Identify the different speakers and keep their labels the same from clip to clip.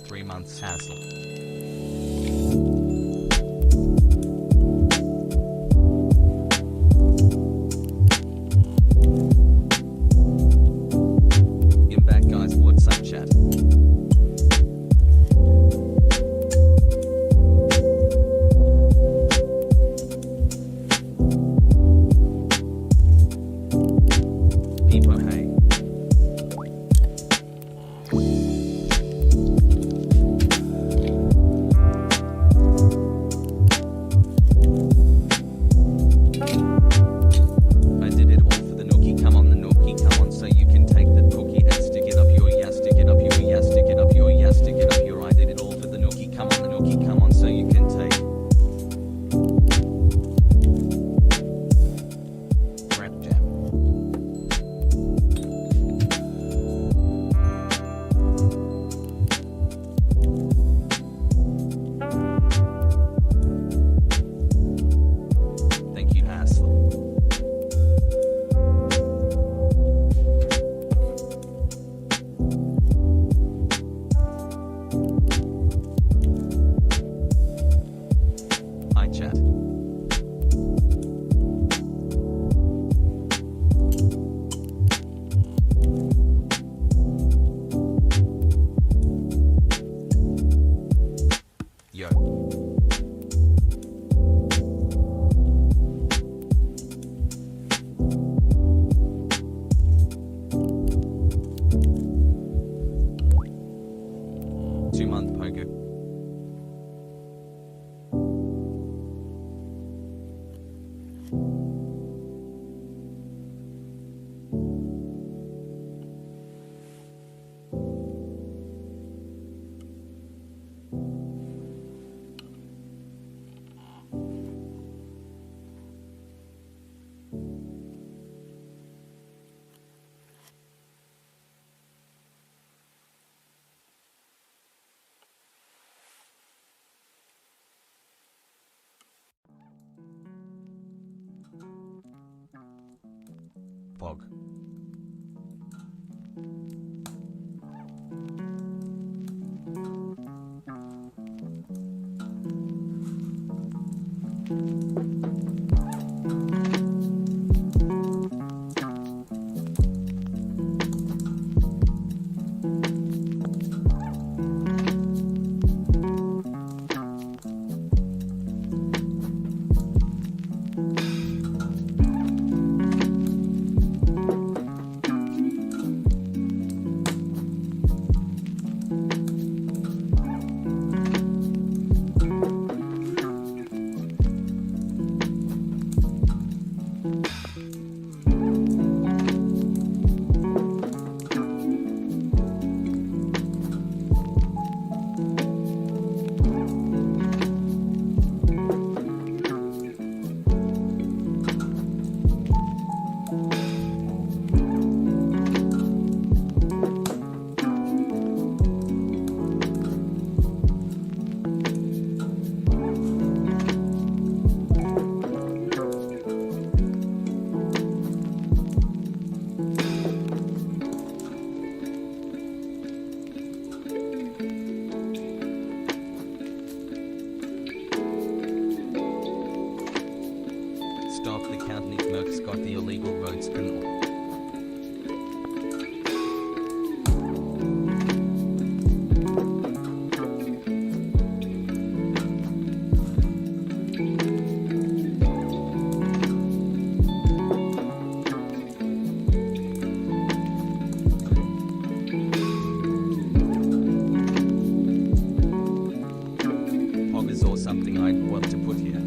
Speaker 1: 3 months hassle. Get back, guys. What's up, chat? People, hey. Pog. Stop the counting Merck's got the illegal roads criminal. Poggers or something I'd want to put here.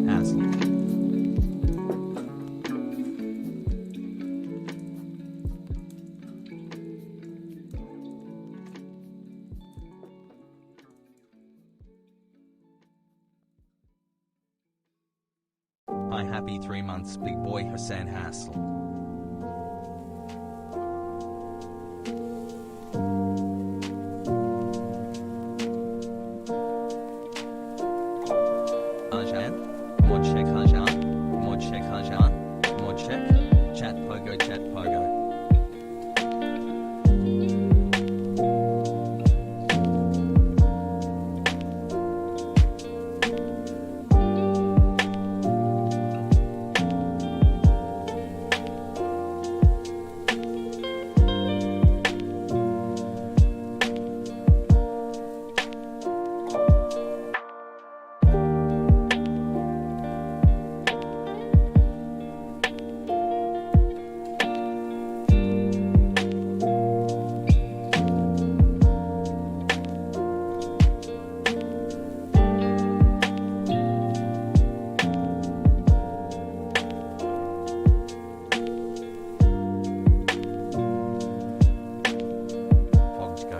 Speaker 1: Hasan. Hi, happy 3 months, big boy Hasan Hassel. Hasan, mod check Hasan, mod check Hasan, mod check, chat pogo, chat pogo. Pogs go.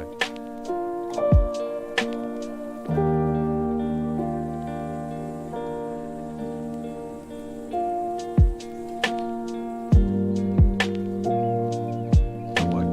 Speaker 1: What?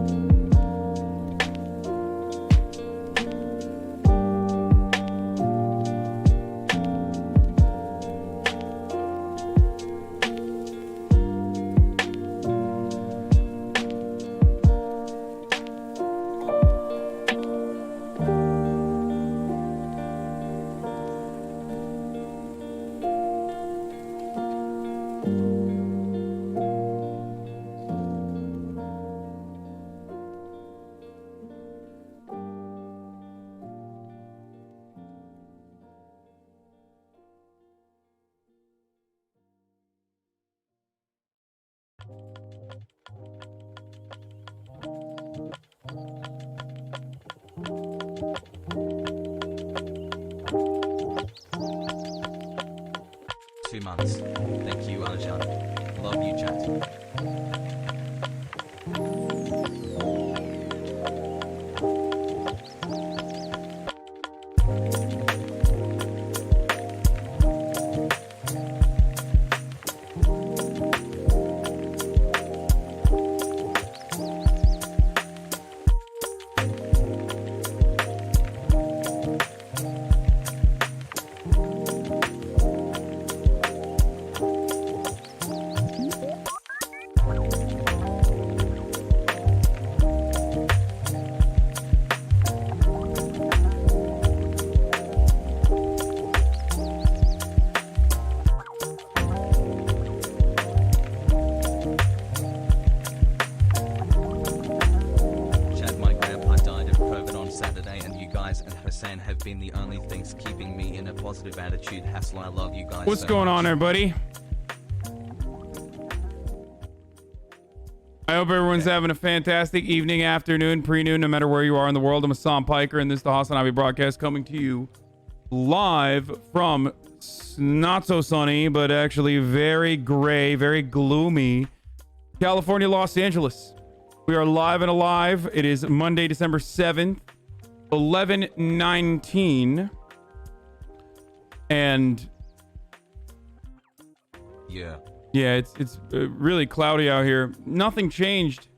Speaker 1: Two months. Thank you, Hasan. Love you, chat. been the only things keeping me in a positive attitude. Hassle, I love you guys.
Speaker 2: What's
Speaker 1: so
Speaker 2: going
Speaker 1: much.
Speaker 2: on, everybody? I hope everyone's having a fantastic evening, afternoon, pre-noon, no matter where you are in the world. I'm Hasan Piker, and this is the HasanAbi broadcast coming to you live from not so sunny, but actually very gray, very gloomy California, Los Angeles. We are live and alive. It is Monday, December 7th, 11:19, and
Speaker 1: yeah,
Speaker 2: it's really cloudy out here. Nothing changed.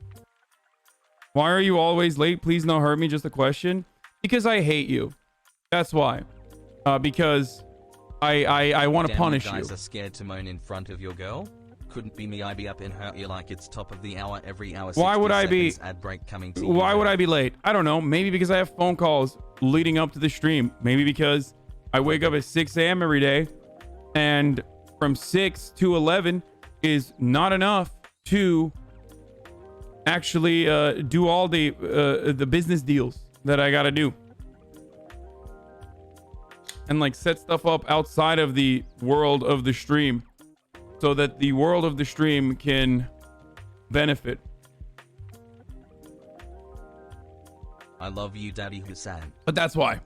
Speaker 2: Why are you always late? Please don't hurt me. Just a question. Because I hate you. That's why. Because I want to punish you.
Speaker 1: Guys are scared to moan in front of your girl. Couldn't be me. I be up in her ear like it's top of the hour every hour.
Speaker 2: Why would I be?
Speaker 1: Ad break coming to
Speaker 2: Why would I be late? I don't know. Maybe because I have phone calls leading up to the stream. Maybe because I wake up at 6 a.m. every day, and from 6 to 11 is not enough to actually do all the business deals that I gotta do, and like set stuff up outside of the world of the stream, so that the world of the stream can benefit.
Speaker 1: I love you, Daddy Hasan.
Speaker 2: But that's why.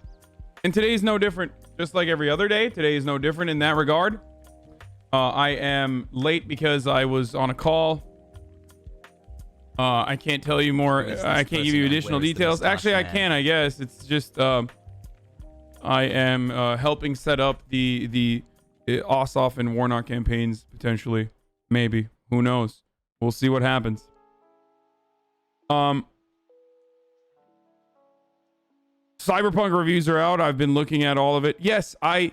Speaker 2: And today is no different. Just like every other day, today is no different in that regard. I am late because I was on a call. I can't tell you more. I can't give you additional details. Actually, I can, I guess. It's just I am helping set up the Ossoff and Warnock campaigns, potentially. Maybe. Who knows? We'll see what happens. Cyberpunk reviews are out. I've been looking at all of it. Yes, I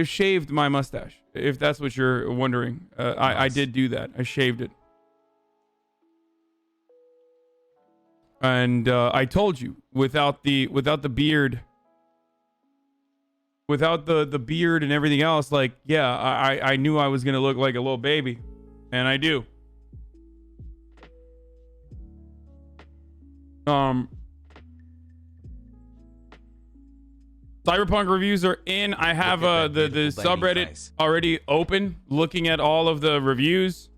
Speaker 2: shaved my mustache, if that's what you're wondering. Nice. I did do that. I shaved it. And I told you, without the beard, without the beard and everything else, like, yeah, I knew I was gonna look like a little baby, and I do. Cyberpunk reviews are in. I have the subreddit face already open, looking at all of the reviews,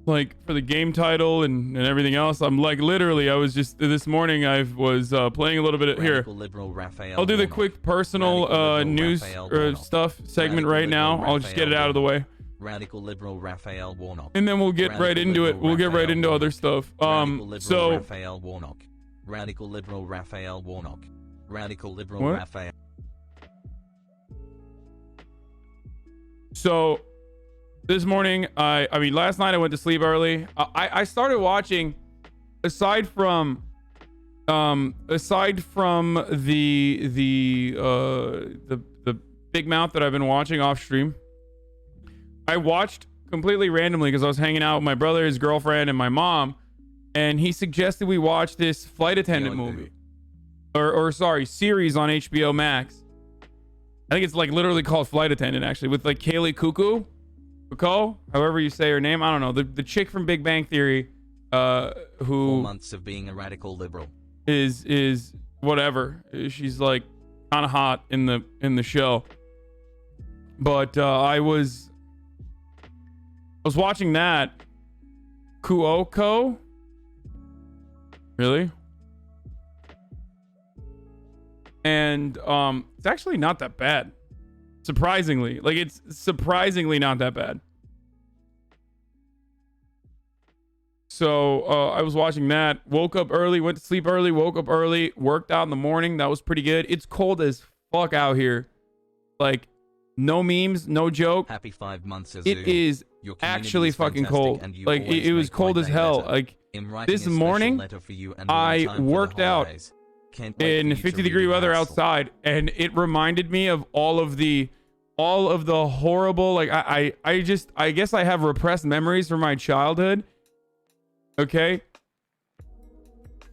Speaker 2: like for the game title and everything else. I'm like, literally, I was just this morning, I was playing a little bit of here. I'll do the quick personal news stuff segment right now. I'll just get it out of the way.
Speaker 1: Radical liberal Raphael Warnock.
Speaker 2: And then we'll get right into it. We'll get right into other stuff. So
Speaker 1: Raphael Warnock. Radical liberal Raphael Warnock. Radical liberal
Speaker 2: what?
Speaker 1: Raphael.
Speaker 2: So this morning, I mean, last night I went to sleep early. I started watching, aside from the Big Mouth that I've been watching off stream. I watched completely randomly because I was hanging out with my brother, his girlfriend, and my mom, and he suggested we watch this flight attendant movie, or sorry, series on HBO Max. I think it's like literally called Flight Attendant, actually, with like Kaylee Cuoco, however you say her name. I don't know, the chick from Big Bang Theory, who
Speaker 1: 4 months of being a radical liberal
Speaker 2: is whatever. She's like kind of hot in the show. But I was watching that. Cuoco? Really? And it's actually not that bad. Surprisingly. Like, it's surprisingly not that bad. So I was watching that, woke up early, went to sleep early, woke up early, worked out in the morning. That was pretty good. It's cold as fuck out here. Like, no memes, no joke.
Speaker 1: Happy 5 months as
Speaker 2: it is actually fucking cold. Like, it was cold as hell. Like, this morning I worked out in 50-degree weather outside, and it reminded me of all of the horrible, like, I guess I have repressed memories from my childhood. Okay,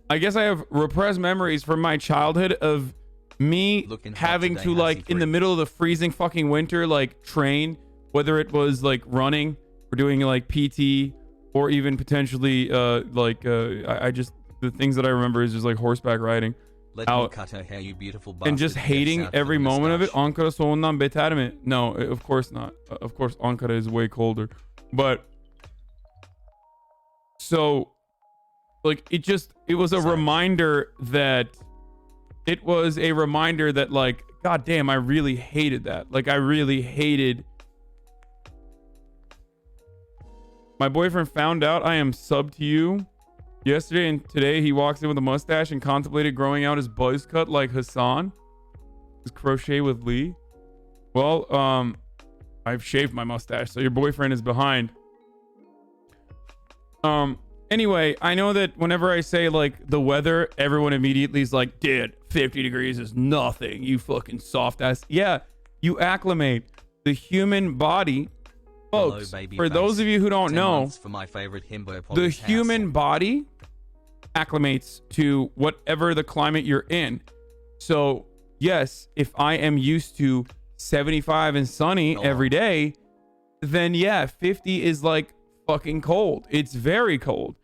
Speaker 2: I guess I have repressed memories from my childhood of me having to, like, in the middle of the freezing fucking winter, like, train, whether it was like running or doing like PT, or even potentially I just, the things that I remember is just like horseback riding.
Speaker 1: Let me
Speaker 2: out
Speaker 1: cut her hair, you beautiful
Speaker 2: and just
Speaker 1: bastard.
Speaker 2: hating
Speaker 1: South
Speaker 2: every
Speaker 1: for the
Speaker 2: moment of it.
Speaker 1: moustache.
Speaker 2: Ankara soğuğundan beter mi? No, of course not. Of course Ankara is way colder. But so like it was a reminder that like, god damn, I really hated that. Like I really hated. My boyfriend found out I am sub to you yesterday, and today he walks in with a mustache and contemplated growing out his buzz cut like Hasan. His crochet with Lee. Well, I've shaved my mustache, so your boyfriend is behind. Anyway, I know that whenever I say like the weather, everyone immediately is like, dude, 50 degrees is nothing, you fucking soft ass. Yeah, you acclimate. The human body, folks,
Speaker 1: Hello,
Speaker 2: for those of you who don't know,
Speaker 1: for my favorite himbo
Speaker 2: the human body acclimates to whatever the climate you're in. So yes, if I am used to 75 and sunny every day, then yeah, 50 is like fucking cold. It's very cold.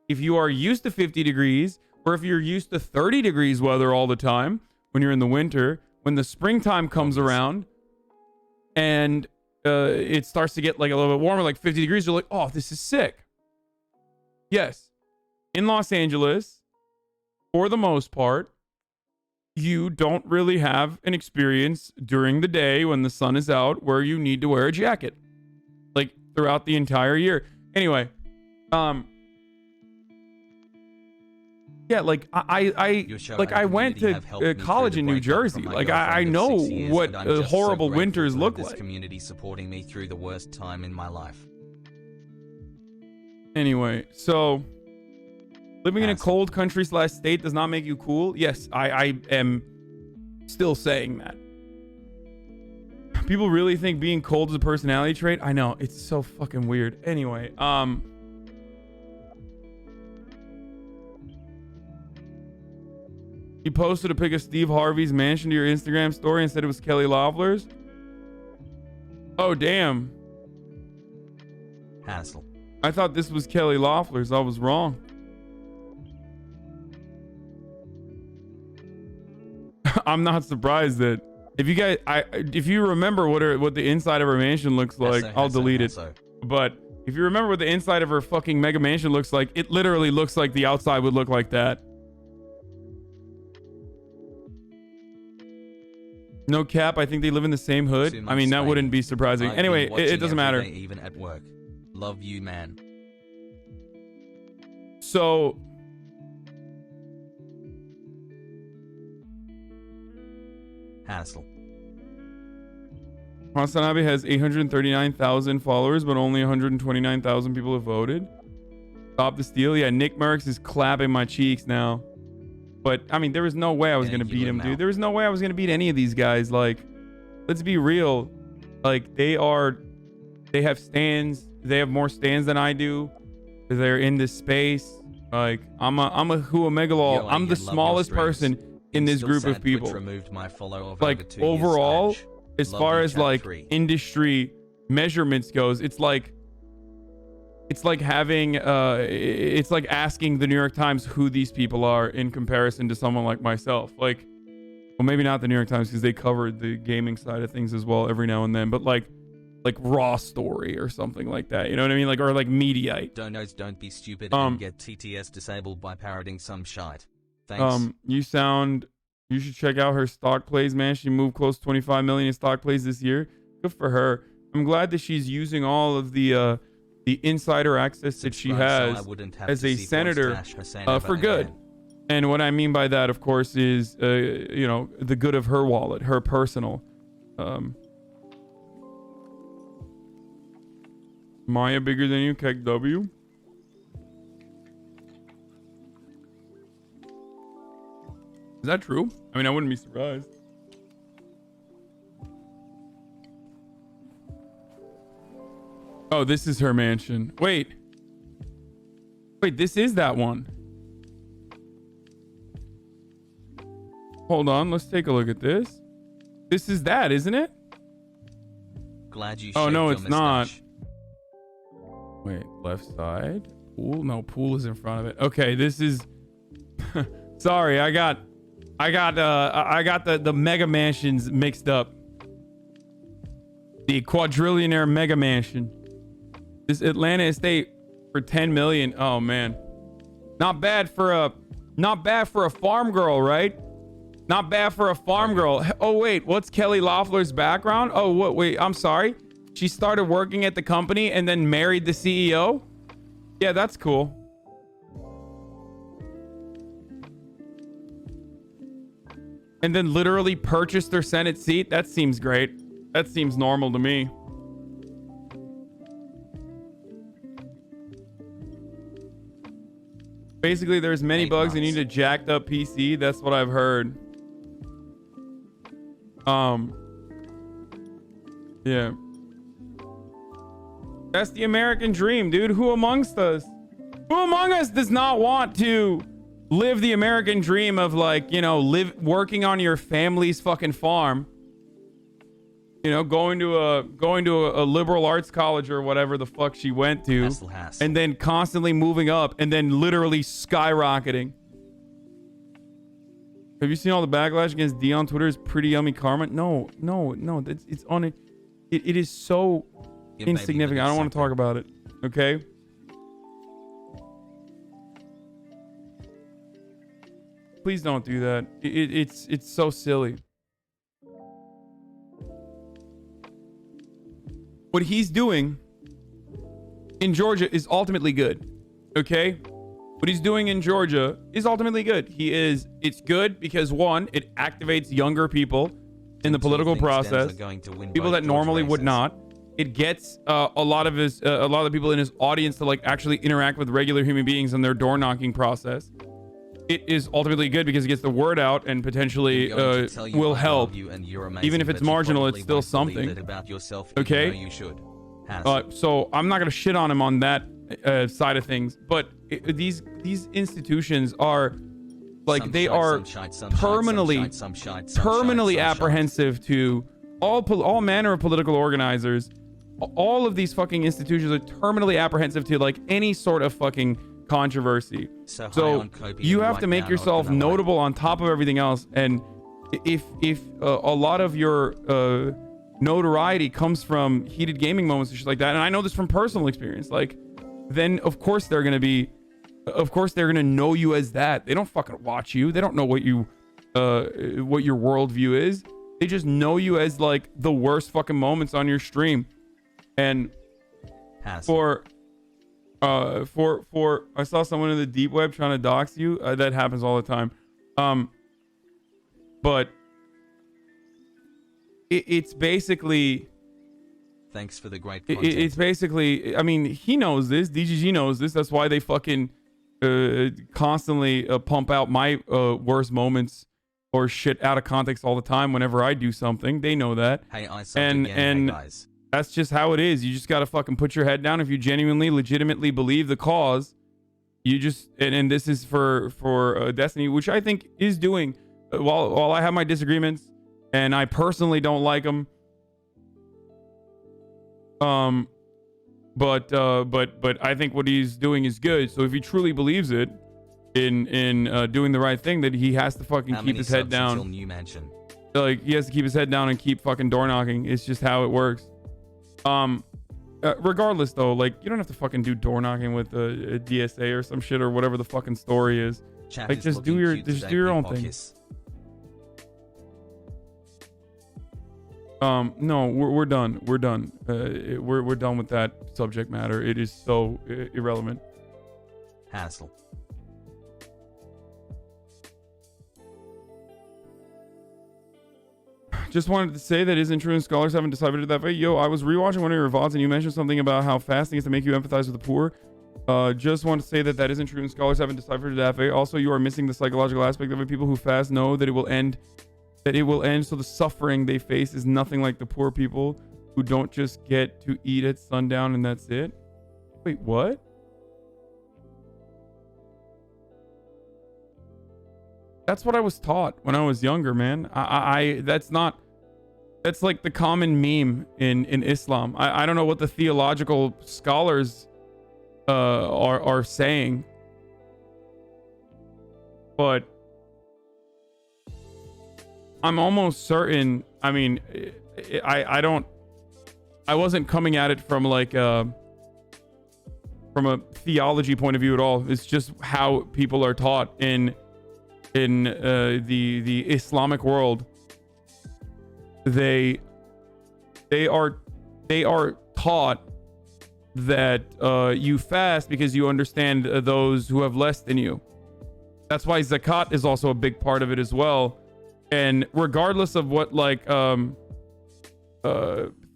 Speaker 2: If you are used to 50 degrees, or if you're used to 30 degrees weather all the time when you're in the winter, when the springtime comes around and it starts to get like a little bit warmer, like 50 degrees, you're like, oh, this is sick. Yes, in Los Angeles, for the most part, you don't really have an experience during the day when the sun is out where you need to wear a jacket, like throughout the entire year. Anyway, yeah, like I went to college in New Jersey. Like I know what horrible winters look like.
Speaker 1: Community supporting me through the worst time in my life.
Speaker 2: Anyway, so living in a cold country / state does not make you cool. Yes, I am still saying that. People really think being cold is a personality trait. I know, it's so fucking weird. Anyway, you posted a pic of Steve Harvey's mansion to your Instagram story and said it was Kelly Loeffler's. Oh damn.
Speaker 1: Hassle.
Speaker 2: I thought this was Kelly Loeffler's. I was wrong. I'm not surprised that if you guys, if you remember what the inside of her mansion looks like, I'll delete it. But if you remember what the inside of her fucking mega mansion looks like, it literally looks like the outside would look like that. No cap, I think they live in the same hood. I mean, that wouldn't be surprising. Anyway, it doesn't matter.
Speaker 1: Even at work. Love you, man.
Speaker 2: So
Speaker 1: Hassle.
Speaker 2: HasanAbi has 839,000 followers, but only 129,000 people have voted. Stop the steal. Yeah, Nick Merckx is clapping my cheeks now. But, I mean, there was no way I was going to beat him, dude. There was no way I was going to beat any of these guys. Like, let's be real. Like, they have stands. They have more stands than I do. They're in this space. Like, I'm a megalol. I'm the smallest person in this group of people. Like, overall, as far as, like, industry measurements goes, it's like having it's like asking the New York Times who these people are in comparison to someone like myself. Like, well, maybe not the New York Times because they covered the gaming side of things as well every now and then, but like Raw Story or something like that, you know what I mean? Like, or like Mediaite.
Speaker 1: Don't be stupid and get TTS disabled by parroting some shite. Thanks.
Speaker 2: You should check out her stock plays, man. She moved close to 25 million in stock plays this year. Good for her. I'm glad that she's using all of the insider access that she has as a senator for good. And what I mean by that, of course, is you know, the good of her wallet, her personal. Maya bigger than you, Keck W. Is that true? I mean, I wouldn't be surprised. Oh, this is her mansion. Wait, this is that one. Hold on, let's take a look at this. This is that, isn't it?
Speaker 1: Glad you.
Speaker 2: Oh no, it's not. Wait, left side. Pool? No, pool is in front of it. Okay, this is. Sorry, I got I got the mega mansions mixed up. The quadrillionaire mega mansion. This Atlanta estate for 10 million. Oh man. Not bad for a farm girl, right? Not bad for a farm girl. Oh wait, what's Kelly Loeffler's background? Oh what wait, I'm sorry. She started working at the company and then married the CEO? Yeah, that's cool. And then literally purchased their Senate seat? That seems great. That seems normal to me. Basically, there's many bugs and you need a jacked up PC. That's what I've heard. Yeah. That's the American dream, dude. Who amongst us? Who among us does not want to live the American dream of, like, you know, working on your family's fucking farm? You know, going to a liberal arts college or whatever the fuck she went to, and then constantly moving up and then literally skyrocketing. Have you seen all the backlash against D on Twitter? Is pretty yummy karma? No. It's on it. It is so insignificant. I don't want to talk about it. Okay. Please don't do that. It's so silly. What he's doing in Georgia is ultimately good. Okay? What he's doing in Georgia is ultimately good. It's good because, one, it activates younger people in the political process. People that normally would not. It gets a lot of the people in his audience to, like, actually interact with regular human beings in their door knocking process. It is ultimately good because it gets the word out and potentially will help. Even if it's marginal, it's still something. Okay? So I'm not going to shit on him on that side of things. But these institutions are, like, they are permanently apprehensive to all manner of political organizers. All of these fucking institutions are terminally apprehensive to, like, any sort of fucking controversy. So you have to make yourself notable on top of everything else. And if a lot of your notoriety comes from heated gaming moments and shit like that, and I know this from personal experience, like, then of course they're gonna know you as that. They don't fucking watch you. They don't know what your worldview is. They just know you as, like, the worst fucking moments on your stream. And for I saw someone in the deep web trying to dox you. That happens all the time. But it's basically,
Speaker 1: thanks for the great content.
Speaker 2: It's basically, I mean, he knows this. DGG knows this. That's why they fucking constantly pump out my worst moments or shit out of context all the time whenever I do something. They know that.
Speaker 1: Hey, I subbed again, hey guys.
Speaker 2: That's just how it is. You just gotta fucking put your head down. If you genuinely, legitimately believe the cause, you just, and this is for Destiny, which I think is doing, while I have my disagreements and I personally don't like them, but I think what he's doing is good. So if he truly believes it in doing the right thing, that he has to fucking keep his head down.
Speaker 1: New mansion.
Speaker 2: Like, he has to keep his head down and keep fucking door knocking. It's just how it works. Regardless though, like, you don't have to fucking do door knocking with a DSA or some shit or whatever the fucking story is.
Speaker 1: Chat
Speaker 2: like, just do your own thing. No, we're done. We're done. We're done with that subject matter. It is so irrelevant.
Speaker 1: Hassle.
Speaker 2: Just wanted to say that isn't true and scholars haven't deciphered it that way. Yo, I was rewatching one of your VODs and you mentioned something about how fasting is to make you empathize with the poor. Just want to say that isn't true and scholars haven't deciphered it that way. Also, you are missing the psychological aspect of it. People who fast know that it will end. So the suffering they face is nothing like the poor people who don't just get to eat at sundown and that's it. Wait, what? That's what I was taught when I was younger, man. That's like the common meme in Islam. I don't know what the theological scholars are saying, but I'm almost certain. I mean, I wasn't coming at it from like from a theology point of view at all. It's just how people are taught in the Islamic world. They are taught that you fast because you understand those who have less than you. That's why zakat is also a big part of it as well. And regardless of what like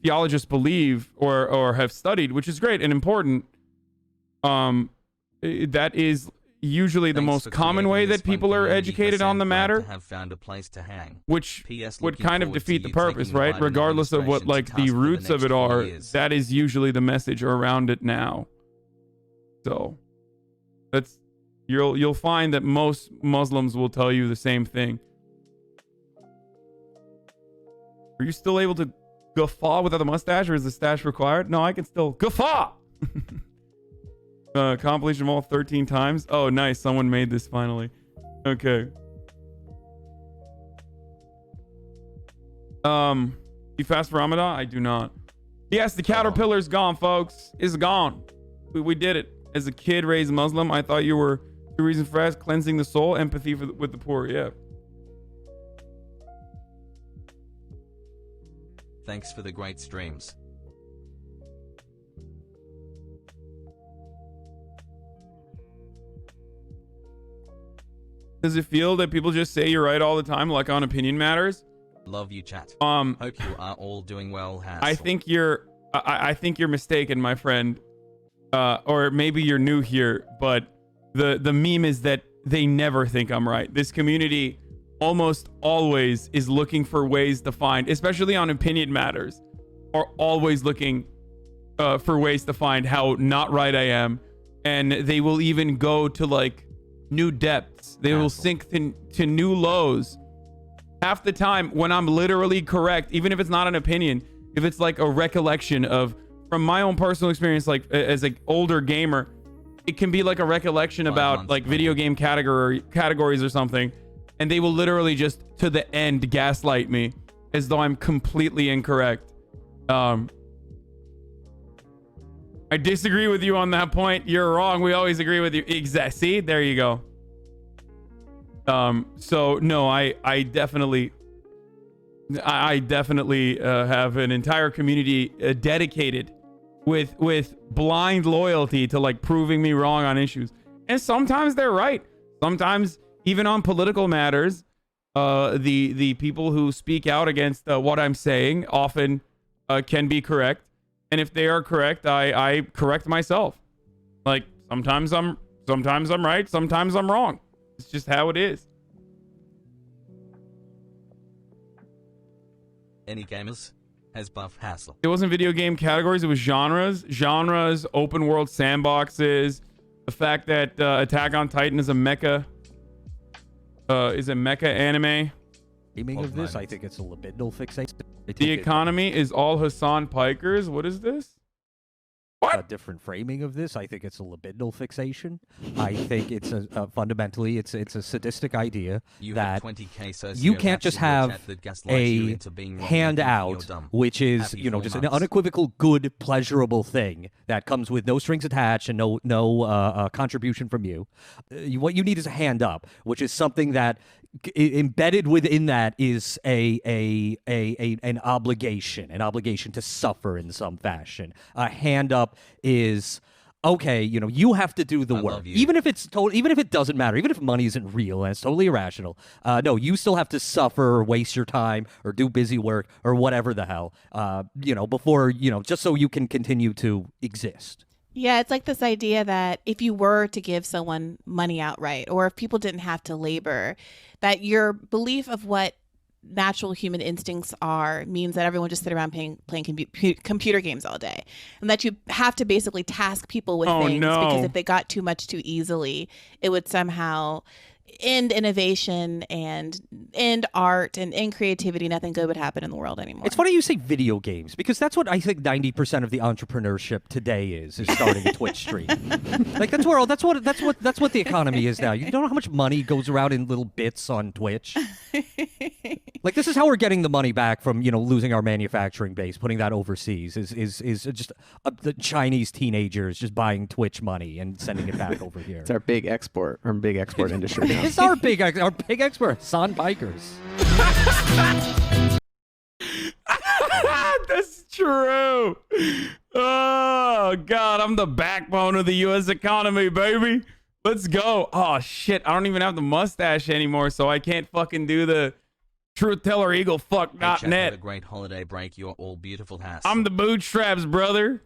Speaker 2: theologists believe or have studied, which is great and important, that is usually the most common way that people are educated on the matter,
Speaker 1: have found a place to hang.
Speaker 2: which would kind of defeat the purpose, right? Regardless of what like the roots of it are, that is usually the message around it now. So that's you'll find that most Muslims will tell you the same thing. Are you still able to guffaw without a mustache, or is the stash required? No, I can still guffaw. Compilation of all 13 times. Oh, nice. Someone made this finally. Okay. You fast for Ramadan? I do not. Yes, the caterpillar's gone, folks. It's gone. We did it. As a kid raised Muslim, I thought you were the reason for us, cleansing the soul, empathy with the poor. Yeah.
Speaker 1: Thanks for the great streams.
Speaker 2: Does it feel that people just say you're right all the time, like on opinion matters?
Speaker 1: Love you, chat. Hope you are all doing well, Has.
Speaker 2: I think you're mistaken, my friend. Or maybe you're new here, but the meme is that they never think I'm right. This community almost always is looking for ways to find, especially on opinion matters, are always looking for ways to find how not right I am. And they will even go to like new depths. They will sink to new lows. Half the time when I'm literally correct, even if it's not an opinion, if it's like a recollection of from my own personal experience, like as an older gamer, it can be like a recollection about like video game categories or something. And they will literally just to the end gaslight me as though I'm completely incorrect. I disagree with you on that point. You're wrong. We always agree with you. Exactly. See, there you go. So no, I definitely have an entire community dedicated with blind loyalty to like proving me wrong on issues. And sometimes they're right. Sometimes even on political matters, the people who speak out against what I'm saying often can be correct. And if they are correct, I correct myself. Like sometimes I'm right, sometimes I'm wrong. It's just how it is.
Speaker 1: Any gamers? Has buff Hassel.
Speaker 2: It wasn't video game categories, it was genres. Genres, open world sandboxes, the fact that Attack on Titan is a mecha anime.
Speaker 3: Aiming of this, I think it's a libidinal fixation.
Speaker 2: The economy is all Hasan Pikers. What is this? What?
Speaker 3: A different framing of this. I think it's a libidinal fixation. I think it's fundamentally it's a sadistic idea that you can't just have a handout, which is just an unequivocal good pleasurable thing that comes with no strings attached and no contribution from you. What you need is a hand up, which is something that embedded within that is an obligation to suffer in some fashion. A hand up is okay, you have to do the work, even if it doesn't matter, even if money isn't real and it's totally irrational. No, you still have to suffer or waste your time or do busy work or whatever the hell, before just so you can continue to exist.
Speaker 4: Yeah, it's like this idea that if you were to give someone money outright, or if people didn't have to labor, that your belief of what natural human instincts are means that everyone just sit around playing computer games all day, and that you have to basically task people with things because if they got too much too easily, it would somehow end innovation and end art and end creativity, nothing good would happen in the world anymore.
Speaker 3: It's funny you say video games, because that's what I think 90% of the entrepreneurship today is starting a Twitch stream. Like that's what the economy is now. You don't know how much money goes around in little bits on Twitch. Like this is how we're getting the money back from, you know, losing our manufacturing base, putting that overseas is just the Chinese teenagers just buying Twitch money and sending it back over here.
Speaker 5: It's our big export industry now.
Speaker 3: It's our big export, Hasan Bikers.
Speaker 2: That's true. Oh God, I'm the backbone of the U.S. economy, baby. Let's go. Oh shit, I don't even have the mustache anymore, so I can't fucking do the Truth Teller Eagle fuck
Speaker 1: Hey, chat,
Speaker 2: .net.
Speaker 1: have a great holiday break. You're all beautiful, Hasan.
Speaker 2: I'm the bootstraps, brother.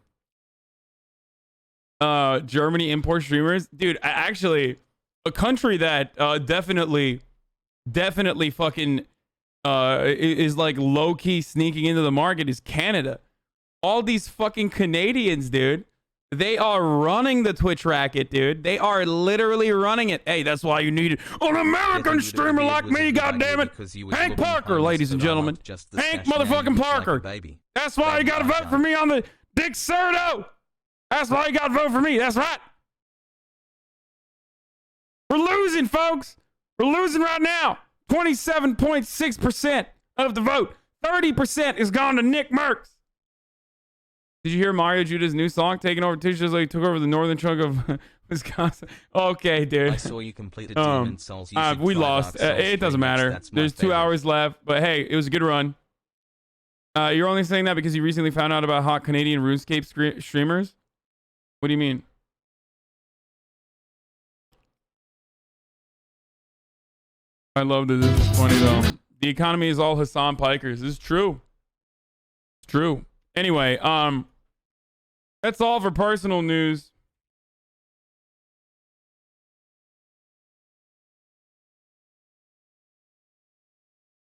Speaker 2: Germany import streamers, dude. Actually, a country that definitely fucking is like low key sneaking into the market is Canada. All these fucking Canadians, dude. They are running the Twitch racket, dude. They are literally running it. Hey, that's why you need an American streamer like me, goddammit. Hank Parker, ladies and gentlemen. Hank motherfucking Parker. That's why you gotta vote for me on the Dick Serto. That's why you gotta vote for me. That's right. We're losing, folks. We're losing right now. 27.6% of the vote. 30% is gone to Nick Merckx. Did you hear Mario Judah's new song, Taking Over Tissue, just like took over the northern chunk of Wisconsin? Okay, dude.
Speaker 1: I saw you completed Demon Souls. You should
Speaker 2: we
Speaker 1: try
Speaker 2: lost.
Speaker 1: Dark Souls
Speaker 2: It doesn't
Speaker 1: remix.
Speaker 2: matter.
Speaker 1: That's my
Speaker 2: There's 2
Speaker 1: favorite.
Speaker 2: hours left, but hey, it was a good run. You're only saying that because you recently found out about hot Canadian RuneScape streamers? What do you mean? I love that this is funny, though. The economy is all Hasan Pikers. This is true. It's true. Anyway, that's all for personal news.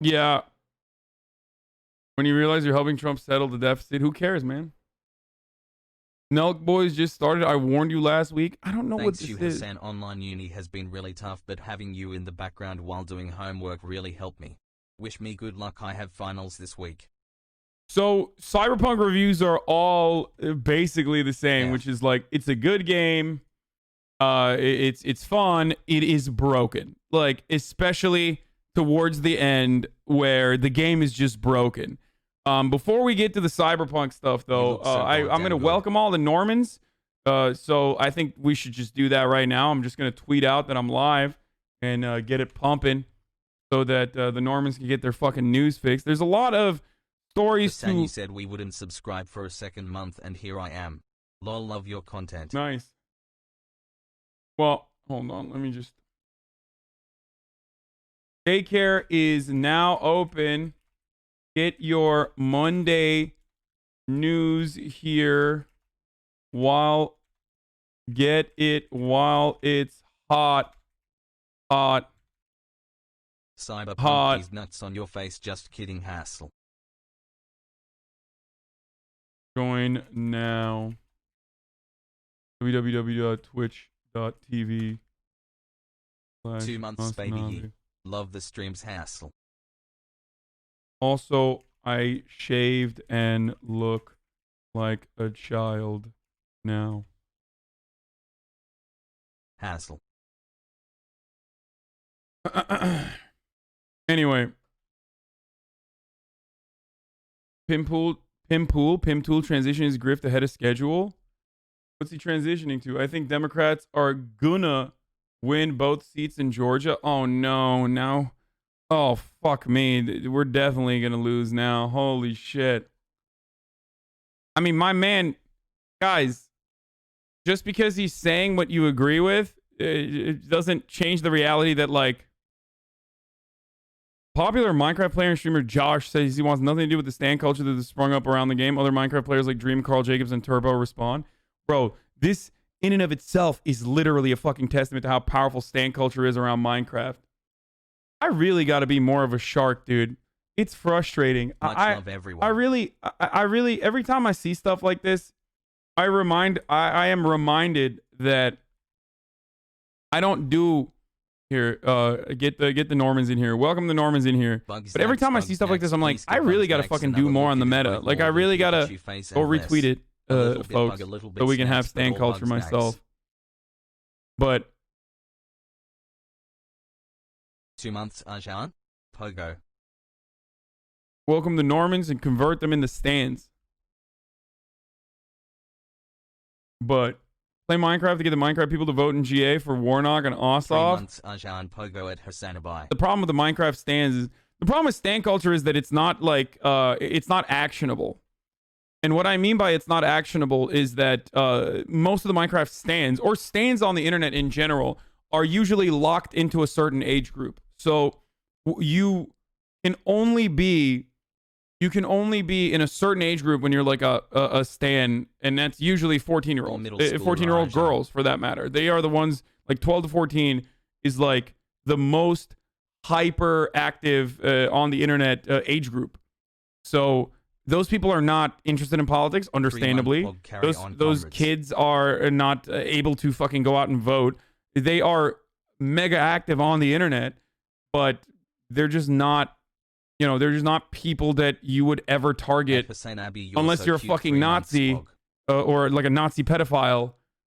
Speaker 2: Yeah. When you realize you're helping Trump settle the deficit, who cares, man? Nelk Boys just started. I warned you last week. I don't know what
Speaker 1: Thanks
Speaker 2: this
Speaker 1: you,
Speaker 2: is.
Speaker 1: Hasan. Online uni has been really tough, but having you in the background while doing homework really helped me. Wish me good luck. I have finals this week.
Speaker 2: So Cyberpunk reviews are all basically the same,
Speaker 1: Yeah.
Speaker 2: which is like it's a good game. It's fun. It is broken. Like especially towards the end where the game is just broken. Before we get to the Cyberpunk stuff, though,
Speaker 1: look so
Speaker 2: I'm
Speaker 1: goddamn
Speaker 2: going to
Speaker 1: good.
Speaker 2: welcome all the Normans. So I think we should just do that right now. I'm just going to tweet out that I'm live and get it pumping so that the Normans can get their fucking news fixed. There's a lot of stories
Speaker 1: Hasan,
Speaker 2: to...
Speaker 1: you said we wouldn't subscribe for a second month, and here I am. Lol, love your content.
Speaker 2: Nice. Well, hold on. Let me just... Daycare is now open. Get your Monday news here while it's hot.
Speaker 1: Cyberpunk is nuts on your face. Just kidding, Hassel.
Speaker 2: Join now. www.twitch.tv.
Speaker 1: 2 months, baby. Love the streams, Hassel.
Speaker 2: Also, I shaved and look like a child now.
Speaker 1: Hassel.
Speaker 2: Anyway. Pimtool transition is grift ahead of schedule. What's he transitioning to? I think Democrats are gonna win both seats in Georgia. Oh no, now. Oh fuck me. We're definitely gonna lose now. Holy shit. I mean, my man, guys, just because he's saying what you agree with, it doesn't change the reality that, like, popular Minecraft player and streamer Josh says he wants nothing to do with the stand culture that has sprung up around the game. Other Minecraft players like Dream, Carl Jacobs, and Turbo respond. Bro, this in and of itself is literally a fucking testament to how powerful stand culture is around Minecraft. I really got to be more of a shark, dude. It's frustrating.
Speaker 1: Much love, everyone.
Speaker 2: I really, every time I see stuff like this, I am reminded that I don't do Here, get the Normans in here. Welcome the Normans in here. But every time I see stuff like this, I'm like, I really gotta fucking do more on the meta. Like, I really gotta go retweet it, folks, so we can have stan culture myself. But
Speaker 1: 2 months, Hasan. Pogo.
Speaker 2: Welcome the Normans and convert them into stands. But play Minecraft to get the Minecraft people to vote in GA for Warnock and Ossoff.
Speaker 1: 3 months, Hasan. Pogo at HasanAbi.
Speaker 2: The problem with the Minecraft stands is the problem with stan culture is that it's not like it's not actionable. And what I mean by it's not actionable is that most of the Minecraft stands or stands on the internet in general are usually locked into a certain age group. So you can only be in a certain age group when you're like a stan, and that's usually 14-year-olds, 14-year-old girls for that matter. They are the ones like 12 to 14 is like the most hyper active on the internet age group. So those people are not interested in politics, understandably. Those kids are not able to fucking go out and vote. They are mega active on the internet, but they're just not, you know, they're just not people that you would ever target unless you're a fucking Nazi or like a Nazi pedophile,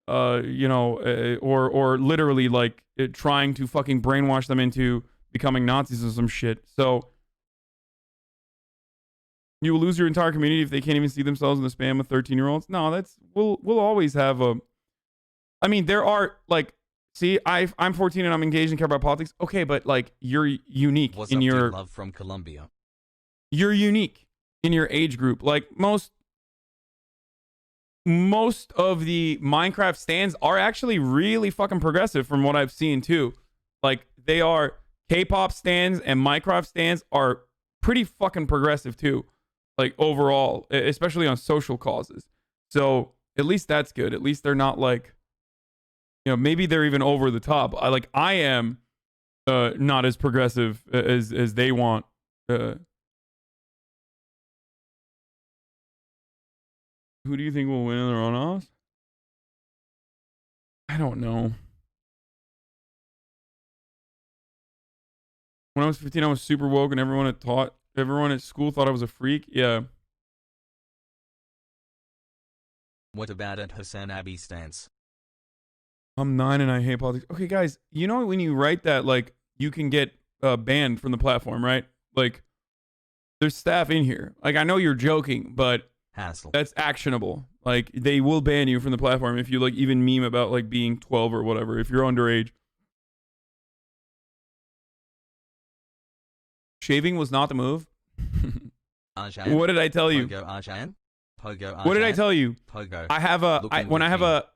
Speaker 2: you know, or literally like trying to fucking brainwash them into becoming Nazis or some shit. So you will lose your entire community if they can't even see themselves in the spam of 13-year-olds. No, that's we'll always have a. I mean, there are like. See, I'm 14 and I'm engaged and care about politics. Okay, but like you're unique in your
Speaker 1: love from Colombia.
Speaker 2: You're unique in your age group. Like most of the Minecraft stands are actually really fucking progressive from what I've seen too. Like they are K-pop stands and Minecraft stands are pretty fucking progressive too. Like overall, especially on social causes. So at least that's good. At least they're not like. You know, maybe they're even over the top. I am not as progressive as they want. Who do you think will win in the runoffs? I don't know. When I was 15, I was super woke, and everyone at school thought I was a freak. Yeah.
Speaker 1: What about at HasanAbi stance?
Speaker 2: I'm 9 and I hate politics. Okay, guys, you know when you write that, like, you can get banned from the platform, right? Like, there's staff in here. Like, I know you're joking, but
Speaker 1: Hassle.
Speaker 2: That's actionable. Like, they will ban you from the platform if you, like, even meme about, like, being 12 or whatever, if you're underage. Shaving was not the move. What did I tell you?
Speaker 1: Pogo,
Speaker 2: what did I tell you?
Speaker 1: Pogo.
Speaker 2: I have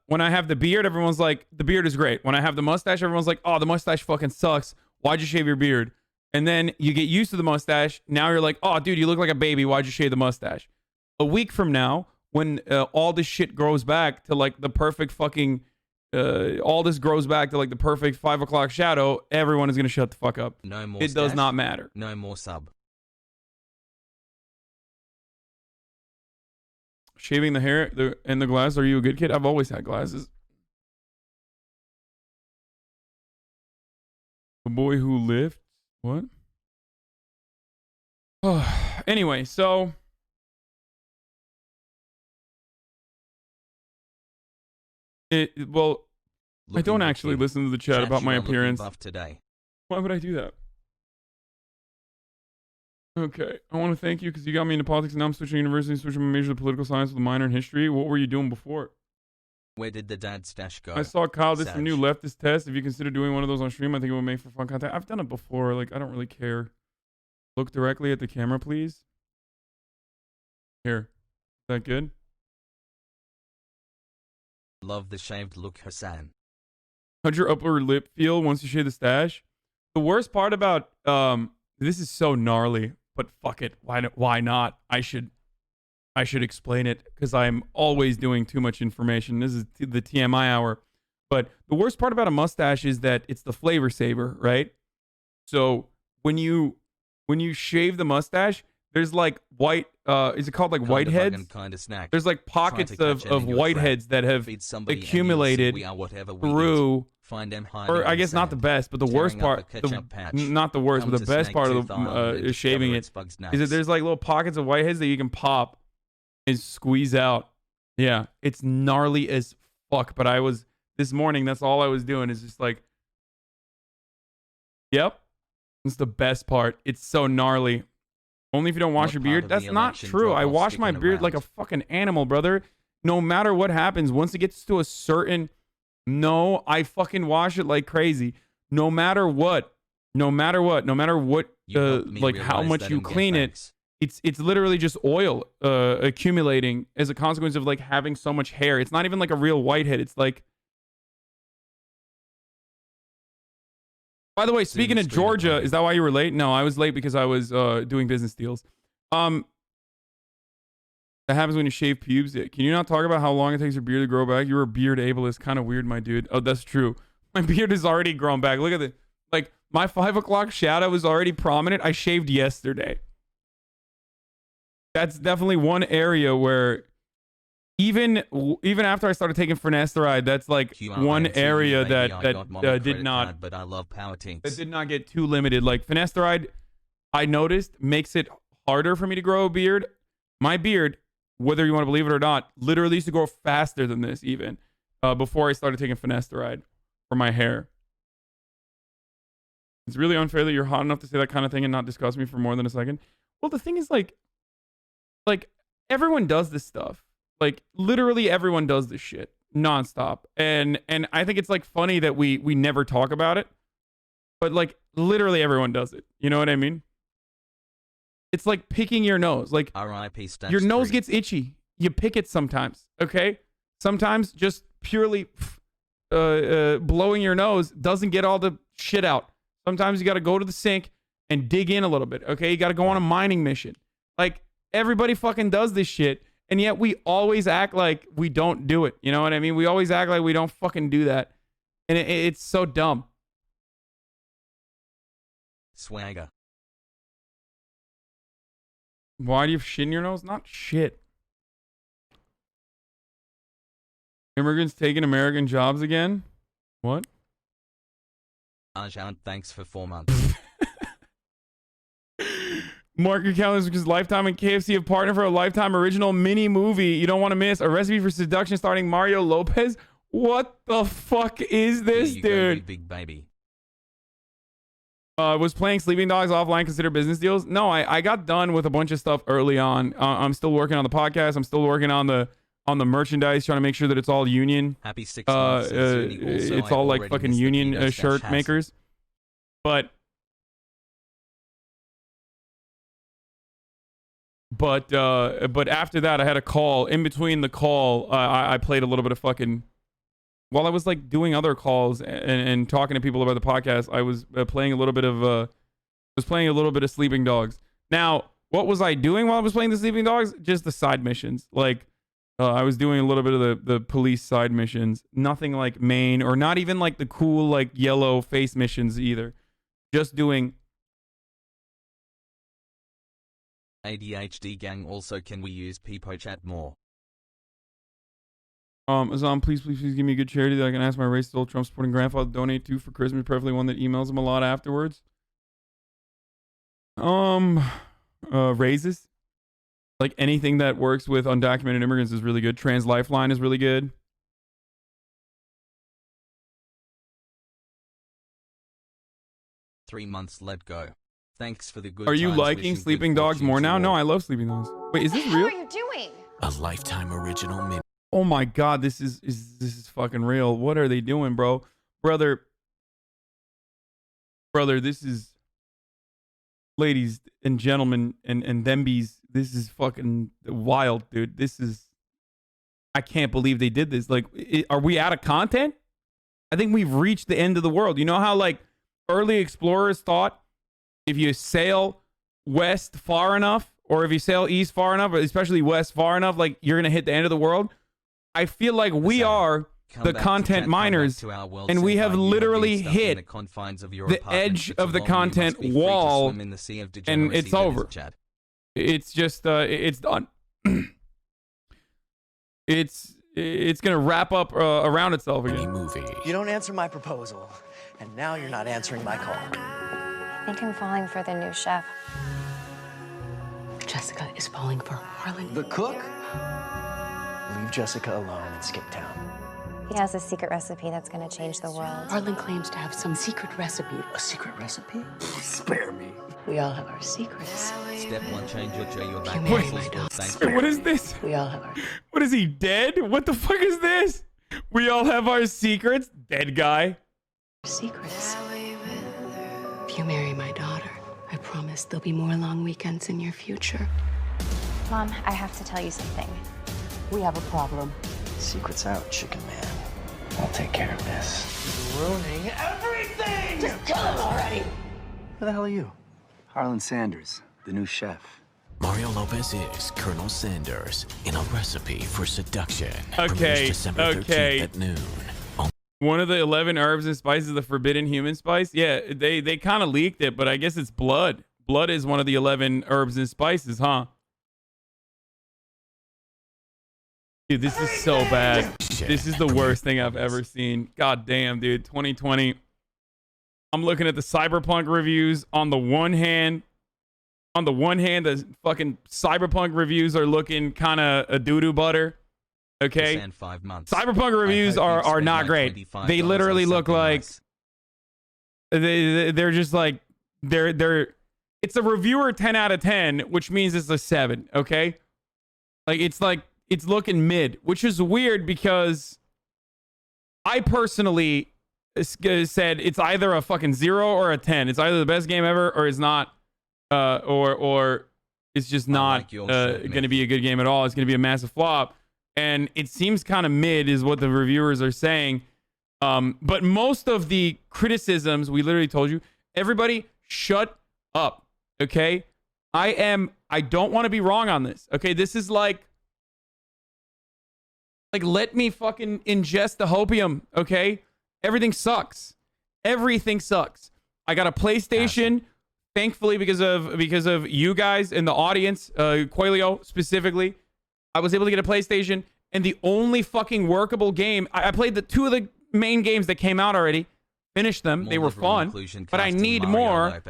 Speaker 2: when I have the beard, everyone's like, the beard is great. When I have the mustache, everyone's like, oh, the mustache fucking sucks. Why'd you shave your beard? And then you get used to the mustache. Now you're like, oh, dude, you look like a baby. Why'd you shave the mustache? A week from now, when all this shit grows back to like the perfect fucking, all this grows back to like the perfect 5 o'clock shadow, everyone is gonna shut the fuck up.
Speaker 1: No more.
Speaker 2: It does not matter.
Speaker 1: No more sub.
Speaker 2: Shaving the hair and the glasses. Are you a good kid? I've always had glasses. The boy who lived. What? Anyway, so well, I don't actually listen to the chat about my appearance.
Speaker 1: Today.
Speaker 2: Why would I do that? Okay, I want to thank you because you got me into politics and now I'm switching universities, switching my major to political science with a minor in history. What were you doing before?
Speaker 1: Where did the dad stash go?
Speaker 2: I saw Kyle did some new leftist tests. If you consider doing one of those on stream, I think it would make for fun content. I've done it before. Like, I don't really care. Look directly at the camera, please. Here. Is that good?
Speaker 1: Love the shaved look, Hasan.
Speaker 2: How'd your upper lip feel once you shaved the stash? The worst part about, this is so gnarly. But fuck it, why not? I should explain it because I'm always doing too much information. This is the TMI hour. But the worst part about a mustache is that it's the flavor saver, right? So when you shave the mustache, there's like white. Is it called like whiteheads? There's like pockets of whiteheads that have accumulated through
Speaker 1: Find them
Speaker 2: or I guess not the best, but the worst part, not the worst, but the best part of the shaving it is that there's like little pockets of whiteheads that you can pop and squeeze out. Yeah, it's gnarly as fuck. But this morning, that's all I was doing is just like, yep, it's the best part. It's so gnarly. Only if you don't wash your beard. That's not true. I wash my beard like a fucking animal, brother. No matter what happens, once it gets to a certain... No, I fucking wash it like crazy. No matter what, like how much you clean it, it's literally just oil accumulating as a consequence of like having so much hair. It's not even like a real whitehead. It's like... By the way, speaking of Georgia, is that why you were late? No, I was late because I was doing business deals. That happens when you shave pubes. Can you not talk about how long it takes your beard to grow back? You're a beard ableist. Kind of weird, my dude. Oh, that's true. My beard is already grown back. Look at it. Like, my 5 o'clock shadow was already prominent. I shaved yesterday. That's definitely one area where even after I started taking finasteride, that's like one area that did not...
Speaker 1: But I love power tinks.
Speaker 2: That did not get too limited. Like, finasteride, I noticed, makes it harder for me to grow a beard. My beard... whether you want to believe it or not, literally used to grow faster than this even before I started taking finasteride for my hair. It's really unfair that you're hot enough to say that kind of thing and not discuss me for more than a second. Well, the thing is like everyone does this stuff. Like literally everyone does this shit nonstop. And I think it's like funny that we never talk about it, but like literally everyone does it. You know what I mean? It's like picking your nose. Like your nose gets itchy. You pick it sometimes. Okay. Sometimes just purely blowing your nose doesn't get all the shit out. Sometimes you got to go to the sink and dig in a little bit. Okay. You got to go on a mining mission. Like everybody fucking does this shit. And yet we always act like we don't do it. You know what I mean? We always act like we don't fucking do that. And it's so dumb.
Speaker 1: Swagger.
Speaker 2: Why do you have shit in your nose? Not shit. Immigrants taking American jobs again? What?
Speaker 1: Arjan, thanks for 4 months.
Speaker 2: Mark your calendars because Lifetime and KFC have partnered for a Lifetime original mini movie you don't want to miss. A recipe for seduction starring Mario Lopez. What the fuck is this, dude?
Speaker 1: Go, big baby.
Speaker 2: Was playing Sleeping Dogs offline consider business deals? No, I got done with a bunch of stuff early on. I'm still working on the podcast. I'm still working on the merchandise, trying to make sure that it's all union.
Speaker 1: Happy 6 months.
Speaker 2: It's all like fucking union shirt makers. But after that, I had a call. In between the call, I played a little bit of fucking... While I was like doing other calls and talking to people about the podcast, I was playing a little bit of Sleeping Dogs. Now, what was I doing while I was playing the Sleeping Dogs? Just the side missions. Like I was doing a little bit of the police side missions. Nothing like main or not even like the cool like yellow face missions either. Just doing.
Speaker 1: ADHD gang. Also, can we use Peepo chat more?
Speaker 2: Hasan, please give me a good charity that I can ask my racist old Trump supporting grandfather to donate to for Christmas, preferably one that emails him a lot afterwards. Raises. Like anything that works with undocumented immigrants is really good. Trans Lifeline is really good.
Speaker 1: Three months, let go. Thanks for the good.
Speaker 2: Are you liking Sleeping Dogs more now? No, I love Sleeping Dogs. Wait, is this real?
Speaker 6: What are you doing?
Speaker 7: A Lifetime original mini.
Speaker 2: Oh my god, this is fucking real. What are they doing, bro? Brother, this is, ladies and gentlemen and thembies, this is fucking wild, dude. This is, I can't believe they did this. Like, are we out of content? I think we've reached the end of the world. You know how like early explorers thought if you sail west far enough, or if you sail east far enough, but especially west far enough, like you're gonna hit the end of the world. I feel like we are the content miners, and we have literally hit the edge of the content wall, and it's over. It's just, it's done. It's it's gonna wrap up around itself again.
Speaker 7: Movie.
Speaker 6: You don't answer my proposal, and now you're not answering my call.
Speaker 8: I think I'm falling for the new chef.
Speaker 9: Jessica is falling for Harlan.
Speaker 6: The cook? Leave Jessica alone and skip town.
Speaker 8: He has a secret recipe that's gonna change the world.
Speaker 9: Harlan claims to have some secret recipe.
Speaker 6: A secret recipe? Spare me.
Speaker 9: We all have our secrets.
Speaker 1: Step 1, change your back.
Speaker 9: You marry my daughter.
Speaker 2: Wait, what is this?
Speaker 9: We all have our
Speaker 2: What is he, dead? What the fuck is this? We all have our secrets? Dead guy.
Speaker 9: secrets. If you marry my daughter, I promise there'll be more long weekends in your future.
Speaker 8: Mom, I have to tell you something.
Speaker 9: We have a problem.
Speaker 6: Secret's out, chicken man. I'll take care of this. You're ruining everything!
Speaker 9: Just kill him already!
Speaker 6: Who the hell are you? Harlan Sanders, the new chef.
Speaker 7: Mario Lopez is Colonel Sanders in A Recipe for Seduction.
Speaker 2: Okay,
Speaker 7: Premieres December 13th at noon.
Speaker 2: One of the 11 herbs and spices, the forbidden human spice. Yeah, they kind of leaked it, but I guess it's blood. Blood is one of the 11 herbs and spices, huh? Dude, this is so bad. This is the worst thing I've ever seen. God damn, dude. 2020. I'm looking at the Cyberpunk reviews. On the one hand, the fucking Cyberpunk reviews are looking kind of a doo-doo butter. Okay?
Speaker 1: 5 months.
Speaker 2: Cyberpunk reviews are not great. They literally look like they're just like they're it's a reviewer 10 out of 10, which means it's a 7, okay? It's looking mid, which is weird because I personally said it's either a fucking 0 or a 10. It's either the best game ever or it's not, or it's just not going to be a good game at all. It's going to be a massive flop. And it seems kind of mid is what the reviewers are saying. But most of the criticisms, we literally told you, everybody shut up, okay? I don't want to be wrong on this, okay? This is like let me fucking ingest the hopium, okay? Everything sucks. Everything sucks. I got a PlayStation, thankfully because of you guys in the audience, Coelho specifically. I was able to get a PlayStation, and the only fucking workable game, I played the 2 of the main games that came out already, finished them, they were fun, but I need more,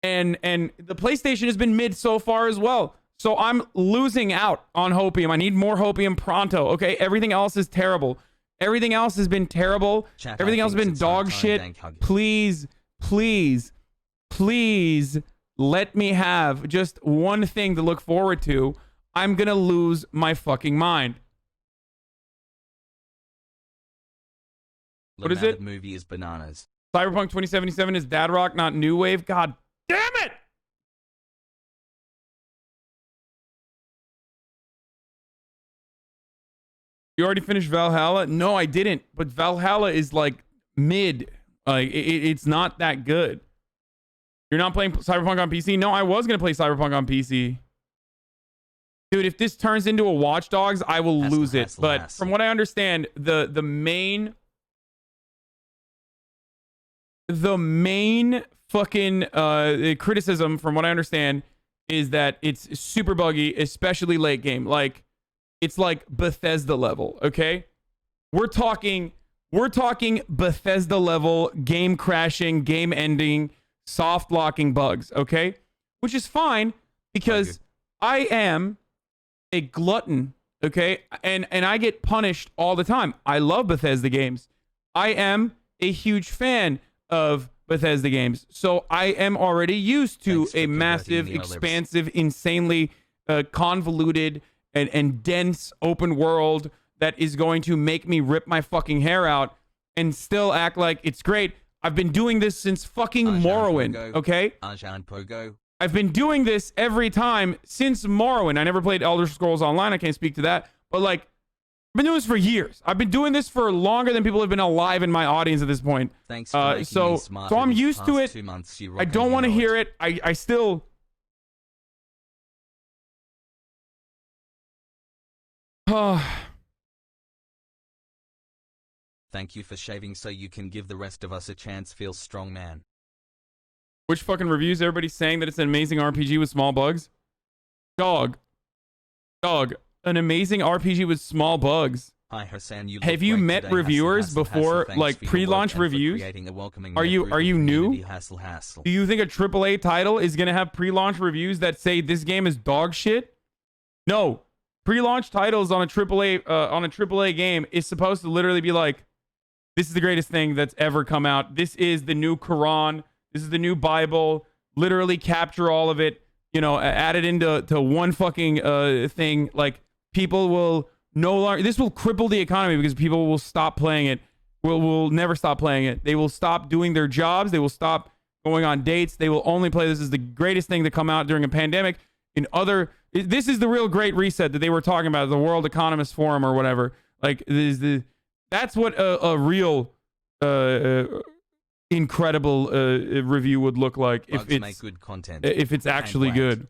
Speaker 2: and the PlayStation has been mid so far as well. So I'm losing out on hopium. I need more hopium pronto. Okay, everything else is terrible. Everything else has been terrible. Everything else has been dog shit. Please, please, please let me have just one thing to look forward to. I'm gonna lose my fucking mind. What is it?
Speaker 1: The movie is bananas.
Speaker 2: Cyberpunk 2077 is dad rock, not new wave. God damn it! You already finished Valhalla? No, I didn't. But Valhalla is like mid. Like it's not that good. You're not playing Cyberpunk on PC? No, I was gonna play Cyberpunk on PC. Dude, if this turns into a Watch Dogs, I will lose it. But from what I understand, the main fucking criticism, from what I understand, is that it's super buggy, especially late game. Like, it's like Bethesda level, okay? We're talking Bethesda level game crashing, game ending, soft locking bugs, okay? Which is fine because I am a glutton, okay? And I get punished all the time. I love Bethesda games. I am a huge fan of Bethesda games. So I am already used to a massive, expansive, insanely convoluted and dense open world that is going to make me rip my fucking hair out and still act like it's great. I've been doing this since fucking Morrowind, okay? I've been doing this every time since Morrowind. I never played Elder Scrolls Online. I can't speak to that. But, like, I've been doing this for years. I've been doing this for longer than people have been alive in my audience at this point.
Speaker 1: Thanks for making me smart
Speaker 2: so I'm
Speaker 1: these
Speaker 2: used to
Speaker 1: past
Speaker 2: it.
Speaker 1: 2 months, you
Speaker 2: I don't want to hear it. I still...
Speaker 1: Thank you for shaving so you can give the rest of us a chance. Feel strong, man.
Speaker 2: Which fucking reviews? Everybody's saying that it's an amazing RPG with small bugs. Dog. An amazing RPG with small bugs.
Speaker 1: Hi Hasan,
Speaker 2: have you met
Speaker 1: today,
Speaker 2: reviewers
Speaker 1: Hassel,
Speaker 2: before,
Speaker 1: Hassel,
Speaker 2: like pre-launch reviews? Are you new?
Speaker 1: Hassel, Hassel.
Speaker 2: Do you think a AAA title is gonna have pre-launch reviews that say this game is dog shit? No, pre-launch titles on a AAA game is supposed to literally be like, this is the greatest thing that's ever come out. This is the new Quran. This is the new Bible. Literally capture all of it. You know, add it into one fucking thing. Like people will. No longer, this will cripple the economy because people will stop playing it. Will never stop playing it. They will stop doing their jobs. They will stop going on dates. They will only play. This is the greatest thing to come out during a pandemic. This is the real great reset that they were talking about, the World Economist Forum or whatever. Like that's what a real incredible review would look like
Speaker 1: if it's make good content.
Speaker 2: If it's actually good.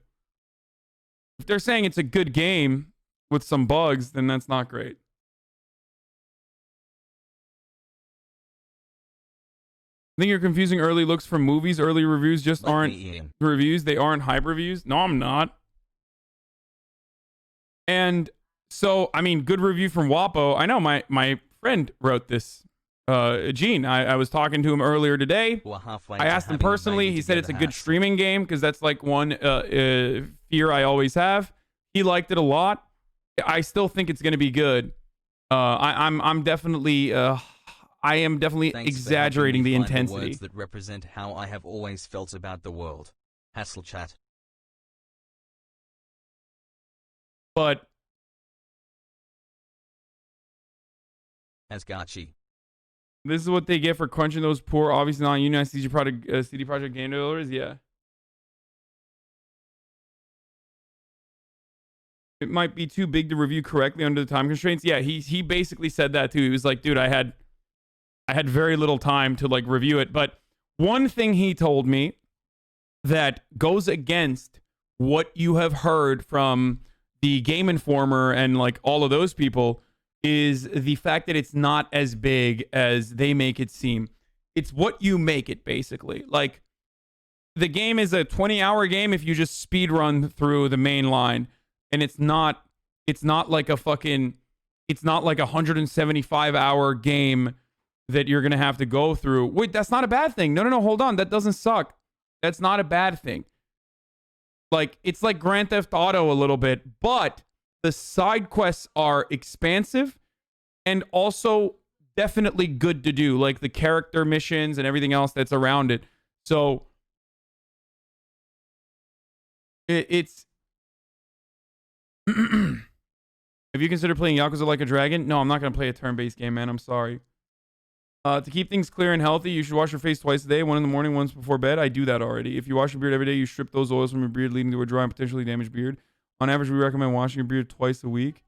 Speaker 2: If they're saying it's a good game with some bugs, then that's not great. I think you're confusing early looks from movies. Early reviews just aren't reviews. They aren't hype reviews. No, I'm not. And so, I mean, good review from Wapo. I know my friend wrote this. Gene, I was talking to him earlier today. I asked him personally. He said it's a good streaming game because that's like one fear I always have. He liked it a lot. I still think it's going to be good. I am definitely exaggerating the intensity.
Speaker 1: Words that represent how I have always felt about the world. Hassle chat.
Speaker 2: But
Speaker 1: Asgachi.
Speaker 2: This is what they get for crunching those poor, obviously non-unionized CD Projekt game developers. Yeah. It might be too big to review correctly under the time constraints. Yeah, he basically said that too. He was like, dude, I had very little time to like review it. But one thing he told me that goes against what you have heard from the Game Informer and like all of those people is the fact that it's not as big as they make it seem. It's what you make it, basically. Like, the game is a 20-hour game if you just speed run through the main line. And it's not like a 175-hour game that you're going to have to go through. Wait, that's not a bad thing. No, hold on. That doesn't suck. That's not a bad thing. Like, it's like Grand Theft Auto a little bit, but the side quests are expansive and also definitely good to do, like the character missions and everything else that's around it. So it's have you considered playing Yakuza Like a Dragon? No, I'm not going to play a turn-based game, man. I'm sorry. To keep things clear and healthy, you should wash your face twice a day, one in the morning, once before bed. I do that already. If you wash your beard every day, you strip those oils from your beard, leading to a dry and potentially damaged beard. On average, we recommend washing your beard twice a week.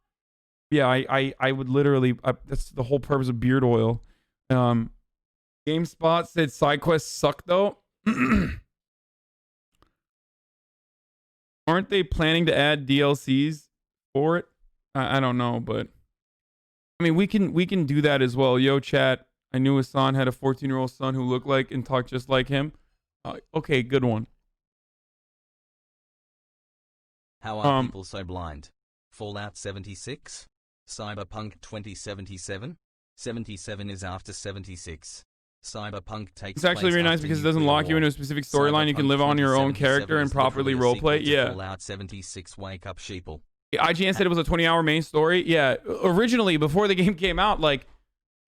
Speaker 2: Yeah, I would literally... that's the whole purpose of beard oil. GameSpot said side quests suck, though. Aren't they planning to add DLCs for it? I don't know, but... I mean, we can do that as well. Yo, chat. I knew Hasan had a 14-year-old son who looked like and talked just like him. Okay, good one.
Speaker 1: How are people so blind? Fallout 76? Cyberpunk 2077? 77 is after 76. Cyberpunk takes
Speaker 2: It's actually very nice because it doesn't lock you into a specific storyline. You can live on your own character and properly roleplay. Yeah.
Speaker 1: Fallout 76 Wake Up Sheeple.
Speaker 2: IGN said it was a 20-hour main story. Yeah. Originally, before the game came out, like,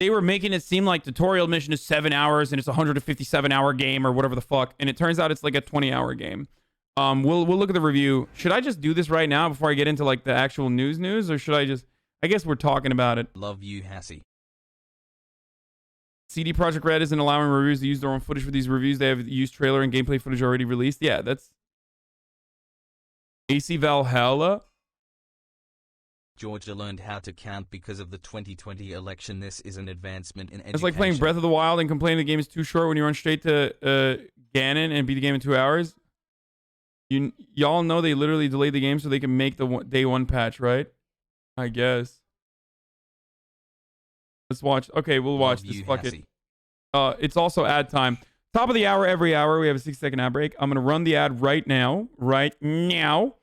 Speaker 2: they were making it seem like tutorial mission is 7 hours and it's a 157-hour game or whatever the fuck. And it turns out it's like a 20-hour game. We'll look at the review. Should I just do this right now before I get into like the actual news, or should I just... I guess we're talking about it.
Speaker 1: Love you, Hassie.
Speaker 2: CD Projekt Red isn't allowing reviewers to use their own footage for these reviews. They have used trailer and gameplay footage already released. Yeah, that's... AC Valhalla.
Speaker 1: Georgia learned how to count because of the 2020 election. This is an advancement in education.
Speaker 2: It's like playing Breath of the Wild and complaining the game is too short when you run straight to Ganon and beat the game in 2 hours. Y'all know they literally delayed the game so they can make the day one patch, right? I guess. Let's watch. Okay, we'll watch this. Fuck it. It's also ad time. Top of the hour every hour. We have a 6-second ad break. I'm going to run the ad right now. Right now.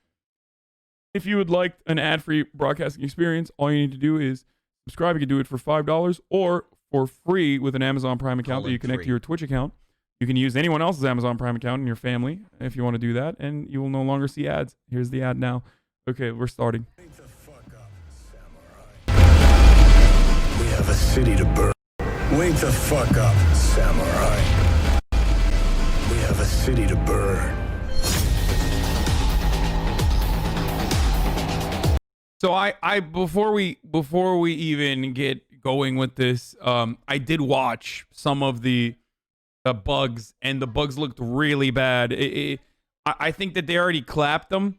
Speaker 2: If you would like an ad-free broadcasting experience, all you need to do is subscribe. You can do it for $5 or for free with an Amazon Prime account that you connect to your Twitch account. You can use anyone else's Amazon Prime account in your family if you want to do that, and you will no longer see ads. Here's the ad now. Okay, we're starting.
Speaker 10: Wake the fuck up, samurai. We have a city to burn. Wake the fuck up, samurai. We have a city to burn.
Speaker 2: So I before we even get going with this, I did watch some of the bugs, and the bugs looked really bad. I think that they already clapped them,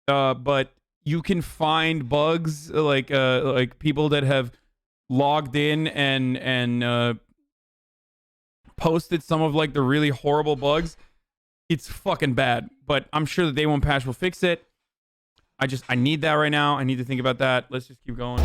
Speaker 2: but you can find bugs like people that have logged in and posted some of like the really horrible bugs. It's fucking bad, but I'm sure the day one patch will fix it. I need that right now. I need to think about that. Let's just keep going.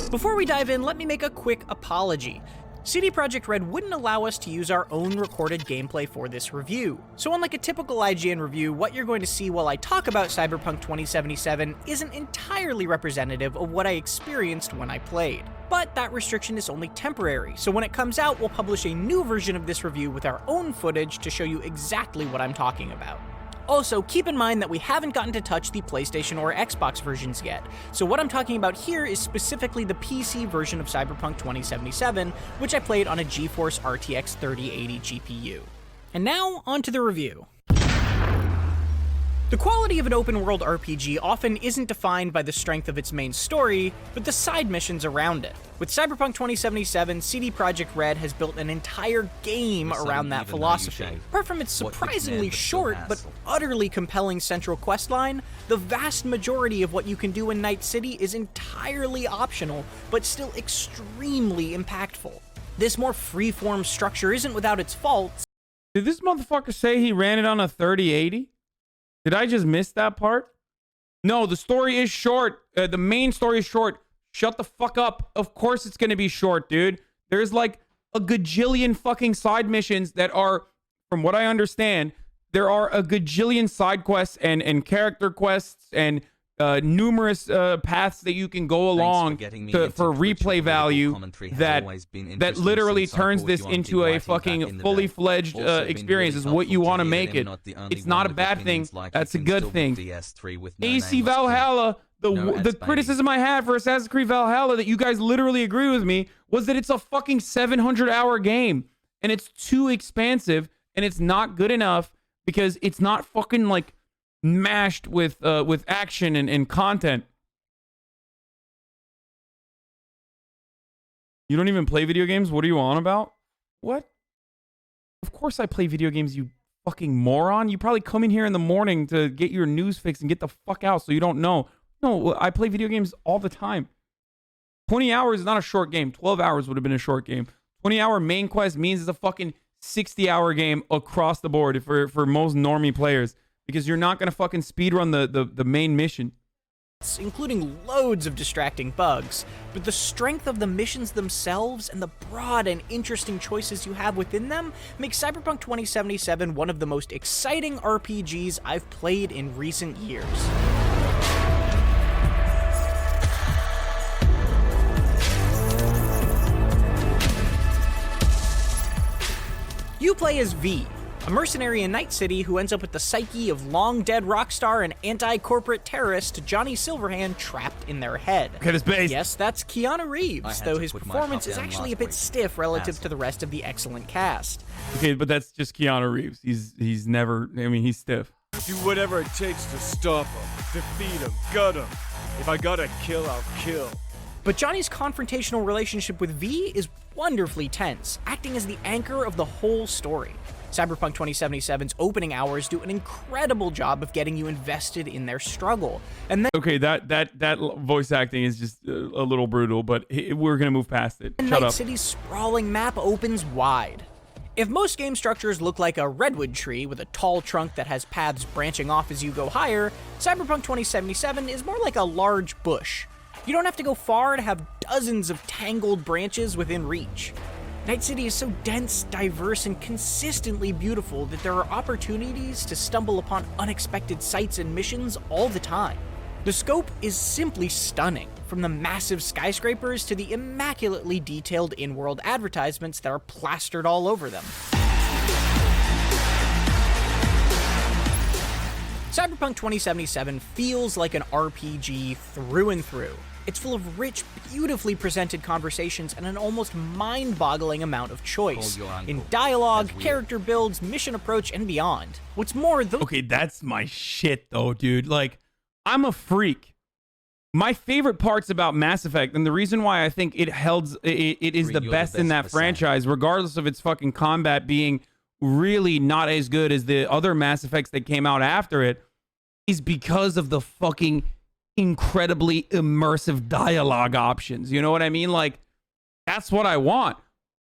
Speaker 11: Before we dive in, let me make a quick apology. CD Projekt Red wouldn't allow us to use our own recorded gameplay for this review. So unlike a typical IGN review, what you're going to see while I talk about Cyberpunk 2077 isn't entirely representative of what I experienced when I played. But that restriction is only temporary, so when it comes out, we'll publish a new version of this review with our own footage to show you exactly what I'm talking about. Also, keep in mind that we haven't gotten to touch the PlayStation or Xbox versions yet, so what I'm talking about here is specifically the PC version of Cyberpunk 2077, which I played on a GeForce RTX 3080 GPU. And now, on to the review. The quality of an open-world RPG often isn't defined by the strength of its main story, but the side missions around it. With Cyberpunk 2077, CD Projekt Red has built an entire game around that philosophy. Apart from its surprisingly short but utterly compelling central questline, the vast majority of what you can do in Night City is entirely optional, but still extremely impactful. This more free-form structure isn't without its faults.
Speaker 2: Did this motherfucker say he ran it on a 3080? Did I just miss that part? No, the story is short. The main story is short. Shut the fuck up. Of course it's going to be short, dude. There's like a gajillion fucking side missions that are, from what I understand, there are a gajillion side quests and character quests and numerous paths that you can go along for replay value that literally turns this into a fucking fully fledged experience. Is what you want to make it. It's not a bad thing. That's a good thing. AC Valhalla, the criticism I had for Assassin's Creed Valhalla that you guys literally agree with me was that it's a fucking 700-hour game and it's too expansive and it's not good enough because it's not fucking like mashed with action and content. You don't even play video games? What are you on about? What? Of course I play video games, you fucking moron. You probably come in here in the morning to get your news fix and get the fuck out so you don't know. No, I play video games all the time. 20 hours is not a short game. 12 hours would have been a short game. 20-hour main quest means it's a fucking 60-hour game across the board for most normie players. Because you're not going to fucking speedrun the main mission.
Speaker 11: Including loads of distracting bugs, but the strength of the missions themselves and the broad and interesting choices you have within them make Cyberpunk 2077 one of the most exciting RPGs I've played in recent years. You play as V, a mercenary in Night City who ends up with the psyche of long-dead rock star and anti-corporate terrorist Johnny Silverhand trapped in their head.
Speaker 2: Get his base.
Speaker 11: Yes, that's Keanu Reeves, though his performance is actually a bit stiff relative to the rest of the excellent cast.
Speaker 2: Okay, but that's just Keanu Reeves. He's never, I mean, he's stiff.
Speaker 12: Do whatever it takes to stop him, defeat him, gut him. If I gotta kill, I'll kill.
Speaker 11: But Johnny's confrontational relationship with V is wonderfully tense, acting as the anchor of the whole story. Cyberpunk 2077's opening hours do an incredible job of getting you invested in their struggle. And then
Speaker 2: okay, that voice acting is just a little brutal, but we're gonna move past it. Shut up.
Speaker 11: Night City's sprawling map opens wide. If most game structures look like a redwood tree with a tall trunk that has paths branching off as you go higher, Cyberpunk 2077 is more like a large bush. You don't have to go far to have dozens of tangled branches within reach. Night City is so dense, diverse, and consistently beautiful that there are opportunities to stumble upon unexpected sights and missions all the time. The scope is simply stunning, from the massive skyscrapers to the immaculately detailed in-world advertisements that are plastered all over them. Cyberpunk 2077 feels like an RPG through and through. It's full of rich, beautifully presented conversations and an almost mind-boggling amount of choice in dialogue, character builds, mission approach, and beyond. What's more,
Speaker 2: okay, that's my shit though, dude. Like, I'm a freak. My favorite parts about Mass Effect, and the reason why I think it is the best in that franchise, regardless of its fucking combat being really not as good as the other Mass Effects that came out after it, is because of the fucking incredibly immersive dialogue options. You know what I mean? Like, that's what I want.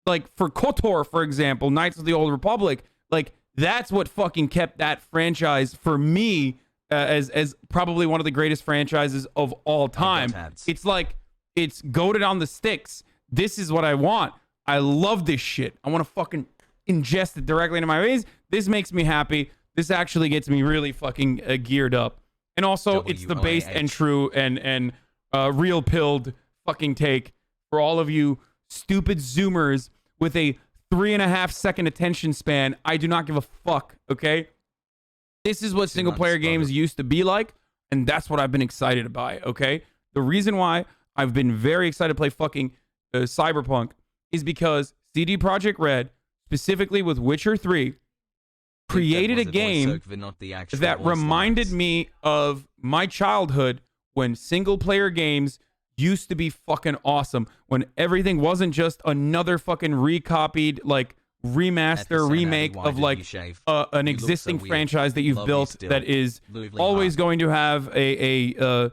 Speaker 2: Like, for KOTOR, for example, Knights of the Old Republic, like, that's what fucking kept that franchise, for me, as probably one of the greatest franchises of all time. It's like, it's goated on the sticks. This is what I want. I love this shit. I want to fucking ingest it directly into my veins. This makes me happy. This actually gets me really fucking geared up. And also, it's the based and true and real pilled fucking take for all of you stupid Zoomers with a 3.5 second attention span. I do not give a fuck, okay? This is what single player games used to be like, and that's what I've been excited by, okay? The reason why I've been very excited to play fucking Cyberpunk is because CD Projekt Red, specifically with Witcher 3, created a game that reminded me of my childhood when single player games used to be fucking awesome, when everything wasn't just another fucking recopied, like, remaster, remake of like an existing franchise that you've built that is always going to have an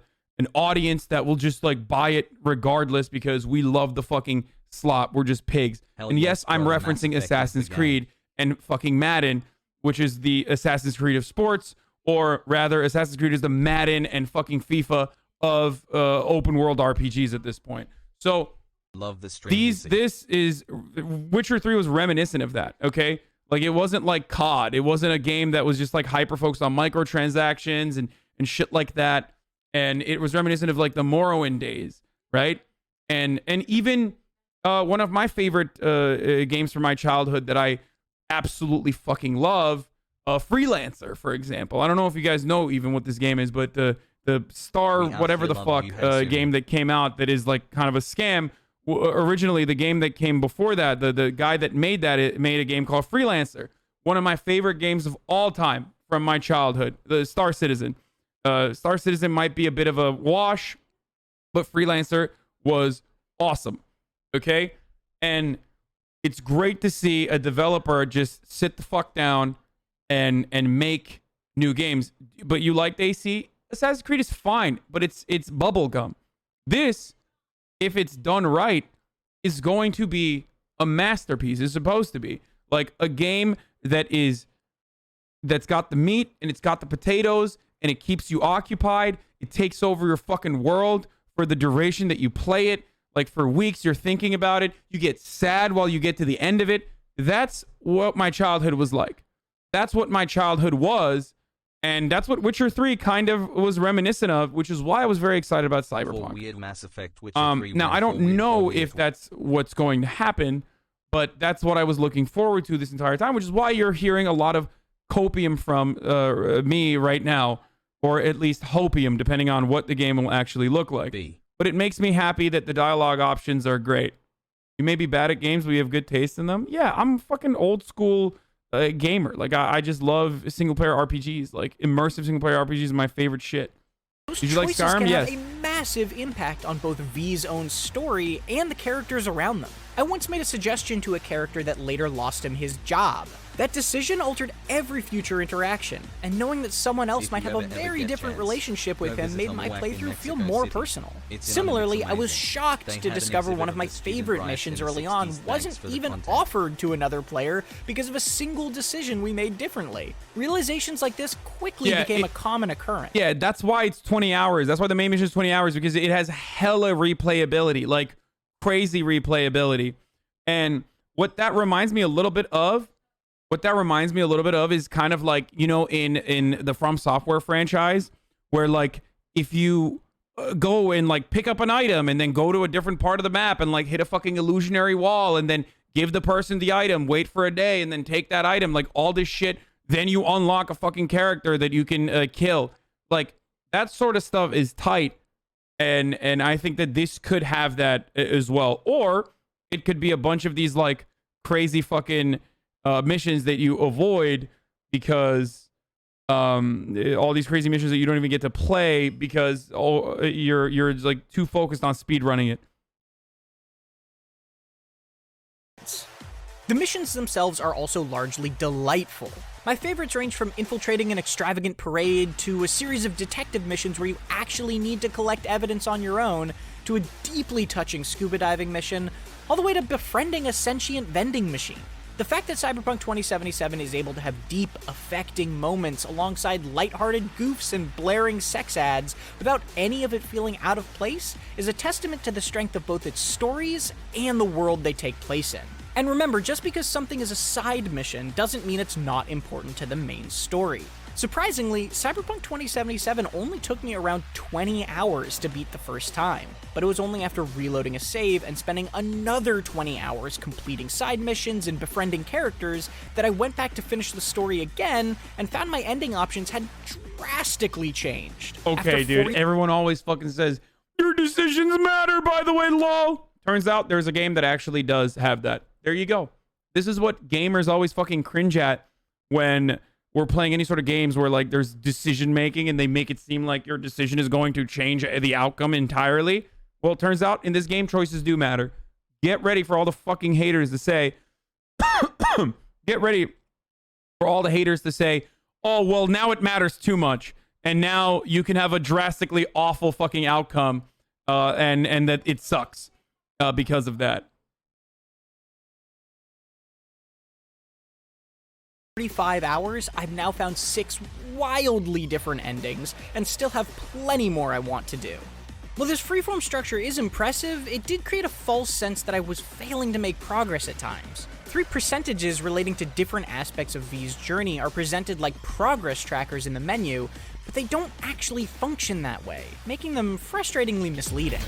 Speaker 2: audience that will just like buy it regardless because we love the fucking slop. We're just pigs. And yes, I'm referencing Assassin's Creed and fucking Madden, which is the Assassin's Creed of sports, or rather Assassin's Creed is the Madden and fucking FIFA of open world RPGs at this point. So
Speaker 1: love the stream.
Speaker 2: This is Witcher 3 was reminiscent of that, okay? Like, it wasn't like COD. It wasn't a game that was just like hyper focused on microtransactions and shit like that. And it was reminiscent of like the Morrowind days, right? And even one of my favorite games from my childhood that I absolutely fucking love, Freelancer, for example. I don't know if you guys know even what this game is, but the Star whatever the fuck game that came out that is like kind of a scam. Originally, the game that came before that, the guy that made that, it made a game called Freelancer. One of my favorite games of all time from my childhood, the Star Citizen. Star Citizen might be a bit of a wash, but Freelancer was awesome. Okay? And it's great to see a developer just sit the fuck down and make new games. But you liked AC? Assassin's Creed is fine, but it's bubblegum. This, if it's done right, is going to be a masterpiece. It's supposed to be like a game that's got the meat and it's got the potatoes and it keeps you occupied. It takes over your fucking world for the duration that you play it. Like, for weeks, you're thinking about it. You get sad while you get to the end of it. That's what my childhood was like. That's what my childhood was. And that's what Witcher 3 kind of was reminiscent of, which is why I was very excited about Cyberpunk.
Speaker 1: Weird Mass Effect, Witcher 3
Speaker 2: now, I don't know if that's what's going to happen, but that's what I was looking forward to this entire time, which is why you're hearing a lot of copium from me right now, or at least hopium, depending on what the game will actually look like. But it makes me happy that the dialogue options are great. You may be bad at games, but you have good taste in them. Yeah, I'm fucking old school gamer. Like, I just love single player RPGs. Like, immersive single player RPGs is my favorite shit.
Speaker 11: Those
Speaker 2: Did you like
Speaker 11: choices
Speaker 2: Skyrim?
Speaker 11: can
Speaker 2: Yes.
Speaker 11: have a massive impact on both V's own story and the characters around them. I once made a suggestion to a character that later lost him his job. That decision altered every future interaction, and knowing that someone else might have a very different relationship with him made my playthrough feel more personal. Similarly, I was shocked to discover one of my favorite missions early on wasn't even offered to another player because of a single decision we made differently. Realizations like this quickly became a common occurrence.
Speaker 2: Yeah, that's why it's 20 hours. That's why the main mission is 20 hours, because it has hella replayability, like crazy replayability. And what that reminds me a little bit of, is kind of like, you know, in the From Software franchise, where like if you go and like pick up an item and then go to a different part of the map and like hit a fucking illusionary wall and then give the person the item, wait for a day and then take that item, like all this shit, then you unlock a fucking character that you can kill. Like that sort of stuff is tight, and I think that this could have that as well. Or it could be a bunch of these like crazy fucking missions that you avoid because all these crazy missions that you don't even get to play because you're like too focused on speed running it.
Speaker 11: The missions themselves are also largely delightful. My favorites range from infiltrating an extravagant parade to a series of detective missions where you actually need to collect evidence on your own, to a deeply touching scuba diving mission, all the way to befriending a sentient vending machine. The fact that Cyberpunk 2077 is able to have deep, affecting moments alongside lighthearted goofs and blaring sex ads without any of it feeling out of place is a testament to the strength of both its stories and the world they take place in. And remember, just because something is a side mission doesn't mean it's not important to the main story. Surprisingly, Cyberpunk 2077 only took me around 20 hours to beat the first time, but it was only after reloading a save and spending another 20 hours completing side missions and befriending characters that I went back to finish the story again and found my ending options had drastically changed.
Speaker 2: Okay, dude, everyone always fucking says, your decisions matter, by the way, lol. Turns out there's a game that actually does have that. There you go. This is what gamers always fucking cringe at when we're playing any sort of games where like there's decision making and they make it seem like your decision is going to change the outcome entirely. Well, it turns out in this game, choices do matter. Get ready for all the fucking haters to say, get ready for all the haters to say, oh, well, now it matters too much. And now you can have a drastically awful fucking outcome and that it sucks because of that.
Speaker 11: 35 hours, I've now found 6 wildly different endings, and still have plenty more I want to do. While this freeform structure is impressive, it did create a false sense that I was failing to make progress at times. 3 percentages relating to different aspects of V's journey are presented like progress trackers in the menu, but they don't actually function that way, making them frustratingly misleading.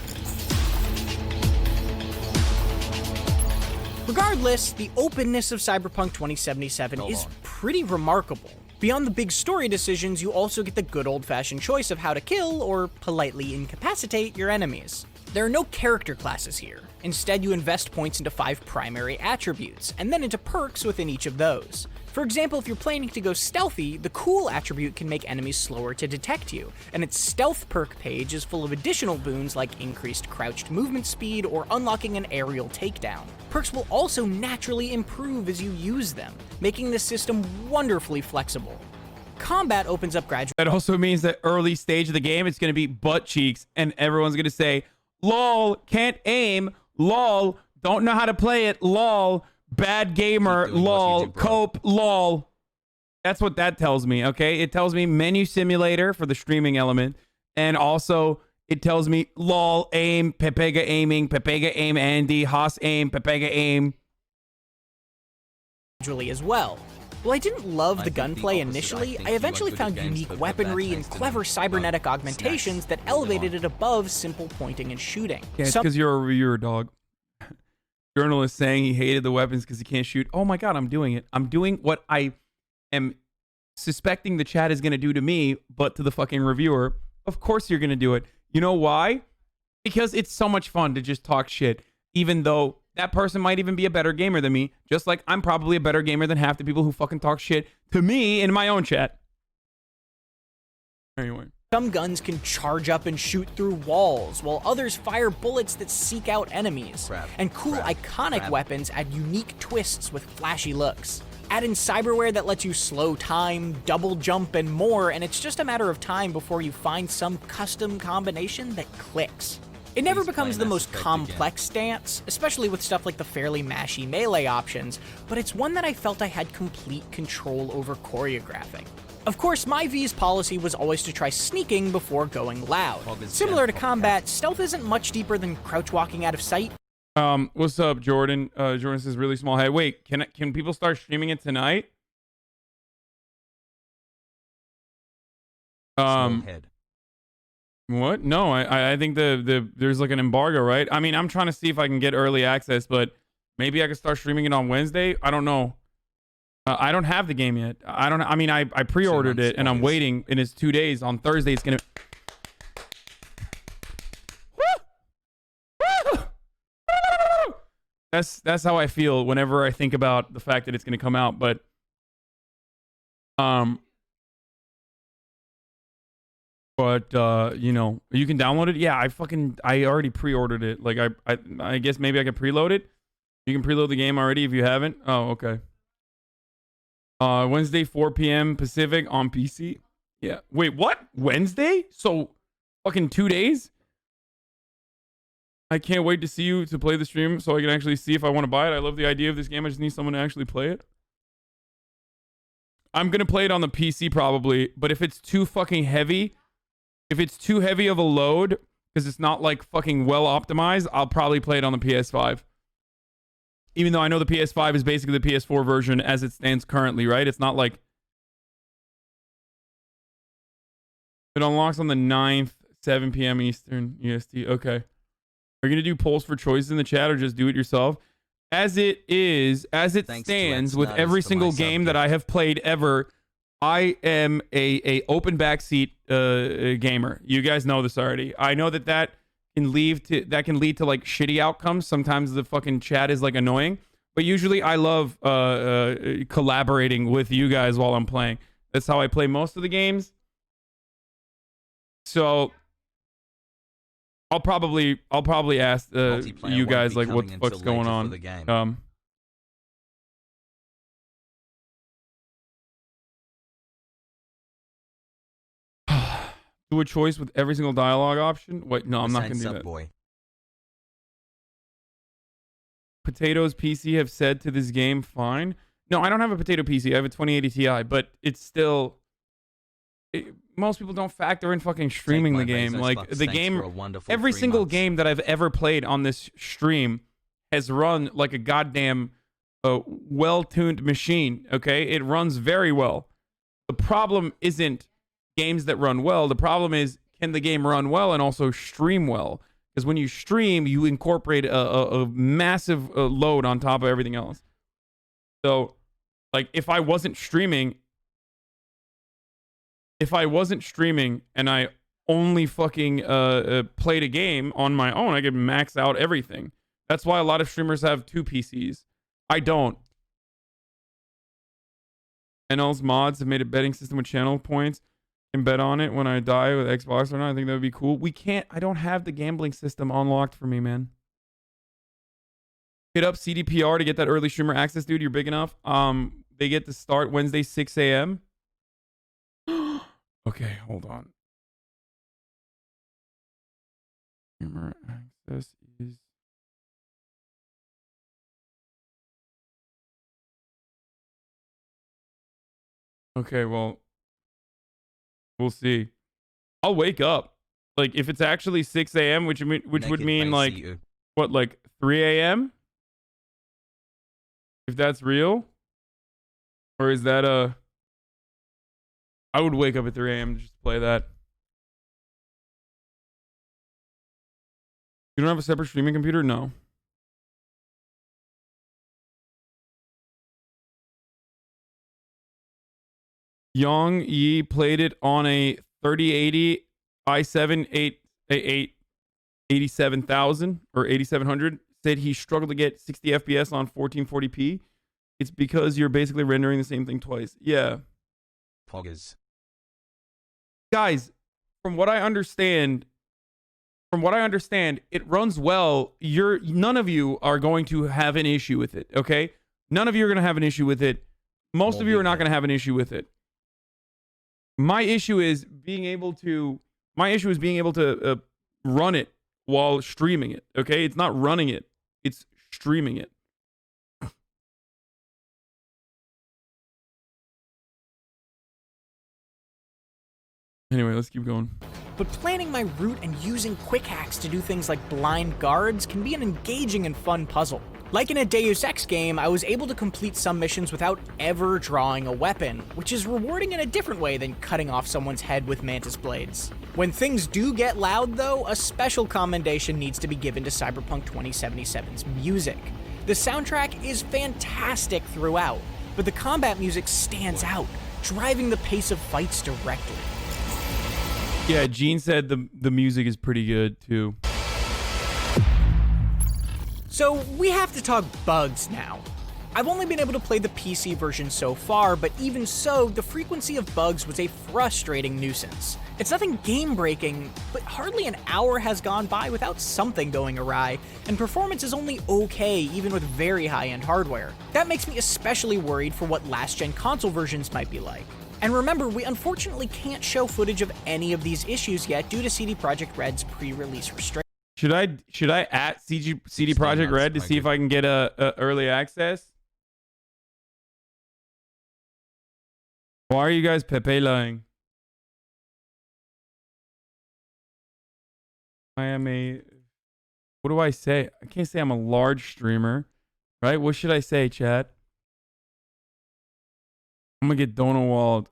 Speaker 11: Regardless, the openness of Cyberpunk 2077 is pretty remarkable. Beyond the big story decisions, you also get the good old-fashioned choice of how to kill, or politely incapacitate, your enemies. There are no character classes here. Instead, you invest points into 5 primary attributes, and then into perks within each of those. For example, if you're planning to go stealthy, the cool attribute can make enemies slower to detect you, and its stealth perk page is full of additional boons like increased crouched movement speed or unlocking an aerial takedown. Perks will also naturally improve as you use them, making this system wonderfully flexible. Combat opens up gradually.
Speaker 2: That also means that early stage of the game, it's going to be butt cheeks, and everyone's going to say, lol, can't aim, lol, don't know how to play it, lol, bad gamer, lol, cope, lol. That's what that tells me, okay? It tells me menu simulator for the streaming element, and also it tells me lol, aim, Pepega aiming, Pepega aim Andy, Haas aim, Pepega aim.
Speaker 11: As well. While I didn't love the gunplay initially, I eventually found unique weaponry and clever cybernetic augmentations that elevated it above simple pointing and shooting.
Speaker 2: Yeah, it's because you're a reviewer, dog. Journalist saying he hated the weapons because he can't shoot. Oh my god, I'm doing it. I'm doing what I am suspecting the chat is going to do to me, but to the fucking reviewer. Of course you're going to do it. You know why? Because it's so much fun to just talk shit, even though that person might even be a better gamer than me, just like I'm probably a better gamer than half the people who fucking talk shit to me in my own chat. Anyway.
Speaker 11: Some guns can charge up and shoot through walls, while others fire bullets that seek out enemies. And cool, iconic weapons add unique twists with flashy looks. Add in cyberware that lets you slow time, double jump, and more, and it's just a matter of time before you find some custom combination that clicks. It never becomes the most complex stance, especially with stuff like the fairly mashy melee options, but it's one that I felt I had complete control over choreographing. Of course, my V's policy was always to try sneaking before going loud. Similar to combat, stealth isn't much deeper than crouch walking out of sight.
Speaker 2: What's up, Jordan? Jordan says really small head. Wait, can people start streaming it tonight?
Speaker 1: Small head.
Speaker 2: What? No, I think there's like an embargo, right? I mean, I'm trying to see if I can get early access, but maybe I could start streaming it on Wednesday. I don't know. I don't have the game yet. I mean, I pre-ordered it and I'm waiting, and it's 2 days. On Thursday, it's gonna. That's how I feel whenever I think about the fact that it's gonna come out. But you know, you can download it. Yeah, I already pre-ordered it. Like I guess maybe I can preload it. You can preload the game already if you haven't. Oh, okay. Wednesday 4 p.m. Pacific on PC. Yeah. Wait, what? Wednesday? So fucking 2 days? I can't wait to see you to play the stream so I can actually see if I want to buy it. I love the idea of this game. I just need someone to actually play it. I'm going to play it on the PC probably, but if it's too fucking heavy, if it's too heavy of a load, because it's not like fucking well optimized, I'll probably play it on the PS5. Even though I know the PS5 is basically the PS4 version as it stands currently, right? It's not like... It unlocks on the 9th, 7 p.m. Eastern EST. Okay. Are you going to do polls for choices in the chat or just do it yourself? As it stands with every single game that I have played ever, I am a open backseat gamer. You guys know this already. I know that can lead to like shitty outcomes. Sometimes the fucking chat is like annoying, but usually I love collaborating with you guys while I'm playing. That's how I play most of the games. So I'll probably ask you guys like what the fuck's going on. Do a choice with every single dialogue option. Wait, no, I'm not gonna do that. Boy. Potatoes PC have said to this game, fine. No, I don't have a potato PC. I have a 2080 Ti, but it's still. Most people don't factor in fucking streaming the game. Like the game, every single game that I've ever played on this stream has run like a goddamn well-tuned machine. Okay, it runs very well. The problem isn't games that run well. The problem is, can the game run well and also stream well? Because when you stream, you incorporate a massive load on top of everything else. So, like, if I wasn't streaming and I only fucking played a game on my own, I could max out everything. That's why a lot of streamers have 2 PCs. I don't. NL's mods have made a betting system with channel points. Can bet on it when I die with Xbox or not. I think that would be cool. We can't. I don't have the gambling system unlocked for me, man. Hit up CDPR to get that early streamer access, dude. You're big enough. They get to start Wednesday 6 a.m. Okay, hold on. Streamer access is. Okay, well. We'll see. I'll wake up. Like, if it's actually 6 a.m., which would mean, like, what, like 3 a.m.? If that's real? Or is that I would wake up at 3 a.m. to just play that. You don't have a separate streaming computer? No. Young Yi played it on a 3080 i7 87,000 or 8700. Said he struggled to get 60 FPS on 1440p. It's because you're basically rendering the same thing twice. Yeah.
Speaker 1: Poggers.
Speaker 2: Guys, from what I understand, it runs well. None of you are going to have an issue with it, okay? None of you are going to have an issue with it. Most of you are not going to have an issue with it. My issue is being able to run it while streaming it, okay? It's not running it. It's streaming it. Anyway, let's keep going.
Speaker 11: but planning my route and using quick hacks to do things like blind guards can be an engaging and fun puzzle. Like in a Deus Ex game, I was able to complete some missions without ever drawing a weapon, which is rewarding in a different way than cutting off someone's head with mantis blades. When things do get loud though, a special commendation needs to be given to Cyberpunk 2077's music. The soundtrack is fantastic throughout, but the combat music stands out, driving the pace of fights directly.
Speaker 2: Yeah, Gene said the music is pretty good too.
Speaker 11: So we have to talk bugs now. I've only been able to play the PC version so far, but even so, the frequency of bugs was a frustrating nuisance. It's nothing game-breaking, but hardly an hour has gone by without something going awry, and performance is only okay even with very high-end hardware. That makes me especially worried for what last-gen console versions might be like. And remember, we unfortunately can't show footage of any of these issues yet due to CD Projekt Red's pre-release restrictions.
Speaker 2: Should I at CD Projekt Red to see if I can get a early access? Why are you guys Pepe lying? I am a... What do I say? I can't say I'm a large streamer, right? What should I say, chat? I'm gonna get Donowald.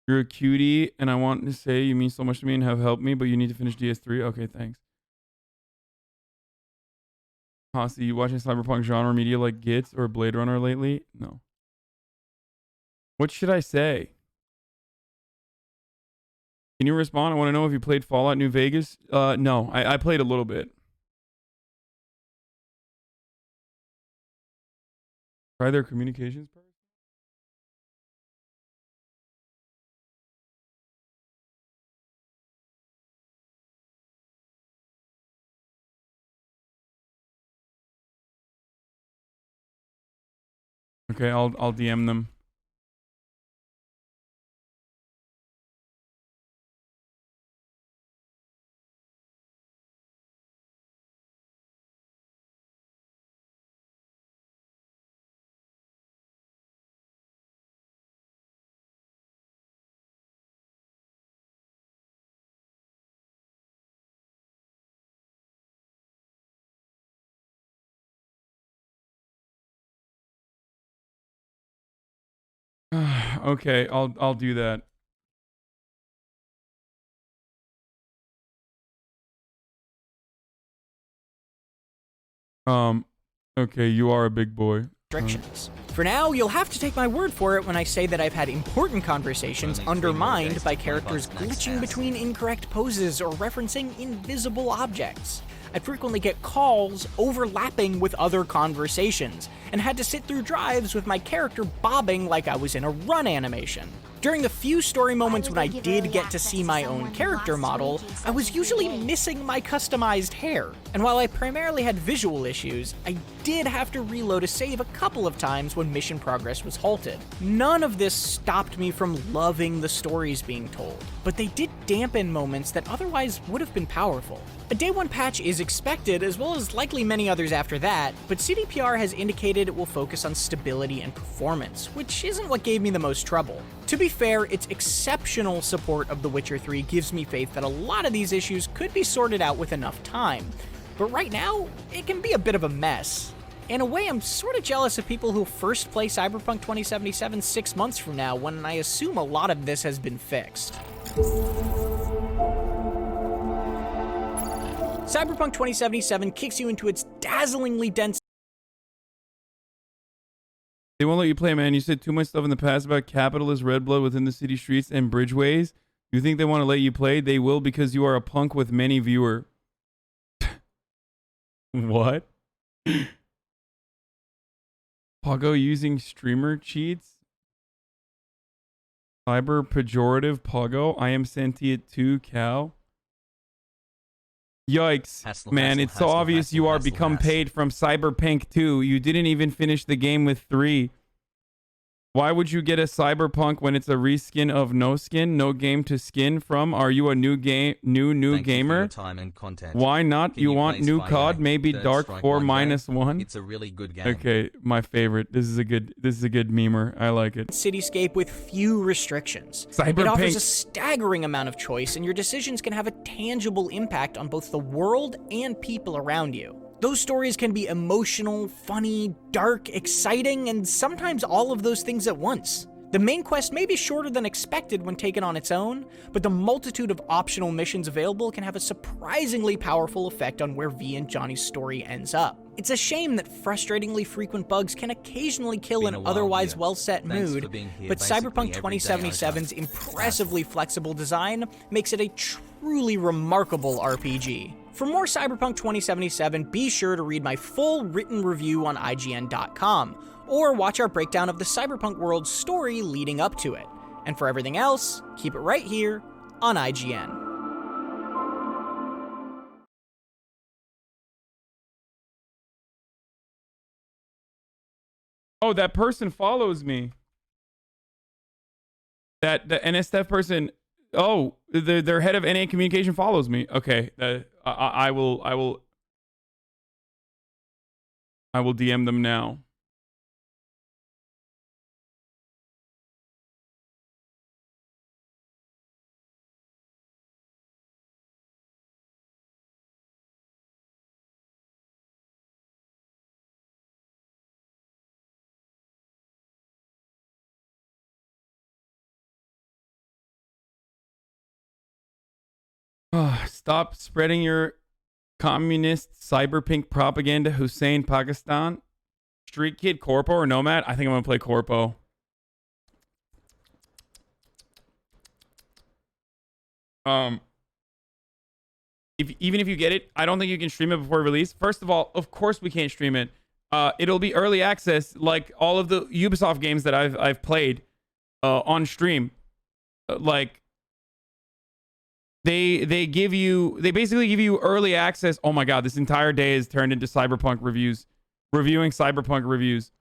Speaker 2: You're a cutie, and I want to say you mean so much to me and have helped me, but you need to finish DS3. Okay, thanks. Hasi, you watching Cyberpunk genre media like Gits or Blade Runner lately? No. What should I say? Can you respond? I want to know if you played Fallout New Vegas. No, I played a little bit. Try their communications part. Okay, I'll DM them. Okay, I'll do that. Okay, you are a big boy.
Speaker 11: Restrictions. For now, you'll have to take my word for it when I say that I've had important conversations undermined by characters glitching between incorrect poses or referencing invisible objects. I frequently get calls overlapping with other conversations, and had to sit through drives with my character bobbing like I was in a run animation. During the few story moments when I did get to see my own character model, I was usually missing my customized hair. And while I primarily had visual issues, I did have to reload a save a couple of times when mission progress was halted. None of this stopped me from loving the stories being told, but they did dampen moments that otherwise would have been powerful. A day one patch is expected, as well as likely many others after that, but CDPR has indicated it will focus on stability and performance, which isn't what gave me the most trouble. To be fair, its exceptional support of The Witcher 3 gives me faith that a lot of these issues could be sorted out with enough time. But right now, it can be a bit of a mess. In a way, I'm sort of jealous of people who first play Cyberpunk 2077 6 months from now, when I assume a lot of this has been fixed. Cyberpunk 2077 kicks you into its dazzlingly dense...
Speaker 2: They won't let you play, man. You said too much stuff in the past about capitalist red blood within the city streets and bridgeways. You think they want to let you play? They will, because you are a punk with many viewer. What? Pogo using streamer cheats? Cyber pejorative Pogo? I am sentient too, cow. Yikes, man, it's so obvious you are become paid from Cyberpunk 2. You didn't even finish the game with 3. Why would you get a Cyberpunk when it's a reskin of no skin, no game to skin from? Are you a new gamer?
Speaker 1: Thank you for your time and content.
Speaker 2: Why not?
Speaker 1: Can
Speaker 2: You want new COD? Maybe Dark 4 -1?
Speaker 1: It's a really good game.
Speaker 2: Okay, my favorite. This is a good memer. I like it.
Speaker 11: Cityscape with few restrictions.
Speaker 2: Cyberpunk.
Speaker 11: It offers a staggering amount of choice, and your decisions can have a tangible impact on both the world and people around you. Those stories can be emotional, funny, dark, exciting, and sometimes all of those things at once. The main quest may be shorter than expected when taken on its own, but the multitude of optional missions available can have a surprisingly powerful effect on where V and Johnny's story ends up. It's a shame that frustratingly frequent bugs can occasionally kill an otherwise well-set mood, but Cyberpunk 2077's impressively flexible design makes it a truly remarkable RPG. For more Cyberpunk 2077, be sure to read my full written review on IGN.com, or watch our breakdown of the Cyberpunk world's story leading up to it. And for everything else, keep it right here on IGN.
Speaker 2: Oh, that person follows me. The NSF person... Oh, their head of NA communication follows me. Okay, I will DM them now. Stop spreading your communist cyberpunk propaganda, Hussein, Pakistan. Street Kid, Corpo, or Nomad? I think I'm going to play Corpo. Even if you get it, I don't think you can stream it before release. First of all, of course we can't stream it. It'll be early access, like all of the Ubisoft games that I've played on stream. They basically give you early access. Oh my god, this entire day is turned into Cyberpunk reviews, reviewing Cyberpunk reviews.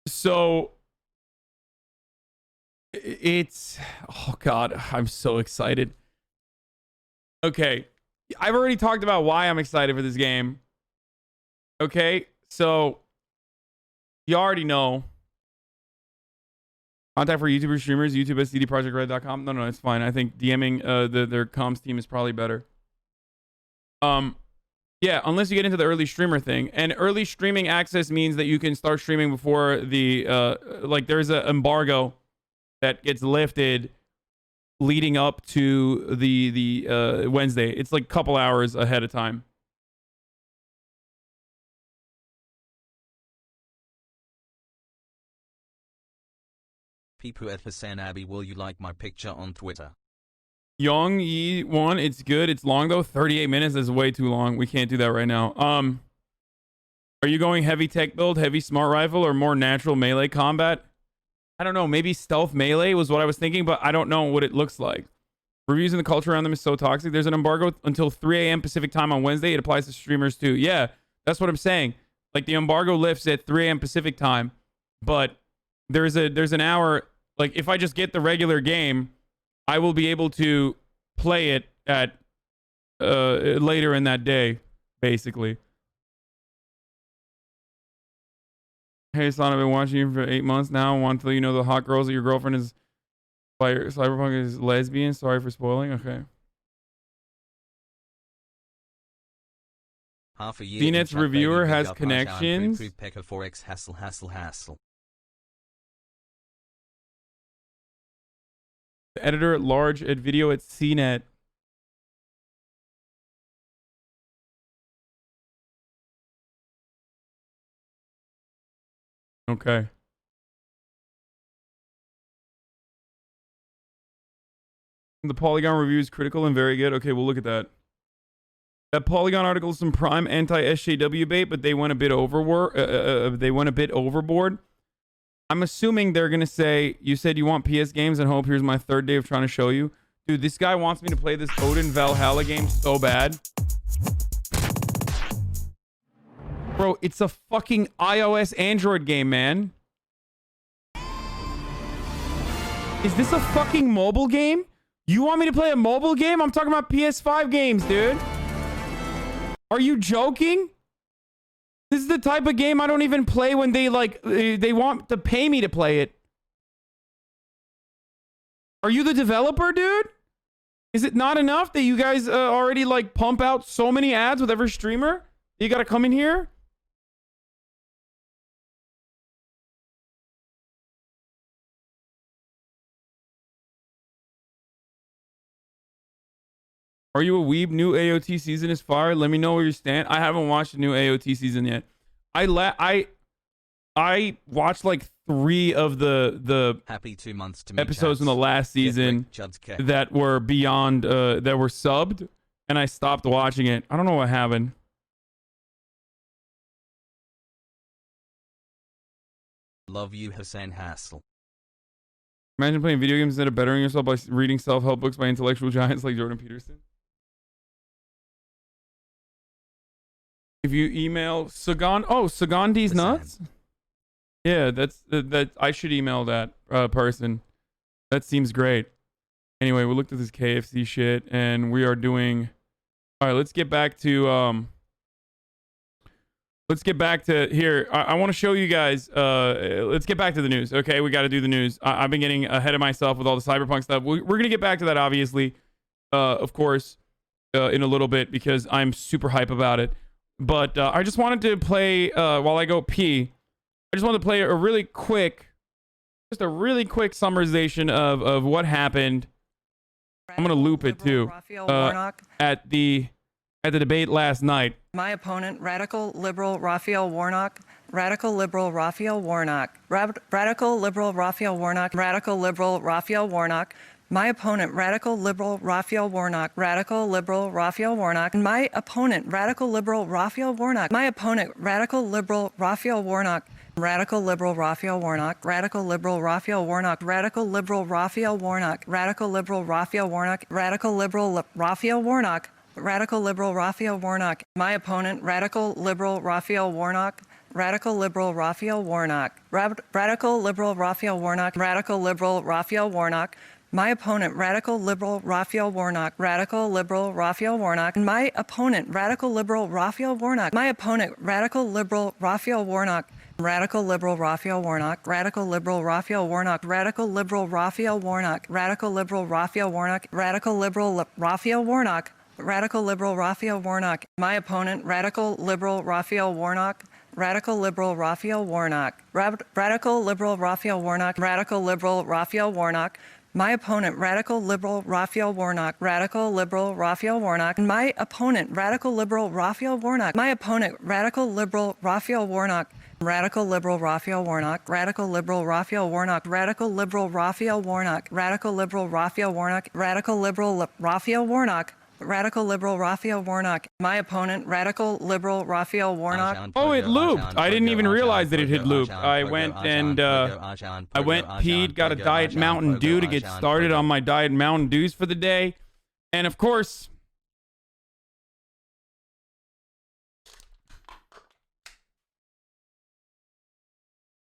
Speaker 2: So it's, oh god, I'm so excited. Okay, I've already talked about why I'm excited for this game. Okay, so you already know. Contact for YouTuber streamers, YouTube at cdprojectred.com. No, it's fine. I think DMing their comms team is probably better. Yeah, unless you get into the early streamer thing. And early streaming access means that you can start streaming before the like there's an embargo that gets lifted leading up to the Wednesday. It's like a couple hours ahead of time.
Speaker 1: People at HasanAbi, will you like my picture on Twitter?
Speaker 2: Young Yi one, it's good. It's long though. 38 minutes is way too long. We can't do that right now. Are you going heavy tech build, heavy smart rifle, or more natural melee combat? I don't know. Maybe stealth melee was what I was thinking, but I don't know what it looks like. Reviews and the culture around them is so toxic. There's an embargo until 3 a.m. Pacific time on Wednesday. It applies to streamers too. Yeah, that's what I'm saying. Like the embargo lifts at 3 a.m. Pacific time, but there's an hour. Like if I just get the regular game, I will be able to play it at later in that day, basically. Hey, son, I've been watching you for 8 months now. I want to let you know the hot girls that your girlfriend is Cyberpunk is lesbian. Sorry for spoiling. Okay.
Speaker 1: Half a year.
Speaker 2: CNET's reviewer has connections.
Speaker 1: Pekka 4x hassle.
Speaker 2: The editor at large at video at CNET. Okay. The Polygon review is critical and very good. Okay, we'll look at that. That Polygon article is some prime anti-SJW bait, but they went a bit overboard. I'm assuming they're gonna say, you said you want PS games and hope here's my third day of trying to show you. Dude, this guy wants me to play this Odin Valhalla game so bad. Bro, it's a fucking iOS Android game, man. Is this a fucking mobile game? You want me to play a mobile game? I'm talking about PS5 games, dude. Are you joking? This is the type of game I don't even play when they want to pay me to play it. Are you the developer, dude? Is it not enough that you guys already like pump out so many ads with every streamer? You gotta come in here? Are you a weeb? New AOT season is fire. Let me know where you stand. I haven't watched the new AOT season yet. I watched like 3 of the
Speaker 1: Happy 2 months to me,
Speaker 2: episodes in the last season that were beyond that were subbed, and I stopped watching it. I don't know what happened.
Speaker 1: Love you, Hasan Hassel.
Speaker 2: Imagine playing video games instead of bettering yourself by reading self-help books by intellectual giants like Jordan Peterson. If you email Sagan, Sagan D's nuts. Yeah, that I should email that person. That seems great. Anyway, we looked at this KFC shit, and we are doing. All right, let's get back to here. I want to show you guys. Let's get back to the news. Okay, we got to do the news. I've been getting ahead of myself with all the Cyberpunk stuff. We're gonna get back to that, obviously, of course, in a little bit because I'm super hype about it. But I just wanted to play while I go pee. I just wanted to play a really quick summarization of what happened. I'm gonna loop it too at the debate last night.
Speaker 13: My opponent, radical liberal Raphael Warnock. Radical liberal Raphael Warnock. Radical liberal Raphael Warnock. Radical liberal Raphael Warnock. My opponent, radical liberal Raphael Warnock. Radical liberal Raphael Warnock. My opponent, radical liberal Raphael Warnock. My opponent, radical liberal Raphael Warnock. Radical liberal Raphael Warnock. Radical liberal Raphael Warnock. Radical liberal Raphael Warnock. Radical liberal Raphael Warnock. Radical liberal Raphael Warnock. Radical liberal Raphael Warnock. My opponent, radical liberal Raphael Warnock. Radical liberal Raphael Warnock. Radical liberal Raphael Warnock. Radical liberal Raphael Warnock. My opponent, radical liberal Raphael Warnock. Radical liberal Raphael Warnock. My opponent, radical liberal Raphael Warnock. My opponent, radical liberal Raphael Warnock. Radical liberal Raphael Warnock. Radical liberal Raphael Warnock. Radical liberal Raphael Warnock. Radical liberal Raphael Warnock. Radical liberal Raphael Warnock. Radical liberal Raphael Warnock. My opponent, radical liberal Raphael Warnock. Radical liberal Raphael Warnock. Radical liberal Raphael Warnock. Radical liberal Raphael Warnock. My opponent, radical liberal Raphael Warnock. Radical liberal Raphael Warnock. My opponent, radical liberal Raphael Warnock. My opponent, radical liberal Raphael Warnock. Radical liberal Raphael Warnock. Radical liberal Raphael Warnock. Radical liberal Raphael Warnock. Radical liberal Raphael Warnock. Radical liberal Raphael Warnock. Radical liberal Raphael Warnock. My opponent, radical liberal Raphael Warnock.
Speaker 2: Oh, it looped. I didn't even realize that it had looped. I went and peed, got a Diet Mountain Dew to get started on my Diet Mountain Dews for the day. And of course,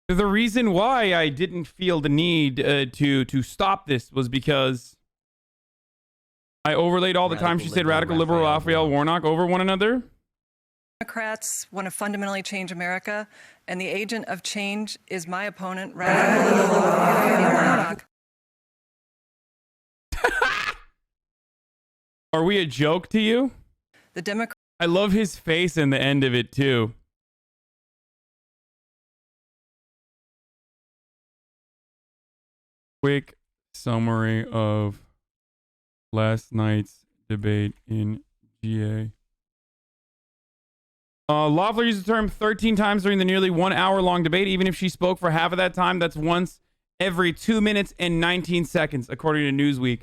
Speaker 2: the reason why I didn't feel the need to stop this was because I overlaid all the time she said radical liberal Raphael Warnock over one another.
Speaker 13: Democrats want to fundamentally change America, and the agent of change is my opponent, radical liberal Raphael Warnock.
Speaker 2: Are we a joke to you?
Speaker 13: The Democrats.
Speaker 2: I love his face in the end of it too. Quick summary of last night's debate in GA. Loeffler used the term 13 times during the nearly 1 hour long debate. Even if she spoke for half of that time, that's once every 2 minutes and 19 seconds, according to Newsweek.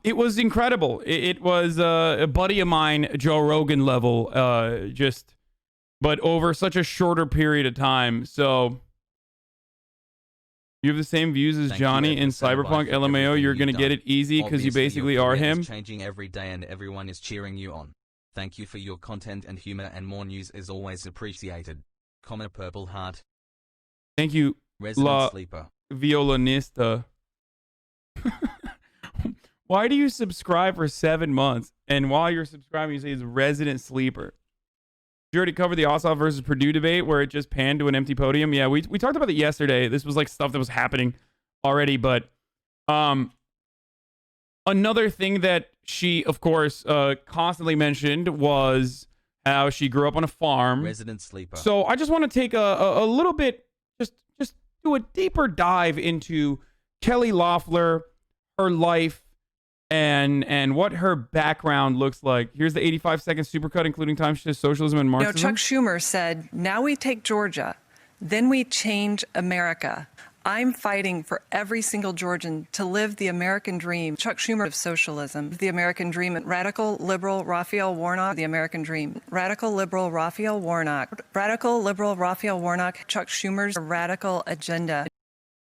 Speaker 2: It was incredible. It was a buddy of mine, Joe Rogan level, but over such a shorter period of time. So you have the same views as Johnny in Cyberpunk LMAO. You're going to get it easy because you basically are him.
Speaker 1: Changing every day and everyone is cheering you on. Thank you for your content and humor, and more news is always appreciated. Purple heart.
Speaker 2: Thank you,
Speaker 1: Resident Sleeper.
Speaker 2: Violinista. Why do you subscribe for 7 months? And while you're subscribing, you say it's Resident Sleeper. You already covered the Ossoff versus Purdue debate where it just panned to an empty podium. Yeah, we talked about it yesterday. This was like stuff that was happening already. But another thing that she, of course, constantly mentioned was how she grew up on a farm.
Speaker 1: Resident Sleeper.
Speaker 2: So I just want to take a little bit, just do a deeper dive into Kelly Loeffler, her life, and what her background looks like. Here's the 85-second supercut, including times to socialism and Marxism.
Speaker 13: Chuck Schumer said, now we take Georgia, then we change America. I'm fighting for every single Georgian to live the American dream. Chuck Schumer of socialism, the American dream. Radical liberal Raphael Warnock, the American dream. Radical liberal Raphael Warnock. Radical liberal Raphael Warnock, Chuck Schumer's radical agenda.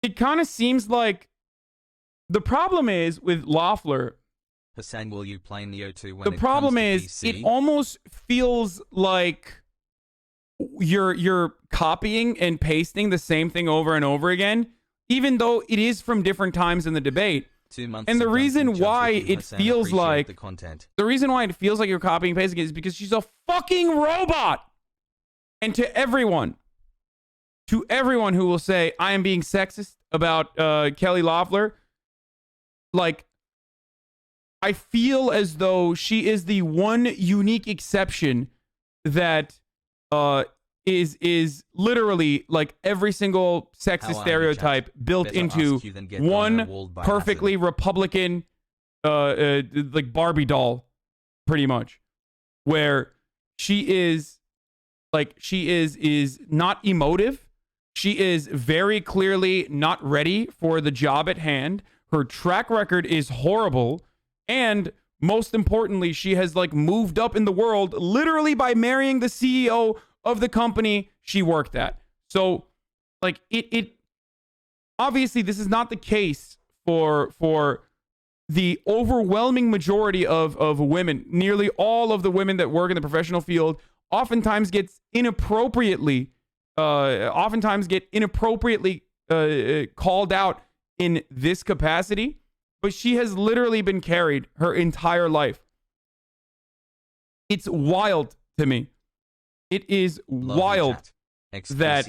Speaker 2: It kind of seems like the problem is with Loeffler.
Speaker 1: Hasan, will you play Neo 2 when
Speaker 2: the problem is
Speaker 1: PC?
Speaker 2: It almost feels like you're copying and pasting the same thing over and over again, even though it is from different times in the debate.
Speaker 1: 2 months.
Speaker 2: And the reason why it feels like
Speaker 1: the
Speaker 2: reason why it feels like you're copying and pasting is because she's a fucking robot. And to everyone who will say I am being sexist about Kelly Loeffler, like, I feel as though she is the one unique exception that is literally like every single sexist stereotype built into one perfectly Republican like Barbie doll, pretty much, where she is not emotive. She is very clearly not ready for the job at hand. Her track record is horrible. And most importantly, she has like moved up in the world literally by marrying the CEO of the company she worked at. So like it obviously this is not the case for the overwhelming majority of women. Nearly all of the women that work in the professional field oftentimes get inappropriately called out in this capacity. But she has literally been carried her entire life. It's wild to me. It is wild that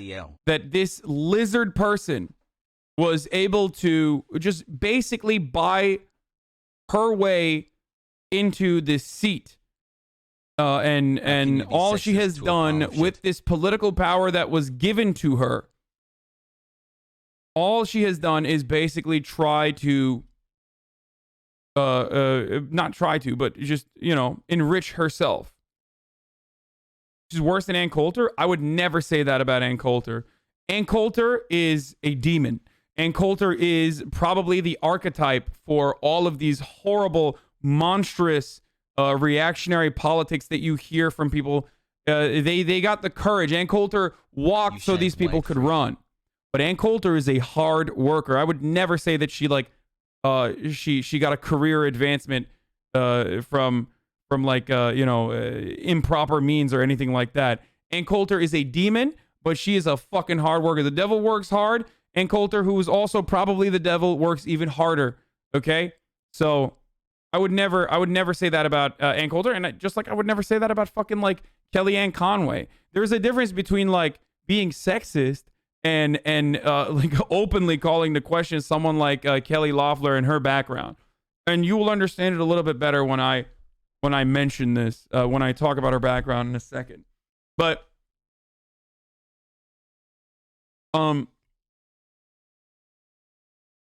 Speaker 2: this lizard person was able to just basically buy her way into this seat. And all she has done with this political power that was given to her, all she has done is basically try to not try to, but just, enrich herself. She's worse than Ann Coulter. I would never say that about Ann Coulter. Ann Coulter is a demon. Ann Coulter is probably the archetype for all of these horrible, monstrous, reactionary politics that you hear from people. They got the courage. Ann Coulter walked so these people could run. But Ann Coulter is a hard worker. I would never say that she she got a career advancement from like improper means or anything like that. Ann Coulter is a demon, but she is a fucking hard worker. The devil works hard. Ann Coulter, who is also probably the devil, works even harder. Okay, so I would never say that about Ann Coulter, and just like I would never say that about fucking like Kellyanne Conway. There's a difference between like being sexist and like openly calling to question someone like Kelly Loeffler and her background. And you will understand it a little bit better when I mention this, when I talk about her background in a second. But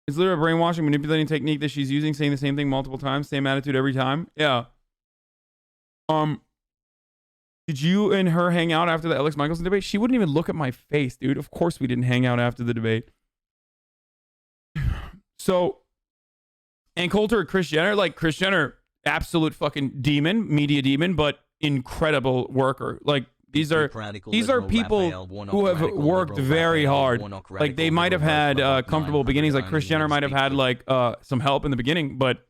Speaker 2: it's literally a brainwashing, manipulating technique that she's using, saying the same thing multiple times, same attitude every time. Yeah. Did you and her hang out after the Alex Michelson debate? She wouldn't even look at my face, dude. Of course we didn't hang out after the debate. So, Ann Coulter, Kris Jenner, like Kris Jenner, absolute fucking demon, media demon, but incredible worker. Like these are people who have worked very hard. Like they might have had comfortable beginnings. Like Kris Jenner might have had like some help in the beginning, but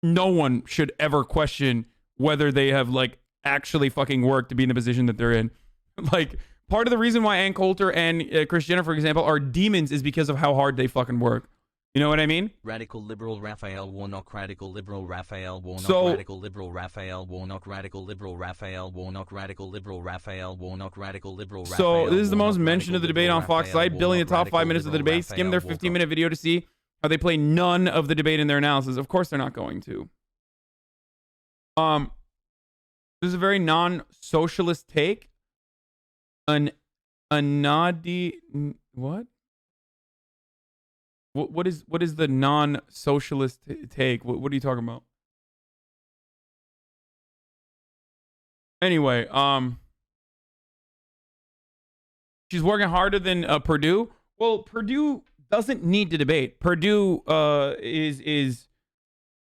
Speaker 2: no one should ever question whether they have like actually fucking worked to be in the position that they're in. Like, part of the reason why Ann Coulter and Kris Jenner, for example, are demons is because of how hard they fucking work. You know what I mean?
Speaker 1: Radical liberal Raphael Warnock, radical liberal Raphael Warnock,
Speaker 2: So,
Speaker 1: radical liberal Raphael Warnock, radical liberal Raphael Warnock, radical liberal Raphael Warnock, radical liberal Raphael.
Speaker 2: So this is the most mentioned of the debate on Fox site. Billing the top 5 minutes of the debate. Skim their 15-minute video to see how they play none of the debate in their analysis. Of course they're not going to. This is a very non-socialist take. What? What is the non-socialist take? What are you talking about? Anyway, she's working harder than Purdue. Well, Purdue doesn't need to debate. Purdue is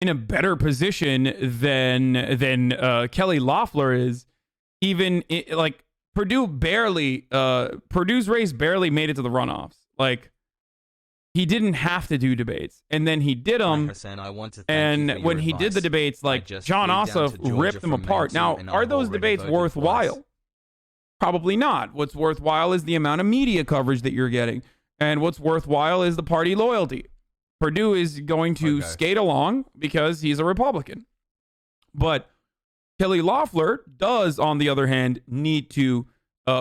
Speaker 2: in a better position than Kelly Loeffler is. Even like Purdue's race barely made it to the runoffs. Like, he didn't have to do debates, and then he did them. And when he did the debates, like John Ossoff ripped them apart. Now, are those debates worthwhile? Probably not. What's worthwhile is the amount of media coverage that you're getting, and what's worthwhile is the party loyalty. Purdue is going to skate along because he's a Republican, but Kelly Loeffler does, on the other hand, need to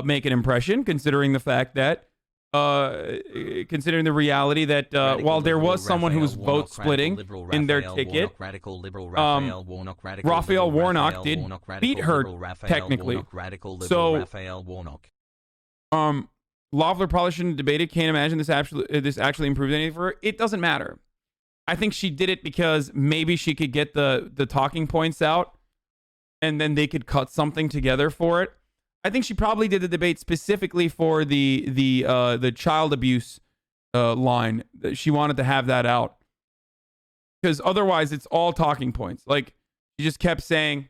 Speaker 2: make an impression, considering the fact that. Considering the reality that while there was someone who was vote splitting in their ticket, Raphael Warnock did beat her technically. So, Loeffler probably shouldn't have debated. Can't imagine this actually improved anything for her. It doesn't matter. I think she did it because maybe she could get the talking points out, and then they could cut something together for it. I think she probably did the debate specifically for the child abuse line. She wanted to have that out because otherwise it's all talking points. Like, she just kept saying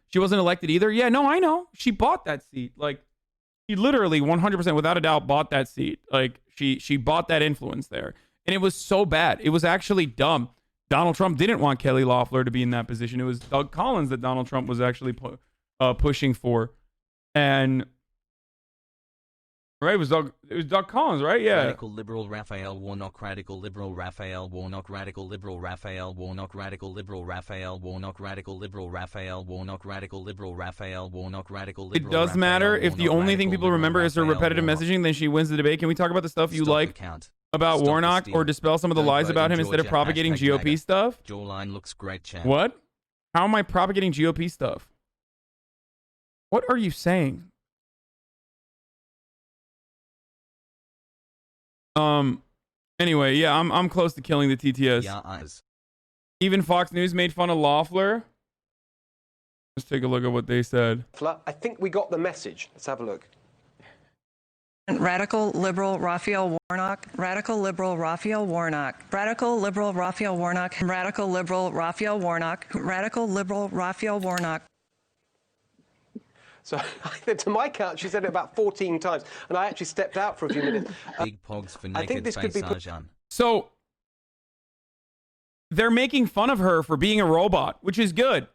Speaker 2: she wasn't elected either. Yeah, no, I know. She bought that seat. Like, she literally 100% without a doubt bought that seat. Like, she bought that influence there, and it was so bad. It was actually dumb. Donald Trump didn't want Kelly Loeffler to be in that position. It was Doug Collins that Donald Trump was actually pushing for. And right, it was Doug Collins, right? Yeah.
Speaker 1: Radical liberal Raphael Warnock, radical liberal Raphael Warnock, radical liberal Raphael Warnock, radical liberal Raphael Warnock, radical liberal Raphael Warnock, radical liberal Raphael Warnock, radical liberal.
Speaker 2: It does matter if the only thing people remember is her repetitive messaging, then she wins the debate. Can we talk about the stuff you like about Warnock, or dispel some of the lies about him instead of propagating GOP stuff?
Speaker 1: Jawline looks great, champ.
Speaker 2: What? How am I propagating GOP stuff? What are you saying? Anyway, yeah, I'm close to killing the TTS.
Speaker 1: Yeah,
Speaker 2: Even Fox News made fun of Loeffler. Let's take a look at what they said.
Speaker 14: I think we got the message. Let's have a look.
Speaker 13: Radical liberal Raphael Warnock, radical liberal Raphael Warnock, radical liberal Raphael Warnock, radical liberal Raphael Warnock, radical liberal Raphael Warnock.
Speaker 14: So, to my count, she said it about 14 times, and I actually stepped out for a few minutes.
Speaker 1: Big pogs for naked face Hasan.
Speaker 2: So, they're making fun of her for being a robot, which is good.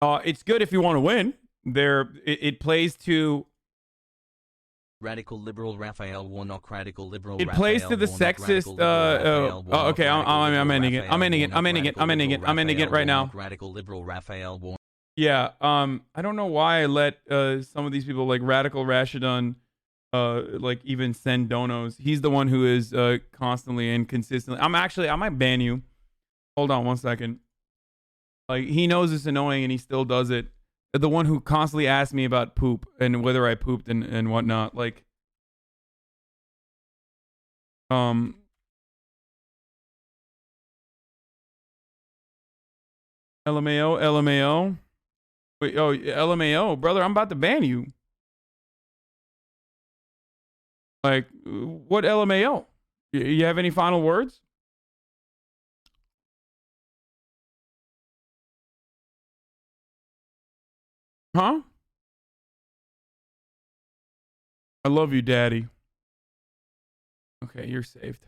Speaker 2: It's good if you want to win. It plays to...
Speaker 1: Radical liberal Raphael Warnock, radical liberal.
Speaker 2: It plays to the sexist. Okay, I'm ending it. I'm ending it right now.
Speaker 1: Radical liberal Raphael Warnock.
Speaker 2: Yeah. I don't know why I let some of these people like Radical Rashidun, like even send donos. He's the one who is constantly and consistently. I might ban you. Hold on 1 second. Like, he knows it's annoying and he still does it. The one who constantly asks me about poop and whether I pooped and whatnot. Like, LMAO. Wait, oh, LMAO, brother, I'm about to ban you. Like, what LMAO? You have any final words? Huh? I love you, Daddy. Okay, you're saved.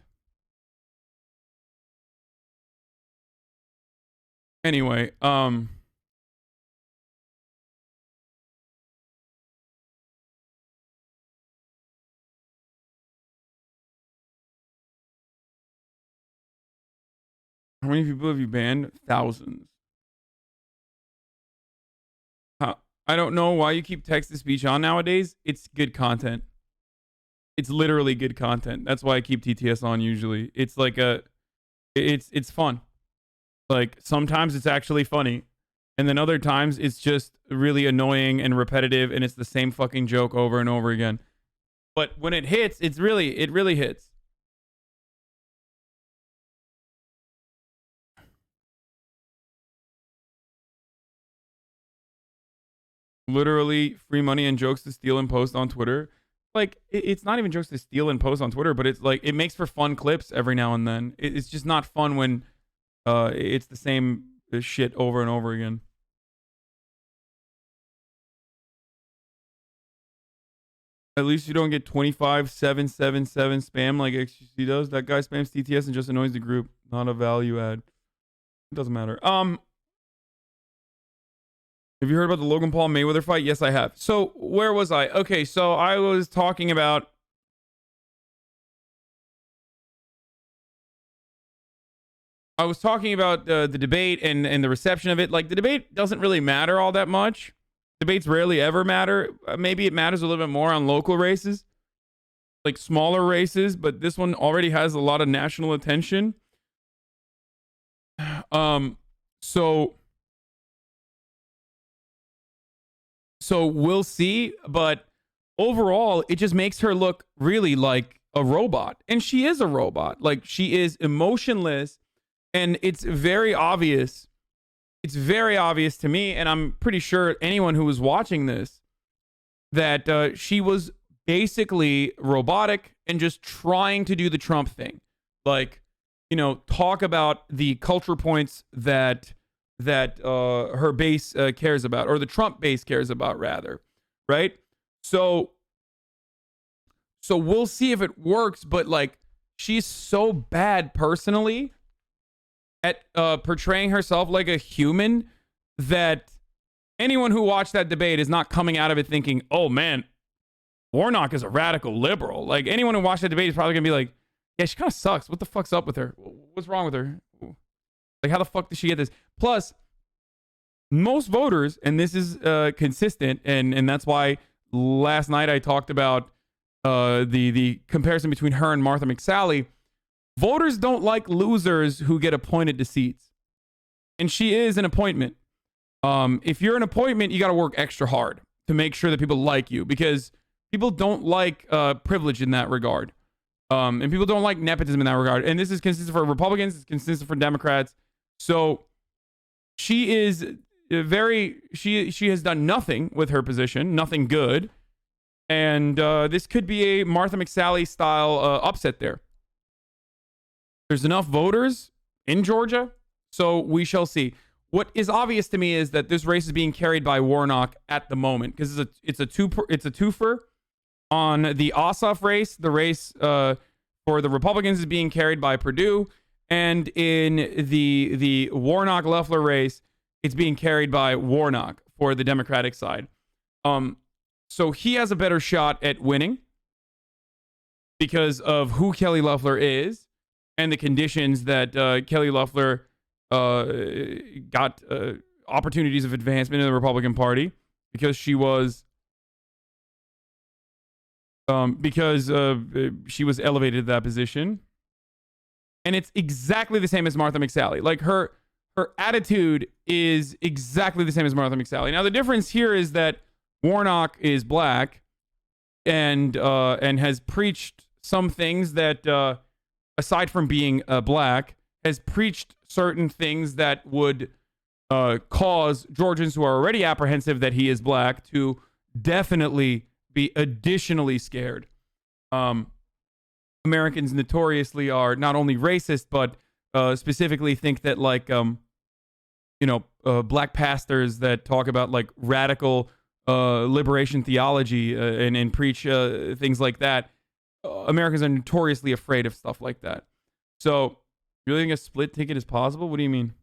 Speaker 2: Anyway, How many people have you banned? Thousands. I don't know why you keep text-to-speech on nowadays. It's good content. It's literally good content. That's why I keep TTS on usually. It's like it's fun. Like sometimes it's actually funny. And then other times it's just really annoying and repetitive and it's the same fucking joke over and over again. But when it hits, it really hits. Literally free money and jokes to steal and post on Twitter. Like it's not even jokes to steal and post on Twitter, but it's like it makes for fun clips every now and then. It's just not fun when it's the same shit over and over again. At least you don't get 25777 spam like XQC does. That guy spams TTS and just annoys the group. Not a value add. It doesn't matter. Have you heard about the Logan Paul Mayweather fight? Yes, I have. So where was I? Okay, so I was talking about the debate and the reception of it. Like the debate doesn't really matter all that much. Debates rarely ever matter. Maybe it matters a little bit more on local races, like smaller races, but this one already has a lot of national attention. So we'll see, but overall, it just makes her look really like a robot. And she is a robot. Like, she is emotionless, and it's very obvious. It's very obvious to me, and I'm pretty sure anyone who was watching this, that she was basically robotic and just trying to do the Trump thing. Like, you know, talk about the culture points that her base cares about, or the Trump base cares about, rather, right? So we'll see if it works, but like, she's so bad personally at portraying herself like a human that anyone who watched that debate is not coming out of it thinking, oh man, Warnock is a radical liberal. Like, anyone who watched that debate is probably gonna be like, yeah, she kind of sucks. What the fuck's up with her? What's wrong with her? Like, how the fuck did she get this? Plus, most voters, and this is consistent, and that's why last night I talked about the comparison between her and Martha McSally. Voters don't like losers who get appointed to seats. And she is an appointment. If you're an appointment, you got to work extra hard to make sure that people like you, because people don't like privilege in that regard. And people don't like nepotism in that regard. And this is consistent for Republicans. It's consistent for Democrats. So she is she has done nothing with her position, nothing good. And this could be a Martha McSally style upset there. There's enough voters in Georgia, so we shall see. What is obvious to me is that this race is being carried by Warnock at the moment, because it's a twofer. On the Ossoff race, the race for the Republicans is being carried by Perdue, and in the Warnock-Loeffler race, it's being carried by Warnock for the Democratic side. So he has a better shot at winning because of who Kelly Loeffler is and the conditions that Kelly Loeffler got opportunities of advancement in the Republican Party, because she was she was elevated to that position. And it's exactly the same as Martha McSally. Like, her attitude is exactly the same as Martha McSally. Now, the difference here is that Warnock is black and has preached some things that, aside from being black, has preached certain things that would cause Georgians who are already apprehensive that he is black to definitely be additionally scared. Americans notoriously are not only racist, but specifically think that, like, black pastors that talk about like radical liberation theology and preach things like that. Americans are notoriously afraid of stuff like that. So, you really think a split ticket is possible? What do you mean?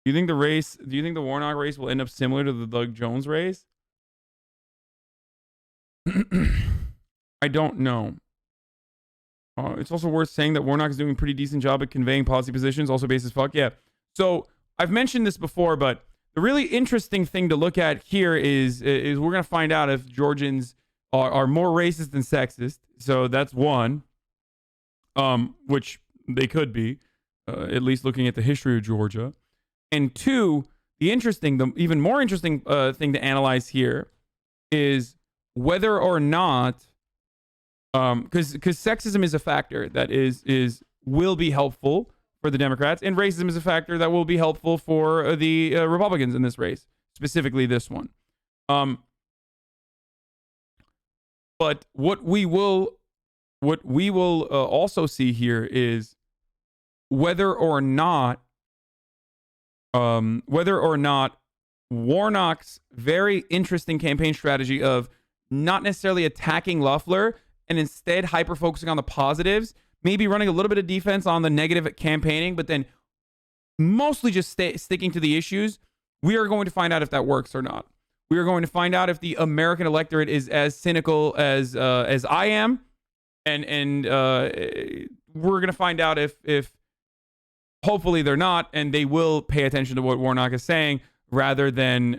Speaker 2: Do you think the Warnock race will end up similar to the Doug Jones race? I don't know. It's also worth saying that Warnock is doing a pretty decent job at conveying policy positions, also based as fuck. Yeah. So I've mentioned this before, but the really interesting thing to look at here is we're going to find out if Georgians are more racist than sexist. So that's one, which they could be, at least looking at the history of Georgia. And two, the even more interesting thing to analyze here is whether or not, because sexism is a factor that will be helpful for the Democrats, and racism is a factor that will be helpful for the Republicans in this race, specifically this one. But what we will also see here is whether or not Warnock's very interesting campaign strategy of not necessarily attacking Loeffler and instead hyper-focusing on the positives, maybe running a little bit of defense on the negative campaigning, but then mostly just sticking to the issues. We are going to find out if that works or not. We are going to find out if the American electorate is as cynical as I am, and we're going to find out if hopefully they're not, and they will pay attention to what Warnock is saying rather than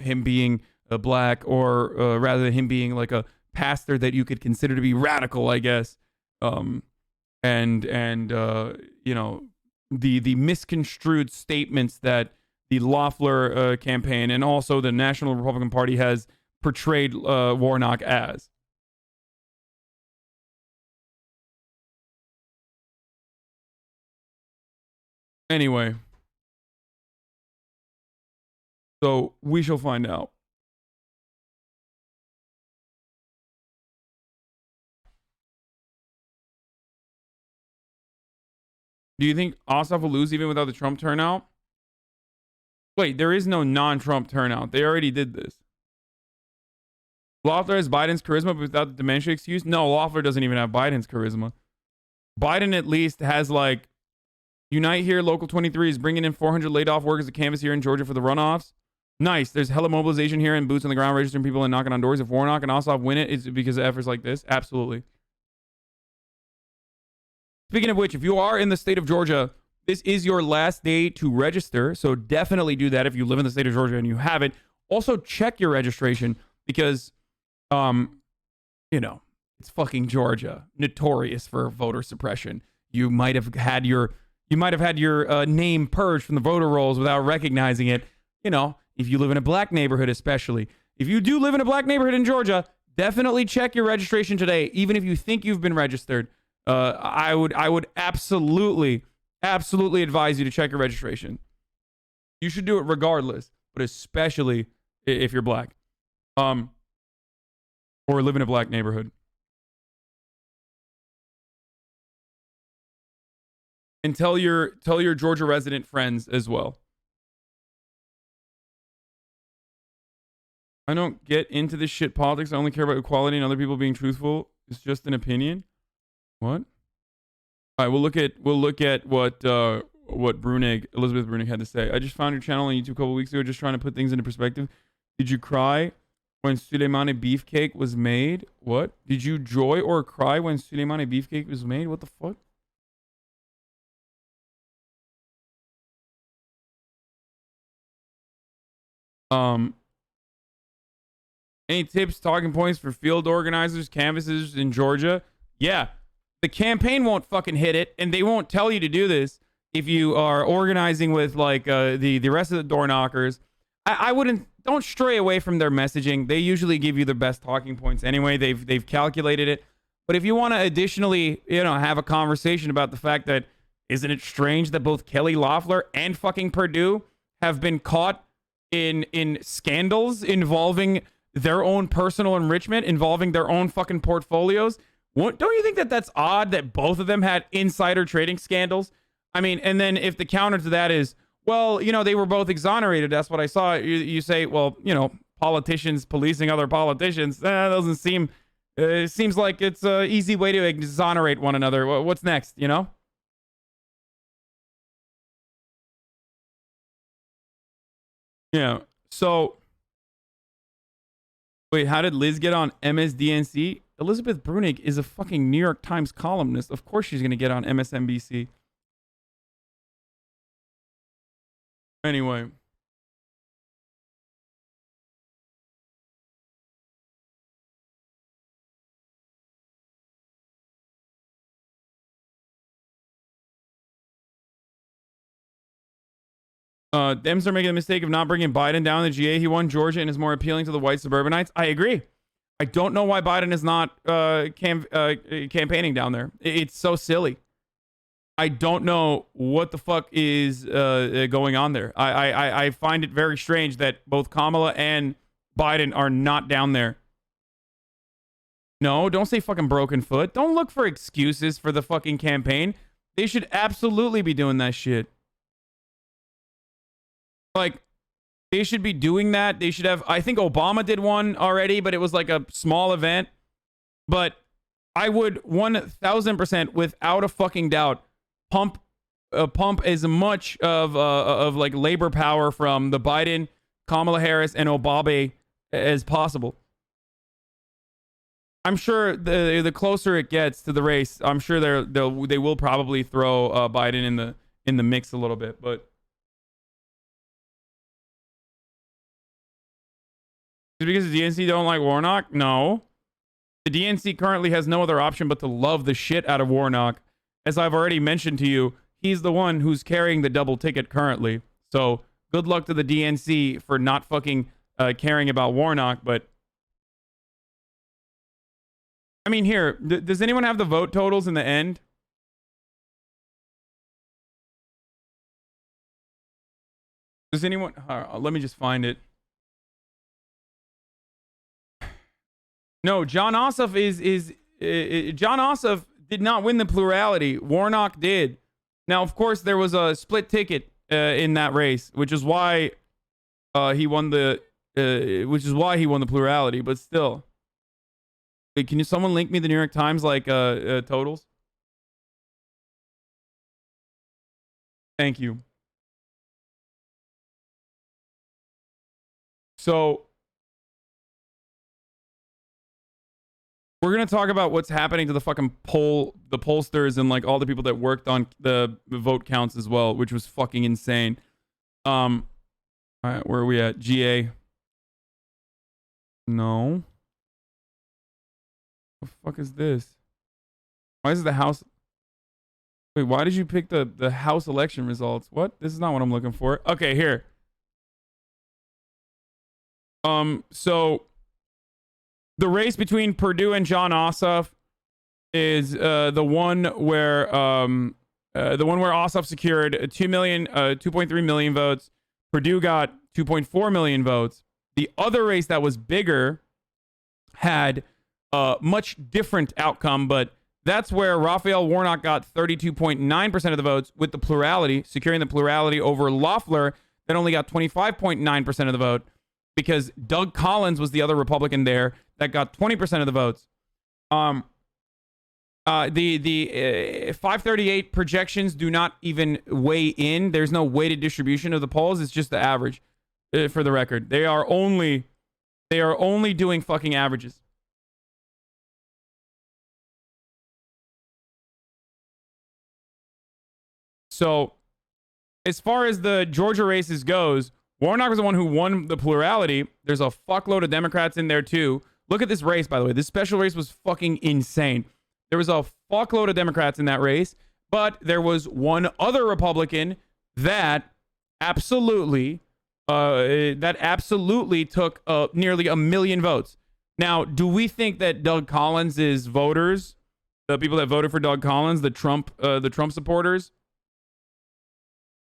Speaker 2: him being black, or rather than him being like a pastor that you could consider to be radical, I guess. The misconstrued statements that the Loeffler campaign and also the National Republican Party has portrayed Warnock as. Anyway, so we shall find out. Do you think Ossoff will lose even without the Trump turnout? Wait, there is no non-Trump turnout. They already did this. Loeffler has Biden's charisma but without the dementia excuse? No, Loeffler doesn't even have Biden's charisma. Biden at least has like, Unite Here, Local 23 is bringing in 400 laid-off workers to canvass here in Georgia for the runoffs. Nice. There's hella mobilization here and boots on the ground registering people and knocking on doors. If Warnock and Ossoff win it, it's because of efforts like this. Absolutely. Speaking of which, if you are in the state of Georgia, this is your last day to register. So definitely do that if you live in the state of Georgia and you haven't. Also check your registration because, it's fucking Georgia. Notorious for voter suppression. You might have had your name purged from the voter rolls without recognizing it. If you live in a black neighborhood, especially. If you do live in a black neighborhood in Georgia, definitely check your registration today, even if you think you've been registered. I would absolutely advise you to check your registration. You should do it regardless, but especially if you're black, or live in a black neighborhood. And tell your Georgia resident friends as well. I don't get into this shit politics. I only care about equality and other people being truthful. It's just an opinion. What? All right, we'll look at what Elizabeth Brunig had to say. I just found your channel on YouTube a couple weeks ago, just trying to put things into perspective. Did you cry when Suleimani beefcake was made? What? Did you joy or cry when Suleimani beefcake was made? What the fuck? Any tips, talking points for field organizers, canvassers in Georgia? Yeah. The campaign won't fucking hit it, and they won't tell you to do this if you are organizing with like the rest of the door knockers. I don't stray away from their messaging. They usually give you the best talking points anyway. They've calculated it. But if you want to additionally, have a conversation about the fact that isn't it strange that both Kelly Loeffler and fucking Perdue have been caught in scandals involving their own personal enrichment, involving their own fucking portfolios? Don't you think that that's odd that both of them had insider trading scandals? I mean, and then if the counter to that is, well, they were both exonerated. That's what I saw. You say, well, politicians policing other politicians. That doesn't seem, it seems like it's an easy way to exonerate one another. What's next, Yeah. So, wait, how did Liz get on MSDNC? Elizabeth Brunig is a fucking New York Times columnist. Of course she's going to get on MSNBC. Anyway. Dems are making the mistake of not bringing Biden down the GA. He won Georgia and is more appealing to the white suburbanites. I agree. I don't know why Biden is not campaigning down there. It's so silly. I don't know what the fuck is going on there. I find it very strange that both Kamala and Biden are not down there. No, don't say fucking broken foot. Don't look for excuses for the fucking campaign. They should absolutely be doing that shit. Like, they should be doing that. They should have, I think Obama did one already, but it was like a small event. But I would 1000% without a fucking doubt pump as much of like labor power from the Biden, Kamala Harris, and Obama as possible. I'm sure the closer it gets to the race, I'm sure they will probably throw Biden in the mix a little bit, but. Because the DNC don't like Warnock? No. The DNC currently has no other option but to love the shit out of Warnock. As I've already mentioned to you, he's the one who's carrying the double ticket currently. So good luck to the DNC for not fucking caring about Warnock. But I mean, here, does anyone have the vote totals in the end? Does anyone? Let me just find it. No, John Ossoff John Ossoff did not win the plurality. Warnock did. Now, of course, there was a split ticket in that race, which is why he won the plurality. But still, wait, can someone link me the New York Times totals? Thank you. So. We're going to talk about what's happening to the fucking the pollsters and like all the people that worked on the vote counts as well, which was fucking insane. All right, where are we at? GA. No. What the fuck is this? Why is it the House? Wait, why did you pick the House election results? What? This is not what I'm looking for. Okay, here. So the race between Perdue and John Ossoff is the one where Ossoff secured 2.3 million votes. Perdue got 2.4 million votes. The other race that was bigger had a much different outcome, but that's where Raphael Warnock got 32.9% of the votes with the plurality, securing the plurality over Loeffler that only got 25.9% of the vote, because Doug Collins was the other Republican there that got 20% of the votes. The 538 projections do not even weigh in. There's no weighted distribution of the polls. It's just the average, for the record. They are only doing fucking averages. So, as far as the Georgia races goes, Warnock was the one who won the plurality. There's a fuckload of Democrats in there too. Look at this race, by the way. This special race was fucking insane. There was a fuckload of Democrats in that race, but there was one other Republican that absolutely took nearly 1 million votes. Now, do we think that Doug Collins' voters, the people that voted for Doug Collins, the Trump supporters,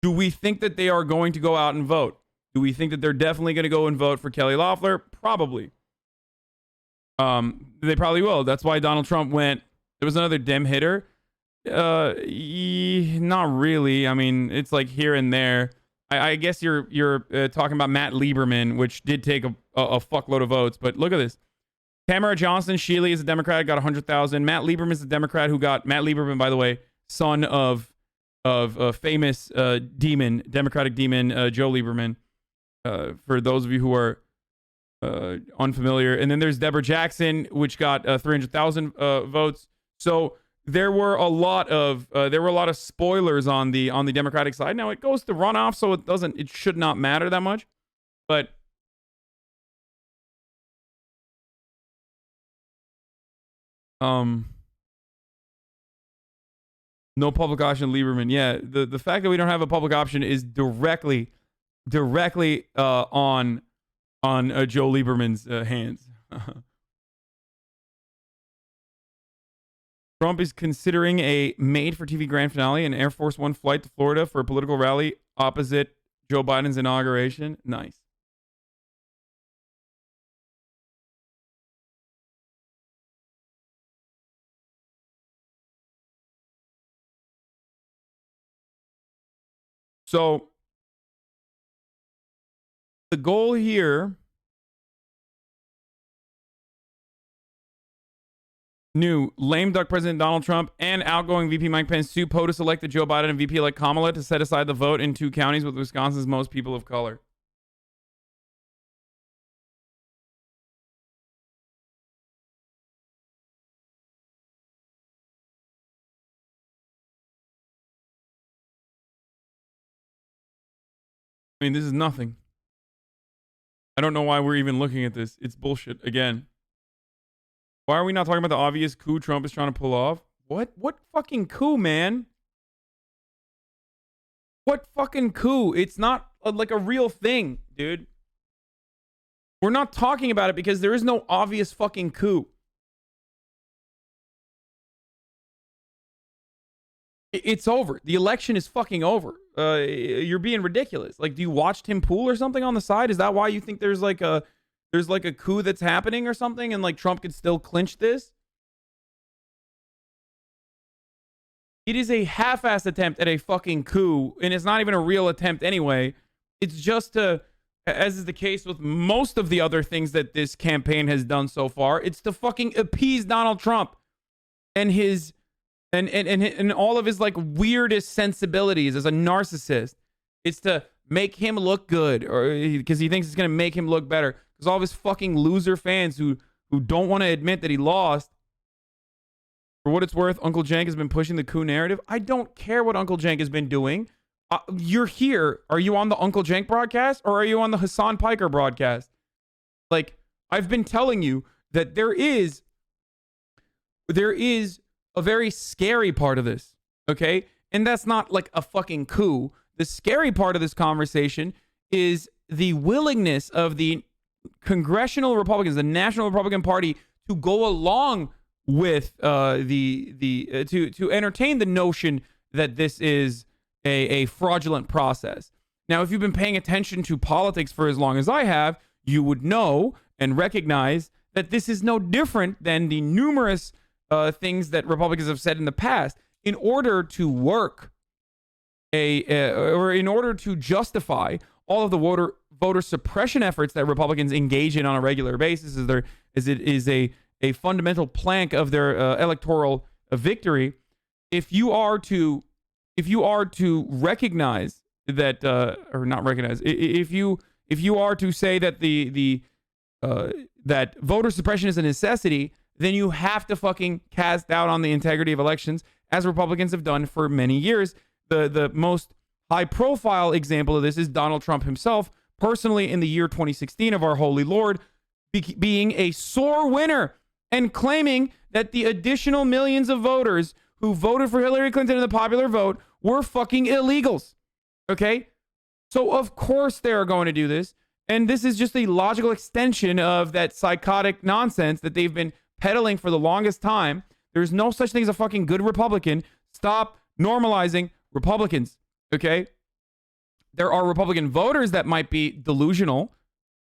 Speaker 2: do we think that they are going to go out and vote? Do we think that they're definitely going to go and vote for Kelly Loeffler? Probably. They probably will. That's why Donald Trump went. There was another Dem hitter. Not really. I mean, it's like here and there. I guess you're talking about Matt Lieberman, which did take a fuckload of votes. But look at this. Tamara Johnson Shealy is a Democrat, got 100,000. Matt Lieberman is a Democrat who got, Matt Lieberman, by the way, son of a famous Democratic demon, Joe Lieberman. For those of you who are unfamiliar. And then there's Deborah Jackson, which got 300,000 votes. So there were a lot of spoilers on the Democratic side. Now it goes to runoff, so it should not matter that much. But no public option, Lieberman. Yeah, the fact that we don't have a public option is directly on Joe Lieberman's hands. Trump is considering a made-for-TV grand finale, an Air Force One flight to Florida for a political rally opposite Joe Biden's inauguration. Nice. So the goal here, new lame duck President Donald Trump and outgoing VP Mike Pence sue POTUS elected Joe Biden and VP-elect Kamala to set aside the vote in 2 counties with Wisconsin's most people of color. I mean, this is nothing. I don't know why we're even looking at this. It's bullshit again. Why are we not talking about the obvious coup Trump is trying to pull off? What fucking coup, man? What fucking coup? It's not like a real thing, dude. We're not talking about it because there is no obvious fucking coup. It's over. The election is fucking over. You're being ridiculous. Like, do you watch Tim Pool or something on the side? Is that why you think there's like a coup that's happening or something, and like Trump could still clinch this? It is a half-assed attempt at a fucking coup, and it's not even a real attempt anyway. It's just to, as is the case with most of the other things that this campaign has done so far, it's to fucking appease Donald Trump and his and all of his like weirdest sensibilities as a narcissist. It's to make him look good, or because he thinks it's gonna make him look better. Because all of his fucking loser fans who don't want to admit that he lost. For what it's worth, Uncle Jank has been pushing the coup narrative. I don't care what Uncle Jank has been doing. You're here. Are you on the Uncle Jank broadcast or are you on the Hasan Piker broadcast? Like, I've been telling you that there is a very scary part of this, okay? And that's not like a fucking coup. The scary part of this conversation is the willingness of the congressional Republicans, the National Republican Party, to go along with to entertain the notion that this is a fraudulent process. Now, if you've been paying attention to politics for as long as I have, you would know and recognize that this is no different than the numerous things that Republicans have said in the past. In order to work or in order to justify all of the voter suppression efforts that Republicans engage in on a regular basis, it is a fundamental plank of their electoral victory. If you are to recognize that, or not recognize, if you are to say that that voter suppression is a necessity, then you have to fucking cast doubt on the integrity of elections, as Republicans have done for many years. The most high-profile example of this is Donald Trump himself, personally in the year 2016 of our holy Lord, being a sore winner and claiming that the additional millions of voters who voted for Hillary Clinton in the popular vote were fucking illegals. Okay? So of course they are going to do this. And this is just a logical extension of that psychotic nonsense that they've been peddling for the longest time. There's no such thing as a fucking good Republican. Stop normalizing Republicans. Okay? There are Republican voters that might be delusional.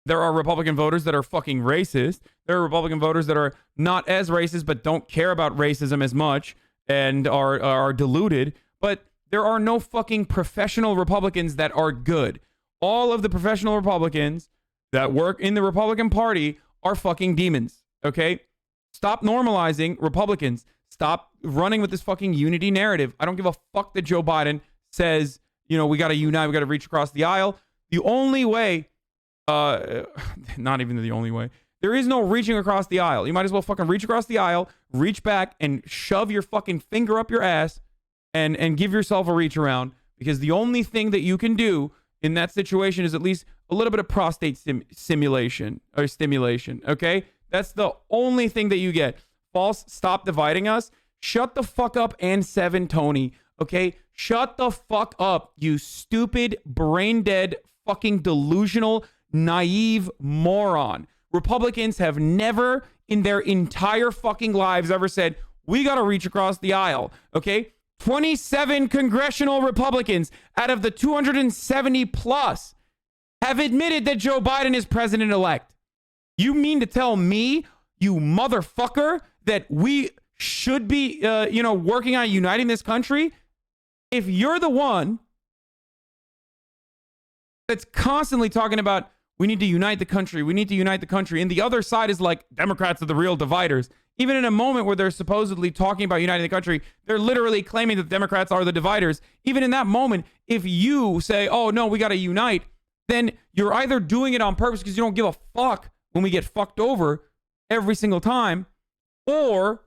Speaker 2: There are Republican voters that are fucking racist. There are Republican voters that are not as racist but don't care about racism as much and are deluded. But there are no fucking professional Republicans that are good. All of the professional Republicans that work in the Republican Party are fucking demons. Okay? Stop normalizing Republicans. Stop running with this fucking unity narrative. I don't give a fuck that Joe Biden says, you know, we got to unite, we got to reach across the aisle. The only way Not even the only way. There is no reaching across the aisle. You might as well fucking reach across the aisle, reach back, and shove your fucking finger up your ass and give yourself a reach around, because the only thing that you can do in that situation is at least a little bit of prostate stimulation, okay? That's the only thing that you get. False, stop dividing us. Shut the fuck up, and 7 Tony, okay? Shut the fuck up, you stupid, brain-dead, fucking delusional, naive moron. Republicans have never in their entire fucking lives ever said, we got to reach across the aisle, okay? 27 congressional Republicans out of the 270 plus have admitted that Joe Biden is president-elect. You mean to tell me, you motherfucker, that we should be, working on uniting this country? If you're the one that's constantly talking about, we need to unite the country, and the other side is like, Democrats are the real dividers. Even in a moment where they're supposedly talking about uniting the country, they're literally claiming that Democrats are the dividers. Even in that moment, if you say, oh, no, we got to unite, then you're either doing it on purpose because you don't give a fuck when we get fucked over every single time, or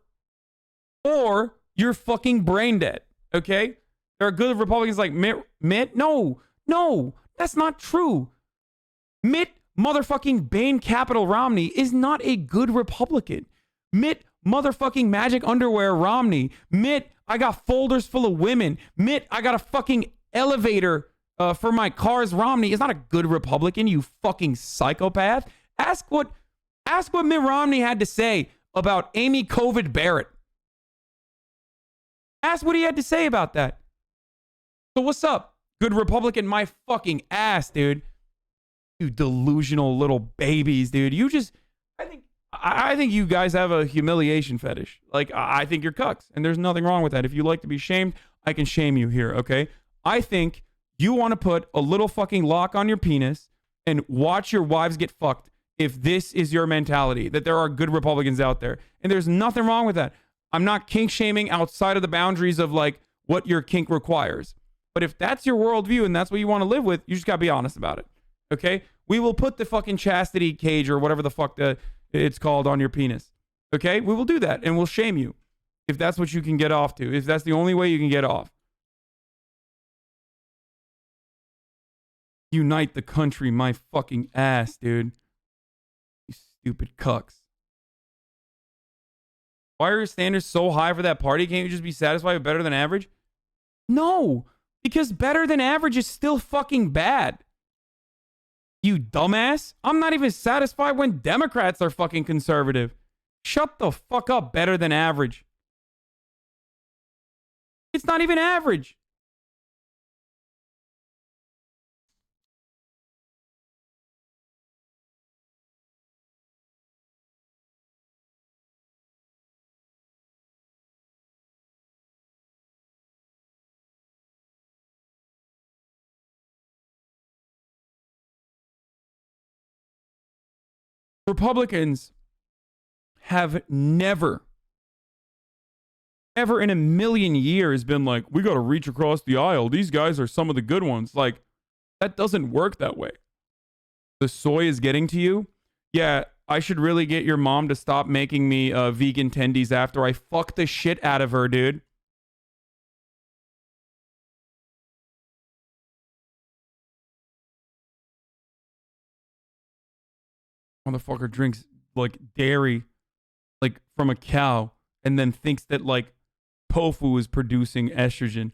Speaker 2: you're fucking brain dead, okay? There are good Republicans like Mitt. No, that's not true. Mitt motherfucking Bain Capital Romney is not a good Republican. Mitt motherfucking Magic Underwear Romney. Mitt, I got folders full of women. Mitt, I got a fucking elevator for my cars. Romney is not a good Republican, you fucking psychopath. Ask what Mitt Romney had to say about Amy COVID Barrett. Ask what he had to say about that. So what's up? Good Republican, my fucking ass, dude. You delusional little babies, dude. I think you guys have a humiliation fetish. Like, I think you're cucks, and there's nothing wrong with that. If you like to be shamed, I can shame you here, okay? I think you want to put a little fucking lock on your penis and watch your wives get fucked if this is your mentality, that there are good Republicans out there. And there's nothing wrong with that. I'm not kink shaming outside of the boundaries of, like, what your kink requires. But if that's your worldview and that's what you want to live with, you just got to be honest about it, okay? We will put the fucking chastity cage or whatever the fuck it's called on your penis. Okay? We will do that, and we'll shame you if that's what you can get off to, if that's the only way you can get off. Unite the country, my fucking ass, dude. You stupid cucks. Why are your standards so high for that party? Can't you just be satisfied with better than average? No, because better than average is still fucking bad. You dumbass. I'm not even satisfied when Democrats are fucking conservative. Shut the fuck up, better than average. It's not even average. Republicans have never, ever in a million years been like, we got to reach across the aisle. These guys are some of the good ones. Like, that doesn't work that way. The soy is getting to you. Yeah, I should really get your mom to stop making me vegan tendies after I fuck the shit out of her, dude. Motherfucker drinks like dairy, like from a cow, and then thinks that like tofu is producing estrogen.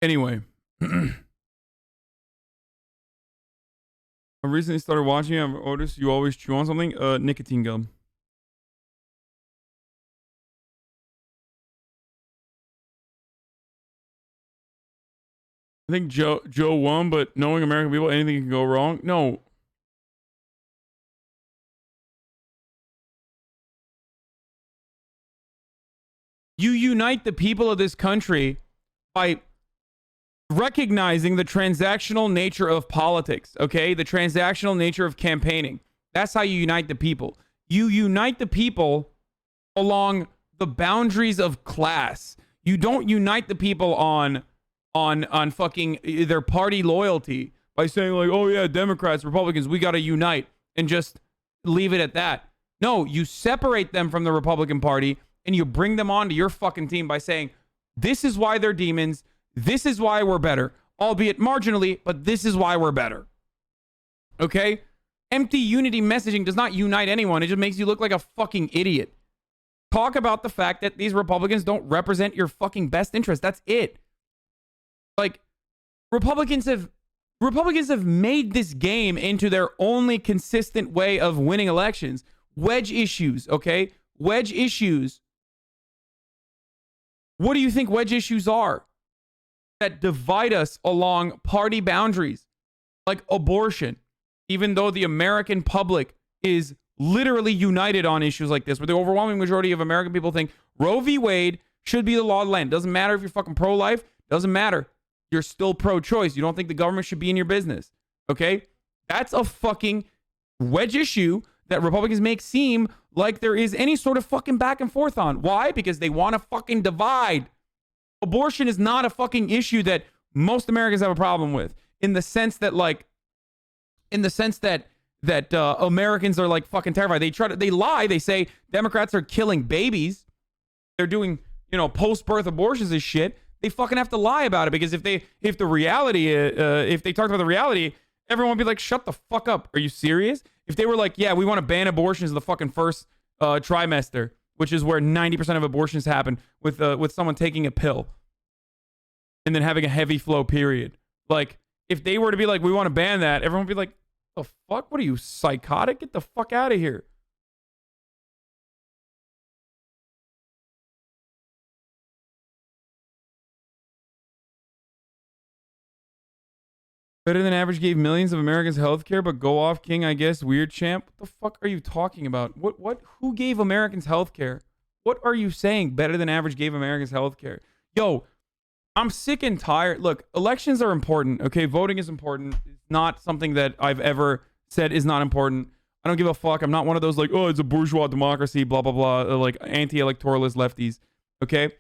Speaker 2: Anyway, I recently started watching. I've noticed you always chew on something. Nicotine gum. I think Joe won, but knowing American people, anything can go wrong. No. You unite the people of this country by recognizing the transactional nature of politics, okay? The transactional nature of campaigning. That's how you unite the people. You unite the people along the boundaries of class. You don't unite the people on fucking their party loyalty by saying like, oh yeah, Democrats, Republicans, we got to unite and just leave it at that. No, you separate them from the Republican Party and you bring them onto your fucking team by saying, this is why they're demons. This is why we're better, albeit marginally, but this is why we're better. Okay? Empty unity messaging does not unite anyone. It just makes you look like a fucking idiot. Talk about the fact that these Republicans don't represent your fucking best interest. That's it. Like, Republicans have made this game into their only consistent way of winning elections. Wedge issues, okay? Wedge issues. What do you think wedge issues are? That divide us along party boundaries, like abortion, even though the American public is literally united on issues like this, where the overwhelming majority of American people think Roe v. Wade should be the law of the land. Doesn't matter if you're fucking pro-life. Doesn't matter. You're still pro-choice. You don't think the government should be in your business. Okay? That's a fucking wedge issue that Republicans make seem like there is any sort of fucking back and forth on. Why? Because they want to fucking divide. Abortion is not a fucking issue that most Americans have a problem with, in the sense that Americans are like fucking terrified. They lie. They say Democrats are killing babies. They're doing, post-birth abortions and shit. They fucking have to lie about it, because if they talked about the reality, everyone would be like, shut the fuck up. Are you serious? If they were like, yeah, we want to ban abortions in the fucking first trimester, which is where 90% of abortions happen, with someone taking a pill and then having a heavy flow period. Like, if they were to be like, we want to ban that, everyone would be like, the fuck? What are you, psychotic? Get the fuck out of here. Better Than Average gave millions of Americans health care, but go off king, I guess. Weird champ. What the fuck are you talking about? What? Who gave Americans health care? What are you saying? Better Than Average gave Americans health care. Yo, I'm sick and tired. Look, elections are important, okay? Voting is important. It's not something that I've ever said is not important. I don't give a fuck. I'm not one of those like, oh, it's a bourgeois democracy, blah, blah, blah, like anti-electoralist lefties, okay?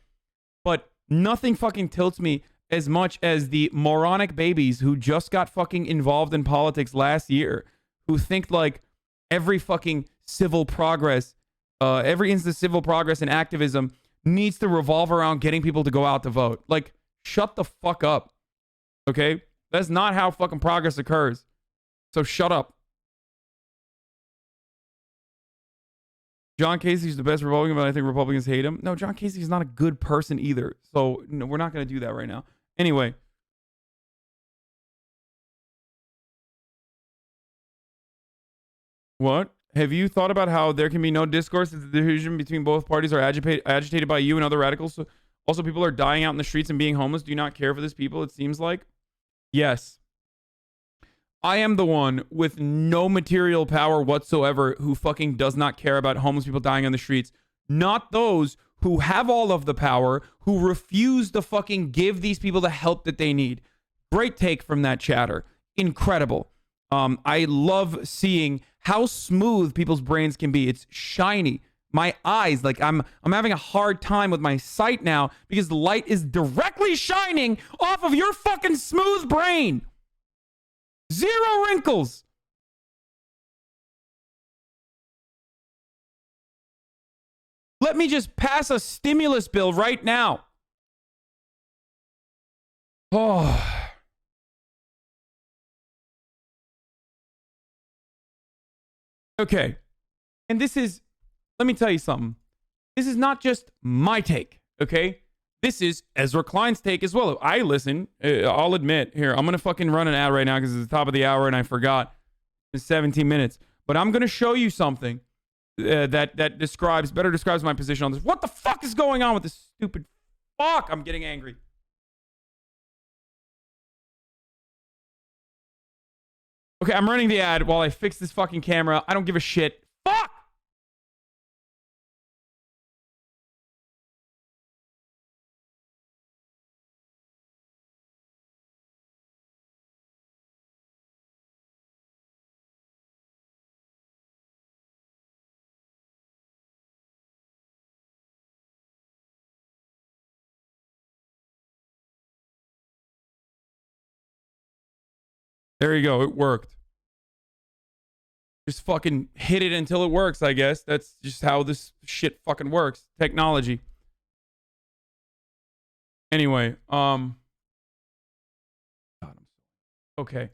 Speaker 2: But nothing fucking tilts me as much as the moronic babies who just got fucking involved in politics last year, who think like every fucking civil progress, every instance of civil progress and activism needs to revolve around getting people to go out to vote. Like, shut the fuck up, okay? That's not how fucking progress occurs. So shut up. John Casey's the best Republican, but I think Republicans hate him. No, John Casey's not a good person either. So no, we're not going to do that right now. Anyway. What? Have you thought about how there can be no discourse if the division between both parties are agitated by you and other radicals? So also, people are dying out in the streets and being homeless. Do you not care for these people, it seems like? Yes. I am the one with no material power whatsoever who fucking does not care about homeless people dying on the streets. Not those who have all of the power, who refuse to fucking give these people the help that they need. Great take from that chatter. Incredible. I love seeing how smooth people's brains can be. It's shiny. My eyes, like I'm having a hard time with my sight now because the light is directly shining off of your fucking smooth brain. Zero wrinkles. Let me just pass a stimulus bill right now. Oh. Okay. And this is, let me tell you something. This is not just my take, okay? This is Ezra Klein's take as well. I listen. I'll admit. Here, I'm going to fucking run an ad right now because it's the top of the hour and I forgot. It's 17 minutes. But I'm going to show you something that better describes my position on this. What the fuck is going on with this stupid fuck? I'm getting angry. Okay, I'm running the ad while I fix this fucking camera. I don't give a shit. Fuck! There you go. It worked. Just fucking hit it until it works, I guess. That's just how this shit fucking works. Technology. Anyway, okay.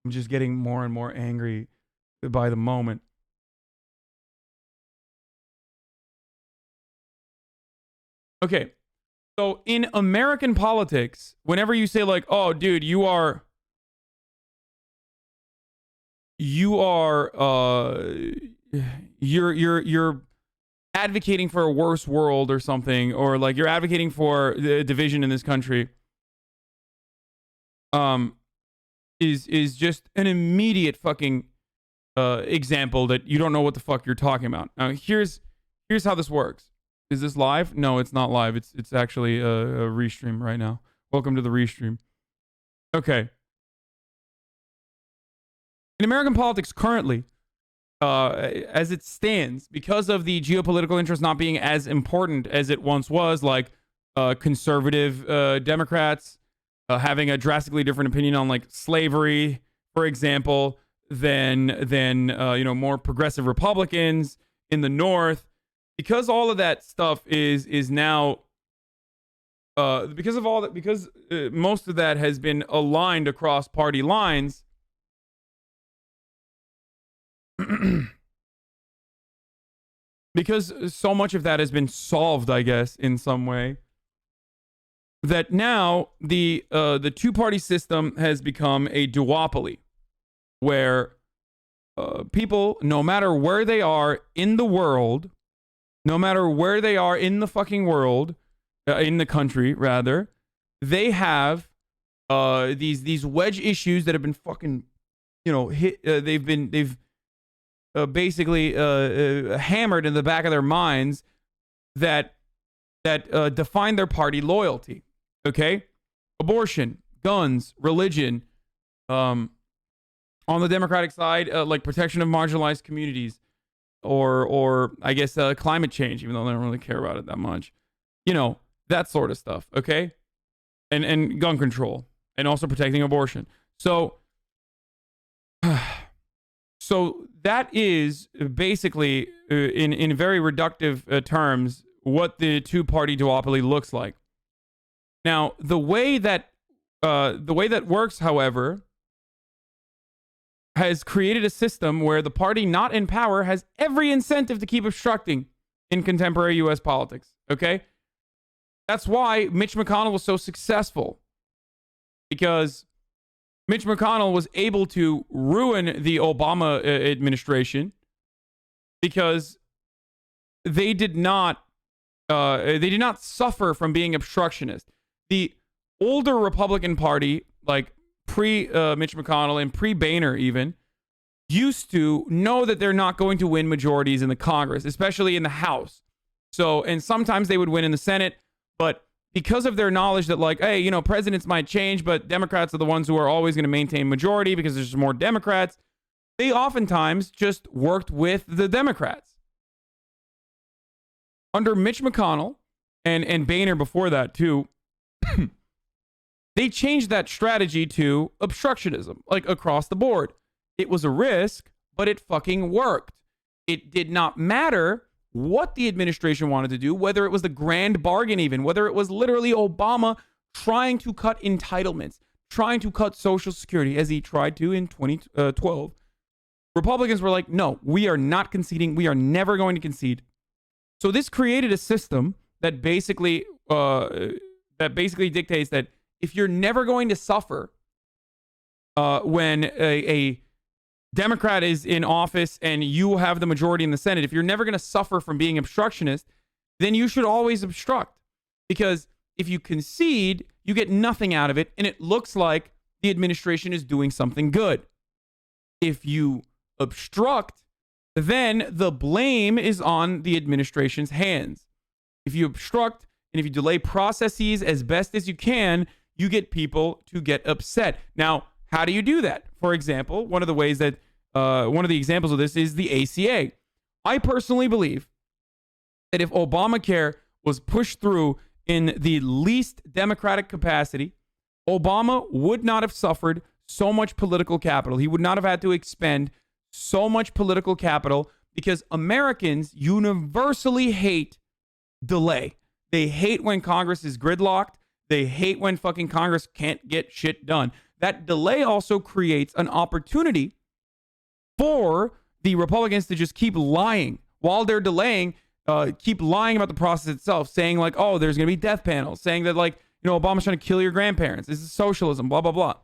Speaker 2: I'm just getting more and more angry by the moment. Okay. So in American politics, whenever you say like, oh, dude, you're advocating for a worse world or something, or like you're advocating for the division in this country, is just an immediate fucking example that you don't know what the fuck you're talking about. Now here's how this works. Is this live? No, it's not live. It's actually a restream right now. Welcome to the restream. Okay. In American politics currently, as it stands, because of the geopolitical interest not being as important as it once was, like conservative Democrats having a drastically different opinion on like slavery, for example, than more progressive Republicans in the North. Because all of that stuff is now because most of that has been aligned across party lines. Because so much of that has been solved, I guess, in some way, that now the two-party system has become a duopoly, where people, no matter where they are in the world, no matter where they are in the fucking world, in the country rather, they have these wedge issues that have been fucking, hit. They've basically hammered in the back of their minds that define their party loyalty. Okay, abortion, guns, religion. On the Democratic side, like protection of marginalized communities. Or I guess climate change, even though they don't really care about it that much. That sort of stuff, okay? And gun control, and also protecting abortion. So that is basically, in very reductive terms, what the two-party duopoly looks like. Now, the way that works, however, has created a system where the party not in power has every incentive to keep obstructing in contemporary U.S. politics, okay? That's why Mitch McConnell was so successful, because Mitch McConnell was able to ruin the Obama administration because they did not suffer from being obstructionist. The older Republican Party, like pre-Mitch McConnell and pre-Boehner even, used to know that they're not going to win majorities in the Congress, especially in the House. So, and sometimes they would win in the Senate, but because of their knowledge that like, hey, presidents might change, but Democrats are the ones who are always going to maintain majority because there's more Democrats, they oftentimes just worked with the Democrats. Under Mitch McConnell and Boehner before that too, they changed that strategy to obstructionism, like across the board. It was a risk, but it fucking worked. It did not matter what the administration wanted to do, whether it was the grand bargain even, whether it was literally Obama trying to cut entitlements, trying to cut Social Security, as he tried to in 2012. Republicans were like, no, we are not conceding. We are never going to concede. So this created a system that basically dictates that if you're never going to suffer when a Democrat is in office and you have the majority in the Senate, if you're never going to suffer from being obstructionist, then you should always obstruct. Because if you concede, you get nothing out of it, and it looks like the administration is doing something good. If you obstruct, then the blame is on the administration's hands. If you obstruct and if you delay processes as best as you can, you get people to get upset. Now, how do you do that? For example, one of the examples of this is the ACA. I personally believe that if Obamacare was pushed through in the least democratic capacity, Obama would not have suffered so much political capital. He would not have had to expend so much political capital because Americans universally hate delay. They hate when Congress is gridlocked. They hate when fucking Congress can't get shit done. That delay also creates an opportunity for the Republicans to just keep lying while they're delaying, keep lying about the process itself, saying like, oh, there's going to be death panels, saying that like, you know, Obama's trying to kill your grandparents. This is socialism, blah, blah, blah.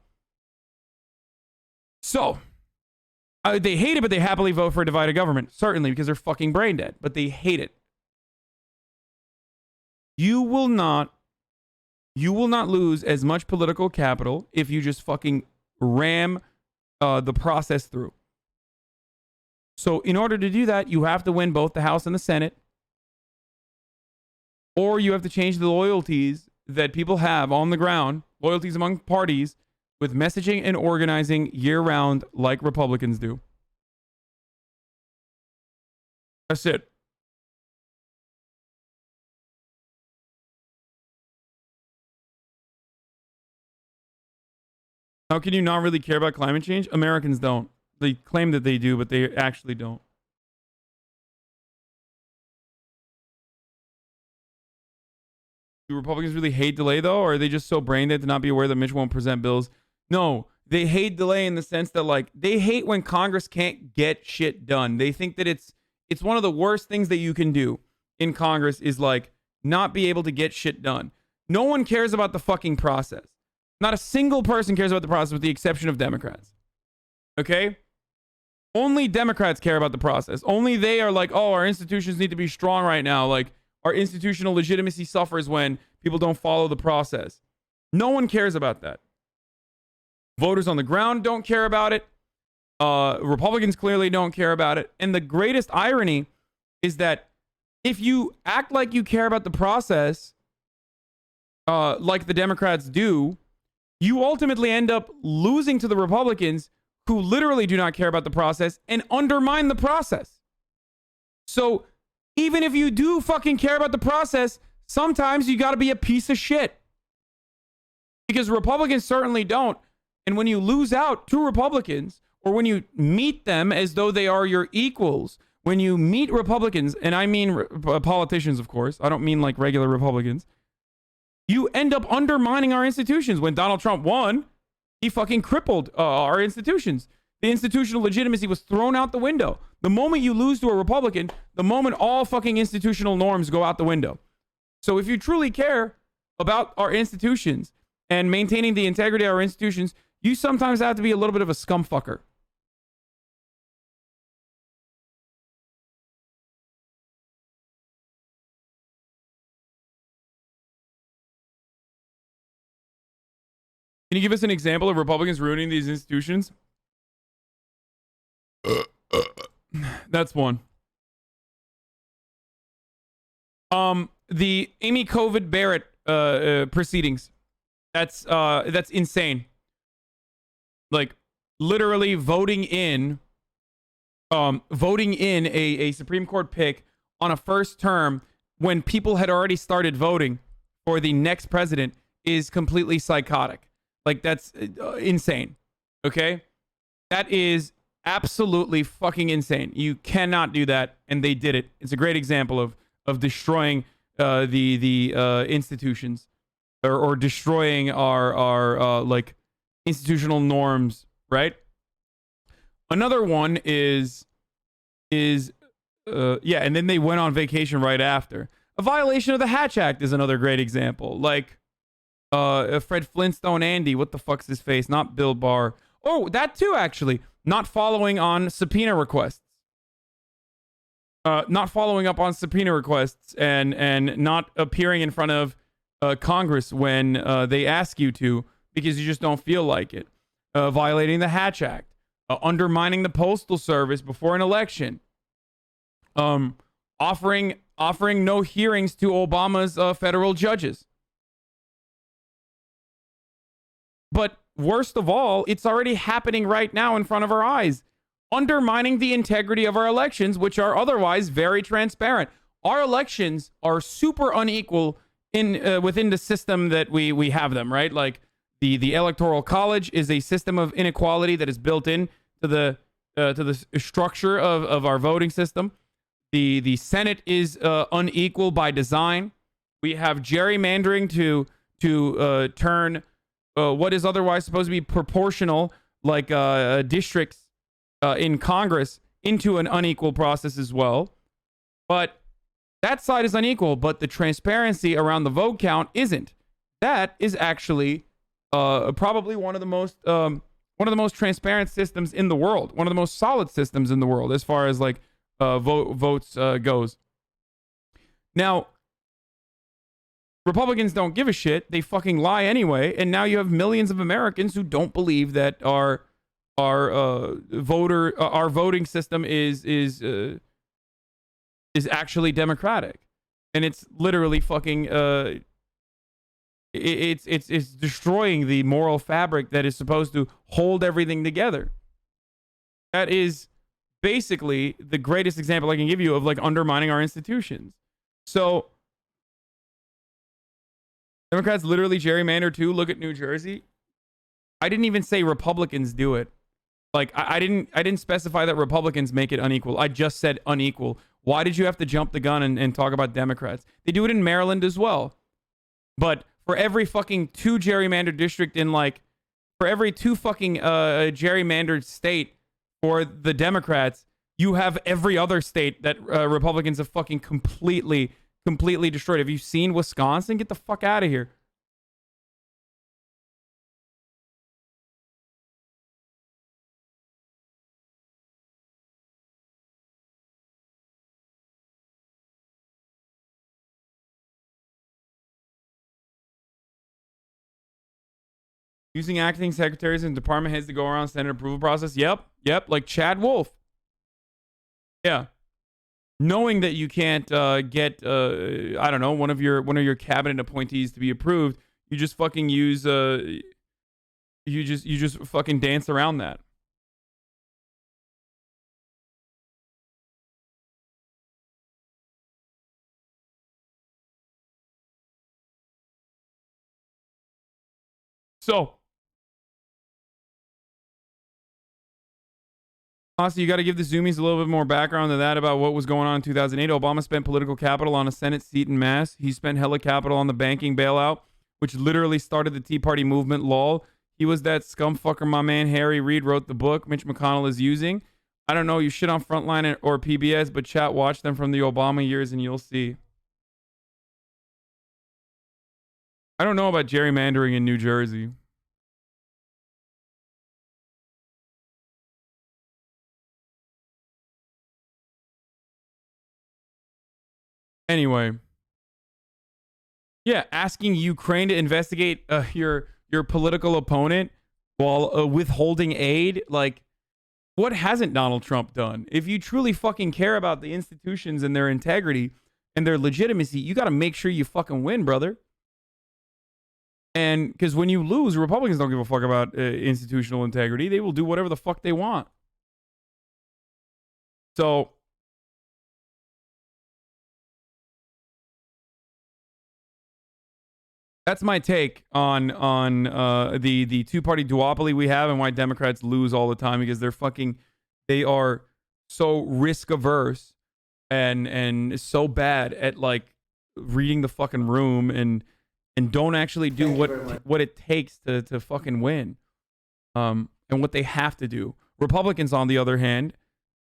Speaker 2: So they hate it, but they happily vote for a divided government, certainly because they're fucking brain dead, but they hate it. You will not lose as much political capital if you just fucking ram the process through. So in order to do that, you have to win both the House and the Senate, or you have to change the loyalties that people have on the ground, loyalties among parties, with messaging and organizing year-round like Republicans do. That's it. How can you not really care about climate change? Americans don't. They claim that they do, but they actually don't. Do Republicans really hate delay, though? Or are they just so brain dead to not be aware that Mitch won't present bills? No, they hate delay in the sense that, like, they hate when Congress can't get shit done. They think that it's one of the worst things that you can do in Congress is, like, not be able to get shit done. No one cares about the fucking process. Not a single person cares about the process with the exception of Democrats. Okay? Only Democrats care about the process. Only they are like, oh, our institutions need to be strong right now. Like, our institutional legitimacy suffers when people don't follow the process. No one cares about that. Voters on the ground don't care about it. Republicans clearly don't care about it. And the greatest irony is that if you act like you care about the process, like the Democrats do, you ultimately end up losing to the Republicans who literally do not care about the process and undermine the process. So even if you do fucking care about the process, sometimes you got to be a piece of shit. Because Republicans certainly don't. And when you lose out to Republicans, or when you meet them as though they are your equals, when you meet Republicans, and I mean politicians, of course, I don't mean like regular Republicans, you end up undermining our institutions. When Donald Trump won, he fucking crippled our institutions. The institutional legitimacy was thrown out the window. The moment you lose to a Republican, the moment all fucking institutional norms go out the window. So if you truly care about our institutions and maintaining the integrity of our institutions, you sometimes have to be a little bit of a scumfucker. Can you give us an example of Republicans ruining these institutions? That's one. The Amy COVID Barrett proceedings. That's insane. Like literally voting in a Supreme Court pick on a first term when people had already started voting for the next president is completely psychotic. Like, that's insane. Okay? That is absolutely fucking insane. You cannot do that, and they did it. It's a great example of destroying the institutions or destroying our like institutional norms, right? Another one is and then they went on vacation right after. A violation of the Hatch Act is another great example. Like Fred Flintstone Andy, what the fuck's his face? Not Bill Barr. Oh, that too, actually. Not following on subpoena requests. Not following up on subpoena requests and not appearing in front of Congress when they ask you to because you just don't feel like it. Violating the Hatch Act. Undermining the Postal Service before an election. Offering no hearings to Obama's federal judges. But worst of all, it's already happening right now in front of our eyes. Undermining the integrity of our elections, which are otherwise very transparent. Our elections are super unequal within the system that we have them, right? Like, The Electoral College is a system of inequality that is built in to the structure of our voting system. The Senate is unequal by design. We have gerrymandering to turn what is otherwise supposed to be proportional, like districts in Congress, into an unequal process as well. But that side is unequal, but the transparency around the vote count isn't. That is actually probably one of the most transparent systems in the world, one of the most solid systems in the world as far as like votes goes. Now, Republicans don't give a shit. They fucking lie anyway, and now you have millions of Americans who don't believe that our voting system is actually democratic, and it's literally fucking it's destroying the moral fabric that is supposed to hold everything together. That is basically the greatest example I can give you of like undermining our institutions. So Democrats literally gerrymander too. Look at New Jersey. I didn't even say Republicans do it. Like I didn't specify that Republicans make it unequal. I just said unequal. Why did you have to jump the gun and talk about Democrats? They do it in Maryland as well. But for every fucking 2 gerrymandered district in like, for every 2 fucking gerrymandered state for the Democrats, you have every other state that Republicans have fucking completely destroyed. Have you seen Wisconsin? Get the fuck out of here. Using acting secretaries and department heads to go around Senate approval process. Yep. Like Chad Wolf. Yeah. Knowing that you can't get I don't know, one of your cabinet appointees to be approved, you just fucking use you just fucking dance around that. So also, you got to give the Zoomies a little bit more background to that about what was going on in 2008. Obama spent political capital on a Senate seat in Mass. He spent hella capital on the banking bailout, which literally started the Tea Party movement. Lol. He was that scumfucker my man Harry Reid wrote the book Mitch McConnell is using. I don't know, you shit on Frontline or PBS, but chat, watch them from the Obama years and you'll see. I don't know about gerrymandering in New Jersey. Anyway, yeah, asking Ukraine to investigate your political opponent while withholding aid, like, what hasn't Donald Trump done? If you truly fucking care about the institutions and their integrity and their legitimacy, you got to make sure you fucking win, brother. And because when you lose, Republicans don't give a fuck about institutional integrity. They will do whatever the fuck they want. So that's my take on the two-party duopoly we have and why Democrats lose all the time, because they are so risk averse and so bad at like reading the fucking room and don't actually do what it takes to fucking win, and what they have to do. Republicans, on the other hand,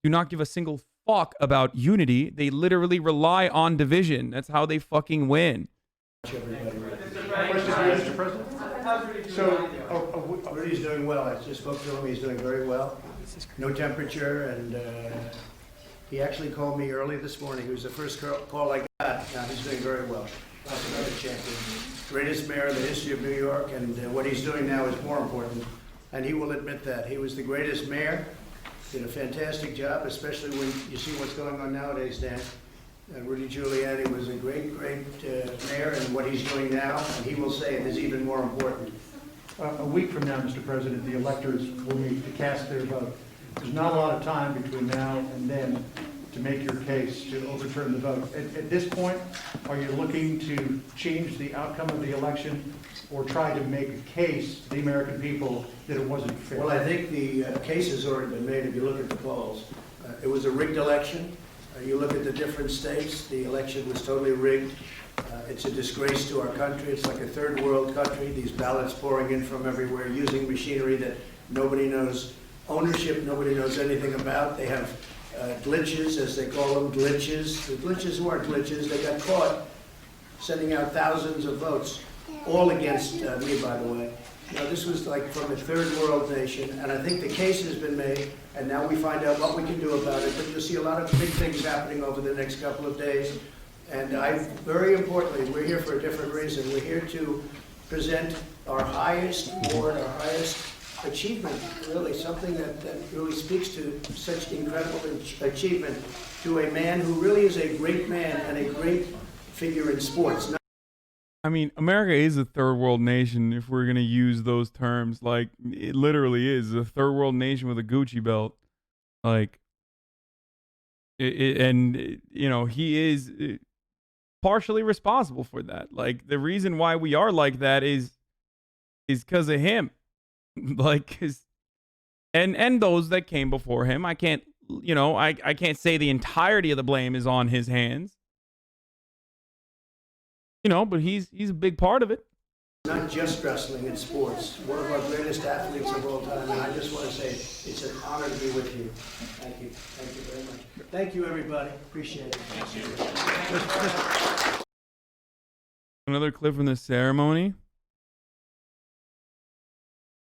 Speaker 2: do not give a single fuck about unity. They literally rely on division. That's how they fucking win.
Speaker 15: Mr. President? So, Rudy's doing well. I just spoke to him. He's doing very well. No temperature, and he actually called me early this morning. It was the first call I got. Now he's doing very well. That's another champion. Greatest mayor in the history of New York, and what he's doing now is more important. And he will admit that. He was the greatest mayor. Did a fantastic job, especially when you see what's going on nowadays, Dan. Rudy Giuliani was a great mayor, and what he's doing now, and he will say it is even more important.
Speaker 16: A week from now, Mr. President, the electors will meet to cast their vote. There's not a lot of time between now and then to make your case to overturn the vote. At this point, are you looking to change the outcome of the election or tried to make a case to the American people that it wasn't fair?
Speaker 15: Well, I think the case has already been made if you look at the polls. It was a rigged election. You look at the different states, the election was totally rigged. It's a disgrace to our country. It's like a third world country. These ballots pouring in from everywhere using machinery that nobody knows ownership, nobody knows anything about. They have glitches, as they call them, glitches. The glitches weren't glitches. They got caught sending out thousands of votes, all against me, by the way. This was like from a third world nation, and I think the case has been made, and now we find out what we can do about it. But you'll see a lot of big things happening over the next couple of days. And very importantly, we're here for a different reason. We're here to present our highest award, our highest achievement, really, something that really speaks to such incredible achievement to a man who really is a great man and a great figure in sports.
Speaker 2: I mean, America is a third world nation if we're going to use those terms. Like, it literally is a third world nation with a Gucci belt. Like, and, you know, he is partially responsible for that. Like, the reason why we are like that is because of him. Like, and those that came before him. I can't, you know, I can't say the entirety of the blame is on his hands. You know, but he's a big part of it.
Speaker 15: Not just wrestling, it's sports. One of our greatest athletes of all time, and I just want to say it's an honor to be with you. Thank you. Thank you very much. Thank you, everybody. Appreciate it. Thank you.
Speaker 2: Another clip from the ceremony.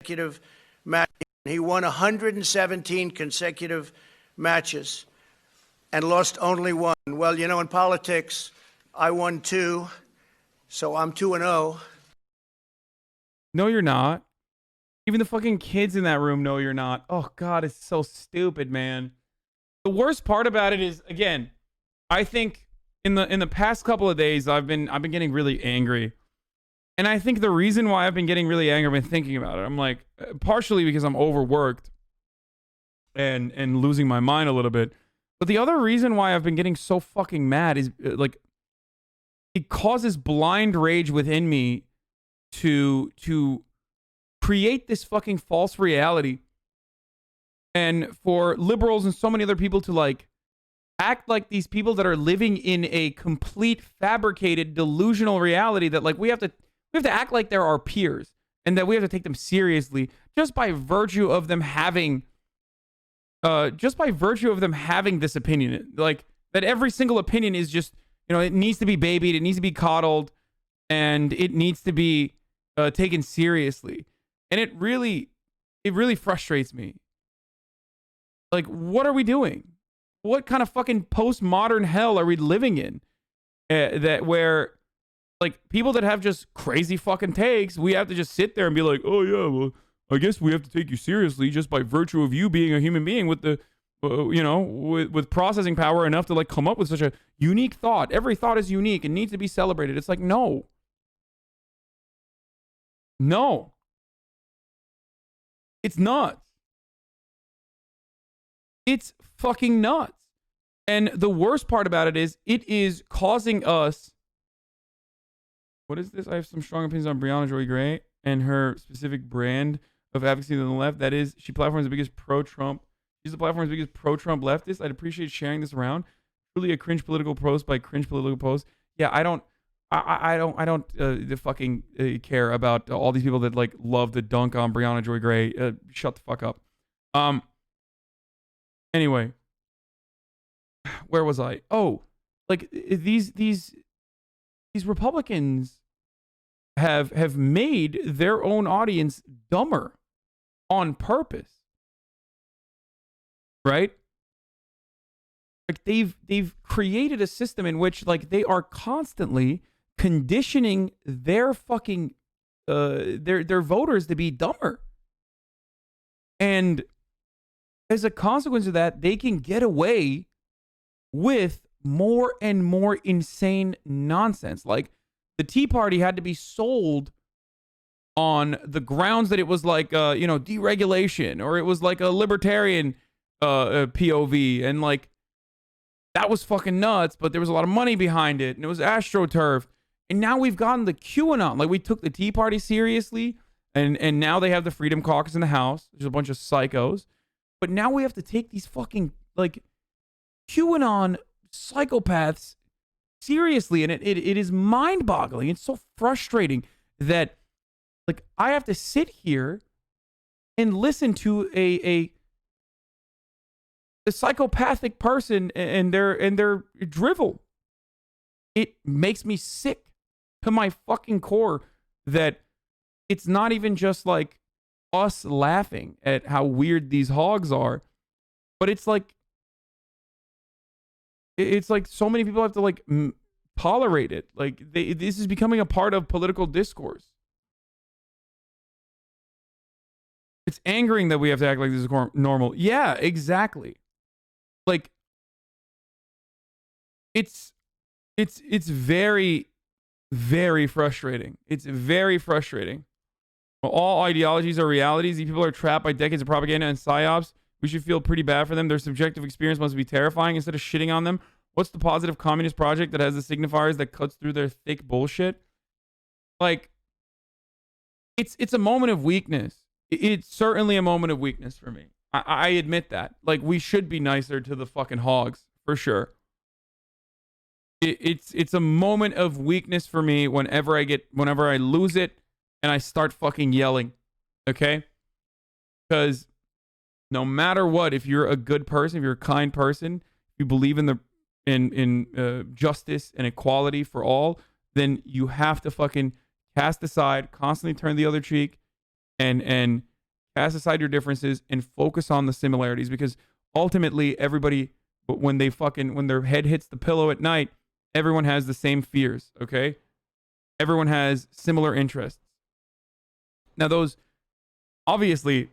Speaker 15: Consecutive match. He won 117 consecutive matches and lost only one. Well, you know, in politics, I won 2. So I'm 2-0.
Speaker 2: No, you're not. Even the fucking kids in that room know you're not. Oh God, it's so stupid, man. The worst part about it is, again, I think in the past couple of days I've been getting really angry. And I think the reason why I've been getting really angry, I've been thinking about it. I'm like, partially because I'm overworked and losing my mind a little bit. But the other reason why I've been getting so fucking mad is like, it causes blind rage within me to create this fucking false reality, and for liberals and so many other people to like act like these people that are living in a complete fabricated delusional reality that like we have to act like they're our peers and that we have to take them seriously just by virtue of them having this opinion, like that every single opinion is just, you know, it needs to be babied, it needs to be coddled, and it needs to be taken seriously. And it really frustrates me. Like, what are we doing? What kind of fucking postmodern hell are we living in? That where, like, people that have just crazy fucking takes, we have to just sit there and be like, oh yeah, well, I guess we have to take you seriously just by virtue of you being a human being with the you know, with processing power enough to like come up with such a unique thought. Every thought is unique and needs to be celebrated. It's like, no. It's nuts. It's fucking nuts. And the worst part about it is causing us. What is this? I have some strong opinions on Brianna Joy Gray and her specific brand of advocacy on the left. That is, she platforms the biggest pro-Trump. She's the platform's biggest pro-Trump leftist. I'd appreciate sharing this around. Truly a cringe political post by cringe political post. Yeah, I don't fucking care about all these people that like love to dunk on Brianna Joy Gray. Shut the fuck up. Anyway, where was I? Oh, like these Republicans have made their own audience dumber on purpose. Right? Like they've created a system in which like they are constantly conditioning their fucking their voters to be dumber. And as a consequence of that, they can get away with more and more insane nonsense. Like the Tea Party had to be sold on the grounds that it was like you know, deregulation, or it was like a libertarian POV, and like that was fucking nuts, but there was a lot of money behind it, and it was AstroTurf, And now we've gotten the QAnon. Like, we took the Tea Party seriously, and now they have the Freedom Caucus in the House. There's a bunch of psychos. But now we have to take these fucking, like, QAnon psychopaths seriously. And it is mind-boggling. It's so frustrating that, like, I have to sit here and listen to a psychopathic person and their drivel. It makes me sick to my fucking core that it's not even just like us laughing at how weird these hogs are, but it's like so many people have to like tolerate it. Like this is becoming a part of political discourse. It's angering that we have to act like this is normal. Yeah, exactly. Like it's very, very frustrating. It's very frustrating. All ideologies are realities. These people are trapped by decades of propaganda and psyops. We should feel pretty bad for them. Their subjective experience must be terrifying. Instead of shitting on them, what's the positive communist project that has the signifiers that cuts through their thick bullshit? Like, it's a moment of weakness. It's certainly a moment of weakness for me. I admit that. Like, we should be nicer to the fucking hogs, for sure. It's a moment of weakness for me whenever I lose it and I start fucking yelling. Okay? Because no matter what, if you're a good person, if you're a kind person, if you believe in justice and equality for all, then you have to fucking cast aside, constantly turn the other cheek, and cast aside your differences and focus on the similarities. Because ultimately, everybody, when their head hits the pillow at night, everyone has the same fears. Okay, everyone has similar interests. Now, those obviously,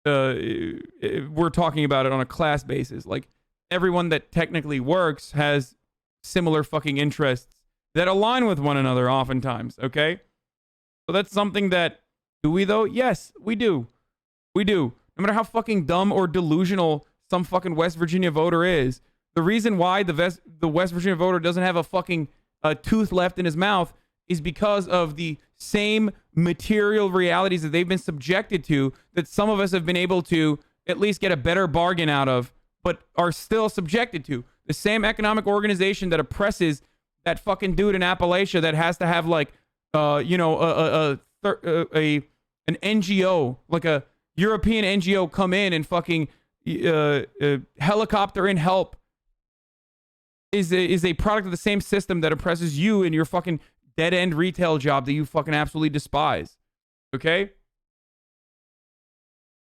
Speaker 2: we're talking about it on a class basis. Like, everyone that technically works has similar fucking interests that align with one another oftentimes, okay? So that's something that, do we though? Yes, we do. We do. No matter how fucking dumb or delusional some fucking West Virginia voter is, the reason why the West Virginia voter doesn't have a fucking tooth left in his mouth is because of the same material realities that they've been subjected to, that some of us have been able to at least get a better bargain out of, but are still subjected to. The same economic organization that oppresses that fucking dude in Appalachia that has to have like, an NGO, like a European NGO come in and fucking helicopter in help is a product of the same system that oppresses you in your fucking dead-end retail job that you fucking absolutely despise. Okay?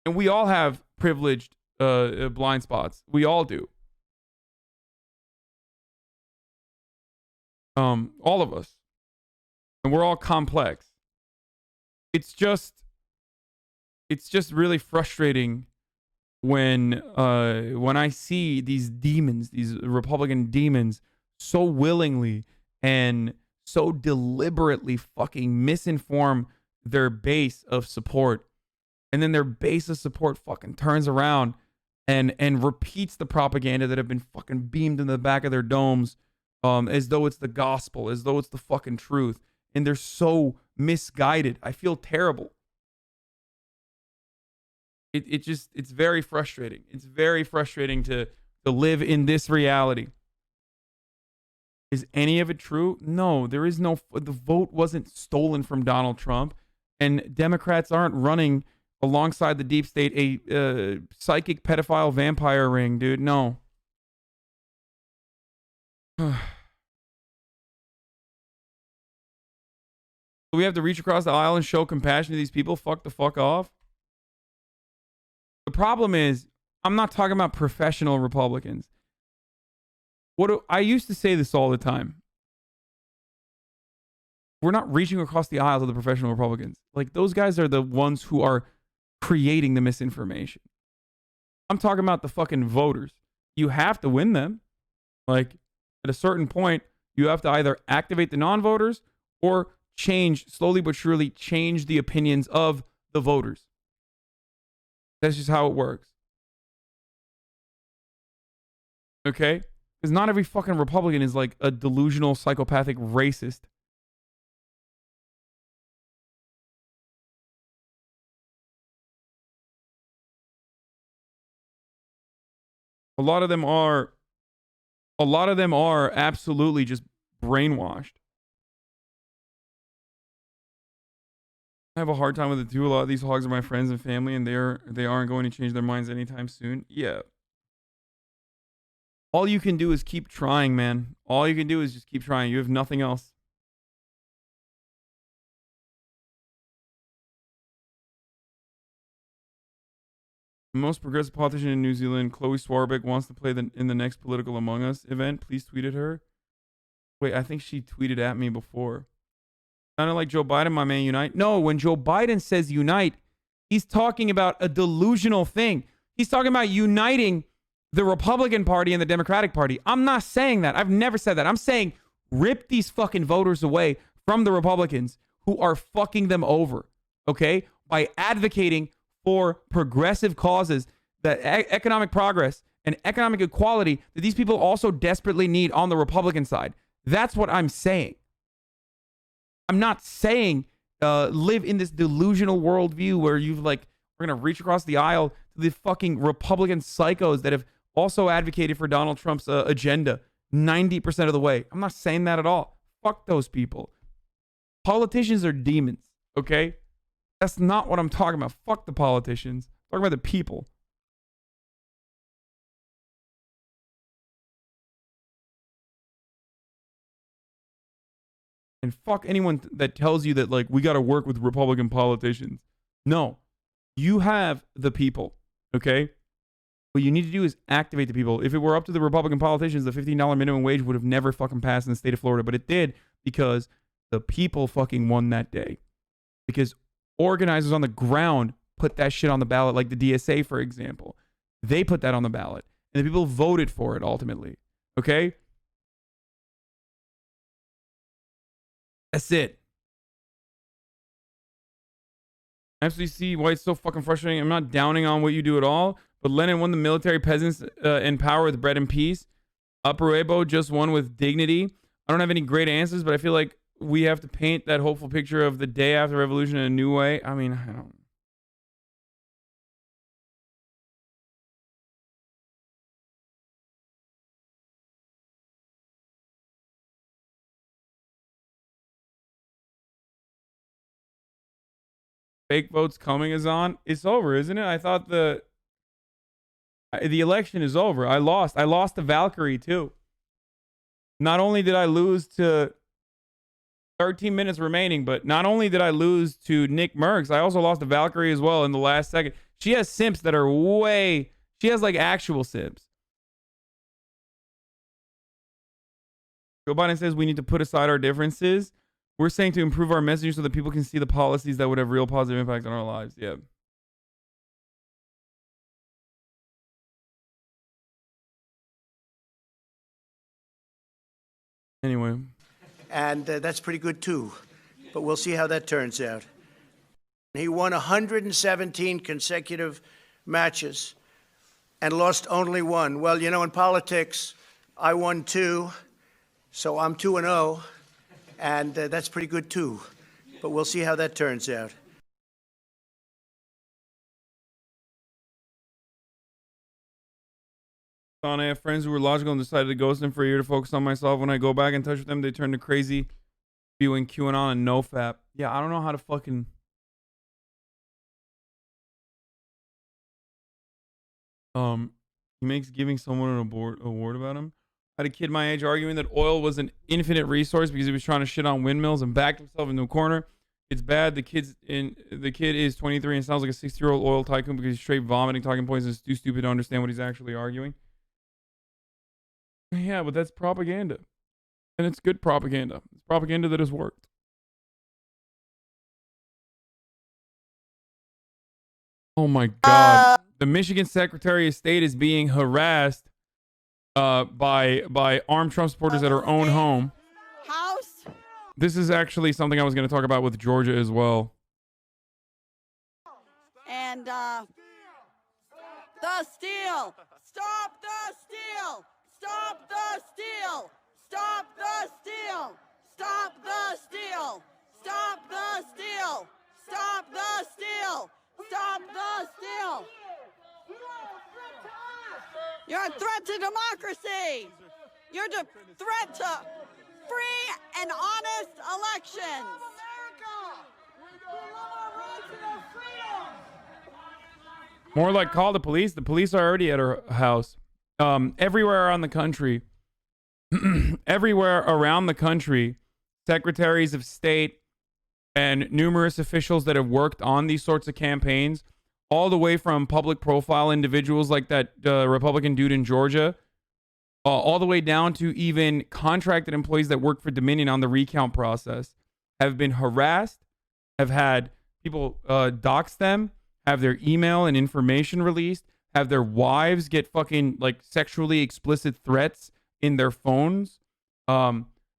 Speaker 2: And we all have privileged blind spots. We all do. All of us. And we're all complex. It's just really frustrating when I see these demons, these Republican demons, so willingly and so deliberately fucking misinform their base of support. And then their base of support fucking turns around and repeats the propaganda that have been fucking beamed in the back of their domes, as though it's the gospel, as though it's the fucking truth. And they're so misguided. I feel terrible. It's very frustrating. It's very frustrating to live in this reality. Is any of it true? No, there is no, the vote wasn't stolen from Donald Trump, and Democrats aren't running alongside the deep state a psychic pedophile vampire ring, dude. No. We have to reach across the aisle and show compassion to these people. Fuck the fuck off. The problem is, I'm not talking about professional Republicans. I used to say this all the time. We're not reaching across the aisle to the professional Republicans. Like, those guys are the ones who are creating the misinformation. I'm talking about the fucking voters. You have to win them. Like, at a certain point, you have to either activate the non-voters or slowly but surely change the opinions of the voters. That's just how it works. Okay? Because not every fucking Republican is like a delusional, psychopathic racist. A lot of them are absolutely just brainwashed. I have a hard time with it too. A lot of these hogs are my friends and family, and they aren't going to change their minds anytime soon. Yeah. All you can do is keep trying, man. All you can do is just keep trying. You have nothing else. The most progressive politician in New Zealand, Chloe Swarbrick, wants to play in the next Political Among Us event. Please tweet at her. Wait, I think she tweeted at me before. Sounded like Joe Biden, my man, unite. No, when Joe Biden says unite, he's talking about a delusional thing. He's talking about uniting the Republican Party and the Democratic Party. I'm not saying that. I've never said that. I'm saying rip these fucking voters away from the Republicans who are fucking them over, okay? By advocating for progressive causes, that economic progress and economic equality that these people also desperately need on the Republican side. That's what I'm saying. I'm not saying live in this delusional worldview where you've like, we're going to reach across the aisle to the fucking Republican psychos that have also advocated for Donald Trump's agenda 90% of the way. I'm not saying that at all. Fuck those people. Politicians are demons, okay? That's not what I'm talking about. Fuck the politicians. I'm talking about the people. And fuck anyone that tells you that, like, we got to work with Republican politicians. No. You have the people, okay? What you need to do is activate the people. If it were up to the Republican politicians, the $15 minimum wage would have never fucking passed in the state of Florida. But it did because the people fucking won that day. Because organizers on the ground put that shit on the ballot, like the DSA, for example. They put that on the ballot. And the people voted for it ultimately. Okay? That's it. I absolutely see why it's so fucking frustrating. I'm not downing on what you do at all, but Lenin won the military peasants in power with bread and peace. Aperuebo just won with dignity. I don't have any great answers, but I feel like we have to paint that hopeful picture of the day after revolution in a new way. I mean, I don't. Fake votes coming is on. It's over, isn't it? I thought the election is over. I lost. I lost to Valkyrie too. Not only did I lose to 13 minutes remaining, but not only did I lose to Nick Merckx, I also lost to Valkyrie as well in the last second. She has simps that are way... She has like actual simps. Joe Biden says we need to put aside our differences. We're saying to improve our messaging so that people can see the policies that would have real positive impact on our lives. Yeah. Anyway.
Speaker 15: And that's pretty good, too. But we'll see how that turns out. He won 117 consecutive matches and lost only one. Well, you know, in politics, I won 2, so I'm 2-0. And that's pretty good, too. But we'll see how that turns out.
Speaker 2: I have friends who were logical and decided to ghost them for a year to focus on myself. When I go back in touch with them, they turn to crazy, viewing QAnon and NoFap. Yeah, I don't know how to fucking... He makes giving someone an award about him. I had a kid my age arguing that oil was an infinite resource because he was trying to shit on windmills and backed himself into a corner. It's bad. The kid is 23 and sounds like a 60-year-old oil tycoon because he's straight vomiting talking points and is too stupid to understand what he's actually arguing. Yeah, but that's propaganda. And it's good propaganda. It's propaganda that has worked. Oh my God. The Michigan Secretary of State is being harassed by armed Trump supporters at her own home.
Speaker 17: House.
Speaker 2: This is actually something I was going to talk about with Georgia as well.
Speaker 17: And the steal. Stop the steal. Stop the steal. Stop the steal. Stop the steal. Stop the steal. Stop the steal. Stop the steal. You're a threat to democracy. You're a threat to free and honest elections.
Speaker 2: More like call the police. The police are already at her house. Everywhere around the country, secretaries of state and numerous officials that have worked on these sorts of campaigns, all the way from public profile individuals like that Republican dude in Georgia, all the way down to even contracted employees that work for Dominion on the recount process, have been harassed, have had people dox them, have their email and information released, have their wives get fucking like sexually explicit threats in their phones.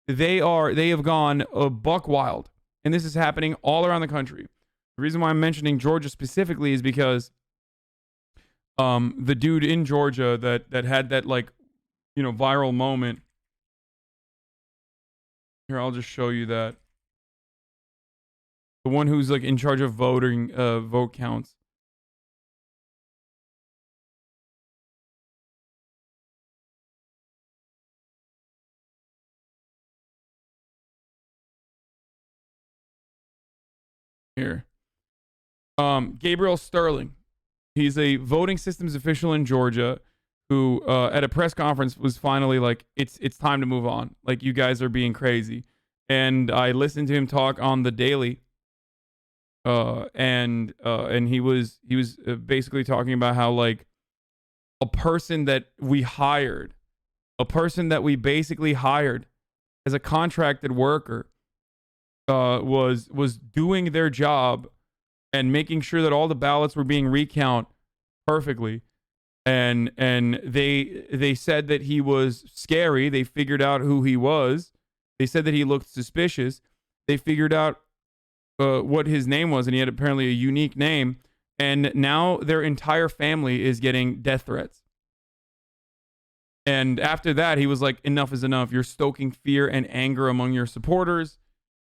Speaker 2: They have gone buck wild, and this is happening all around the country. The reason why I'm mentioning Georgia specifically is because the dude in Georgia that had that, like, you know, viral moment. Here, I'll just show you that. The one who's like in charge of voting, vote counts. Here. Gabriel Sterling. He's a voting systems official in Georgia who at a press conference was finally like, it's time to move on. Like, you guys are being crazy. And I listened to him talk on the Daily. And he was basically talking about how, like, a person that we basically hired as a contracted worker was doing their job and making sure that all the ballots were being recounted perfectly. And they said that he was scary. They figured out who he was. They said that he looked suspicious. They figured out what his name was, and he had apparently a unique name. And now their entire family is getting death threats. And after that, he was like, enough is enough. You're stoking fear and anger among your supporters,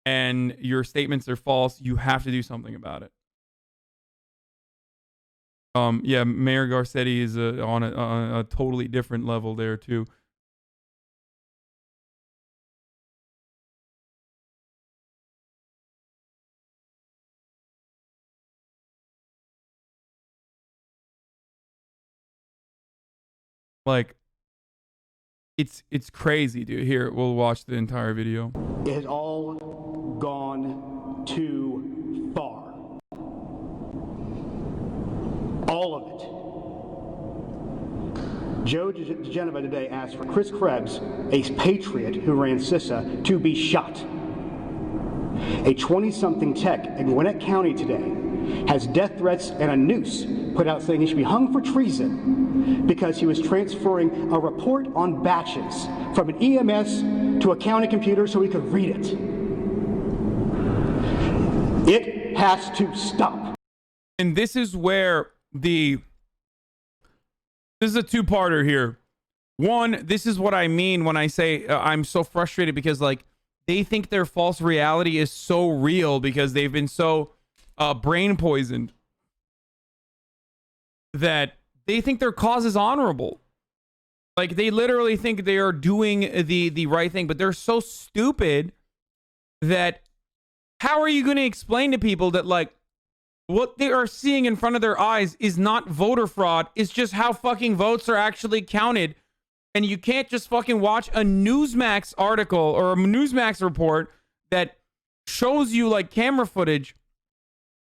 Speaker 2: and your statements are false. You have to do something about it. Yeah, Mayor Garcetti is on a totally different level there too. Like, it's crazy, dude. Here, we'll watch the entire video.
Speaker 18: It has all gone too far. All of it. Joe DeGenova today asked for Chris Krebs, a patriot who ran CISA, to be shot. A 20-something tech in Gwinnett County today has death threats and a noose put out saying he should be hung for treason because he was transferring a report on batches from an EMS to a county computer so he could read it. It has to stop.
Speaker 2: And this is where this is a two-parter here. One, this is what I mean when I say I'm so frustrated because, like, they think their false reality is so real because they've been so brain poisoned that they think their cause is honorable. Like, they literally think they are doing the right thing, but they're so stupid that how are you going to explain to people that, like, what they are seeing in front of their eyes is not voter fraud, it's just how fucking votes are actually counted. And you can't just fucking watch a Newsmax article or a Newsmax report that shows you, like, camera footage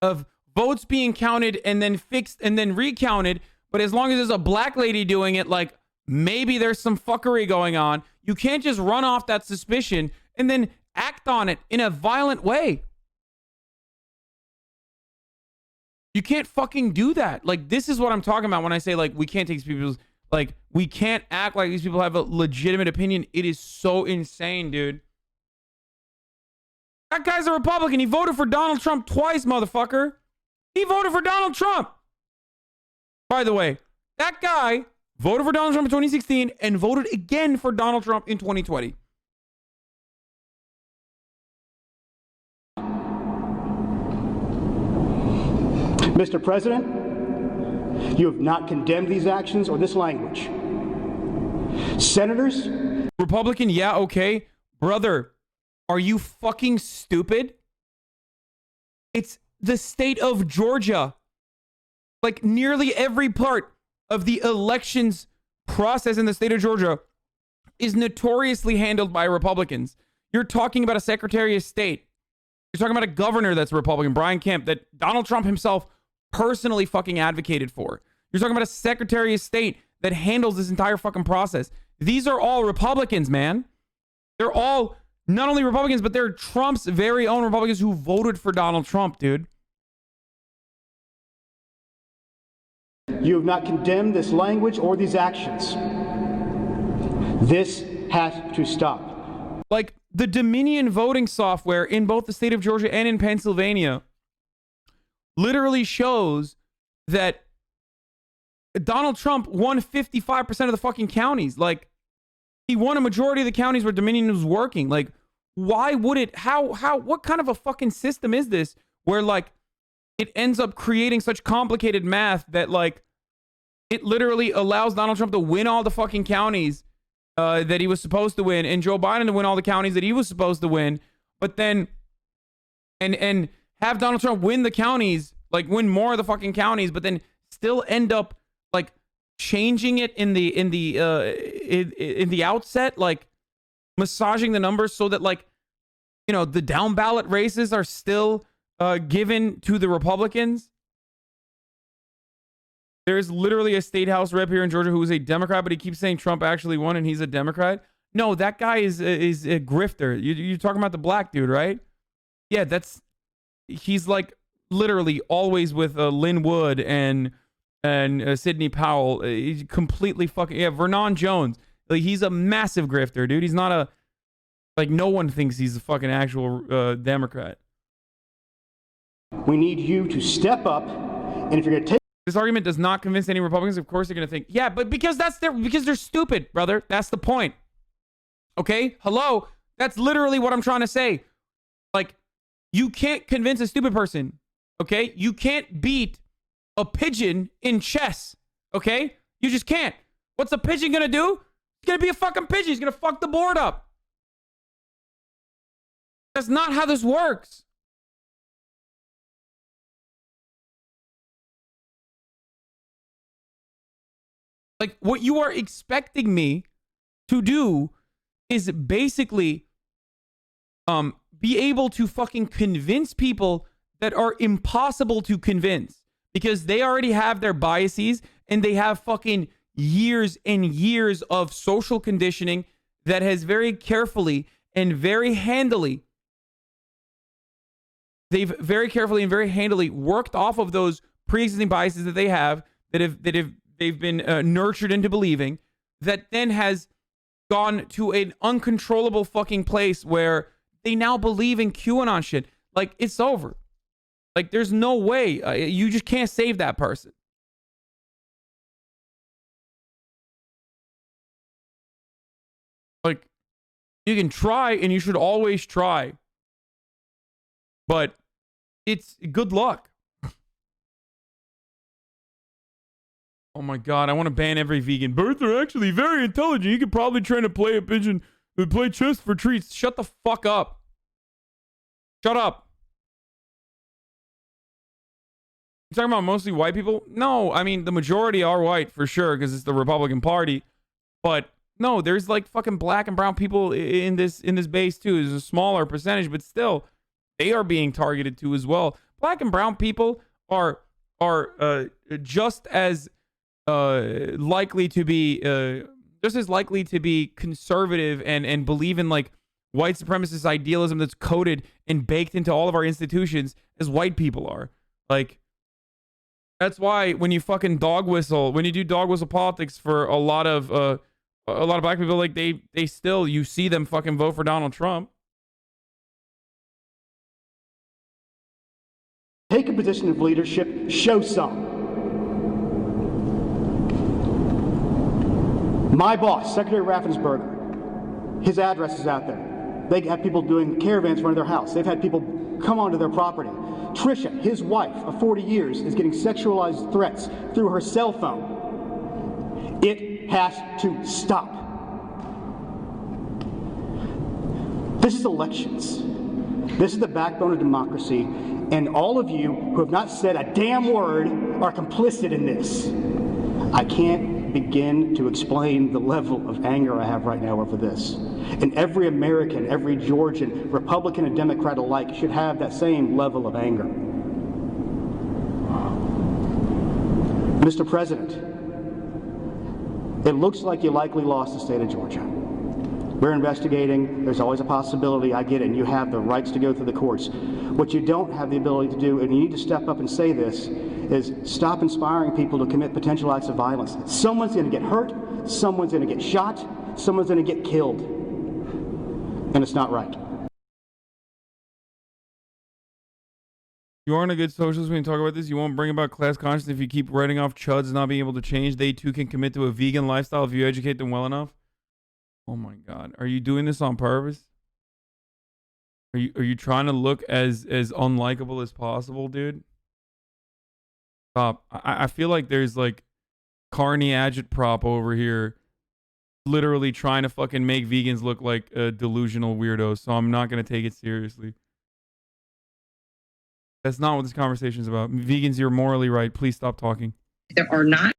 Speaker 2: of votes being counted and then fixed and then recounted. But as long as there's a black lady doing it, like, maybe there's some fuckery going on. You can't just run off that suspicion and then act on it in a violent way. You can't fucking do that. Like, this is what I'm talking about when I say, like, we can't take these people's, like, we can't act like these people have a legitimate opinion. It is so insane, dude. That guy's a Republican. He voted for Donald Trump twice, motherfucker. He voted for Donald Trump. By the way, that guy voted for Donald Trump in 2016 and voted again for Donald Trump in 2020.
Speaker 18: Mr. President, you have not condemned these actions or this language. Senators?
Speaker 2: Republican, yeah, okay. Brother, are you fucking stupid? It's the state of Georgia. Like, nearly every part of the elections process in the state of Georgia is notoriously handled by Republicans. You're talking about a Secretary of State. You're talking about a governor that's a Republican, Brian Kemp, that Donald Trump himself personally fucking advocated for. You're talking about a Secretary of State that handles this entire fucking process. These are all Republicans, man. They're all not only Republicans, but they're Trump's very own Republicans who voted for Donald Trump, dude.
Speaker 18: You have not condemned this language or these actions. This has to stop.
Speaker 2: Like, the Dominion voting software in both the state of Georgia and in Pennsylvania literally shows that Donald Trump won 55% of the fucking counties. Like, he won a majority of the counties where Dominion was working. Like, why would it, what kind of a fucking system is this where, like, it ends up creating such complicated math that, like, it literally allows Donald Trump to win all the fucking counties that he was supposed to win, and Joe Biden to win all the counties that he was supposed to win, but then, and have Donald Trump win the counties, like, win more of the fucking counties, but then still end up, like, changing it in the outset, like, massaging the numbers so that, like, you know, the down ballot races are still given to the Republicans. There's literally a state house rep here in Georgia who is a Democrat, but he keeps saying Trump actually won and he's a Democrat. No, that guy is a grifter. You're talking about the black dude, right? Yeah, he's like literally always with Lynn Wood and Sidney Powell. He's completely fucking, yeah, Vernon Jones. Like, he's a massive grifter, dude. He's not a, like, no one thinks he's a fucking actual Democrat.
Speaker 18: We need you to step up, and if you're going to take
Speaker 2: this argument does not convince any Republicans. Of course, they're going to think, yeah, but because they're stupid, brother. That's the point. Okay? Hello? That's literally what I'm trying to say. Like, you can't convince a stupid person. Okay? You can't beat a pigeon in chess. Okay? You just can't. What's a pigeon going to do? He's going to be a fucking pigeon. He's going to fuck the board up. That's not how this works. Like, what you are expecting me to do is basically be able to fucking convince people that are impossible to convince because they already have their biases and they have fucking years and years of social conditioning that has very carefully and very handily, they've very carefully and very handily worked off of those pre-existing biases that they have, they've been nurtured into believing, that then has gone to an uncontrollable fucking place where they now believe in QAnon shit. Like, it's over. Like, there's no way. You just can't save that person. Like, you can try, and you should always try. But it's good luck. Oh my God, I want to ban every vegan. Birds are actually very intelligent. You could probably train to play a pigeon, play chess for treats. Shut the fuck up. Shut up. You talking about mostly white people? No, I mean, the majority are white for sure because it's the Republican Party. But no, there's like fucking black and brown people in this base too. It's a smaller percentage, but still, they are being targeted too as well. Black and brown people are just as likely to be conservative and believe in like white supremacist idealism that's coded and baked into all of our institutions as white people are. Like, that's why when you fucking when you do dog whistle politics for a lot of black people, like they still, you see them fucking vote for Donald Trump.
Speaker 18: Take a position of leadership, show some. My boss, Secretary Raffensperger, his address is out there. They have people doing caravans around their house. They've had people come onto their property. Trisha, his wife of 40 years, is getting sexualized threats through her cell phone. It has to stop. This is elections. This is the backbone of democracy, and all of you who have not said a damn word are complicit in this. I can't begin to explain the level of anger I have right now over this. And every American, every Georgian, Republican and Democrat alike should have that same level of anger. Mr. President, it looks like you likely lost the state of Georgia. We're investigating. There's always a possibility. I get it. And you have the rights to go through the courts. What you don't have the ability to do, and you need to step up and say this, is stop inspiring people to commit potential acts of violence. Someone's going to get hurt. Someone's going to get shot. Someone's going to get killed. And it's not right.
Speaker 2: You aren't a good socialist when you talk about this. You won't bring about class consciousness if you keep writing off chuds not being able to change. They too can commit to a vegan lifestyle if you educate them well enough. Oh my God. Are you doing this on purpose? Are you trying to look as unlikable as possible, dude? Stop. I feel like there's like Carney Agitprop over here literally trying to fucking make vegans look like delusional weirdos, so I'm not going to take it seriously. That's not what this conversation is about. Vegans, you're morally right. Please stop talking.
Speaker 19: There are not.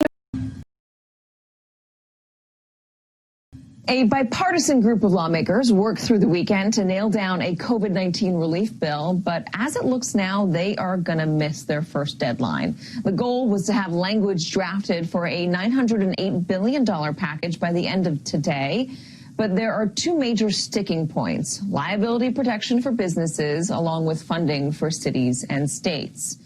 Speaker 19: A bipartisan group of lawmakers worked through the weekend to nail down a COVID-19 relief bill, but as it looks now, they are going to miss their first deadline. The goal was to have language drafted for a $908 billion package by the end of today. But there are two major sticking points: liability protection for businesses, along with funding for cities and states.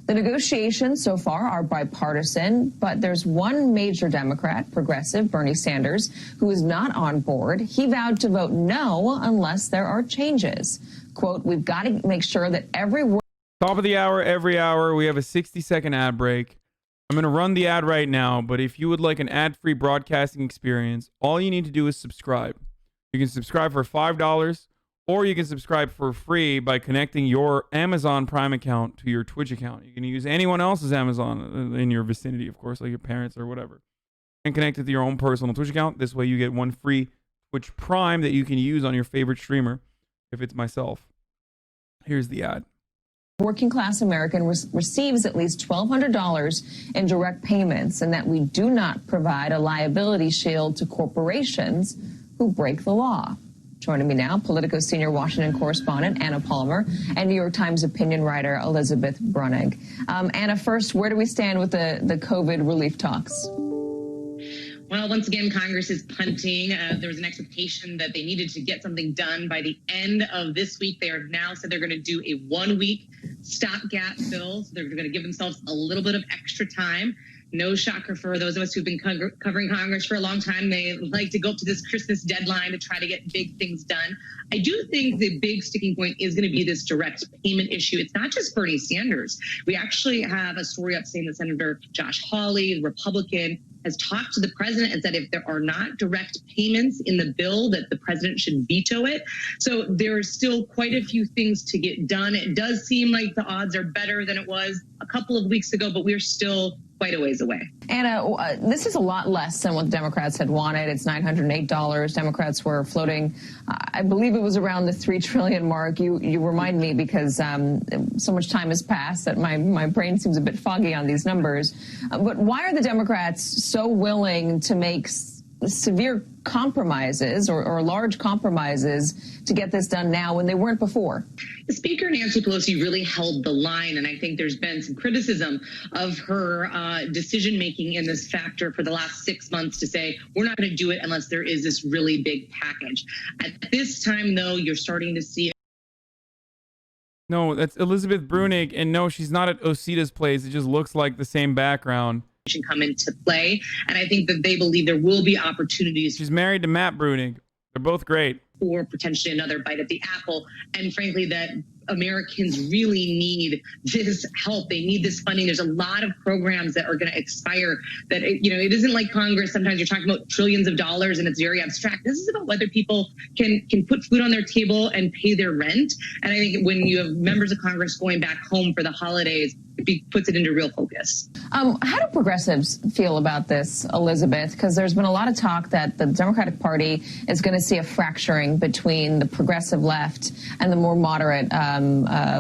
Speaker 19: The negotiations so far are bipartisan, but there's one major Democrat, progressive, Bernie Sanders, who is not on board. He vowed to vote no unless there are changes. Quote, "We've got to make sure that every word..."
Speaker 2: Top of the hour, every hour, we have a 60-second ad break. I'm going to run the ad right now, but if you would like an ad-free broadcasting experience, all you need to do is subscribe. You can subscribe for $5, or you can subscribe for free by connecting your Amazon Prime account to your Twitch account. You can use anyone else's Amazon in your vicinity, of course, like your parents or whatever, and connect it to your own personal Twitch account. This way you get one free Twitch Prime that you can use on your favorite streamer, if it's myself. Here's the ad.
Speaker 19: Working class American receives at least $1,200 in direct payments, and that we do not provide a liability shield to corporations who break the law. Joining me now, Politico senior Washington correspondent Anna Palmer and New York Times opinion writer Elizabeth Brunig. Anna, first, where do we stand with the COVID relief talks?
Speaker 20: Well, once again, Congress is punting. There was an expectation that they needed to get something done by the end of this week. They are now said they're going to do a 1-week stopgap bill. So they're going to give themselves a little bit of extra time. No shocker for those of us who've been covering Congress for a long time. They like to go up to this Christmas deadline to try to get big things done. I do think the big sticking point is going to be this direct payment issue. It's not just Bernie Sanders. We actually have a story up saying that Senator Josh Hawley, the Republican, has talked to the president and said if there are not direct payments in the bill, that the president should veto it. So there are still quite a few things to get done. It does seem like the odds are better than it was a couple of weeks ago, but we're still quite a ways away.
Speaker 19: Anna, this is a lot less than what the Democrats had wanted. It's $908. Democrats were floating, I believe it was around the $3 trillion mark. You remind me because so much time has passed that my brain seems a bit foggy on these numbers. But why are the Democrats so willing to make severe compromises or large compromises to get this done now when they weren't before?
Speaker 20: The Speaker, Nancy Pelosi, really held the line, and I think there's been some criticism of her decision-making in this factor for the last 6 months to say, we're not going to do it unless there is this really big package. At this time, though, you're starting to see...
Speaker 2: No, that's Elizabeth Brunig, and no, she's not at Osita's place. It just looks like the same background.
Speaker 20: Come into play, and I think that they believe there will be opportunities.
Speaker 2: She's married to Matt Brunig. They're both great.
Speaker 20: For potentially another bite at the apple, and frankly that Americans really need this help. They need this funding. There's a lot of programs that are going to expire that, it isn't like Congress. Sometimes you're talking about trillions of dollars and it's very abstract. This is about whether people can put food on their table and pay their rent. And I think when you have members of Congress going back home for the holidays, puts it into real focus.
Speaker 19: How do progressives feel about this, Elizabeth? Because there's been a lot of talk that the Democratic Party is going to see a fracturing between the progressive left and the more moderate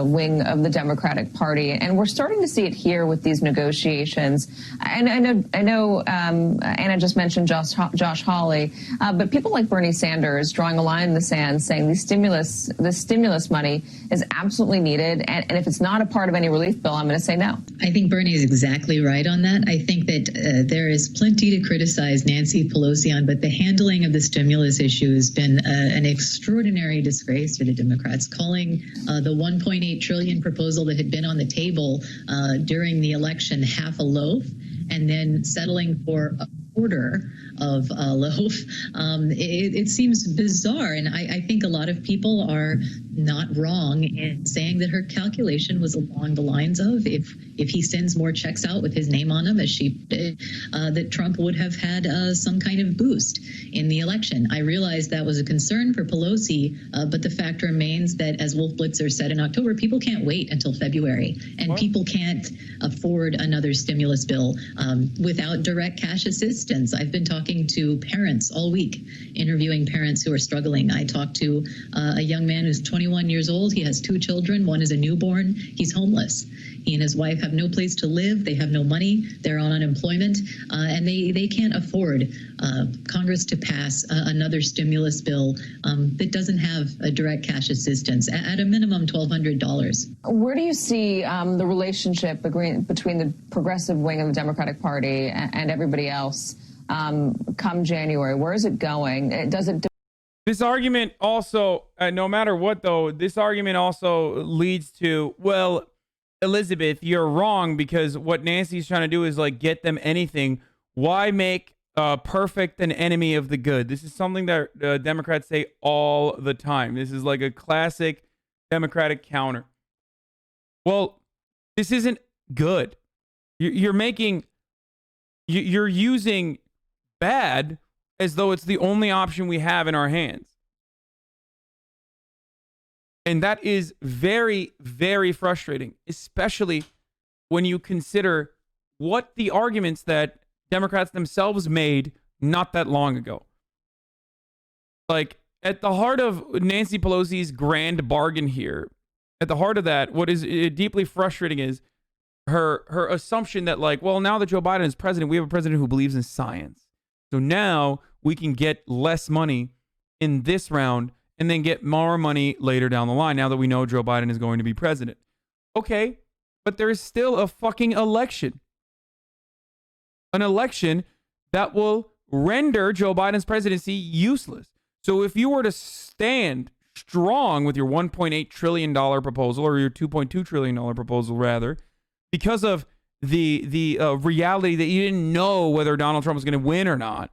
Speaker 19: wing of the Democratic Party, and we're starting to see it here with these negotiations. And I know Anna just mentioned Josh Hawley, but people like Bernie Sanders drawing a line in the sand, saying the stimulus money is absolutely needed, and if it's not a part of any relief bill, I'm going to say no.
Speaker 21: I think Bernie is exactly right on that. I think that there is plenty to criticize Nancy Pelosi on, but the handling of the stimulus issue has been an extraordinary disgrace for the Democrats, calling the $1.8 trillion proposal that had been on the table during the election half a loaf, and then settling for a quarter of a loaf. It seems bizarre, and I think a lot of people are not wrong in saying that her calculation was along the lines of if he sends more checks out with his name on them, as she did, that Trump would have had some kind of boost in the election. I realize that was a concern for Pelosi, but the fact remains that, as Wolf Blitzer said in October, people can't wait until February, and people can't afford another stimulus bill without direct cash assistance. I've been talking to parents all week, interviewing parents who are struggling. I talked to a young man who's 21 years old. He has 2 children. One is a newborn. He's homeless. He and his wife have no place to live. They have no money. They're on unemployment, and they can't afford Congress to pass another stimulus bill that doesn't have a direct cash assistance, at a minimum $1,200.
Speaker 19: Where do you see the relationship between the progressive wing of the Democratic Party and everybody else come January? Where is it going? Does it?
Speaker 2: This argument also, no matter what, though, this argument also leads to, well, Elizabeth, you're wrong, because what Nancy's trying to do is like get them anything. Why make perfect an enemy of the good? This is something that Democrats say all the time. This is like a classic Democratic counter. Well, this isn't good. You're using bad as though it's the only option we have in our hands. And that is very, very frustrating, especially when you consider what the arguments that Democrats themselves made not that long ago. Like, at the heart of Nancy Pelosi's grand bargain here, at the heart of that, what is deeply frustrating is her assumption that, like, well, now that Joe Biden is president, we have a president who believes in science. So now we can get less money in this round and then get more money later down the line, now that we know Joe Biden is going to be president. Okay, but there is still a fucking election. An election that will render Joe Biden's presidency useless. So if you were to stand strong with your $1.8 trillion proposal, or your $2.2 trillion proposal, rather, because of the reality that you didn't know whether Donald Trump was going to win or not,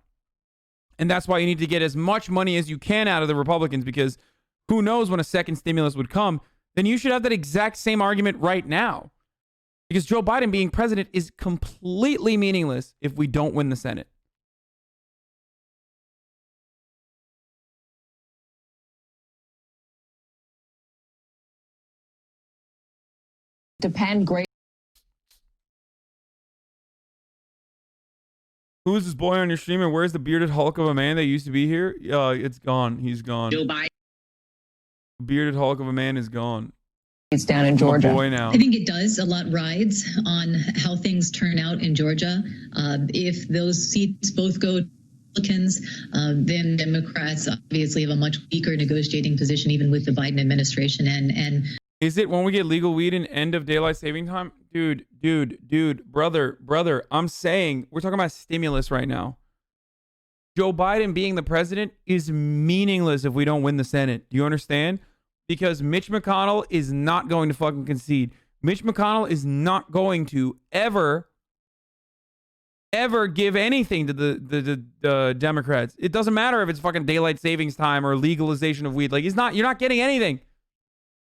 Speaker 2: and that's why you need to get as much money as you can out of the Republicans, because who knows when a second stimulus would come, then you should have that exact same argument right now. Because Joe Biden being president is completely meaningless if we don't win the Senate.
Speaker 19: Depend great.
Speaker 2: Who is this boy on your stream, and where's the bearded Hulk of a man that used to be here? It's gone. He's gone.
Speaker 20: Joe Biden.
Speaker 2: Bearded Hulk of a man is gone.
Speaker 19: It's down in Georgia.
Speaker 2: I'm a boy now.
Speaker 21: I think it does. A lot rides on how things turn out in Georgia. If those seats both go to Republicans, then Democrats obviously have a much weaker negotiating position, even with the Biden administration. And
Speaker 2: is it when we get legal weed and end of daylight saving time? Dude, brother, I'm saying we're talking about stimulus right now. Joe Biden being the president is meaningless if we don't win the Senate. Do you understand? Because Mitch McConnell is not going to fucking concede. Mitch McConnell is not going to ever give anything to the Democrats. It doesn't matter if it's fucking daylight savings time or legalization of weed. Like, you're not getting anything.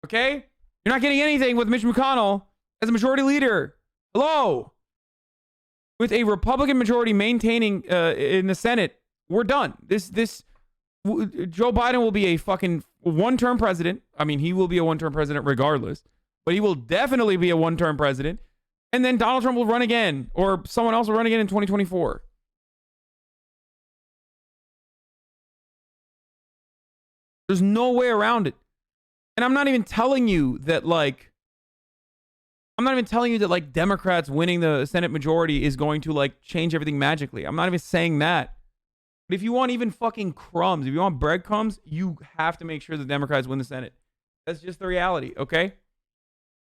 Speaker 2: Okay? You're not getting anything with Mitch McConnell as a majority leader. Hello? With a Republican majority maintaining in the Senate, we're done. Joe Biden will be a fucking one-term president. I mean, he will be a one-term president regardless, but he will definitely be a one-term president. And then Donald Trump will run again, or someone else will run again in 2024. There's no way around it. And I'm not even telling you that, like, Democrats winning the Senate majority is going to, like, change everything magically. I'm not even saying that. But if you want even fucking crumbs, if you want breadcrumbs, you have to make sure the Democrats win the Senate. That's just the reality, okay?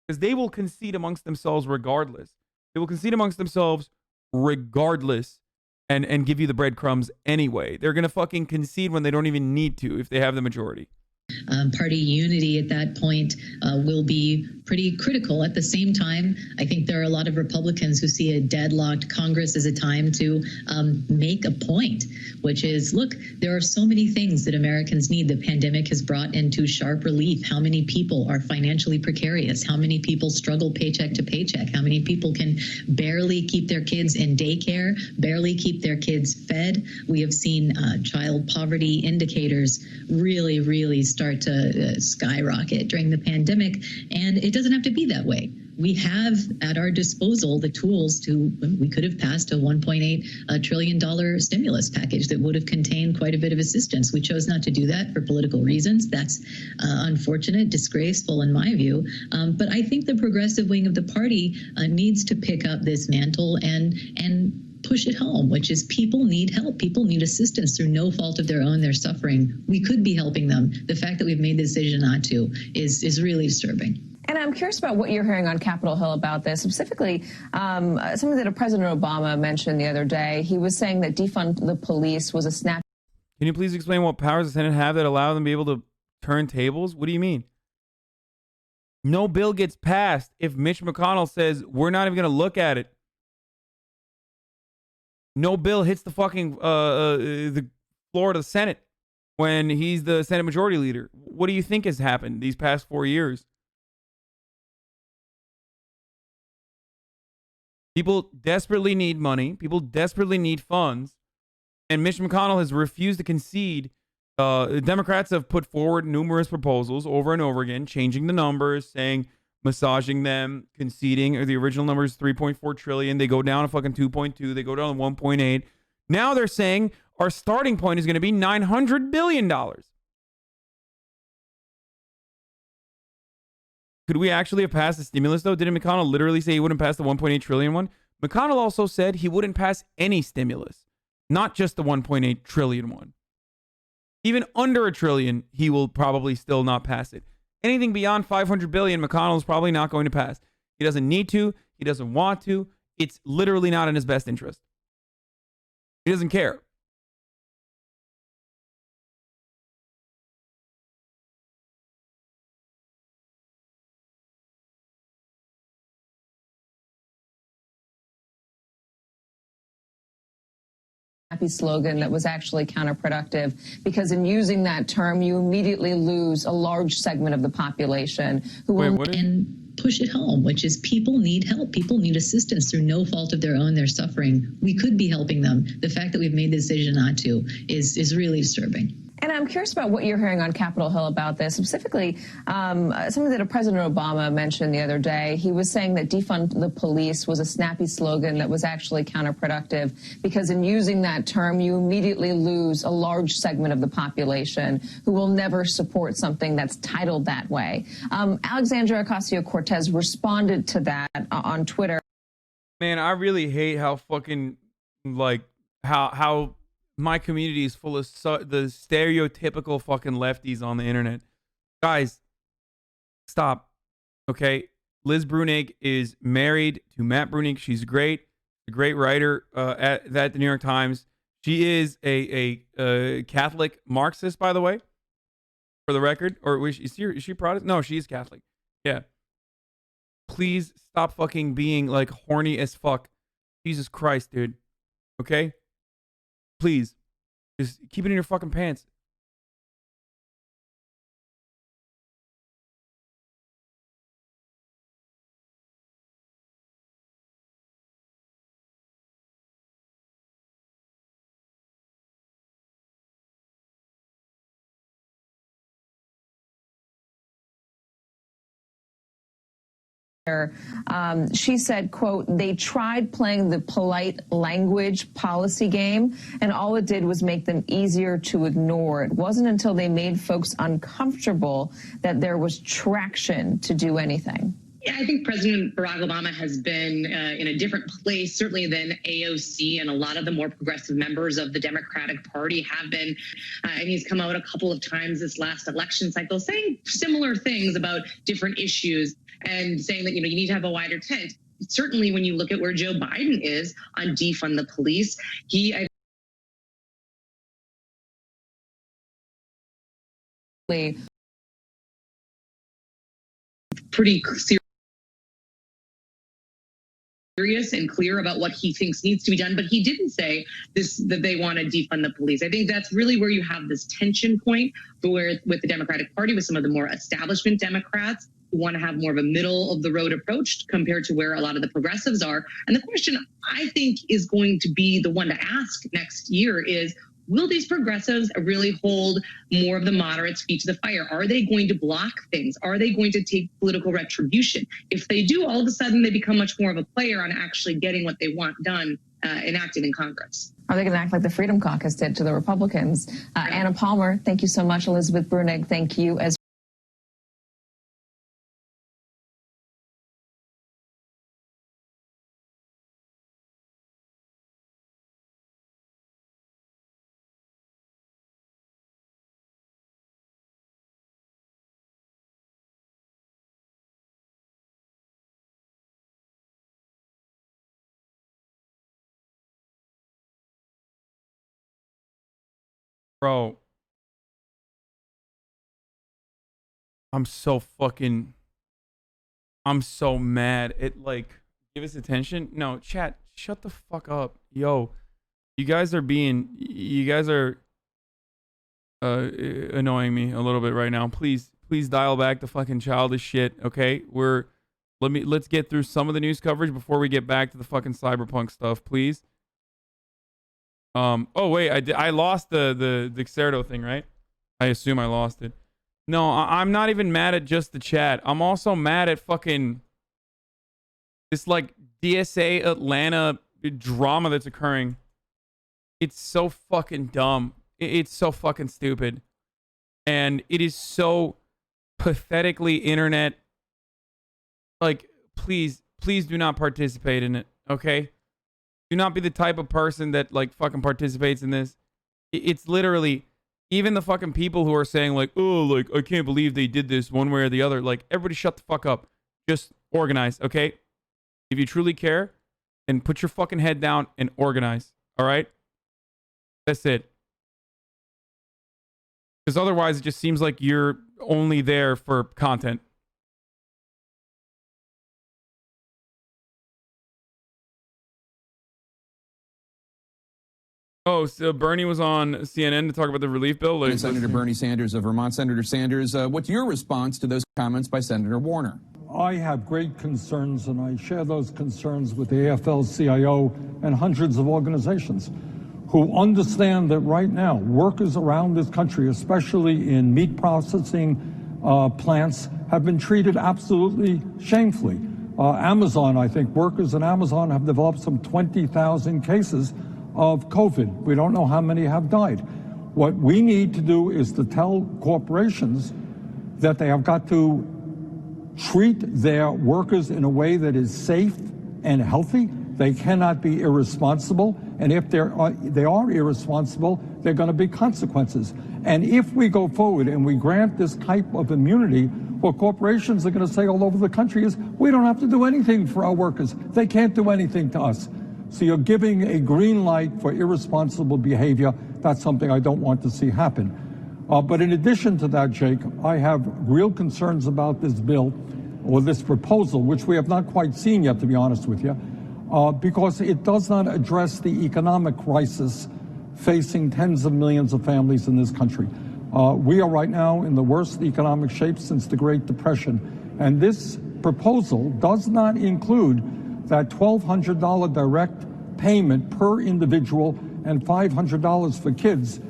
Speaker 2: Because they will concede amongst themselves regardless. They will concede amongst themselves regardless and give you the breadcrumbs anyway. They're going to fucking concede when they don't even need to if they have the majority.
Speaker 21: Party unity at that point will be pretty critical. At the same time, I think there are a lot of Republicans who see a deadlocked Congress as a time to make a point, which is, look, there are so many things that Americans need. The pandemic has brought into sharp relief how many people are financially precarious, how many people struggle paycheck to paycheck, how many people can barely keep their kids in daycare, barely keep their kids fed. We have seen child poverty indicators really, really start to skyrocket during the pandemic, and it doesn't have to be that way. We have at our disposal the tools we could have passed a $1.8 trillion stimulus package that would have contained quite a bit of assistance. We chose not to do that for political reasons. That's unfortunate, disgraceful in my view. But I think the progressive wing of the party needs to pick up this mantle and push it home, which is people need help. People need assistance through no fault of their own. They're suffering. We could be helping them. The fact that we've made the decision not to is really disturbing.
Speaker 19: And I'm curious about what you're hearing on Capitol Hill about this, specifically something that President Obama mentioned the other day. He was saying that defund the police was a snap.
Speaker 2: Can you please explain what powers the Senate have that allow them to be able to turn tables? What do you mean? No bill gets passed if Mitch McConnell says we're not even going to look at it. No bill hits the fucking the floor of the Senate when he's the Senate Majority Leader. What do you think has happened these past 4 years? People desperately need money. People desperately need funds. And Mitch McConnell has refused to concede. Democrats have put forward numerous proposals over and over again, changing the numbers, massaging them, conceding. Or the original number is 3.4 trillion. They go down to fucking 2.2. They go down to 1.8. Now they're saying our starting point is going to be $900 billion. Could we actually have passed the stimulus, though? Didn't McConnell literally say he wouldn't pass the 1.8 trillion one? McConnell also said he wouldn't pass any stimulus, not just the 1.8 trillion one. Even under a trillion, he will probably still not pass it. Anything beyond 500 billion, McConnell is probably not going to pass. He doesn't need to. He doesn't want to. It's literally not in his best interest. He doesn't care.
Speaker 19: Happy slogan that was actually counterproductive, because in using that term, you immediately lose a large segment of the population who will
Speaker 21: push it home, which is people need help. People need assistance through no fault of their own. They're suffering. We could be helping them. The fact that we've made the decision not to is really disturbing.
Speaker 19: And I'm curious about what you're hearing on Capitol Hill about this, specifically something that President Obama mentioned the other day. He was saying that defund the police was a snappy slogan that was actually counterproductive, because in using that term, you immediately lose a large segment of the population who will never support something that's titled that way. Alexandria Ocasio-Cortez responded to that on Twitter.
Speaker 2: Man, I really hate how fucking, how my community is full of the stereotypical fucking lefties on the internet. Guys, stop. Okay? Liz Brunig is married to Matt Brunig. She's great. A great writer at the New York Times. She is a Catholic Marxist, by the way, for the record. Or is she Protestant? No, she is Catholic. Yeah. Please stop fucking being like horny as fuck. Jesus Christ, dude. Okay? Please, just keep it in your fucking pants.
Speaker 19: She said, quote, they tried playing the polite language policy game, and all it did was make them easier to ignore. It wasn't until they made folks uncomfortable that there was traction to do anything.
Speaker 20: Yeah, I think President Barack Obama has been in a different place, certainly than AOC and a lot of the more progressive members of the Democratic Party have been. And he's come out a couple of times this last election cycle saying similar things about different issues and saying that, you know, you need to have a wider tent. Certainly when you look at where Joe Biden is on defund the police, he pretty serious and clear about what he thinks needs to be done, but he didn't say this that they want to defund the police. I think that's really where you have this tension point where with the Democratic Party, with some of the more establishment Democrats who want to have more of a middle of the road approach compared to where a lot of the progressives are. And the question I think is going to be the one to ask next year is, will these progressives really hold more of the moderates' feet to the fire? Are they going to block things? Are they going to take political retribution? If they do, all of a sudden they become much more of a player on actually getting what they want done, enacted in Congress.
Speaker 19: Are they going to act like the Freedom Caucus did to the Republicans? Anna Palmer, thank you so much. Elizabeth Brunig, thank you as
Speaker 2: Bro, I'm so mad. It like, give us attention. No, chat, shut the fuck up. Yo, you guys are annoying me a little bit right now. Please dial back the fucking childish shit. Okay, let's get through some of the news coverage before we get back to the fucking Cyberpunk stuff, please. Oh wait, I lost the Xerdo thing, right? I assume I lost it. No, I'm not even mad at just the chat. I'm also mad at fucking this like DSA Atlanta drama that's occurring. It's so fucking dumb. It's so fucking stupid. And it is so pathetically internet. Like, please do not participate in it, okay? Do not be the type of person that like fucking participates in this. It's literally, even the fucking people who are saying like, oh, like, I can't believe they did this one way or the other. Like, everybody shut the fuck up. Just organize, okay? If you truly care, then put your fucking head down and organize, all right? That's it. Because otherwise it just seems like you're only there for content. Oh, so Bernie was on CNN to talk about the relief bill. Like,
Speaker 4: Senator Bernie Sanders of Vermont. Senator Sanders, what's your response to those comments by Senator Warner?
Speaker 22: I have great concerns, and I share those concerns with the AFL-CIO and hundreds of organizations who understand that right now workers around this country, especially in meat processing plants, have been treated absolutely shamefully. Amazon, I think workers in Amazon have developed some 20,000 cases of COVID. We don't know how many have died. What we need to do is to tell corporations that they have got to treat their workers in a way that is safe and healthy. They cannot be irresponsible. And if they are irresponsible, there are going to be consequences. And if we go forward and we grant this type of immunity, what corporations are going to say all over the country is, we don't have to do anything for our workers. They can't do anything to us. So you're giving a green light for irresponsible behavior. That's something I don't want to see happen. But in addition to that, Jake, I have real concerns about this bill or this proposal, which we have not quite seen yet, to be honest with you, because it does not address the economic crisis facing tens of millions of families in this country. We are right now in the worst economic shape since the Great Depression. And this proposal does not include that $1,200 direct payment per individual and $500 for kids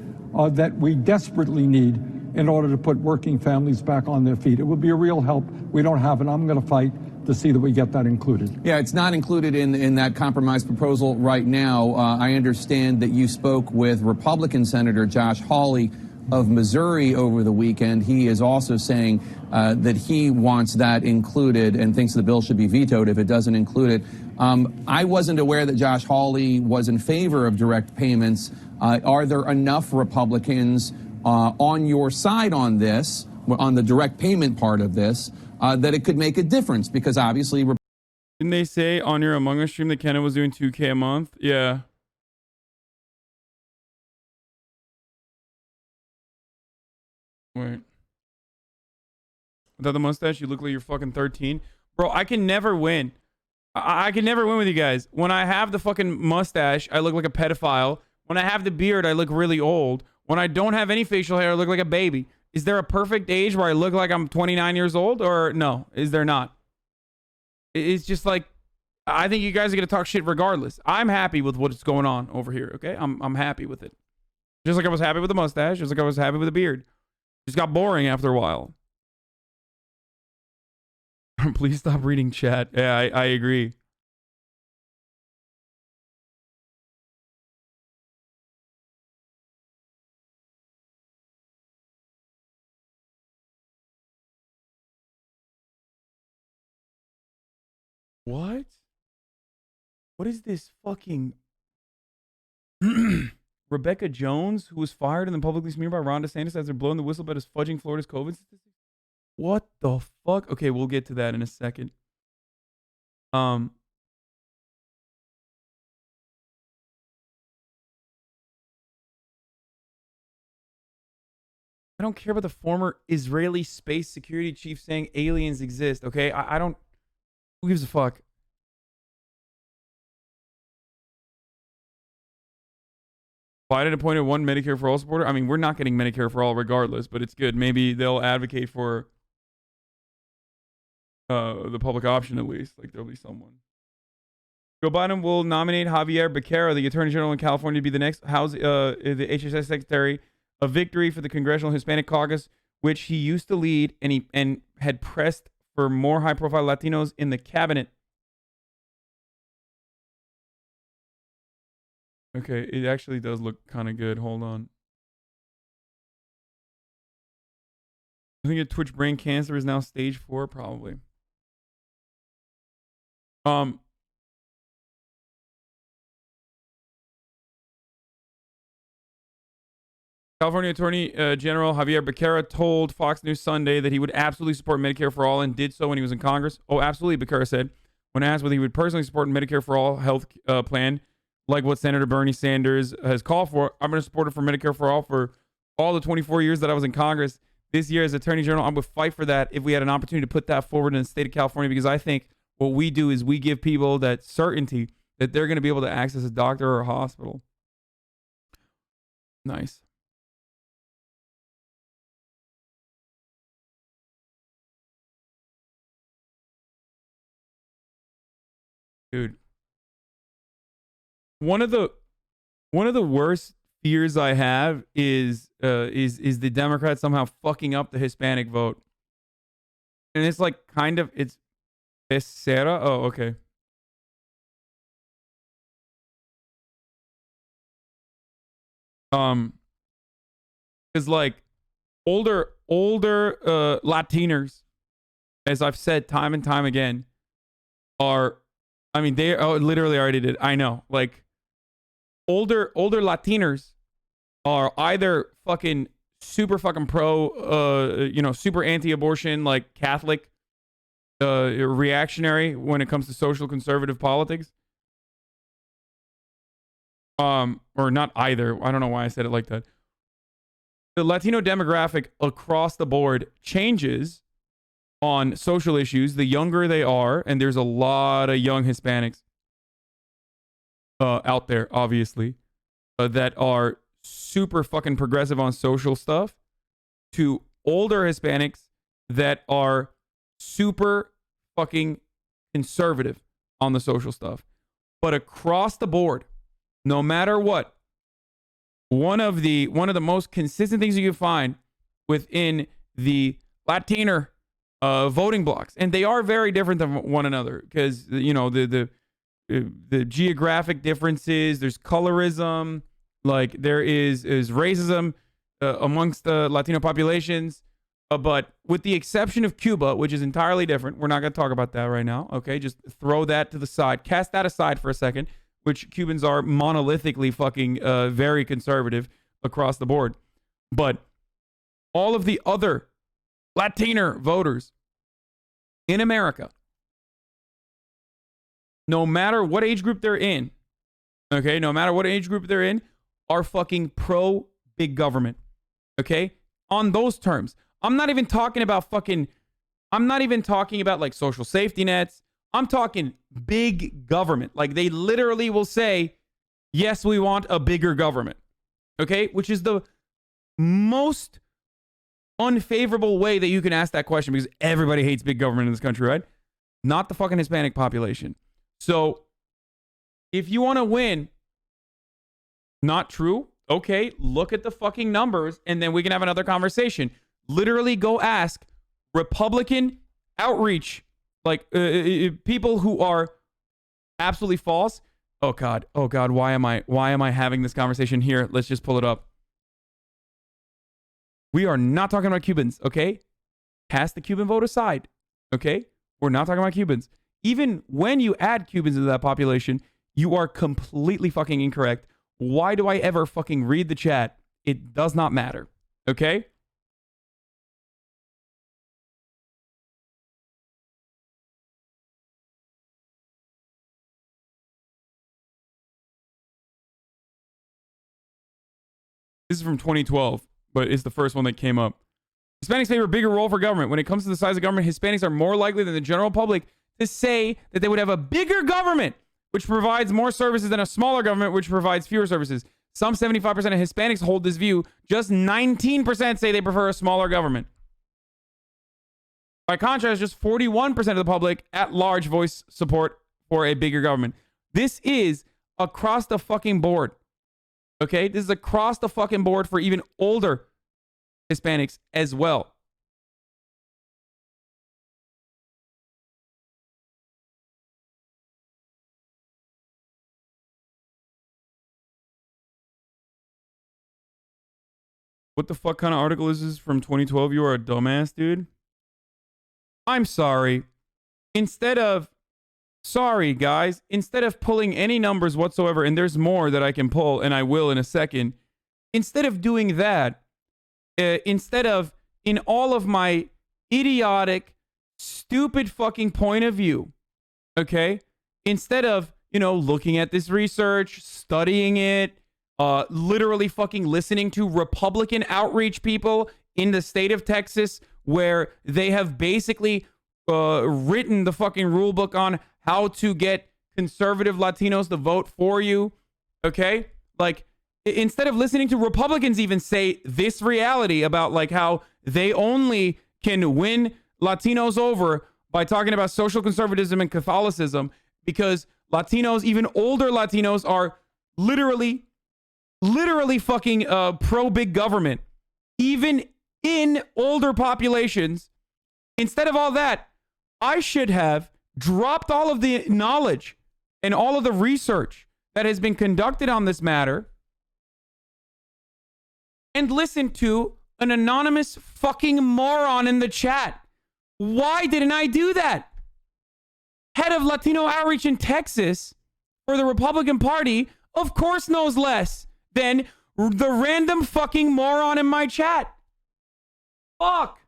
Speaker 22: that we desperately need in order to put working families back on their feet. It would be a real help. We don't have it. I'm going to fight to see that we get that included.
Speaker 4: Yeah, it's not included in that compromise proposal right now. I understand that you spoke with Republican Senator Josh Hawley of Missouri over the weekend. He is also saying that he wants that included and thinks the bill should be vetoed if it doesn't include it. I wasn't aware that Josh Hawley was in favor of direct payments. Are there enough Republicans on your side on this, on the direct payment part of this, that it could make a difference? Because obviously...
Speaker 2: Didn't they say on your Among Us stream that Kenna was doing $2K a month? Yeah. Wait. Without the mustache, you look like you're fucking 13. Bro, I can never win. I can never win with you guys. When I have the fucking mustache, I look like a pedophile. When I have the beard, I look really old. When I don't have any facial hair, I look like a baby. Is there a perfect age where I look like I'm 29 years old? Or no, is there not? It's just like, I think you guys are going to talk shit regardless. I'm happy with what's going on over here, okay? I'm happy with it. Just like I was happy with the mustache. Just like I was happy with the beard. Just got boring after a while. Please stop reading chat. Yeah, I agree. What? What is this fucking... Rebecca Jones, who was fired and then publicly smeared by Ron DeSantis after blowing the whistle about his fudging Florida's COVID statistics? What the fuck? Okay, we'll get to that in a second. I don't care about the former Israeli space security chief saying aliens exist, okay? I don't... Who gives a fuck? Biden appointed one Medicare for All supporter. I mean, we're not getting Medicare for All regardless, but it's good. Maybe they'll advocate for the public option at least. Like, there'll be someone. Joe Biden will nominate Javier Becerra, the Attorney General in California, to be the next the HHS Secretary. A victory for the Congressional Hispanic Caucus, which he used to lead, and had pressed for more high-profile Latinos in the cabinet. Okay, it actually does look kind of good. Hold on. I think Twitch brain cancer is now stage 4, probably. California Attorney General Javier Becerra told Fox News Sunday that he would absolutely support Medicare for All and did so when he was in Congress. Oh, absolutely, Becerra said. When asked whether he would personally support Medicare for All health plan, like what Senator Bernie Sanders has called for, I'm going to support it for Medicare for All for all the 24 years that I was in Congress. This year as Attorney General, I would fight for that if we had an opportunity to put that forward in the state of California, because I think what we do is we give people that certainty that they're going to be able to access a doctor or a hospital. Nice. Dude. One of the worst fears I have is the Democrats somehow fucking up the Hispanic vote. And it's like it's Becerra. Oh, okay. Because like older Latinos, as I've said time and time again, are, I mean, they literally already did. I know, like older Latinos are either fucking super fucking pro, super anti-abortion, like Catholic, reactionary when it comes to social conservative politics. Or not either. I don't know why I said it like that. The Latino demographic across the board changes on social issues the younger they are, and there's a lot of young Hispanics out there, obviously, that are super fucking progressive on social stuff, to older Hispanics that are super fucking conservative on the social stuff. But across the board, no matter what, one of the most consistent things you can find within the Latino voting blocks, and they are very different than one another because you know the geographic differences. There's colorism, like there is racism amongst the Latino populations. But with the exception of Cuba, which is entirely different, we're not going to talk about that right now. Okay, just throw that to the side, cast that aside for a second. Which Cubans are monolithically fucking very conservative across the board, but all of the other Latino voters in America, no matter what age group they're in, okay, no matter what age group they're in, are fucking pro big government, okay? On those terms. I'm not even talking about like social safety nets. I'm talking big government. Like they literally will say, yes, we want a bigger government, okay? Which is the most unfavorable way that you can ask that question because everybody hates big government in this country, right? Not the fucking Hispanic population. So if you want to win, not true. Okay, look at the fucking numbers and then we can have another conversation. Literally go ask Republican outreach, like people who are absolutely false. Oh God, why am I having this conversation here? Let's just pull it up. We are not talking about Cubans, okay? Cast the Cuban vote aside, okay? We're not talking about Cubans. Even when you add Cubans into that population, you are completely fucking incorrect. Why do I ever fucking read the chat? It does not matter, okay? This is from 2012, but it's the first one that came up. Hispanics favor a bigger role for government. When it comes to the size of government, Hispanics are more likely than the general public to say that they would have a bigger government, which provides more services than a smaller government, which provides fewer services. Some 75% of Hispanics hold this view. Just 19% say they prefer a smaller government. By contrast, just 41% of the public at large voice support for a bigger government. This is across the fucking board. Okay, this is across the fucking board for even older Hispanics as well. What the fuck kind of article is this from 2012? You are a dumbass, dude. I'm sorry. Sorry, guys. Instead of pulling any numbers whatsoever, and there's more that I can pull, and I will in a second. Instead of doing that, instead of, in all of my idiotic, stupid fucking point of view, okay? Instead of, looking at this research, studying it, literally fucking listening to Republican outreach people in the state of Texas where they have basically written the fucking rule book on how to get conservative Latinos to vote for you, okay? Like, instead of listening to Republicans even say this reality about like how they only can win Latinos over by talking about social conservatism and Catholicism because Latinos, even older Latinos, are literally fucking pro big government, even in older populations. Instead of all that, I should have dropped all of the knowledge and all of the research that has been conducted on this matter and listened to an anonymous fucking moron in the chat. Why didn't I do that? Head of Latino outreach in Texas for the Republican Party, of course, knows less than the random fucking moron in my chat. Fuck.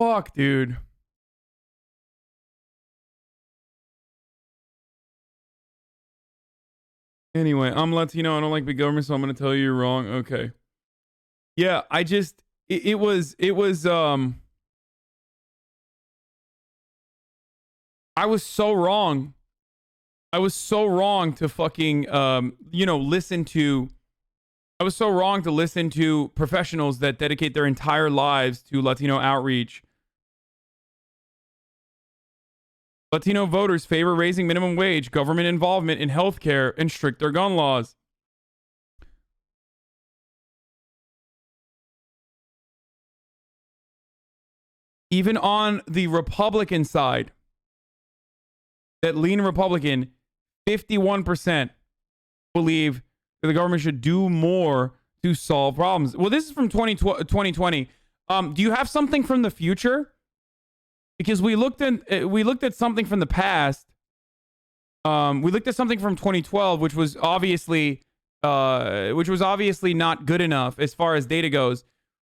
Speaker 2: Fuck, dude. Anyway, I'm Latino. I don't like big government, so I'm going to tell you you're wrong. Okay. Yeah, it was I was so wrong. I was so wrong to fucking, listen to... I was so wrong to listen to professionals that dedicate their entire lives to Latino outreach. Latino voters favor raising minimum wage, government involvement in healthcare, and stricter gun laws. Even on the Republican side, that lean Republican, 51% believe that the government should do more to solve problems. Well, this is from 2020. Do you have something from the future? Because we looked at something from the past. We looked at something from 2012, which was obviously not good enough as far as data goes.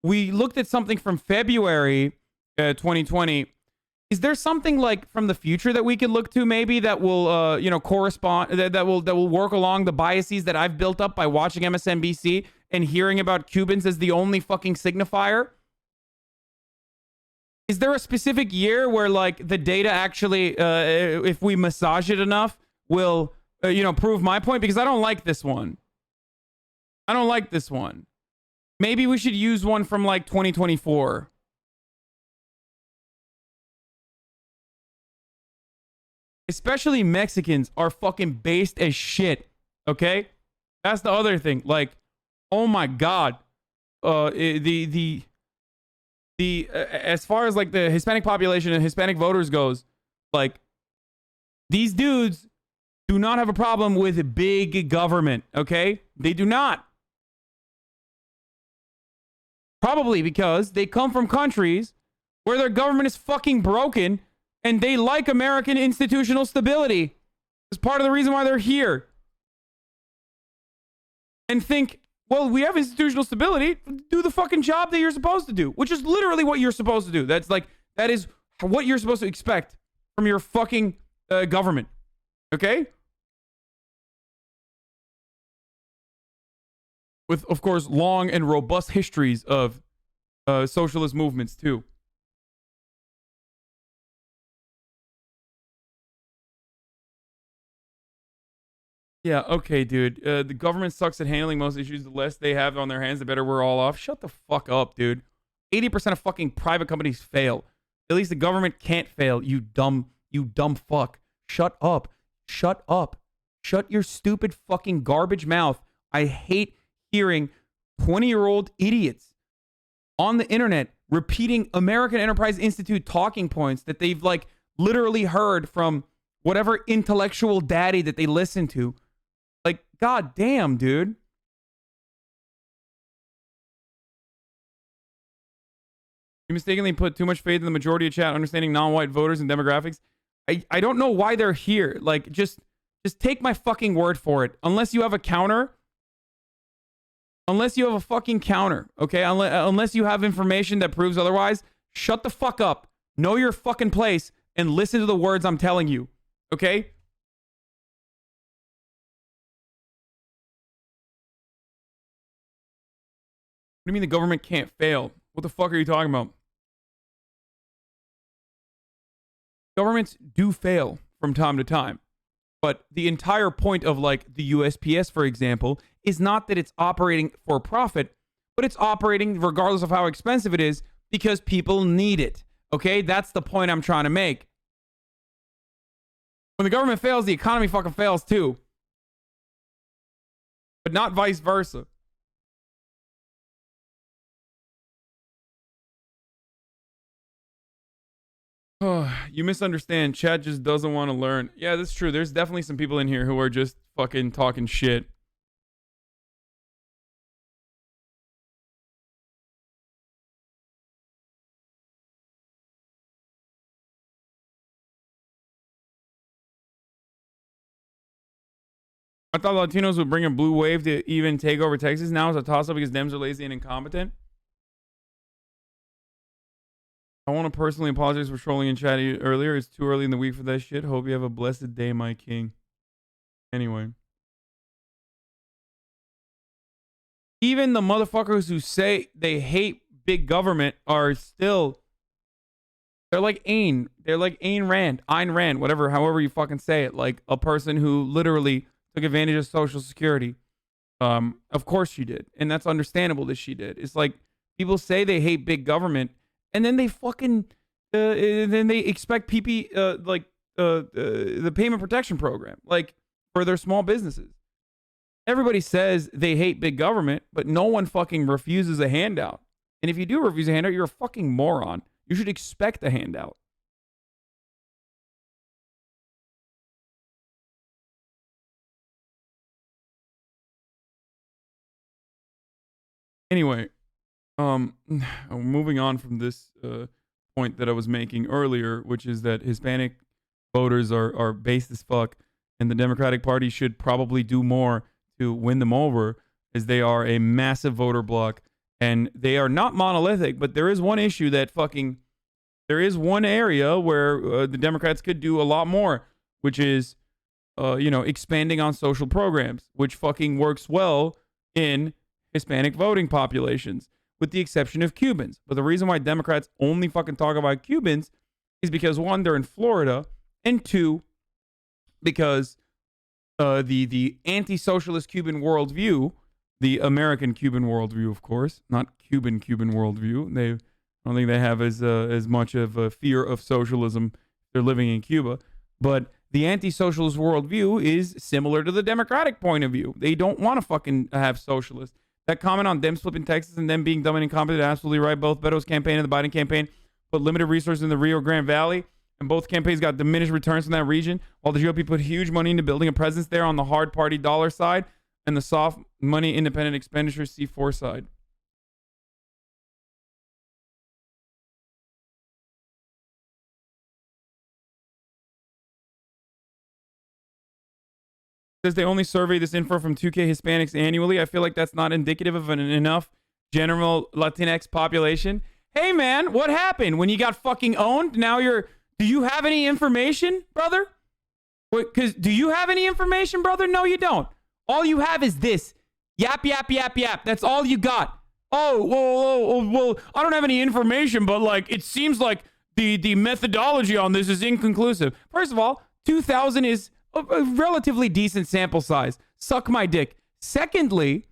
Speaker 2: We looked at something from February 2020. Is there something like from the future that we could look to maybe that will correspond that will work along the biases that I've built up by watching MSNBC and hearing about Cubans as the only fucking signifier? Is there a specific year where like the data actually if we massage it enough will prove my point? Because I don't like this one. I don't like this one. Maybe we should use one from like 2024. Especially Mexicans are fucking based as shit. Okay? That's the other thing. Like, oh my God. As far as like the Hispanic population and Hispanic voters goes, like, these dudes do not have a problem with big government. Okay? They do not. Probably because they come from countries where their government is fucking broken. And they like American institutional stability. It's part of the reason why they're here. And think, well, we have institutional stability. Do the fucking job that you're supposed to do. Which is literally what you're supposed to do. That is what you're supposed to expect from your fucking government. Okay? With, of course, long and robust histories of socialist movements, too. Yeah, okay, dude. The government sucks at handling most issues. The less they have on their hands, the better we're all off. Shut the fuck up, dude. 80% of fucking private companies fail. At least the government can't fail, you dumb fuck. Shut up. Shut up. Shut your stupid fucking garbage mouth. I hate hearing 20-year-old idiots on the internet repeating American Enterprise Institute talking points that they've, like, literally heard from whatever intellectual daddy that they listen to. Like, god damn, dude. You mistakenly put too much faith in the majority of chat, understanding non-white voters and demographics. I don't know why they're here. Like, just take my fucking word for it. Unless you have a counter. Unless you have a fucking counter, okay? Unless you have information that proves otherwise, shut the fuck up. Know your fucking place and listen to the words I'm telling you, okay? What do you mean the government can't fail? What the fuck are you talking about? Governments do fail from time to time. But the entire point of, like, the USPS, for example, is not that it's operating for profit, but it's operating regardless of how expensive it is because people need it. Okay? That's the point I'm trying to make. When the government fails, the economy fucking fails too. But not vice versa. You misunderstand. Chad just doesn't want to learn. Yeah, that's true. There's definitely some people in here who are just fucking talking shit. I thought Latinos would bring a blue wave to even take over Texas. Now it's a toss-up because Dems are lazy and incompetent. I want to personally apologize for trolling in chat earlier. It's too early in the week for that shit. Hope you have a blessed day, my king. Anyway. Even the motherfuckers who say they hate big government are still They're like Ayn Rand, whatever, however you fucking say it. Like a person who literally took advantage of Social Security. Of course she did. And that's understandable that she did. It's like people say they hate big government and then they fucking, then they expect the payment protection program, like for their small businesses. Everybody says they hate big government, but no one fucking refuses a handout. And if you do refuse a handout, you're a fucking moron. You should expect a handout. Anyway, moving on from this point that I was making earlier, which is that Hispanic voters are based as fuck, and the Democratic Party should probably do more to win them over, as they are a massive voter bloc, and they are not monolithic, but there is one issue that there is one area where the Democrats could do a lot more, which is, expanding on social programs, which fucking works well in Hispanic voting populations, with the exception of Cubans. But the reason why Democrats only fucking talk about Cubans is because, one, they're in Florida, and two, because the anti-socialist Cuban worldview, the American Cuban worldview, of course, not Cuban worldview. I don't think they have as much of a fear of socialism. They're living in Cuba, but the anti-socialist worldview is similar to the Democratic point of view. They don't want to fucking have socialists. That comment on them flipping Texas and them being dumb and incompetent, absolutely right. Both Beto's campaign and the Biden campaign put limited resources in the Rio Grande Valley, and both campaigns got diminished returns from that region, while the GOP put huge money into building a presence there on the hard party dollar side and the soft money independent expenditure C4 side. Says they only survey this info from 2K Hispanics annually. I feel like that's not indicative of an enough general Latinx population. Hey man, what happened when you got fucking owned? Now do you have any information, brother? Do you have any information, brother? No, you don't. All you have is this. Yap, yap, yap, yap. That's all you got. Oh, well, I don't have any information, but like, it seems like the methodology on this is inconclusive. First of all, 2,000 is a relatively decent sample size. Suck my dick. Secondly,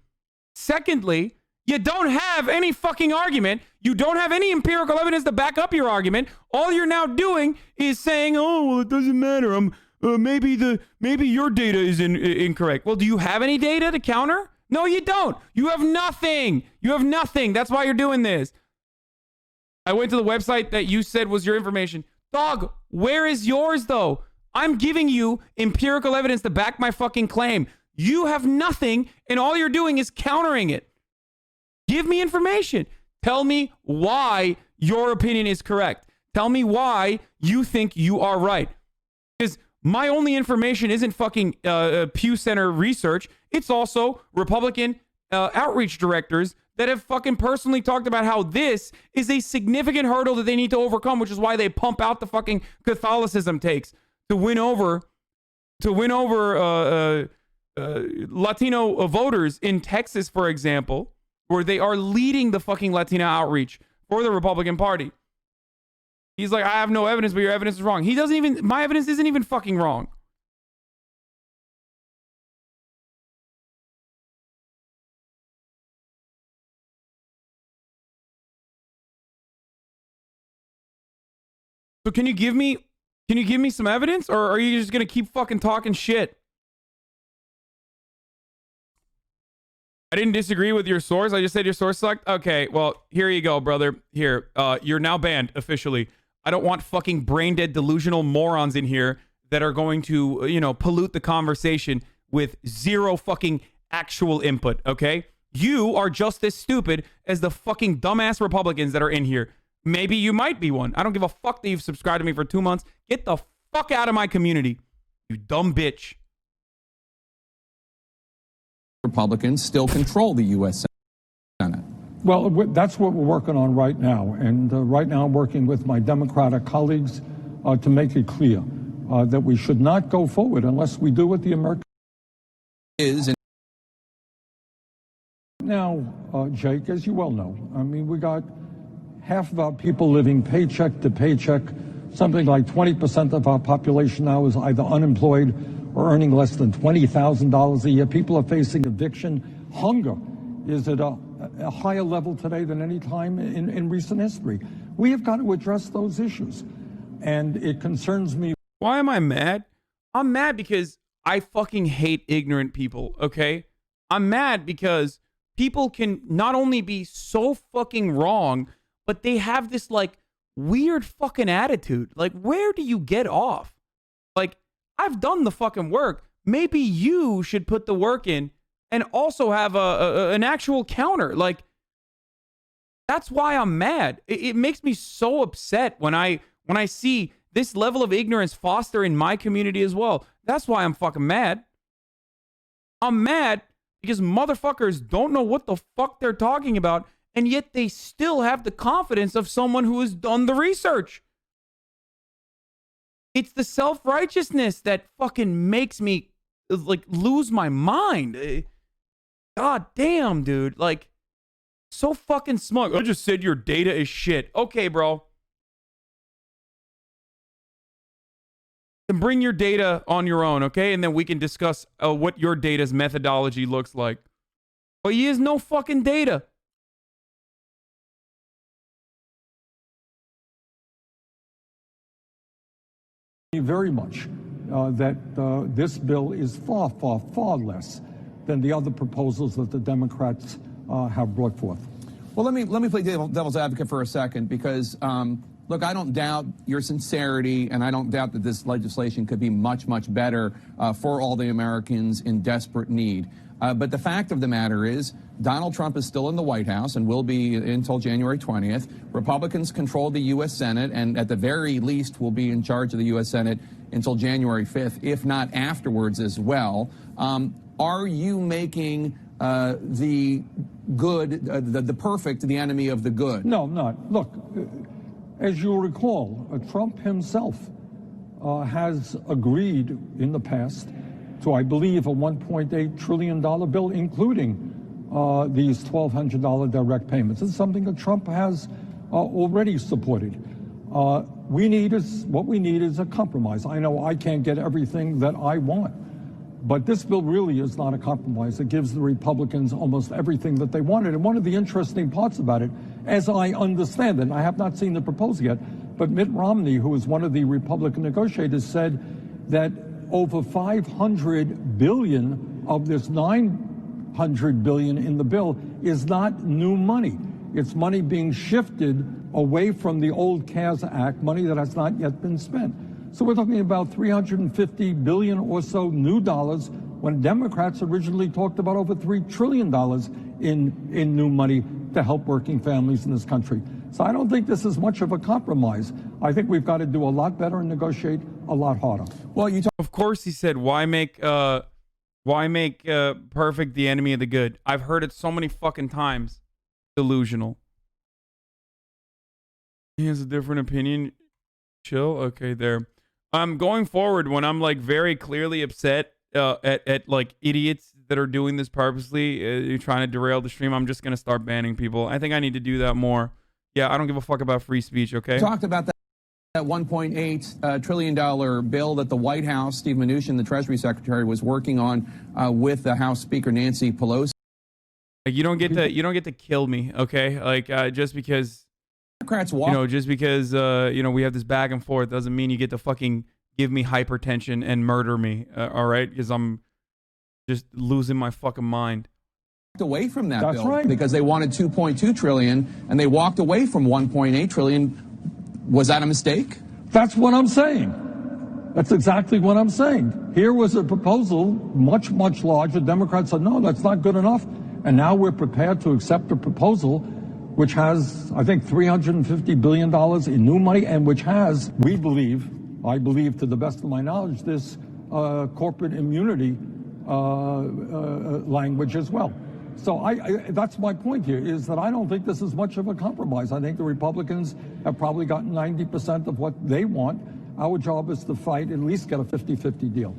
Speaker 2: you don't have any fucking argument. You don't have any empirical evidence to back up your argument. All you're now doing is saying, oh, well, it doesn't matter. Maybe your data is incorrect. Well, do you have any data to counter? No, you don't. You have nothing. That's why you're doing this. I went to the website that you said was your information. Dog, where is yours though? I'm giving you empirical evidence to back my fucking claim. You have nothing, and all you're doing is countering it. Give me information. Tell me why your opinion is correct. Tell me why you think you are right. Because my only information isn't fucking Pew Center research. It's also Republican outreach directors that have fucking personally talked about how this is a significant hurdle that they need to overcome, which is why they pump out the fucking Catholicism takes to win over Latino voters in Texas, for example, where they are leading the fucking Latino outreach for the Republican Party. He's like, I have no evidence, but your evidence is wrong. My evidence isn't even fucking wrong. So can you give me some evidence, or are you just going to keep fucking talking shit? I didn't disagree with your source. I just said your source sucked. Okay, well, here you go, brother. Here, you're now banned officially. I don't want fucking brain dead delusional morons in here that are going to, pollute the conversation with zero fucking actual input, okay? You are just as stupid as the fucking dumbass Republicans that are in here. Maybe you might be one. I don't give a fuck that you've subscribed to me for 2 months. Get the fuck out of my community, you dumb bitch.
Speaker 4: Republicans still control the U.S. Senate.
Speaker 22: Well, that's what we're working on right now. And right now I'm working with my Democratic colleagues to make it clear that we should not go forward unless we do what the American
Speaker 4: is.
Speaker 22: Now, Jake, as you well know, I mean, we got half of our people living paycheck to paycheck. Something like 20% of our population now is either unemployed or earning less than $20,000 a year. People are facing eviction. Hunger is at a higher level today than any time in recent history. We have got to address those issues, and it concerns me.
Speaker 2: Why am I mad? I'm mad because I fucking hate ignorant people, okay? I'm mad because people can not only be so fucking wrong, but they have this, like, weird fucking attitude. Like, where do you get off? Like, I've done the fucking work. Maybe you should put the work in and also have an actual counter. Like, that's why I'm mad. It makes me so upset when I see this level of ignorance foster in my community as well. That's why I'm fucking mad. I'm mad because motherfuckers don't know what the fuck they're talking about, and yet they still have the confidence of someone who has done the research. It's the self-righteousness that fucking makes me, like, lose my mind. God damn, dude. Like, so fucking smug. I just said your data is shit. Okay, bro. Then bring your data on your own, okay? And then we can discuss what your data's methodology looks like. But he has no fucking data.
Speaker 22: Very much that this bill is far, far, far less than the other proposals that the Democrats have brought forth.
Speaker 4: Well, let me play devil's advocate for a second, because look, I don't doubt your sincerity, and I don't doubt that this legislation could be much, much better for all the Americans in desperate need. But the fact of the matter is, Donald Trump is still in the White House and will be until January 20th. Republicans control the U.S. Senate, and at the very least will be in charge of the U.S. Senate until January 5th, if not afterwards as well. Are you making the good, the perfect, the enemy of the good?
Speaker 22: No, I'm not. Look, as you'll recall, Trump himself has agreed in the past to, I believe, a $1.8 trillion bill, including these $1,200 direct payments. It's something that Trump has already supported. What we need is a compromise. I know I can't get everything that I want, but this bill really is not a compromise. It gives the Republicans almost everything that they wanted. And one of the interesting parts about it, as I understand it, and I have not seen the proposal yet, but Mitt Romney, who is one of the Republican negotiators, said that over $500 billion of this $900 billion in the bill is not new money. It's money being shifted away from the old CARES Act, money that has not yet been spent. So we're talking about $350 billion or so new dollars, when Democrats originally talked about over $3 trillion in new money to help working families in this country. So I don't think this is much of a compromise. I think we've got to do a lot better and negotiate a lot harder.
Speaker 2: Well, of course he said, why make perfect the enemy of the good? I've heard it so many fucking times. Delusional. He has a different opinion. Chill. Okay, there. Going forward, when I'm like very clearly upset at like idiots that are doing this purposely, trying to derail the stream, I'm just gonna start banning people. I think I need to do that more. Yeah, I don't give a fuck about free speech. Okay.
Speaker 4: Talked about that $1.8 trillion bill that the White House, Steve Mnuchin, the Treasury Secretary, was working on with the House Speaker Nancy Pelosi.
Speaker 2: Like, you don't get to kill me, okay? Like just because
Speaker 4: Democrats
Speaker 2: just because we have this back and forth doesn't mean you get to fucking give me hypertension and murder me. All right, because I'm just losing my fucking mind.
Speaker 4: Away from that bill,
Speaker 22: right,
Speaker 4: because they wanted 2.2 trillion and they walked away from 1.8 trillion. Was that a mistake?
Speaker 22: That's what I'm saying. That's exactly what I'm saying. Here was a proposal much, much larger. Democrats said, no, that's not good enough. And now we're prepared to accept a proposal which has, I think, $350 billion in new money, and which has, I believe to the best of my knowledge, this corporate immunity language as well. So that's my point here, is that I don't think this is much of a compromise. I think the Republicans have probably gotten 90% of what they want. Our job is to fight, at least get a 50-50 deal.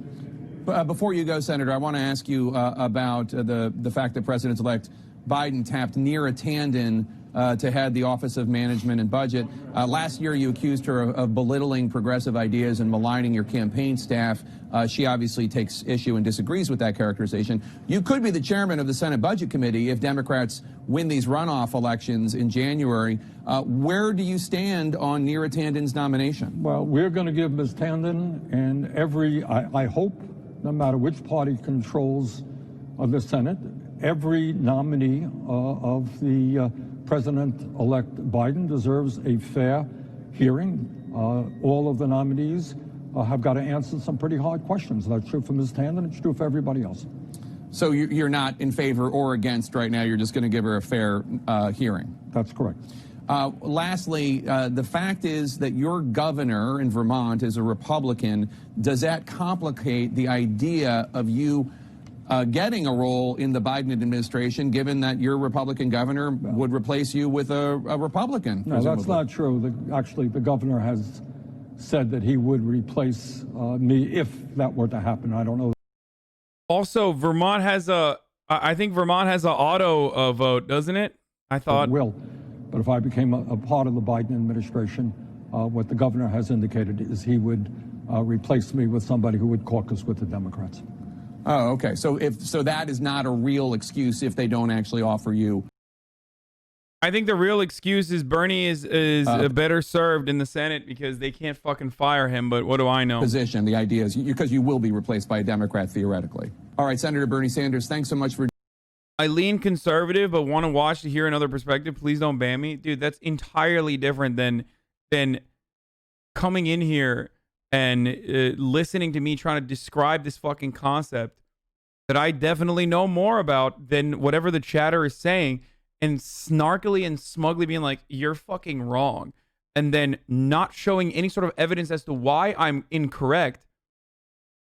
Speaker 4: Before you go, Senator, I want to ask you about the fact that President-elect Biden tapped Neera Tanden to head the Office of Management and Budget. Last year, you accused her of belittling progressive ideas and maligning your campaign staff. She obviously takes issue and disagrees with that characterization. You could be the chairman of the Senate Budget Committee if Democrats win these runoff elections in January. Where do you stand on Neera Tanden's nomination?
Speaker 22: Well, we're going to give Ms. Tanden and I hope, no matter which party controls the Senate, every nominee of the President-elect Biden deserves a fair hearing. All of the nominees have got to answer some pretty hard questions. That's true for Ms. Tanden, it's true for everybody else.
Speaker 4: So you're not in favor or against right now, you're just going to give her a fair hearing?
Speaker 22: That's correct.
Speaker 4: Lastly, the fact is that your governor in Vermont is a Republican. Does that complicate the idea of you getting a role in the Biden administration, given that your Republican governor would replace you with a Republican?
Speaker 22: No, that's not true. Actually, the governor has said that he would replace me if that were to happen. I don't know.
Speaker 2: Also, Vermont has I think Vermont has an auto vote, doesn't it? I thought.
Speaker 22: It will. But if I became a part of the Biden administration, what the governor has indicated is he would replace me with somebody who would caucus with the Democrats.
Speaker 4: Oh, okay. So that is not a real excuse if they don't actually offer you.
Speaker 2: I think the real excuse is Bernie is better served in the Senate because they can't fucking fire him. But what do I know?
Speaker 4: Position. The idea is because you will be replaced by a Democrat theoretically. All right, Senator Bernie Sanders, thanks so much for.
Speaker 2: I lean conservative, but want to watch to hear another perspective. Please don't ban me, dude. That's entirely different than coming in here and listening to me trying to describe this fucking concept that I definitely know more about than whatever the chatter is saying, and snarkily and smugly being like, you're fucking wrong, and then not showing any sort of evidence as to why I'm incorrect,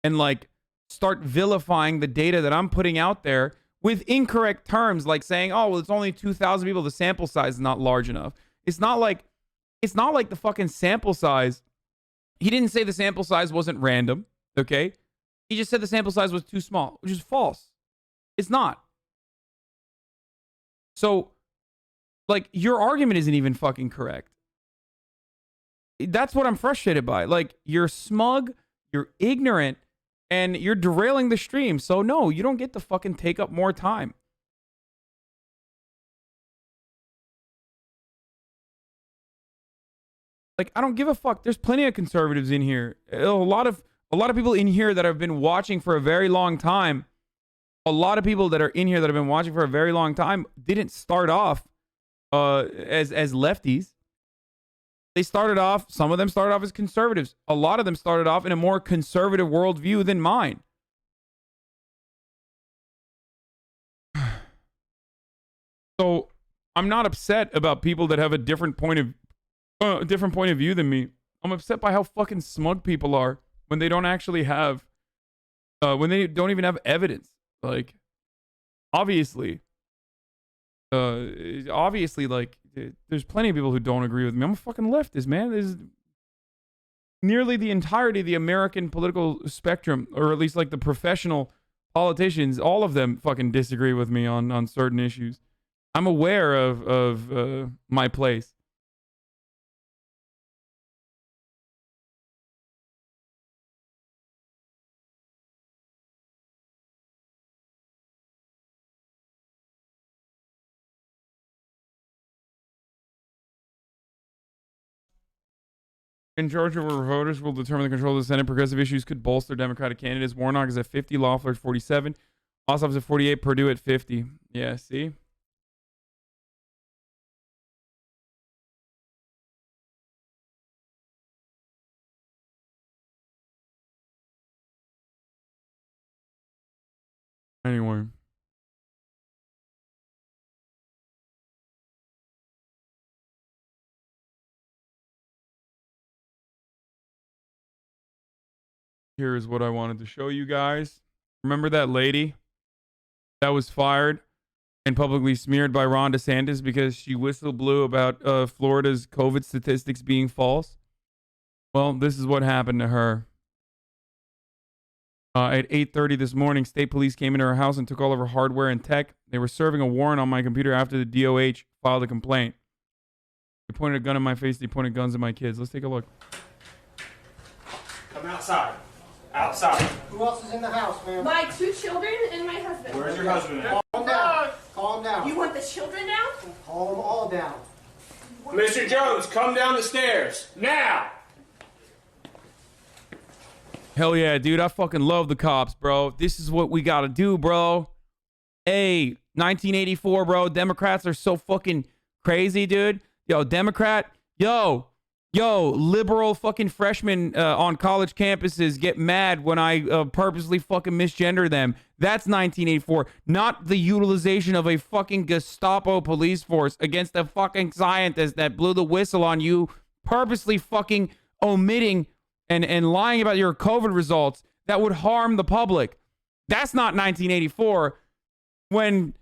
Speaker 2: and like start vilifying the data that I'm putting out there with incorrect terms, like saying, oh, well, it's only 2,000 people, the sample size is not large enough. It's not like the fucking sample size. He didn't say the sample size wasn't random, okay? He just said the sample size was too small, which is false. It's not. So, like, your argument isn't even fucking correct. That's what I'm frustrated by. Like, you're smug, you're ignorant, and you're derailing the stream. So, no, you don't get to fucking take up more time. Like, I don't give a fuck. There's plenty of conservatives in here. A lot of people in here that have been watching for a very long time. A lot of people that are in here that have been watching for a very long time didn't start off as lefties. They started off, some of them started off as conservatives. A lot of them started off in a more conservative worldview than mine. So I'm not upset about people that have a different point of view than me. I'm upset by how fucking smug people are when they don't actually have, when they don't even have evidence. Like, obviously, like, there's plenty of people who don't agree with me. I'm a fucking leftist, man. There's nearly the entirety of the American political spectrum, or at least like the professional politicians, all of them fucking disagree with me on certain issues. I'm aware of my place. In Georgia, where voters will determine the control of the Senate, progressive issues could bolster Democratic candidates. Warnock is at 50, Loeffler at 47, Ossoff's at 48, Perdue at 50. Yeah, see? Anyway. Here is what I wanted to show you guys. Remember that lady that was fired and publicly smeared by Ron DeSantis because she whistle blew about Florida's COVID statistics being false? Well, this is what happened to her. At 8:30 this morning, state police came into her house and took all of her hardware and tech. They were serving a warrant on my computer after the DOH filed a complaint. They pointed a gun in my face. They pointed guns at my kids. Let's take a look.
Speaker 3: Come outside. Outside.
Speaker 15: Who else is in the house, ma'am?
Speaker 17: My 2 children and my husband.
Speaker 3: Where's your husband at?
Speaker 15: Calm down. Calm down.
Speaker 17: You want the children now?
Speaker 15: Calm them all down.
Speaker 3: Mr. Jones, come down the stairs. Now!
Speaker 2: Hell yeah, dude. I fucking love the cops, bro. This is what we gotta do, bro. Hey, 1984, bro. Democrats are so fucking crazy, dude. Yo, Democrat. Yo, liberal fucking freshmen on college campuses get mad when I purposely fucking misgender them. That's 1984. Not the utilization of a fucking Gestapo police force against a fucking scientist that blew the whistle on you, purposely fucking omitting and lying about your COVID results that would harm the public. That's not 1984. When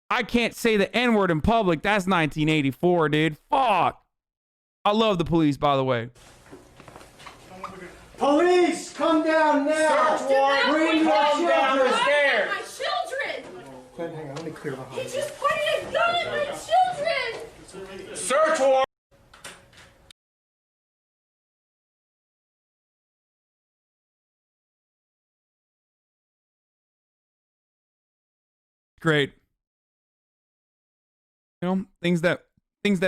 Speaker 2: I can't say the N-word in public, that's 1984, dude. Fuck. I love the police, by the way.
Speaker 15: Police, come down now.
Speaker 17: Search warrant.
Speaker 15: Bring your children.
Speaker 3: Down the stairs.
Speaker 17: My children!
Speaker 15: Glenn, hang on, let me clear my
Speaker 17: He just pointed a gun at my children!
Speaker 3: Search warrant.
Speaker 2: Great. You know, things that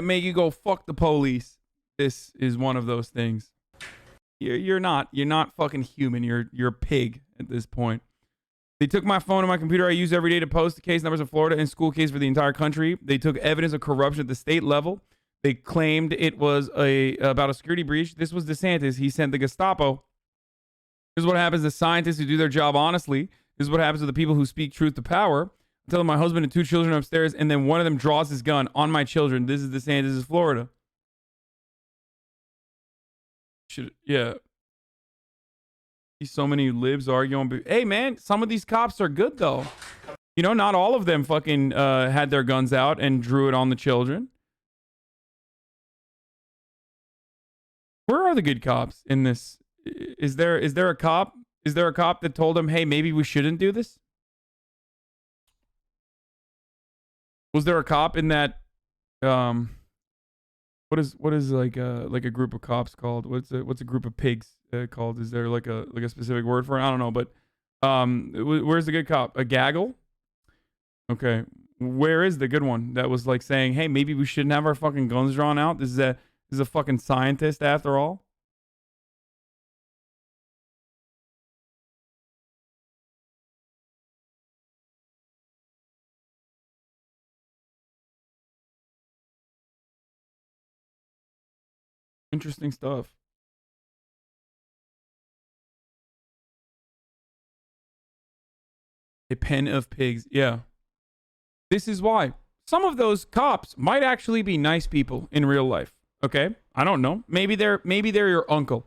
Speaker 2: make you go fuck the police. This is one of those things. You're not fucking human. You're a pig at this point. They took my phone and my computer I use every day to post the case numbers in Florida and school case for the entire country. They took evidence of corruption at the state level. They claimed it was about a security breach. This was DeSantis. He sent the Gestapo. This is what happens to scientists who do their job honestly. This is what happens to the people who speak truth to power. I'm telling my husband and 2 children upstairs, and then one of them draws his gun on my children. This is DeSantis. This is Florida. Yeah. So many libs arguing. Hey, man, some of these cops are good, though. You know, not all of them fucking had their guns out and drew it on the children. Where are the good cops in this? Is there a cop? Is there a cop that told them, hey, maybe we shouldn't do this? Was there a cop in that? What is like a group of cops called? What's a group of pigs called? Is there like a specific word for it? I don't know, but where's the good cop? A gaggle? Okay, where is the good one that was like saying, hey, maybe we shouldn't have our fucking guns drawn out? This is a fucking scientist after all. Interesting stuff. A pen of pigs. Yeah. This is why. Some of those cops might actually be nice people in real life. Okay? I don't know. Maybe they're your uncle.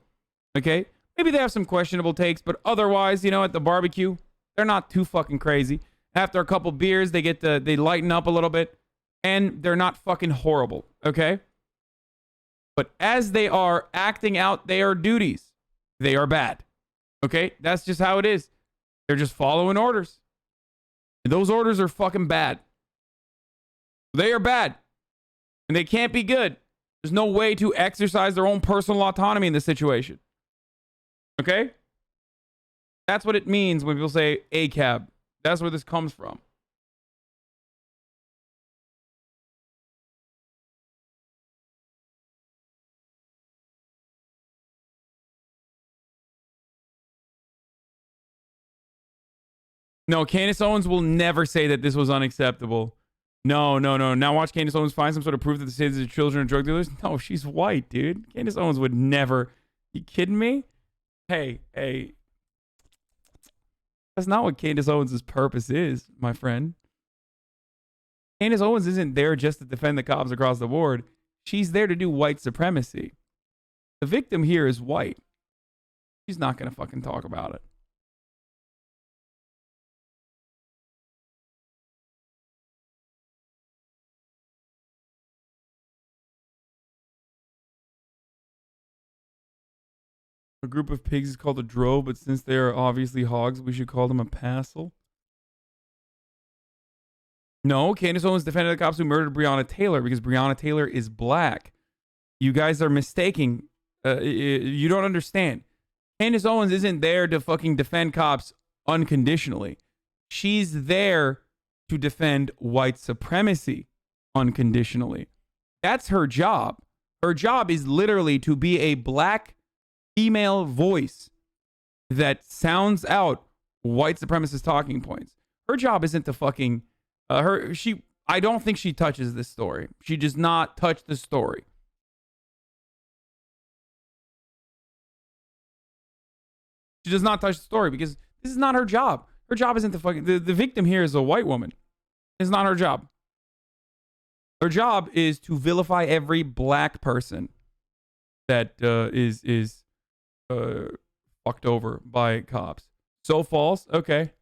Speaker 2: Okay? Maybe they have some questionable takes, but otherwise, you know, at the barbecue, they're not too fucking crazy. After a couple beers, they lighten up a little bit, and they're not fucking horrible. Okay? But as they are acting out their duties, they are bad. Okay? That's just how it is. They're just following orders. And those orders are fucking bad. They are bad. And they can't be good. There's no way to exercise their own personal autonomy in this situation. Okay? That's what it means when people say ACAB. That's where this comes from. No, Candace Owens will never say that this was unacceptable. No. Now watch Candace Owens find some sort of proof that the states of children are drug dealers. No, she's white, dude. Candace Owens would never. You kidding me? Hey. That's not what Candace Owens' purpose is, my friend. Candace Owens isn't there just to defend the cops across the board. She's there to do white supremacy. The victim here is white. She's not going to fucking talk about it. A group of pigs is called a drove, but since they are obviously hogs, we should call them a passel. No, Candace Owens defended the cops who murdered Breonna Taylor because Breonna Taylor is black. You guys are mistaking. You don't understand. Candace Owens isn't there to fucking defend cops unconditionally. She's there to defend white supremacy unconditionally. That's her job. Her job is literally to be a black female voice that sounds out white supremacist talking points. Her job isn't to fucking I don't think she touches this story. She does not touch the story. She does not touch the story because this is not her job. Her job isn't to fucking the victim here is a white woman. It's not her job. Her job is to vilify every black person that is fucked over by cops. So false? Okay.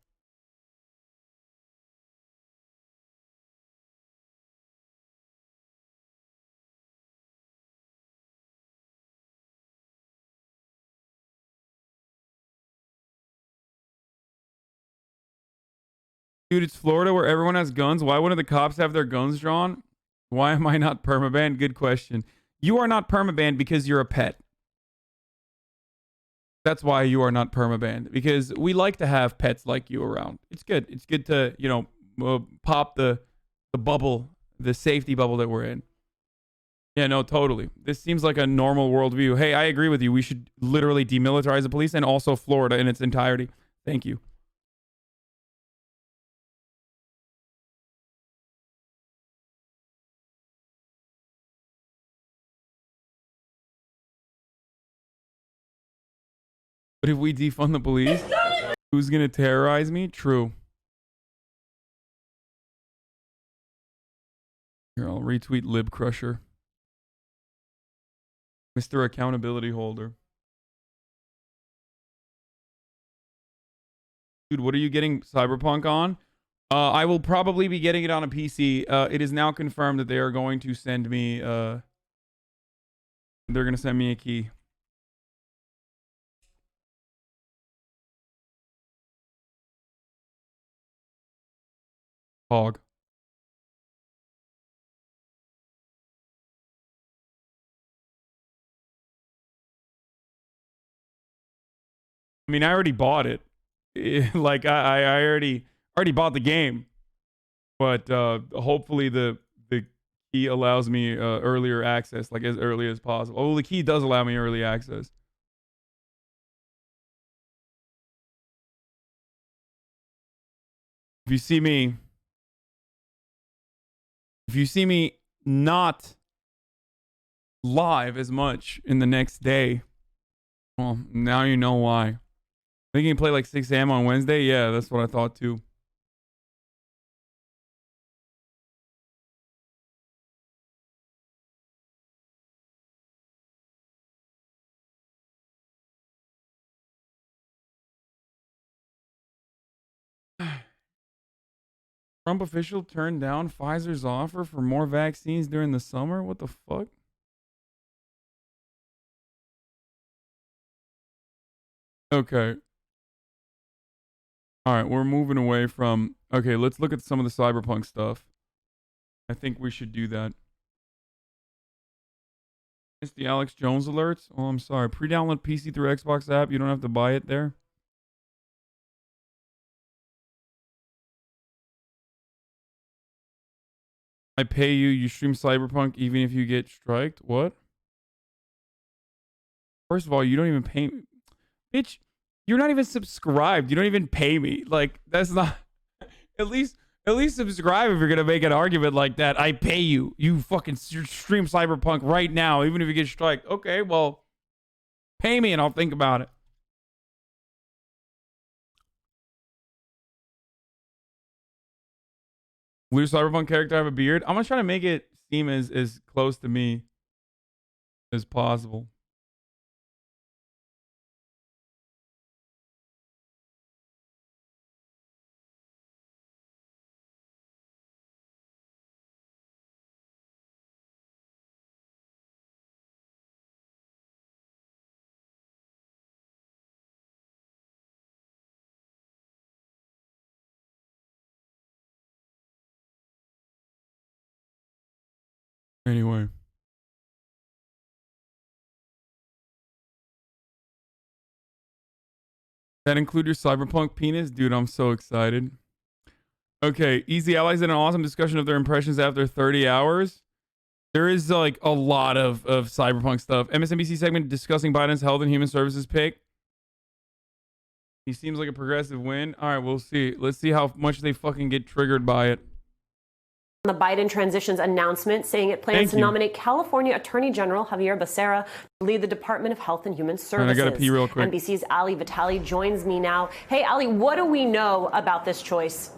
Speaker 2: Dude, it's Florida where everyone has guns. Why wouldn't the cops have their guns drawn? Why am I not permabanned? Good question. You are not permabanned because you're a pet. That's why you are not permabanned. Because we like to have pets like you around. It's good. It's good to, you know, pop the bubble, the safety bubble that we're in. Yeah, no, totally. This seems like a normal worldview. Hey, I agree with you. We should literally demilitarize the police and also Florida in its entirety. Thank you. But if we defund the police, who's going to terrorize me? True. Here, I'll retweet Lib Crusher. Mr. Accountability Holder. Dude, what are you getting Cyberpunk on? I will probably be getting it on a PC. It is now confirmed that they are going to send me... they're going to send me a key. Hog. I mean, I already bought it. Like I already bought the game, but hopefully the key allows me earlier access, like as early as possible. Oh, the key does allow me early access. If you see me not live as much in the next day, well, now you know why. I think you can play like 6 a.m. on Wednesday. Yeah, that's what I thought too. Trump official turned down Pfizer's offer for more vaccines during the summer? What the fuck? Okay. All right, we're moving away from... Okay, let's look at some of the Cyberpunk stuff. I think we should do that. It's the Alex Jones alerts? Oh, I'm sorry. Pre-download PC through Xbox app. You don't have to buy it there. I pay you. You stream Cyberpunk even if you get striked. What? First of all, you don't even pay me. Bitch, you're not even subscribed. You don't even pay me. Like, that's not... At least subscribe if you're going to make an argument like that. I pay you. You fucking stream Cyberpunk right now, even if you get striked. Okay, well, pay me and I'll think about it. Will your Cyberpunk character have a beard? I'm going to try to make it seem as close to me as possible. Anyway. That include your Cyberpunk penis? Dude, I'm so excited. Okay, Easy Allies had an awesome discussion of their impressions after 30 hours. There is like a lot of Cyberpunk stuff. MSNBC segment discussing Biden's health and human services pick. He seems like a progressive win. All right, we'll see. Let's see how much they fucking get triggered by it.
Speaker 5: The Biden transition's announcement saying it plans to nominate California Attorney General Javier Becerra to lead the Department of Health and Human Services.
Speaker 2: I gotta pee real quick.
Speaker 5: NBC's Ali Vitali joins me now. Hey, Ali, what do we know about this choice?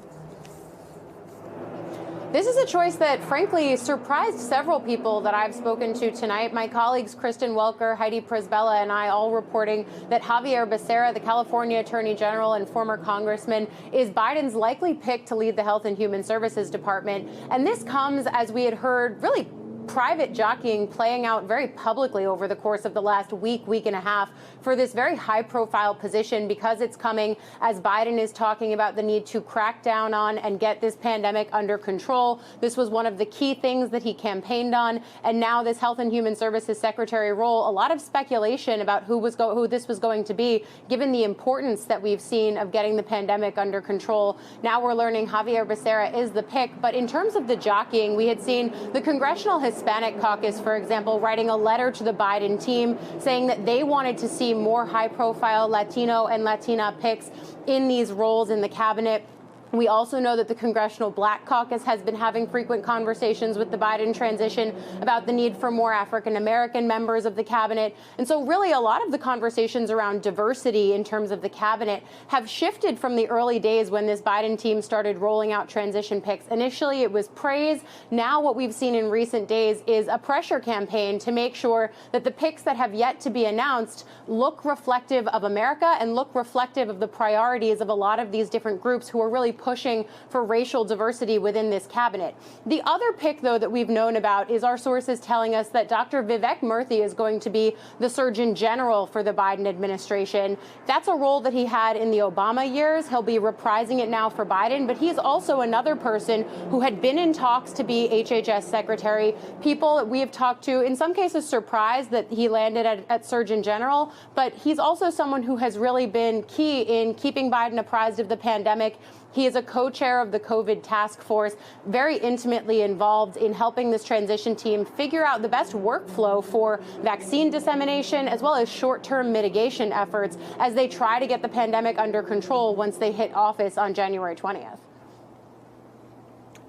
Speaker 8: This is a choice that, frankly, surprised several people that I've spoken to tonight. My colleagues Kristen Welker, Heidi Prisbella, and I all reporting that Javier Becerra, the California Attorney General and former congressman, is Biden's likely pick to lead the Health and Human Services Department. And this comes as we had heard really private jockeying playing out very publicly over the course of the last week and a half for this very high-profile position, because it's coming as Biden is talking about the need to crack down on and get this pandemic under control. This was one of the key things that he campaigned on, and now this Health and Human Services Secretary role, a lot of speculation about who this was going to be, given the importance that we've seen of getting the pandemic under control. Now we're learning Javier Becerra is the pick, but in terms of the jockeying, we had seen the Congressional Hispanic Caucus, for example, writing a letter to the Biden team saying that they wanted to see more high-profile Latino and Latina picks in these roles in the cabinet. We also know that the Congressional Black Caucus has been having frequent conversations with the Biden transition about the need for more African-American members of the cabinet. And so really a lot of the conversations around diversity in terms of the cabinet have shifted from the early days when this Biden team started rolling out transition picks. Initially, it was praise. Now what we've seen in recent days is a pressure campaign to make sure that the picks that have yet to be announced look reflective of America and look reflective of the priorities of a lot of these different groups who are really pushing for racial diversity within this cabinet. The other pick, though, that we've known about is our sources telling us that Dr. Vivek Murthy is going to be the Surgeon General for the Biden administration. That's a role that he had in the Obama years. He'll be reprising it now for Biden, but he's also another person who had been in talks to be HHS Secretary. People that we have talked to, in some cases surprised that he landed at Surgeon General, but he's also someone who has really been key in keeping Biden apprised of the pandemic. He is a co-chair of the COVID task force, very intimately involved in helping this transition team figure out the best workflow for vaccine dissemination as well as short-term mitigation efforts as they try to get the pandemic under control once they hit office on January 20th.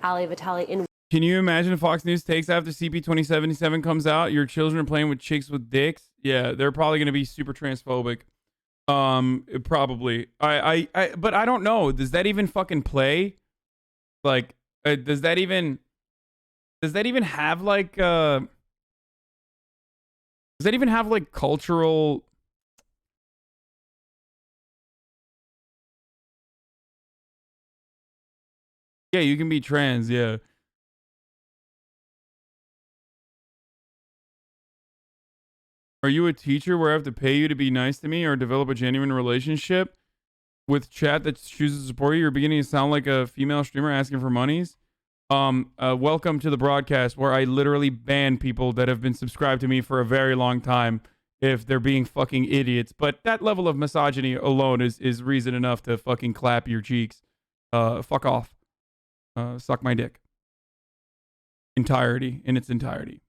Speaker 8: Ali Vitali in.
Speaker 2: Can you imagine if Fox News takes after CP2077 comes out? Your children are playing with chicks with dicks? Yeah, they're probably going to be super transphobic. Probably. But I don't know. Does that even fucking play? Like, does that even have like, does that even have like cultural? Yeah, you can be trans. Yeah. Are you a teacher where I have to pay you to be nice to me or develop a genuine relationship with chat that chooses to support you? You're beginning to sound like a female streamer asking for monies. Welcome to the broadcast where I literally ban people that have been subscribed to me for a very long time if they're being fucking idiots. But that level of misogyny alone is reason enough to fucking clap your cheeks. Fuck off. Suck my dick. In its entirety.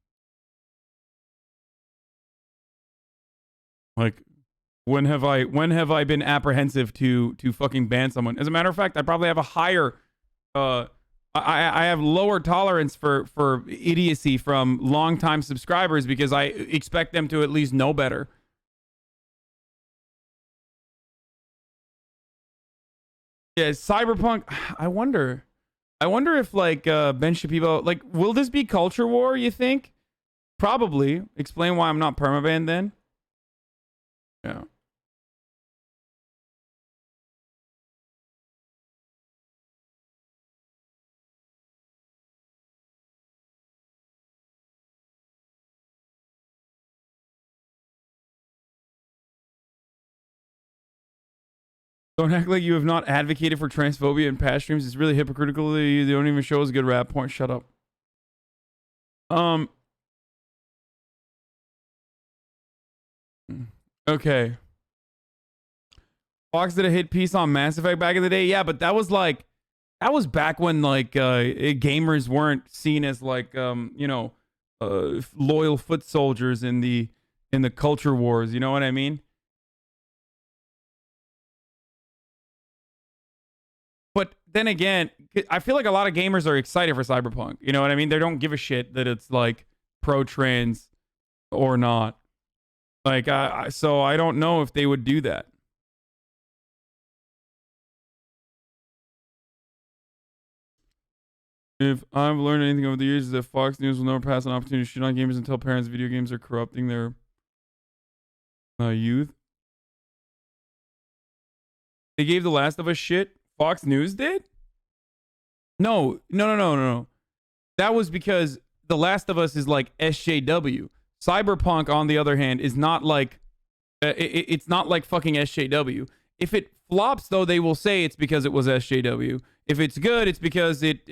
Speaker 2: Like, when have I been apprehensive to fucking ban someone? As a matter of fact, I probably have a higher, I have lower tolerance for idiocy from longtime subscribers because I expect them to at least know better. Yeah, Cyberpunk. I wonder if like Ben Shapiro, like, will this be culture war? You think? Probably. Explain why I'm not permabanned then. Yeah. Don't act like you have not advocated for transphobia in past streams. It's really hypocritical. They don't even show us a good rap point. Shut up. Okay. Fox did a hit piece on Mass Effect back in the day. Yeah, but that was back when like gamers weren't seen as like loyal foot soldiers in the culture wars. You know what I mean? But then again, I feel like a lot of gamers are excited for Cyberpunk. You know what I mean? They don't give a shit that it's like pro-trans or not. Like, so I don't know if they would do that. If I've learned anything over the years is that Fox News will never pass an opportunity to shoot on gamers and tell parents video games are corrupting their youth. They gave The Last of Us shit. Fox News did? No. That was because The Last of Us is like SJW. Cyberpunk, on the other hand, is not like it's not like fucking SJW. If it flops, though, they will say it's because it was SJW. If it's good, it's because it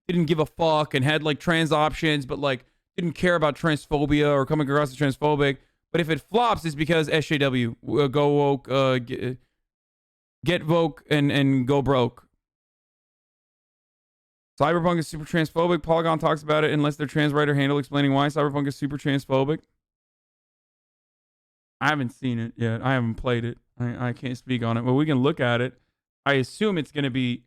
Speaker 2: didn't give a fuck and had like trans options, but like didn't care about transphobia or coming across as transphobic. But if it flops, it's because SJW, go woke, get woke and go broke. Cyberpunk is super transphobic. Polygon talks about it unless their trans writer handle explaining why Cyberpunk is super transphobic. I haven't seen it yet. I haven't played it. I can't speak on it, but we can look at it. I assume it's going to be...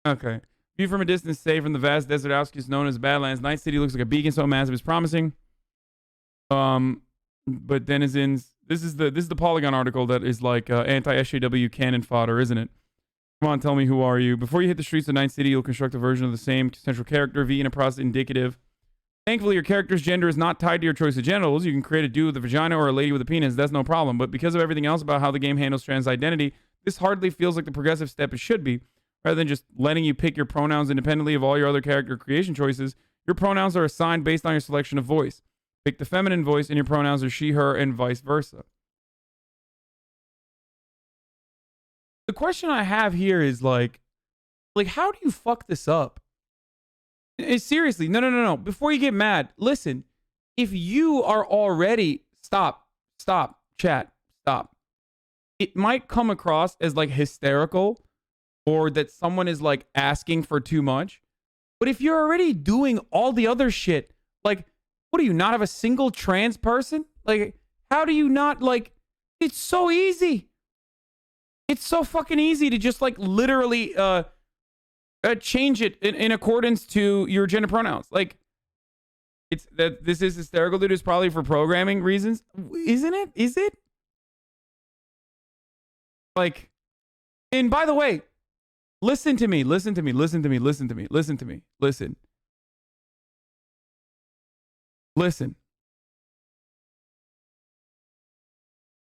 Speaker 2: Okay. View from a distance, safe from the vast desert outskirts known as Badlands. Night City looks like a beacon so massive it's promising. But denizens... This is the Polygon article that is like anti-SJW cannon fodder, isn't it? Come on, tell me, who are you? Before you hit the streets of Night City, you'll construct a version of the same central character, V, in a process indicative. Thankfully, your character's gender is not tied to your choice of genitals. You can create a dude with a vagina or a lady with a penis. That's no problem. But because of everything else about how the game handles trans identity, this hardly feels like the progressive step it should be. Rather than just letting you pick your pronouns independently of all your other character creation choices, your pronouns are assigned based on your selection of voice. Pick the feminine voice, and your pronouns are she, her, and vice versa. The question I have here is like how do you fuck this up? Seriously, no. Before you get mad, listen. If you are already... Stop, chat, stop. It might come across as like hysterical or that someone is like asking for too much. But if you're already doing all the other shit, like, what do you not have a single trans person? Like, how do you not like... It's so easy. It's so fucking easy to just like literally change it in accordance to your gender pronouns. Like, it's that this is hysterical, dude. Is probably for programming reasons, isn't it? Is it? Like, and by the way, listen to me. Listen.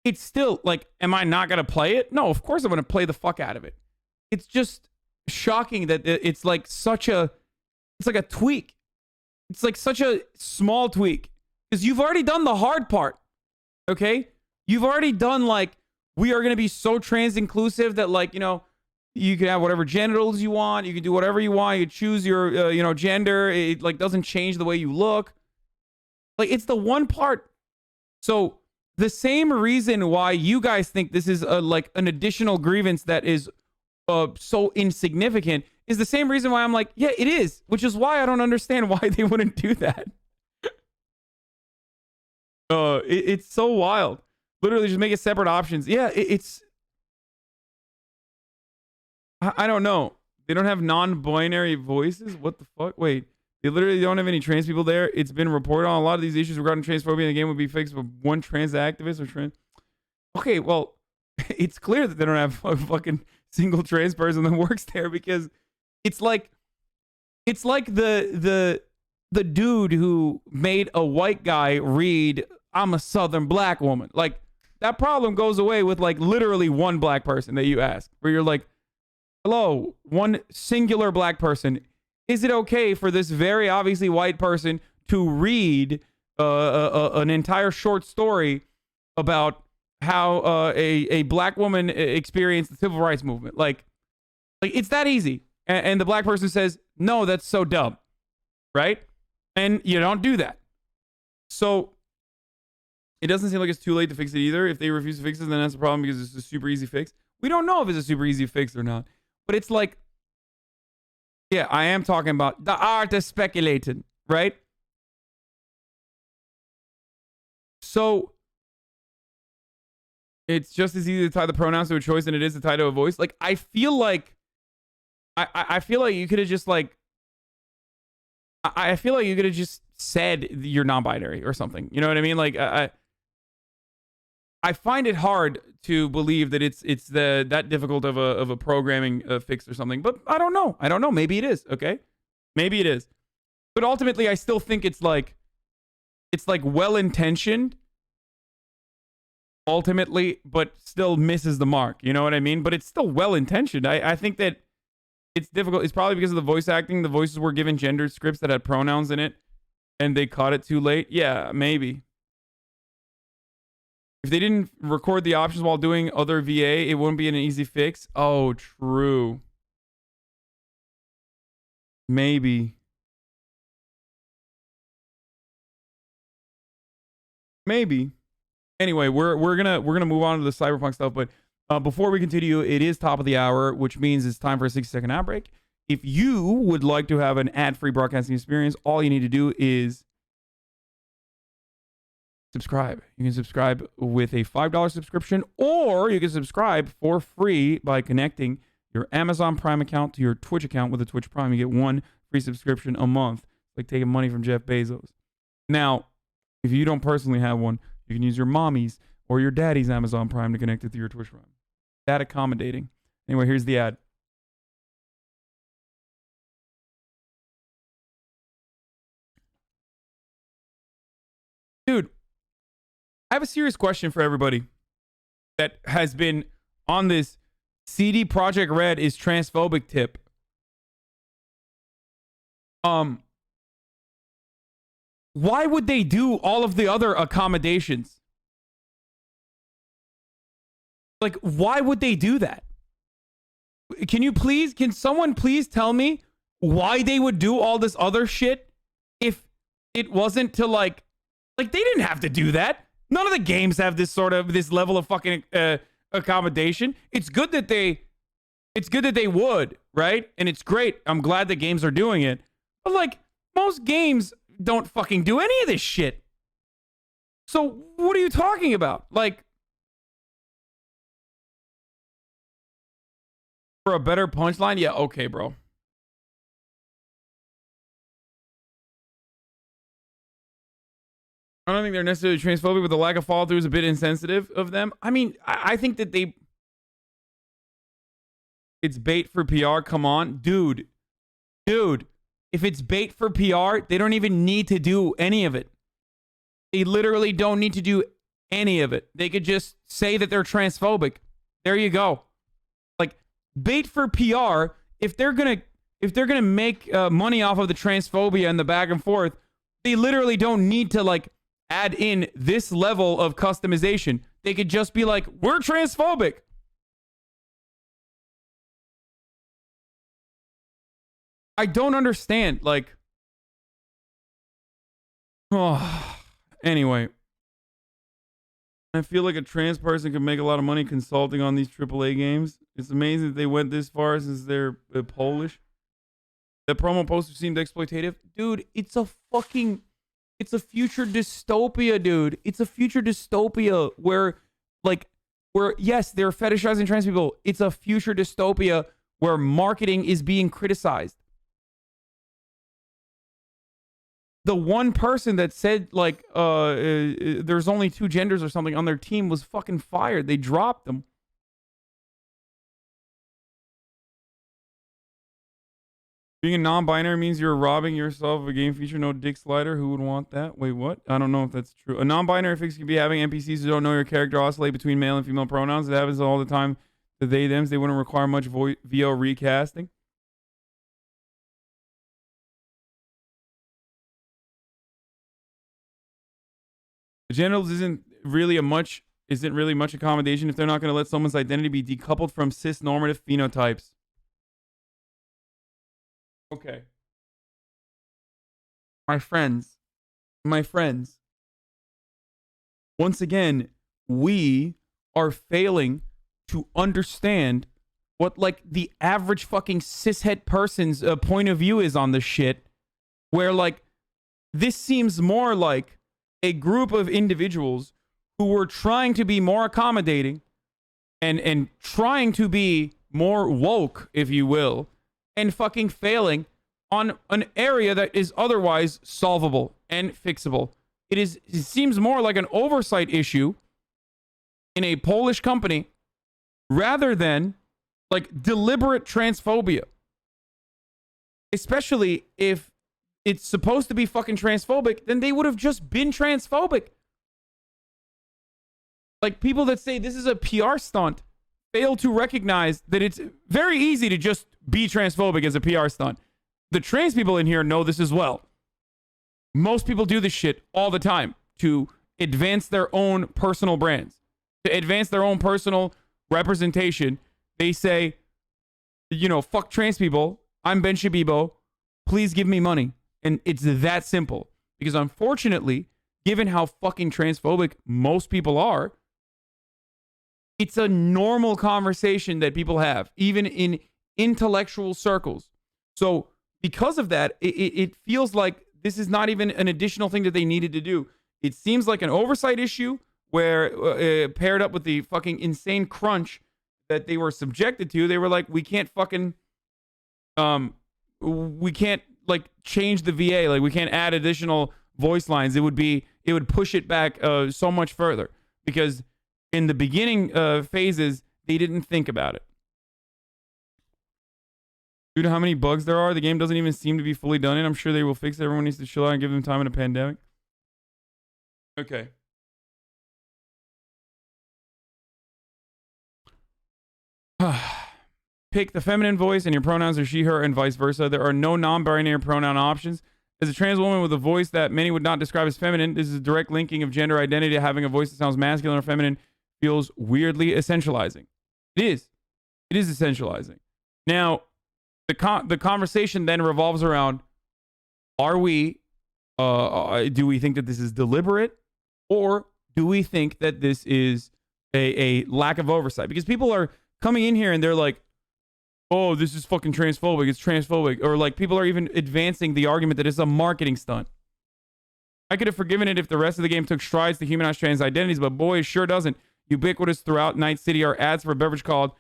Speaker 2: It's still like, am I not going to play it? No, of course I'm going to play the fuck out of it. It's just shocking that it's like it's like a tweak. It's like such a small tweak because you've already done the hard part. Okay. You've already done like, we are going to be so trans inclusive that like, you know, you can have whatever genitals you want. You can do whatever you want. You choose your, gender. It like doesn't change the way you look. Like, it's the one part. So the same reason why you guys think this is like an additional grievance that is so insignificant is the same reason why I'm like, yeah, it is, which is why I don't understand why they wouldn't do that. It's so wild. Literally just make it separate options. Yeah, I don't know. They don't have non-binary voices? What the fuck? Wait. They literally don't have any trans people there. It's been reported on a lot of these issues regarding transphobia in the game would be fixed with one trans activist or trans. Okay, well, it's clear that they don't have a fucking single trans person that works there because it's like the dude who made a white guy read "I'm a Southern black woman." Like, that problem goes away with like literally one black person that you ask, where you're like, hello, one singular black person. Is it okay for this very obviously white person to read an entire short story about how a black woman experienced the civil rights movement? Like it's that easy. And the black person says, no, that's so dumb. Right? And you don't do that. So It doesn't seem like it's too late to fix it either. If they refuse to fix it, then that's a problem because it's a super easy fix. We don't know if it's a super easy fix or not. But it's like, yeah, I am talking about the art of speculating, right? So it's just as easy to tie the pronouns to a choice than it is to tie to a voice. Like, I feel like I feel like you could have just like I feel like you could have just said you're non-binary or something. You know what I mean? Like I find it hard to believe that it's that difficult of a programming fix or something. But I don't know. Maybe it is. Okay, maybe it is. But ultimately, I still think it's like well intentioned. Ultimately, but still misses the mark. You know what I mean? But it's still well intentioned. I think that it's difficult. It's probably because of the voice acting. The voices were given gendered scripts that had pronouns in it, and they caught it too late. Yeah, maybe. If they didn't record the options while doing other VA, it wouldn't be an easy fix. Oh, true. Maybe. Anyway, we're gonna move on to the Cyberpunk stuff, but before we continue, it is top of the hour, which means it's time for a 60-second ad break. If you would like to have an ad-free broadcasting experience, all you need to do is subscribe. You can subscribe with a $5 subscription, or you can subscribe for free by connecting your Amazon Prime account to your Twitch account with a Twitch Prime. You get one free subscription a month. It's like taking money from Jeff Bezos. Now, if you don't personally have one, you can use your mommy's or your daddy's Amazon Prime to connect it to your Twitch Prime. That accommodating. Anyway, here's the ad. Dude, I have a serious question for everybody that has been on this CD Projekt Red is transphobic tip. Why would they do all of the other accommodations? Like, why would they do that? Can someone please tell me why they would do all this other shit if it wasn't to like they didn't have to do that. None of the games have this level of fucking accommodation. It's good that they would, right? And it's great. I'm glad that games are doing it. But like, most games don't fucking do any of this shit. So what are you talking about? Like, for a better punchline? Yeah, okay, bro. I don't think they're necessarily transphobic, but the lack of follow through is a bit insensitive of them. I mean, I think that it's bait for PR. Come on, dude. If it's bait for PR, they don't even need to do any of it. They literally don't need to do any of it. They could just say that they're transphobic. There you go. Like, bait for PR. If they're gonna make money off of the transphobia and the back and forth, they literally don't need to like add in this level of customization. They could just be like, we're transphobic. I don't understand. Like, oh, anyway. I feel like a trans person could make a lot of money consulting on these AAA games. It's amazing that they went this far since they're Polish. The promo poster seemed exploitative. Dude, it's a future dystopia, dude. It's a future dystopia where yes, they're fetishizing trans people. It's a future dystopia where marketing is being criticized. The one person that said like there's only two genders or something on their team was fucking fired. They dropped them. Being a non-binary means you're robbing yourself of a game feature. No dick slider. Who would want that? Wait, what? I don't know if that's true. A non-binary fix could be having NPCs who don't know your character oscillate between male and female pronouns. It happens all the time to they, thems. They wouldn't require much VO recasting. The genitals isn't really much accommodation if they're not going to let someone's identity be decoupled from cis-normative phenotypes. Okay. My friends. once again, we are failing to understand what like the average fucking cishet person's point of view is on this shit, where like this seems more like a group of individuals who were trying to be more accommodating and trying to be more woke, if you will, and fucking failing on an area that is otherwise solvable and fixable. It seems more like an oversight issue in a Polish company rather than like deliberate transphobia. Especially if it's supposed to be fucking transphobic, then they would have just been transphobic. Like people that say this is a PR stunt fail to recognize that it's very easy to just be transphobic as a PR stunt. The trans people in here know this as well. Most people do this shit all the time to advance their own personal brands, to advance their own personal representation. They say, you know, fuck trans people. I'm Ben Shabibo. Please give me money. And it's that simple. Because unfortunately, given how fucking transphobic most people are, it's a normal conversation that people have, even in intellectual circles. So because of that, it feels like this is not even an additional thing that they needed to do. It seems like an oversight issue where paired up with the fucking insane crunch that they were subjected to, they were like, we can't fucking, we can't like change the VA. Like we can't add additional voice lines. It would push it back so much further because in the beginning phases, they didn't think about it. Due to how many bugs there are, the game doesn't even seem to be fully done, and I'm sure they will fix it. Everyone needs to chill out and give them time in a pandemic. Okay. Pick the feminine voice, and your pronouns are she, her, and vice versa. There are no non-binary pronoun options. As a trans woman with a voice that many would not describe as feminine, this is a direct linking of gender identity to having a voice that sounds masculine or feminine feels weirdly essentializing. It is. It is essentializing. Now, the conversation then revolves around, are we, do we think that this is deliberate, or do we think that this is a lack of oversight? Because people are coming in here and they're like, oh, this is fucking transphobic, it's transphobic. Or like people are even advancing the argument that it's a marketing stunt. I could have forgiven it if the rest of the game took strides to humanize trans identities, but boy, it sure doesn't. Ubiquitous throughout Night City are ads for a beverage called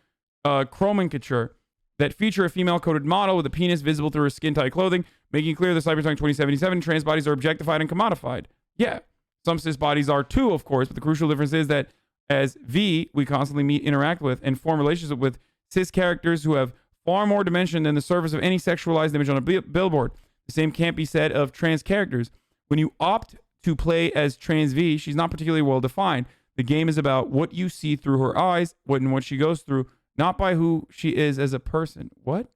Speaker 2: Chromencature that feature a female-coded model with a penis visible through her skin-tight clothing, making clear that Cyberpunk 2077 trans bodies are objectified and commodified. Yeah, some cis bodies are too, of course, but the crucial difference is that as V, we constantly meet, interact with, and form relationships with cis characters who have far more dimension than the surface of any sexualized image on a billboard. The same can't be said of trans characters. When you opt to play as trans V, she's not particularly well defined. The game is about what you see through her eyes, what she goes through, not by who she is as a person. What?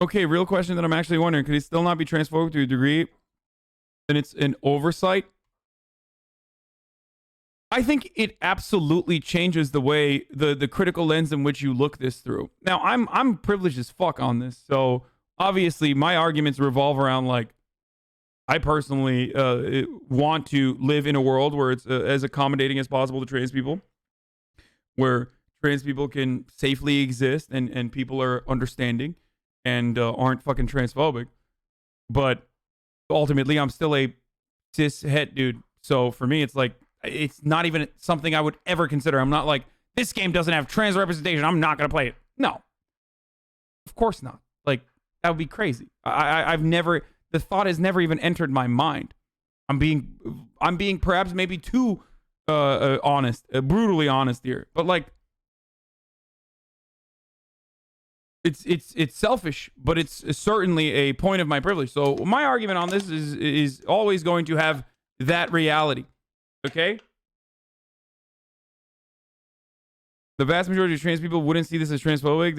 Speaker 2: Okay, real question that I'm actually wondering. Could it still not be transphobic to a degree? Then it's an oversight? I think it absolutely changes the way, the critical lens in which you look this through. Now, I'm privileged as fuck on this, so obviously my arguments revolve around like, I personally want to live in a world where it's as accommodating as possible to trans people, where trans people can safely exist and people are understanding and aren't fucking transphobic. But ultimately, I'm still a cis het dude. So for me, it's like, it's not even something I would ever consider. I'm not like, this game doesn't have trans representation, I'm not going to play it. No. Of course not. Like, that would be crazy. I've never, the thought has never even entered my mind. I'm being perhaps maybe too honest, brutally honest here. But like, it's selfish, but it's certainly a point of my privilege. So my argument on this is always going to have that reality. Okay? The vast majority of trans people wouldn't see this as transphobic.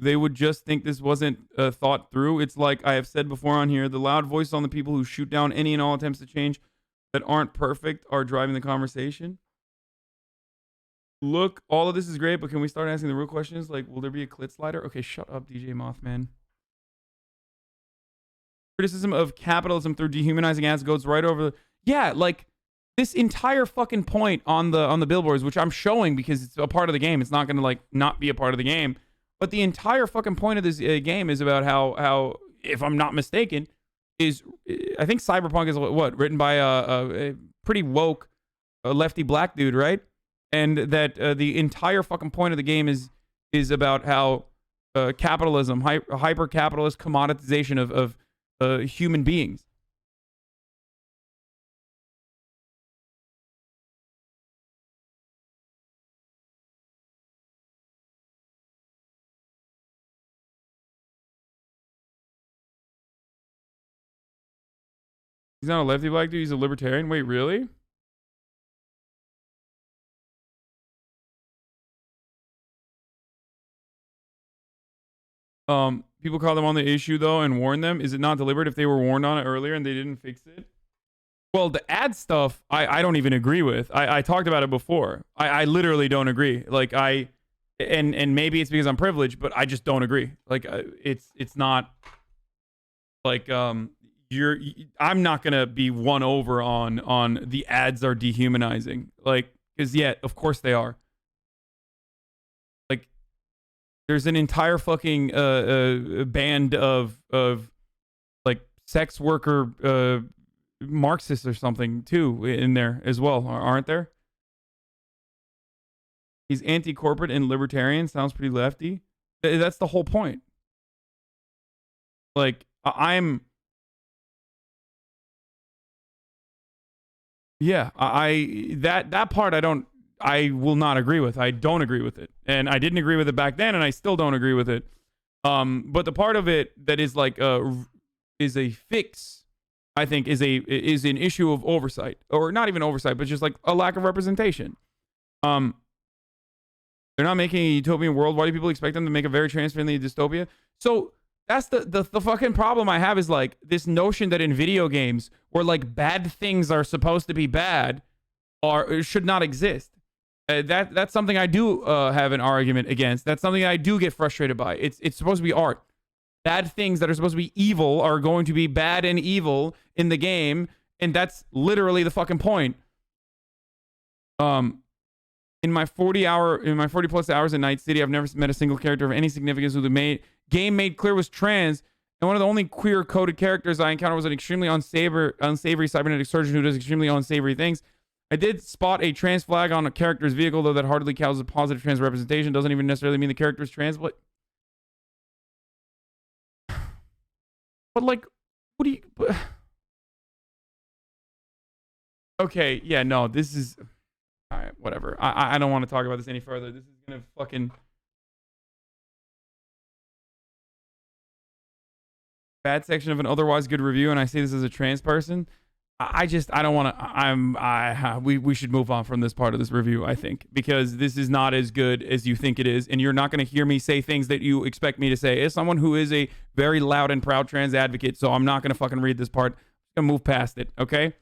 Speaker 2: They would just think this wasn't thought through. It's like I have said before on here, the loud voice on the people who shoot down any and all attempts to change that aren't perfect are driving the conversation. Look, all of this is great, but can we start asking the real questions? Like, will there be a clit slider? Okay, shut up, DJ Mothman. Criticism of capitalism through dehumanizing ads goes right over the... Yeah, like, this entire fucking point on the billboards, which I'm showing because it's a part of the game. It's not going to, like, not be a part of the game. But the entire fucking point of this game is about how, if I'm not mistaken, is... I think Cyberpunk is, what, written by a pretty woke lefty black dude, right? And that the entire fucking point of the game is about how capitalism, hyper-capitalist commoditization of human beings. He's not a lefty black dude, he's a libertarian. Wait, really? People call them on the issue though and warn them. Is it not deliberate if they were warned on it earlier and they didn't fix it? Well, the ad stuff, I don't even agree with. I talked about it before. I literally don't agree. Like and maybe it's because I'm privileged, but I just don't agree. Like it's not like I'm not gonna be won over on the ads are dehumanizing. Like, because yeah, of course they are. There's an entire fucking band of like sex worker Marxists or something too in there as well, aren't there? He's anti-corporate and libertarian. Sounds pretty lefty. That's the whole point. Like that part I will not agree with. I don't agree with it. And I didn't agree with it back then, and I still don't agree with it. But the part of it that is like is a fix, I think, is an issue of oversight. Or not even oversight, but just like a lack of representation. They're not making a utopian world. Why do people expect them to make a very transparently dystopia? So that's the fucking problem I have, is like this notion that in video games where like bad things are supposed to be bad or should not exist. That's something I do have an argument against. That's something I do get frustrated by. It's supposed to be art. Bad things that are supposed to be evil are going to be bad and evil in the game, and that's literally the fucking point. In my 40 plus hours in Night City, I've never met a single character of any significance who the game made clear was trans, and one of the only queer coded characters I encountered was an extremely unsavory cybernetic surgeon who does extremely unsavory things. I did spot a trans flag on a character's vehicle, though that hardly counts as a positive trans representation. Doesn't even necessarily mean the character is trans. But like, what do you... Okay, yeah, no, this is... All right, whatever. I don't want to talk about this any further. This is going to fucking... Bad section of an otherwise good review, and I say this as a trans person. I don't want to... We should move on from this part of this review, I think, because this is not as good as you think it is, and you're not going to hear me say things that you expect me to say. As someone who is a very loud and proud trans advocate, so I'm not going to fucking read this part. I'm going to move past it, okay?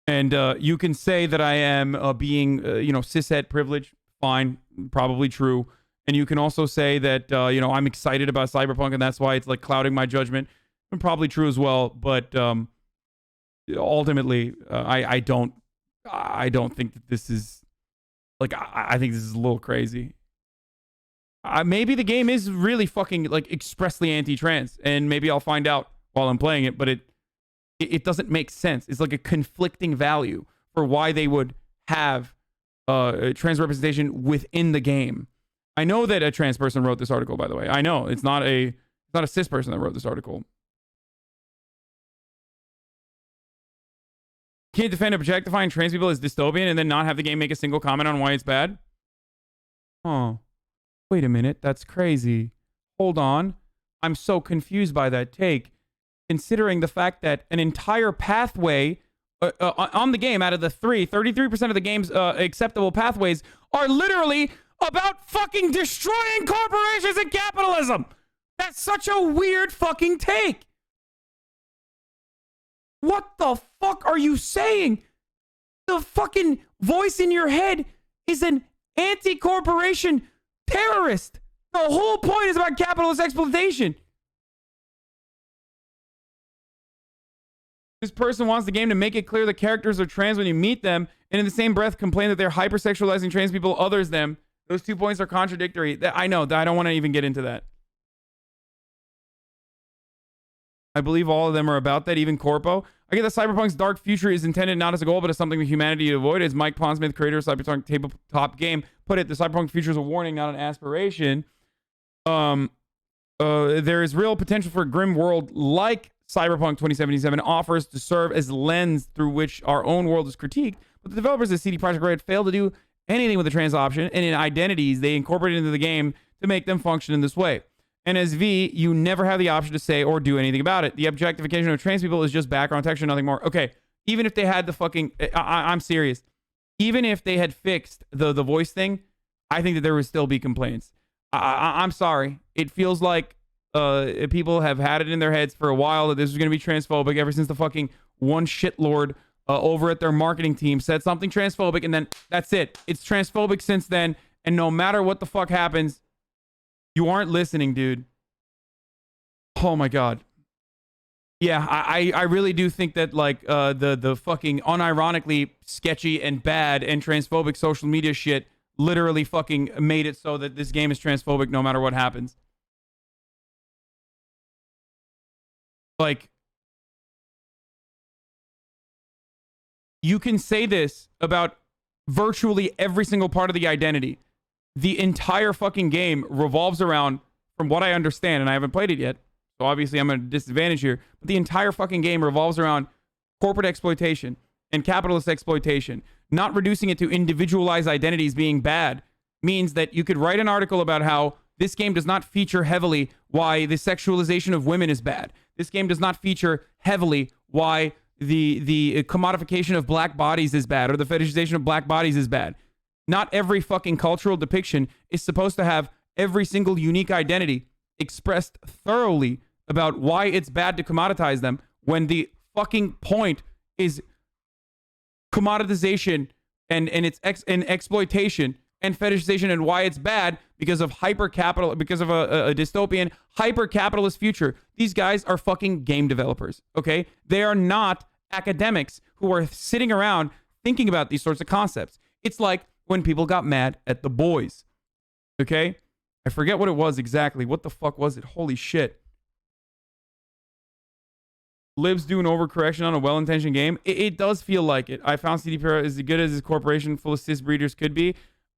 Speaker 2: And you can say that I am being, cishet privileged. Fine, probably true. And you can also say that, I'm excited about Cyberpunk, and that's why it's like clouding my judgment. And probably true as well, but... ultimately, I don't think that this is like, I think this is a little crazy. Maybe the game is really fucking like expressly anti-trans, and maybe I'll find out while I'm playing it, but it doesn't make sense. It's like a conflicting value for why they would have trans representation within the game. I know that a trans person wrote this article, by the way. I know it's not a cis person that wrote this article. Can't defend objectifying trans people as dystopian and then not have the game make a single comment on why it's bad? Oh, wait a minute. That's crazy. Hold on. I'm so confused by that take, considering the fact that an entire pathway on the game out of the 33% of the game's acceptable pathways are literally about fucking destroying corporations and capitalism. That's such a weird fucking take. What the fuck are you saying? The fucking voice in your head is an anti-corporation terrorist. The whole point is about capitalist exploitation. This person wants the game to make it clear the characters are trans when you meet them, and in the same breath complain that they're hypersexualizing trans people others them. Those 2 points are contradictory. I know. I don't want to even get into that. I believe all of them are about that, even Corpo. I get that Cyberpunk's dark future is intended not as a goal, but as something for humanity to avoid. As Mike Pondsmith, creator of Cyberpunk tabletop game, put it, the Cyberpunk future is a warning, not an aspiration. There is real potential for a grim world like Cyberpunk 2077 offers to serve as lens through which our own world is critiqued, but the developers of CD Projekt Red failed to do anything with the trans option, and in identities they incorporated into the game to make them function in this way. And as V, you never have the option to say or do anything about it. The objectification of trans people is just background texture, nothing more. Okay, even if they had the fucking... I'm serious. Even if they had fixed the voice thing, I think that there would still be complaints. I'm sorry. It feels like people have had it in their heads for a while that this was going to be transphobic ever since the fucking one shitlord over at their marketing team said something transphobic, and then that's it. It's transphobic since then, and no matter what the fuck happens, you aren't listening, dude. Oh my god. Yeah, I really do think that like the fucking unironically sketchy and bad and transphobic social media shit literally fucking made it so that this game is transphobic no matter what happens. Like, you can say this about virtually every single part of the identity. The entire fucking game revolves around, from what I understand, and I haven't played it yet, so obviously I'm at a disadvantage here, but the entire fucking game revolves around corporate exploitation and capitalist exploitation. Not reducing it to individualized identities being bad means that you could write an article about how this game does not feature heavily why the sexualization of women is bad. This game does not feature heavily why the commodification of black bodies is bad, or the fetishization of black bodies is bad. Not every fucking cultural depiction is supposed to have every single unique identity expressed thoroughly about why it's bad to commoditize them, when the fucking point is commoditization and exploitation and fetishization, and why it's bad because of because of a dystopian hyper-capitalist future. These guys are fucking game developers, okay? They are not academics who are sitting around thinking about these sorts of concepts. It's like when people got mad at The Boys, okay? I forget what it was exactly. What the fuck was it? Holy shit. Libs do an overcorrection on a well-intentioned game. It does feel like it. I found CD Projekt as good as his corporation full of cis breeders could be.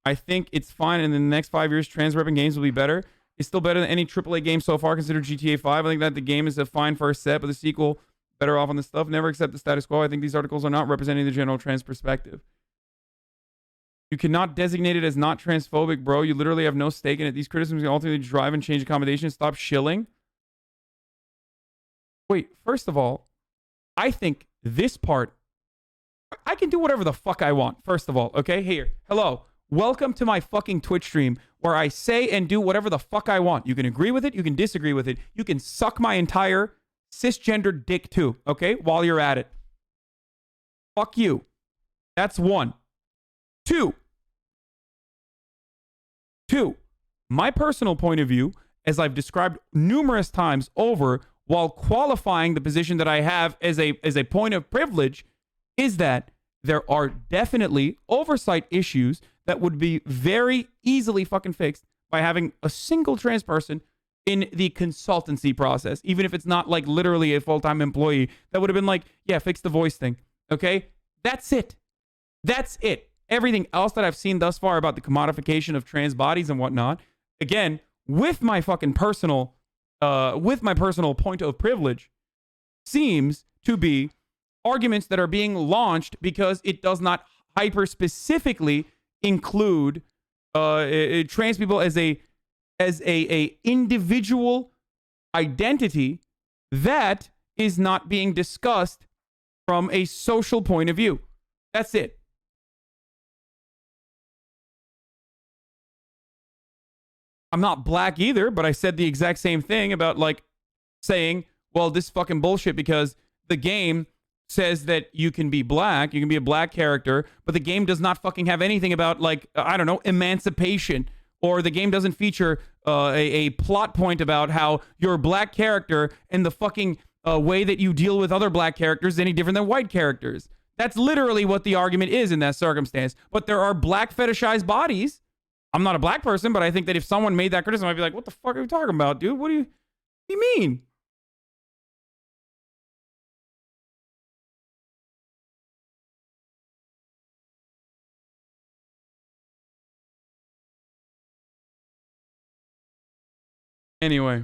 Speaker 2: I think it's fine, and in the next 5 years, trans-repping games will be better. It's still better than any AAA game so far, considered GTA 5. I think that the game is a fine first step, but the sequel, better off on this stuff. Never accept the status quo. I think these articles are not representing the general trans perspective. You cannot designate it as not transphobic, bro. You literally have no stake in it. These criticisms can ultimately drive and change accommodations. Stop shilling. Wait, first of all, I think this part, I can do whatever the fuck I want, first of all, okay? Here, hello. Welcome to my fucking Twitch stream where I say and do whatever the fuck I want. You can agree with it. You can disagree with it. You can suck my entire cisgendered dick too, okay? While you're at it. Fuck you. That's one. Two. My personal point of view, as I've described numerous times over, while qualifying the position that I have as a point of privilege, is that there are definitely oversight issues that would be very easily fucking fixed by having a single trans person in the consultancy process, even if it's not like literally a full-time employee. That would have been like, yeah, fix the voice thing, okay? That's it. That's it. Everything else that I've seen thus far about the commodification of trans bodies and whatnot, again, with my fucking personal point of privilege, seems to be arguments that are being launched because it does not hyper specifically include trans people as a individual identity that is not being discussed from a social point of view. That's it. I'm not black either, but I said the exact same thing about like saying, well, this is fucking bullshit because the game says that you can be black, you can be a black character, but the game does not fucking have anything about, like, I don't know, emancipation, or the game doesn't feature a plot point about how you're a black character and the fucking way that you deal with other black characters is any different than white characters. That's literally what the argument is in that circumstance. But there are black fetishized bodies. I'm not a black person, but I think that if someone made that criticism, I'd be like, what the fuck are you talking about, dude? What do you mean? Anyway.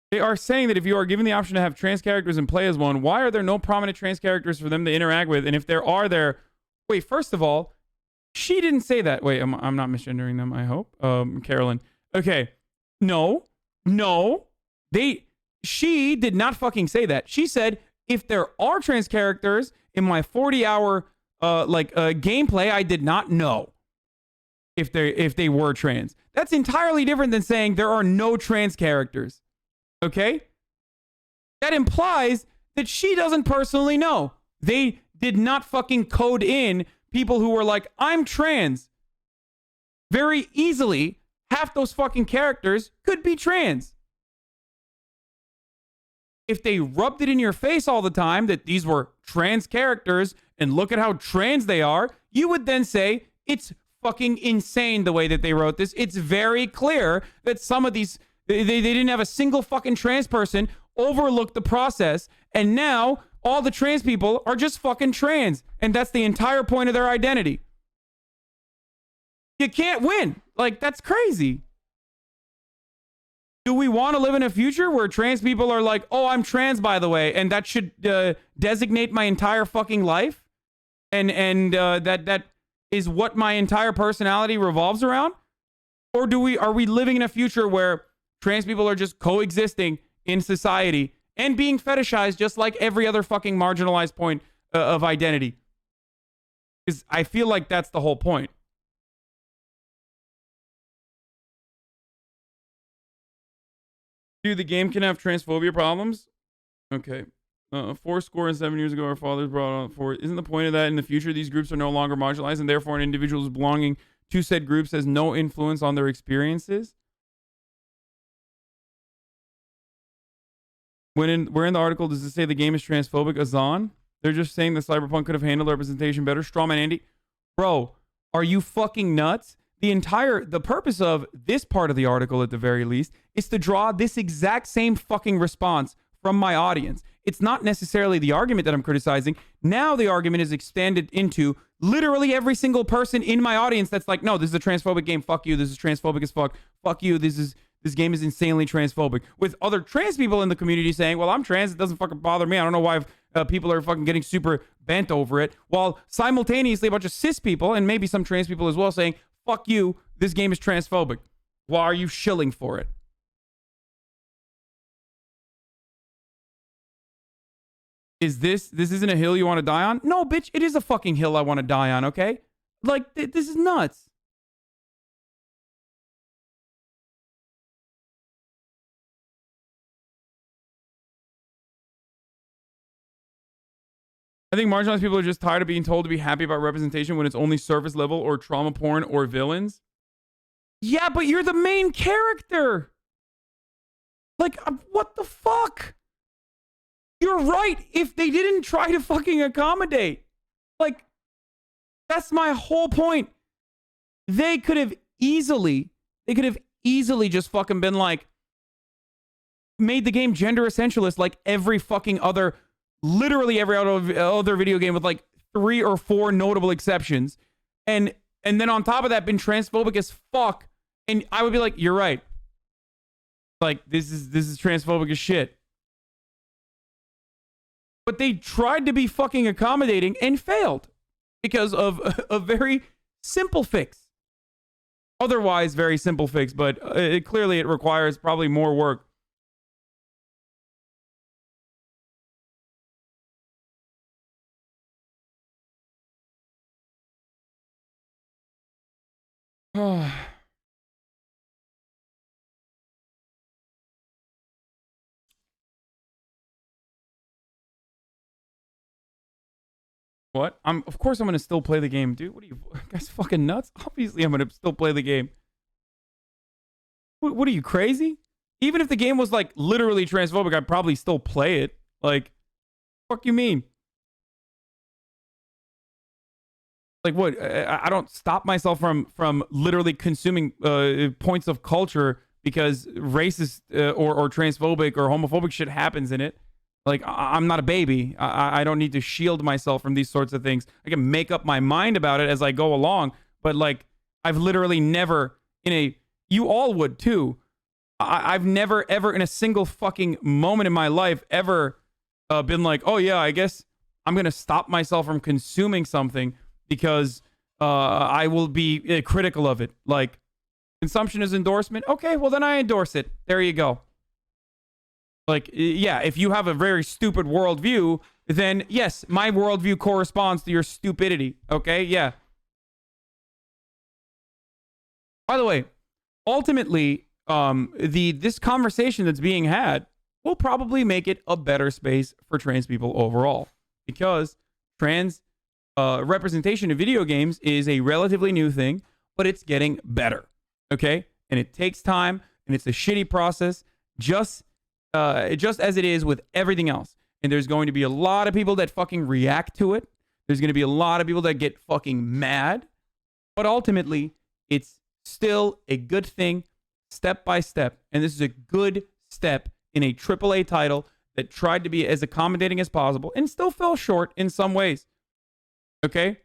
Speaker 2: They are saying that if you are given the option to have trans characters and play as one, why are there no prominent trans characters for them to interact with? And if there are wait, first of all, she didn't say that. Wait, I'm not misgendering them, I hope. Carolyn. Okay. No. She did not fucking say that. She said, if there are trans characters in my 40-hour gameplay, I did not know if they were trans. That's entirely different than saying there are no trans characters. Okay? That implies that she doesn't personally know. They did not fucking code in people who were like, I'm trans. Very easily, half those fucking characters could be trans. If they rubbed it in your face all the time that these were trans characters and look at how trans they are, you would then say, it's fucking insane the way that they wrote this. It's very clear that some of these, they didn't have a single fucking trans person, overlook the process, and now all the trans people are just fucking trans. And that's the entire point of their identity. You can't win. Like, that's crazy. Do we want to live in a future where trans people are like, oh, I'm trans, by the way, and that should designate my entire fucking life? And that is what my entire personality revolves around? Or are we living in a future where trans people are just coexisting in society and being fetishized just like every other fucking marginalized point of identity? Because I feel like that's the whole point. Dude, the game can have transphobia problems? Okay. 7 years ago, our fathers brought on for. Isn't the point of that in the future these groups are no longer marginalized and therefore an individual's belonging to said groups has no influence on their experiences? Where in the article does it say the game is transphobic? Hasan? They're just saying that Cyberpunk could have handled representation better. Strawman Andy. Bro, are you fucking nuts? The purpose of this part of the article, at the very least, is to draw this exact same fucking response from my audience. It's not necessarily the argument that I'm criticizing. Now the argument is extended into literally every single person in my audience that's like, no, this is a transphobic game. Fuck you. This is transphobic as fuck. Fuck you. This game is insanely transphobic. With other trans people in the community saying, well, I'm trans. It doesn't fucking bother me. I don't know why people are fucking getting super bent over it. While simultaneously a bunch of cis people and maybe some trans people as well saying, fuck you, this game is transphobic. Why are you shilling for it? This isn't a hill you want to die on? No, bitch, it is a fucking hill I want to die on, okay? Like, this is nuts. I think marginalized people are just tired of being told to be happy about representation when it's only surface level or trauma porn or villains. Yeah, but you're the main character. Like, what the fuck? You're right. If they didn't try to fucking accommodate, like, that's my whole point. They could have easily just fucking been like, made the game gender essentialist like every fucking other, literally every other video game with like 3 or 4 notable exceptions. And then on top of that, been transphobic as fuck. And I would be like, you're right. Like, this is transphobic as shit. But they tried to be fucking accommodating and failed because of a very simple fix. Otherwise, very simple fix, but clearly it requires probably more work. What? Of course I'm gonna still play the game, dude. What are you guys fucking nuts? Obviously I'm gonna still play the game. What are you, crazy? Even if the game was like literally transphobic, I'd probably still play it. Like, fuck you mean? Like what? I don't stop myself from literally consuming points of culture because racist or transphobic or homophobic shit happens in it. Like, I'm not a baby. I don't need to shield myself from these sorts of things. I can make up my mind about it as I go along. But, like, I've literally never you all would, too. I've never, ever, in a single fucking moment in my life, ever been like, oh, yeah, I guess I'm going to stop myself from consuming something because I will be critical of it. Like, consumption is endorsement. Okay, well, then I endorse it. There you go. Like, yeah, if you have a very stupid worldview, then yes, my worldview corresponds to your stupidity. Okay, yeah. By the way, ultimately, this conversation that's being had will probably make it a better space for trans people overall, because trans representation in video games is a relatively new thing, but it's getting better. Okay, and it takes time, and it's a shitty process. Just as it is with everything else. And there's going to be a lot of people that fucking react to it. There's going to be a lot of people that get fucking mad. But ultimately, it's still a good thing, step by step. And this is a good step in a AAA title that tried to be as accommodating as possible and still fell short in some ways. Okay?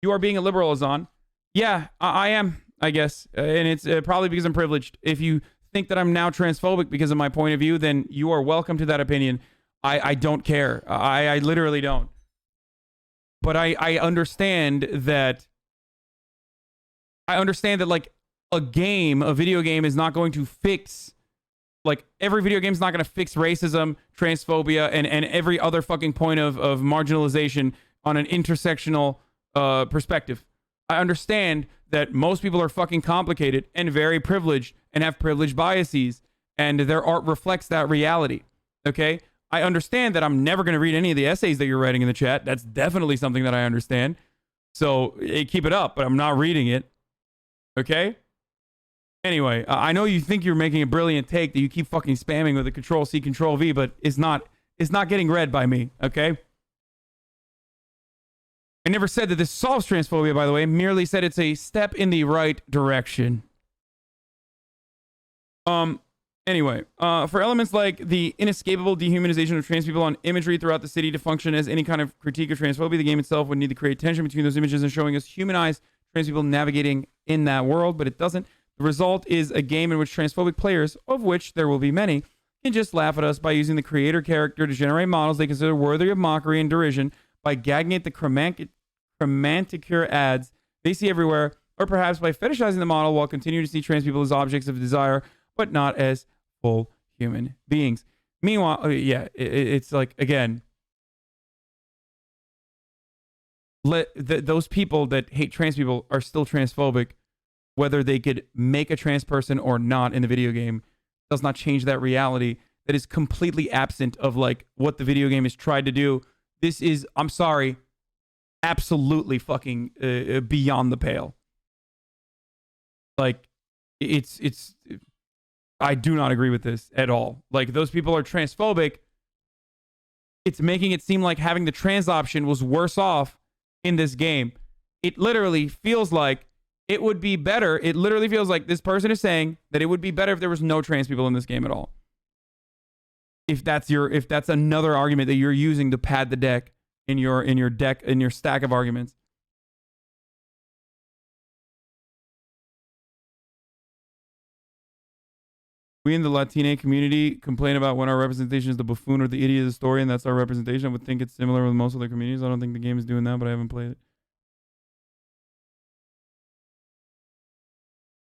Speaker 2: You are being a liberal, Hasan. Yeah, I am, I guess. And it's probably because I'm privileged. If you think that I'm now transphobic because of my point of view, then you are welcome to that opinion. I don't care. I literally don't. But I understand that like a video game is not going to fix, like every video game is not going to fix racism, transphobia, and every other fucking point of marginalization on an intersectional perspective. I understand that most people are fucking complicated and very privileged and have privileged biases, and their art reflects that reality. Okay? I understand that I'm never going to read any of the essays that you're writing in the chat. That's definitely something that I understand. So keep it up, but I'm not reading it. Okay? Anyway, I know you think you're making a brilliant take that you keep fucking spamming with a Control-C, Control-V, but it's not getting read by me. Okay? I never said that this solves transphobia, by the way. Merely said it's a step in the right direction. Anyway, for elements like the inescapable dehumanization of trans people on imagery throughout the city to function as any kind of critique of transphobia, the game itself would need to create tension between those images and showing us humanized trans people navigating in that world, but it doesn't. The result is a game in which transphobic players, of which there will be many, can just laugh at us by using the creator character to generate models they consider worthy of mockery and derision, by gagging at the chromanticure ads they see everywhere, or perhaps by fetishizing the model while continuing to see trans people as objects of desire, but not as full human beings. Meanwhile, it's like, again, those people that hate trans people are still transphobic, whether they could make a trans person or not in the video game. Does not change that reality that is completely absent of like what the video game has tried to do. This is, I'm sorry, absolutely fucking beyond the pale. Like, it's I do not agree with this at all. Like, those people are transphobic. It's making it seem like having the trans option was worse off in this game. It literally feels like it would be better. It literally feels like this person is saying that it would be better if there was no trans people in this game at all. If that's another argument that you're using to pad the deck in your stack of arguments. We in the Latina community complain about when our representation is the buffoon or the idiot of the story, and that's our representation. I would think it's similar with most other communities. I don't think the game is doing that, but I haven't played it.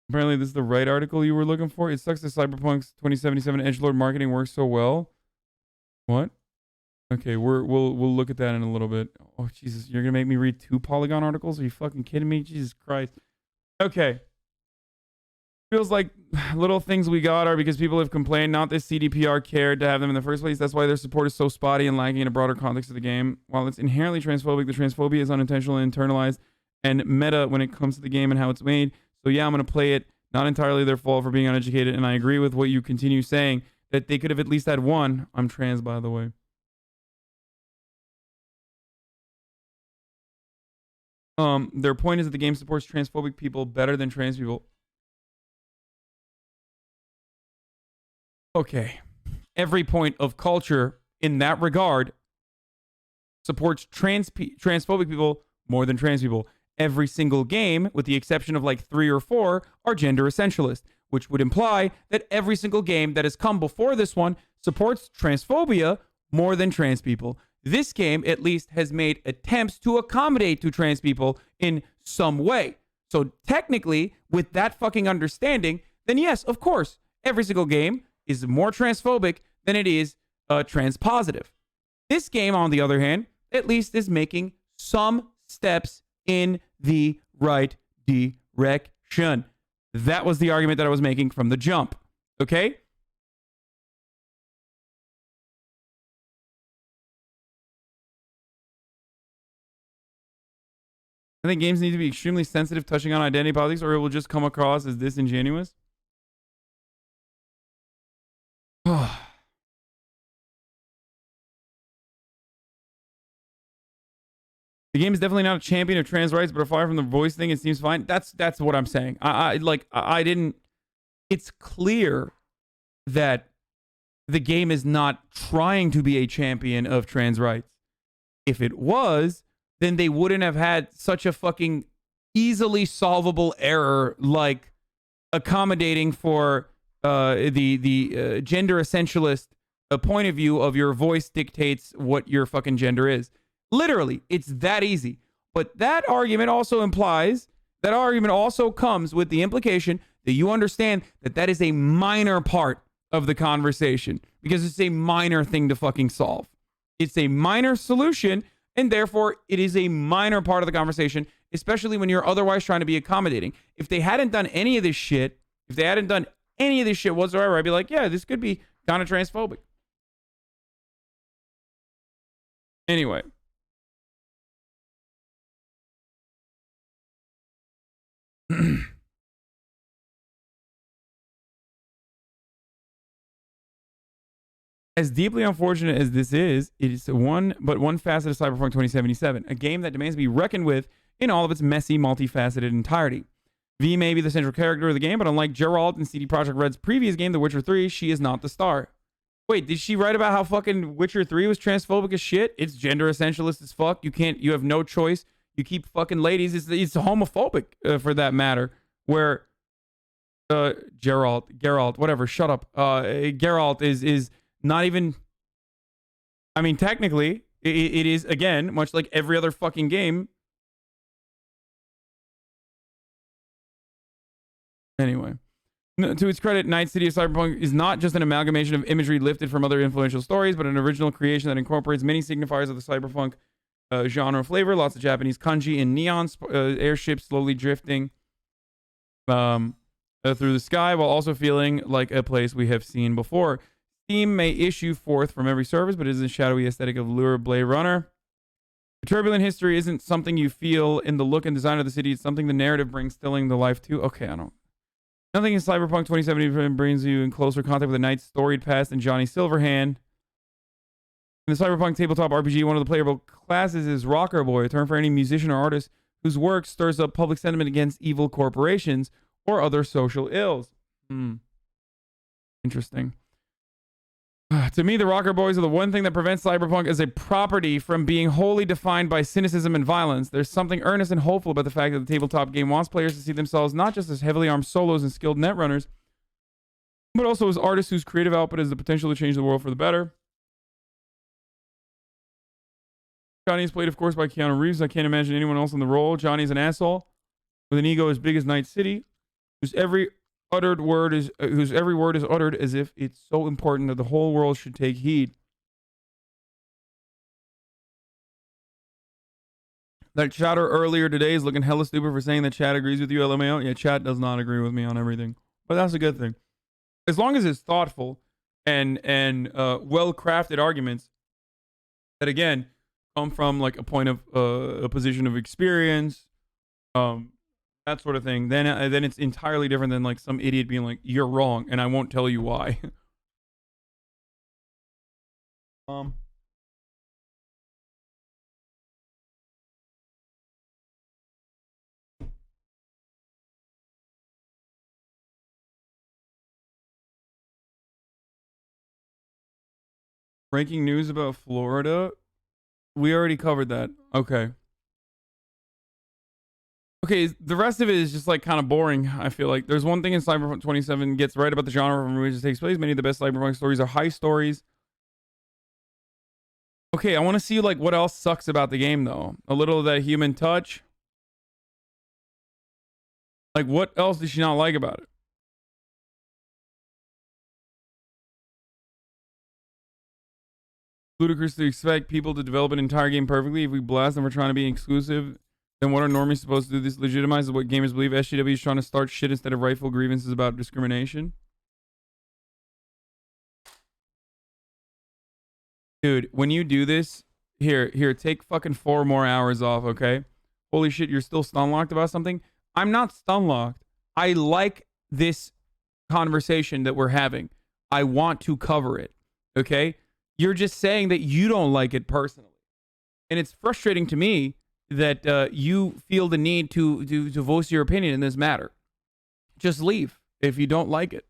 Speaker 2: Apparently, this is the right article you were looking for. It sucks that Cyberpunk's 2077 edgelord marketing works so well. What? Okay, we'll look at that in a little bit. Oh, Jesus, you're gonna make me read 2 Polygon articles? Are you fucking kidding me? Jesus Christ. Okay. Feels like little things we got are because people have complained, not that CDPR cared to have them in the first place. That's why their support is so spotty and lacking in a broader context of the game. While it's inherently transphobic, the transphobia is unintentional and internalized and meta when it comes to the game and how it's made. So yeah, I'm going to play it. Not entirely their fault for being uneducated. And I agree with what you continue saying, that they could have at least had one. I'm trans, by the way. Their point is that the game supports transphobic people better than trans people. Okay. Every point of culture in that regard supports transphobic people more than trans people. Every single game, with the exception of like 3 or 4, are gender essentialist, which would imply that every single game that has come before this one supports transphobia more than trans people. This game, at least, has made attempts to accommodate to trans people in some way. So technically, with that fucking understanding, then yes, of course, every single game is more transphobic than it is trans positive. This game, on the other hand, at least is making some steps in the right direction. That was the argument that I was making from the jump. Okay? I think games need to be extremely sensitive touching on identity politics, or it will just come across as disingenuous. The game is definitely not a champion of trans rights, but apart from the voice thing, it seems fine. That's what I'm saying. I didn't. It's clear that the game is not trying to be a champion of trans rights. If it was, then they wouldn't have had such a fucking easily solvable error like accommodating for the gender essentialist point of view of your voice dictates what your fucking gender is. Literally, it's that easy. But that argument also comes with the implication that you understand that that is a minor part of the conversation because it's a minor thing to fucking solve. It's a minor solution, and therefore it is a minor part of the conversation, especially when you're otherwise trying to be accommodating. If they hadn't done any of this shit, whatsoever, I'd be like, yeah, this could be kind of transphobic. Anyway. As deeply unfortunate as this is, it is one facet of Cyberpunk 2077, a game that demands to be reckoned with in all of its messy, multifaceted entirety. V may be the central character of the game, but unlike Geralt in CD Projekt Red's previous game, The Witcher 3, she is not the star. Wait, did she write about how fucking Witcher 3 was transphobic as shit? It's gender essentialist as fuck. You have no choice. You keep fucking ladies. It's homophobic for that matter. Where Geralt, whatever, shut up. Geralt is not even, I mean, technically, it is, again, much like every other fucking game. Anyway, to its credit, Night City of Cyberpunk is not just an amalgamation of imagery lifted from other influential stories, but an original creation that incorporates many signifiers of the cyberpunk genre flavor. Lots of Japanese kanji and neon airships slowly drifting through the sky, while also feeling like a place we have seen before. Steam may issue forth from every service, but it is the shadowy aesthetic of Lure Blade Runner. The turbulent history isn't something you feel in the look and design of the city. It's something the narrative brings stilling the life to. Okay, I don't. Nothing in Cyberpunk 2070 brings you in closer contact with the knight's storied past and Johnny Silverhand. In the Cyberpunk tabletop RPG, one of the playable classes is Rocker Boy, a term for any musician or artist whose work stirs up public sentiment against evil corporations or other social ills. Interesting. To me, the Rocker Boys are the one thing that prevents Cyberpunk as a property from being wholly defined by cynicism and violence. There's something earnest and hopeful about the fact that the tabletop game wants players to see themselves not just as heavily armed solos and skilled netrunners, but also as artists whose creative output has the potential to change the world for the better. Johnny is played, of course, by Keanu Reeves. I can't imagine anyone else in the role. Johnny is an asshole with an ego as big as Night City, whose every word is uttered as if it's so important that the whole world should take heed. That chatter earlier today is looking hella stupid for saying that chat agrees with you, LMAO. Yeah, chat does not agree with me on everything. but that's a good thing. As long as it's thoughtful and well-crafted arguments that, again, come from like a point of a position of experience, that sort of thing, then it's entirely different than like some idiot being like, you're wrong and I won't tell you why. Breaking news about Florida. We already covered that. Okay. Okay, the rest of it is just like kind of boring, I feel like. There's one thing in Cyberpunk 27 gets right about the genre from which it takes place. Many of the best Cyberpunk stories are high stories. Okay, I want to see like what else sucks about the game though. A little of that human touch. Like what else did she not like about it? Ludicrous to expect people to develop an entire game perfectly. If we blast them for trying to be exclusive, then what are normies supposed to do? This legitimizes what gamers believe. SGW is trying to start shit instead of rightful grievances about discrimination. Dude, when you do this, here, take fucking 4 more hours off, okay? Holy shit, you're still stun-locked about something? I'm not stun-locked. I like this conversation that we're having. I want to cover it, okay? You're just saying that you don't like it personally. And it's frustrating to me that you feel the need to voice your opinion in this matter. Just leave if you don't like it.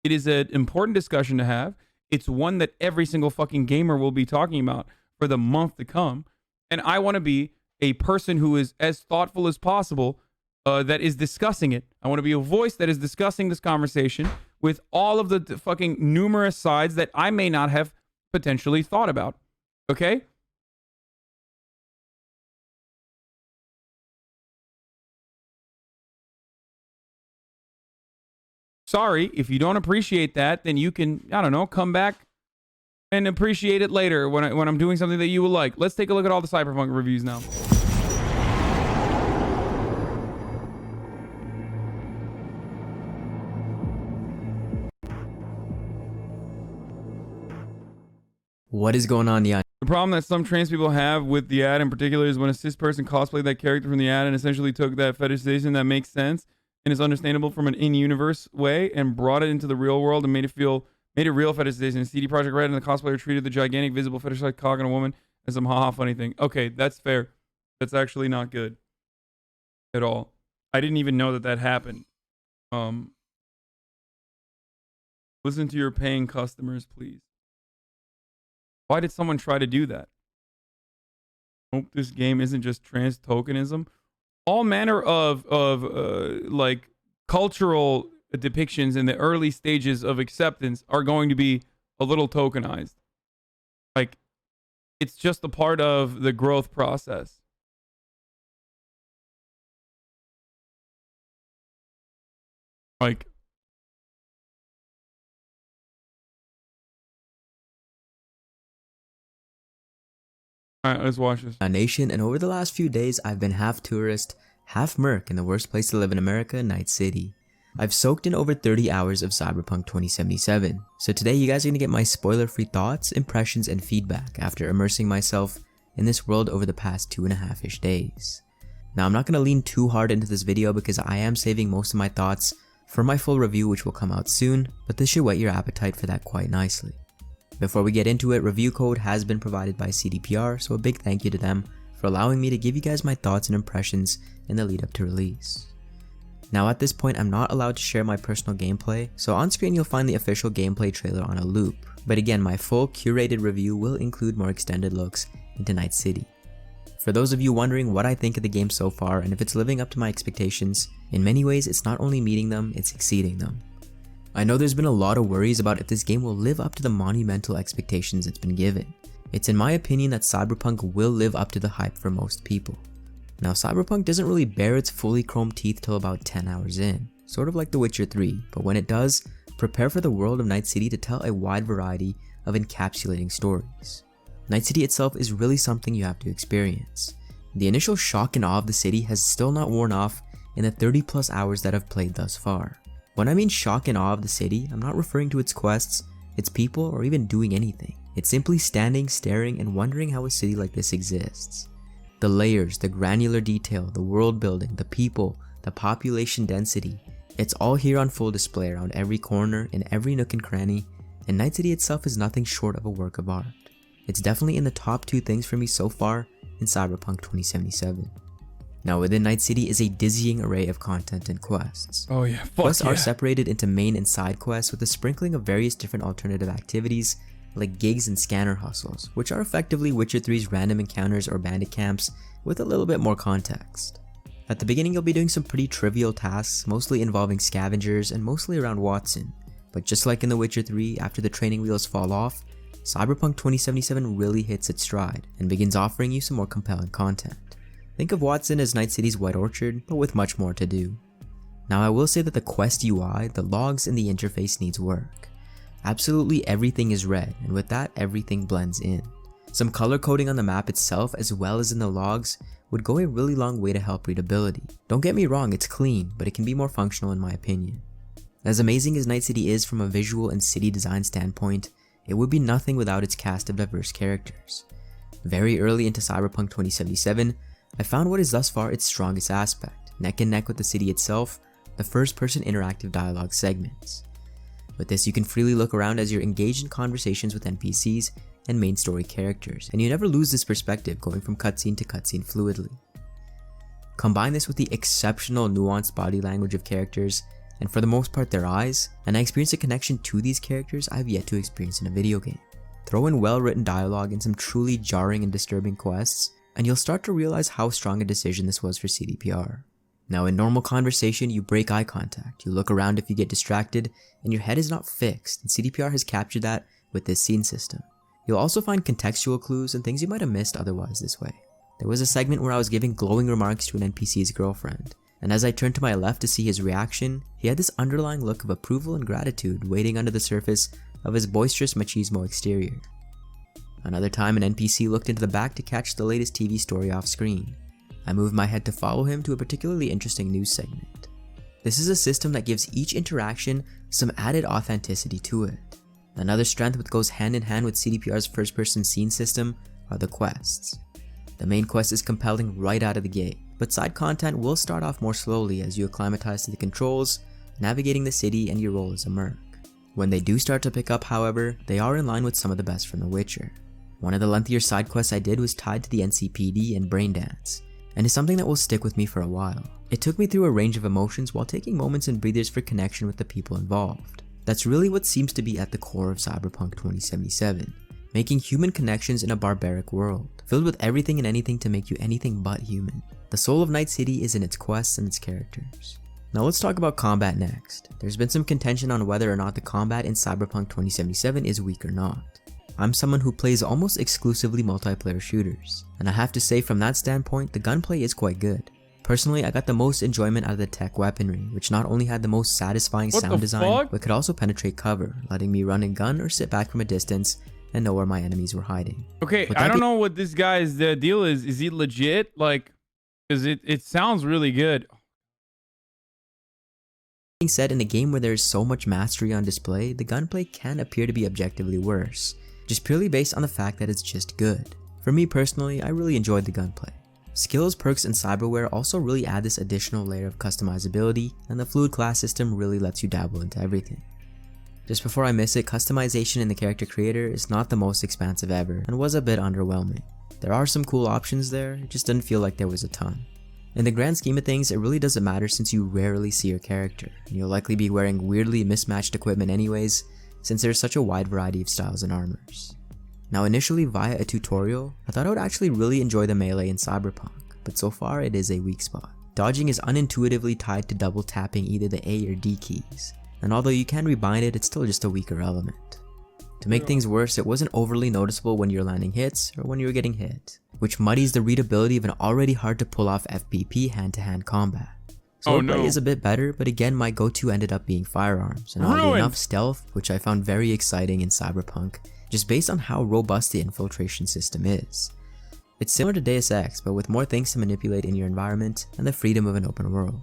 Speaker 2: It is an important discussion to have. It's one that every single fucking gamer will be talking about for the month to come. And I want to be a person who is as thoughtful as possible that is discussing it. I want to be a voice that is discussing this conversation with all of the fucking numerous sides that I may not have potentially thought about. Okay? Sorry, if you don't appreciate that, then you can, I don't know, come back and appreciate it later when I'm doing something that you will like. Let's take a look at all the Cyberpunk reviews now.
Speaker 6: What is going on, the
Speaker 2: problem that some trans people have with the ad in particular is when a cis person cosplayed that character from the ad and essentially took that fetishization that makes sense and is understandable from an in-universe way and brought it into the real world and made it real fetishization. CD Projekt Red and the cosplayer treated the gigantic visible fetish-like cock on a woman as some haha funny thing. Okay, that's fair. That's actually not good at all. I didn't even know that happened. Listen to your paying customers, please. Why did someone try to do that? Hope this game isn't just trans tokenism. All manner of like cultural depictions in the early stages of acceptance are going to be a little tokenized. Like, it's just a part of the growth process. Like, all right, let's watch this.
Speaker 6: Nation, and over the last few days, I've been half tourist, half merc in the worst place to live in America, Night City. I've soaked in over 30 hours of Cyberpunk 2077, so today you guys are going to get my spoiler-free thoughts, impressions, and feedback after immersing myself in this world over the past 2.5-ish days. Now, I'm not going to lean too hard into this video because I am saving most of my thoughts for my full review, which will come out soon, but this should whet your appetite for that quite nicely. Before we get into it, review code has been provided by CDPR, so a big thank you to them for allowing me to give you guys my thoughts and impressions in the lead up to release. Now at this point, I'm not allowed to share my personal gameplay, so on screen you'll find the official gameplay trailer on a loop. But again, my full curated review will include more extended looks into Night City. For those of you wondering what I think of the game so far and if it's living up to my expectations, in many ways it's not only meeting them, it's exceeding them. I know there's been a lot of worries about if this game will live up to the monumental expectations it's been given. It's in my opinion that Cyberpunk will live up to the hype for most people. Now, Cyberpunk doesn't really bare its fully chromed teeth till about 10 hours in, sort of like The Witcher 3, but when it does, prepare for the world of Night City to tell a wide variety of encapsulating stories. Night City itself is really something you have to experience. The initial shock and awe of the city has still not worn off in the 30+ hours that I've played thus far. When I mean shock and awe of the city, I'm not referring to its quests, its people, or even doing anything. It's simply standing, staring, and wondering how a city like this exists. The layers, the granular detail, the world building, the people, the population density, it's all here on full display around every corner, in every nook and cranny, and Night City itself is nothing short of a work of art. It's definitely in the top 2 things for me so far in Cyberpunk 2077. Now within Night City is a dizzying array of content and quests.
Speaker 2: Oh yeah,
Speaker 6: Quests are separated into main and side quests with a sprinkling of various different alternative activities like gigs and scanner hustles, which are effectively Witcher 3's random encounters or bandit camps with a little bit more context. At the beginning you'll be doing some pretty trivial tasks, mostly involving scavengers and mostly around Watson, but just like in The Witcher 3, after the training wheels fall off, Cyberpunk 2077 really hits its stride and begins offering you some more compelling content. Think of Watson as Night City's White Orchard, but with much more to do. Now I will say that the quest UI, the logs, and the interface needs work. Absolutely everything is red, and with that everything blends in. Some color coding on the map itself as well as in the logs would go a really long way to help readability. Don't get me wrong, it's clean, but it can be more functional in my opinion. As amazing as Night City is from a visual and city design standpoint, it would be nothing without its cast of diverse characters. Very early into Cyberpunk 2077, I found what is thus far its strongest aspect, neck and neck with the city itself, the first-person interactive dialogue segments. With this, you can freely look around as you're engaged in conversations with NPCs and main story characters, and you never lose this perspective going from cutscene to cutscene fluidly. Combine this with the exceptional nuanced body language of characters, and for the most part their eyes, and I experience a connection to these characters I've yet to experience in a video game. Throw in well-written dialogue and some truly jarring and disturbing quests, and you'll start to realize how strong a decision this was for CDPR. Now in normal conversation, you break eye contact, you look around if you get distracted, and your head is not fixed, and CDPR has captured that with this scene system. You'll also find contextual clues and things you might have missed otherwise this way. There was a segment where I was giving glowing remarks to an NPC's girlfriend, and as I turned to my left to see his reaction, he had this underlying look of approval and gratitude waiting under the surface of his boisterous machismo exterior. Another time an NPC looked into the back to catch the latest TV story off screen. I moved my head to follow him to a particularly interesting news segment. This is a system that gives each interaction some added authenticity to it. Another strength which goes hand in hand with CDPR's first-person scene system are the quests. The main quest is compelling right out of the gate, but side content will start off more slowly as you acclimatize to the controls, navigating the city, and your role as a merc. When they do start to pick up, however, they are in line with some of the best from The Witcher. One of the lengthier side quests I did was tied to the NCPD and Braindance, and is something that will stick with me for a while. It took me through a range of emotions while taking moments and breathers for connection with the people involved. That's really what seems to be at the core of Cyberpunk 2077, making human connections in a barbaric world, filled with everything and anything to make you anything but human. The soul of Night City is in its quests and its characters. Now let's talk about combat next. There's been some contention on whether or not the combat in Cyberpunk 2077 is weak or not. I'm someone who plays almost exclusively multiplayer shooters, and I have to say from that standpoint, the gunplay is quite good. Personally, I got the most enjoyment out of the tech weaponry, which not only had the most satisfying sound design, but could also penetrate cover, letting me run and gun or sit back from a distance and know where my enemies were hiding.
Speaker 2: Okay, I don't know what this guy's deal is. Is he legit? Like, because it sounds really good.
Speaker 6: Being said, in a game where there is so much mastery on display, the gunplay can appear to be objectively worse, just purely based on the fact that it's just good. For me personally, I really enjoyed the gunplay. Skills, perks, and cyberware also really add this additional layer of customizability, and the fluid class system really lets you dabble into everything. Just before I miss it, customization in the character creator is not the most expansive ever, and was a bit underwhelming. There are some cool options there, it just didn't feel like there was a ton. In the grand scheme of things, it really doesn't matter since you rarely see your character, and you'll likely be wearing weirdly mismatched equipment anyways, since there's such a wide variety of styles and armors. Now initially via a tutorial, I thought I would actually really enjoy the melee in Cyberpunk, but so far it is a weak spot. Dodging is unintuitively tied to double tapping either the A or D keys, and although you can rebind it, it's still just a weaker element. To make things worse, it wasn't overly noticeable when you're landing hits or when you were getting hit, which muddies the readability of an already hard to pull off FPP hand-to-hand combat. Swordplay is a bit better, but again my go-to ended up being firearms, and oddly enough stealth, which I found very exciting in Cyberpunk, just based on how robust the infiltration system is. It's similar to Deus Ex, but with more things to manipulate in your environment and the freedom of an open world.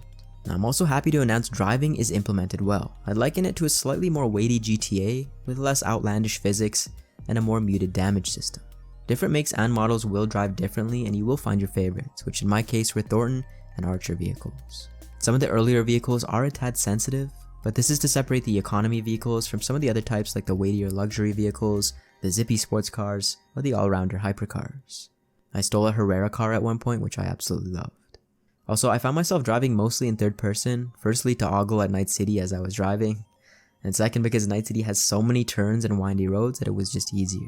Speaker 6: I'm also happy to announce driving is implemented well. I'd liken it to a slightly more weighty GTA with less outlandish physics and a more muted damage system. Different makes and models will drive differently, and you will find your favorites, which in my case were Thornton and Archer vehicles. Some of the earlier vehicles are a tad sensitive, but this is to separate the economy vehicles from some of the other types like the weightier luxury vehicles, the zippy sports cars, or the all-rounder hypercars. I stole a Herrera car at one point, which I absolutely loved. Also, I found myself driving mostly in third person, firstly to ogle at Night City as I was driving, and second because Night City has so many turns and windy roads that it was just easier.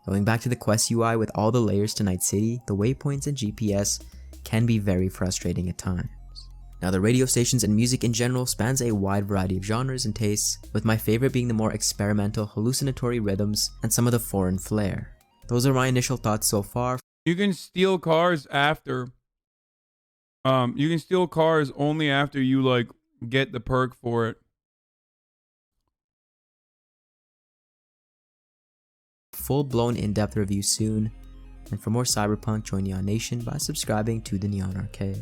Speaker 6: Going back to the Quest UI with all the layers to Night City, the waypoints and GPS can be very frustrating at times. Now the radio stations and music in general spans a wide variety of genres and tastes, with my favorite being the more experimental hallucinatory rhythms and some of the foreign flair. Those are my initial thoughts so far.
Speaker 2: You can steal cars after. You can steal cars only after you like get the perk for it.
Speaker 6: Full-blown in-depth review soon, and for more Cyberpunk, join Neon Nation by subscribing to the Neon Arcade.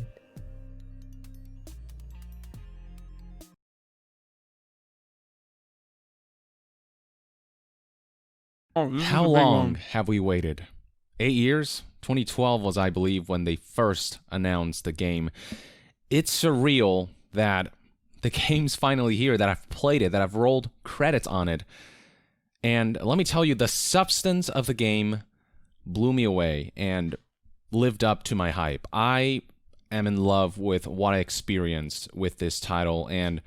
Speaker 7: How long have we waited? 8 years? 2012 was, I believe, when they first announced the game. It's surreal that the game's finally here, that I've played it, that I've rolled credits on it. And let me tell you, the substance of the game blew me away and lived up to my hype. I am in love with what I experienced with this title, and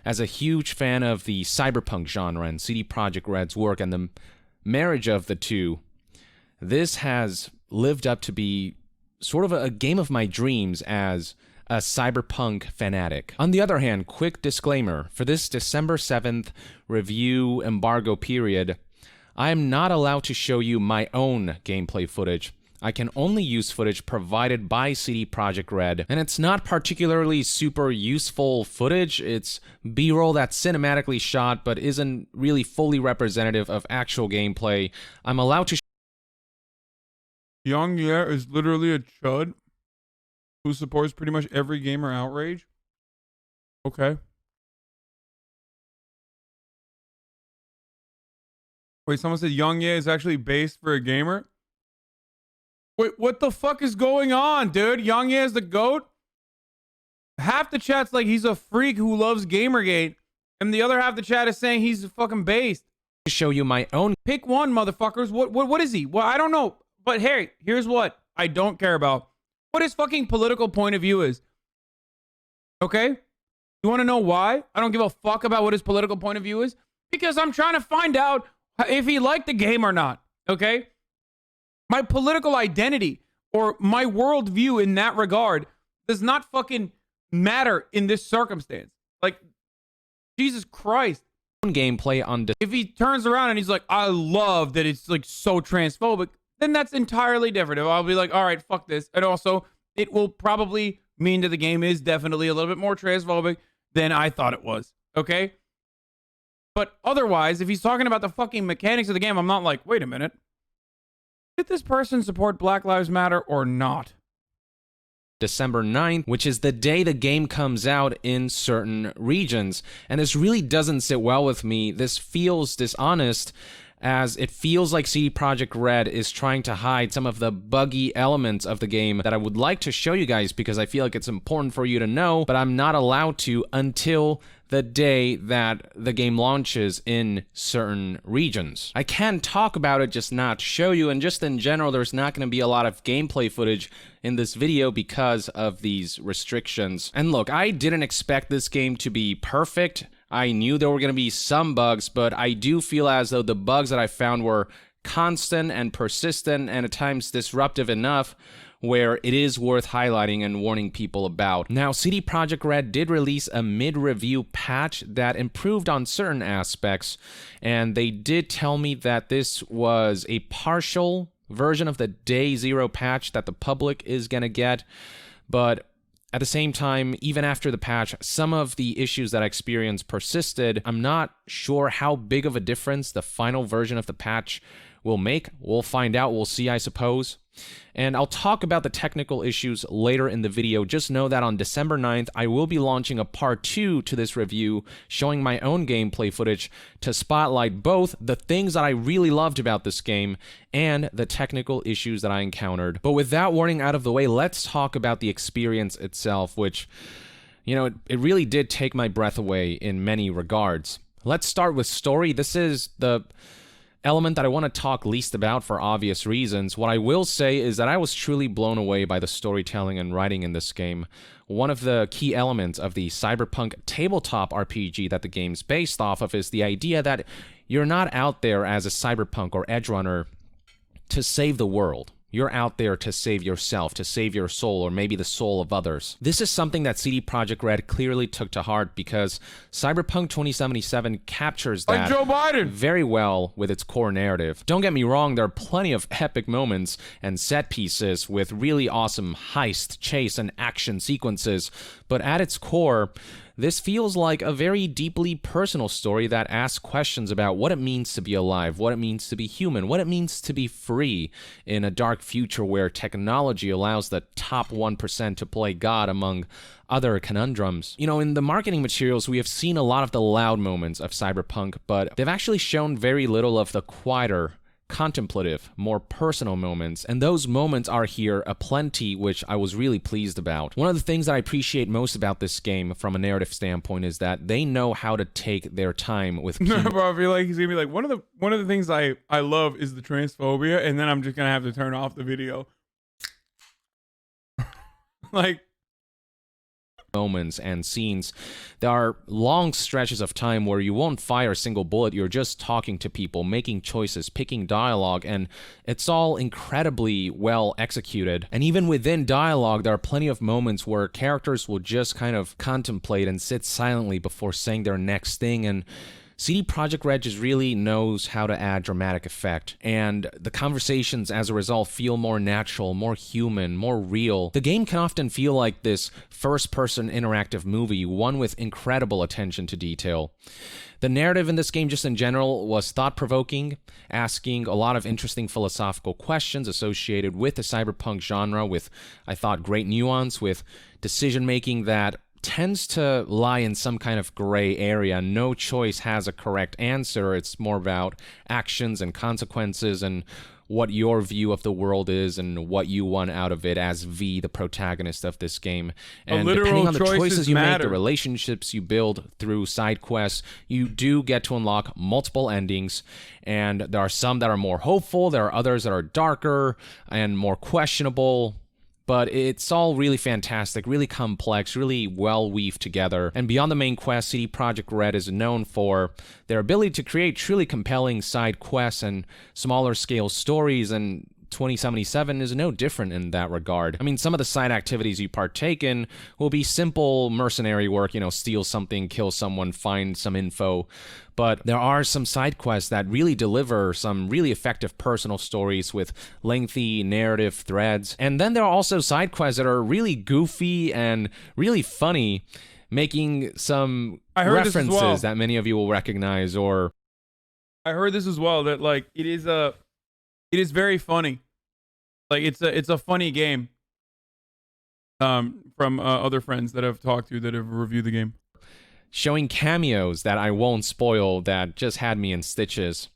Speaker 7: as a huge fan of the cyberpunk genre and CD Projekt Red's work and the marriage of the two, this has lived up to be sort of a game of my dreams as a cyberpunk fanatic. On the other hand, quick disclaimer, for this December 7th review embargo period, I am not allowed to show you my own gameplay footage. I can only use footage provided by CD Projekt Red, and it's not particularly super useful footage. It's B-roll that's cinematically shot, but isn't really fully representative of actual gameplay. I'm allowed to
Speaker 2: Young Ye is literally a chud who supports pretty much every gamer outrage. Okay. Wait, someone said Young Ye is actually based for a gamer? Wait, what the fuck is going on, dude? Young Ye is the GOAT? Half the chat's like he's a freak who loves Gamergate, and the other half the chat is saying he's fucking based.
Speaker 7: Show you my own.
Speaker 2: Pick one, motherfuckers. What is he? Well, I don't know. But hey, here's what I don't care about. What his fucking political point of view is. Okay? You want to know why? I don't give a fuck about what his political point of view is. Because I'm trying to find out if he liked the game or not. Okay? My political identity or my worldview in that regard does not fucking matter in this circumstance. Like, Jesus Christ.
Speaker 7: Gameplay on
Speaker 2: if he turns around and he's like, I love that it's like so transphobic, then that's entirely different. If I'll be like, all right, fuck this. And also, it will probably mean that the game is definitely a little bit more transphobic than I thought it was. Okay? But otherwise, if he's talking about the fucking mechanics of the game, I'm not like, wait a minute. Did this person support Black Lives Matter or not?
Speaker 7: December 9th, which is the day the game comes out in certain regions. And this really doesn't sit well with me. This feels dishonest, as it feels like CD Projekt Red is trying to hide some of the buggy elements of the game that I would like to show you guys because I feel like it's important for you to know, but I'm not allowed to until the day that the game launches in certain regions. I can talk about it, just not show you, and just in general, there's not going to be a lot of gameplay footage in this video because of these restrictions. And look, I didn't expect this game to be perfect. I knew there were going to be some bugs, but I do feel as though the bugs that I found were constant and persistent and at times disruptive enough where it is worth highlighting and warning people about. Now, CD Projekt Red did release a mid-review patch that improved on certain aspects, and they did tell me that this was a partial version of the Day Zero patch that the public is going to get, but at the same time, even after the patch, some of the issues that I experienced persisted. I'm not sure how big of a difference the final version of the patch will make. We'll find out. We'll see, I suppose. And I'll talk about the technical issues later in the video. Just know that on December 9th, I will be launching a part 2 to this review, showing my own gameplay footage to spotlight both the things that I really loved about this game and the technical issues that I encountered. But with that warning out of the way, let's talk about the experience itself, which, you know, it really did take my breath away in many regards. Let's start with story. This is the element that I want to talk least about for obvious reasons. What I will say is that I was truly blown away by the storytelling and writing in this game. One of the key elements of the Cyberpunk tabletop RPG that the game's based off of is the idea that you're not out there as a cyberpunk or edge runner to save the world. You're out there to save yourself, to save your soul, or maybe the soul of others. This is something that CD Projekt Red clearly took to heart because Cyberpunk 2077 captures that
Speaker 2: like Joe Biden
Speaker 7: very well with its core narrative. Don't get me wrong, there are plenty of epic moments and set pieces with really awesome heist, chase, and action sequences, but at its core, this feels like a very deeply personal story that asks questions about what it means to be alive, what it means to be human, what it means to be free in a dark future where technology allows the top 1% to play God among other conundrums. You know, in the marketing materials, we have seen a lot of the loud moments of Cyberpunk, but they've actually shown very little of the quieter, contemplative, more personal moments, and those moments are here aplenty, which I was really pleased about. One of the things that I appreciate most about this game from a narrative standpoint is that they know how to take their time with
Speaker 2: no, bro, I feel like he's gonna be like, one of the things I love is the transphobia, and then I'm just gonna have to turn off the video. Like,
Speaker 7: moments and scenes. There are long stretches of time where you won't fire a single bullet, you're just talking to people, making choices, picking dialogue, and it's all incredibly well executed. And even within dialogue, there are plenty of moments where characters will just kind of contemplate and sit silently before saying their next thing, and CD Projekt Red just really knows how to add dramatic effect, and the conversations as a result feel more natural, more human, more real. The game can often feel like this first-person interactive movie, one with incredible attention to detail. The narrative in this game just in general was thought-provoking, asking a lot of interesting philosophical questions associated with the cyberpunk genre with, I thought, great nuance, with decision-making that tends to lie in some kind of gray area. No choice has a correct answer. It's more about actions and consequences and what your view of the world is and what you want out of it as V, the protagonist of this game. And depending on the choices you make, the relationships you build through side quests, you do get to unlock multiple endings. And there are some that are more hopeful. There are others that are darker and more questionable. But it's all really fantastic, really complex, really well weaved together. And beyond the main quest, CD Projekt Red is known for their ability to create truly compelling side quests and smaller scale stories, and 2077 is no different in that regard. I mean, some of the side activities you partake in will be simple mercenary work, you know, steal something, kill someone, find some info. But there are some side quests that really deliver some really effective personal stories with lengthy narrative threads. And then there are also side quests that are really goofy and really funny, making some references that many of you will recognize. Or
Speaker 2: I heard this as well, that like it is very funny. Like it's a funny game. From other friends that I've talked to that have reviewed the game.
Speaker 7: Showing cameos that I won't spoil that just had me in stitches.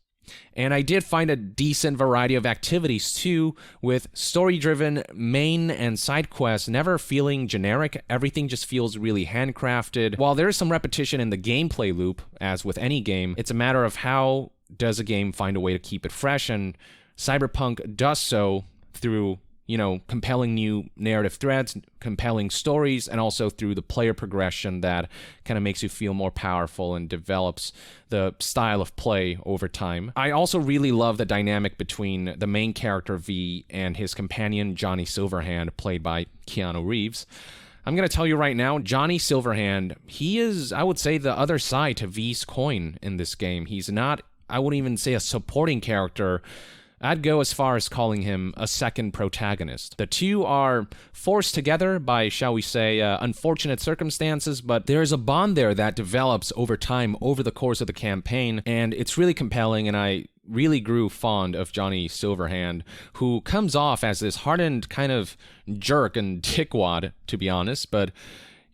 Speaker 7: And I did find a decent variety of activities too, with story-driven main and side quests never feeling generic. Everything just feels really handcrafted. While there is some repetition in the gameplay loop, as with any game, it's a matter of how does a game find a way to keep it fresh, and Cyberpunk does so through, you know, compelling new narrative threads, compelling stories, and also through the player progression that kind of makes you feel more powerful and develops the style of play over time. I also really love the dynamic between the main character V and his companion Johnny Silverhand, played by Keanu Reeves. I'm going to tell you right now, Johnny Silverhand, he is, I would say, the other side to V's coin in this game. He's not, I wouldn't even say a supporting character, I'd go as far as calling him a second protagonist. The two are forced together by, shall we say, unfortunate circumstances, but there's a bond there that develops over time, over the course of the campaign, and it's really compelling, and I really grew fond of Johnny Silverhand, who comes off as this hardened kind of jerk and dickwad, to be honest, but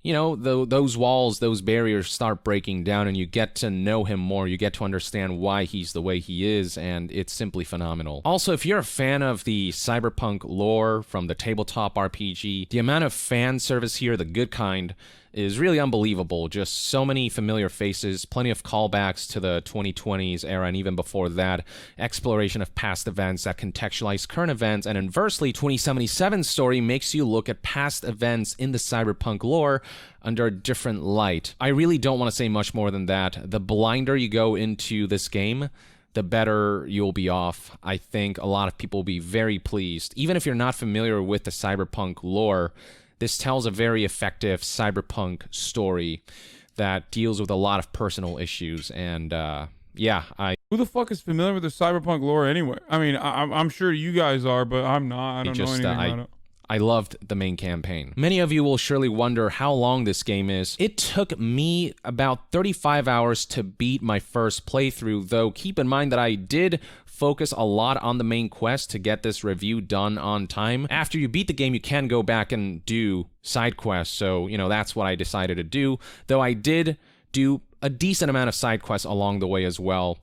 Speaker 7: you know, those walls, those barriers start breaking down and you get to know him more. You get to understand why he's the way he is, and it's simply phenomenal. Also, if you're a fan of the Cyberpunk lore from the tabletop RPG, the amount of fan service here, the good kind, is really unbelievable. Just so many familiar faces, plenty of callbacks to the 2020s era and even before that, exploration of past events that contextualize current events, and inversely, 2077's story makes you look at past events in the Cyberpunk lore under a different light. I really don't want to say much more than that. The blinder you go into this game, the better you'll be off. I think a lot of people will be very pleased. Even if you're not familiar with the Cyberpunk lore, this tells a very effective cyberpunk story that deals with a lot of personal issues, and yeah,
Speaker 2: Who the fuck is familiar with the cyberpunk lore anyway? I mean, I'm sure you guys are, but I'm not. I don't know anything about it.
Speaker 7: I loved the main campaign. Many of you will surely wonder how long this game is. It took me about 35 hours to beat my first playthrough, though keep in mind that I did focus a lot on the main quest to get this review done on time. After you beat the game, you can go back and do side quests, so, you know, that's what I decided to do, though I did do a decent amount of side quests along the way as well.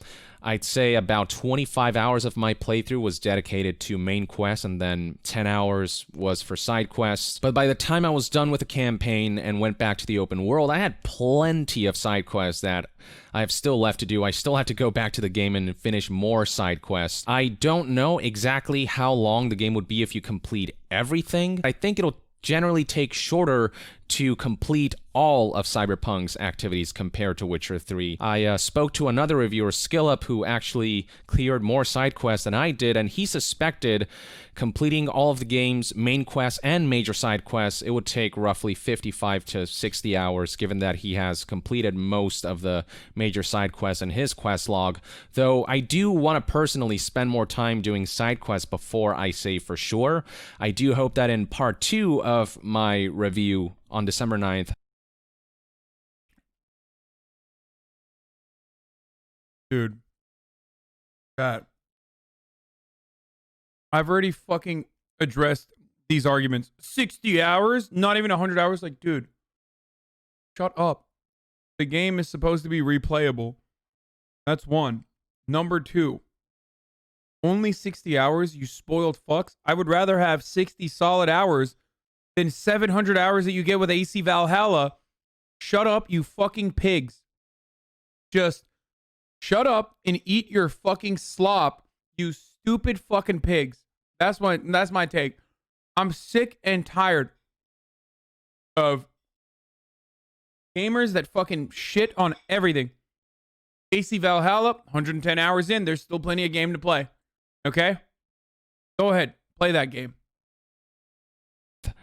Speaker 7: I'd say about 25 hours of my playthrough was dedicated to main quests, and then 10 hours was for side quests. But by the time I was done with the campaign and went back to the open world, I had plenty of side quests that I have still left to do. I still have to go back to the game and finish more side quests. I don't know exactly how long the game would be if you complete everything. I think it'll generally take shorter to complete all of Cyberpunk's activities compared to Witcher 3. I spoke to another reviewer, SkillUp, who actually cleared more side quests than I did, and he suspected completing all of the game's main quests and major side quests, it would take roughly 55 to 60 hours, given that he has completed most of the major side quests in his quest log, though I do want to personally spend more time doing side quests before I say for sure. I do hope that in part 2 of my review on December 9th,
Speaker 2: dude, that I've already fucking addressed these arguments. 60 hours, not even 100 hours. Like, dude, shut up. The game is supposed to be replayable. That's one. Number two, only 60 hours, you spoiled fucks. I would rather have 60 solid hours than 700 hours that you get with AC Valhalla. Shut up, you fucking pigs. Just shut up and eat your fucking slop, you stupid fucking pigs. That's my take. I'm sick and tired of gamers that fucking shit on everything. AC Valhalla, 110 hours in, there's still plenty of game to play. Okay? Go ahead, play that game.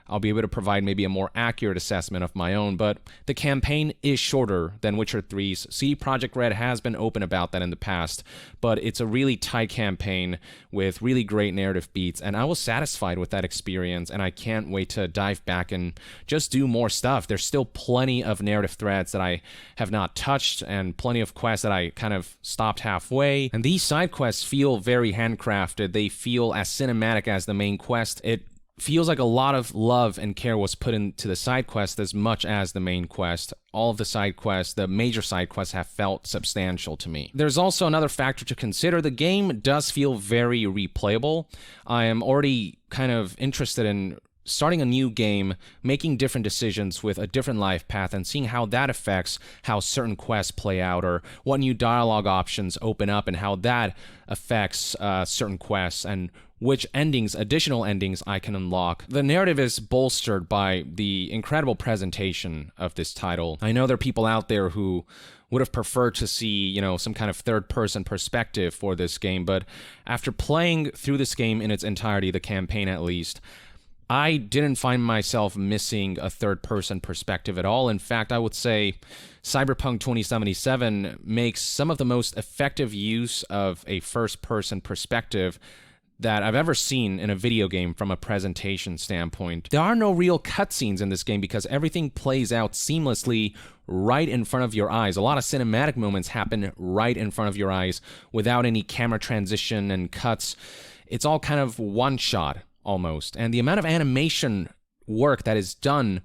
Speaker 7: I'll be able to provide maybe a more accurate assessment of my own, but the campaign is shorter than Witcher 3's. CD Projekt Red has been open about that in the past, but it's a really tight campaign with really great narrative beats, and I was satisfied with that experience, and I can't wait to dive back and just do more stuff. There's still plenty of narrative threads that I have not touched, and plenty of quests that I kind of stopped halfway, and these side quests feel very handcrafted. They feel as cinematic as the main quest. It feels like a lot of love and care was put into the side quest as much as the main quest. All of the side quests, the major side quests, have felt substantial to me. There's also another factor to consider. The game does feel very replayable. I am already kind of interested in starting a new game, making different decisions with a different life path, and seeing how that affects how certain quests play out, or what new dialogue options open up and how that affects certain quests, and which endings, additional endings, I can unlock. The narrative is bolstered by the incredible presentation of this title. I know there are people out there who would have preferred to see, you know, some kind of third-person perspective for this game, but after playing through this game in its entirety, the campaign at least, I didn't find myself missing a third-person perspective at all. In fact, I would say Cyberpunk 2077 makes some of the most effective use of a first-person perspective that I've ever seen in a video game from a presentation standpoint. There are no real cutscenes in this game because everything plays out seamlessly right in front of your eyes. A lot of cinematic moments happen right in front of your eyes without any camera transition and cuts. It's all kind of one shot almost. And the amount of animation work that is done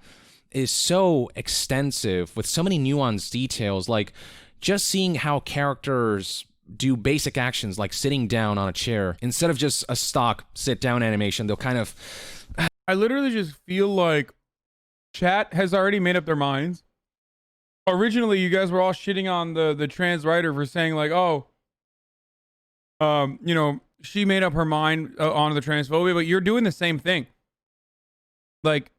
Speaker 7: is so extensive with so many nuanced details, like just seeing how characters do basic actions like sitting down on a chair instead of just a stock sit down animation. They'll kind of
Speaker 2: I literally just feel like chat has already made up their minds. Originally you guys were all shitting on the trans writer for saying like, oh, you know, she made up her mind on the transphobia, but you're doing the same thing. Like,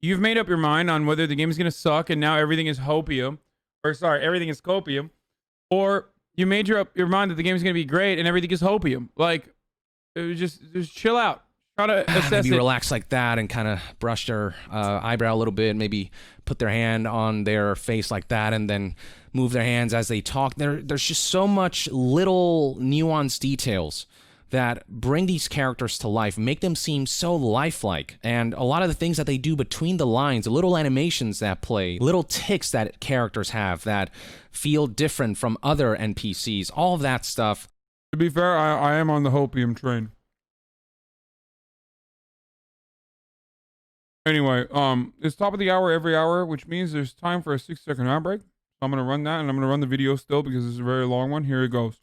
Speaker 2: you've made up your mind on whether the game is going to suck and now everything is hopium, or sorry, everything is copium, or you made your mind that the game is going to be great and everything is hopium. Like, it was just chill out. Try to assess
Speaker 7: maybe
Speaker 2: it.
Speaker 7: relax like that and kind of brush their eyebrow a little bit, maybe put their hand on their face like that and then move their hands as they talk. There's just so much little nuanced details that bring these characters to life, make them seem so lifelike. And a lot of the things that they do between the lines, the little animations that play, little ticks that characters have that feel different from other NPCs, all of that stuff.
Speaker 2: To be fair, I am on the hopium train. Anyway, it's top of the hour every hour, which means there's time for a 6-second ad break. So I'm going to run that, and I'm going to run the video still because it's a very long one. Here it goes.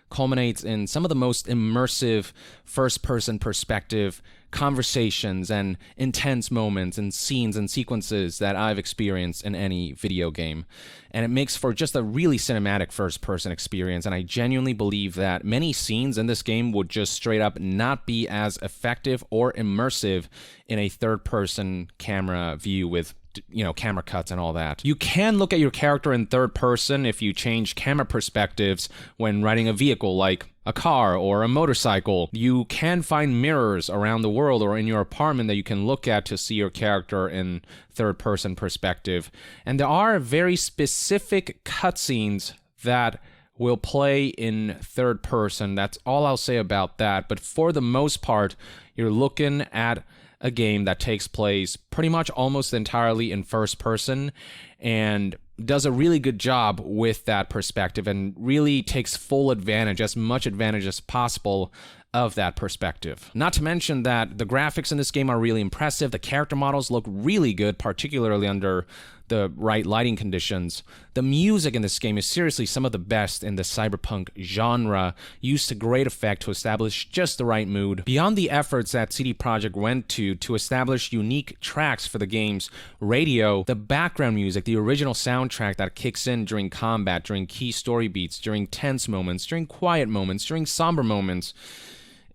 Speaker 7: Culminates in some of the most immersive first-person perspective conversations and intense moments and scenes and sequences that I've experienced in any video game. And it makes for just a really cinematic first-person experience, and I genuinely believe that many scenes in this game would just straight up not be as effective or immersive in a third-person camera view with, you know, camera cuts and all that. You can look at your character in third person if you change camera perspectives when riding a vehicle like a car or a motorcycle. You can find mirrors around the world or in your apartment that you can look at to see your character in third person perspective. And there are very specific cutscenes that will play in third person. That's all I'll say about that. But for the most part, you're looking at a game that takes place pretty much almost entirely in first person and does a really good job with that perspective and really takes full advantage, as much advantage as possible, of that perspective. Not to mention that the graphics in this game are really impressive. The character models look really good, particularly under the right lighting conditions. The music in this game is seriously some of the best in the cyberpunk genre, used to great effect to establish just the right mood. Beyond the efforts that CD Projekt went to establish unique tracks for the game's radio, the background music, the original soundtrack that kicks in during combat, during key story beats, during tense moments, during quiet moments, during somber moments,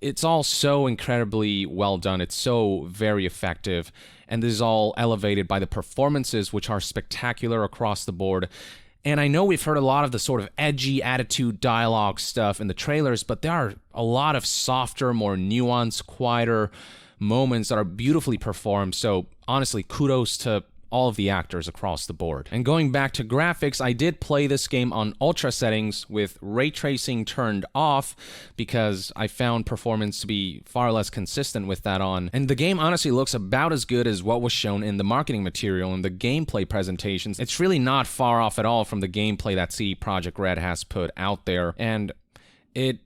Speaker 7: it's all so incredibly well done. It's so very effective. And this is all elevated by the performances, which are spectacular across the board. And I know we've heard a lot of the sort of edgy attitude dialogue stuff in the trailers, but there are a lot of softer, more nuanced, quieter moments that are beautifully performed. So honestly, kudos to all of the actors across the board. And going back to graphics, I did play this game on ultra settings with ray tracing turned off because I found performance to be far less consistent with that on. And the game honestly looks about as good as what was shown in the marketing material and the gameplay presentations. It's really not far off at all from the gameplay that CD Projekt Red has put out there. And it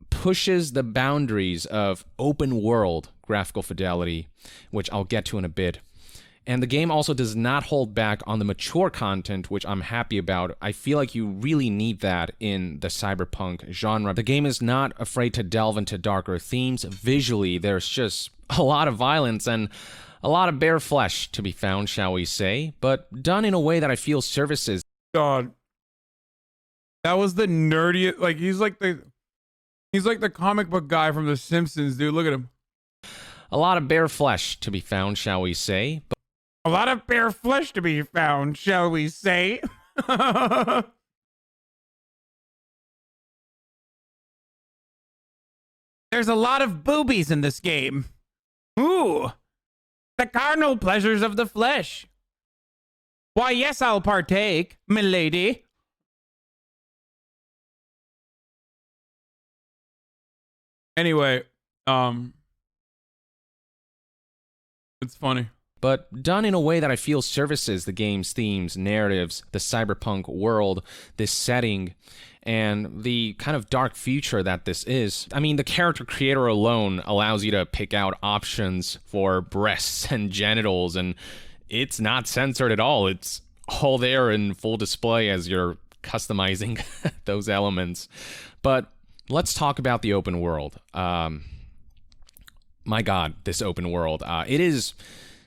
Speaker 7: pushes the boundaries of open world graphical fidelity, which I'll get to in a bit. And the game also does not hold back on the mature content, which I'm happy about. I feel like you really need that in the cyberpunk genre. The game is not afraid to delve into darker themes. Visually, there's just a lot of violence and a lot of bare flesh to be found, shall we say, but done in a way that I feel services.
Speaker 2: God. That was the nerdiest, like, he's like the comic book guy from The Simpsons, dude. Look at him.
Speaker 7: A lot of bare flesh to be found, shall we say, but
Speaker 2: a lot of bare flesh to be found, shall we say? There's a lot of boobies in this game. Ooh, the carnal pleasures of the flesh. Why, yes, I'll partake, milady. Anyway, It's funny.
Speaker 7: But done in a way that I feel services the game's themes, narratives, the cyberpunk world, this setting, and the kind of dark future that this is. I mean, the character creator alone allows you to pick out options for breasts and genitals, and it's not censored at all. It's all there in full display as you're customizing those elements. But let's talk about the open world. My God, this open world. It is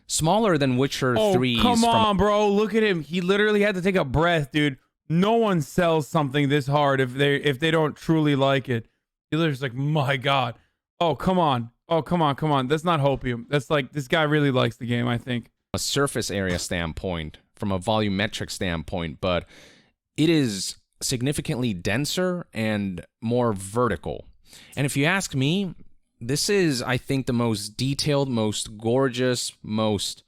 Speaker 7: smaller than Witcher 3's.
Speaker 2: Oh, come on, bro. Look at him. He literally had to take a breath, dude. No one sells something this hard if they don't truly like it. He literally like, my God. Oh, come on. Oh, come on. That's not hopium. That's like, this guy really likes the game, I think.
Speaker 7: A surface area standpoint, from a volumetric standpoint, but it is significantly denser and more vertical. And if you ask me, this is, I think, the most detailed, most gorgeous, most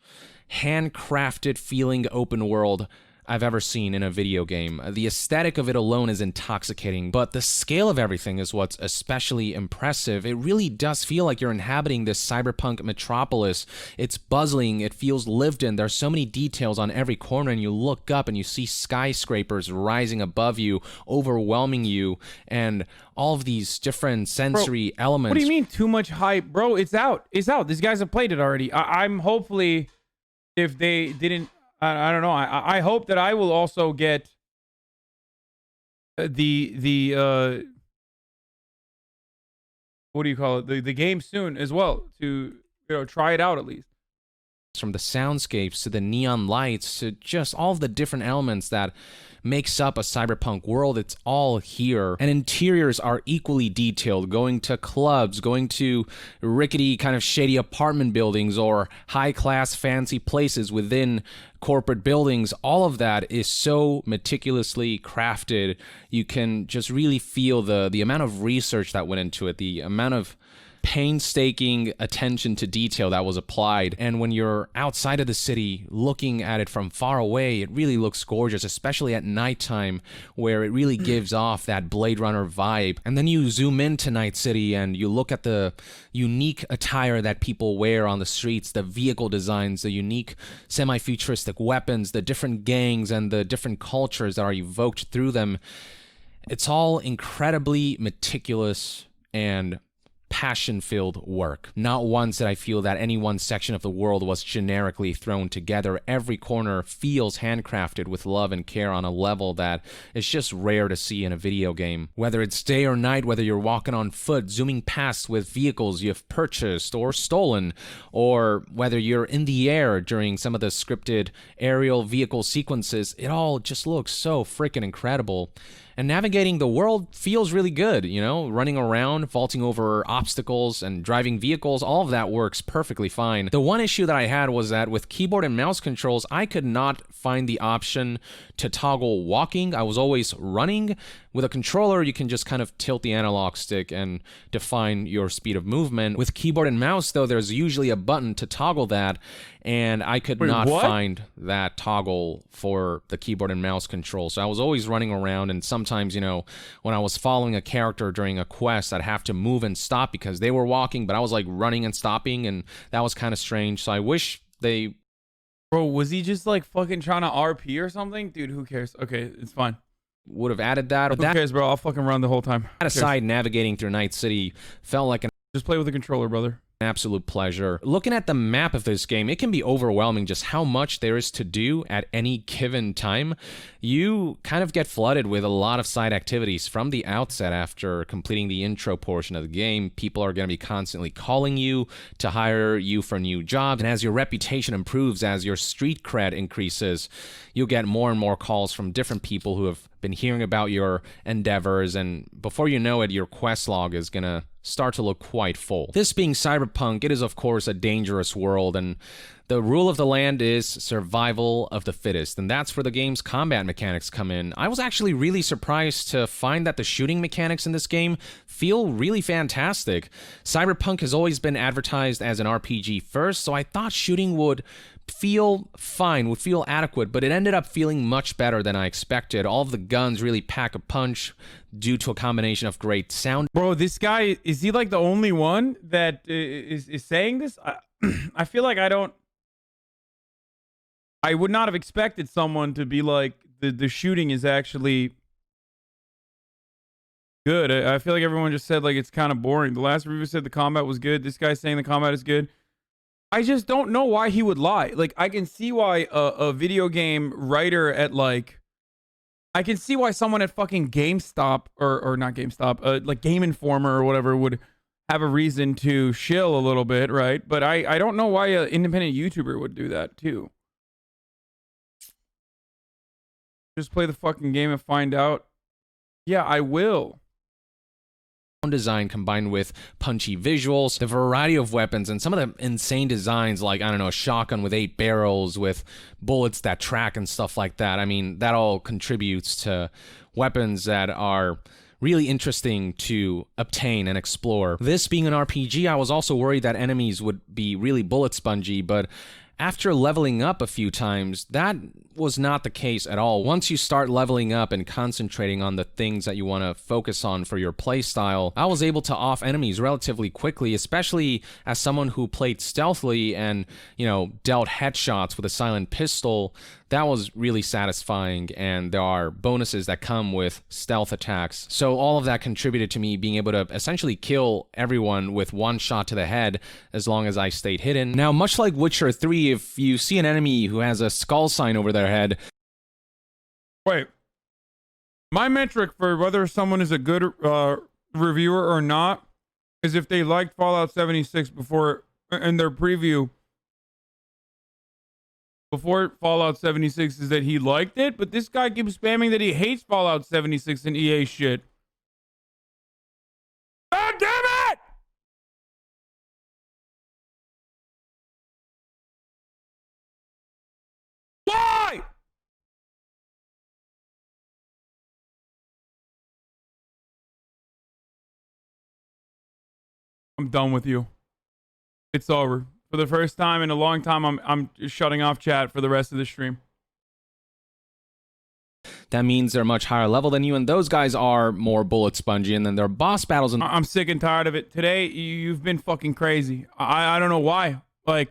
Speaker 7: handcrafted feeling open world I've ever seen in a video game. The aesthetic of it alone is intoxicating, but the scale of everything is what's especially impressive. It really does feel like you're inhabiting this cyberpunk metropolis. It's bustling, it feels lived in. There's so many details on every corner, and you look up and you see skyscrapers rising above you, overwhelming you, and all of these different sensory elements.
Speaker 2: What do you mean too much hype? Bro, it's out. It's out. These guys have played it already. I'm hopefully, if they didn't, I don't know. I hope that I will also get the what do you call it? The game soon as well, to try it out at least.
Speaker 7: From the soundscapes to the neon lights to just all of the different elements that makes up a cyberpunk world, it's all here. And interiors are equally detailed, going to clubs, going to rickety kind of shady apartment buildings or high-class fancy places within corporate buildings. All of that is so meticulously crafted. You can just really feel the amount of research that went into it, the amount of painstaking attention to detail that was applied. And when you're outside of the city looking at it from far away, it really looks gorgeous, especially at nighttime, where it really gives off that Blade Runner vibe. And then you zoom into Night City and you look at the unique attire that people wear on the streets, the vehicle designs, the unique semi-futuristic weapons, the different gangs and the different cultures that are evoked through them. It's all incredibly meticulous and passion-filled work. Not once did I feel that any one section of the world was generically thrown together. Every corner feels handcrafted with love and care on a level that is just rare to see in a video game. Whether it's day or night, whether you're walking on foot, zooming past with vehicles you've purchased or stolen, or whether you're in the air during some of the scripted aerial vehicle sequences, it all just looks so freaking incredible. And navigating the world feels really good, running around, vaulting over obstacles, and driving vehicles, all of that works perfectly fine. The one issue that I had was that with keyboard and mouse controls, I could not find the option to toggle walking. I was always running. With a controller, you can just kind of tilt the analog stick and define your speed of movement. With keyboard and mouse, though, there's usually a button to toggle that, and I could not find that toggle for the keyboard and mouse control. So I was always running around, and sometimes, when I was following a character during a quest, I'd have to move and stop because they were walking, but I was like running and stopping, and that was kind of strange. So I wish they...
Speaker 2: Bro, was he just like fucking trying to RP or something? Dude, who cares? Okay, it's fine.
Speaker 7: Would have added that.
Speaker 2: Who cares, bro? I'll fucking run the whole time.
Speaker 7: That aside, navigating through Night City felt like an...
Speaker 2: Just play with the controller, brother.
Speaker 7: Absolute pleasure. Looking at the map of this game, it can be overwhelming just how much there is to do at any given time. You kind of get flooded with a lot of side activities from the outset. After completing the intro portion of the game, people are going to be constantly calling you to hire you for new jobs, and as your reputation improves, as your street cred increases, you'll get more and more calls from different people who have been hearing about your endeavors, and before you know it, your quest log is gonna start to look quite full. This being Cyberpunk, it is of course a dangerous world, and The rule of the land is survival of the fittest, and that's where the game's combat mechanics come in. I was actually really surprised to find that the shooting mechanics in this game feel really fantastic. Cyberpunk has always been advertised as an RPG first, so I thought shooting would feel fine, would feel adequate, but it ended up feeling much better than I expected. All of the guns really pack a punch due to a combination of great sound.
Speaker 2: Bro, this guy, is he like the only one that is saying this? I feel like I would not have expected someone to be like, the shooting is actually good. I feel like everyone just said like it's kind of boring. The last review said the combat was good. This guy's saying the combat is good. I just don't know why he would lie. Like, I can see why a video game writer at like, I can see why someone at fucking GameStop or not GameStop, like Game Informer or whatever would have a reason to shill a little bit, right? But I don't know why an independent YouTuber would do that too. Just play the fucking game and find out. Yeah, I will.
Speaker 7: Design combined with punchy visuals, the variety of weapons, and some of the insane designs like, I don't know, a shotgun with 8 barrels with bullets that track and stuff like that. I mean, that all contributes to weapons that are really interesting to obtain and explore. This being an RPG, I was also worried that enemies would be really bullet spongy, but after leveling up a few times, that was not the case at all. Once you start leveling up and concentrating on the things that you want to focus on for your playstyle, I was able to off enemies relatively quickly, especially as someone who played stealthily and, you know, dealt headshots with a silent pistol. That was really satisfying, and there are bonuses that come with stealth attacks. So all of that contributed to me being able to essentially kill everyone with one shot to the head as long as I stayed hidden. Now, much like Witcher 3, if you see an enemy who has a skull sign over their head...
Speaker 2: Wait. My metric for whether someone is a good reviewer or not is if they liked Fallout 76 before in their preview. Before Fallout 76 is that he liked it, but this guy keeps spamming that he hates Fallout 76 and EA shit. God damn it! Why? I'm done with you. It's over. For the first time in a long time, I'm shutting off chat for the rest of the stream.
Speaker 7: That means they're much higher level than you, and those guys are more bullet spongy, and then their boss battles...
Speaker 2: I'm sick and tired of it. Today, you've been fucking crazy. I don't know why. Like,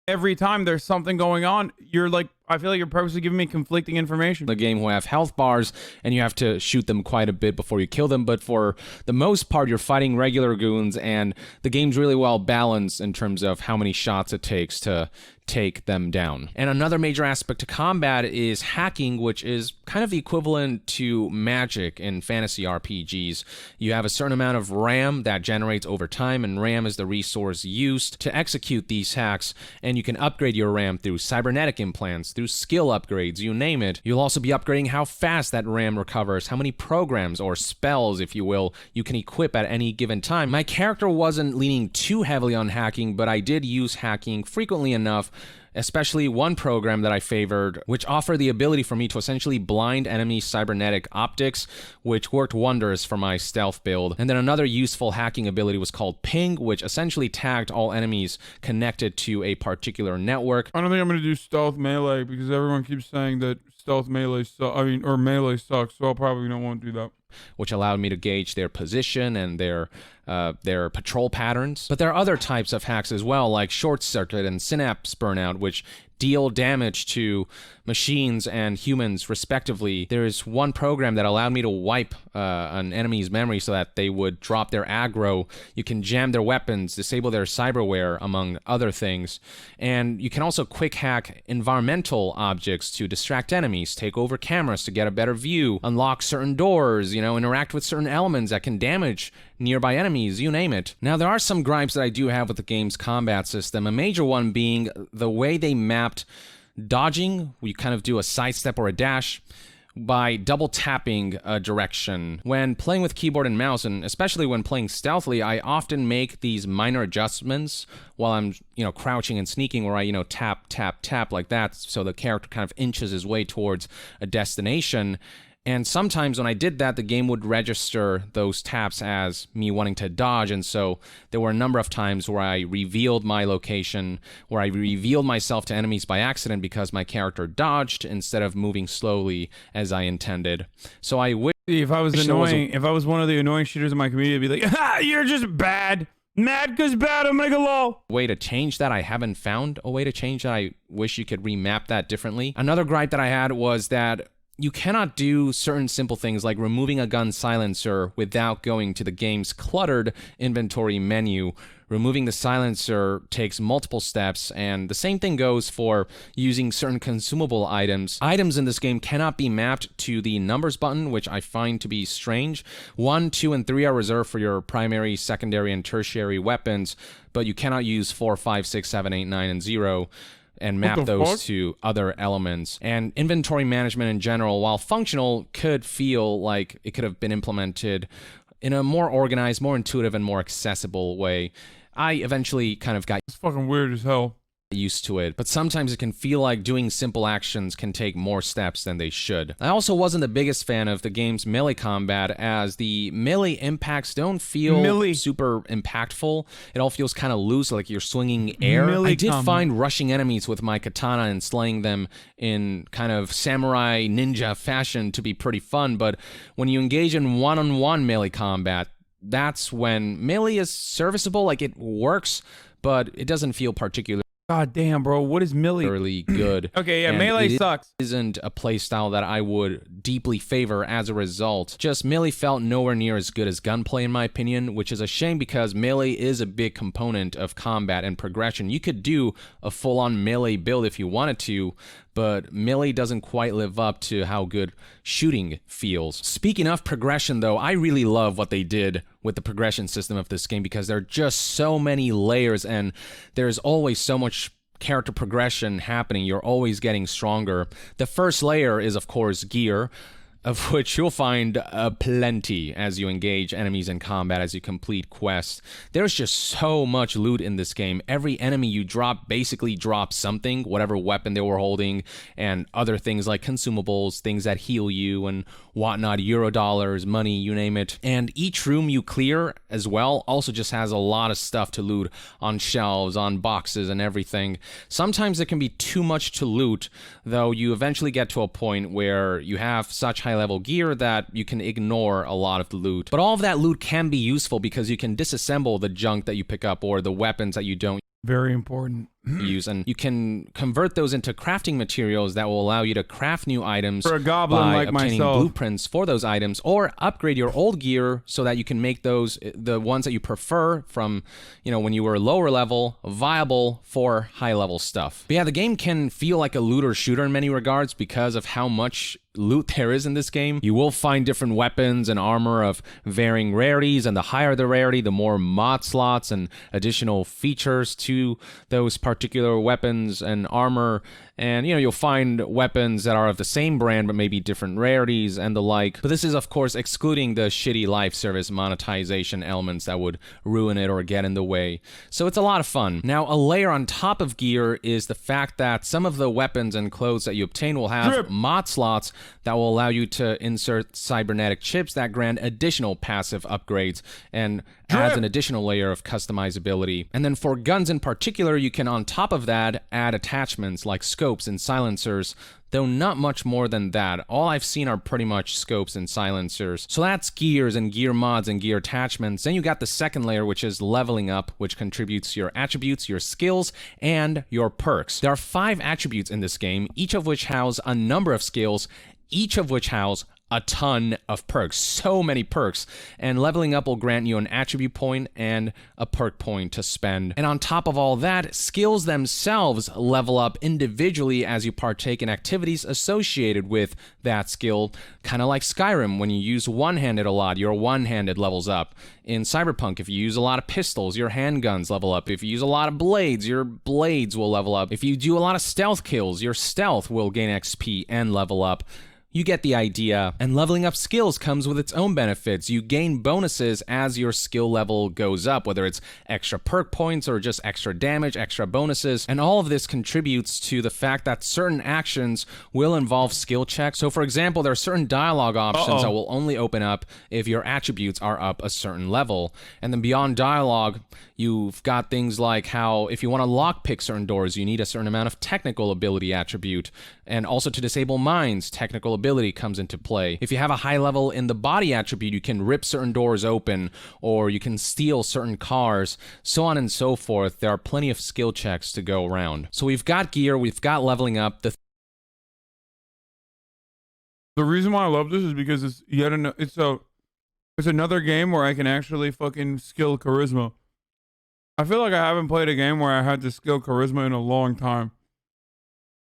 Speaker 2: every time there's something going on, you're like... I feel like you're purposely giving me conflicting information.
Speaker 7: The game who have health bars, and you have to shoot them quite a bit before you kill them, but for the most part, you're fighting regular goons, and the game's really well balanced in terms of how many shots it takes to take them down. And another major aspect to combat is hacking, which is kind of the equivalent to magic in fantasy RPGs. You have a certain amount of RAM that generates over time, and RAM is the resource used to execute these hacks, and you can upgrade your RAM through cybernetic implants, through skill upgrades, you name it. You'll also be upgrading how fast that RAM recovers, how many programs or spells, if you will, you can equip at any given time. My character wasn't leaning too heavily on hacking, but I did use hacking frequently enough, especially one program that I favored, which offered the ability for me to essentially blind enemy cybernetic optics, which worked wonders for my stealth build. And then another useful hacking ability was called Ping, which essentially tagged all enemies connected to a particular network.
Speaker 2: I don't think I'm going to do stealth melee because everyone keeps saying that stealth melee melee sucks, so I'll probably not want to do that.
Speaker 7: Which allowed me to gauge their position and their patrol patterns. But there are other types of hacks as well, like short circuit and synapse burnout, which deal damage to machines and humans respectively. There's one program that allowed me to wipe an enemy's memory so that they would drop their aggro. You can jam their weapons, disable their cyberware, among other things. And you can also quick hack environmental objects to distract enemies, take over cameras to get a better view, unlock certain doors, interact with certain elements that can damage nearby enemies, you name it. Now, there are some gripes that I do have with the game's combat system, a major one being the way they mapped dodging. You kind of do a sidestep or a dash, by double tapping a direction. When playing with keyboard and mouse, and especially when playing stealthily, I often make these minor adjustments while I'm, crouching and sneaking, where I, tap, tap, tap like that, so the character kind of inches his way towards a destination. And sometimes when I did that, the game would register those taps as me wanting to dodge, and so there were a number of times where I revealed my location, where I revealed myself to enemies by accident because my character dodged instead of moving slowly as I intended. So I wish...
Speaker 2: If I was annoying, if I was one of the annoying shooters in my community, I'd be like, ha, you're just bad. Mad cause bad, Omega Low.
Speaker 7: Way to change that. I haven't found a way to change that. I wish you could remap that differently. Another gripe that I had was that you cannot do certain simple things like removing a gun silencer without going to the game's cluttered inventory menu. Removing the silencer takes multiple steps, and the same thing goes for using certain consumable items. Items in this game cannot be mapped to the numbers button, which I find to be strange. 1, 2, and 3 are reserved for your primary, secondary, and tertiary weapons, but you cannot use 4, 5, 6, 7, 8, 9, and 0. And map those to other elements. And inventory management in general, while functional, could feel like it could have been implemented in a more organized, more intuitive, and more accessible way. I eventually kind of got...
Speaker 2: It's fucking weird as hell.
Speaker 7: Used to it, but sometimes it can feel like doing simple actions can take more steps than they should. I also wasn't the biggest fan of the game's melee combat, as the melee impacts don't feel super impactful. It all feels kind of loose, like you're swinging air. I did find rushing enemies with my katana and slaying them in kind of samurai ninja fashion to be pretty fun, but when you engage in one-on-one melee combat, that's when melee is serviceable, like it works, but it doesn't feel particularly...
Speaker 2: God damn, bro. What is melee?
Speaker 7: Really good.
Speaker 2: Okay, yeah, melee sucks.
Speaker 7: Isn't a playstyle that I would deeply favor as a result. Just melee felt nowhere near as good as gunplay in my opinion, which is a shame because melee is a big component of combat and progression. You could do a full-on melee build if you wanted to, but melee doesn't quite live up to how good shooting feels. Speaking of progression though, I really love what they did with the progression system of this game because there are just so many layers and there's always so much character progression happening. You're always getting stronger. The first layer is of course gear, of which you'll find plenty as you engage enemies in combat, as you complete quests. There's just so much loot in this game. Every enemy you drop basically drops something, whatever weapon they were holding, and other things like consumables, things that heal you and whatnot, Eurodollars, money, you name it. And each room you clear as well also just has a lot of stuff to loot on shelves, on boxes, and everything. Sometimes it can be too much to loot, though you eventually get to a point where you have such high level gear that you can ignore a lot of the loot. But all of that loot can be useful because you can disassemble the junk that you pick up or the weapons that you don't
Speaker 2: Very important.
Speaker 7: use, and you can convert those into crafting materials that will allow you to craft new items
Speaker 2: for a goblin
Speaker 7: by
Speaker 2: like
Speaker 7: obtaining
Speaker 2: myself.
Speaker 7: blueprints for those items, or upgrade your old gear so that you can make those, the ones that you prefer from, when you were lower level, viable for high level stuff. But yeah, the game can feel like a looter shooter in many regards because of how much loot there is in this game. You will find different weapons and armor of varying rarities, and the higher the rarity, the more mod slots and additional features to those particular weapons and armor. And, you'll find weapons that are of the same brand, but maybe different rarities and the like. But this is, of course, excluding the shitty life service monetization elements that would ruin it or get in the way. So it's a lot of fun. Now, a layer on top of gear is the fact that some of the weapons and clothes that you obtain will have mod slots that will allow you to insert cybernetic chips that grant additional passive upgrades and adds an additional layer of customizability. And then for guns in particular, you can on top of that add attachments like scopes and silencers, though not much more than that. All I've seen are pretty much scopes and silencers. So that's gears and gear mods and gear attachments. Then you got the second layer, which is leveling up, which contributes to your attributes, your skills, and your perks. There are 5 attributes in this game, each of which house a number of skills, each of which house a ton of perks, so many perks, and leveling up will grant you an attribute point and a perk point to spend. And on top of all that, skills themselves level up individually as you partake in activities associated with that skill, kind of like Skyrim. When you use one-handed a lot, your one-handed levels up. In Cyberpunk, if you use a lot of pistols, your handguns level up. If you use a lot of blades, your blades will level up. If you do a lot of stealth kills, your stealth will gain XP and level up. You get the idea. And leveling up skills comes with its own benefits. You gain bonuses as your skill level goes up, whether it's extra perk points or just extra damage, extra bonuses. And all of this contributes to the fact that certain actions will involve skill checks. So for example, there are certain dialogue options that will only open up if your attributes are up a certain level. And then beyond dialogue, you've got things like how if you want to lockpick certain doors, you need a certain amount of technical ability attribute. And also to disable mines, technical ability comes into play. If you have a high level in the body attribute, you can rip certain doors open, or you can steal certain cars, so on and so forth. There are plenty of skill checks to go around. So we've got gear, we've got leveling up. The
Speaker 2: reason why I love this is because it's yet it's another game where I can actually fucking skill charisma. I feel like I haven't played a game where I had to skill charisma in a long time,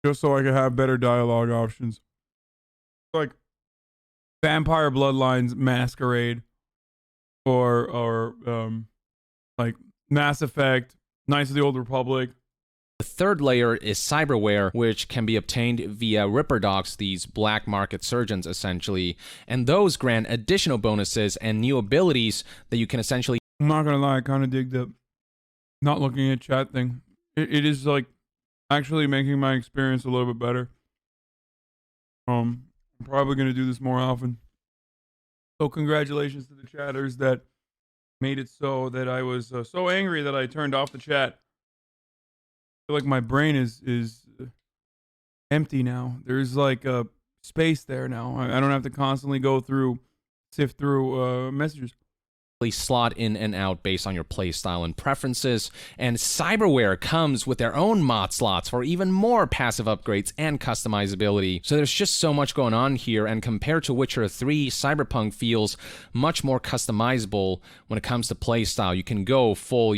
Speaker 2: just so I could have better dialogue options. Like Vampire Bloodlines Masquerade, or like Mass Effect, Knights of the Old Republic.
Speaker 7: The third layer is cyberware, which can be obtained via Ripper Docs, these black market surgeons essentially, and those grant additional bonuses and new abilities that you can essentially...
Speaker 2: I'm not gonna lie, I kind of dig the not looking at chat thing. It is like actually making my experience a little bit better. I'm probably gonna do this more often. So congratulations to the chatters that made it so that I was so angry that I turned off the chat. I feel like my brain is empty now. There's like a space there now. I don't have to constantly sift through messages.
Speaker 7: Slot in and out based on your playstyle and preferences, and cyberware comes with their own mod slots for even more passive upgrades and customizability. So there's just so much going on here, and compared to Witcher 3, Cyberpunk feels much more customizable when it comes to playstyle. You can go full,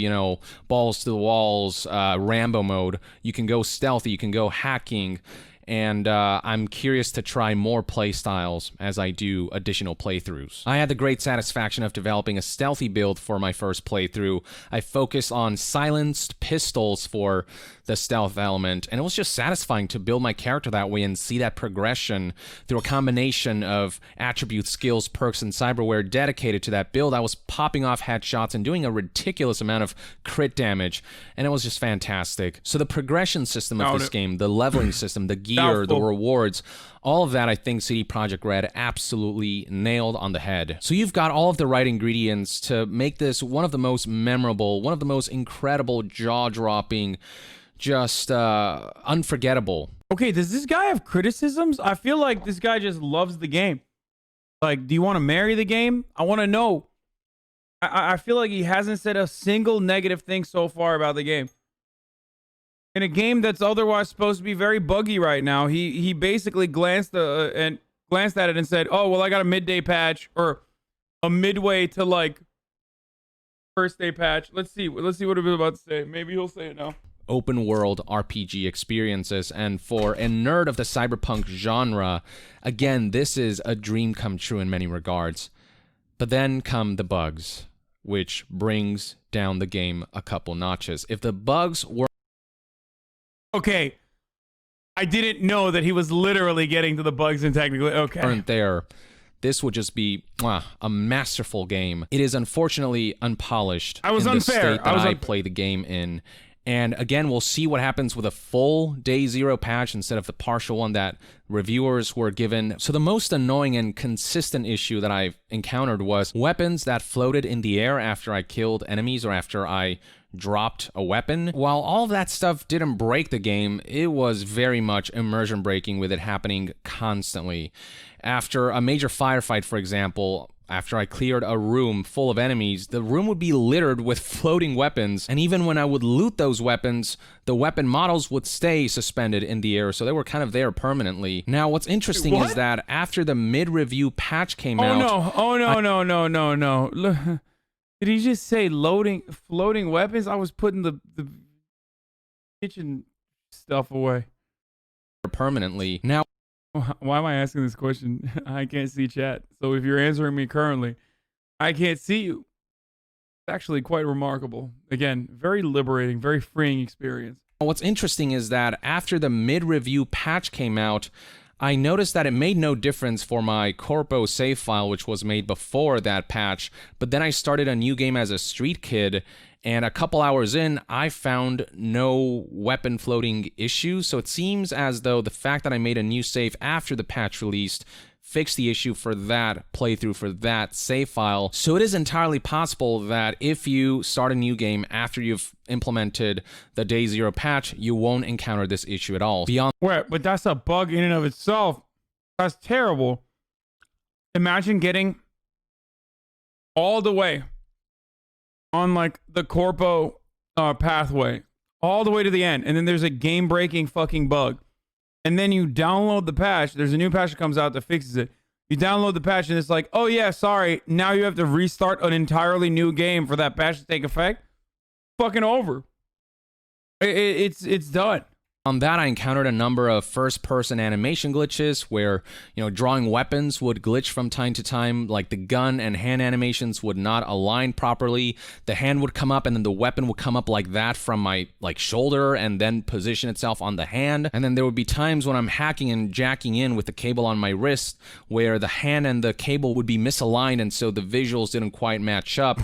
Speaker 7: balls to the walls, Rambo mode. You can go stealthy, you can go hacking. And I'm curious to try more playstyles as I do additional playthroughs. I had the great satisfaction of developing a stealthy build for my first playthrough. I focused on silenced pistols for the stealth element, and it was just satisfying to build my character that way and see that progression through a combination of attributes, skills, perks, and cyberware dedicated to that build. I was popping off headshots and doing a ridiculous amount of crit damage, and it was just fantastic. So the progression system of this game, the leveling system, the gear, the rewards, all of that I think CD Projekt Red absolutely nailed on the head. So you've got all of the right ingredients to make this one of the most memorable, one of the most incredible, jaw-dropping, just unforgettable.
Speaker 2: Okay, does this guy have criticisms? I feel like this guy just loves the game. Like, do you want to marry the game? I want to know. I feel like he hasn't said a single negative thing so far about the game. In a game that's otherwise supposed to be very buggy right now, he basically glanced at it and said, "Oh, well, I got a midday patch or a midway to like first day patch." Let's see what he was about to say. Maybe he'll say it now.
Speaker 7: Open world RPG experiences, and for a nerd of the cyberpunk genre, again, this is a dream come true in many regards. But then come the bugs, which brings down the game a couple notches. If the bugs were...
Speaker 2: Okay, I didn't know that he was literally getting to the bugs and technically... Okay.
Speaker 7: ...weren't there, this would just be a masterful game. It is unfortunately unpolished.
Speaker 2: I was
Speaker 7: in
Speaker 2: unfair.
Speaker 7: The state that I play the game in. And again, we'll see what happens with a full day zero patch instead of the partial one that reviewers were given. So the most annoying and consistent issue that I've encountered was weapons that floated in the air after I killed enemies or after I dropped a weapon. While all of that stuff didn't break the game, it was very much immersion breaking with it happening constantly. After a major firefight, for example, after I cleared a room full of enemies, the room would be littered with floating weapons, and even when I would loot those weapons, the weapon models would stay suspended in the air, so they were kind of there permanently. Now, what's interesting is that after the mid-review patch came out...
Speaker 2: Oh, no. Look, did he just say floating weapons? I was putting the kitchen stuff away.
Speaker 7: Permanently. Now...
Speaker 2: Why am I asking this question? I can't see chat. So if you're answering me currently, I can't see you. It's actually quite remarkable. Again, very liberating, very freeing experience.
Speaker 7: What's interesting is that after the mid-review patch came out, I noticed that it made no difference for my corpo save file, which was made before that patch, but then I started a new game as a street kid, and a couple hours in, I found no weapon floating issues. So it seems as though the fact that I made a new save after the patch released fixed the issue for that playthrough, for that save file. So it is entirely possible that if you start a new game after you've implemented the day 0 patch, you won't encounter this issue at all. Beyond
Speaker 2: Wait, but that's a bug in and of itself. That's terrible. Imagine getting all the way on like the corpo pathway all the way to the end, and then there's a game-breaking fucking bug, and then you download the patch. There's a new patch that comes out that fixes it. You download the patch and it's like, oh yeah, sorry, now you have to restart an entirely new game for that patch to take effect. Fucking over. It's done.
Speaker 7: On that, I encountered a number of first-person animation glitches where, drawing weapons would glitch from time to time, like the gun and hand animations would not align properly. The hand would come up and then the weapon would come up like that from my shoulder and then position itself on the hand. And then there would be times when I'm hacking and jacking in with the cable on my wrist where the hand and the cable would be misaligned, and so the visuals didn't quite match up.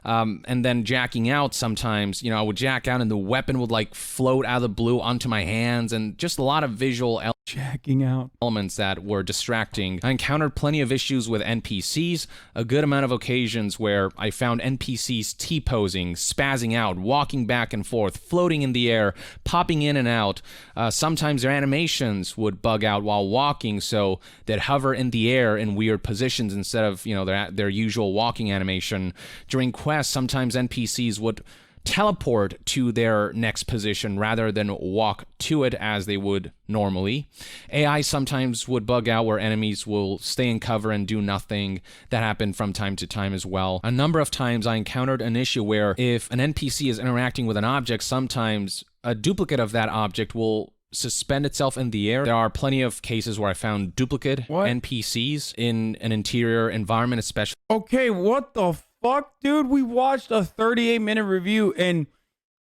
Speaker 7: And then jacking out sometimes, I would jack out and the weapon would float out of the blue onto my hands, and just a lot of visual
Speaker 2: jacking out
Speaker 7: elements that were distracting. I encountered plenty of issues with NPCs, a good amount of occasions where I found NPCs T-posing, spazzing out, walking back and forth, floating in the air, popping in and out. Sometimes their animations would bug out while walking, so they'd hover in the air in weird positions instead of, their usual walking animation. During quests, sometimes NPCs would teleport to their next position rather than walk to it as they would normally. AI sometimes would bug out where enemies will stay in cover and do nothing. That happened from time to time as well. A number of times I encountered an issue where if an NPC is interacting with an object, sometimes a duplicate of that object will suspend itself in the air. There are plenty of cases where I found duplicate NPCs in an interior environment, especially.
Speaker 2: Okay, what the fuck, dude? We watched a 38-minute review, and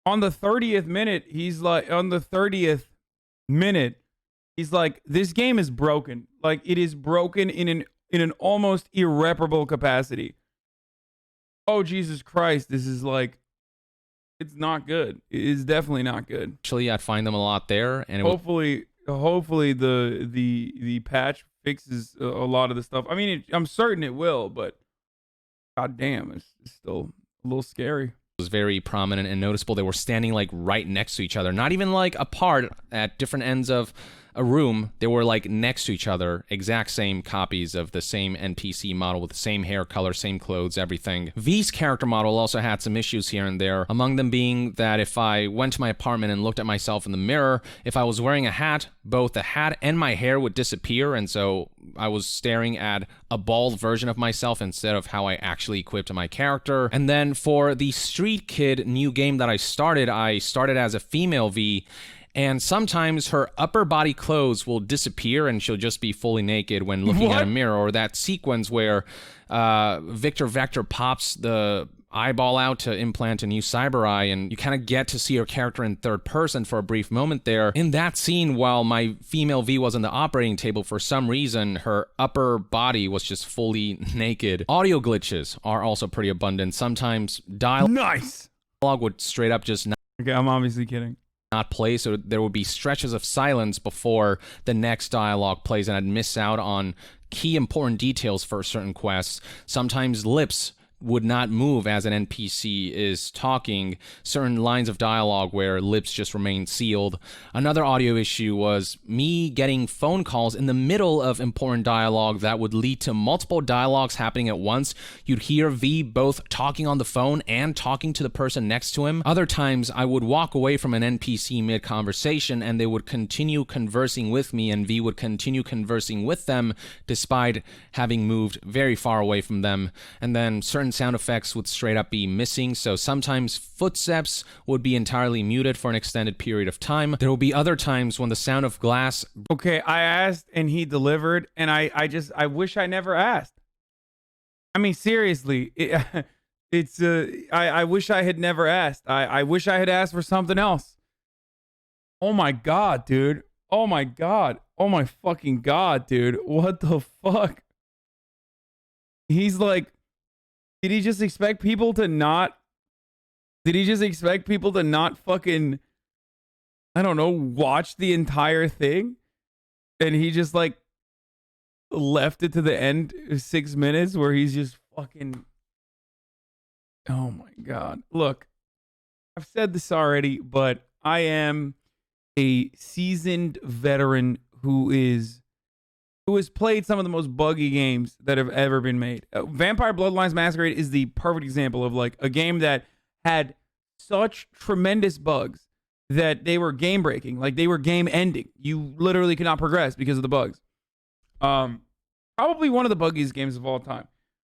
Speaker 2: on the 30th minute, he's like, this game is broken. Like, it is broken in an almost irreparable capacity. Oh, Jesus Christ, this is it's not good. It is definitely not good.
Speaker 7: Actually, I'd find them a lot there, and
Speaker 2: hopefully the patch fixes a lot of the stuff. I mean, I'm certain it will, but god damn, it's still a little scary.
Speaker 7: It was very prominent and noticeable. They were standing right next to each other, not even apart at different ends of a room. They were next to each other, exact same copies of the same NPC model with the same hair color, same clothes, everything. V's character model also had some issues here and there, among them being that if I went to my apartment and looked at myself in the mirror, if I was wearing a hat, both the hat and my hair would disappear, and so I was staring at a bald version of myself instead of how I actually equipped my character. And then for the Street Kid new game that I started as a female V, and sometimes her upper body clothes will disappear and she'll just be fully naked when looking at a mirror. Or that sequence where Victor Vector pops the eyeball out to implant a new cyber eye, and you kind of get to see her character in third person for a brief moment there. In that scene, while my female V was on the operating table, for some reason her upper body was just fully naked. Audio glitches are also pretty abundant. Sometimes dialogue would straight up just not.
Speaker 2: Okay, I'm obviously kidding.
Speaker 7: Not play, so there would be stretches of silence before the next dialogue plays, and I'd miss out on key important details for certain quests. Sometimes lips would not move as an NPC is talking, certain lines of dialogue where lips just remain sealed. Another audio issue was me getting phone calls in the middle of important dialogue that would lead to multiple dialogues happening at once. You'd hear V both talking on the phone and talking to the person next to him. Other times I would walk away from an NPC mid-conversation and they would continue conversing with me, and V would continue conversing with them despite having moved very far away from them. And then certain sound effects would straight up be missing, so sometimes footsteps would be entirely muted for an extended period of time. There will be other times when the sound of glass...
Speaker 2: Okay, I asked and he delivered, and I wish I never asked. I mean, seriously, I wish I had never asked. I wish I had asked for something else. Oh my god, dude. Oh my god. oh my fucking God, dude. What the fuck? He's like, did he just expect people to not fucking, I don't know, watch the entire thing? And he just like left it to the end 6 minutes where he's just fucking, oh my God. Look, I've said this already, but I am a seasoned veteran who has played some of the most buggy games that have ever been made. Vampire Bloodlines Masquerade is the perfect example of like a game that had such tremendous bugs that they were game breaking, like they were game ending. You literally could not progress because of the bugs. Probably one of the buggiest games of all time.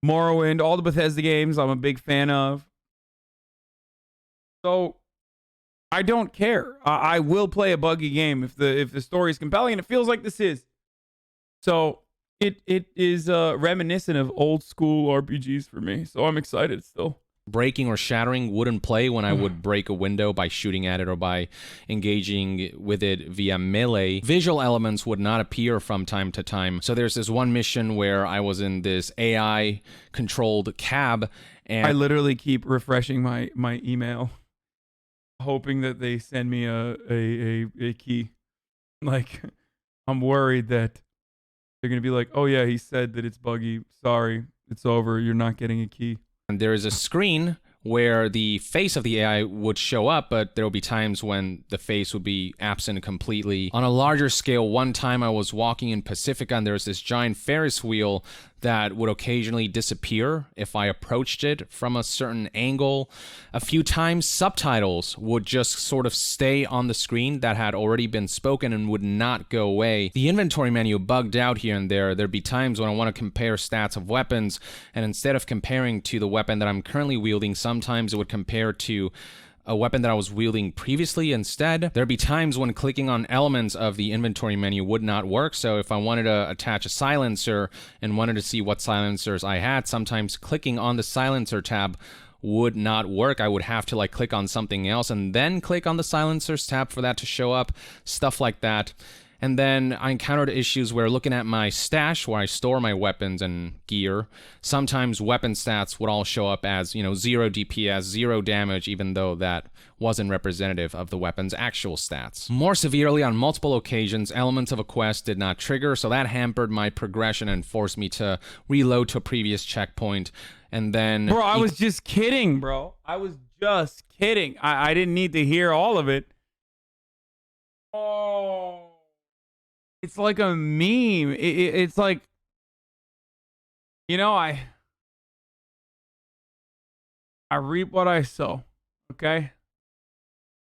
Speaker 2: Morrowind, all the Bethesda games I'm a big fan of. So I don't care. I will play a buggy game if the story is compelling, and it feels like this is. So it is reminiscent of old school RPGs for me. So I'm excited still.
Speaker 7: Breaking or shattering wouldn't play when I would break a window by shooting at it or by engaging with it via melee. Visual elements would not appear from time to time. So there's this one mission where I was in this AI controlled cab, and
Speaker 2: I literally keep refreshing my email, hoping that they send me a key. Like, I'm worried that they're gonna be like, oh yeah, he said that it's buggy. Sorry, it's over. You're not getting a key.
Speaker 7: And there is a screen where the face of the AI would show up, but there will be times when the face would be absent completely. On a larger scale, one time I was walking in Pacifica and there was this giant Ferris wheel that would occasionally disappear if I approached it from a certain angle. A few times, subtitles would just sort of stay on the screen that had already been spoken and would not go away. The inventory menu bugged out here and there. There'd be times when I want to compare stats of weapons, and instead of comparing to the weapon that I'm currently wielding, sometimes it would compare to a weapon that I was wielding previously instead. There'd be times when clicking on elements of the inventory menu would not work. So if I wanted to attach a silencer and wanted to see what silencers I had, sometimes clicking on the silencer tab would not work. I would have to like click on something else and then click on the silencers tab for that to show up, stuff like that. And then I encountered issues where looking at my stash where I store my weapons and gear, sometimes weapon stats would all show up as, 0 DPS, 0 damage, even though that wasn't representative of the weapon's actual stats. More severely, on multiple occasions, elements of a quest did not trigger, so that hampered my progression and forced me to reload to a previous checkpoint. And then...
Speaker 2: Bro, I was just kidding, bro. I was just kidding. I didn't need to hear all of it. Oh... It's like a meme. It's like, I reap what I sow, okay?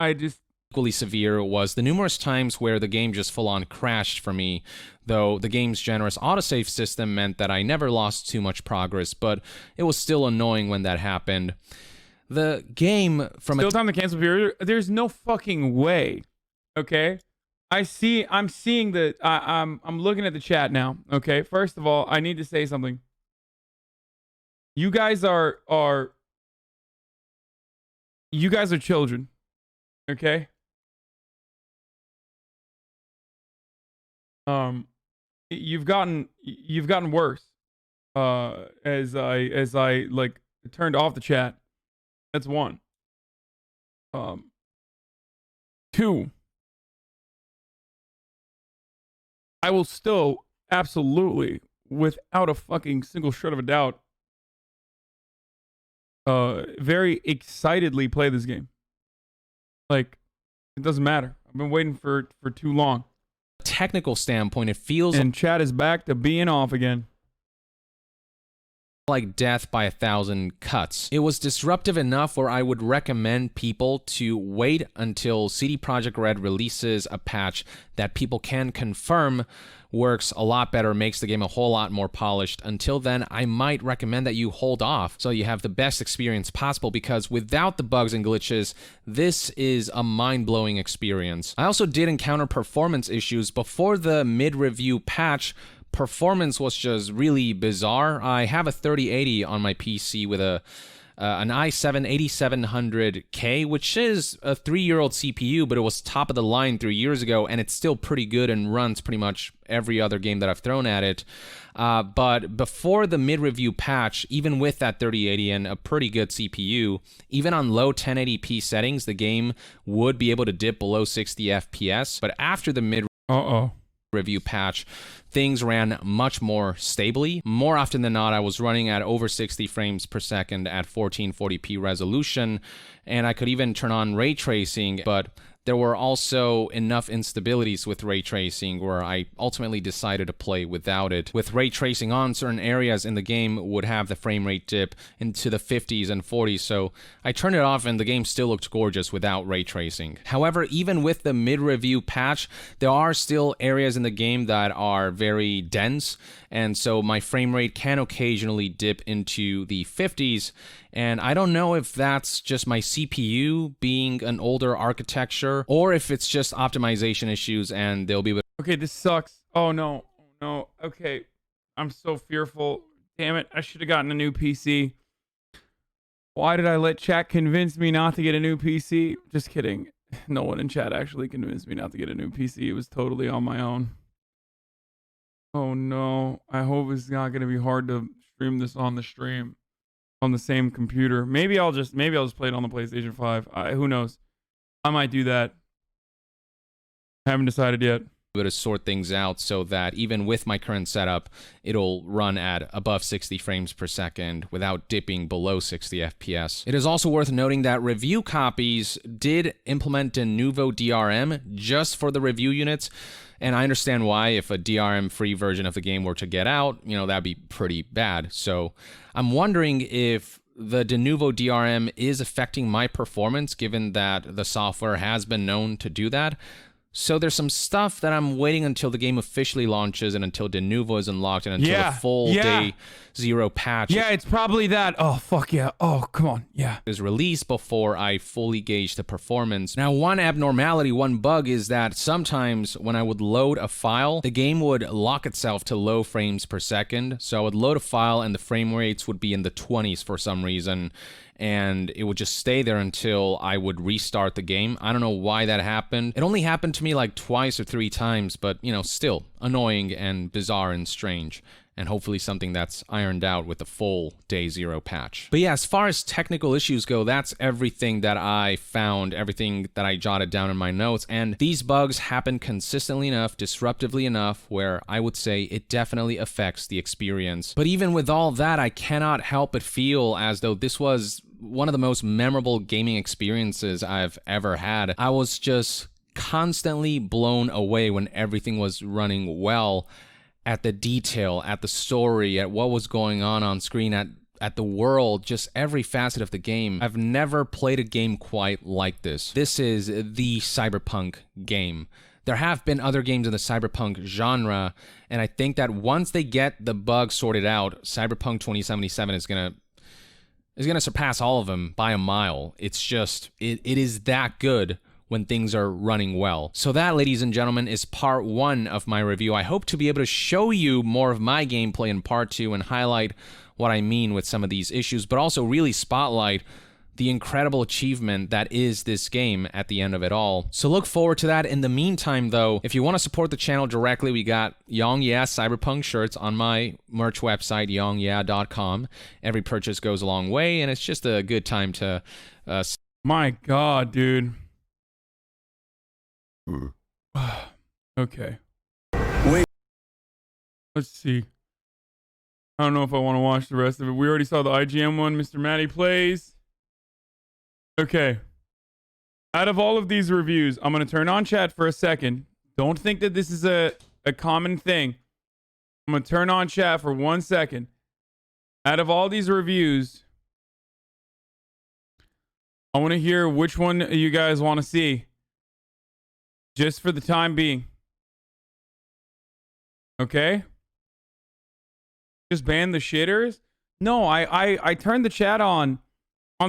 Speaker 7: Equally severe was the numerous times where the game just full-on crashed for me, though the game's generous autosave system meant that I never lost too much progress, but it was still annoying when that happened. The game from
Speaker 2: Still time to cancel period? There's no fucking way, okay? I'm seeing the I'm looking at the chat now. Okay, first of all, I need to say something. You guys are children. Okay? You've gotten worse. As I like turned off the chat. That's one. 2. I will still absolutely, without a fucking single shred of a doubt, very excitedly play this game. Like, it doesn't matter. I've been waiting for too long.
Speaker 7: Technical standpoint, it feels...
Speaker 2: And chat is back to being off again.
Speaker 7: Like death by 1,000 cuts. It was disruptive enough where I would recommend people to wait until CD Projekt Red releases a patch that people can confirm works a lot better, makes the game a whole lot more polished. Until then, I might recommend that you hold off so you have the best experience possible, because without the bugs and glitches, this is a mind-blowing experience. I also did encounter performance issues before the mid-review patch. Performance was just really bizarre. I have a 3080 on my PC with a an i7-8700K, which is a 3-year-old CPU, but it was top of the line 3 years ago, and it's still pretty good and runs pretty much every other game that I've thrown at it. But before the mid-review patch, even with that 3080 and a pretty good CPU, even on low 1080p settings, the game would be able to dip below 60 FPS. But after the mid-review patch, things ran much more stably. More often than not, I was running at over 60 frames per second at 1440p resolution, and I could even turn on ray tracing, but there were also enough instabilities with ray tracing where I ultimately decided to play without it. With ray tracing on, certain areas in the game would have the frame rate dip into the 50s and 40s, so I turned it off and the game still looked gorgeous without ray tracing. However, even with the mid-review patch, there are still areas in the game that are very dense, and so my frame rate can occasionally dip into the 50s, and I don't know if that's just my CPU being an older architecture or if it's just optimization issues and they'll be able to...
Speaker 2: Okay, this sucks. Oh no. No. Okay. I'm so fearful. Damn it. I should have gotten a new PC. Why did I let chat convince me not to get a new PC? Just kidding. No one in chat actually convinced me not to get a new PC. It was totally on my own. Oh no. I hope it's not going to be hard to stream this on the stream. On the same computer. Maybe I'll just play it on the PlayStation 5. Who knows? I might do that. I haven't decided yet.
Speaker 7: To sort things out so that even with my current setup, it'll run at above 60 frames per second without dipping below 60 FPS. It is also worth noting that review copies did implement a Denuvo DRM just for the review units, and I understand why. If a DRM-free version of the game were to get out, you know, that'd be pretty bad. So I'm wondering if the Denuvo DRM is affecting my performance, given that the software has been known to do that. So there's some stuff that I'm waiting until the game officially launches and until Denuvo is unlocked and until the full day zero patch.
Speaker 2: Yeah, it's probably that. Oh, fuck yeah. Oh, come on. Yeah.
Speaker 7: Is released before I fully gauge the performance. Now, one abnormality, one bug is that sometimes when I would load a file, the game would lock itself to low frames per second. So I would load a file and the frame rates would be in the 20s for some reason, and it would just stay there until I would restart the game. I don't know why that happened. It only happened to me like twice or 3 times, but, you know, still annoying and bizarre and strange. And hopefully something that's ironed out with the full day zero patch. But yeah, as far as technical issues go, that's everything that I found, everything that I jotted down in my notes. And these bugs happen consistently enough, disruptively enough, where I would say it definitely affects the experience. But even with all that, I cannot help but feel as though this was one of the most memorable gaming experiences I've ever had. I was just constantly blown away when everything was running well, at the detail, at the story, at what was going on screen, at the world, just every facet of the game. I've never played a game quite like this. This is the Cyberpunk game. There have been other games in the Cyberpunk genre, and I think that once they get the bugs sorted out, Cyberpunk 2077 is gonna surpass all of them by a mile. It's just, it is that good when things are running well. So that, ladies and gentlemen, is part 1 of my review. I hope to be able to show you more of my gameplay in part 2 and highlight what I mean with some of these issues, but also really spotlight the incredible achievement that is this game at the end of it all. So look forward to that. In the meantime, though, if you want to support the channel directly, we got Yong Yeah Cyberpunk shirts on my merch website, yongyeah.com. Every purchase goes a long way, and it's just a good time to...
Speaker 2: My God, dude. Okay. Wait. Let's see. I don't know if I want to watch the rest of it. We already saw the IGN one. Mr. Matty Plays. Okay. Out of all of these reviews, I'm going to turn on chat for a second. Don't think that this is a common thing. I'm going to turn on chat for 1 second. Out of all these reviews, I want to hear which one you guys want to see. Just for the time being. Okay? Just ban the shitters? No, I turned the chat on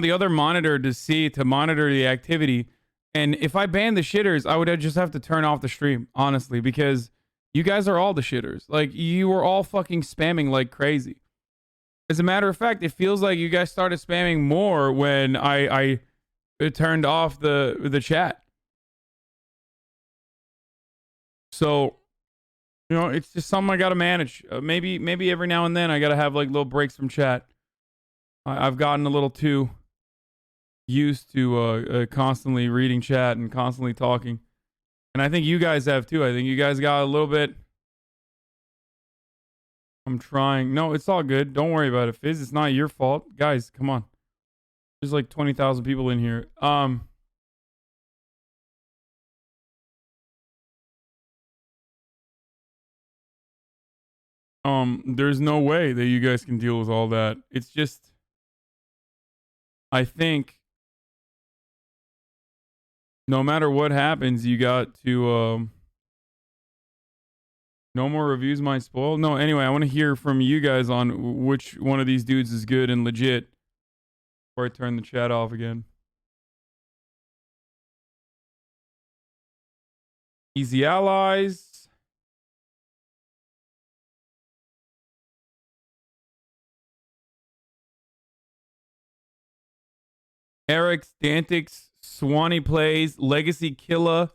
Speaker 2: the other monitor to monitor the activity. And if I banned the shitters, I would just have to turn off the stream, honestly, because you guys are all the shitters. Like, you were all fucking spamming like crazy. As a matter of fact, it feels like you guys started spamming more when I turned off the chat. So, you know, it's just something I gotta manage. Maybe every now and then I gotta have like little breaks from chat. I've gotten a little too used to constantly reading chat and constantly talking, and I think you guys have too. I think you guys got a little bit. I'm trying. No, it's all good. Don't worry about it, Fizz. It's not your fault, guys. Come on. There's like 20,000 people in here. There's no way that you guys can deal with all that. It's just, I think no matter what happens, you got to, no more reviews might spoil. No, anyway, I want to hear from you guys on which one of these dudes is good and legit before I turn the chat off again. Easy Allies. Eric's, Dantix, Swanee Plays, Legacy Killa,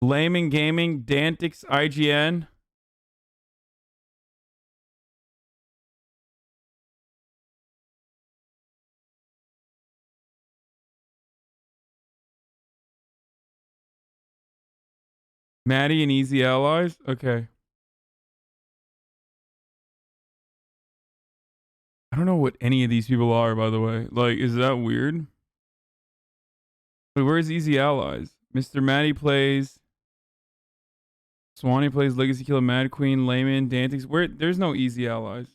Speaker 2: Layman Gaming, Dantix, IGN. Maddie and Easy Allies? Okay. I don't know what any of these people are, by the way. Like, is that weird? Wait, where's Easy Allies? Mr. Maddie Plays. Swanee Plays, Legacy Killer, Mad Queen, Layman, Dantix. Where? There's no Easy Allies.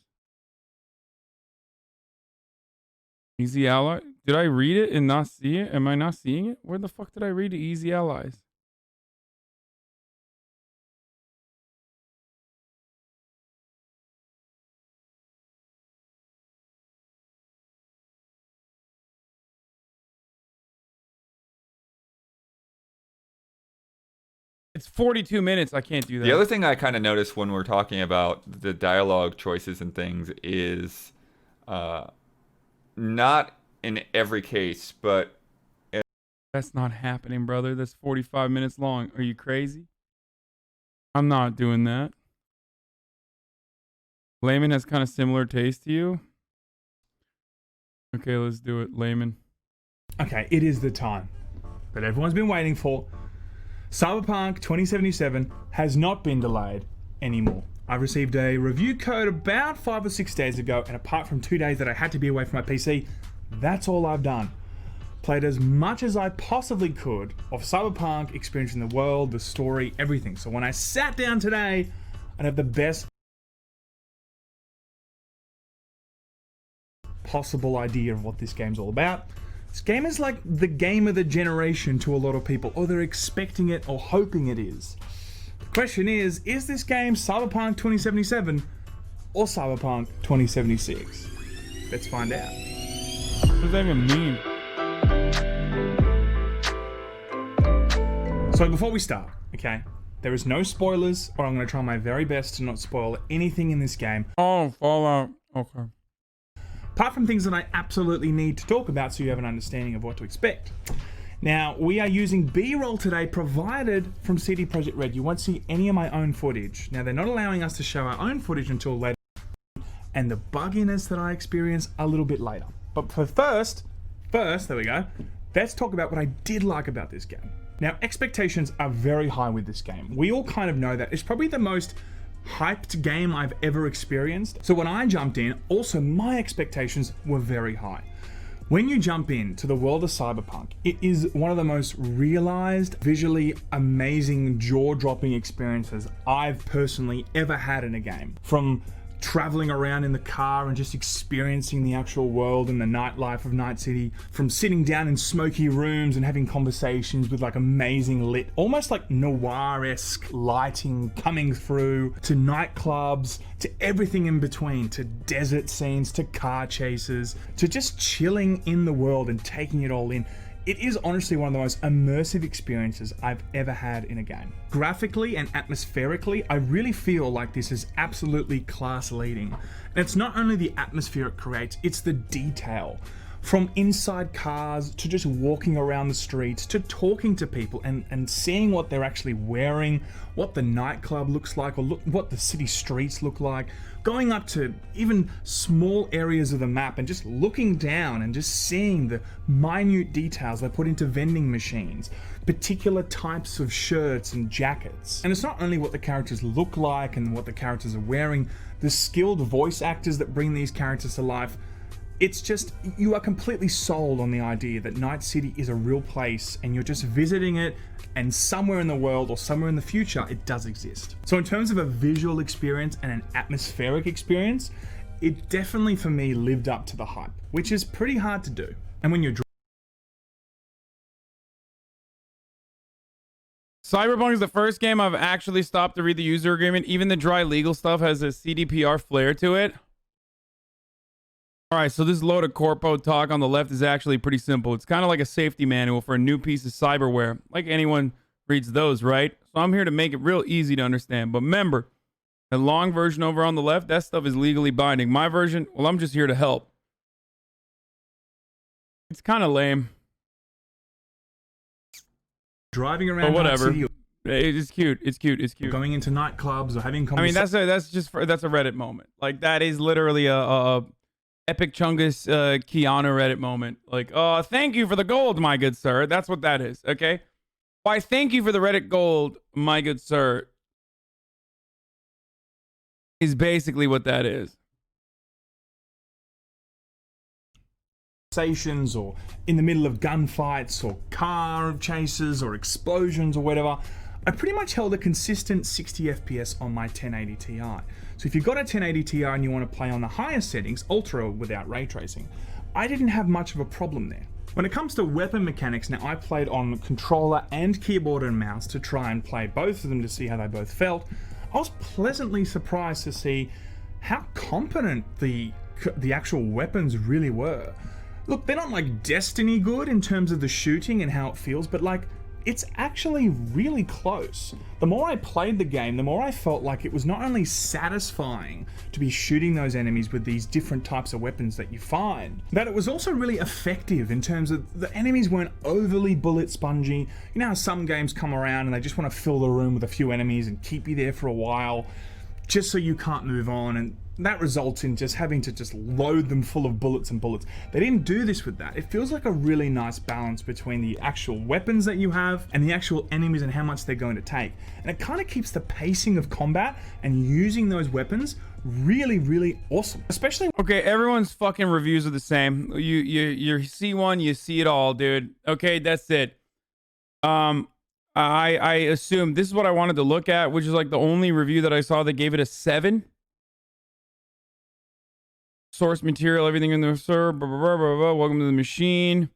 Speaker 2: Easy Ally? Did I read it and not see it? Am I not seeing it? Where the fuck did I read Easy Allies? It's 42 minutes. I can't do that.
Speaker 9: The other thing I kind of noticed when we're talking about the dialogue choices and things is not in every case, but...
Speaker 2: That's not happening, brother. That's 45 minutes long. Are you crazy? I'm not doing that. Layman has kind of similar taste to you. Okay, let's do it. Layman.
Speaker 10: Okay, it is the time that everyone's been waiting for. Cyberpunk 2077 has not been delayed anymore. I received a review code about 5 or 6 days ago, and apart from 2 days that I had to be away from my PC, that's all I've done. Played as much as I possibly could of Cyberpunk, experiencing the world, the story, everything. So when I sat down today, I'd have the best possible idea of what this game's all about. This game is like the game of the generation to a lot of people, or they're expecting it or hoping it is. The question is this game Cyberpunk 2077 or Cyberpunk 2076? Let's find out.
Speaker 2: What does that even mean?
Speaker 10: So before we start, okay, there is no spoilers, or I'm going to try my very best to not spoil anything in this game.
Speaker 2: Oh, Fallout. Okay.
Speaker 10: Apart from things that I absolutely need to talk about so you have an understanding of what to expect. Now, we are using B-roll today provided from CD Projekt Red. You won't see any of my own footage. Now, they're not allowing us to show our own footage until later, and the bugginess that I experience a little bit later. But for first, there we go, let's talk about what I did like about this game. Now, expectations are very high with this game. We all kind of know that. It's probably the most hyped game I've ever experienced. So when I jumped in, also my expectations were very high. When you jump into the world of Cyberpunk, it is one of the most realized, visually amazing, jaw-dropping experiences I've personally ever had in a game. From traveling around in the car and just experiencing the actual world and the nightlife of Night City, from sitting down in smoky rooms and having conversations with like amazing lit, almost like noir-esque lighting coming through, to nightclubs, to everything in between, to desert scenes, to car chases, to just chilling in the world and taking it all in. It is honestly one of the most immersive experiences I've ever had in a game. Graphically and atmospherically, I really feel like this is absolutely class leading. And it's not only the atmosphere it creates, it's the detail. From inside cars to just walking around the streets to talking to people and seeing what they're actually wearing, what the nightclub looks like, or what the city streets look like, going up to even small areas of the map and just looking down and just seeing the minute details they put into vending machines, particular types of shirts and jackets. And it's not only what the characters look like and what the characters are wearing, the skilled voice actors that bring these characters to life. It's just, you are completely sold on the idea that Night City is a real place and you're just visiting it, and somewhere in the world or somewhere in the future it does exist. So in terms of a visual experience and an atmospheric experience, it definitely for me lived up to the hype, which is pretty hard to do. And when you're
Speaker 2: Cyberpunk is the first game I've actually stopped to read the user agreement. Even the dry legal stuff has a CDPR flair to it. All right, so this load of corpo talk on the left is actually pretty simple. It's kind of like a safety manual for a new piece of cyberware. Like anyone reads those, right? So I'm here to make it real easy to understand. But remember, the long version over on the left, that stuff is legally binding. My version, well, I'm just here to help. It's kind of lame.
Speaker 10: driving around,
Speaker 2: but whatever.
Speaker 10: Night City,
Speaker 2: it's cute. It's cute. It's cute.
Speaker 10: going into nightclubs or having
Speaker 2: conversations. I mean, that's a Reddit moment. Like that is literally a Epic Chungus Keanu Reddit moment. Like, thank you for the gold, my good sir. That's what that is, okay? Why, thank you for the Reddit gold, my good sir, is basically what that is.
Speaker 10: Conversations or in the middle of gunfights or car chases or explosions or whatever, I pretty much held a consistent 60 FPS on my 1080 Ti. So if you've got a 1080 Ti and you want to play on the higher settings, Ultra without ray tracing, I didn't have much of a problem there. When it comes to weapon mechanics, now I played on controller and keyboard and mouse to try and play both of them to see how they both felt. I was pleasantly surprised to see how competent the actual weapons really were. Look, they're not like Destiny good in terms of the shooting and how it feels, but like, it's actually really close. The more I played the game, the more I felt like it was not only satisfying to be shooting those enemies with these different types of weapons that you find, but it was also really effective in terms of the enemies weren't overly bullet spongy. You know how some games come around and they just want to fill the room with a few enemies and keep you there for a while just so you can't move on, and that results in just having to just load them full of bullets and bullets. They didn't do this with that. It feels like a really nice balance between the actual weapons that you have and the actual enemies and how much they're going to take. And it kind of keeps the pacing of combat and using those weapons really, really awesome. Especially...
Speaker 2: Okay, everyone's fucking reviews are the same. You see one, you see it all, dude. Okay, that's it. I assume this is what I wanted to look at, which is like the only review that I saw that gave it a 7. Source material, everything in there, sir. Blah, blah, blah, blah, blah. Welcome to the machine.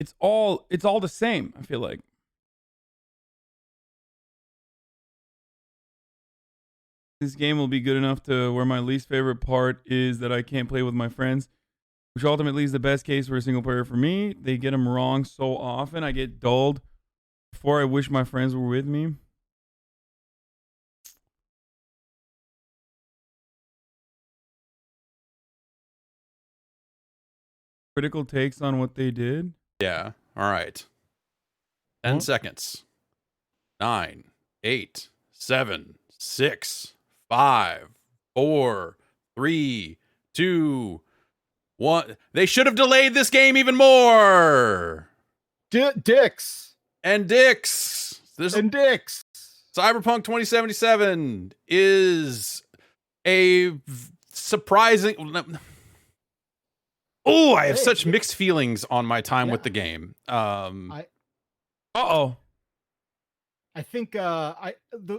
Speaker 2: It's all the same, I feel like. This game will be good enough to where my least favorite part is that I can't play with my friends, which ultimately is the best case for a single player for me. They get them wrong so often, I get dulled before I wish my friends were with me. Critical takes on what they did.
Speaker 11: Yeah. All right. 10 seconds. 9, 8, 7, 6, 5, 4, 3, 2, 1. They should have delayed this game even more.
Speaker 12: Dicks.
Speaker 11: Cyberpunk 2077 is a surprising... Oh, I have such mixed feelings on my time with the game.
Speaker 12: I think the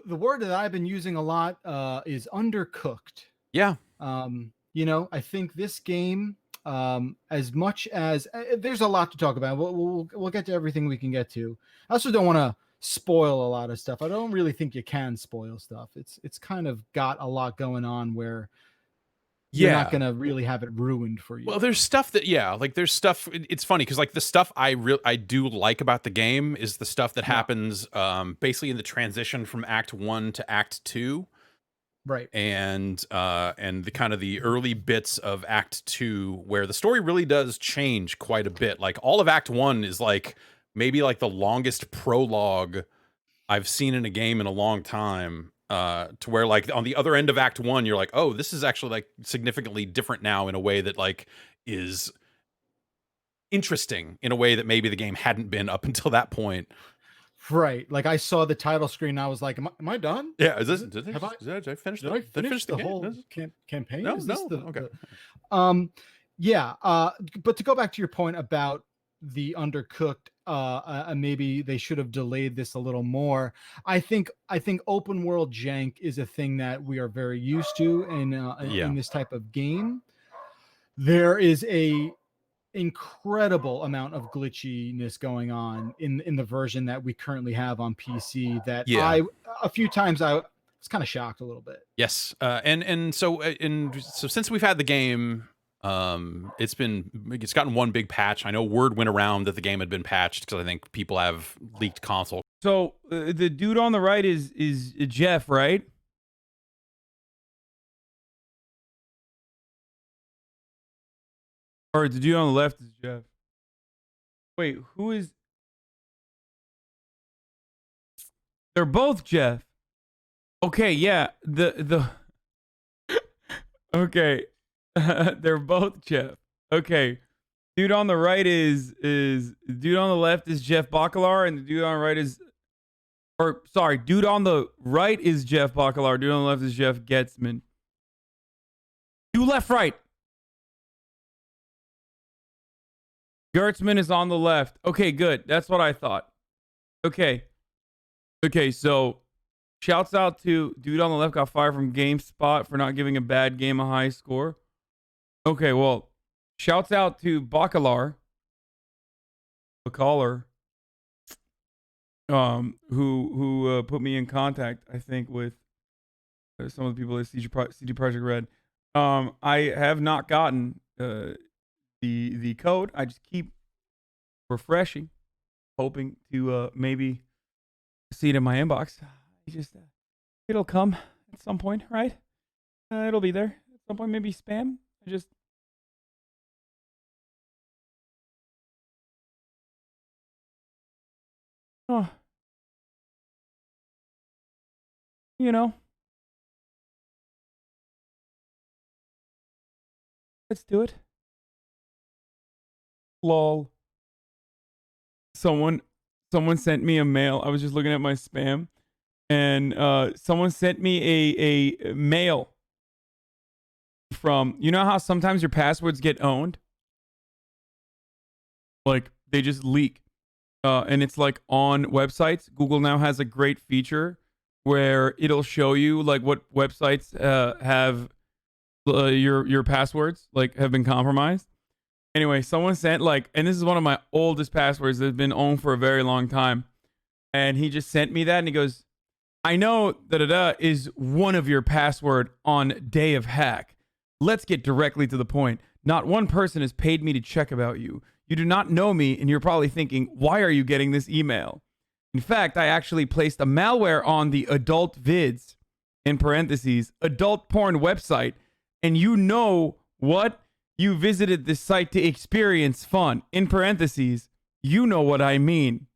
Speaker 12: word that I've been using a lot is undercooked.
Speaker 11: Yeah.
Speaker 12: You know, I think this game, as much as there's a lot to talk about, we'll get to everything we can get to. I also don't want to spoil a lot of stuff. I don't really think you can spoil stuff. It's kind of got a lot going on where you're not gonna really have it ruined for you.
Speaker 11: Well, there's stuff that like there's stuff. It's funny because like the stuff I do like about the game is the stuff that happens basically in the transition from Act 1 to Act 2.
Speaker 12: Right.
Speaker 11: And the kind of the early bits of Act 2 where the story really does change quite a bit. Like all of Act 1 is like maybe like the longest prologue I've seen in a game in a long time. To where like on the other end of Act 1, you're like, oh, this is actually like significantly different now in a way that like is interesting in a way that maybe the game hadn't been up until that point.
Speaker 12: Right. Like I saw the title screen. And I was like, am I done?
Speaker 11: Yeah. Is this,
Speaker 12: did
Speaker 11: I finish
Speaker 12: the whole campaign?
Speaker 11: No,
Speaker 12: Is this
Speaker 11: no. Okay.
Speaker 12: Yeah. But to go back to your point about the undercooked, maybe they should have delayed this a little more. I think open world jank is a thing that we are very used to in this type of game. There is a incredible amount of glitchiness going on in the version that we currently have on PC that a few times I was kind of shocked a little bit.
Speaker 11: Yes. So since we've had the game, it's gotten one big patch. I know word went around that the game had been patched because I think people have leaked console.
Speaker 2: So the dude on the right is Jeff, right? Or the dude on the left is Jeff. Wait, who is? They're both Jeff. Okay, yeah. Okay. They're both Jeff. Okay. Dude on the right is dude on the left is Jeff Bacalar, and the dude on the right is dude on the right is Jeff Bacalar, dude on the left is Jeff Getzman. Do left, right. Gertzman is on the left. Okay, good. That's what I thought. Okay, so shouts out to dude on the left got fired from GameSpot for not giving a bad game a high score. Okay, well, shouts out to Bacalar, who put me in contact, I think, with some of the people at CD Projekt Red. I have not gotten the code. I just keep refreshing, hoping to maybe see it in my inbox. It'll come at some point, right? It'll be there at some point. Maybe spam. Let's do it. Lol. Someone sent me a mail. I was just looking at my spam, and someone sent me a mail from, you know how sometimes your passwords get owned? Like they just leak. And it's like on websites. Google now has a great feature where it'll show you like what websites have your passwords like have been compromised. Anyway, someone sent and this is one of my oldest passwords that's been owned for a very long time. And he just sent me that and he goes, I know is one of your password on day of hack. Let's get directly to the point. Not one person has paid me to check about you. You do not know me and you're probably thinking, why are you getting this email? In fact, I actually placed a malware on the adult vids, in parentheses, adult porn website. And you know what? You visited this site to experience fun. In parentheses, you know what I mean.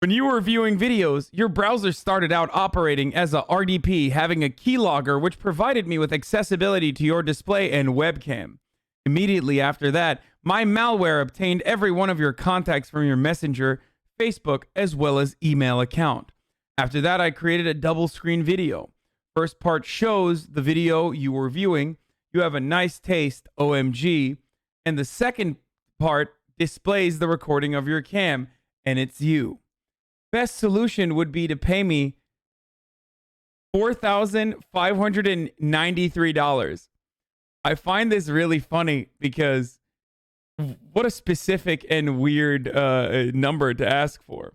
Speaker 2: When you were viewing videos, your browser started out operating as a RDP, having a keylogger which provided me with accessibility to your display and webcam. Immediately after that, my malware obtained every one of your contacts from your Messenger, Facebook, as well as email account. After that, I created a double screen video. First part shows the video you were viewing. You have a nice taste, OMG. And the second part displays the recording of your cam, and it's you. Best solution would be to pay me $4,593. I find this really funny because what a specific and weird number to ask for.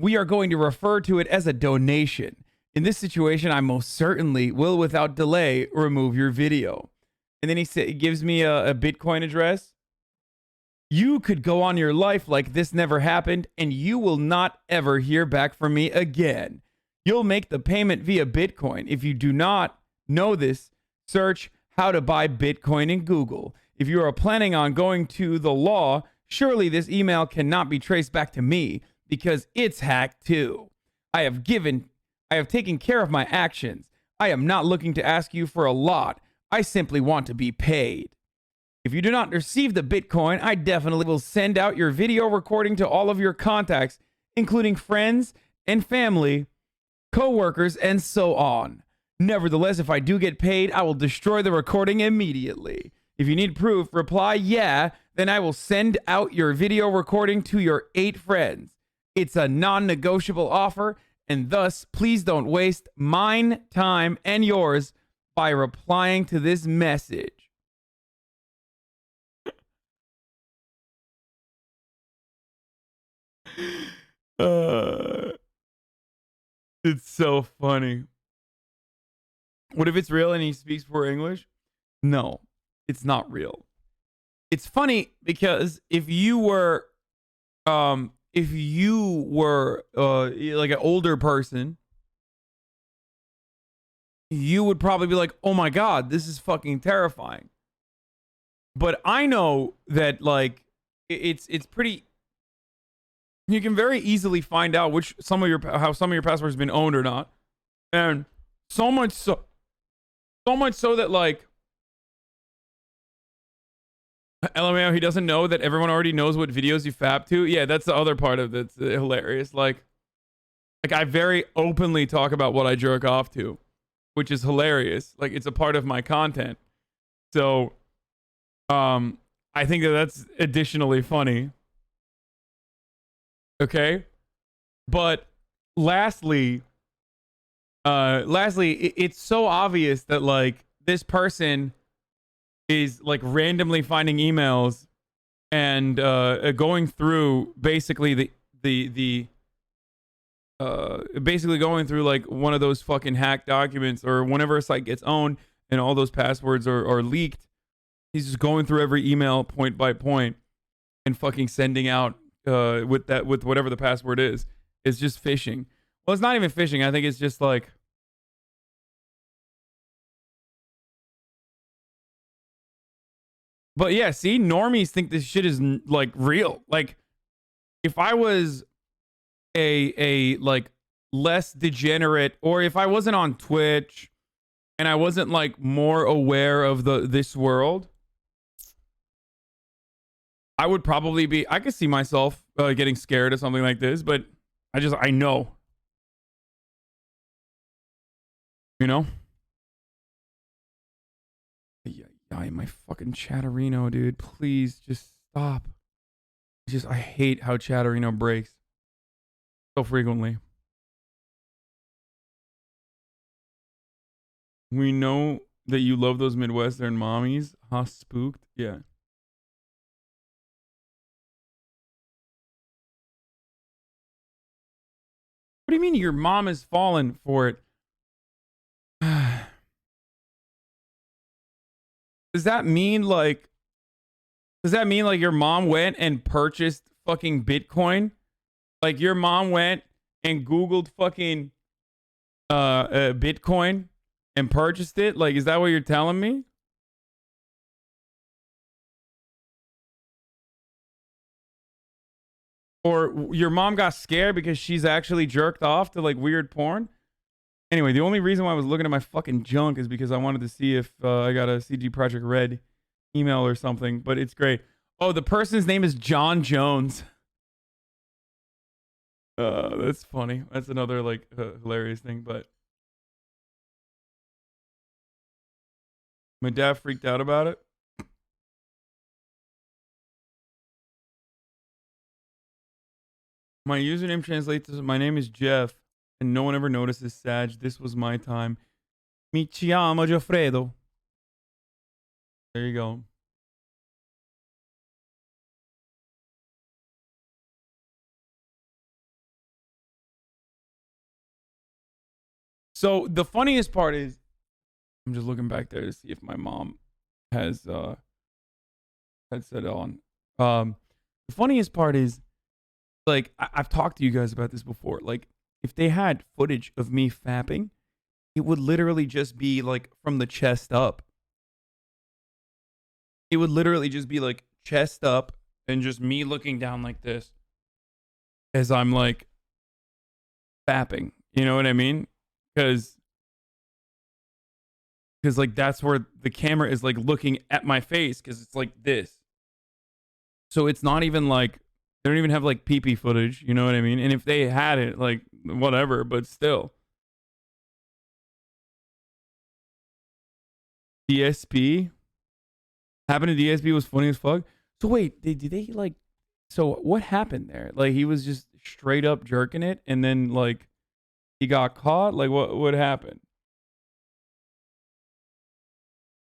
Speaker 2: we are going to refer to it as a donation. In this situation, I most certainly will, without delay, remove your video. And then he gives me a Bitcoin address. You could go on your life like this never happened, and you will not ever hear back from me again. You'll make the payment via Bitcoin. If you do not know this, search how to buy Bitcoin in Google. If you are planning on going to the law, surely this email cannot be traced back to me because it's hacked too. I have taken care of my actions. I am not looking to ask you for a lot. I simply want to be paid. If you do not receive the Bitcoin, I definitely will send out your video recording to all of your contacts, including friends and family, co-workers, and so on. Nevertheless, if I do get paid, I will destroy the recording immediately. If you need proof, reply yeah, then I will send out your video recording to your 8 friends. It's a non-negotiable offer, and thus, please don't waste mine time and yours by replying to this message. It's so funny. What if it's real and he speaks poor English? No, it's not real. It's funny because if you were like an older person, you would probably be like, oh my God, this is fucking terrifying. But I know that like it's pretty, you can very easily find out how some of your passwords have been owned or not. And so much so that like LMAO, he doesn't know that everyone already knows what videos you fap to. Yeah, that's the other part of that's hilarious. Like I very openly talk about what I jerk off to, which is hilarious. Like it's a part of my content. So I think that's additionally funny. Okay? But lastly, it's so obvious that like this person is like randomly finding emails and going through basically basically going through like one of those fucking hacked documents, or whenever a site gets owned and all those passwords are leaked, he's just going through every email point by point and fucking sending out with whatever the password is. It's just phishing. Well, it's not even phishing. I think it's just like, but yeah, see, normies think this shit is like real. Like if I was a like less degenerate, or if I wasn't on Twitch and I wasn't like more aware of this world, I would probably be, I could see myself getting scared of something like this, but I know. You know? Yeah, my fucking Chatterino, dude. Please just stop. I hate how Chatterino breaks so frequently. We know that you love those Midwestern mommies. Huh, spooked? Yeah. What do you mean your mom has fallen for it? Does that mean like your mom went and purchased fucking Bitcoin? Like your mom went and Googled fucking Bitcoin and purchased it? Like, is that what you're telling me? Or your mom got scared because she's actually jerked off to like weird porn? Anyway, the only reason why I was looking at my fucking junk is because I wanted to see if I got a CG Project Red email or something, but it's great. Oh, the person's name is John Jones. That's funny. That's another like hilarious thing, but my dad freaked out about it. My username translates as my name is Jeff, and no one ever notices Sag. This was my time. Mi chiamo Giuffredo. There you go. So the funniest part is, I'm just looking back there to see if my mom has headset on. The funniest part is, like, I've talked to you guys about this before. Like, if they had footage of me fapping, it would literally just be like from the chest up. It would literally just be like chest up and just me looking down like this as I'm like fapping. You know what I mean? Because like that's where the camera is like looking at my face, because it's like this. So it's not even like, they don't even have like pee-pee footage, you know what I mean? And if they had it, like, whatever, but still. DSP? Happened to DSP was funny as fuck. So wait, did they like, so what happened there? Like, he was just straight up jerking it and then like he got caught? Like, what happened?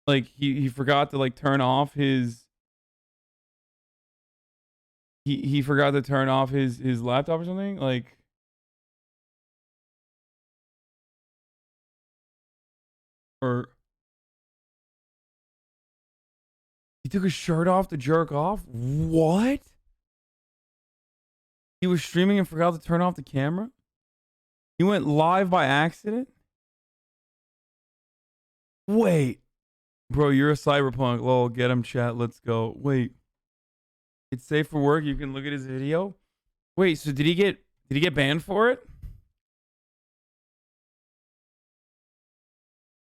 Speaker 2: Like, he forgot to like turn off his, he forgot to turn off his laptop or something? Like, or he took his shirt off to jerk off? What? He was streaming and forgot to turn off the camera? He went live by accident? Wait. Bro, you're a cyberpunk. Lol, get him, chat. Let's go. Wait. It's safe for work. You can look at his video. Wait, so did he get banned for it?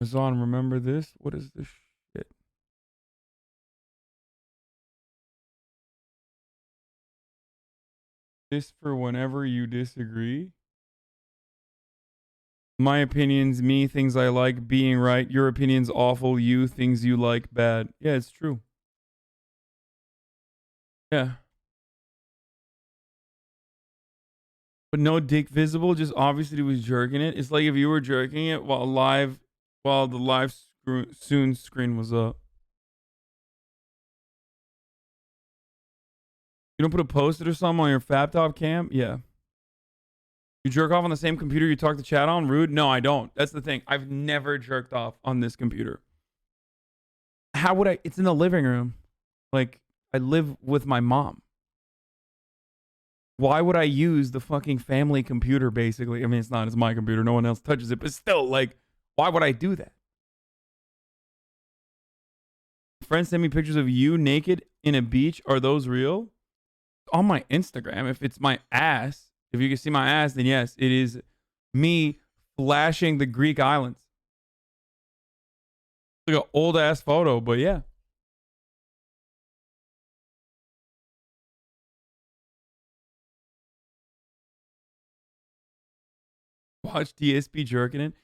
Speaker 2: Hasan, remember this? What is this shit? This for whenever you disagree. My opinions, me, things I like, being right. Your opinions, awful. You, things you like, bad. Yeah, it's true. Yeah. But no dick visible, just obviously he was jerking it. It's like if you were jerking it while the live soon screen was up. You don't put a post-it or something on your laptop cam? Yeah. You jerk off on the same computer you talk to chat on? Rude? No, I don't. That's the thing. I've never jerked off on this computer. How would I? It's in the living room. Like, I live with my mom. Why would I use the fucking family computer, basically? I mean, it's not. It's my computer. No one else touches it. But still, like, why would I do that? Friends send me pictures of you naked in a beach. Are those real? On my Instagram. If it's my ass, if you can see my ass, then yes, it is me flashing the Greek islands. Like an old ass photo, but yeah. Watch DSP jerking it.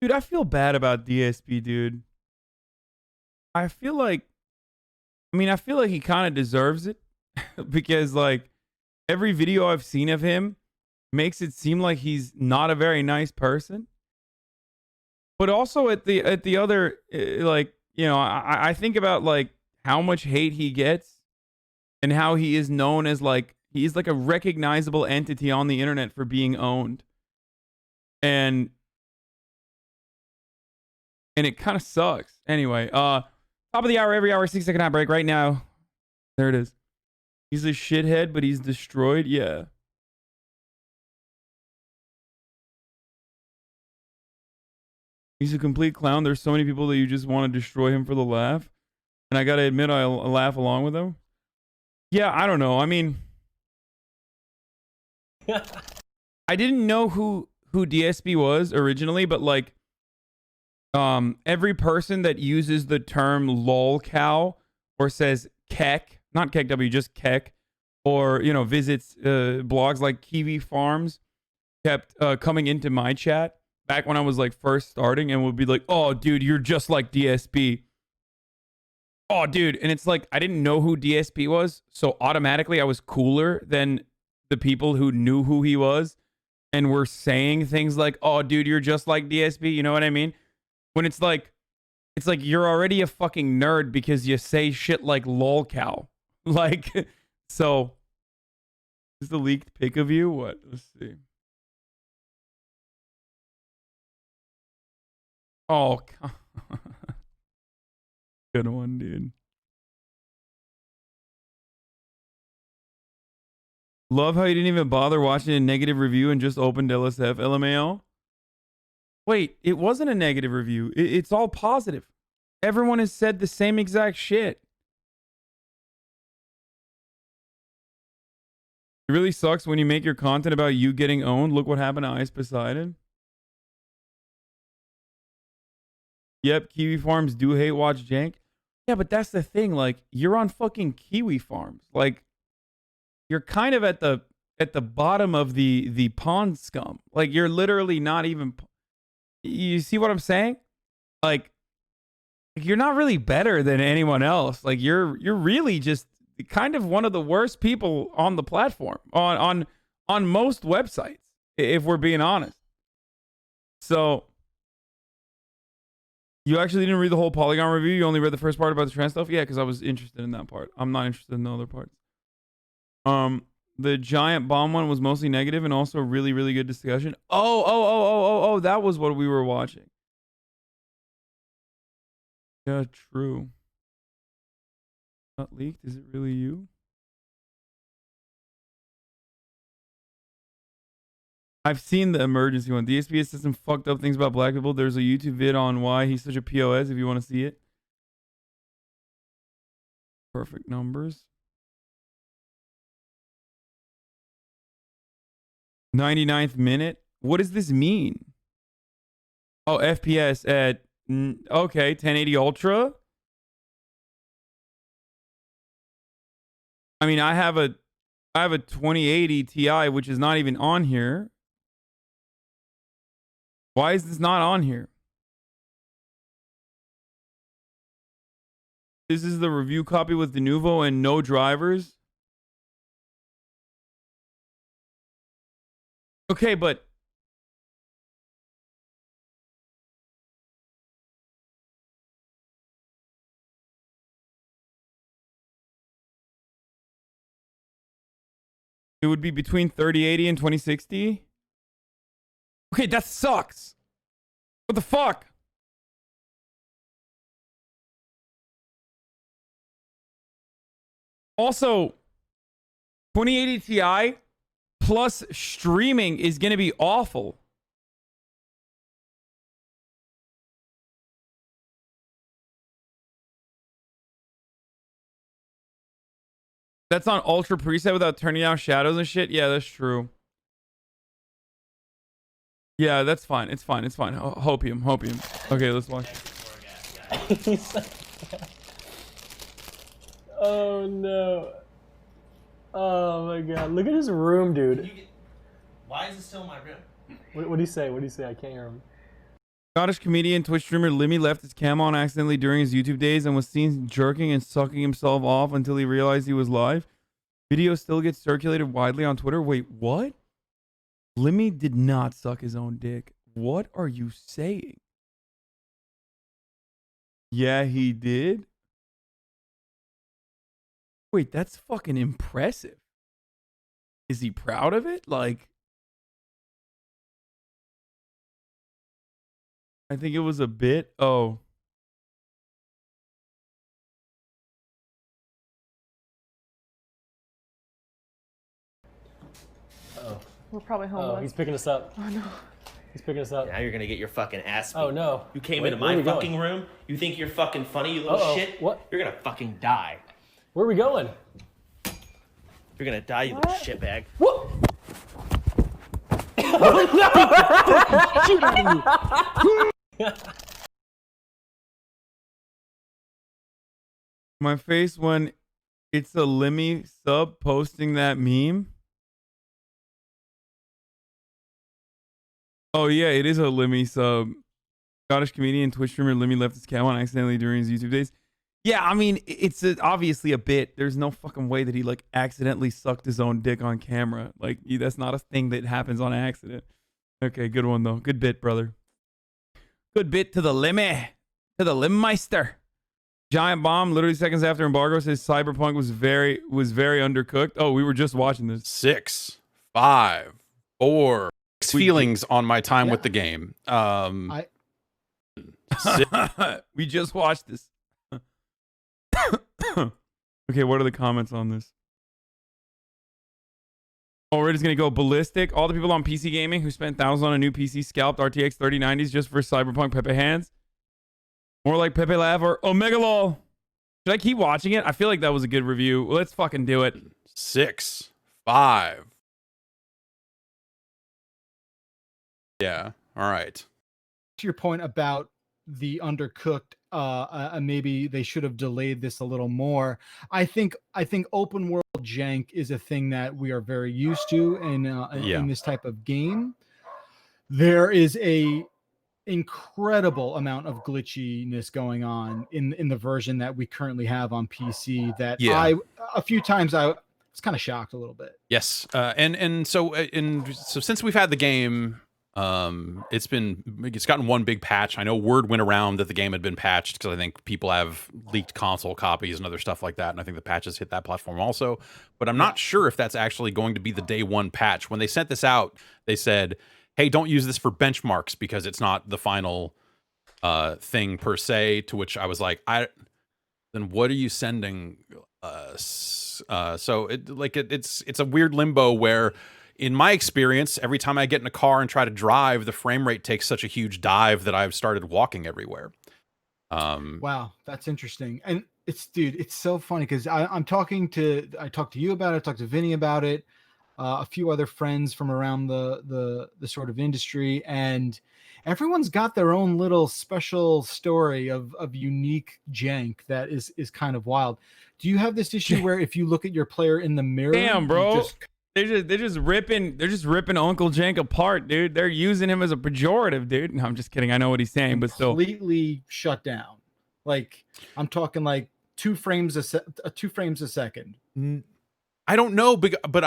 Speaker 2: Dude, I feel bad about DSP, dude. I feel like he kind of deserves it because like every video I've seen of him makes it seem like he's not a very nice person. But also at the other, like, you know, I think about like how much hate he gets and how he is known as like, he's like a recognizable entity on the internet for being owned. And it kind of sucks. Anyway, top of the hour, every hour, 6-second ad break right now. There it is. He's a shithead, but he's destroyed. Yeah. He's a complete clown. There's so many people that you just want to destroy him for the laugh. And I got to admit, I'll laugh along with him. Yeah, I don't know. I mean, I didn't know who DSP was originally, but like, every person that uses the term lolcow or says kek, not kekw, just kek, or, you know, visits blogs like Kiwi Farms kept coming into my chat back when I was like first starting and would be like, oh, dude, you're just like DSP. Oh, dude. And it's like, I didn't know who DSP was. So automatically I was cooler than the people who knew who he was and were saying things like, oh, dude, you're just like DSP. You know what I mean? When it's like you're already a fucking nerd because you say shit like lolcow. Like, so is the leaked pic of you? What? Let's see. Oh, good one, dude. Love how you didn't even bother watching a negative review and just opened LSF. LMAO. Wait, it wasn't a negative review. It's all positive. Everyone has said the same exact shit. It really sucks when you make your content about you getting owned. Look what happened to Ice Poseidon. Yep, Kiwi Farms do hate watch jank. Yeah, but that's the thing. Like, you're on fucking Kiwi Farms. Like, you're kind of at the bottom of the pond scum. Like, you're literally not even. You see what I'm saying? Like you're not really better than anyone else. Like you're really just kind of one of the worst people on the platform on most websites, if we're being honest. So you actually didn't read the whole Polygon review? You only read the first part about the trans stuff? Yeah, because I was interested in that part. I'm not interested in the other parts. The giant bomb one was mostly negative and also really, really good discussion. Oh, that was what we were watching. Yeah, true. Not leaked? Is it really you? I've seen the emergency one. DSP has said some fucked up things about black people. There's a YouTube vid on why he's such a POS if you want to see it. Perfect numbers. 99th minute. What does this mean? Oh, FPS at okay, 1080 Ultra. I mean, I have a 2080 Ti, which is not even on here. Why is this not on here? This is the review copy with the Denuvo and no drivers. Okay, but it would be between 3080 and 2060. Okay, that sucks. What the fuck? Also, 2080 Ti plus streaming is going to be awful. That's on ultra preset without turning down shadows and shit. Yeah, that's true. Yeah, that's fine. It's fine. It's fine. Hopium. Okay, let's watch.
Speaker 13: Oh no. Oh my god. Look at his room, dude.
Speaker 14: Why is it still in my room?
Speaker 13: What do you say? I can't hear him.
Speaker 2: Scottish comedian, Twitch streamer Limmy left his cam on accidentally during his YouTube days and was seen jerking and sucking himself off until he realized he was live. Video still gets circulated widely on Twitter. Wait, what? Limmy did not suck his own dick. What are you saying? Yeah, he did. Wait, that's fucking impressive. Is he proud of it? Like, I think it was a bit. Oh.
Speaker 13: Oh.
Speaker 23: We're probably homeless.
Speaker 13: Oh, he's picking us up.
Speaker 23: Oh no.
Speaker 13: He's picking us up.
Speaker 14: Now you're gonna get your fucking ass beat.
Speaker 13: Oh no.
Speaker 14: You came into my fucking room. You think you're fucking funny, you little shit?
Speaker 13: What?
Speaker 14: You're gonna fucking die.
Speaker 13: Where are we going?
Speaker 14: You're gonna die, you little shitbag.
Speaker 13: What?
Speaker 23: Shoot out of you.
Speaker 2: My face when it's a Limmy sub posting that meme. Oh yeah, it is a Limmy sub. Scottish comedian, Twitch streamer Limmy left his cam on accidentally during his YouTube days. Yeah, I mean, it's obviously a bit. There's no fucking way that he like accidentally sucked his own dick on camera. Like, that's not a thing that happens on accident. Okay, good one though. Good bit, brother. Good bit to the Limmy. To the Limmeister. Giant bomb, literally seconds after embargo, says Cyberpunk was very undercooked. Oh, we were just watching this.
Speaker 11: 6, 5, 4. Feelings on my time with the game.
Speaker 2: We just watched this. Okay, what are the comments on this? Oh, we're just going to go ballistic. All the people on PC gaming who spent thousands on a new PC scalped RTX 3090s just for Cyberpunk Pepe hands. More like Pepe Lav or Omega Lol. Should I keep watching it? I feel like that was a good review. Let's fucking do it.
Speaker 11: 6, 5. Yeah. All right.
Speaker 12: To your point about the undercooked, maybe they should have delayed this a little more. I think open world jank is a thing that we are very used to in this type of game. There is a incredible amount of glitchiness going on in the version that we currently have on PC that a few times I was kind of shocked a little bit.
Speaker 11: Yes. So since we've had the game, it's gotten one big patch. I know word went around that the game had been patched because I think people have leaked console copies and other stuff like that, and I think the patches hit that platform also. But I'm not sure if that's actually going to be the day one patch. When they sent this out, they said, hey, don't use this for benchmarks because it's not the final thing per se, to which I was like, then what are you sending us? So it's a weird limbo where, in my experience, every time I get in a car and try to drive, the frame rate takes such a huge dive that I've started walking everywhere.
Speaker 12: Wow, that's interesting. And it's so funny because I talked to you about it, I talked to Vinny about it, a few other friends from around the sort of industry, and everyone's got their own little special story of unique jank that is kind of wild. Do you have this issue where if you look at your player in the mirror,
Speaker 2: damn, bro, they're just ripping Uncle Jank apart, dude. They're using him as a pejorative, dude. No, I'm just kidding. I know what he's saying, but still
Speaker 12: completely shut down. Like I'm talking like 2 frames a second.
Speaker 11: I don't know, but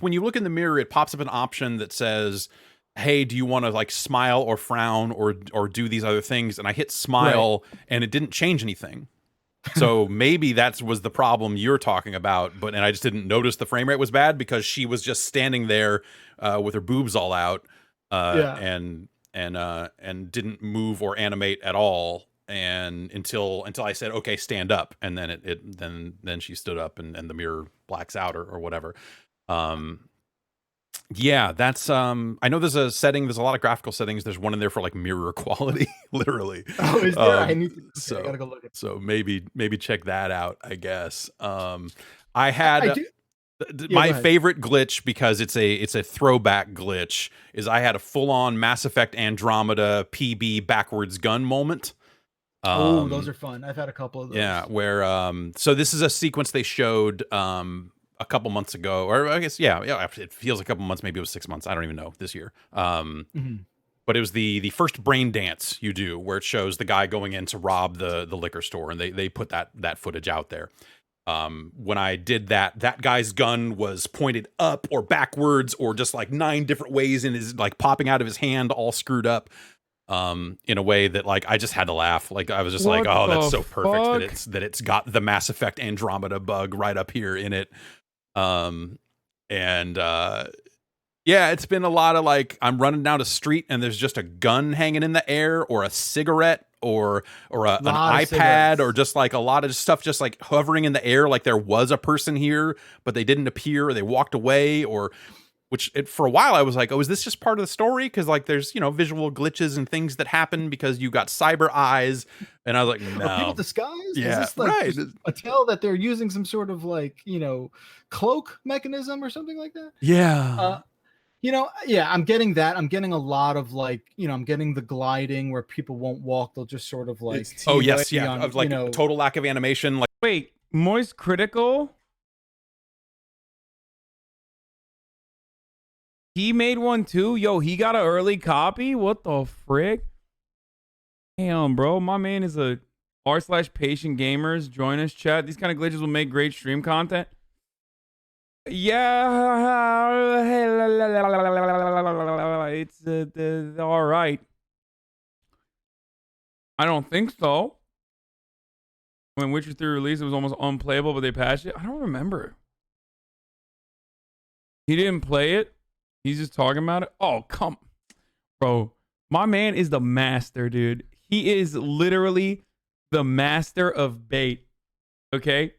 Speaker 11: when you look in the mirror, it pops up an option that says, hey, do you want to like smile or frown or do these other things? And I hit smile, and it didn't change anything. So maybe that was the problem you're talking about, and I just didn't notice the frame rate was bad because she was just standing there with her boobs all out, and didn't move or animate at all, and until I said, okay, stand up, and then then she stood up, and the mirror blacks out or whatever. Yeah, that's I know there's a lot of graphical settings. There's one in there for like mirror quality, literally.
Speaker 12: Oh, is there? I gotta go look at it.
Speaker 11: So maybe check that out, I guess. I had my favorite glitch, because it's a throwback glitch, is I had a full-on Mass Effect Andromeda PB backwards gun moment.
Speaker 12: Oh, those are fun. I've had a couple of those.
Speaker 11: Yeah, where so this is a sequence they showed a couple months ago, or I guess it feels a couple months, maybe it was 6 months, I don't even know, this year. But it was the first brain dance you do, where it shows the guy going in to rob the liquor store, and they put that footage out there. When I did that guy's gun was pointed up or backwards or just like 9 different ways, and is like popping out of his hand all screwed up in a way that like I just had to laugh. Like I was just like, oh, that's so perfect that it's got the Mass Effect Andromeda bug right up here in it. Yeah, it's been a lot of like, I'm running down a street and there's just a gun hanging in the air, or a cigarette, or an iPad, or just like a lot of stuff just like hovering in the air, like there was a person here, but they didn't appear, or they walked away, or for a while I was like, oh, is this just part of the story? Because like there's, visual glitches and things that happen because you got cyber eyes. And I was like, no.
Speaker 12: Are people disguised?
Speaker 11: Yeah,
Speaker 12: is this like
Speaker 11: right.
Speaker 12: a tell that they're using some sort of like, cloak mechanism or something like that?
Speaker 11: Yeah.
Speaker 12: I'm getting that. I'm getting a lot of like, I'm getting the gliding where people won't walk. They'll just sort of like,
Speaker 11: oh yes. Yeah. Of like total lack of animation. Like,
Speaker 2: wait, Moist Critical? He made one too? Yo, he got an early copy? What the frick? Damn, bro. My man is a r/patient gamers. Join us, chat. These kind of glitches will make great stream content. Yeah. It's all right. I don't think so. When Witcher 3 released, it was almost unplayable, but they patched it. I don't remember. He didn't play it. He's just talking about it. Oh, come. Bro, my man is the master, dude. He is literally the master of bait. Okay?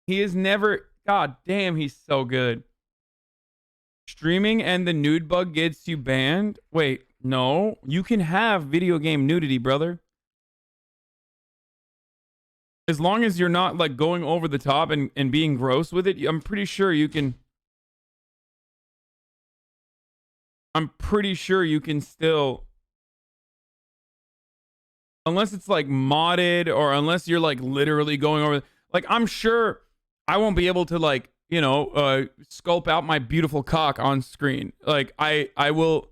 Speaker 2: He is never... God damn, he's so good. Streaming and the nude bug gets you banned? Wait, no. You can have video game nudity, brother. As long as you're not, like, going over the top and being gross with it, I'm pretty sure you can... I'm pretty sure you can still... Unless it's, like, modded or unless you're, like, literally going over... Like, I'm sure I won't be able to, like, you know, sculpt out my beautiful cock on screen. Like, I will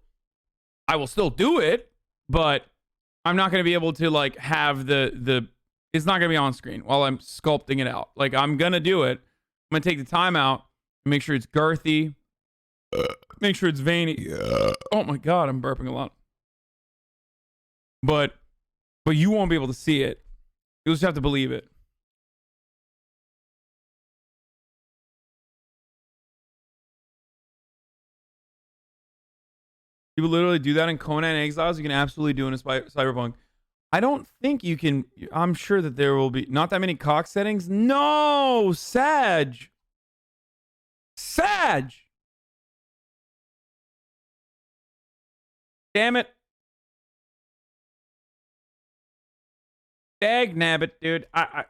Speaker 2: still do it, but I'm not going to be able to, like, have the... It's not going to be on screen while I'm sculpting it out. Like, I'm going to do it. I'm going to take the time out, make sure it's girthy, make sure it's veiny. Oh my God, I'm burping a lot. But you won't be able to see it. You'll just have to believe it. People literally do that in Conan Exiles. You can absolutely do it in Cyberpunk. I don't think you can. I'm sure that there will be not that many cock settings. No, Sag. Damn it. Dag nabbit, dude. I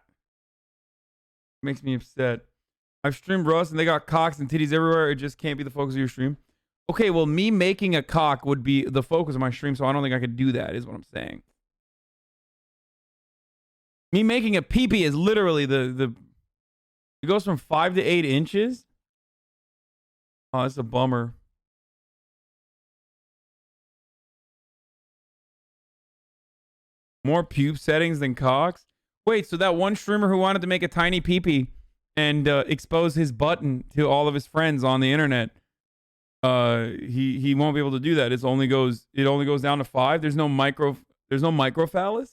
Speaker 2: makes me upset. I've streamed Rust and they got cocks and titties everywhere. It just can't be the focus of your stream. Okay, well, me making a cock would be the focus of my stream, so I don't think I could do that, is what I'm saying. Me making a pee-pee is literally the... It goes from 5 to 8 inches. Oh, that's a bummer. More pube settings than cocks? Wait, so that one streamer who wanted to make a tiny pee-pee and expose his button to all of his friends on the internet, he won't be able to do that. It only goes down to 5. There's no microphallus?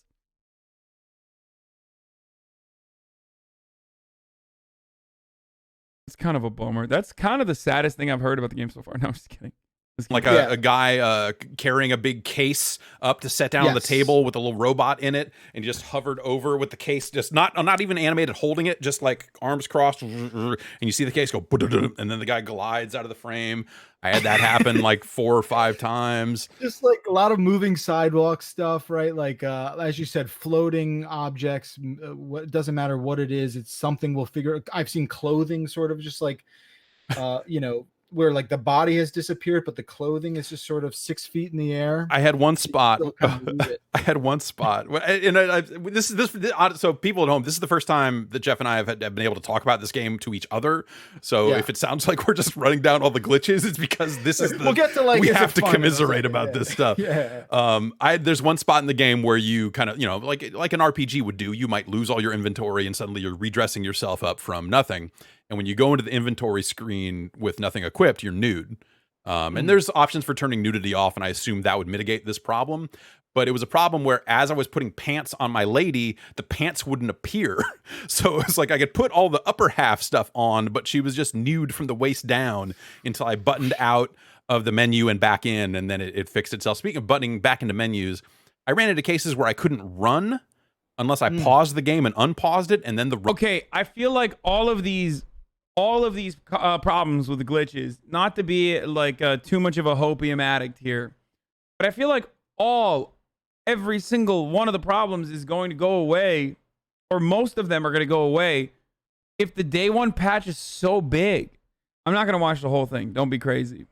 Speaker 2: It's kind of a bummer. That's kind of the saddest thing I've heard about the game so far. No, I'm just kidding.
Speaker 11: Like a guy carrying a big case up to set down on the table with a little robot in it, and he just hovered over with the case, just not even animated, holding it, just like arms crossed, and you see the case go, and then the guy glides out of the frame. I had that happen like 4 or 5 times.
Speaker 12: Just like a lot of moving sidewalk stuff, right? Like as you said, floating objects. What doesn't matter what it is, it's something we'll figure. I've seen clothing sort of just like, you know, where like the body has disappeared, but the clothing is just sort of 6 feet in the air.
Speaker 11: I had one spot. I had one spot, and this. So people at home, this is the first time that Jeff and I have been able to talk about this game to each other. So if it sounds like we're just running down all the glitches, it's because this is
Speaker 12: we'll get to like
Speaker 11: we have to commiserate about this stuff. There's one spot in the game where you kind of, you know, like an RPG would do. You might lose all your inventory, and suddenly you're redressing yourself up from nothing. And when you go into the inventory screen with nothing equipped, you're nude. And there's options for turning nudity off, and I assume that would mitigate this problem. But it was a problem where as I was putting pants on my lady, the pants wouldn't appear. So it was like I could put all the upper half stuff on, but she was just nude from the waist down until I buttoned out of the menu and back in, and then it fixed itself. Speaking of buttoning back into menus, I ran into cases where I couldn't run unless I paused the game and unpaused it, and then the...
Speaker 2: Okay, I feel like all of these problems with the glitches, not to be like too much of a hopium addict here, but I feel like every single one of the problems is going to go away, or most of them are going to go away, if the day one patch is so big. I'm not going to watch the whole thing. Don't be crazy.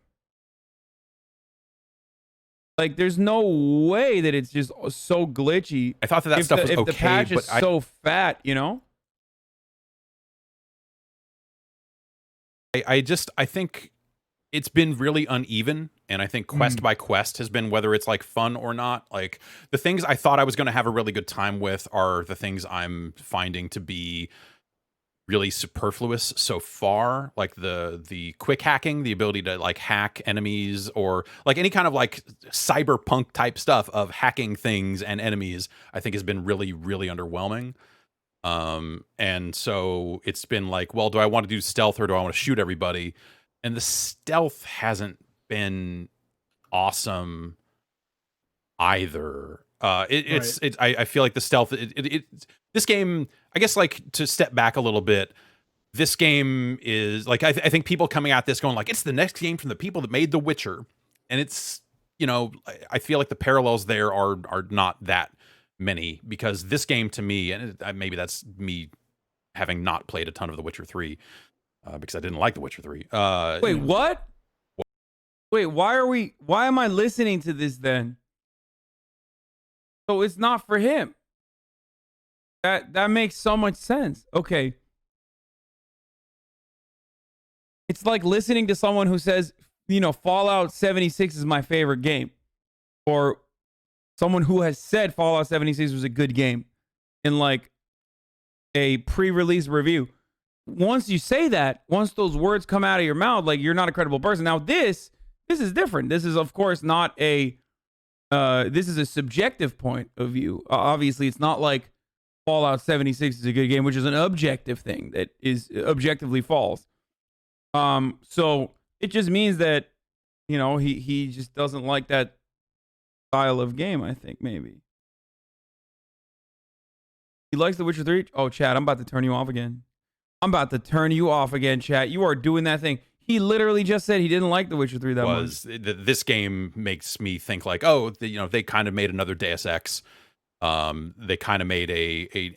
Speaker 2: Like, there's no way that it's just so glitchy.
Speaker 11: I thought that stuff was okay,
Speaker 2: if the patch is so fat, you know?
Speaker 11: I think it's been really uneven, and I think quest by quest has been, whether it's like fun or not. Like the things I thought I was going to have a really good time with are the things I'm finding to be really superfluous so far, like the quick hacking, the ability to like hack enemies, or like any kind of like cyberpunk type stuff of hacking things and enemies, I think has been really, really underwhelming. And so it's been like, well, do I want to do stealth or do I want to shoot everybody? And the stealth hasn't been awesome either. I feel like the stealth. This game, I guess, like to step back a little bit. This game is like I think people coming at this going like it's the next game from the people that made The Witcher, and it's I feel like the parallels there are not that many because this game to me, and maybe that's me having not played a ton of The Witcher 3 because I didn't like The Witcher 3.
Speaker 2: Wait, what? Wait, why am I listening to this then? So it's not for him. That makes so much sense. Okay. It's like listening to someone who says, Fallout 76 is my favorite game. Or someone who has said Fallout 76 was a good game in like a pre-release review. Once you say that, once those words come out of your mouth, like you're not a credible person. Now this is different. This is of course not a this is a subjective point of view. Obviously, it's not like Fallout 76 is a good game, which is an objective thing that is objectively false. So it just means that, he just doesn't like that style of game, I think, maybe. He likes The Witcher 3? Oh, chat, I'm about to turn you off again. Chat. You are doing that thing. He literally just said he didn't like The Witcher 3 that much.
Speaker 11: This game makes me think like, oh, they kind of made another Deus Ex. They kind of made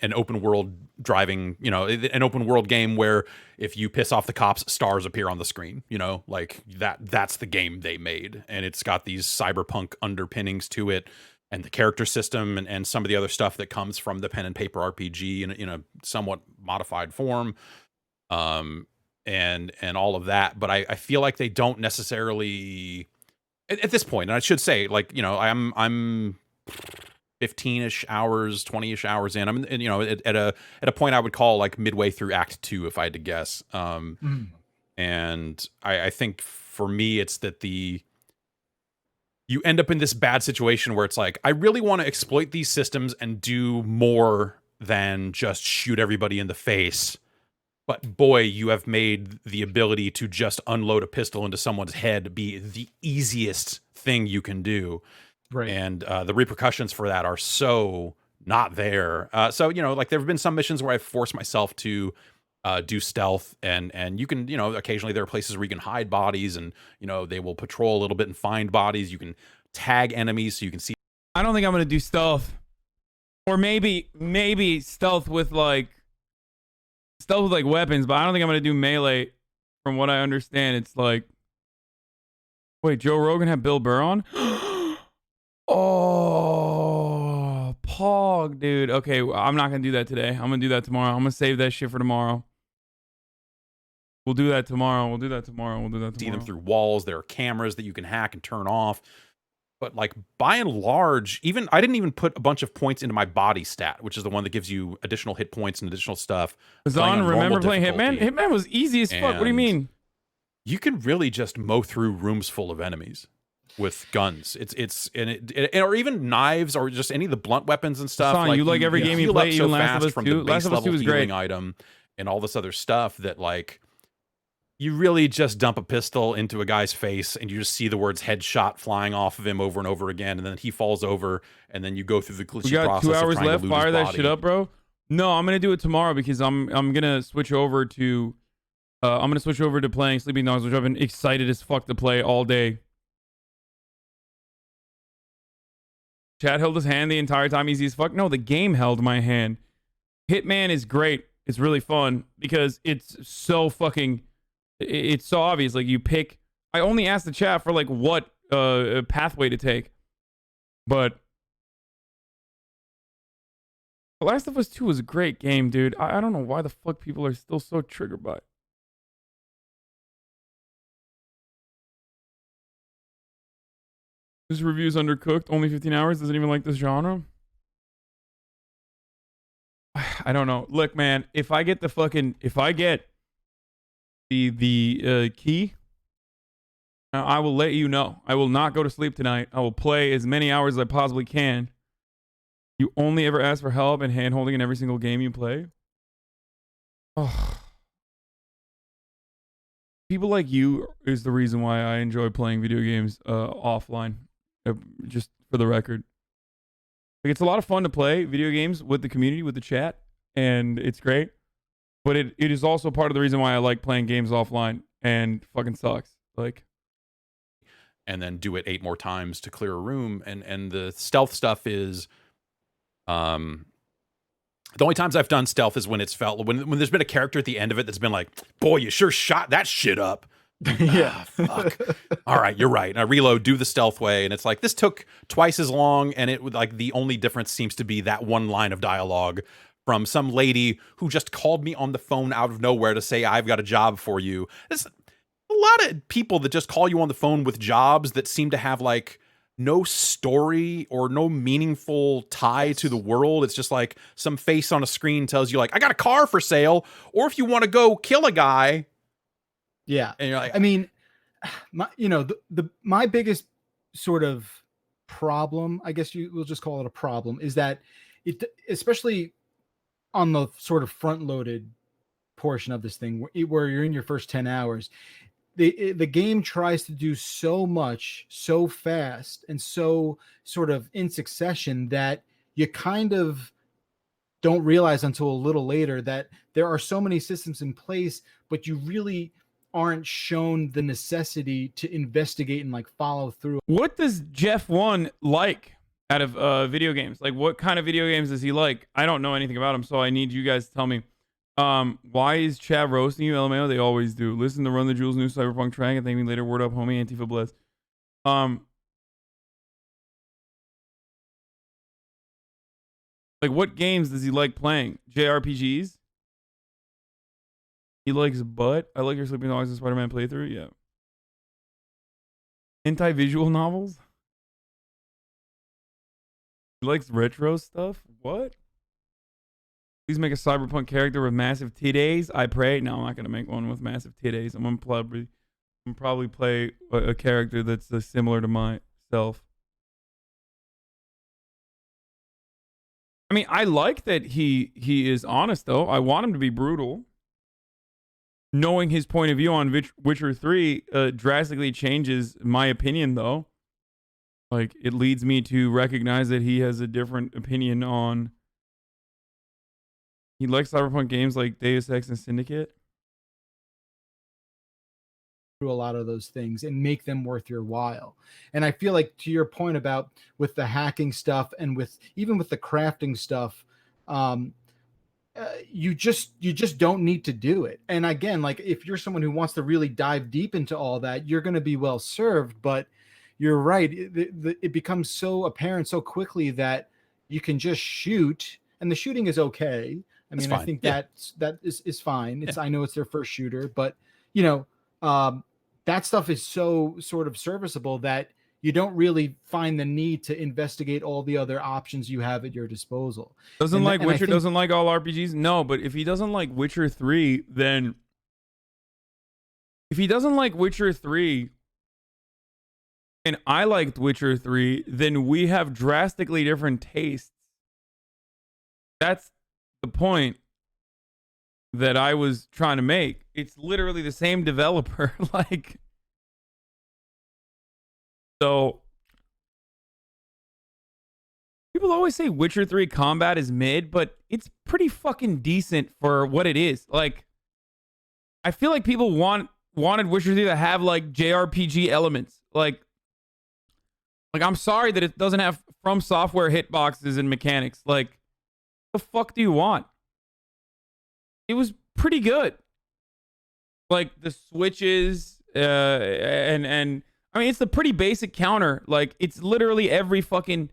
Speaker 11: an open world driving, an open world game where if you piss off the cops, stars appear on the screen, like that's the game they made. And it's got these cyberpunk underpinnings to it and the character system and some of the other stuff that comes from the pen and paper RPG in a somewhat modified form. And all of that. But I feel like they don't necessarily at this point, and I should say, like, I'm 15-ish hours, 20-ish hours in. I'm, at a point I would call like midway through Act 2, if I had to guess. And I think for me, it's that you end up in this bad situation where it's like, I really want to exploit these systems and do more than just shoot everybody in the face. But boy, you have made the ability to just unload a pistol into someone's head be the easiest thing you can do.
Speaker 12: Right.
Speaker 11: And the repercussions for that are so not there. So, like there have been some missions where I've forced myself to do stealth and you can, occasionally there are places where you can hide bodies and, they will patrol a little bit and find bodies. You can tag enemies so you can see.
Speaker 2: I don't think I'm going to do stealth. Or maybe stealth with like weapons, but I don't think I'm going to do melee. From what I understand, it's like, wait, Joe Rogan had Bill Burr on? Oh, Pog, dude. Okay, I'm not going to do that today. I'm going to do that tomorrow. I'm going to save that shit for tomorrow. We'll do that tomorrow.
Speaker 11: See them through walls. There are cameras that you can hack and turn off. But like by and large, I didn't even put a bunch of points into my body stat, which is the one that gives you additional hit points and additional stuff.
Speaker 2: Hasan, remember playing Hitman? Hitman was easy as fuck. What do you mean?
Speaker 11: You can really just mow through rooms full of enemies with guns. Or even knives or just any of the blunt weapons and stuff.
Speaker 2: Hasan, you like every game you play, even Last of Us 2? Last of Us 2 is great.
Speaker 11: Item and all this other stuff that like you really just dump a pistol into a guy's face and you just see the words headshot flying off of him over and over again, and then he falls over, and then you go through the glitchy process.
Speaker 2: We got 2 hours left. Fire that shit up, bro. No, I'm gonna do it tomorrow because I'm gonna switch over to playing Sleeping Dogs, which I've been excited as fuck to play all day. Chad held his hand the entire time, easy as fuck. No, the game held my hand. Hitman is great. It's really fun because it's so obvious. Like you pick. I only asked the chat for like what pathway to take, but The Last of Us 2 was a great game, dude. I don't know why the fuck people are still so triggered by it. This review's undercooked. Only 15 hours. Doesn't even like this genre. I don't know. Look, man. If I get the key, I will let you know. I will not go to sleep tonight. I will play as many hours as I possibly can. You only ever ask for help and hand-holding in every single game you play? Oh. People like you is the reason why I enjoy playing video games offline. Just for the record. Like, it's a lot of fun to play video games with the community, with the chat, and it's great. But it is also part of the reason why I like playing games offline, and fucking sucks. Like,
Speaker 11: and then do it 8 more times to clear a room. And the stealth stuff is, the only times I've done stealth is when it's felt, when there's been a character at the end of it that's been like, boy, you sure shot that shit up.
Speaker 12: Yeah.
Speaker 11: Fuck. All right, you're right. And I reload, do the stealth way, and it's like, this took twice as long, and it would, like, the only difference seems to be that one line of dialogue from some lady who just called me on the phone out of nowhere to say, I've got a job for you. It's a lot of people that just call you on the phone with jobs that seem to have, like, no story or no meaningful tie to the world. It's just like some face on a screen tells you, like, I got a car for sale, or if you want to go kill a guy.
Speaker 12: Yeah.
Speaker 11: And you're like,
Speaker 12: I mean, my biggest sort of problem, I guess we'll just call it a problem, is that it, especially on the sort of front loaded portion of this thing where you're in your first 10 hours, the game tries to do so much so fast and so sort of in succession that you kind of don't realize until a little later that there are so many systems in place, but you really aren't shown the necessity to investigate and like follow through.
Speaker 2: What does Jeff One like out of video games? Like, what kind of video games does he like? I don't know anything about him, so I need you guys to tell me. Why is Chad roasting you, LMAO? They always do. Listen to Run the Jewels new Cyberpunk track and thank me later. Word up, homie. Antifa bless. Like, what games does he like playing? JRPGs? He likes butt. I like your Sleeping Dogs and Spider-Man playthrough. Yeah. Anti-visual novels? He likes retro stuff? What? Please make a Cyberpunk character with massive titties. I pray. No, I'm not gonna make one with massive titties. I'm gonna probably play a character that's similar to myself. I mean, I like that he is honest though. I want him to be brutal. Knowing his point of view on Witcher 3 drastically changes my opinion though. Like, it leads me to recognize that he has a different opinion on. He likes Cyberpunk games like Deus Ex and Syndicate.
Speaker 12: Through a lot of those things and make them worth your while. And I feel like, to your point about with the hacking stuff and even with the crafting stuff, you just don't need to do it. And again, like, if you're someone who wants to really dive deep into all that, you're going to be well served. But you're right. It becomes so apparent so quickly that you can just shoot, and the shooting is okay. I mean, I think that is fine. It's, I know it's their first shooter, but that stuff is so sort of serviceable that you don't really find the need to investigate all the other options you have at your disposal.
Speaker 2: Doesn't like Witcher, doesn't like all RPGs? No, but if he doesn't like Witcher 3, then if he doesn't like Witcher 3 and I liked Witcher 3, then we have drastically different tastes. That's the point that I was trying to make. It's literally the same developer. Like, so people always say Witcher 3 combat is mid, but it's pretty fucking decent for what it is. Like, I feel like people wanted Witcher 3 to have like JRPG elements. Like I'm sorry that it doesn't have From Software hitboxes and mechanics. Like, the fuck do you want? It was pretty good. Like, the switches, and I mean, it's a pretty basic counter. Like, it's literally every fucking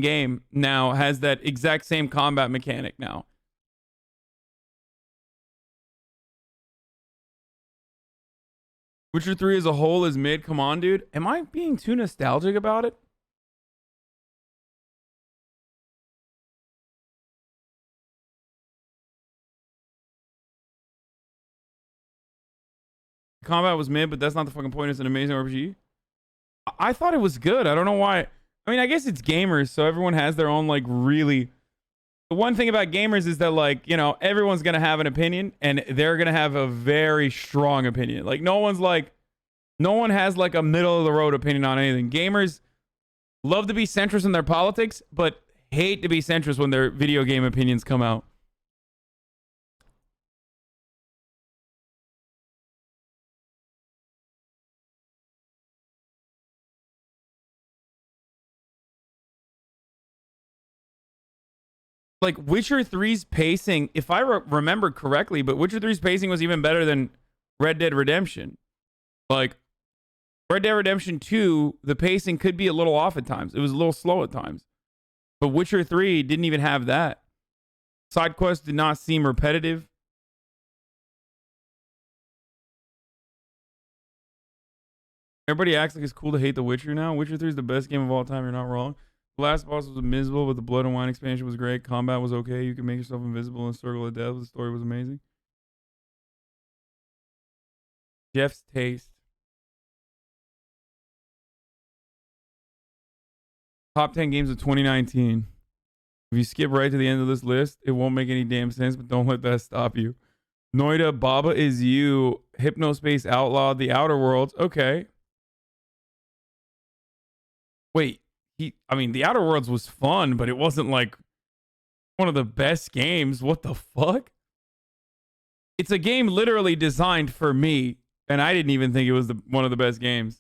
Speaker 2: game now has that exact same combat mechanic now. Witcher 3 as a whole is mid. Come on, dude. Am I being too nostalgic about it? Combat was mid, but that's not the fucking point. It's an amazing RPG. I thought it was good. I don't know why. I mean, I guess it's gamers, so everyone has their own, like, really. The one thing about gamers is that, like, you know, everyone's going to have an opinion, and they're going to have a very strong opinion. Like, no one has, like, a middle of the road opinion on anything. Gamers Love to be centrist in their politics, but hate to be centrist when their video game opinions come out. Like Witcher 3's pacing, if I remember correctly, but Witcher 3's pacing was even better than Red Dead Redemption. Like Red Dead Redemption 2, the pacing could be a little off at times. It was a little slow at times. But Witcher 3 didn't even have that. Side quests did not seem repetitive. Everybody acts like it's cool to hate The Witcher now. Witcher 3 is the best game of all time. You're not wrong. The last boss was miserable, but the Blood and Wine expansion was great. Combat was okay. You could make yourself invisible in Circle of Death. The story was amazing. Jeff's taste. Top 10 games of 2019. If you skip right to the end of this list, it won't make any damn sense, but don't let that stop you. Noida, Baba Is You, Hypnospace Outlaw, The Outer Worlds. Okay. Wait. The Outer Worlds was fun, but it wasn't like one of the best games. What the fuck? It's a game literally designed for me, and I didn't even think it was one of the best games.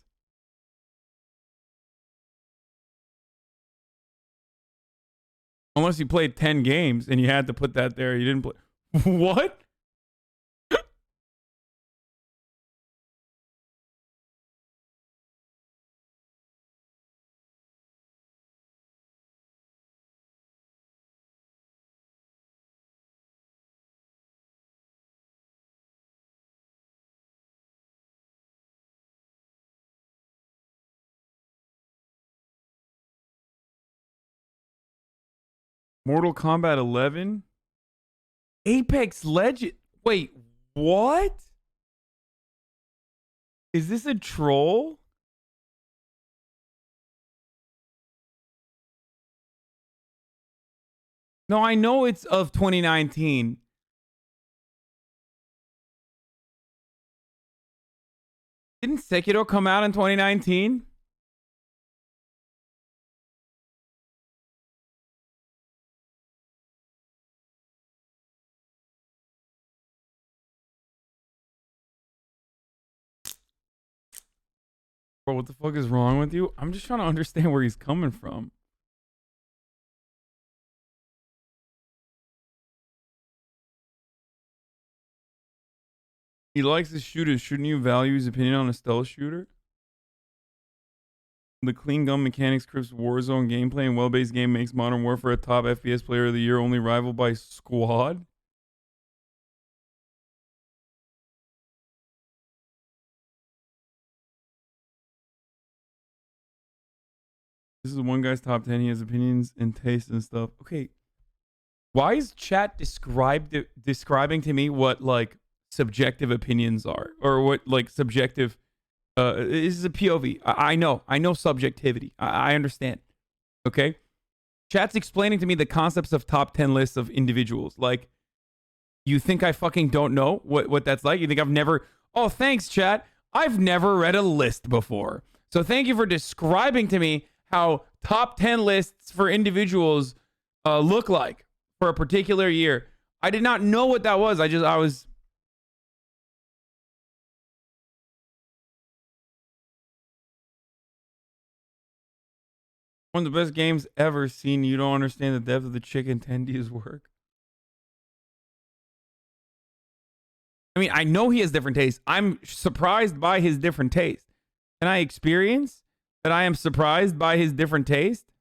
Speaker 2: Unless you played 10 games and you had to put that there. You didn't play. What? Mortal Kombat 11? Apex Legend? Wait, what? Is this a troll? No, I know it's of 2019. Didn't Sekiro come out in 2019? Bro, what the fuck is wrong with you? I'm just trying to understand where he's coming from. He likes his shooters. Shouldn't you value his opinion on a stealth shooter? The clean gun mechanics, crisp Warzone gameplay, and well-based game makes Modern Warfare a top FPS player of the year, only rivaled by Squad. This is one guy's top 10. He has opinions and tastes and stuff. Okay. Why is chat describing to me what like subjective opinions are, or what like subjective this is a POV. I know subjectivity. I understand. Okay? Chat's explaining to me the concepts of top 10 lists of individuals. Like, you think I fucking don't know what that's like? You think I've never... Oh, thanks, chat. I've never read a list before. So thank you for describing to me how top 10 lists for individuals look like for a particular year. I did not know what that was. I was... One of the best games ever seen. You don't understand the depth of the chicken tendies work. I mean, I know he has different tastes. I'm surprised by his different taste. Can I experience that I am surprised by his different taste?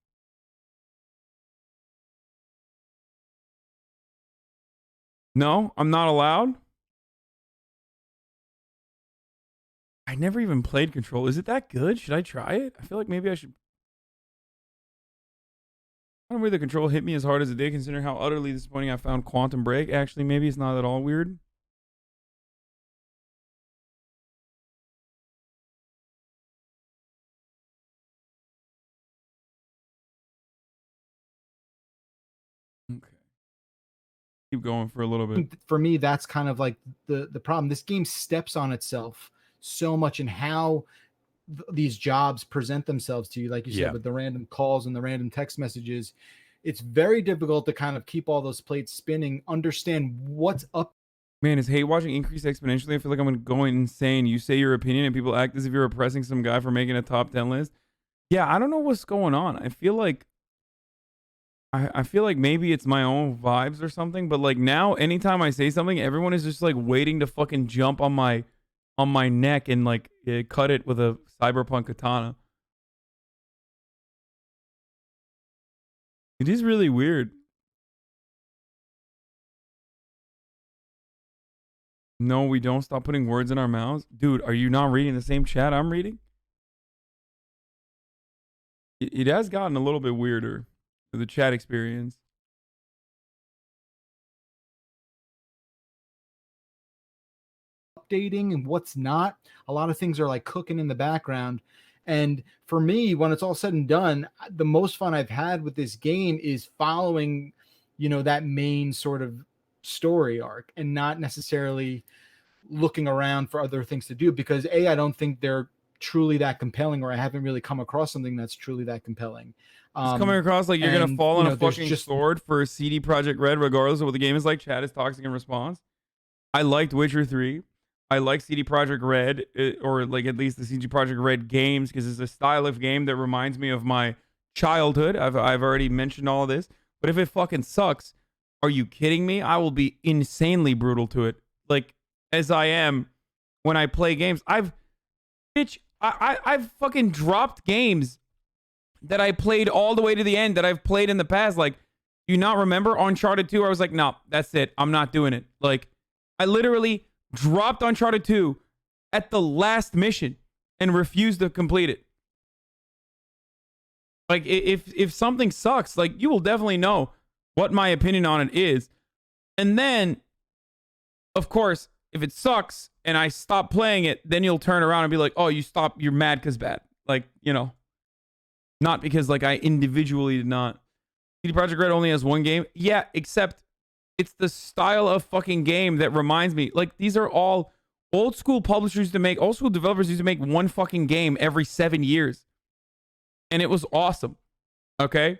Speaker 2: No, I'm not allowed. I never even played Control. Is it that good? Should I try it? I feel like maybe I should. I don't know where the Control hit me as hard as it did, considering how utterly disappointing I found Quantum Break. Actually, maybe it's not at all weird. Okay. Keep going for a little bit.
Speaker 12: For me, that's kind of like the problem. This game steps on itself so much in how these jobs present themselves to you, like you said, with the random calls and the random text messages. It's very difficult to kind of keep all those plates spinning, understand what's up.
Speaker 2: Man, is hate watching increased exponentially? I feel like I'm going insane. You say your opinion and people act as if you're oppressing some guy for making a top 10 list. Yeah, I don't know what's going on. I feel like maybe it's my own vibes or something, but like now anytime I say something, everyone is just like waiting to fucking jump on my neck and like cut it with a Cyberpunk katana. It is really weird. No, we don't. Stop putting words in our mouths. Dude, are you not reading the same chat I'm reading? It has gotten a little bit weirder, the chat experience.
Speaker 12: Updating and what's not. A lot of things are like cooking in the background. And for me, when it's all said and done, the most fun I've had with this game is following, you know, that main sort of story arc and not necessarily looking around for other things to do, because I don't think they're truly that compelling, or I haven't really come across something that's truly that compelling.
Speaker 2: It's coming across like you're gonna fall on a fucking sword for CD Projekt Red, regardless of what the game is like. Chat is toxic in response. I liked Witcher 3. I like CD Projekt Red, or like at least the CD Projekt Red games, because it's a style of game that reminds me of my childhood. I've already mentioned all of this. But if it fucking sucks, are you kidding me? I will be insanely brutal to it, like as I am when I play games. I've fucking dropped games that I played all the way to the end that I've played in the past. Like, do you not remember Uncharted 2? I was like, no, that's it. I'm not doing it. Like, I literally dropped Uncharted 2 at the last mission and refused to complete it. Like, if something sucks, like, you will definitely know what my opinion on it is. And then, of course, if it sucks and I stop playing it, then you'll turn around and be like, oh, you're mad because bad. Like, you know, not because like I individually did not. CD Projekt Red only has one game. Yeah, except it's the style of fucking game that reminds me. Like, these are all old school publishers old school developers used to make one fucking game every 7 years. And it was awesome. Okay?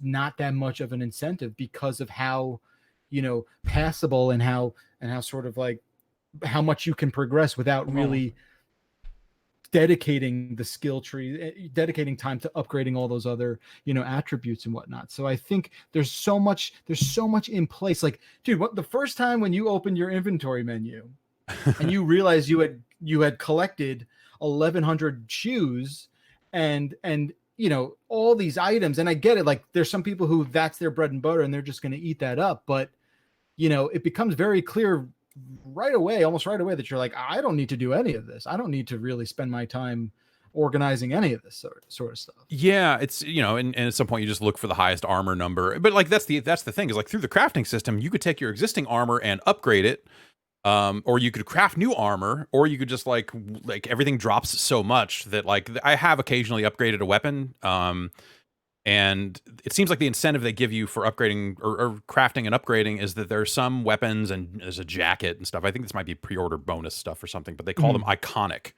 Speaker 12: Not that much of an incentive because of how, you know, passable and how sort of like how much you can progress without really dedicating the skill tree, dedicating time to upgrading all those other, you know, attributes and whatnot. So I think there's so much in place. Like, dude, what the first time when you opened your inventory menu and you realized you had collected 1,100 shoes and you know, all these items, and I get it, like there's some people who that's their bread and butter and they're just going to eat that up, but you know, it becomes very clear almost right away that you're like, I don't need to do any of this. I don't need to really spend my time organizing any of this sort of stuff.
Speaker 11: Yeah, it's, you know, and at some point you just look for the highest armor number. But like that's the thing is, like, through the crafting system, you could take your existing armor and upgrade it. Or you could craft new armor, or you could just like everything drops so much that like I have occasionally upgraded a weapon. And it seems like the incentive they give you for upgrading or crafting and upgrading is that there are some weapons and there's a jacket and stuff. I think this might be pre-order bonus stuff or something, but they call them iconic.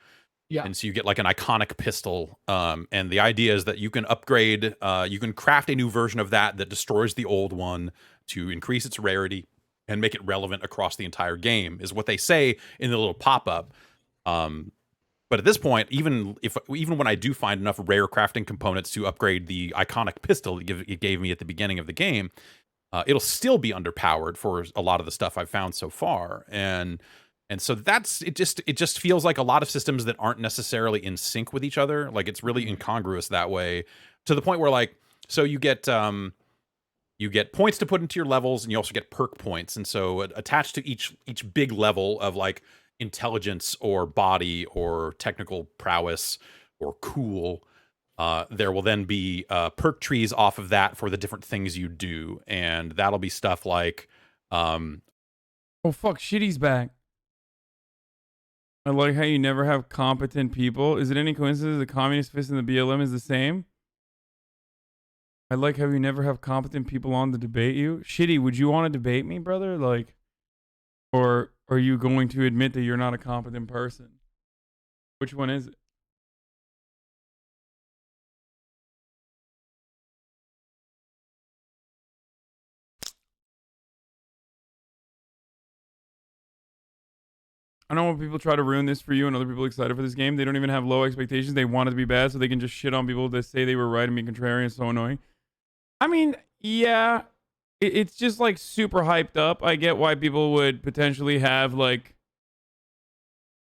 Speaker 12: Yeah.
Speaker 11: And so you get like an iconic pistol. And the idea is that you can upgrade, you can craft a new version of that destroys the old one to increase its rarity and make it relevant across the entire game, is what they say in the little pop-up. But at this point, even when I do find enough rare crafting components to upgrade the iconic pistol it gave me at the beginning of the game, it'll still be underpowered for a lot of the stuff I've found so far. And so it just feels like a lot of systems that aren't necessarily in sync with each other. Like, it's really incongruous that way, to the point where, like, so you get points to put into your levels, and you also get perk points. And so attached to each big level of like intelligence or body or technical prowess or cool, there will then be perk trees off of that for the different things you do. And that'll be stuff like
Speaker 2: oh fuck, Shitty's back. I like how you never have competent people. Is it any coincidence the communist fist and the BLM is the same? I like how you never have competent people on to debate you. Shitty, would you want to debate me, brother? Like, or are you going to admit that you're not a competent person? Which one is it? I know when people try to ruin this for you and other people excited for this game, they don't even have low expectations. They want it to be bad so they can just shit on people that say they were right and be contrarian. So annoying. I mean, yeah, it's just like super hyped up. I get why people would potentially have like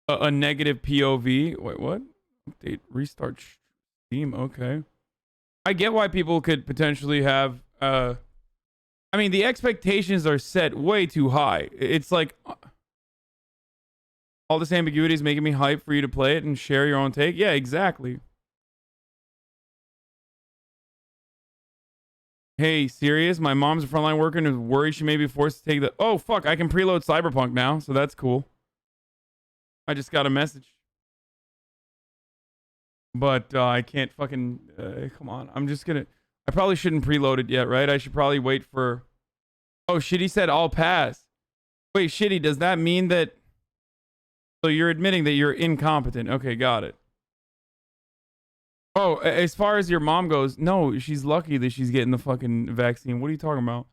Speaker 2: a negative POV. Wait, what? Update, restart Steam. Okay. I get why people could potentially have, I mean, the expectations are set way too high. It's like all this ambiguity is making me hype for you to play it and share your own take. Yeah, exactly. Hey, serious? My mom's a frontline worker and is worried she may be forced to take the... Oh, fuck, I can preload Cyberpunk now, so that's cool. I just got a message. But I can't fucking... come on, I'm just gonna... I probably shouldn't preload it yet, right? I should probably wait for... Oh, Shitty said I'll pass. Wait, Shitty, does that mean that... So you're admitting that you're incompetent. Okay, got it. Oh, as far as your mom goes, no, she's lucky that she's getting the fucking vaccine. What are you talking about?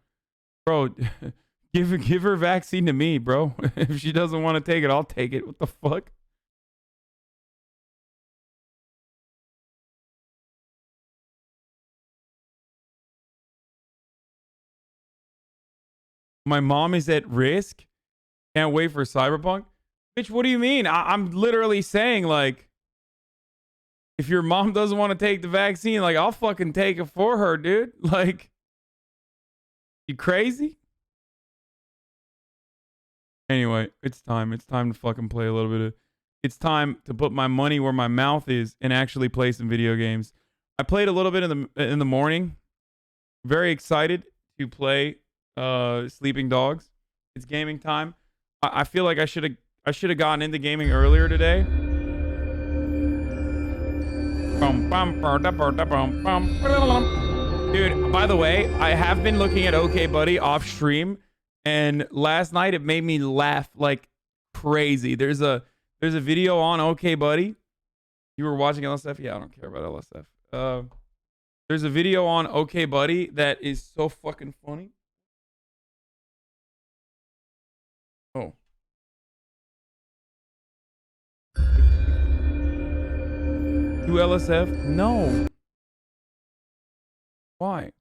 Speaker 2: Bro, give her vaccine to me, bro. If she doesn't want to take it, I'll take it. What the fuck? My mom is at risk? Can't wait for Cyberpunk? Bitch, what do you mean? I'm literally saying, like, if your mom doesn't want to take the vaccine, like, I'll fucking take it for her, dude. Like, you crazy? Anyway, it's time. It's time to fucking play a little bit of... It's time to put my money where my mouth is and actually play some video games. I played a little bit in the morning. Very excited to play Sleeping Dogs. It's gaming time. I feel like I should have gotten into gaming earlier today. Dude, by the way, I have been looking at OK Buddy off stream, and last night it made me laugh like crazy. There's a video on OK Buddy. You were watching LSF? Yeah, I don't care about LSF. There's a video on OK Buddy that is so fucking funny. Oh. Do LSF? No. Why?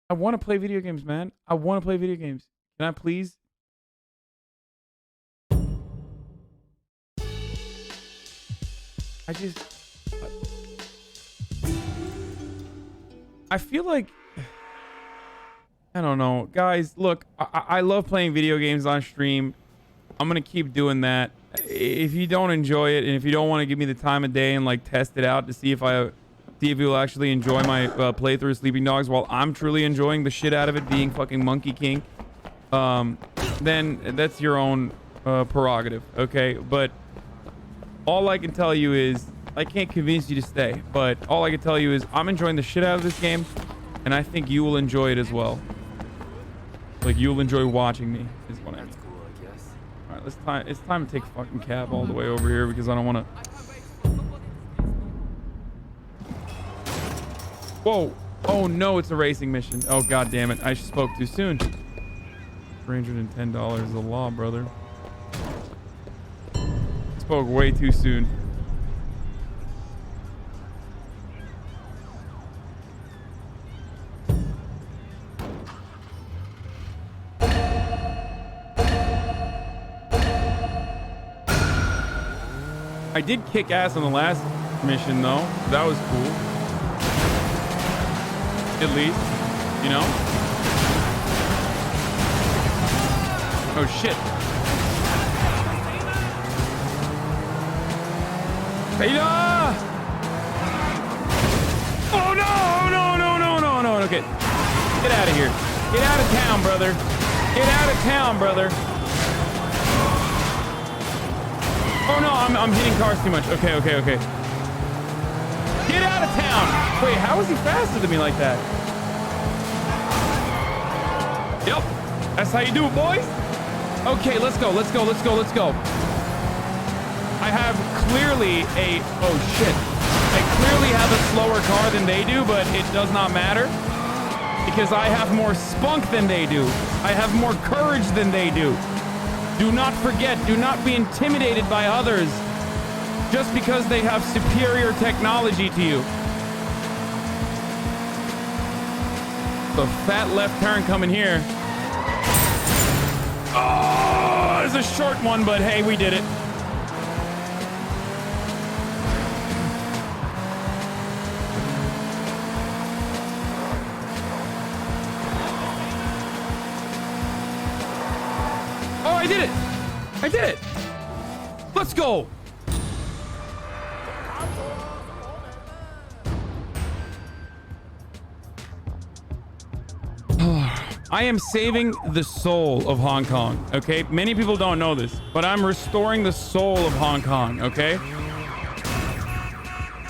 Speaker 2: I want to play video games, man. I want to play video games. Can I please? I feel like... I don't know. Guys, look, I love playing video games on stream. I'm going to keep doing that. If you don't enjoy it and if you don't want to give me the time of day and like test it out to see if you'll actually enjoy my playthrough of Sleeping Dogs while I'm truly enjoying the shit out of it being fucking Monkey King, then that's your own prerogative, okay? But all I can tell you is I can't convince you to stay, but all I can tell you is I'm enjoying the shit out of this game and I think you will enjoy it as well. Like, you'll enjoy watching me is what I mean. Alright, it's time to take a fucking cab all the way over here because I don't want to... Whoa! Oh no, it's a racing mission. Oh god damn it, I spoke too soon. $310 is the law, brother. Spoke way too soon. I did kick ass on the last mission, though. That was cool. At least, you know? Oh, shit. Beta! Oh, no! Okay. Get out of here. Get out of town, brother. Get out of town, brother. Oh no, I'm hitting cars too much. Okay. Get out of town! Wait, how is he faster than me like that? Yep. That's how you do it, boys. Okay, let's go. Let's go. Let's go. Let's go. I have clearly a... Oh, shit. I clearly have a slower car than they do, but it does not matter. Because I have more spunk than they do. I have more courage than they do. Do not forget. Do not be intimidated by others just because they have superior technology to you. The fat left turn coming here. Oh, it's a short one, but hey, we did it. Oh, I did it. I did it. Let's go. I am saving the soul of Hong Kong, okay? Many people don't know this, but I'm restoring the soul of Hong Kong, okay?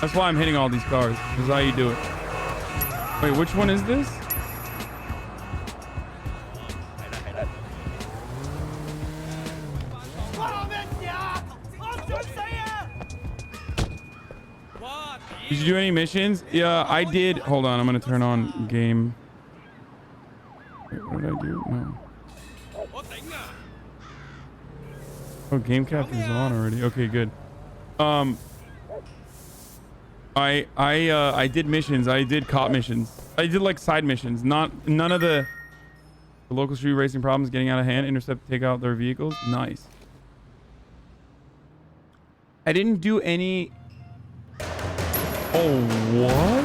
Speaker 2: That's why I'm hitting all these cars. This is how you do it. Wait, which one is this? Did you do any missions? Yeah, I did. Hold on, I'm gonna turn on game. Wait, what did I do? No. Oh, game captain's on already. Okay, good. I did missions. I did cop missions. I did like side missions. None of the local street racing problems getting out of hand. Intercept, take out their vehicles. Nice. I didn't do any. Oh, what?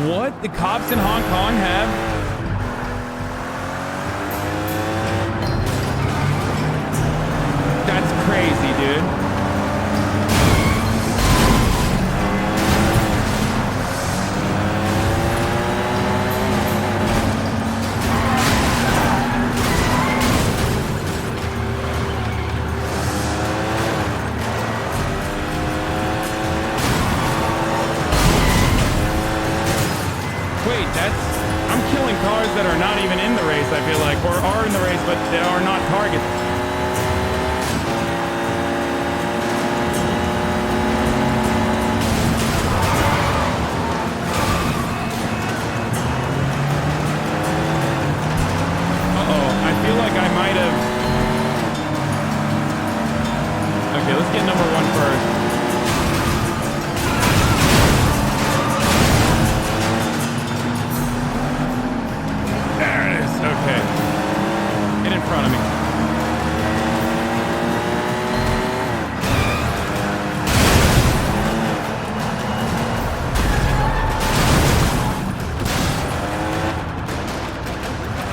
Speaker 2: What? The cops in Hong Kong have? That's crazy, dude. I'm killing cars that are not even in the race, I feel like, or are in the race, but they are not targets. Uh-oh, I feel like I might have... Okay, let's get number one first. Okay. Get in front of me.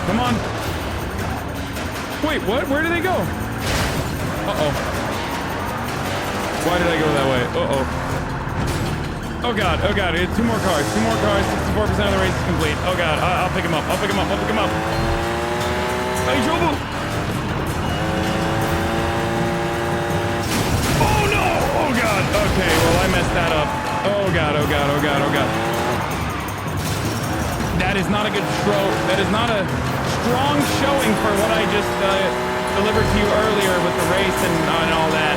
Speaker 2: Come on. Wait, what? Where did they go? Uh-oh. Why did I go that way? Uh-oh. Oh god, oh god, it's two more cars, 64% of the race is complete. Oh god, I'll pick him up, I'll pick him up. Hey, trouble! Oh no! Oh god, okay, well I messed that up. Oh god. That is not a good show. That is not a strong showing for what I just delivered to you earlier with the race and all that.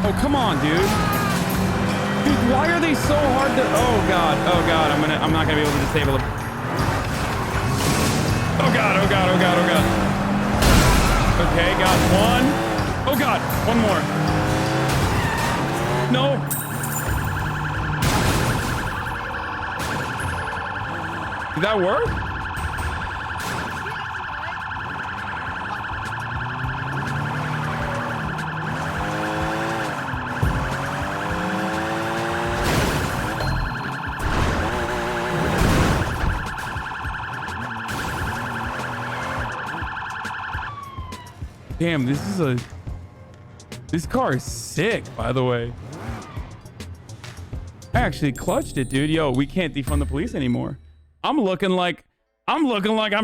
Speaker 2: Oh, come on, dude. Dude, why are they so hard to... Oh, God. I'm not gonna be able to disable them. Oh, God. Okay, got one. Oh, God. One more. No. Did that work? Damn, this car is sick, by the way. I actually clutched it, dude. Yo, we can't defund the police anymore. I'm looking like I'm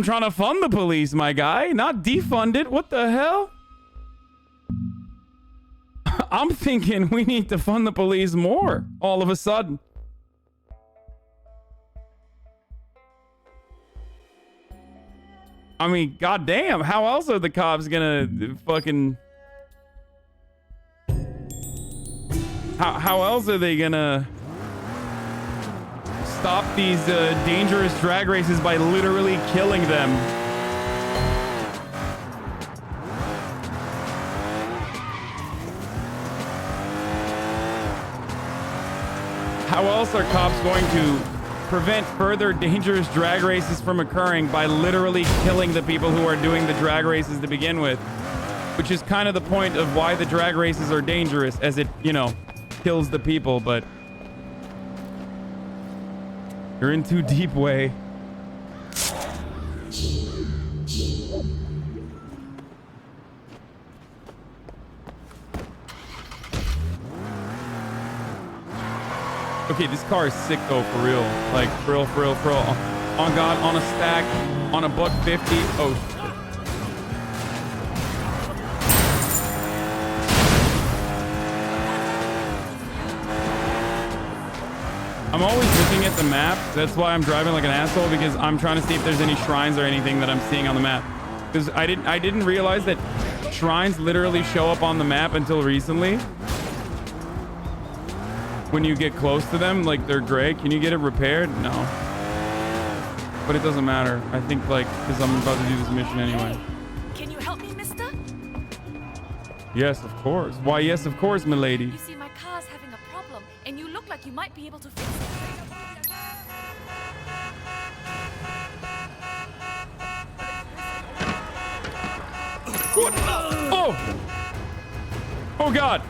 Speaker 2: trying to fund the police, my guy. Not defund it. What the hell? I'm thinking we need to fund the police more all of a sudden. I mean, goddamn, how else are the cops gonna fucking... How else are they gonna stop these dangerous drag races by literally killing them? How else are cops going to prevent further dangerous drag races from occurring by literally killing the people who are doing the drag races to begin with? Which is kind of the point of why the drag races are dangerous, as it, you know, kills the people, but you're in too deep, way. Okay, this car is sick though, for real. Like, for real. On God, on a stack, on a $150. Oh, shit. I'm always looking at the map. That's why I'm driving like an asshole, because I'm trying to see if there's any shrines or anything that I'm seeing on the map. Because I didn't realize that shrines literally show up on the map until recently. When you get close to them, like, they're gray. Can you get it repaired? No. But it doesn't matter. I think, like, because I'm about to do this mission anyway.
Speaker 1: Can you help me, mister?
Speaker 2: Yes, of course. Why, yes, of course, milady.
Speaker 1: You see, my car's having a problem, and you look like you might be able to fix it.
Speaker 2: Oh! Oh, God.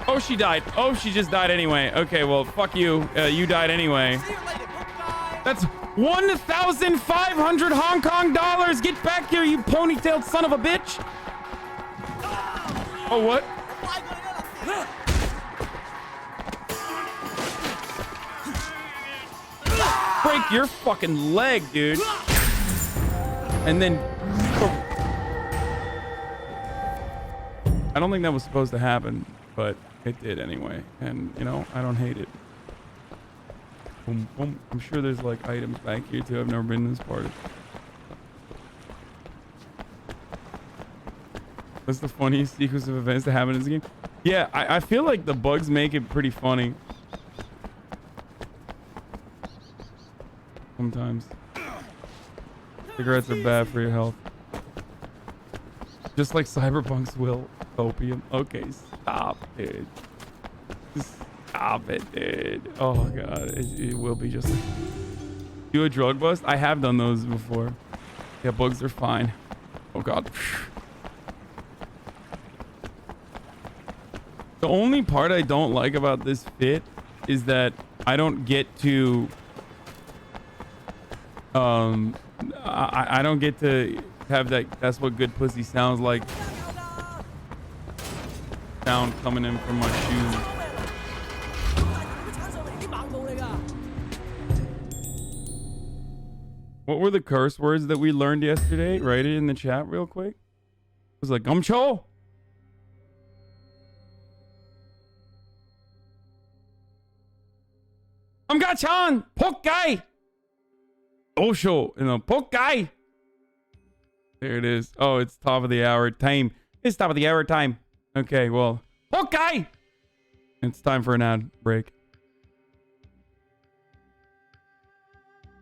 Speaker 2: Oh, she died. Oh, she just died anyway. Okay, well, fuck you. You died anyway. That's 1,500 Hong Kong dollars. Get back here, you ponytailed son of a bitch. Oh, what? Break your fucking leg, dude. And then... I don't think that was supposed to happen, but it did anyway. And, you know, I don't hate it. Boom, boom. I'm sure there's, like, items back here, too. I've never been in this part. That's the funniest sequence of events to happen in this game. Yeah, I feel like the bugs make it pretty funny. Sometimes. Cigarettes are bad for your health. Just like Cyberpunk's will. Opium. Okay, stop, dude. Stop it, dude. Oh, God. It will be just like... Do a drug bust? I have done those before. Yeah, bugs are fine. Oh, God. The only part I don't like about this fit is that I don't get to... I don't get to have that... That's what good pussy sounds like. Sound coming in from my shoes. What were the curse words that we learned yesterday? Write it in the chat real quick. It was like gumcho. Amgachan, poke guy. Osho, you know, poke guy. There it is. Oh, it's top of the hour time. It's top of the hour time. Okay, well, okay. It's time for an ad break.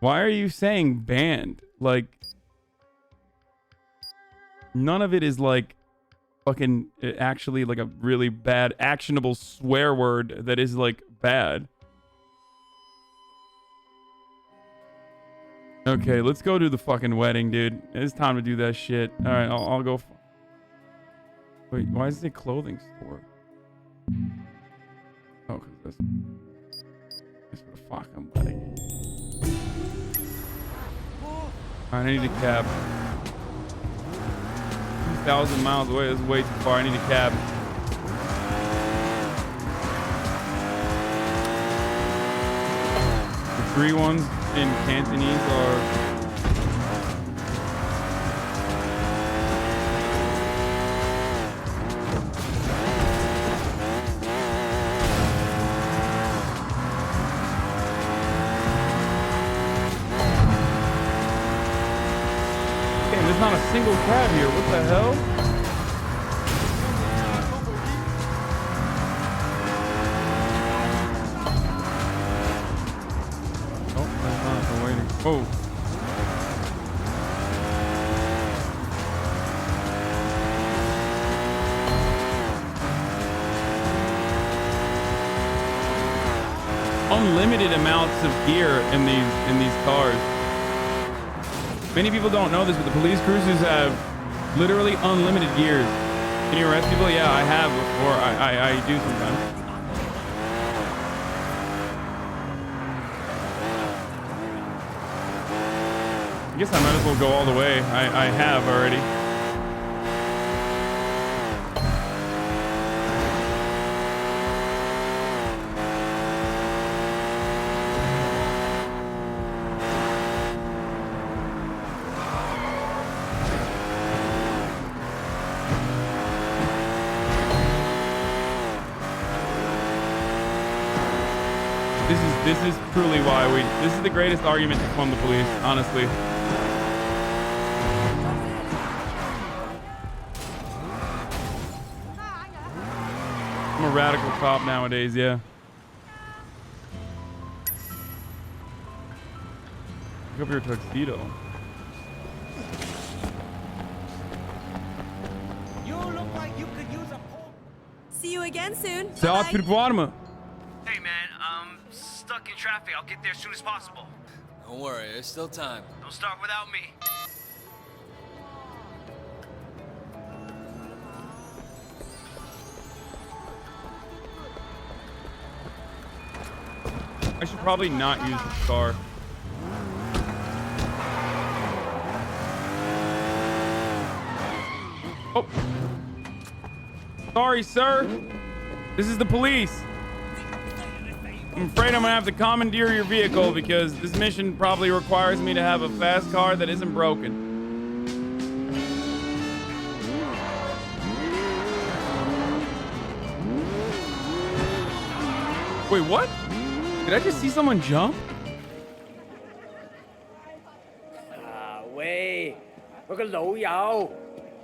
Speaker 2: Why are you saying banned? Like, none of it is like fucking actually like a really bad actionable swear word that is like bad. Okay, let's go to the fucking wedding, dude. It's time to do that shit. All right, I'll go. Wait, why is it a clothing store? Oh, because that's for the fucking wedding. I need a cab. 2,000 miles away. That's way too far. I need a cab. The 3 ones in Cantonese are... There's not a single cab here. What the hell? Oh, that's not. I'm waiting. Oh. Unlimited amounts of gear in these cars. Many people don't know this, but the police cruisers have literally unlimited gears. Can you arrest people? Yeah, I have before. I do sometimes. I guess I might as well go all the way. I have already. This is truly why this is the greatest argument to fund the police, honestly. I'm a radical cop nowadays, yeah. Pick up your tuxedo.
Speaker 16: You look like you could use a pole. See you again soon.
Speaker 2: Saat bir var mı?
Speaker 18: Hey man, I'm stuck in traffic. I'll get there as soon as possible.
Speaker 21: Don't worry, there's still time.
Speaker 18: Don't start without me.
Speaker 2: I should probably not use this car. Oh. Sorry, sir. This is the police. I'm afraid I'm gonna have to commandeer your vehicle because this mission probably requires me to have a fast car that isn't broken. Wait, what? Did I just see someone jump?
Speaker 24: Wait.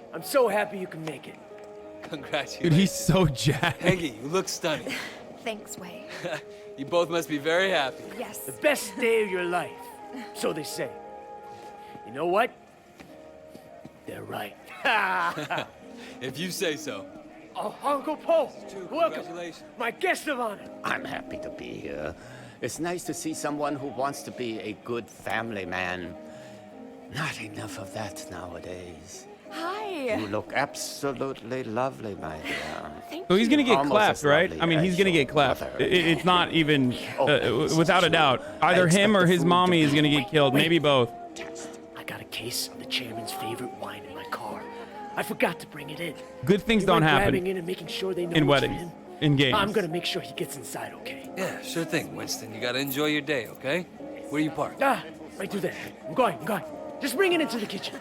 Speaker 24: I'm so happy you can make it.
Speaker 21: Congratulations.
Speaker 2: Dude, he's so jacked.
Speaker 21: Peggy, you look stunning.
Speaker 25: Thanks, Wei.
Speaker 21: You both must be very happy.
Speaker 25: Yes.
Speaker 24: The best day of your life. So they say. You know what? They're right.
Speaker 21: If you say so.
Speaker 24: Oh, Uncle Paul. Welcome.
Speaker 21: Congratulations.
Speaker 24: My guest of honor.
Speaker 26: I'm happy to be here. It's nice to see someone who wants to be a good family man. Not enough of that nowadays.
Speaker 25: Hi.
Speaker 26: You look absolutely lovely, my dear.
Speaker 2: So he's gonna get
Speaker 26: Almost
Speaker 2: clapped,
Speaker 26: as
Speaker 2: right?
Speaker 26: lovely
Speaker 2: I mean,
Speaker 26: as
Speaker 2: he's gonna
Speaker 26: your
Speaker 2: get clapped.
Speaker 26: mother.
Speaker 2: It's not even, without a doubt. Either him or his mommy is gonna get killed. Maybe both.
Speaker 24: I got a case of the chairman's favorite wine in my car. I forgot to bring it in.
Speaker 2: Good things
Speaker 24: You
Speaker 2: don't
Speaker 24: mind
Speaker 2: happen
Speaker 24: grabbing in and making sure they know
Speaker 2: in
Speaker 24: it's
Speaker 2: weddings,
Speaker 24: him?
Speaker 2: in games.
Speaker 24: I'm gonna make sure he gets inside, okay?
Speaker 21: Yeah, sure thing, Winston. You gotta enjoy your day, okay? Where you parked?
Speaker 24: Right through there. I'm going. Just bring it into the kitchen.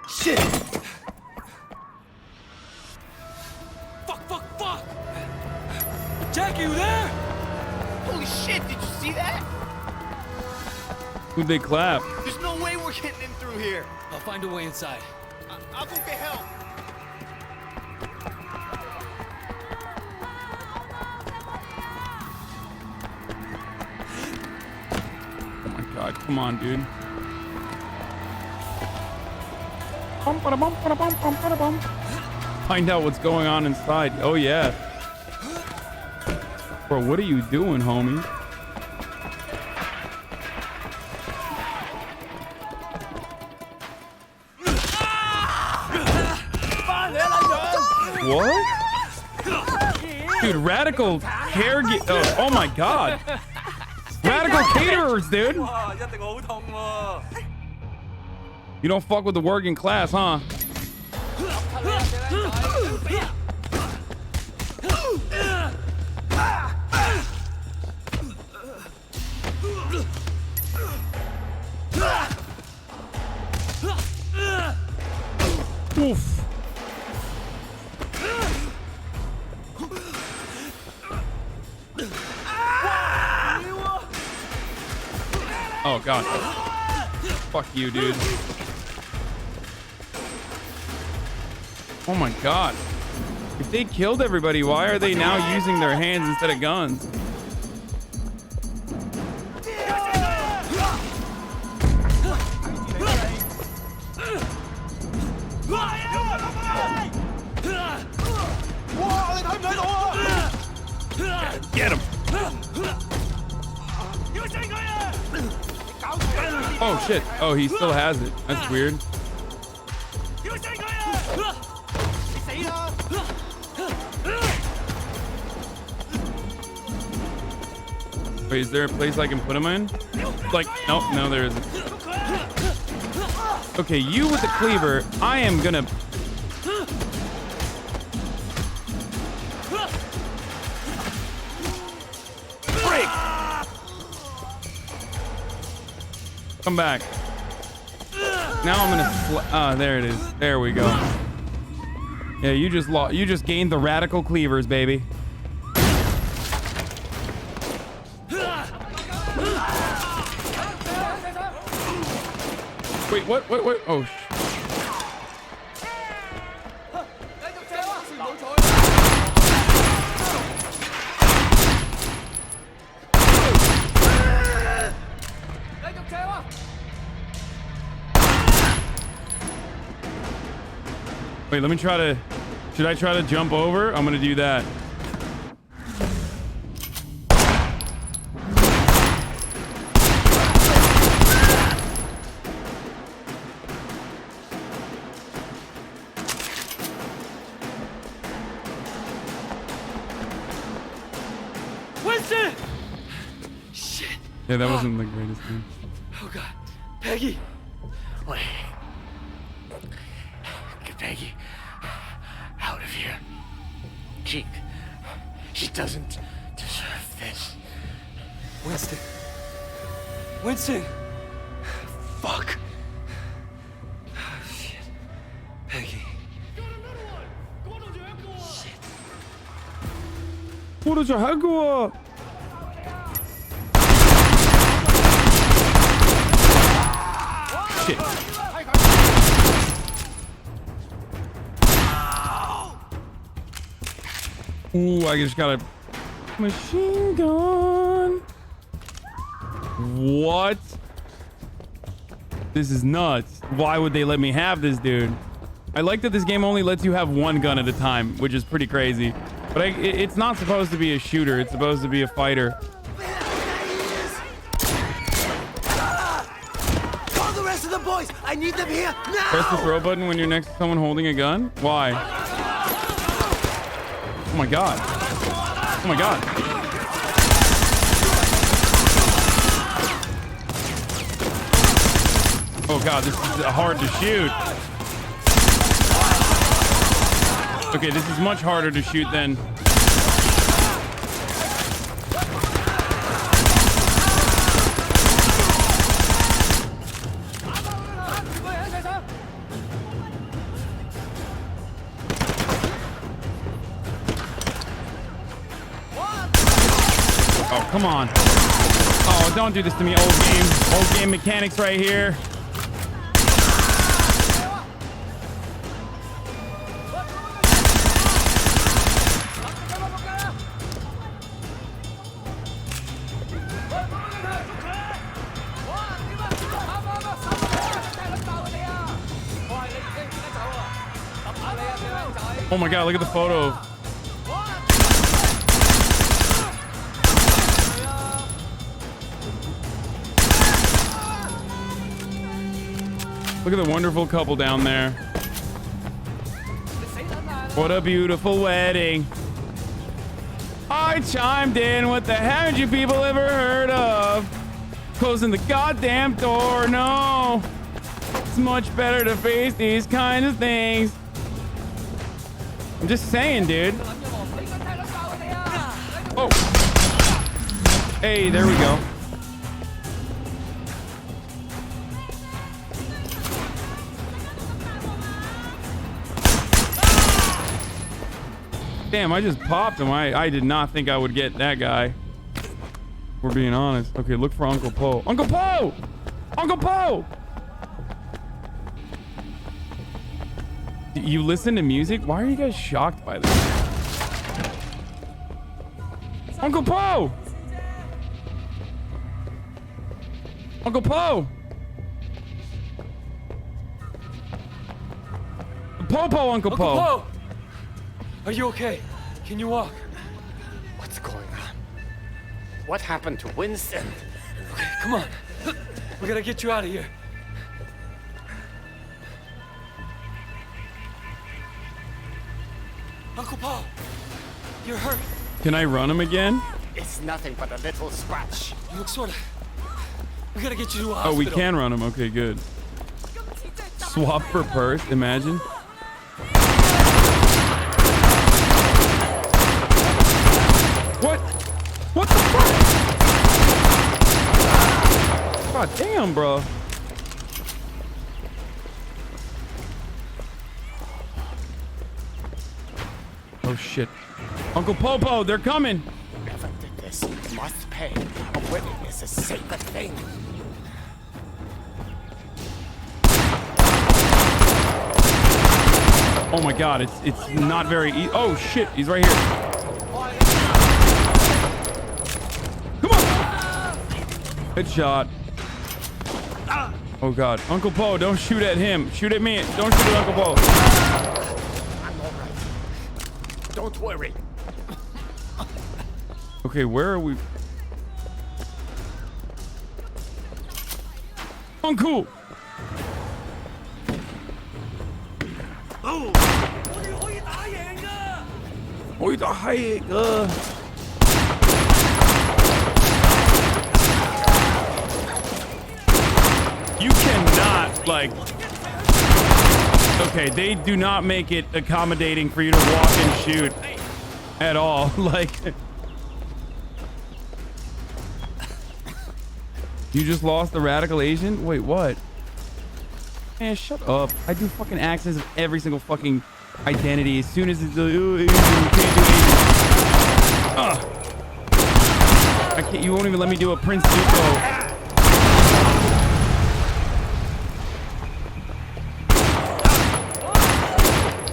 Speaker 21: Shit! Fuck! Jackie, you there?
Speaker 16: Holy shit, did you see that?
Speaker 2: Who'd they clap?
Speaker 16: There's no way we're getting in through here.
Speaker 21: I'll find a way inside.
Speaker 16: I'll go get help.
Speaker 2: Oh my god, come on, dude. Find out what's going on inside. Oh yeah. Bro, what are you doing, homie? What? Dude, radical hair oh my god. Radical caterers, dude. You don't fuck with the working class, huh? Oof. Oh god. Fuck you, dude. Oh my god. If they killed everybody, why are they now using their hands instead of guns? Get him! Oh shit! Oh, he still has it. That's weird. Wait, is there a place I can put him in? Like, nope, no, there isn't. Okay, you with the cleaver. I am gonna. Come back. Now I'm gonna there it is. There we go. Yeah, you just gained the radical cleavers, baby. Wait, what? Oh, wait, let me try to... Should I try to jump over? I'm gonna do that.
Speaker 24: Winston! Shit.
Speaker 2: Yeah, that wasn't the greatest thing.
Speaker 24: Oh god. Peggy! Wait. Get Peggy out of here. She doesn't deserve this.
Speaker 21: Winston. Winston! Fuck. Shit. Peggy.
Speaker 2: Shit. Ooh, I just got a machine gun. What? This is nuts. Why would they let me have this, dude? I like that this game only lets you have one gun at a time, which is pretty crazy. But it's not supposed to be a shooter. It's supposed to be a fighter.
Speaker 16: Call the rest of the boys. I need them here now.
Speaker 2: Press the throw button when you're next to someone holding a gun. Why? Oh my god. Oh my god. Oh god, this is hard to shoot. Okay, this is much harder to shoot than... Oh, come on. Oh, don't do this to me, old game. Old game mechanics right here. Oh my god, look at the photo. Look at the wonderful couple down there. What a beautiful wedding. I chimed in. What the haven't you people ever heard of? Closing the goddamn door. No. It's much better to face these kinds of things. I'm just saying, dude. Oh. Hey, there we go. Damn, I just popped him. I did not think I would get that guy. We're being honest. Okay, look for Uncle Po. Uncle Po! Uncle Po! You listen to music? Why are you guys shocked by this? Uncle Po! Uncle Po! Popo, Uncle Po!
Speaker 21: Uncle Po! Are you okay? Can you walk?
Speaker 26: What's going on? What happened to Winston?
Speaker 21: Okay, come on. We gotta get you out of here. Uncle Po! You're hurt.
Speaker 2: Can I run him again?
Speaker 26: It's nothing but a little scratch.
Speaker 21: You look sorta... We gotta get you to a
Speaker 2: Oh,
Speaker 21: hospital.
Speaker 2: we can run him. Okay, good. Swap for purse, imagine. What? What the fuck? God damn, bro. Oh shit. Uncle Popo, they're coming.
Speaker 26: Whoever did this must pay. A wedding is a sacred thing.
Speaker 2: Oh my god, it's not very easy. Oh shit, he's right here. Come on! Good shot. Oh god, Uncle Po, don't shoot at him. Shoot at me. Don't shoot at Uncle Po.
Speaker 26: I'm all right. Don't worry.
Speaker 2: Okay, where are we? Uncle!
Speaker 21: Oh!
Speaker 2: Ôi da hay cơ. You cannot, like... Okay, they do not make it accommodating for you to walk and shoot at all. Like... You just lost the radical Asian? Wait, what? Man, shut up. I do fucking accents of every single fucking identity as soon as it's can't do Asian. I can't, you won't even let me do a Prince Zuko.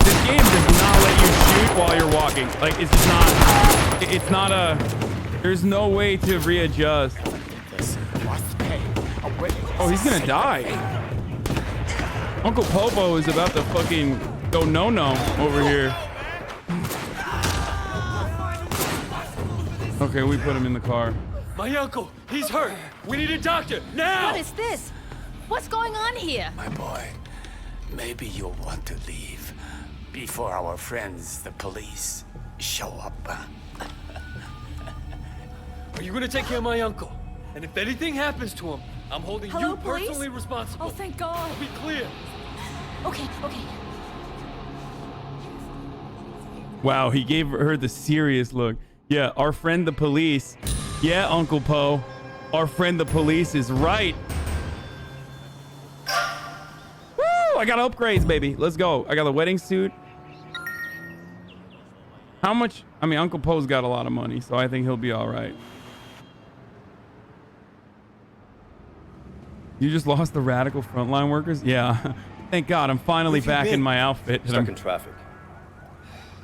Speaker 2: This game does not let you shoot while you're walking. Like, it's not a, there's no way to readjust. Oh, he's gonna die. Uncle Popo is about to fucking go no-no over here. Okay, we put him in the car.
Speaker 21: My uncle, he's hurt. We need a doctor, now!
Speaker 1: What is this? What's going on here?
Speaker 26: My boy, maybe you'll want to leave before our friends, the police, show up.
Speaker 21: Are you gonna take care of my uncle? And if anything happens to him, I'm holding
Speaker 1: Hello,
Speaker 21: you
Speaker 1: police?
Speaker 21: personally responsible.
Speaker 1: Oh, thank God.
Speaker 21: I'll be clear.
Speaker 1: Okay.
Speaker 2: Wow, he gave her the serious look. Yeah, our friend the police. Yeah, Uncle Po. Our friend the police is right. Woo! I got upgrades, baby. Let's go. I got the wedding suit. How much? I mean, Uncle Po's got a lot of money, so I think he'll be all right. You just lost the radical frontline workers? Yeah. Thank God, I'm finally back in my outfit.
Speaker 4: Stuck in traffic.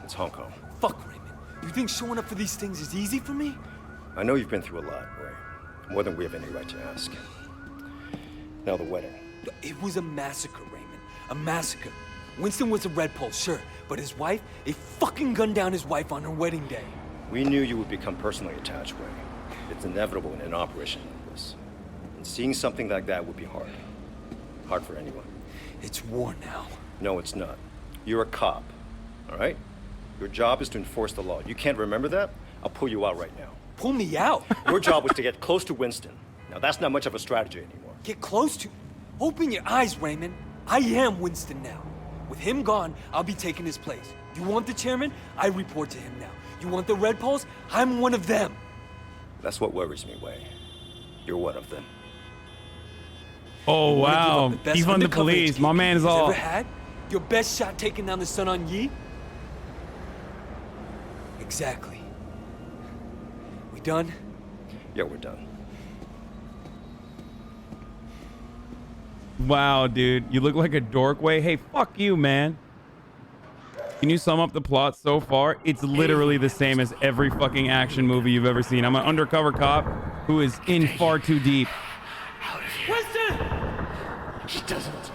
Speaker 4: It's Hong Kong.
Speaker 21: Fuck, Raymond. You think showing up for these things is easy for me?
Speaker 4: I know you've been through a lot, Ray. More than we have any right to ask. Now the wedding.
Speaker 21: It was a massacre, Raymond. A massacre. Winston was a red pole, sure. But his wife, they fucking gunned down his wife on her wedding day.
Speaker 4: We knew you would become personally attached, Ray. It's inevitable in an operation like this. And seeing something like that would be hard. Hard for anyone.
Speaker 21: It's war now.
Speaker 4: No, it's not. You're a cop, all right? Your job is to enforce the law. You can't remember that? I'll pull you out right now.
Speaker 21: Pull me out?
Speaker 4: Your job was to get close to Winston. Now, that's not much of a strategy anymore.
Speaker 21: Get close to... Open your eyes, Raymond. I am Winston now. With him gone, I'll be taking his place. You want the chairman? I report to him now. You want the red poles? I'm one of them.
Speaker 4: That's what worries me, Wei. You're one of them.
Speaker 2: Oh, wow. He's on the police. My man is all...
Speaker 21: Ever had? Your best shot taking down the Sun on Yi? Exactly. We done?
Speaker 4: Yeah, we're done.
Speaker 2: Wow, dude. You look like a dorkway. Hey, fuck you, man. Can you sum up the plot so far? It's literally the same as every fucking action movie you've ever seen. I'm an undercover cop who is in far too deep.
Speaker 24: Winston! He doesn't.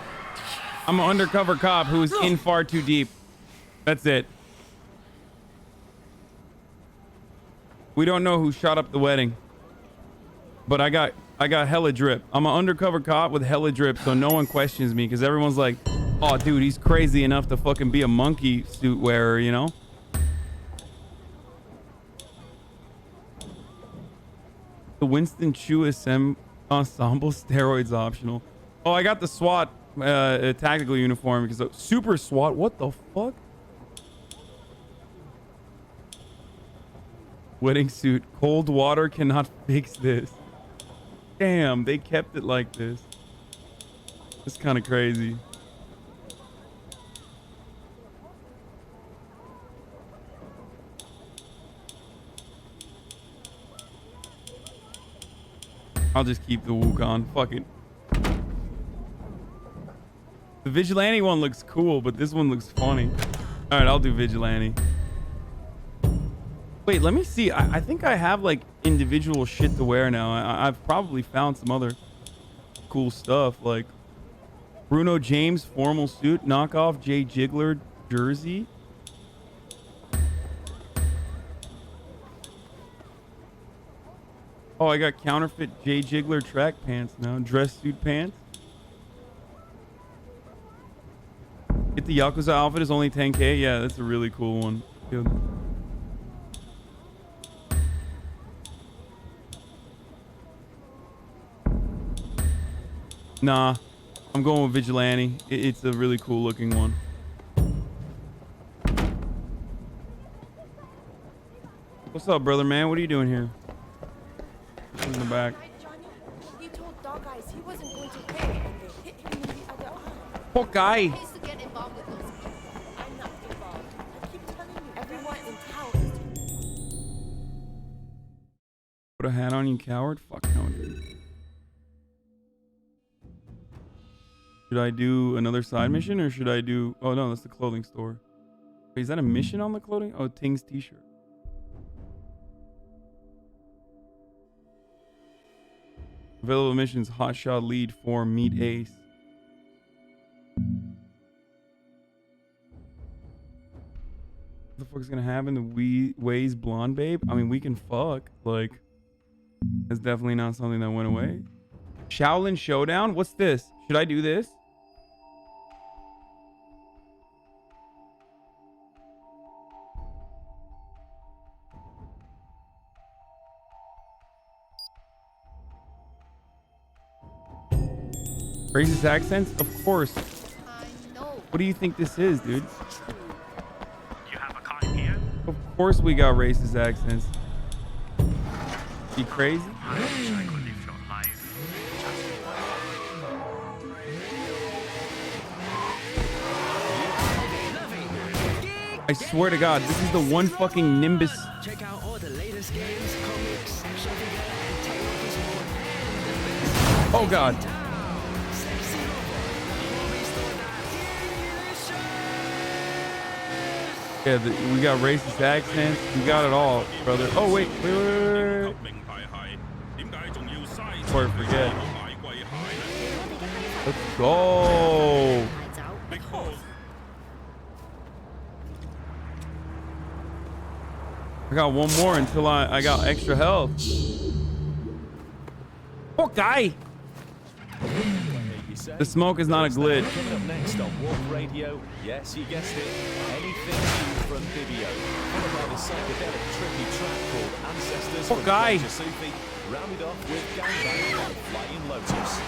Speaker 2: I'm an undercover cop who is in far too deep. That's it. We don't know who shot up the wedding, but I got hella drip. I'm an undercover cop with hella drip, so no one questions me because everyone's like, oh, dude, he's crazy enough to fucking be a monkey suit wearer, you know? The Winston Chu ensemble steroids optional. Oh, I got the SWAT tactical uniform because super SWAT. What the fuck? Wedding suit. Cold water cannot fix this. Damn, they kept it like this. It's kind of crazy. I'll just keep the Wukong. Fuck it. The Vigilante one looks cool, but this one looks funny. All right, I'll do Vigilante. Wait, let me see. I think I have like individual shit to wear now. I've probably found some other cool stuff like Bruno James formal suit, knockoff Jay Jiggler jersey. Oh, I got counterfeit Jay Jiggler track pants now. Dress suit pants. Get the Yakuza outfit is only 10K. Yeah, that's a really cool one. Good. Nah, I'm going with Vigilante. It's a really cool looking one. What's up, brother man? What are you doing here? In the back.
Speaker 25: He told Dog Eyes he wasn't going to pay, and they hit him in the other eye.
Speaker 2: Poor guy.
Speaker 25: He needs to get involved with those people. I'm not involved. I keep telling you, everyone in town is.
Speaker 2: Put a hat on, you coward. Fuck no, dude. Should I do another side mission or should I do... Oh, no, that's the clothing store. Wait, is that a mission on the clothing? Oh, Ting's t-shirt. Available missions, hotshot lead for meet ace. What the fuck is gonna happen to Way's blonde babe? I mean, we can fuck. Like, that's definitely not something that went away. Shaolin Showdown? What's this? Should I do this? Racist accents? Of course. What do you think this is, dude?
Speaker 18: You have a car in here?
Speaker 2: Of course we got racist accents. You crazy?
Speaker 18: I wish I could live your life.
Speaker 2: I swear to God, this is the one fucking Nimbus.
Speaker 16: Check out all the latest games, comics, shopping, and technology.
Speaker 2: Oh God. Yeah, we got racist accents. We got it all, brother. Oh, wait. Before I forget. Let's go. I got one more until I got extra health. Oh, guy. The smoke is not a glitch.
Speaker 3: Coming up next on Wolf Radio, yes, you guessed it, anything new from video. Followed by the psychedelic trippy track called Ancestors from
Speaker 2: guy.
Speaker 3: Sufi, rounded off with Gangbang by Flying Lotus.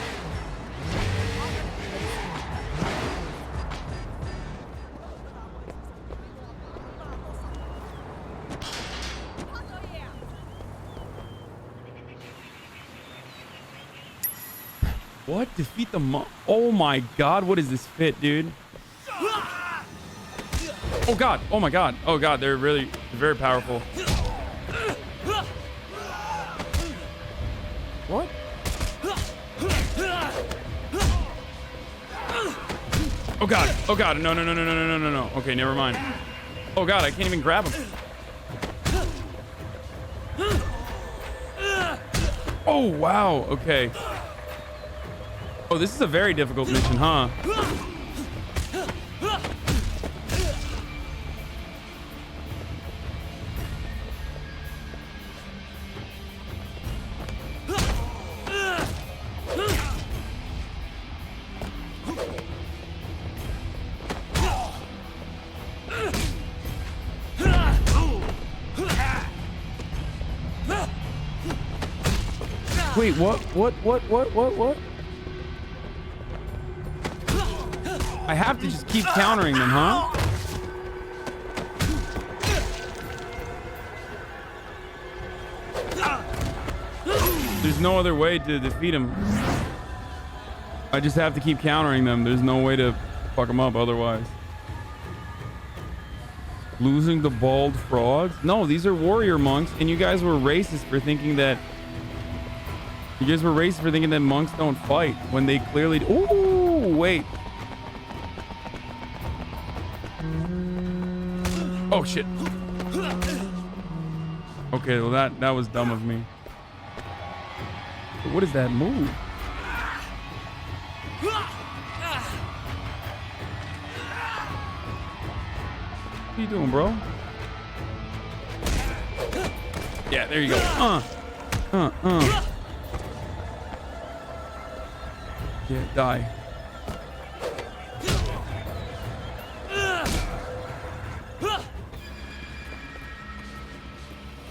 Speaker 2: What? Defeat the Oh my God, what is this fit, dude? Oh God, oh my God, oh God, they're really very powerful. Oh god. Oh god. No, no, no, no, no, no, no, no, no. Okay, never mind. Oh god, I can't even grab him. Oh wow. Okay. Oh, this is a very difficult mission, huh? Wait, what? What? I have to just keep countering them, huh? There's no other way to defeat him. I just have to keep countering them. There's no way to fuck them up otherwise. Losing the bald frogs? No, these are warrior monks, and you guys were racist for thinking that... You guys were racist for thinking that monks don't fight when they clearly... Ooh, wait. Oh, shit. Okay, well, that was dumb of me. But what is that move? What are you doing, bro? Yeah, there you go. Yeah, die.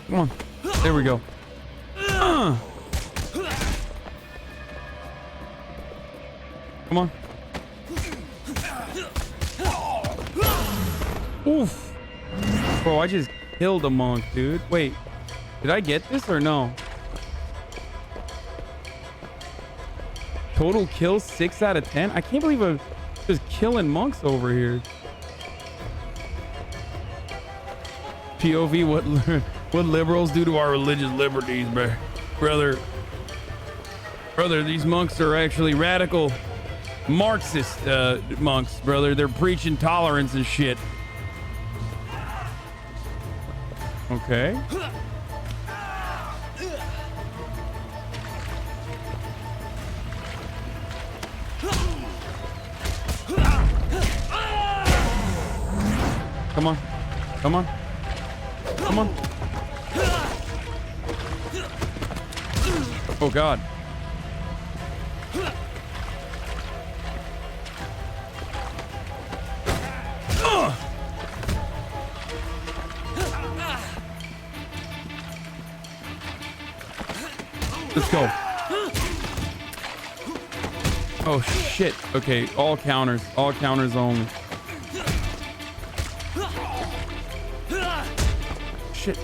Speaker 2: Come on. There we go. Come on. Oof. Bro, I just killed a monk, dude. Wait, did I get this or no? Total kills 6 out of 10. I can't believe I'm just killing monks over here. POV, what liberals do to our religious liberties, brother. These monks are actually radical Marxist monks, brother. They're preaching tolerance and shit. Okay. Come on. Come on. Come on. Oh, God. Let's go. Oh, shit. Okay, all counters. All counters only. Shit.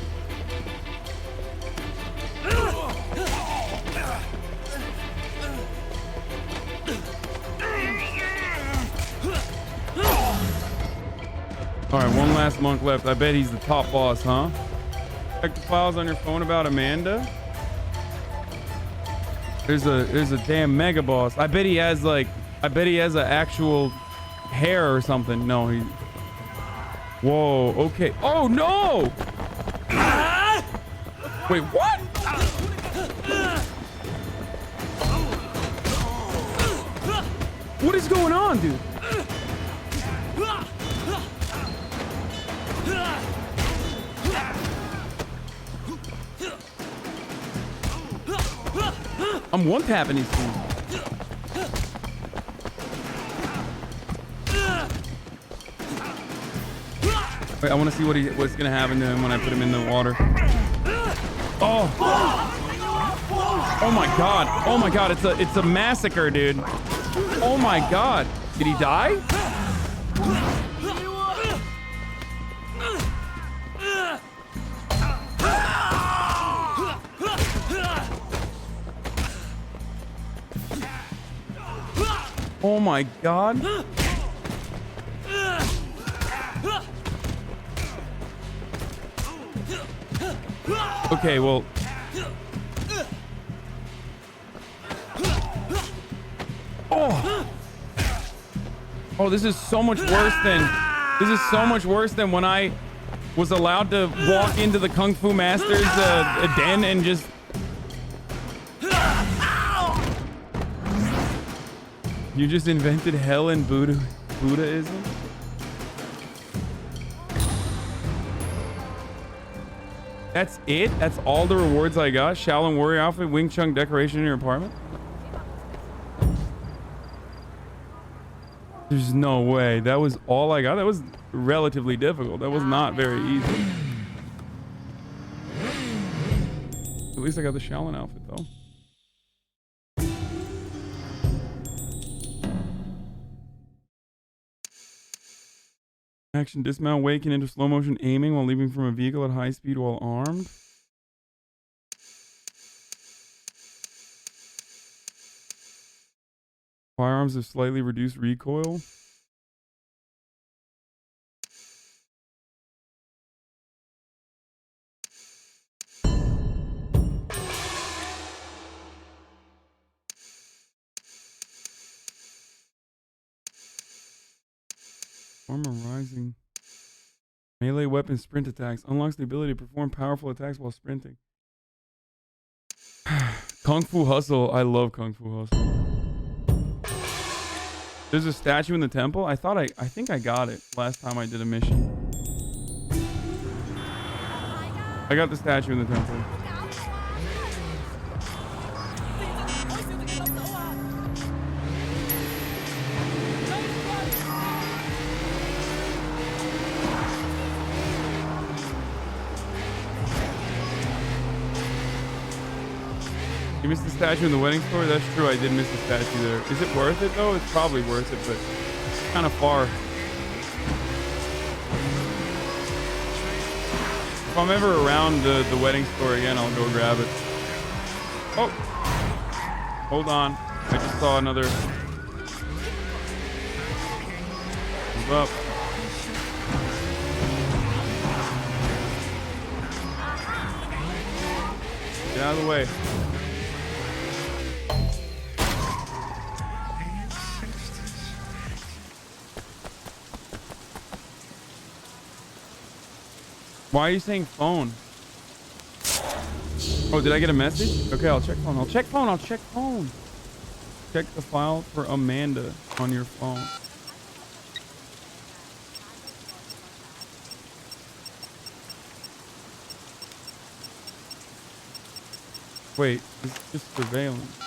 Speaker 2: All right, one last monk left. I bet he's the top boss, huh? Check the files on your phone about Amanda. There's a damn mega boss. I bet he has like, I bet he has an actual hair or something. No, he. Whoa. Okay. Oh no. Wait, what? What is going on, dude? I'm one-tapping these things. Wait, I want to see what's gonna happen to him when I put him in the water. Oh! Oh my god! Oh my god! It's a massacre, dude! Oh my god! Did he die? Oh my god. Okay, well. Oh. Oh, this is so much worse than... This is so much worse than when I was allowed to walk into the Kung Fu Master's den and just... You just invented hell and Buddhism? That's it? That's all the rewards I got? Shaolin Warrior outfit, Wing Chun decoration in your apartment? There's no way. That was all I got? That was relatively difficult. That was not very easy. At least I got the Shaolin outfit, though. Action dismount, waken into slow motion aiming while leaping from a vehicle at high speed while armed. Firearms have slightly reduced recoil. Armor rising. Melee weapon sprint attacks. Unlocks the ability to perform powerful attacks while sprinting. Kung Fu Hustle. I love Kung Fu Hustle. There's a statue in the temple. I think I got it last time I did a mission. I got the statue in the temple. You missed the statue in the wedding store? That's true, I did miss the statue there. Is it worth it though? It's probably worth it, but it's kind of far. If I'm ever around the wedding store again, I'll go grab it. Oh! Hold on. I just saw another... Move up. Get out of the way. Why are you saying phone? Oh, did I get a message? Okay, I'll check phone. I'll check phone. I'll check phone. Check the file for Amanda on your phone. Wait, it's just surveillance.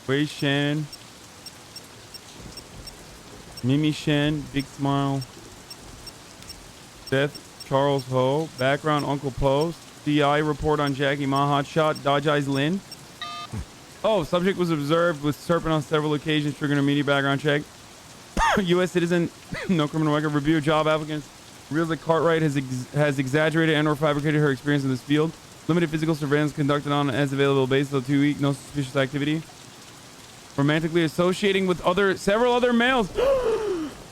Speaker 2: Wei Shen, Mimi Shen, Big Smile, Death Charles Ho, background Uncle Post, CI report on Jackie Ma, Hotshot, Dodge Eyes Lin. Oh, subject was observed with Serpent on several occasions, triggering an immediate background check. U.S. citizen, no criminal record, review of job applicants. Reveals that Cartwright has exaggerated and or fabricated her experience in this field. Limited physical surveillance conducted on an as available basis of 2 weeks, no suspicious activity. Romantically associating with several other males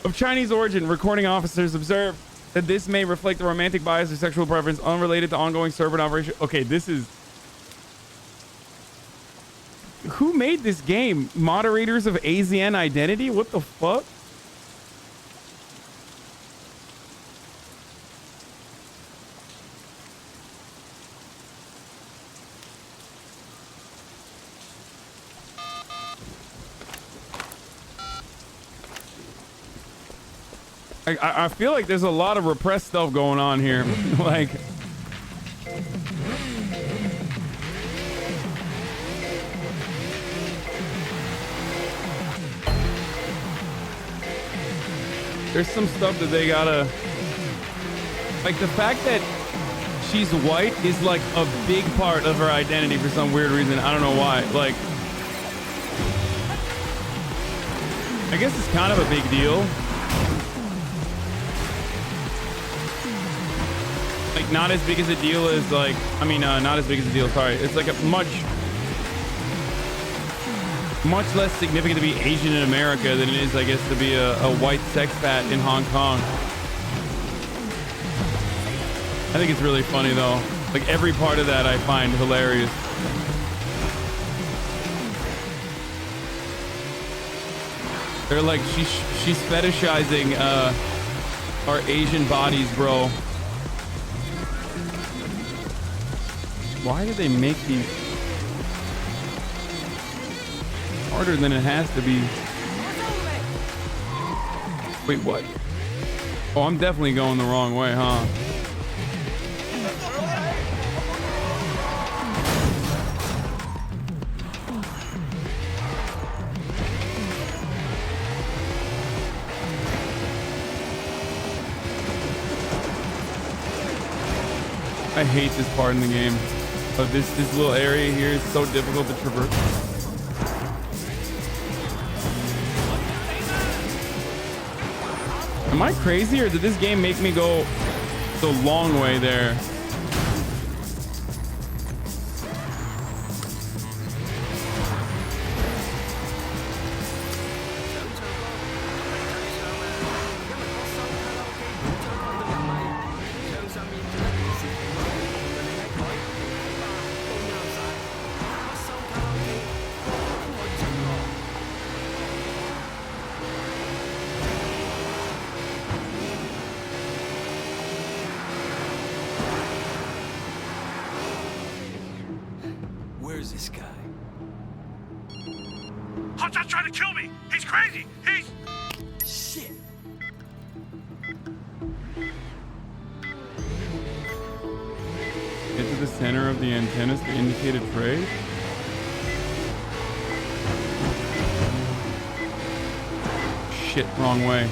Speaker 2: of Chinese origin. Recording officers observed that this may reflect a romantic bias or sexual preference unrelated to ongoing Serpent operation. Okay, this is... Who made this game? Moderators of AZN Identity? What the fuck? I feel like there's a lot of repressed stuff going on here. Like... There's some stuff that they gotta... Like, the fact that she's white is, like, a big part of her identity for some weird reason. I don't know why. Like... I guess it's kind of a big deal. Like, not as big as a deal as, like... I mean, not as big as a deal, sorry. It's, like, a much less significant to be Asian in America than it is, I guess, to be a white sexpat in Hong Kong. I think it's really funny though. Like every part of that I find hilarious. They're like she's fetishizing our Asian bodies, bro. Why do they make these harder than it has to be? Wait, what? Oh, I'm definitely going the wrong way, huh? I hate this part in the game. Oh, this little area here is so difficult to traverse. Am I crazy, or did this game make me go the long way there?
Speaker 21: Where's this guy?
Speaker 18: Hasan's trying to kill me! He's crazy! He's...
Speaker 21: Shit!
Speaker 2: Get to the center of the antennas to indicate a trade. Shit, wrong way.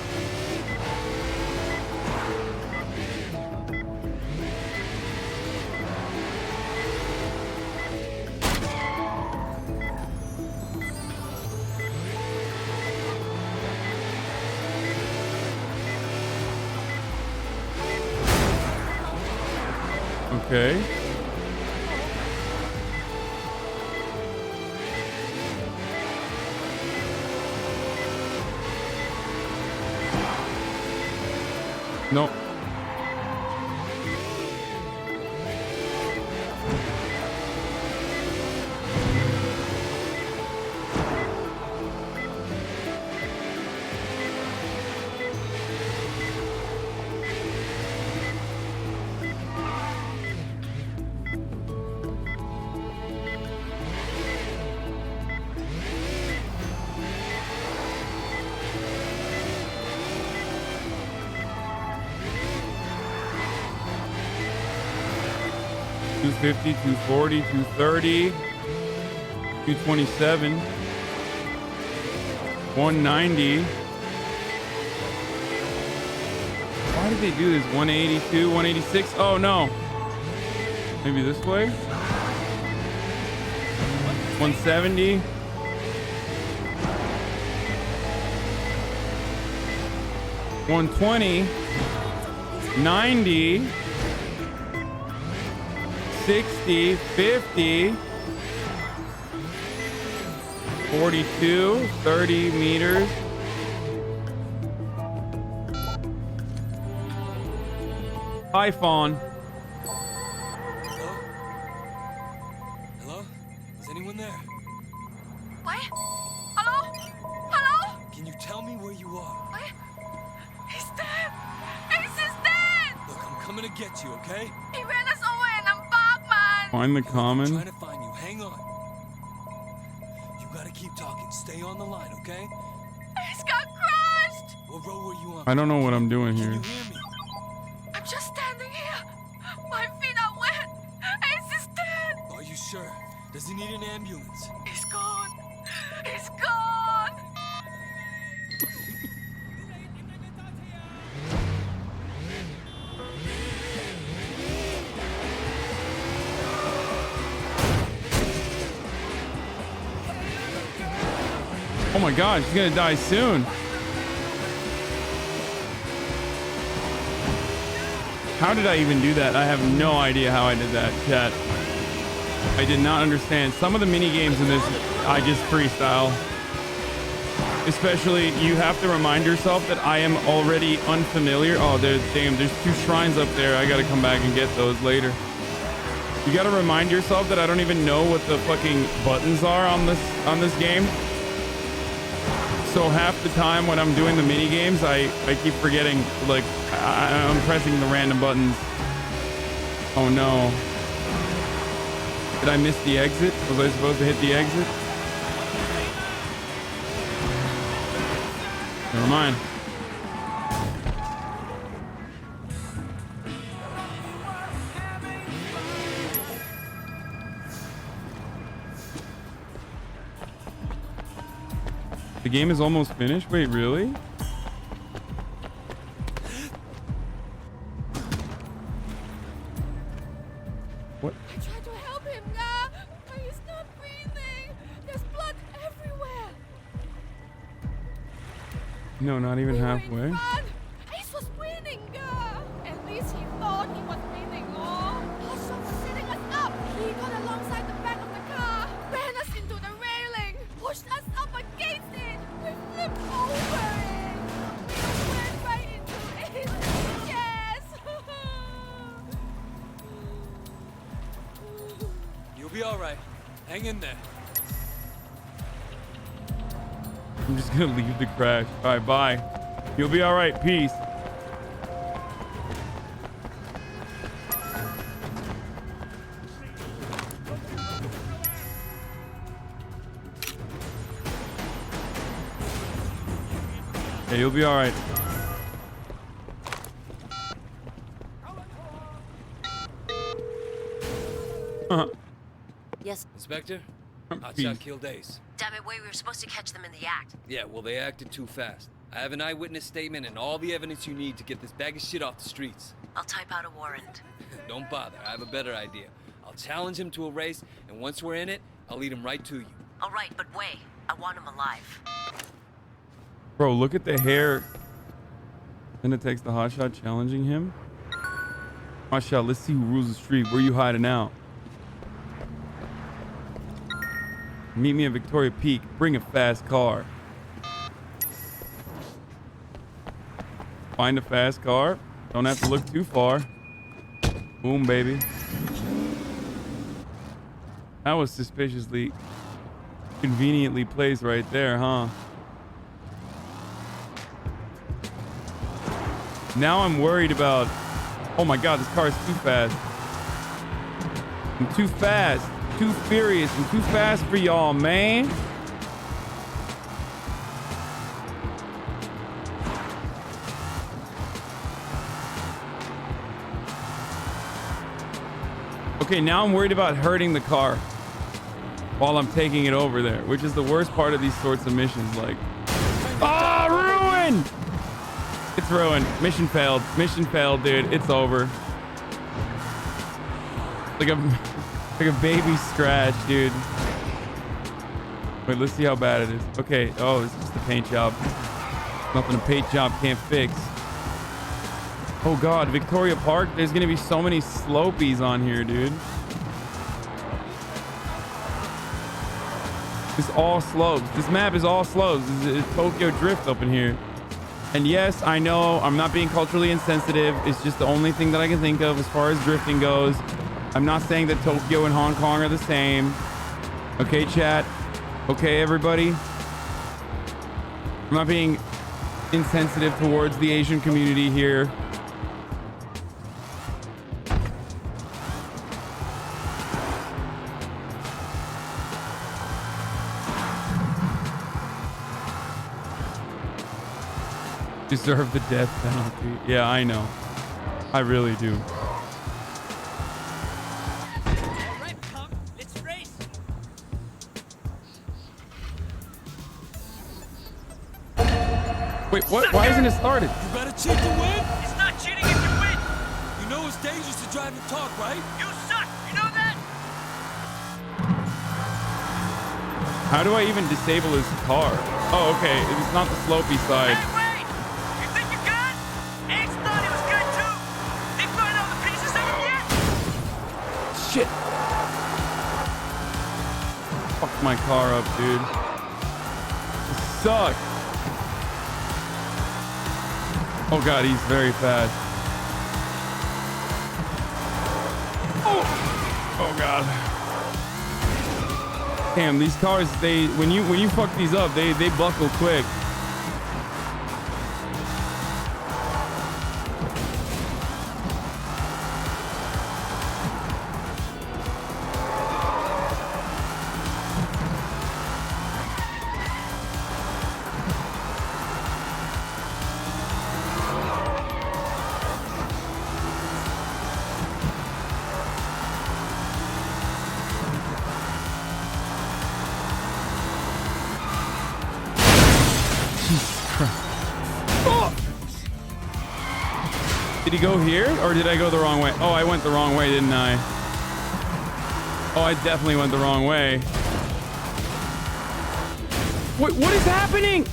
Speaker 2: Okay. Nope. $250, $240, $230, $227, $190. Why did they do this? $182, $186. Oh no. Maybe this way. $170. $120. $90. 60, 50, 42, 30 meters. Hi, Fawn.
Speaker 21: Hello? Hello? Is anyone there?
Speaker 25: What? Hello? Hello?
Speaker 21: Can you tell me where you are?
Speaker 25: What? He's dead. He's dead.
Speaker 21: Look, I'm coming to get you, okay?
Speaker 25: He ran us over and I'm back, man.
Speaker 2: Find the
Speaker 21: I'm
Speaker 2: common.
Speaker 21: trying to find you. Hang on. You gotta keep talking. Stay on the line, okay?
Speaker 25: He's got crushed.
Speaker 21: What row were you on?
Speaker 2: I don't know what I'm doing here.
Speaker 21: Can you hear me?
Speaker 25: I'm just standing here. My feet are wet. Ace is dead.
Speaker 21: Are you sure? Does he need an ambulance?
Speaker 25: He's gone. He's gone.
Speaker 2: Oh my God, she's gonna die soon. How did I even do that? I have no idea how I did that, chat. I did not understand. Some of the mini games in this, I just freestyle. Especially, you have to remind yourself that I am already unfamiliar. Oh, there's 2 shrines up there. I gotta come back and get those later. You gotta remind yourself that I don't even know what the fucking buttons are on this game. So half the time when I'm doing the mini games, I keep forgetting, like, I'm pressing the random buttons. Oh no. Did I miss the exit? Was I supposed to hit the exit? Never mind. The game is almost finished? Wait, really? What?
Speaker 25: I tried to help him, but he's not breathing. There's blood everywhere.
Speaker 2: No, not even halfway.
Speaker 25: Ace was winning, At least he thought he was winning, Hasan was setting us up. He got alongside the back of the car, ran us into the railing, pushed us up against it. We flipped over it. We went right into Ace's chest.
Speaker 21: You'll be all right. Hang in there.
Speaker 2: I'm just gonna leave the crash. All right, bye. You'll be all right. Peace. Yeah, you'll be all right.
Speaker 5: Yes.
Speaker 21: Inspector?
Speaker 2: Peace.
Speaker 21: Hotshot killed Ace.
Speaker 5: Damn it, wait, we were supposed to catch them in the act.
Speaker 21: Yeah, well, they acted too fast. I have an eyewitness statement and all the evidence you need to get this bag of shit off the streets.
Speaker 5: I'll type out a warrant.
Speaker 21: Don't bother, I have a better idea. I'll challenge him to a race, and once we're in it, I'll lead him right to you.
Speaker 5: All right, but wait. I want him alive.
Speaker 2: Bro, look at the hair. Then it takes the hotshot challenging him. Hotshot, let's see who rules the street. Where you hiding out? Meet me at Victoria Peak. Bring a fast car. Find a fast car. Don't have to look too far. Boom, baby. That was suspiciously conveniently placed right there, huh? Now I'm worried about... Oh my god, this car is too fast. I'm too fast. Too furious and too fast for y'all, man. Okay, now I'm worried about hurting the car while I'm taking it over there, which is the worst part of these sorts of missions. Like, ah, ruined! It's ruined. Mission failed. Mission failed, dude. It's over. Like a baby scratch, dude. Wait, let's see how bad it is. Okay. Oh, it's just a paint job. Nothing a paint job can't fix. Oh god, Victoria Park. There's gonna be so many slopies on here, dude. It's all slopes. This map is all slopes. This is Tokyo Drift up in here. And yes, I know I'm not being culturally insensitive. It's just the only thing that I can think of as far as drifting goes. I'm not saying that Tokyo and Hong Kong are the same. Okay, chat. Okay, everybody. I'm not being insensitive towards the Asian community here. Deserve the death penalty. Yeah, I know. I really do. Wait, what? Why isn't it started?
Speaker 21: You gotta cheat to win?
Speaker 18: It's not cheating if you win.
Speaker 21: You know it's dangerous to drive and talk, right?
Speaker 18: You suck. You know that?
Speaker 2: How do I even disable his car? Oh, okay. It's not the slopey side.
Speaker 18: Hey, wait! You think you're good? Ace thought he was good too. They find all the pieces of him yet?
Speaker 2: Shit. Fuck my car up, dude. This sucks. Oh god, he's very fast. Oh, oh god. Damn, these cars, they when you fuck these up, they buckle quick. Did he go here or did I go the wrong way? Oh, I went the wrong way, didn't I? Oh, I definitely went the wrong way. Wait, what is happening?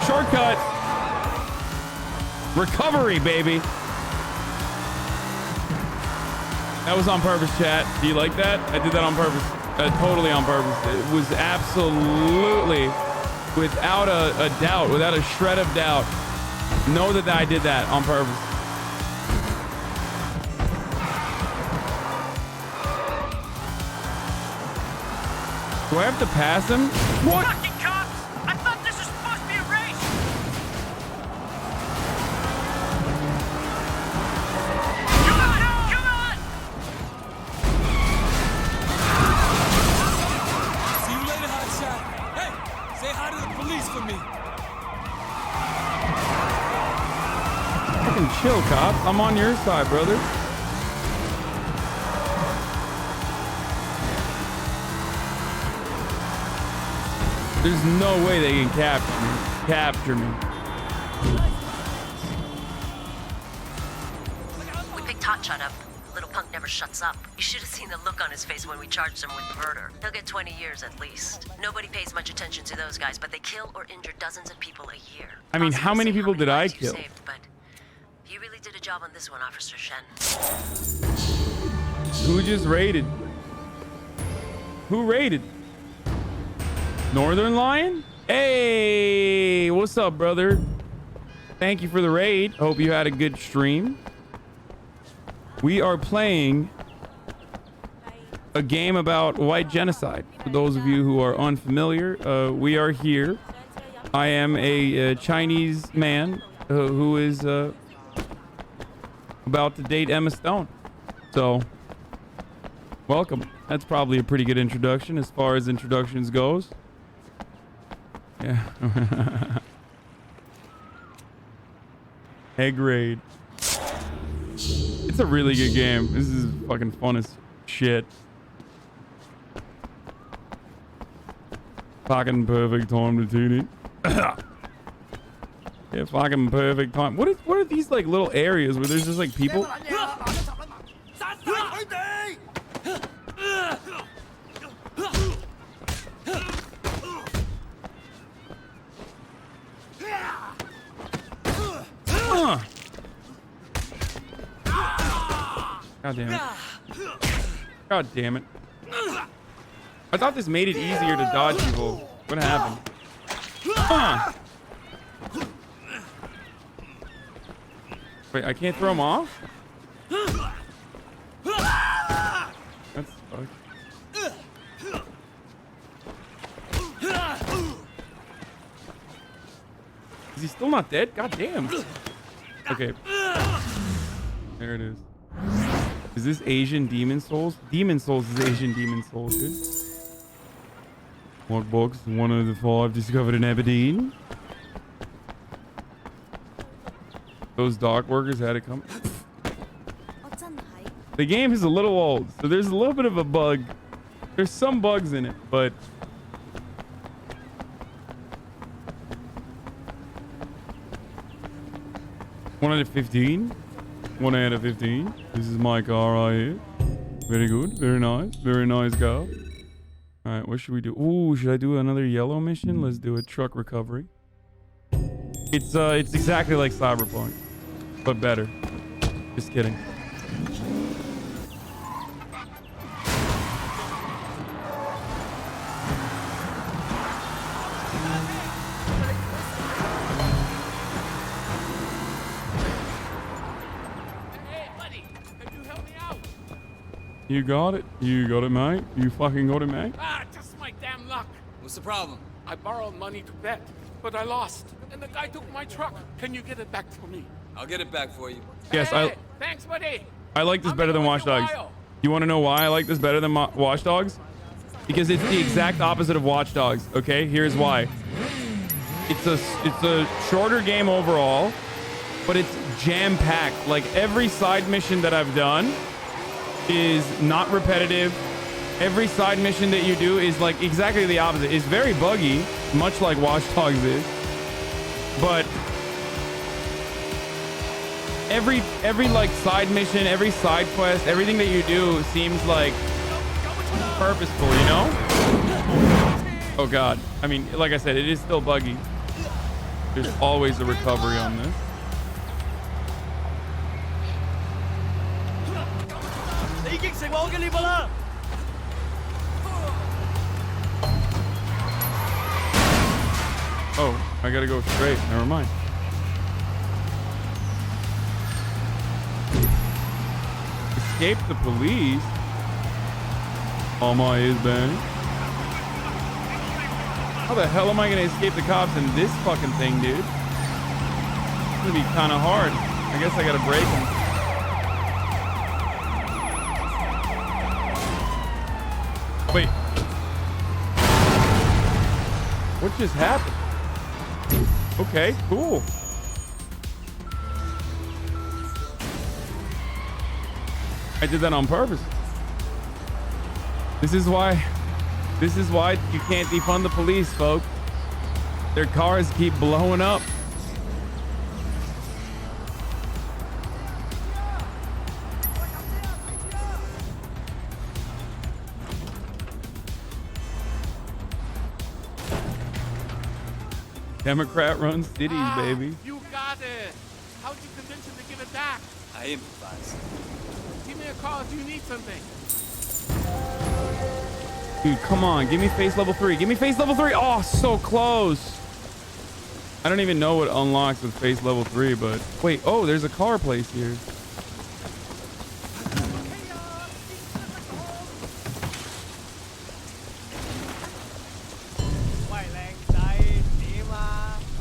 Speaker 2: Shortcut. Recovery, baby. That was on purpose, chat. Do you like that? I did that on purpose. Totally on purpose. It was absolutely, without a doubt, without a shred of doubt, know that I did that on purpose. Do I have to pass him? What?
Speaker 18: Fucking cops! I thought this was supposed to be a race! Come on! Come on!
Speaker 21: See you later, hotshot. Hey, say hi to the police for me.
Speaker 2: Fucking chill, cop. I'm on your side, brother. There's no way they can capture me.
Speaker 5: We picked Hotshot up. Little punk never shuts up. You should have seen the look on his face when we charged him with murder. He'll get 20 years at least. Nobody pays much attention to those guys, but they kill or injure dozens of people a year.
Speaker 2: I mean, how many people did I kill?
Speaker 5: Saved, but you really did a job on this one, Officer Shen.
Speaker 2: Who just raided? Who raided? Northern Lion? Hey, what's up, brother? Thank you for the raid. Hope you had a good stream. We are playing a game about white genocide. For those of you who are unfamiliar, we are here. I am a Chinese man who is about to date Emma Stone. So, welcome. That's probably a pretty good introduction as far as introductions goes. Yeah. Egg raid. It's a really good game. This is fucking fun as shit. Fucking perfect time to tune it. Yeah, fucking perfect time. What are these like little areas where there's just like people? God damn it. God damn it. I thought this made it easier to dodge people. What happened? Wait, I can't throw him off? That's fucked. Is he still not dead? God damn. Okay. There it is. Is this Asian Demon Souls? Demon Souls is Asian Demon Souls, dude. Lockbox, one of the 5 discovered in Aberdeen. Those dock workers had to come. The game is a little old, so there's a little bit of a bug. There's some bugs in it, but... One out of 15? 1 out of 15. This is my car right here. Very good. Very nice. Very nice car. Alright, what should we do? Ooh, should I do another yellow mission? Let's do a truck recovery. It's exactly like Cyberpunk, but better. Just kidding. You got it. You got it, mate. You fucking got it, mate.
Speaker 8: Ah, just my damn luck.
Speaker 15: What's the problem?
Speaker 8: I borrowed money to bet, but I lost. And the guy took my truck. Can you get it back for me?
Speaker 15: I'll get it back for you.
Speaker 2: Yes,
Speaker 8: Hey, thanks, buddy.
Speaker 2: I like this better than Watch Dogs.
Speaker 8: while.
Speaker 2: You want to know why I like this better than Watch Dogs? Because it's the exact opposite of Watch Dogs. Okay, here's why. It's a shorter game overall, but it's jam-packed. Like every side mission that I've done is not repetitive. Every side mission that you do is like exactly the opposite. It's very buggy, much like Watch Dogs is. But every like side mission, every side quest, everything that you do seems like purposeful, you know? Oh god. I mean, like I said, it is still buggy. There's always a recovery on this. Oh, I gotta go straight. Never mind. Escape the police? Oh my is bang. How the hell am I gonna escape the cops in this fucking thing, dude? It's gonna be kind of hard. I guess I gotta break him. Wait. What just happened? Okay, cool. I did that on purpose. This is why you can't defund the police, folks. Their cars keep blowing up. Democrat run cities, baby.
Speaker 8: You got it. How'd you convince him to give it back?
Speaker 15: I improvise.
Speaker 8: Give me a call if you need something.
Speaker 2: Dude, come on. Give me face level 3. Give me face level 3. Oh, so close. I don't even know what unlocks with face level 3, but wait. Oh, there's a car place here.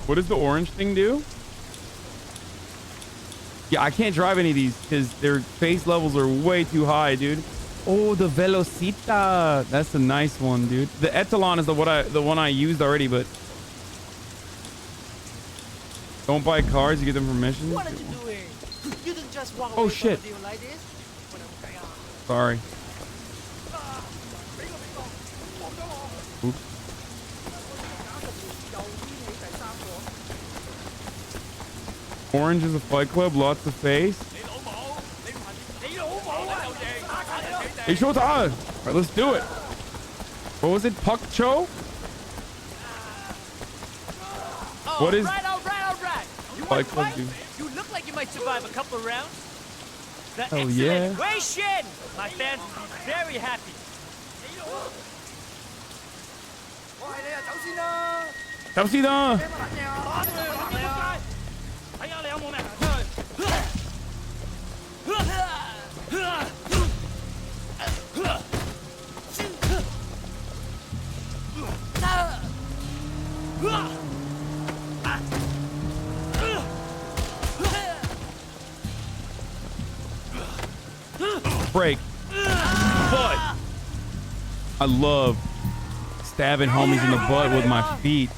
Speaker 2: What does the orange thing do? Yeah, I can't drive any of these because their face levels are way too high, dude. Oh, the Velocita. That's a nice one, dude. The Etalon is the one I used already, but don't buy cars. You get them from missions.
Speaker 17: What are you doing? You didn't just walk
Speaker 2: Oh
Speaker 17: away
Speaker 2: shit.
Speaker 17: from a deal like this?
Speaker 2: Sorry. Oops. Orange is a fight club. Lots of face. Hey, Shota! Alright, let's do it. What was it? Puck Cho? What is
Speaker 17: All right. You
Speaker 2: Fight
Speaker 17: want to
Speaker 2: Club
Speaker 17: fight?
Speaker 2: do?
Speaker 17: You look like you might survive a couple of rounds. The
Speaker 2: Hell yeah.
Speaker 17: acceleration! My fans will be very happy.
Speaker 2: 小心啊！ Break. Butt. I love stabbing homies in the butt with my feet.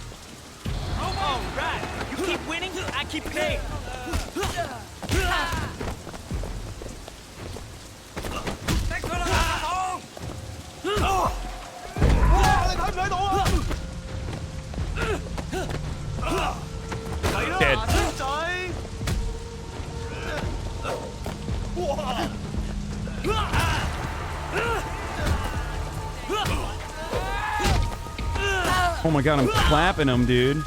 Speaker 17: All right. You keep winning, I keep paying.
Speaker 2: Dead. Oh my god, I'm clapping him, dude.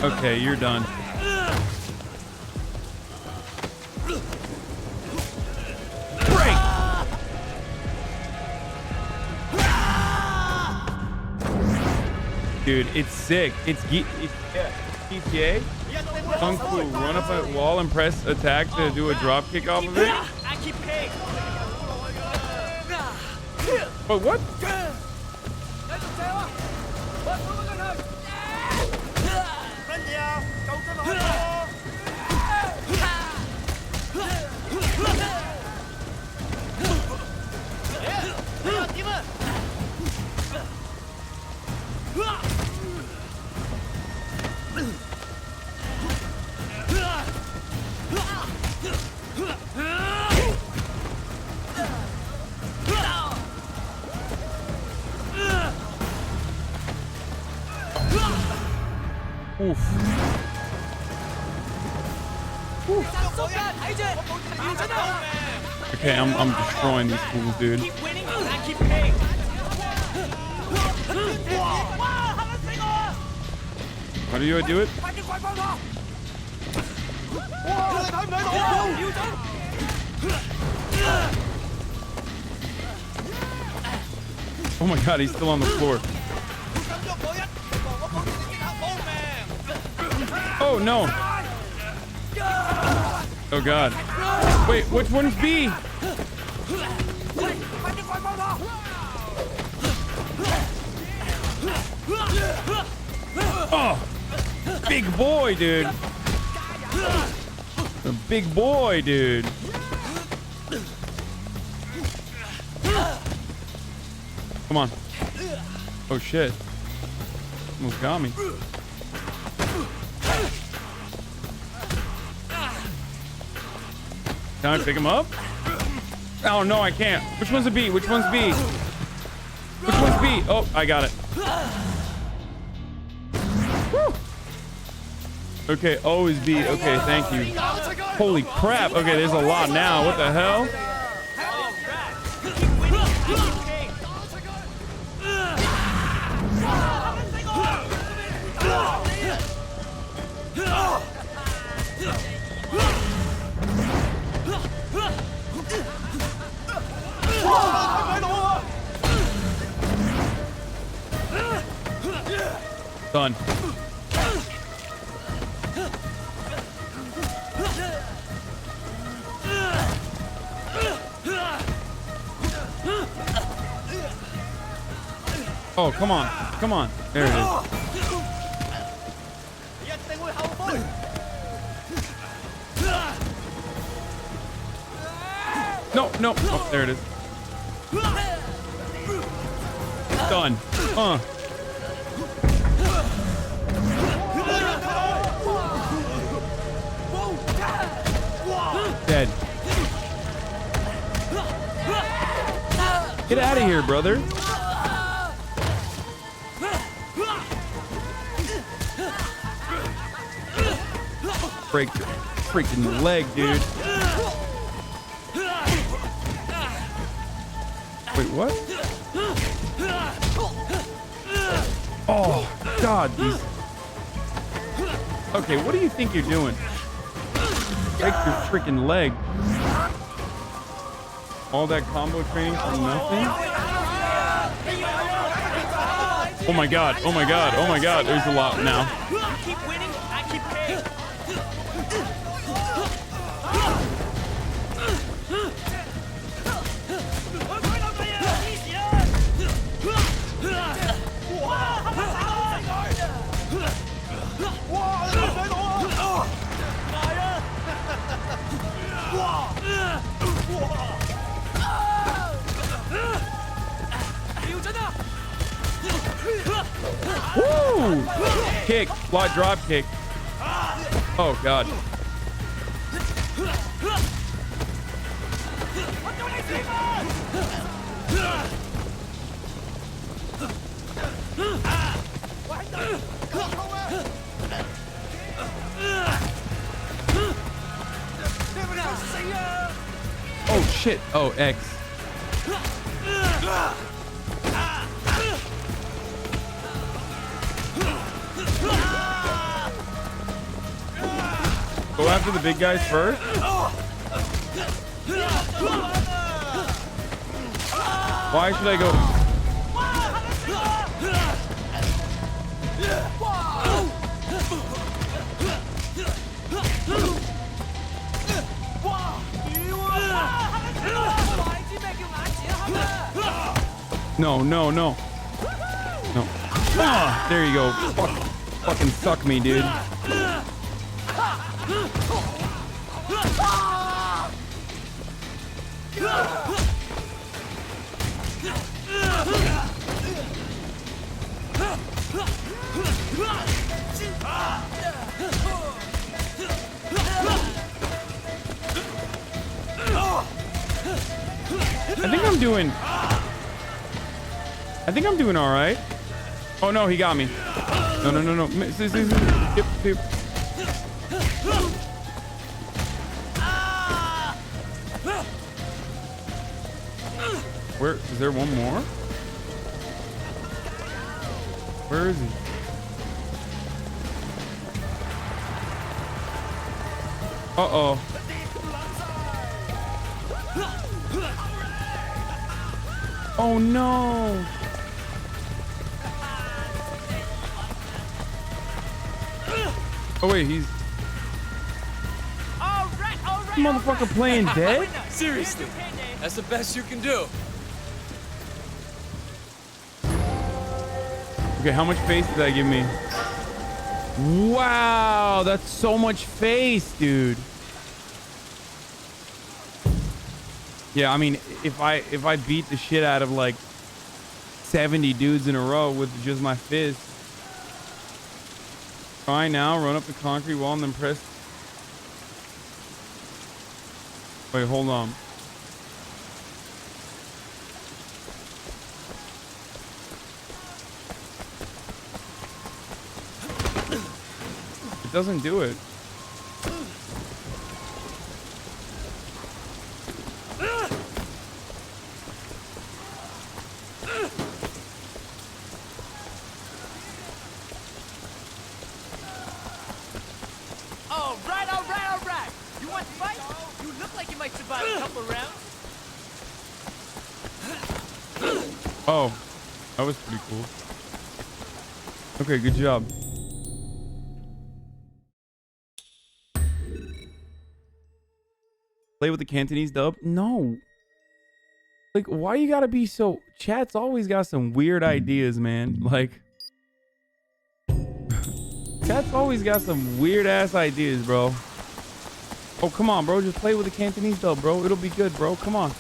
Speaker 2: Okay, you're done. Break. Dude, it's sick. It's GTA. Kung Fu. Run up a wall and press attack to do a drop kick off of it.
Speaker 17: I keep paying.
Speaker 2: But what? Oof. Okay, I'm destroying these fools, dude.
Speaker 17: Keep winning, I keep paying.
Speaker 2: How do you do it? Oh my god, he's still on the floor. Oh no. Oh god. Wait, which one's B? Oh, big boy, dude. A big boy, dude. Come on. Oh shit. Almost got me. Can I pick him up? Oh no, I can't. Which one's a B? Which one's B? Which one's B? Oh, I got it. Woo. Okay, O is B. Okay, thank you. Holy crap. Okay, there's a lot now. What the hell? Done. Oh, come on. Come on. There it is. No, no. Oh, there it is. Done. Dead. Get out of here, brother. Break your freaking leg, dude. Wait, what? Oh, God. These... Okay, what do you think you're doing? Break your freaking leg. All that combo training for nothing? Oh my god, oh my god, oh my god. There's a lot now.
Speaker 17: You keep winning, I keep paying.
Speaker 2: Woo! Kick, slide drop kick. Oh god. Oh shit. Oh, X. Go after the big guys first. Why should I go? No, no, no. No. Ah, there you go. Fucking suck me, dude. I think I'm doing all right. Oh no, he got me. No, no, no, no. Yep, yep. Where is there one more? Where is he? Uh-oh. Oh no. Oh wait, he's motherfucker playing dead?
Speaker 15: Seriously, that's the best you can do.
Speaker 2: Okay, how much face did that give me? Wow, that's so much face, dude. Yeah, I mean, if I beat the shit out of like 70 dudes in a row with just my fist. Try now, run up the concrete wall and then press. Wait, hold on. It doesn't do it. Oh, that was pretty cool. Okay, good job. Play with the Cantonese dub? No. Like, why you gotta be so... Chat's always got some weird ideas, man. Like... Chat's always got some weird-ass ideas, bro. Oh, come on, bro. Just play with the Cantonese dub, bro. It'll be good, bro. Come on.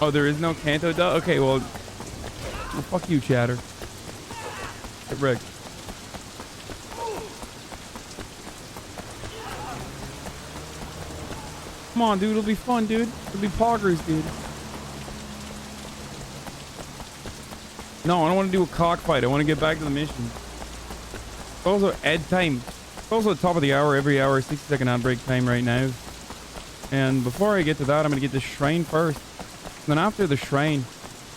Speaker 2: Oh, there is no Canto dub? Okay, well, fuck you, chatter. Get wrecked. Come on, dude. It'll be fun, dude. It'll be poggers, dude. No, I don't want to do a cockfight. I want to get back to the mission. It's also ad time. It's also the top of the hour, every hour, 60-second ad break time right now. And before I get to that, I'm going to get the shrine first. Then after the shrine,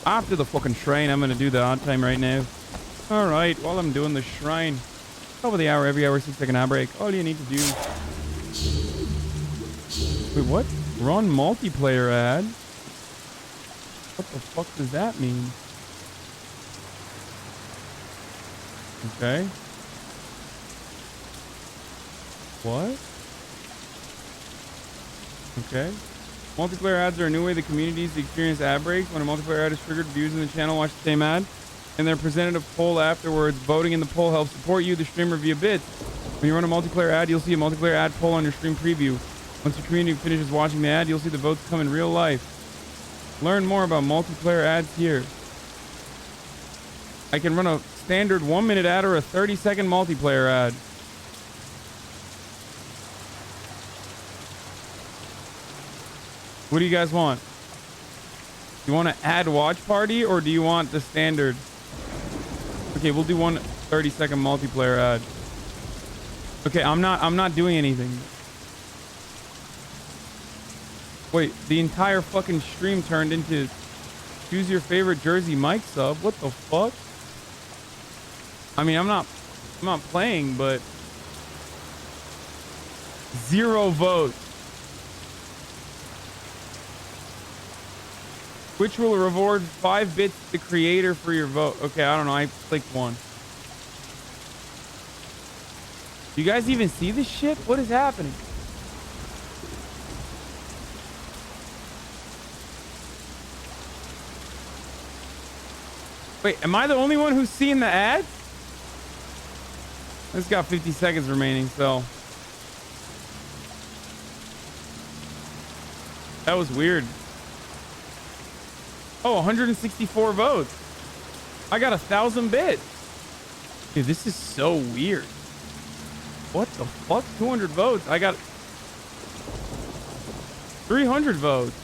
Speaker 2: after the fucking shrine, I'm going to do the odd time right now. All right, while I'm doing the shrine, top of the hour, every hour, 60-second ad break. All you need to do... Wait, what? Run multiplayer ad? What the fuck does that mean? Okay. What? Okay. Multiplayer ads are a new way the communities experience ad breaks. When a multiplayer ad is triggered, viewers in the channel watch the same ad, and they're presented a poll afterwards. Voting in the poll helps support you, the streamer, via bits. When you run a multiplayer ad, you'll see a multiplayer ad poll on your stream preview. Once your community finishes watching the ad, you'll see the votes come in real life. Learn more about multiplayer ads here. I can run a standard 1-minute ad or a 30-second multiplayer ad. What do you guys want? You want to add watch party or do you want the standard? Okay, we'll do one 30-second multiplayer ad. Okay, I'm not doing anything. Wait, the entire fucking stream turned into choose your favorite Jersey Mike sub. What the fuck? I mean, I'm not playing, but 0 votes. Which will reward 5 bits to the creator for your vote. Okay, I don't know. I clicked one. You guys even see this shit? What is happening? Wait, am I the only one who's seen the ads? It's got 50 seconds remaining, so. That was weird. Oh, 164 votes. I got 1,000 bits. Dude, this is so weird. What the fuck? 200 votes. I got 300 votes.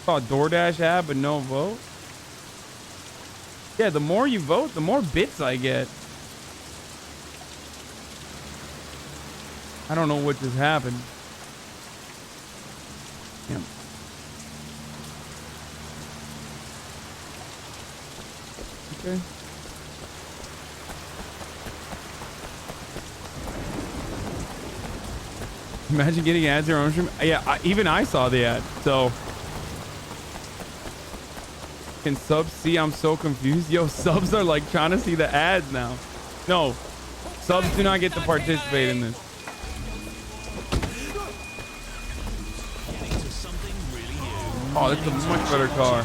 Speaker 2: Saw a DoorDash ad, but no vote. Yeah, the more you vote, the more bits I get. I don't know what just happened. Yeah. Okay. Imagine getting ads in your own stream. Yeah, even I saw the ad. So, can subs see? I'm so confused. Yo, subs are like trying to see the ads now. No, subs do not get to participate in this. Oh, that's a much better car.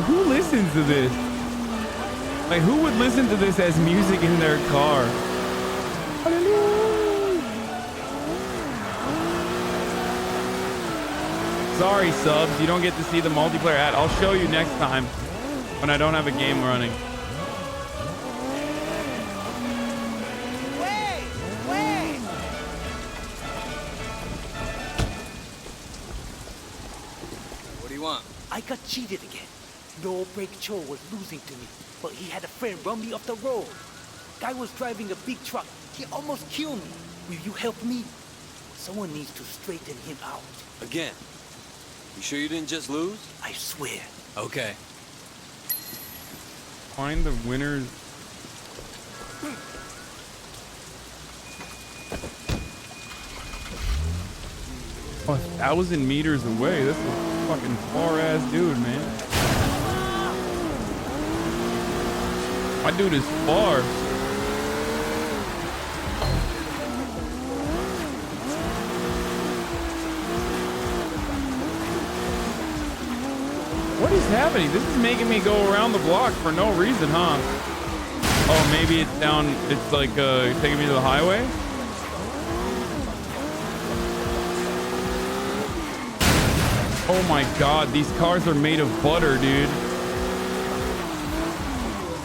Speaker 2: Who listens to this? Like, who would listen to this as music in their car? Sorry, subs, you don't get to see the multiplayer ad. I'll show you next time when I don't have a game running.
Speaker 18: Wait!
Speaker 21: What do you want?
Speaker 24: I got cheated again. No break Cho was losing to me, but he had a friend run me off the road. Guy was driving a big truck. He almost killed me. Will you help me? Someone needs to straighten him out.
Speaker 21: Again? You sure you didn't just lose?
Speaker 24: I swear.
Speaker 21: Okay.
Speaker 2: Find the winners. Oh, 1,000 meters away. This is a fucking far ass dude, man. My dude is far. What is happening? This is making me go around the block for no reason, huh? Oh, maybe it's down. It's like taking me to the highway. Oh my god, these cars are made of butter, dude.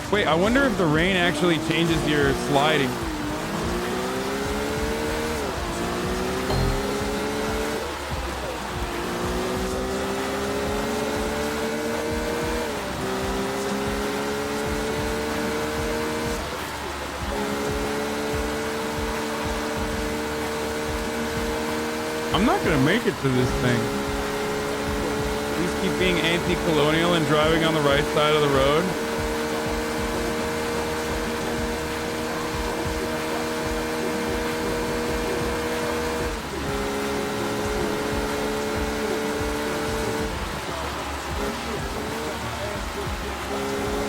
Speaker 2: Wait, I wonder if the rain actually changes your sliding. I'm not gonna make it to this thing. Please keep being anti-colonial and driving on the right side of the road.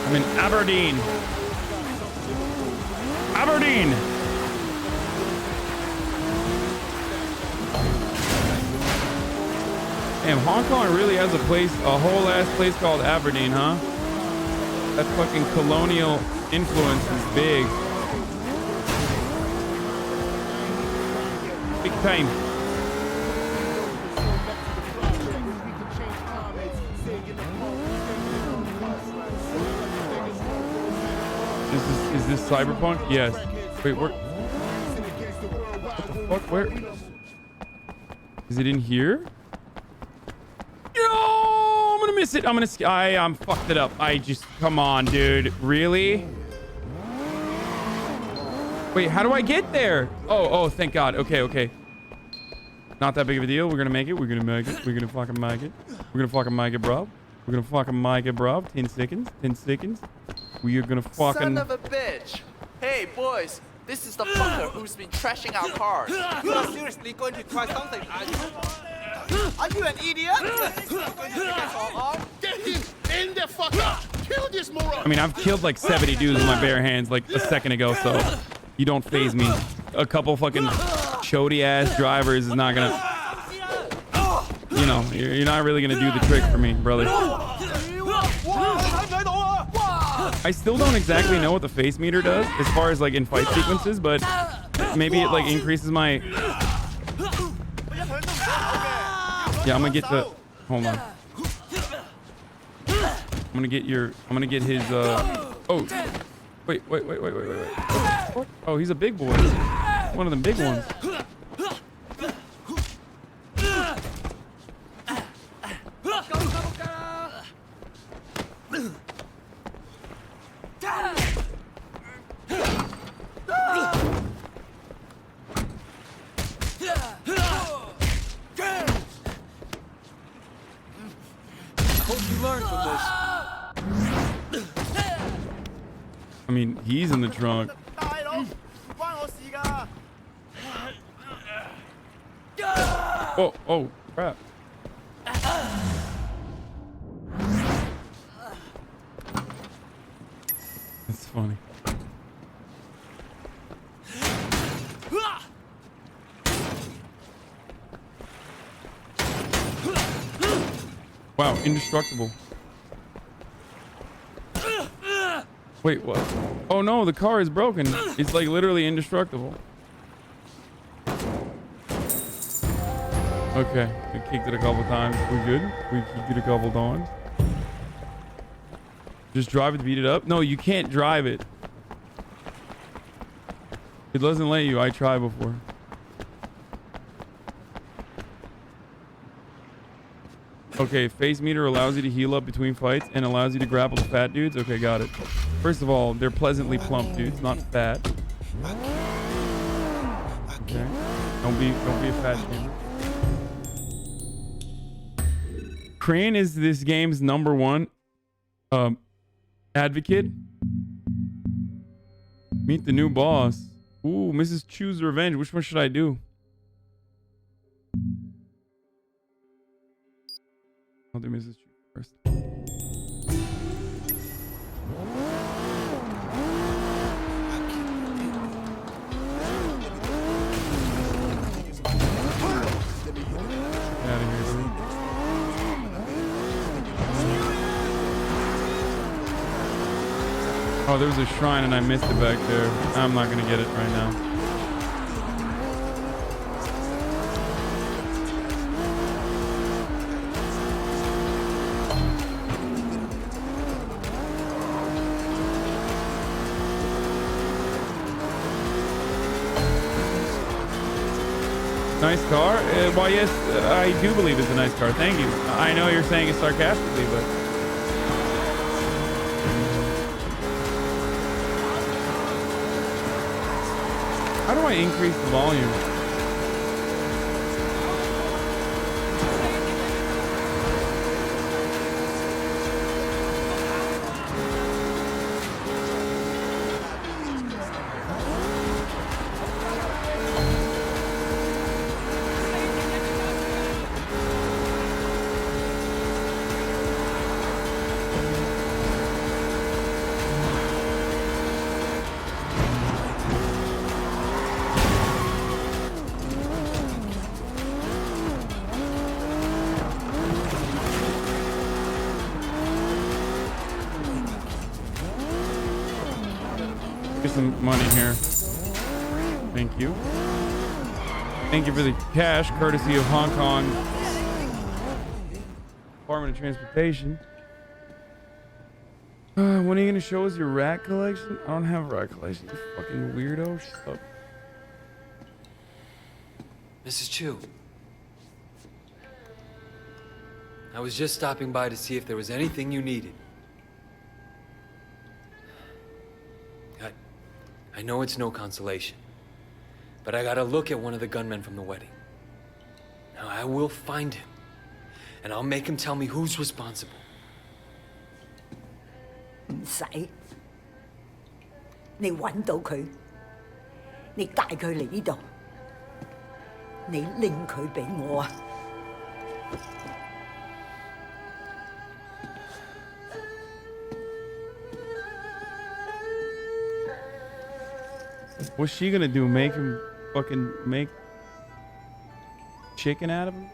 Speaker 2: I'm in Aberdeen. Aberdeen! Damn, Hong Kong really has a place, a whole ass place called Aberdeen, huh? That fucking colonial influence is big. Big time. Is this Cyberpunk? Yes. Wait, where? What the fuck? Where? Is it in here? No, I'm gonna miss it. I'm fucked it up. I just, come on, dude. Really? Wait, how do I get there? Oh, thank God. Okay. Not that big of a deal. We're gonna make it. We're gonna fucking make it. We're gonna fucking make it, bro. We're gonna fucking make it, bro. 10 seconds. 10 seconds. We are gonna fucking...
Speaker 6: Son of a bitch. Hey, boys. This is the fucker who's been trashing our cars. You are seriously going to try something, are you? Are you an idiot?
Speaker 8: Get him in the fucker. Kill this moron.
Speaker 2: I mean, I've killed like 70 dudes with my bare hands like a second ago, so you don't phase me. A couple fucking chody ass drivers is not gonna, you know, you're not really gonna do the trick for me, brother. I still don't exactly know what the face meter does as far as like in fight sequences, but maybe it like increases my... Yeah, I'm gonna get the... Hold on. I'm gonna get his, oh. Wait. Oh, he's a big boy. One of them big ones. I mean, he's in the trunk. Oh, crap. That's funny. Wow, indestructible. Wait, what? Oh no, the car is broken. It's like literally indestructible. Okay, we kicked it a couple times. We good? We kicked it a couple times. Just drive it to beat it up? No, you can't drive it. It doesn't let you. I tried before. Okay, face meter allows you to heal up between fights and allows you to grapple the fat dudes. Okay, got it. First of all, they're pleasantly plump dudes, not fat. Okay. Don't be a fat shamer. Crane is this game's #1 advocate. Meet the new boss. Ooh, Mrs. Choose Revenge. Which one should I do? I'll do Mrs. Choose first. Oh, there was a shrine and I missed it back there. I'm not gonna get it right now. Nice car? Why, yes, I do believe it's a nice car. Thank you. I know you're saying it sarcastically, but... How do I increase the volume? Some money here. Thank you. Thank you for the cash, courtesy of Hong Kong Department of Transportation. When are you gonna show us your rat collection? I don't have a rat collection. You fucking weirdo. Shut up.
Speaker 21: Mrs. Chu. I was just stopping by to see if there was anything you needed. I know it's no consolation, but I gotta look at one of the gunmen from the wedding. Now I will find him, and I'll make him tell me who's responsible.
Speaker 7: 唔使，你揾到佢，你帶佢嚟呢度，你拎佢俾我啊！
Speaker 2: What's she gonna do? Make him fucking make chicken out of him?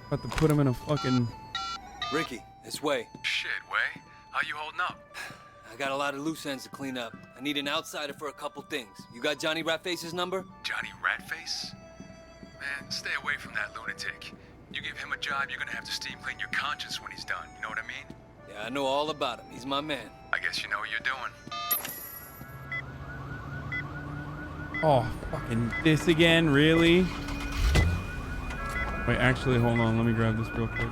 Speaker 2: About to put him in a fucking...
Speaker 21: Ricky, this way.
Speaker 9: Shit, Way. How you holding up?
Speaker 21: I got a lot of loose ends to clean up. I need an outsider for a couple things. You got Johnny Ratface's number?
Speaker 9: Johnny Ratface? Man, stay away from that lunatic. You give him a job, you're gonna have to steam clean your conscience when he's done. You know what I mean?
Speaker 21: Yeah, I know all about him. He's my man.
Speaker 9: I guess you know what you're doing.
Speaker 2: Oh, fucking this again? Really? Wait, actually, hold on. Let me grab this real quick.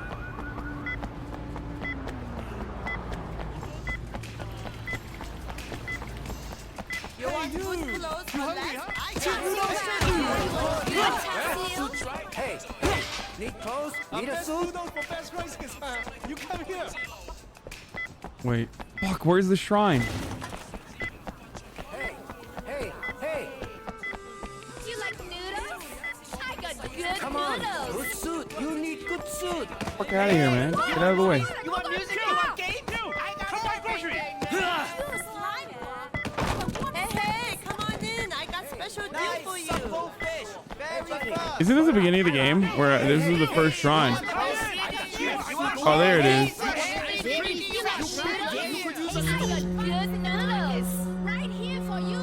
Speaker 18: You want good clothes for less?
Speaker 16: Hey, need clothes? Need a suit?
Speaker 18: You come here.
Speaker 2: Wait. Fuck, where's the shrine?
Speaker 16: Hey!
Speaker 25: You like noodles? I got good
Speaker 16: Come on,
Speaker 25: noodles.
Speaker 16: good suit. You need good suit.
Speaker 2: Fuck out of here, man. Get out of the way.
Speaker 18: You want music? You want game? I got groceries.
Speaker 25: Hey, come on in. I got special deal for you.
Speaker 2: Isn't this the beginning of the game? Where this is the first shrine? Oh, there it is.
Speaker 25: I got good noodles. Right here for you.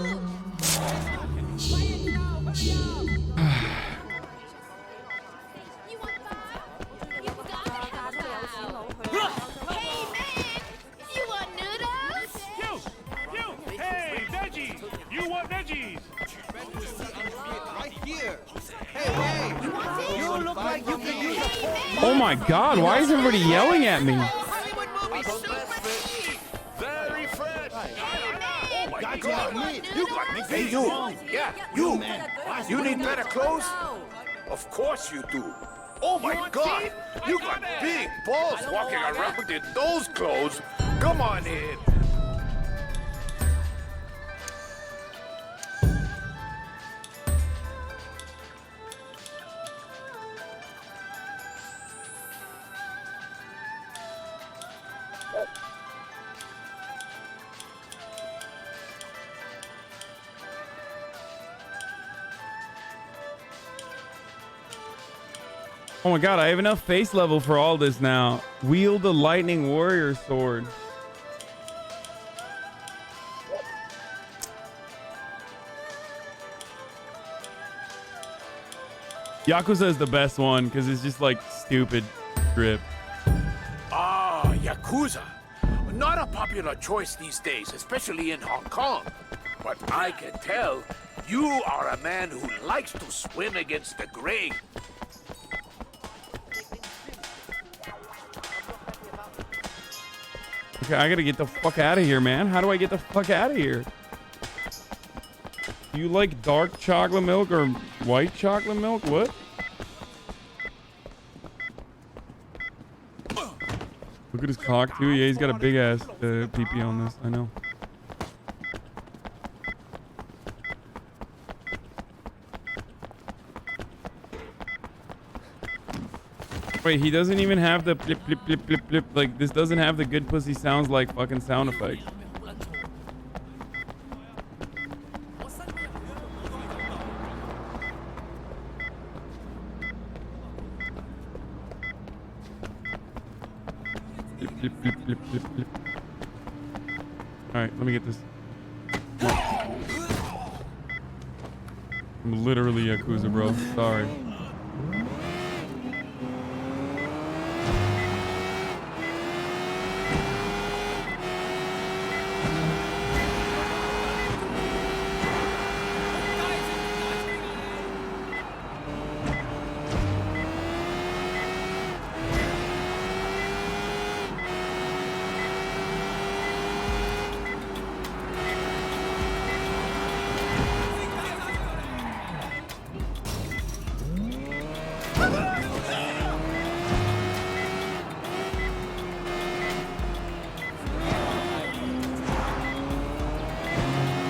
Speaker 25: Hey, man. You want noodles?
Speaker 18: You! Hey, veggies! You want veggies? Right here. Hey! You look like you could use a fork.
Speaker 2: Oh my god, why is everybody yelling at me?
Speaker 18: Very fresh. Oh my God!
Speaker 10: You got me. Hey, you. Yeah, you. You need better clothes? Of course you do. Oh my God! You got big balls walking around in those clothes. Come on in.
Speaker 2: Oh my god, I have enough face level for all this now. Wield the lightning warrior sword. Yakuza is the best one because it's just like stupid drip.
Speaker 10: Ah, Yakuza. Not a popular choice these days, especially in Hong Kong. But I can tell you are a man who likes to swim against the grain.
Speaker 2: Okay, I gotta get the fuck out of here, man. How do I get the fuck out of here? Do you like dark chocolate milk or white chocolate milk? What? Look at his cock too. Yeah, he's got a big ass pee-pee on this. I know. Wait, he doesn't even have the blip, blip, blip, blip, blip. Like, this doesn't have the good pussy sounds like fucking sound effects. Blip, blip, blip, blip, blip, blip. Alright, let me get this. I'm literally Yakuza, bro. Sorry.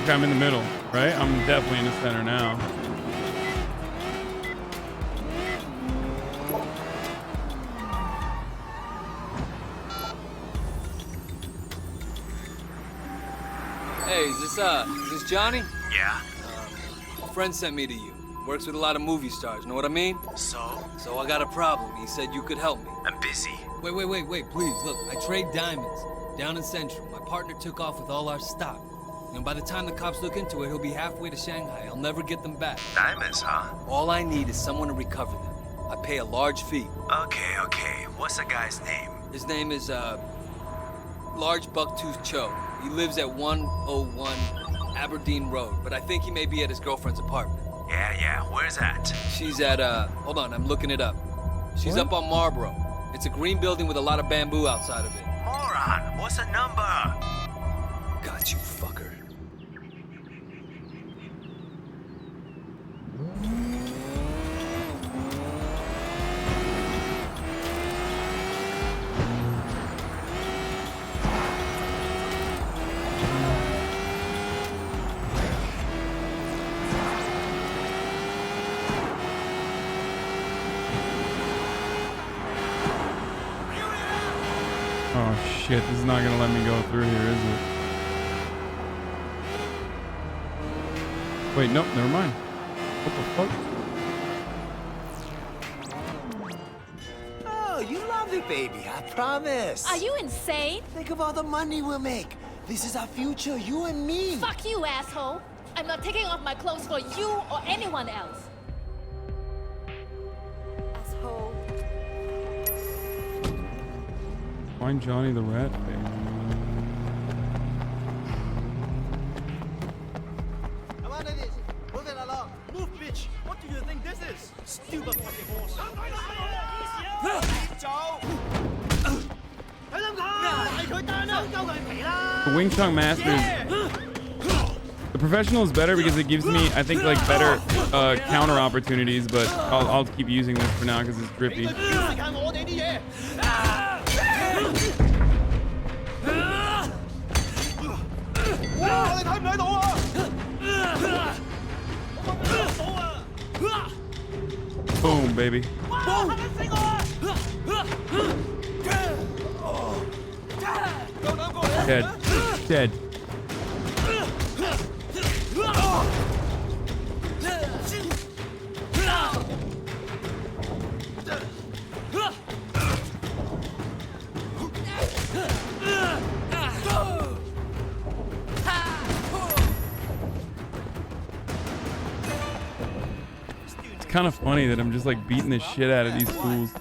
Speaker 2: Okay, I'm in the middle, right? I'm definitely in the center now.
Speaker 21: Hey, is this Johnny?
Speaker 26: Yeah?
Speaker 21: A friend sent me to you. Works with a lot of movie stars, know what I mean?
Speaker 26: So?
Speaker 21: So I got a problem. He said you could help me.
Speaker 26: I'm busy.
Speaker 21: Wait, please. Look, I trade diamonds. Down in Central, my partner took off with all our stock. And by the time the cops look into it, he'll be halfway to Shanghai. I'll never get them back.
Speaker 26: Diamonds, huh?
Speaker 21: All I need is someone to recover them. I pay a large fee.
Speaker 26: Okay. What's the guy's name?
Speaker 21: His name is, Large Bucktooth Cho. He lives at 101 Aberdeen Road, but I think he may be at his girlfriend's apartment.
Speaker 26: Yeah, where's that?
Speaker 21: She's at, hold on, I'm looking it up. She's up on Marlboro. It's a green building with a lot of bamboo outside of it.
Speaker 26: Moron, what's the number?
Speaker 21: Got you, fucker.
Speaker 2: Oh shit, this is not gonna let me go through here, is it? Wait, nope, never mind. What the fuck?
Speaker 24: Oh, you lovely baby, I promise.
Speaker 25: Are you insane?
Speaker 24: Think of all the money we'll make. This is our future, you and me.
Speaker 25: Fuck you, asshole. I'm not taking off my clothes for you or anyone else. Asshole.
Speaker 2: Find Johnny the Rat Face.
Speaker 18: Move it along. Move, bitch. What do you think this is? Stupid fucking horse.
Speaker 2: The Wing Chun Masters. The professional is better because it gives me, I think, like better counter opportunities. But I'll keep using this for now because it's drippy. Boom, baby. Dead. Dead. It's kind of funny that I'm just like beating the shit out of these fools.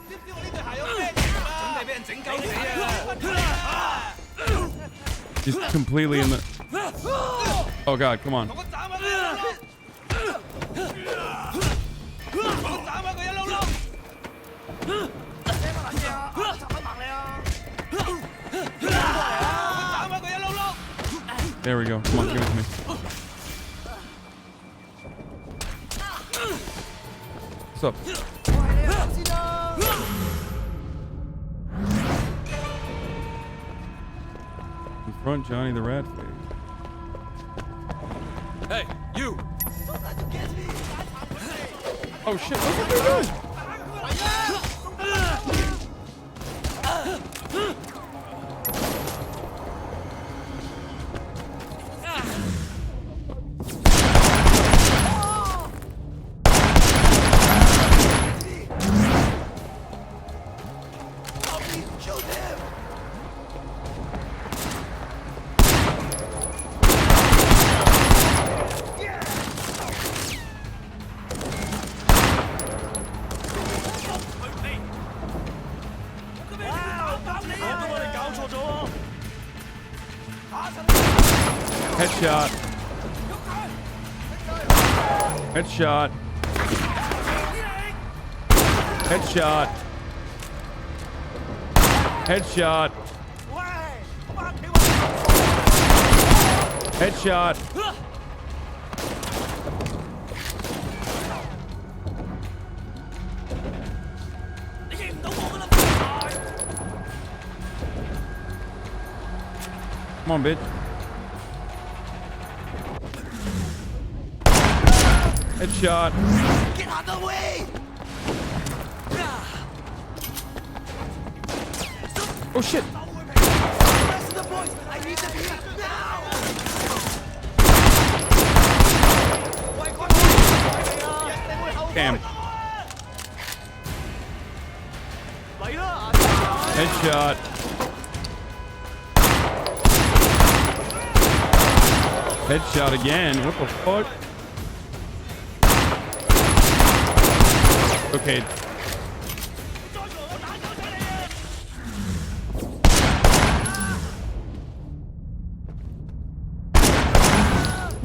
Speaker 2: Just completely in the... Oh god, come on. There we go. Come on, give it to me. What's up? Confront Johnny the Rat Face.
Speaker 21: Hey, you!
Speaker 2: Oh shit, look what they're doing! Headshot. Headshot. Headshot. Headshot. Headshot. Come on, bitch. Headshot.
Speaker 24: Get out of the way!
Speaker 2: Oh shit.
Speaker 24: The rest of the boys, I need them here now!
Speaker 2: Damn. Headshot. Headshot again. What the fuck? Okay.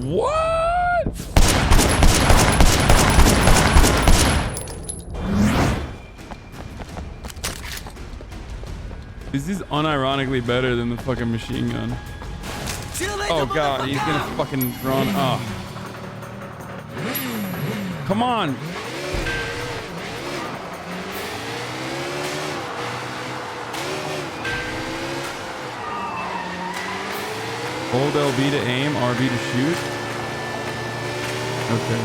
Speaker 2: What? This is unironically better than the fucking machine gun. Oh god, he's gonna fucking run up. Come on. Hold LB to aim, RB to shoot. Okay.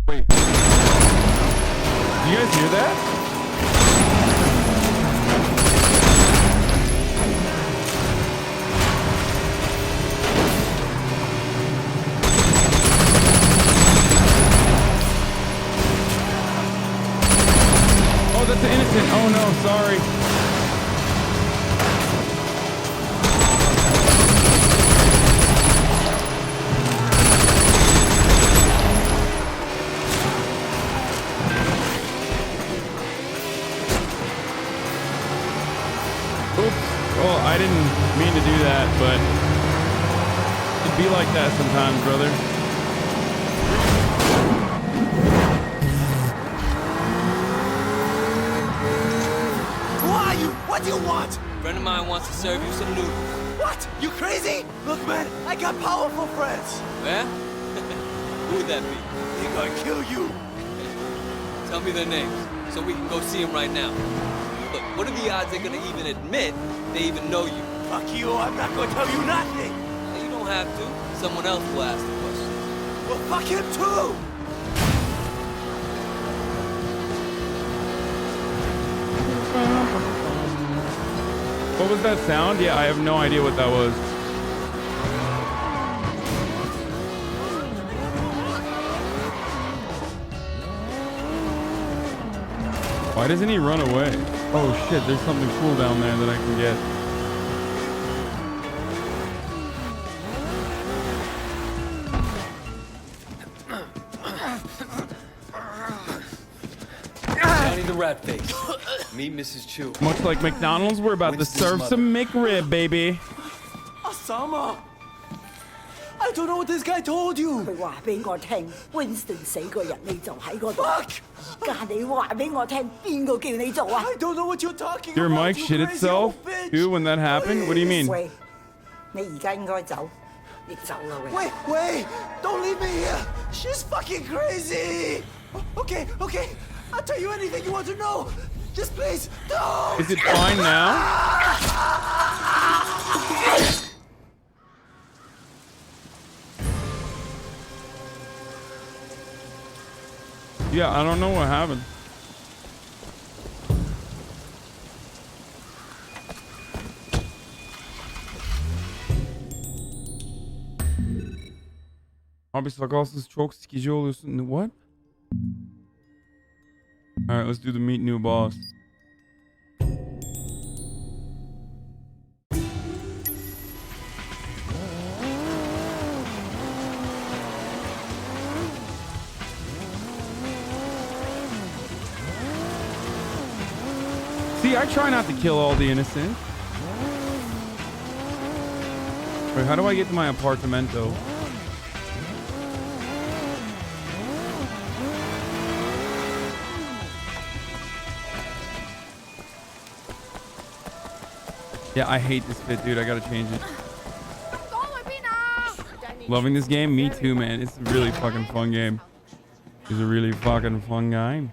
Speaker 2: Wait. Do you guys hear that? That's an innocent. Oh no, sorry. Oops. Well, I didn't mean to do that, but it'd be like that sometimes, brother.
Speaker 24: What do you want?
Speaker 15: A friend of mine wants to serve you some noodles.
Speaker 24: What? You crazy? Look, man, I got powerful friends.
Speaker 15: Yeah? Who would that be?
Speaker 24: They're gonna kill you.
Speaker 15: Tell me their names, so we can go see them right now. Look, what are the odds they're gonna even admit they even know you?
Speaker 24: Fuck you, I'm not gonna tell you nothing.
Speaker 15: You don't have to. Someone else will ask the question.
Speaker 24: Well, fuck him too.
Speaker 2: What was that sound? Yeah, I have no idea what that was. Why doesn't he run away? Oh shit, there's something cool down there that I can get.
Speaker 15: Johnny the Rat Face. Meet Mrs. Chu.
Speaker 2: Much like McDonald's, we're about to serve some McRib, baby.
Speaker 24: Osama! I don't know what this guy told you.
Speaker 7: 佢話俾我聽 ，Winston 死嗰日你就喺嗰度。而家你話俾我聽，邊個叫你做啊
Speaker 24: I don't know what you're talking
Speaker 2: Your
Speaker 24: about.
Speaker 2: mic shit itself? Dude, when that happened? What do you mean?
Speaker 7: 喂，你而家應該走，你走啦喂。
Speaker 24: Wait, don't leave me here. She's fucking crazy. Okay, I'll tell you anything you want to know. Just please, don't.
Speaker 2: Is it fine now? Yeah, I don't know what happened. Abi sakalsız çok sikici oluyorsun. What? Alright, let's do the meet new boss. See, I try not to kill all the innocent. Wait, how do I get to my apartamento? Yeah, I hate this fit, dude. I gotta change it. Loving this game? Me too, man. It's a really fucking fun game. It's a really fucking fun game.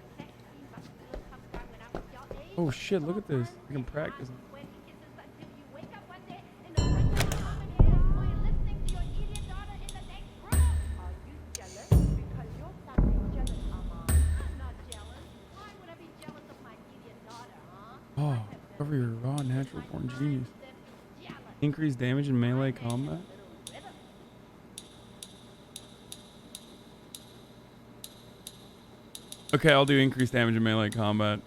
Speaker 2: Oh shit, look at this. I can practice. Oh, cover your raw natural born genius. Increase damage in melee combat. Okay, I'll do increased damage in melee combat.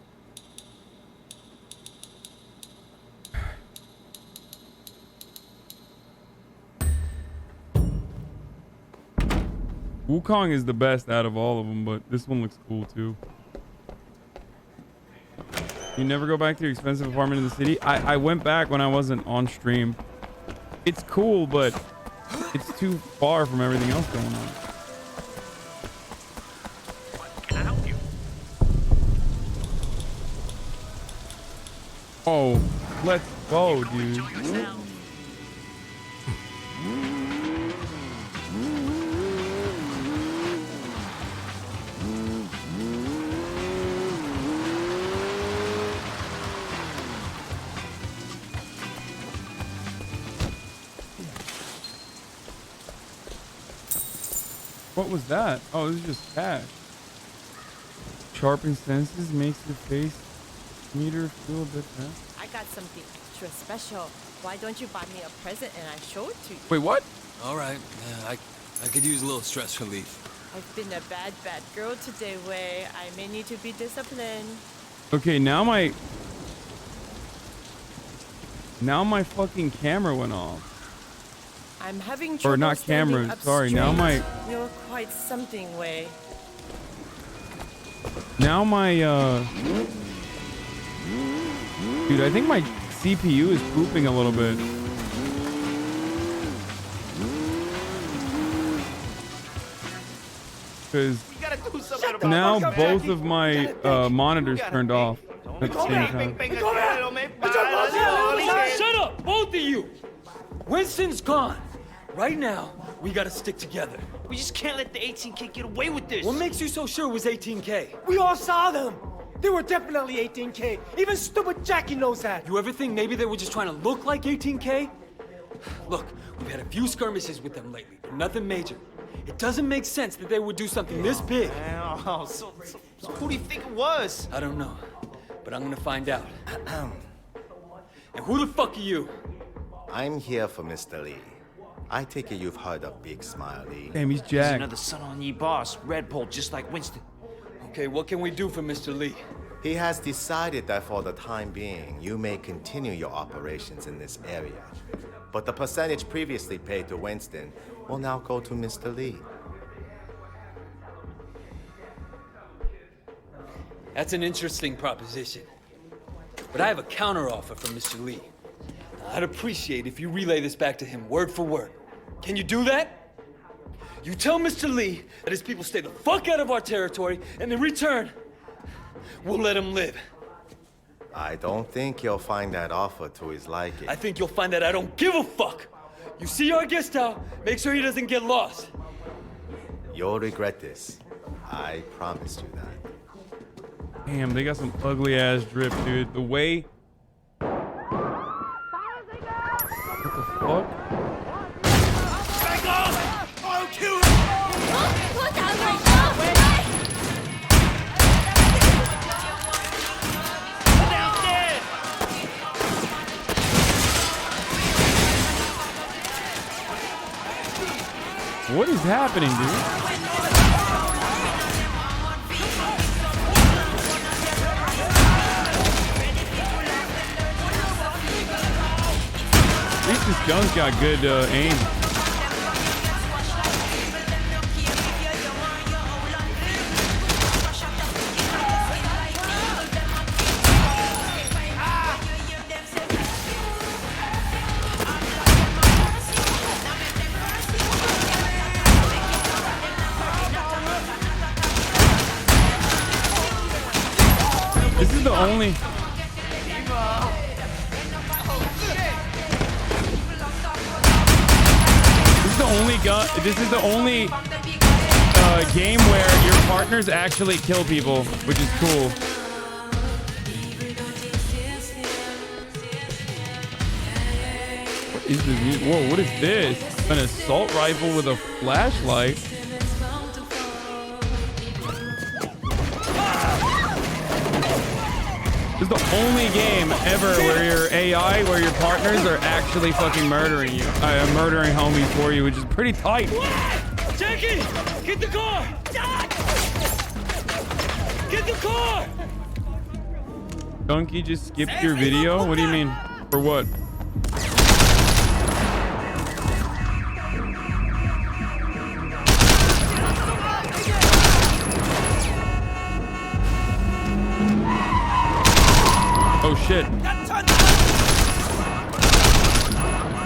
Speaker 2: Wukong is the best out of all of them, but this one looks cool too. You never go back to your expensive apartment in the city? I went back when I wasn't on stream. It's cool, but it's too far from everything else going on.
Speaker 18: Can I help you?
Speaker 2: Oh, let's go, dude. What was that? Oh, this is just cash. Sharpen senses makes your face meter feel a bit better.
Speaker 13: I got something extra special. Why don't you buy me a present and I show it to you?
Speaker 2: Wait, what?
Speaker 15: All right. I could use a little stress relief.
Speaker 13: I've been a bad girl today, Wei. I may need to be disciplined.
Speaker 2: Okay, now my fucking camera went off.
Speaker 13: I'm having trouble
Speaker 2: Or not
Speaker 13: standing
Speaker 2: camera,
Speaker 13: up
Speaker 2: sorry.
Speaker 13: straight.
Speaker 2: Now my
Speaker 13: You're quite something, Wei.
Speaker 2: Now my dude, I think my CPU is pooping a little bit. Because now both of my monitors turned off at the same time.
Speaker 21: Shut up, both of you! Winston's gone. Right now, we gotta stick together.
Speaker 17: We just can't let the 18K get away with this.
Speaker 21: What makes you so sure it was 18K?
Speaker 24: We all saw them. They were definitely 18K. Even stupid Jackie knows that.
Speaker 21: You ever think maybe they were just trying to look like 18K? Look, we've had a few skirmishes with them lately, but nothing major. It doesn't make sense that they would do something this big.
Speaker 17: Oh, so who do you think it was?
Speaker 21: I don't know, but I'm gonna find out. And who the fuck are you?
Speaker 14: I'm here for Mr. Lee. I take it you've heard of Big Smile Lee.
Speaker 2: Damn, he's
Speaker 17: He's
Speaker 2: jacked.
Speaker 17: another son-on-ye boss, Red Bull, just like Winston.
Speaker 21: Okay, what can we do for Mr. Lee?
Speaker 14: He has decided that for the time being, you may continue your operations in this area. But the percentage previously paid to Winston will now go to Mr. Lee.
Speaker 21: That's an interesting proposition. But I have a counteroffer from Mr. Lee. I'd appreciate if you relay this back to him word for word. Can you do that? You tell Mr. Lee that his people stay the fuck out of our territory, and in return, we'll let him live.
Speaker 14: I don't think you'll find that offer to his liking.
Speaker 21: I think you'll find that I don't give a fuck. You see our guest out, make sure he doesn't get lost.
Speaker 14: You'll regret this. I promise you that.
Speaker 2: Damn, they got some ugly ass drip, dude. The way. What the fuck?
Speaker 18: Back off! I'll kill him!
Speaker 2: What is happening, dude? At least this gun's got good aim. This is the only. This is the only game where your partners actually kill people, which is cool. is the music? Whoa, what is this? An assault rifle with a flashlight. This is the only game ever where your AI, where your partners are actually fucking murdering you. Murdering homies for you, which is pretty tight.
Speaker 21: Jackie! Get the car! Get the car!
Speaker 2: Donkey just skipped your video? What do you mean? For what? Oh shit.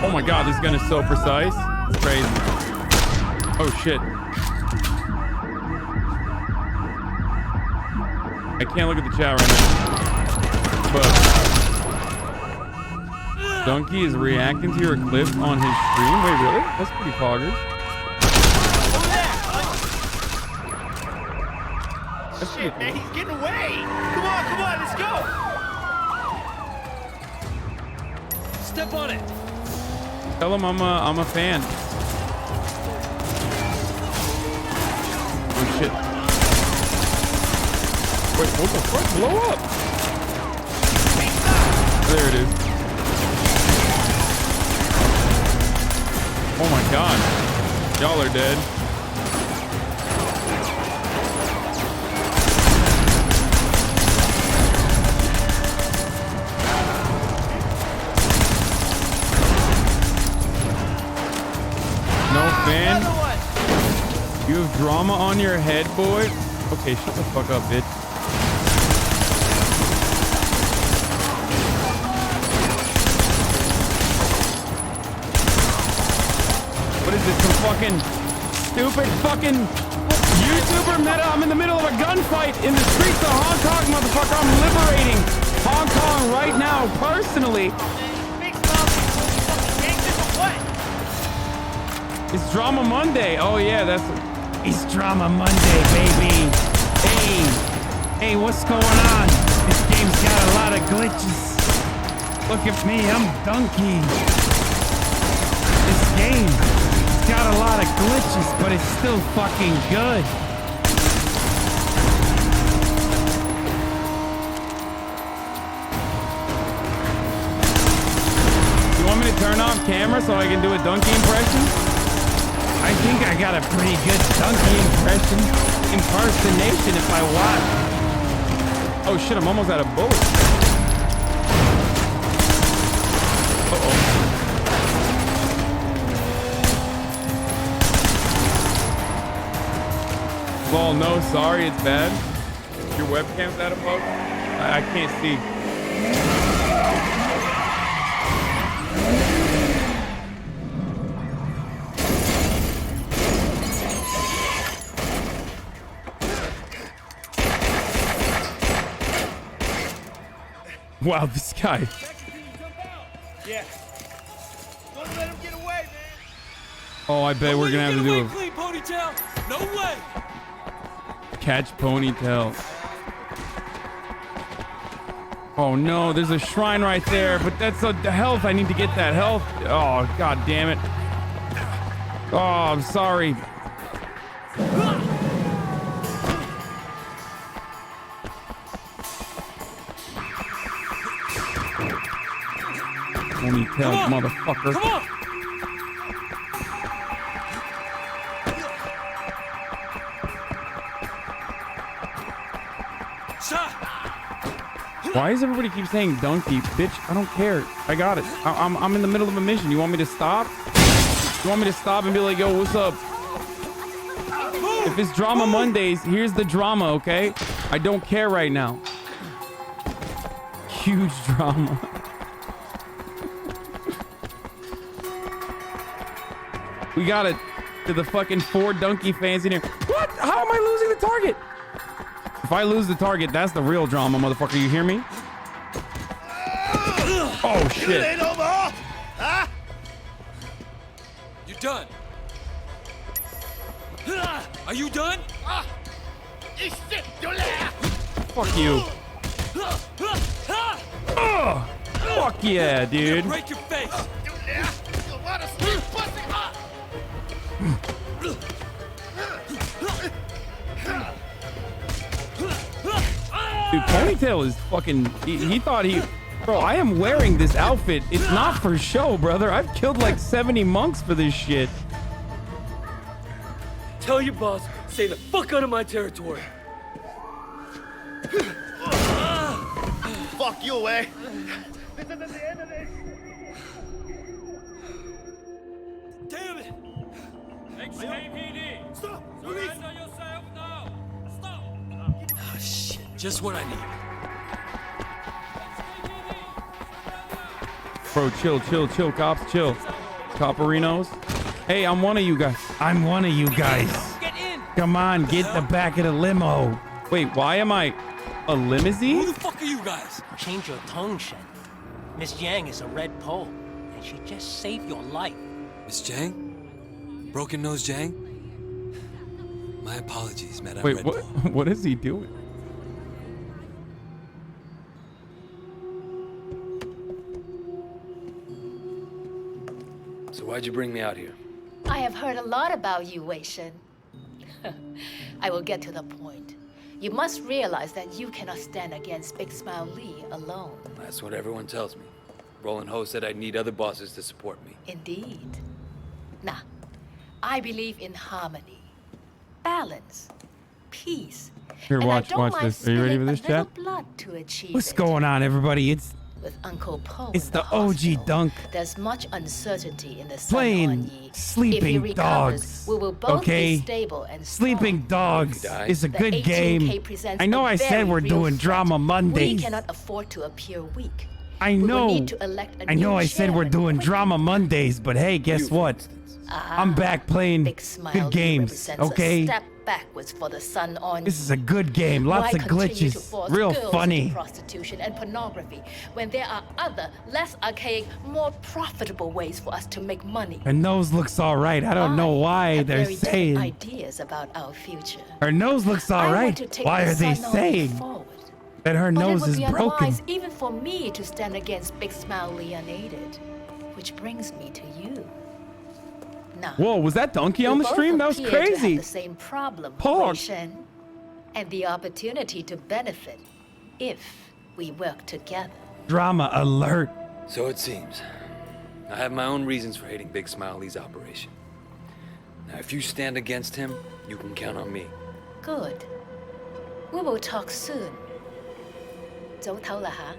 Speaker 2: Oh my god, this gun is so precise. It's crazy. Oh shit. I can't look at the chat right now. But Donkey is reacting to your clip on his stream. Wait, really? That's pretty poggers. That's pretty cool.
Speaker 18: Man, he's getting away. Come on, let's go.
Speaker 21: Step on it.
Speaker 2: Tell him I'm a fan. Oh shit. Wait, what the fuck? Blow up! There it is. Oh my god. Y'all are dead. No fan? You have drama on your head, boy? Okay, shut the fuck up, bitch. What is this, some fucking stupid fucking YouTuber meta? I'm in the middle of a gunfight in the streets of Hong Kong, motherfucker. I'm liberating Hong Kong right now, personally. It's Drama Monday. Oh yeah, it's Drama Monday, baby. Hey, what's going on? This game's got a lot of glitches. Look at me, I'm Donkey. This game's got a lot of glitches, but it's still fucking good. You want me to turn off camera so I can do a Donkey impression? I think I got a pretty good Donkey impersonation if I want. Oh shit, I'm almost out of bullets. Uh-oh. Well, no, sorry, it's bad. Your webcam's out of focus? I can't see. Wow, this guy.
Speaker 18: Yeah. Don't let him get away, man.
Speaker 2: Oh, I bet we're gonna have to do a
Speaker 21: Clean ponytail. No way.
Speaker 2: catch ponytail. Oh no, there's a shrine right there, but that's the health. I need to get that health. Oh, god damn it. Oh, I'm sorry. Ponytail, motherfucker.
Speaker 21: Come on.
Speaker 2: Why does everybody keep saying donkey? Bitch, I don't care. I got it. I'm in the middle of a mission. You want me to stop? You want me to stop and be like, yo, what's up? If it's Drama Mondays, here's the drama, okay? I don't care right now. Huge drama. We got it to the fucking 4 donkey fans in here. What? How am I losing the target? If I lose the target, that's the real drama, motherfucker. You hear me? Oh, shit.
Speaker 18: You ain't over, huh?
Speaker 21: You done? Are you done?
Speaker 2: Fuck you. Fuck yeah, dude.
Speaker 21: Break your face.
Speaker 2: Dude, Ponytail is fucking... He thought he... Bro, I am wearing this outfit. It's not for show, brother. I've killed like 70 monks for this shit.
Speaker 21: Tell your boss, stay the fuck out of my territory.
Speaker 10: Fuck you, eh?
Speaker 21: Damn it!
Speaker 18: XKPD! Stop!
Speaker 21: Surrender yourself now! Stop! Ah, shit. Just what I need.
Speaker 2: Bro, chill, cops, chill. Copperinos. Hey, I'm one of you guys. I'm one of you guys.
Speaker 17: Get in!
Speaker 2: Come on, get in the back of the limo. Wait, why am I a limousine?
Speaker 21: Who the fuck are you guys?
Speaker 17: Change your tone, Shen. Miss Yang is a red pole, and she just saved your life.
Speaker 15: Miss Jang? Broken Nose Jang? My apologies, Madame
Speaker 2: Wait,
Speaker 15: Red
Speaker 2: what?
Speaker 15: Bull.
Speaker 2: What is he doing?
Speaker 21: So why'd you bring me out here?
Speaker 11: I have heard a lot about you, Wei Shen. I will get to the point. You must realize that you cannot stand against Big Smile Lee alone.
Speaker 21: That's what everyone tells me. Roland Ho said I'd need other bosses to support me.
Speaker 11: Indeed. Nah, I believe in harmony, balance, peace.
Speaker 2: Here,
Speaker 11: and
Speaker 2: watch this. Are you ready for this, chat?
Speaker 11: Blood to achieve
Speaker 2: What's
Speaker 11: it.
Speaker 2: going on, everybody? It's
Speaker 11: With Uncle Po
Speaker 2: it's
Speaker 11: in
Speaker 2: the
Speaker 11: hospital,
Speaker 2: OG dunk.
Speaker 11: There's much uncertainty in the Sun
Speaker 2: Playing
Speaker 11: On Yi. If he
Speaker 2: sleeping
Speaker 11: recovers,
Speaker 2: dogs.
Speaker 11: we will both
Speaker 2: Okay?
Speaker 11: be stable and
Speaker 2: Sleeping Dogs is a
Speaker 11: The
Speaker 2: good
Speaker 11: 18K
Speaker 2: game.
Speaker 11: presents
Speaker 2: I know
Speaker 11: a
Speaker 2: I said
Speaker 11: very
Speaker 2: we're
Speaker 11: real
Speaker 2: doing
Speaker 11: threat.
Speaker 2: Drama
Speaker 11: We
Speaker 2: Mondays.
Speaker 11: cannot afford to appear weak.
Speaker 2: I
Speaker 11: We will
Speaker 2: know.
Speaker 11: need to elect a
Speaker 2: I know
Speaker 11: new
Speaker 2: I said we're
Speaker 11: chairman
Speaker 2: doing
Speaker 11: quickly.
Speaker 2: Drama Mondays, but hey, guess what? I'm back playing
Speaker 11: Big Smile
Speaker 2: good
Speaker 11: Lee
Speaker 2: games,
Speaker 11: represents
Speaker 2: okay?
Speaker 11: A step backwards for the Sun On
Speaker 2: This
Speaker 11: Yi.
Speaker 2: is a good game. Lots
Speaker 11: Why
Speaker 2: of
Speaker 11: continue to
Speaker 2: glitches.
Speaker 11: force
Speaker 2: Real
Speaker 11: girls
Speaker 2: funny.
Speaker 11: into prostitution and pornography when there are other, less archaic, more profitable ways for us to make money?
Speaker 2: Her nose looks all right. I don't know why
Speaker 11: Have
Speaker 2: they're
Speaker 11: very different
Speaker 2: saying.
Speaker 11: ideas about our future.
Speaker 2: Her nose looks all
Speaker 11: I want
Speaker 2: right.
Speaker 11: to take
Speaker 2: Why
Speaker 11: the
Speaker 2: are they
Speaker 11: Sun On Yi
Speaker 2: saying
Speaker 11: forward.
Speaker 2: that her
Speaker 11: But it
Speaker 2: nose
Speaker 11: would
Speaker 2: is
Speaker 11: be
Speaker 2: broken?
Speaker 11: unwise even for me to stand against Big Smile Lee unaided. Which brings me to you. Now,
Speaker 2: Whoa, was that Donkey on
Speaker 11: we
Speaker 2: the
Speaker 11: both
Speaker 2: stream? That was
Speaker 11: appear to have
Speaker 2: crazy.
Speaker 11: the same problem,
Speaker 2: Pog.
Speaker 11: Wei Shen, and the opportunity to benefit if we work together.
Speaker 2: Drama alert.
Speaker 21: So it seems. I have my own reasons for hating Big Smile Lee's operation. Now, if you stand against him, you can count on me.
Speaker 11: Good. We will talk soon. 早唞啦吓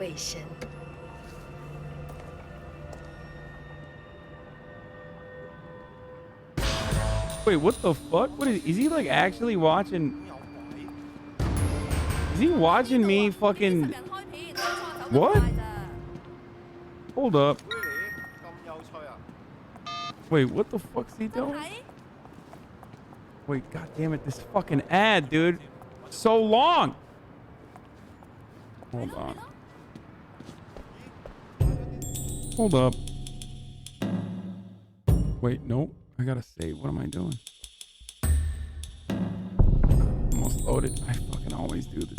Speaker 11: ，Wei Shen.
Speaker 2: Wait, what the fuck? What is he like actually watching? Is he watching me fucking... What? Hold up. Wait, what the fuck's he doing? Wait, god damn it, this fucking ad, dude. So long. Hold on. Hold up. Wait, nope. I gotta save. What am I doing? Almost loaded. I fucking always do this.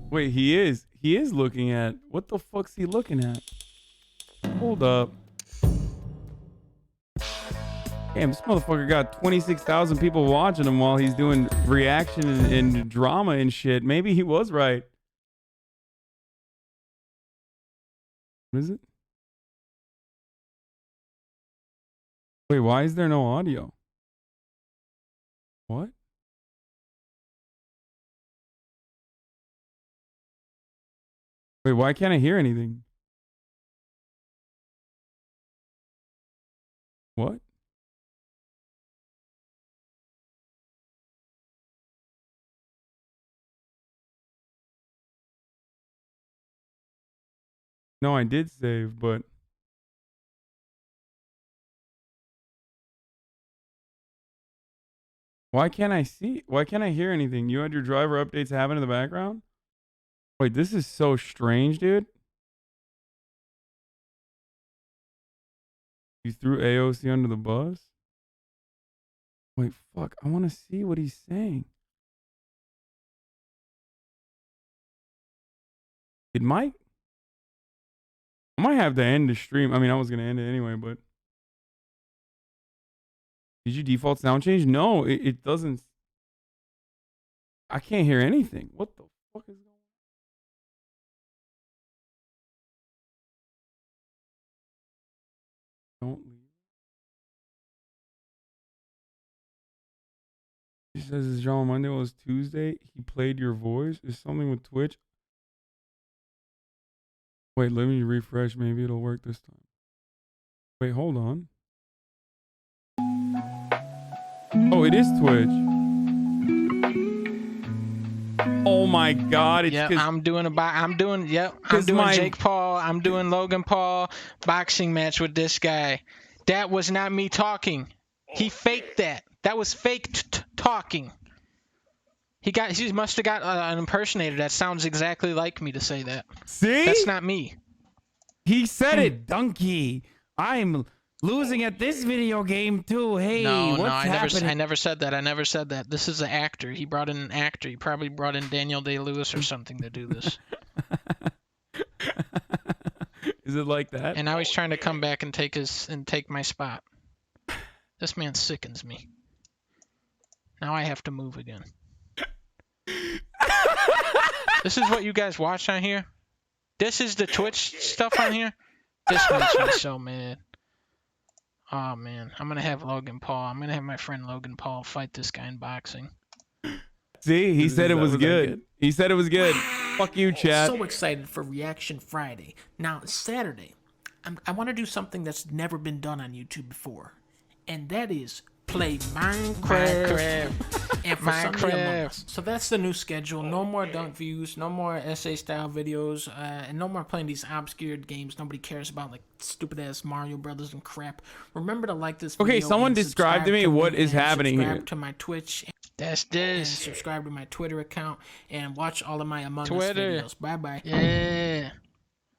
Speaker 2: Wait, he is looking at... What the fuck's he looking at? Hold up. Damn, this motherfucker got 26,000 people watching him while he's doing reaction and drama and shit. Maybe he was right. What is it? Wait, why is there no audio? What? Wait, why can't I hear anything? What? No, I did save, but... Why can't I see? Why can't I hear anything? You had your driver updates happen in the background? Wait, this is so strange, dude. You threw AOC under the bus? Wait, fuck. I want to see what he's saying. It might. I might have to end the stream. I mean, I was gonna end it anyway, but did you default sound change? No, it doesn't. I can't hear anything. What the fuck is going on? Don't leave. He says his job on Monday was Tuesday. He played your voice. Is something with Twitch? Wait, let me refresh. Maybe it'll work this time. Wait, hold on. Oh, it is Twitch. Oh my God! It's
Speaker 1: I'm doing Jake Paul. I'm doing Logan Paul boxing match with this guy. That was not me talking. He faked that. That was fake talking. He must have got an impersonator that sounds exactly like me to say that.
Speaker 2: See?
Speaker 1: That's not me.
Speaker 2: He said it, donkey. I'm losing at this video game too. Hey, what's happening?
Speaker 1: I never said that. I never said that. This is an actor. He brought in an actor. He probably brought in Daniel Day-Lewis or something to do this.
Speaker 2: Is it like that?
Speaker 1: And now he's trying to come back and take my spot. This man sickens me. Now I have to move again. This is what you guys watch on here? This is the Twitch stuff on here? This makes me so mad. Oh, man. I'm going to have Logan Paul. I'm going to have my friend Logan Paul fight this guy in boxing.
Speaker 2: See? He said it was good. He said it was good. Fuck you, chat.
Speaker 12: So excited for Reaction Friday. Now, Saturday, I want to do something that's never been done on YouTube before. And that is play Minecraft and for Sunday Among Us. So that's the new schedule. No more dunk views, no more essay style videos, and no more playing these obscured games nobody cares about, like stupid ass Mario Brothers and crap. Remember to like this video.
Speaker 2: Okay, someone describe to me what is happening here.
Speaker 12: Subscribe to my Twitch.
Speaker 1: That's this.
Speaker 12: And subscribe to my Twitter account and watch all of my Among Us videos. Bye bye.
Speaker 1: Yeah.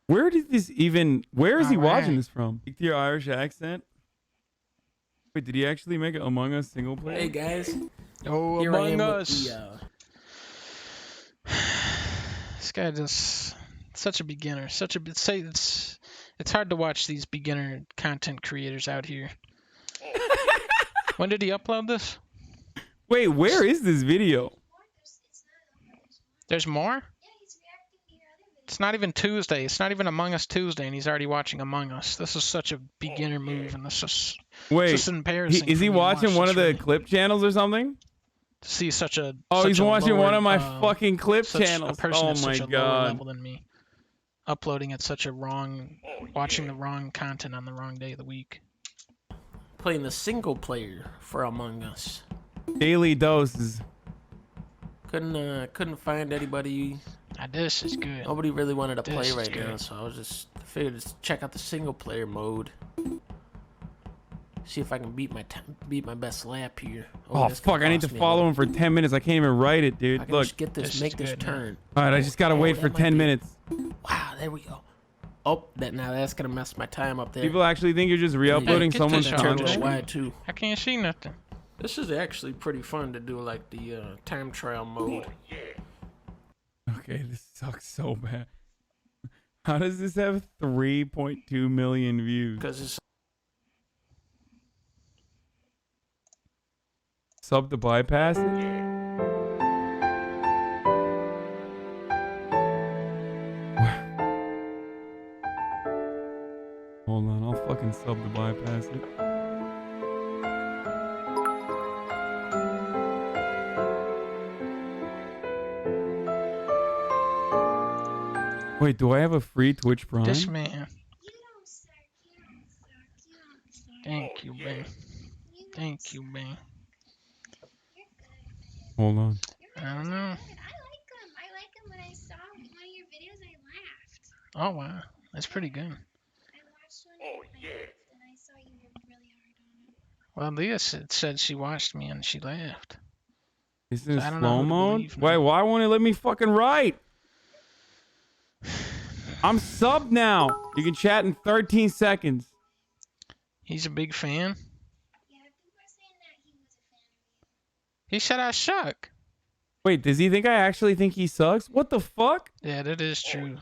Speaker 2: Where did this even? Where is he watching this from? Speak to your Irish accent. Wait, did he actually make it Among Us single player?
Speaker 12: Hey guys.
Speaker 1: Oh,
Speaker 12: Here
Speaker 1: Among
Speaker 12: I am
Speaker 1: Us.
Speaker 12: with
Speaker 1: This guy just such a beginner. It's hard to watch these beginner content creators out here. When did he upload this?
Speaker 2: Wait, where is this video?
Speaker 1: There's more? It's not even Tuesday. It's not even Among Us Tuesday, and he's already watching Among Us. This is such a beginner move, and this is just embarrassing.
Speaker 2: Is he watching one of the clip channels or something?
Speaker 1: To see such a
Speaker 2: he's watching one of my fucking clip
Speaker 1: such
Speaker 2: channels.
Speaker 1: A person
Speaker 2: Oh
Speaker 1: at
Speaker 2: my
Speaker 1: such a lower
Speaker 2: God!
Speaker 1: level than me, uploading at such a watching the wrong content on the wrong day of the week.
Speaker 12: playing the single player for Among Us.
Speaker 2: Daily doses.
Speaker 12: Couldn't find anybody.
Speaker 1: This is good.
Speaker 12: Nobody really wanted to play
Speaker 1: This
Speaker 12: right
Speaker 1: is
Speaker 12: now,
Speaker 1: good.
Speaker 12: so I figured to check out the single player mode. See if I can beat my best lap here.
Speaker 2: Oh
Speaker 12: this
Speaker 2: fuck!
Speaker 12: could
Speaker 2: I need to
Speaker 12: cost me a
Speaker 2: follow
Speaker 12: little.
Speaker 2: him for 10 minutes. I can't even write it, dude.
Speaker 12: I can
Speaker 2: Look.
Speaker 12: just get this, make this turn.
Speaker 2: All right, I just gotta wait for
Speaker 12: that might
Speaker 2: 10
Speaker 12: be-
Speaker 2: minutes.
Speaker 12: Wow, there we go. Oh, that's gonna mess my time up there.
Speaker 2: People actually think you're just re-uploading someone's content.
Speaker 12: Wide too.
Speaker 1: How can you see nothing?
Speaker 12: This is actually pretty fun to do, like the time trial mode.
Speaker 2: Okay, this sucks so bad. How does this have 3.2 million views?
Speaker 12: Because it's
Speaker 2: Sub to bypass it? Hold on, I'll fucking sub to bypass it. Wait, do I have a free Twitch Prime?
Speaker 1: This man. Thank you, man. Thank you, man.
Speaker 2: Hold on.
Speaker 1: I don't know. Oh wow, that's pretty good. Well, Leah said she watched me and she laughed.
Speaker 2: Is this
Speaker 1: I don't know
Speaker 2: slow
Speaker 1: who to
Speaker 2: mode?
Speaker 1: believe now.
Speaker 2: Wait, why won't it let me fucking write? I'm subbed now. You can chat in 13 seconds.
Speaker 1: He's a big fan. He said I suck.
Speaker 2: Wait, does he think I actually think he sucks? What the fuck?
Speaker 1: Yeah, that is true.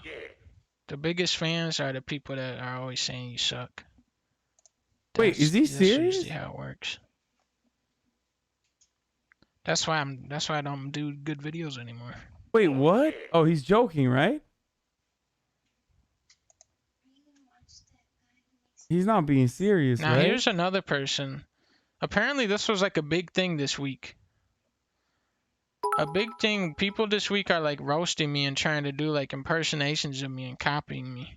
Speaker 1: The biggest fans are the people that are always saying you suck.
Speaker 2: Wait, is he serious?
Speaker 1: That's usually how it works. That's why I don't do good videos anymore.
Speaker 2: Wait, what? Oh, he's joking, right? He's not being serious,
Speaker 1: Now
Speaker 2: right?
Speaker 1: here's another person. Apparently this was like a big thing this week. A big thing. People this week are like roasting me and trying to do like impersonations of me and copying me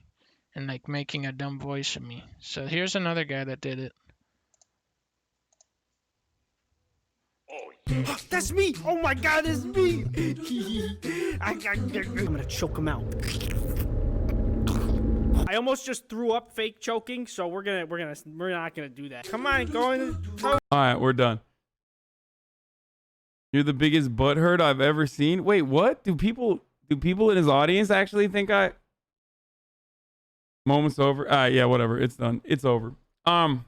Speaker 1: and like making a dumb voice of me. So here's another guy that did it.
Speaker 18: That's me! Oh my god, it's me! I'm gonna choke him out. I almost just threw up fake choking, so we're not gonna do that. Come on, go in.
Speaker 2: All right, we're done. You're the biggest butthurt I've ever seen. Wait, what? Do people in his audience actually think I? Moment's over. Yeah, whatever. It's done. It's over. Go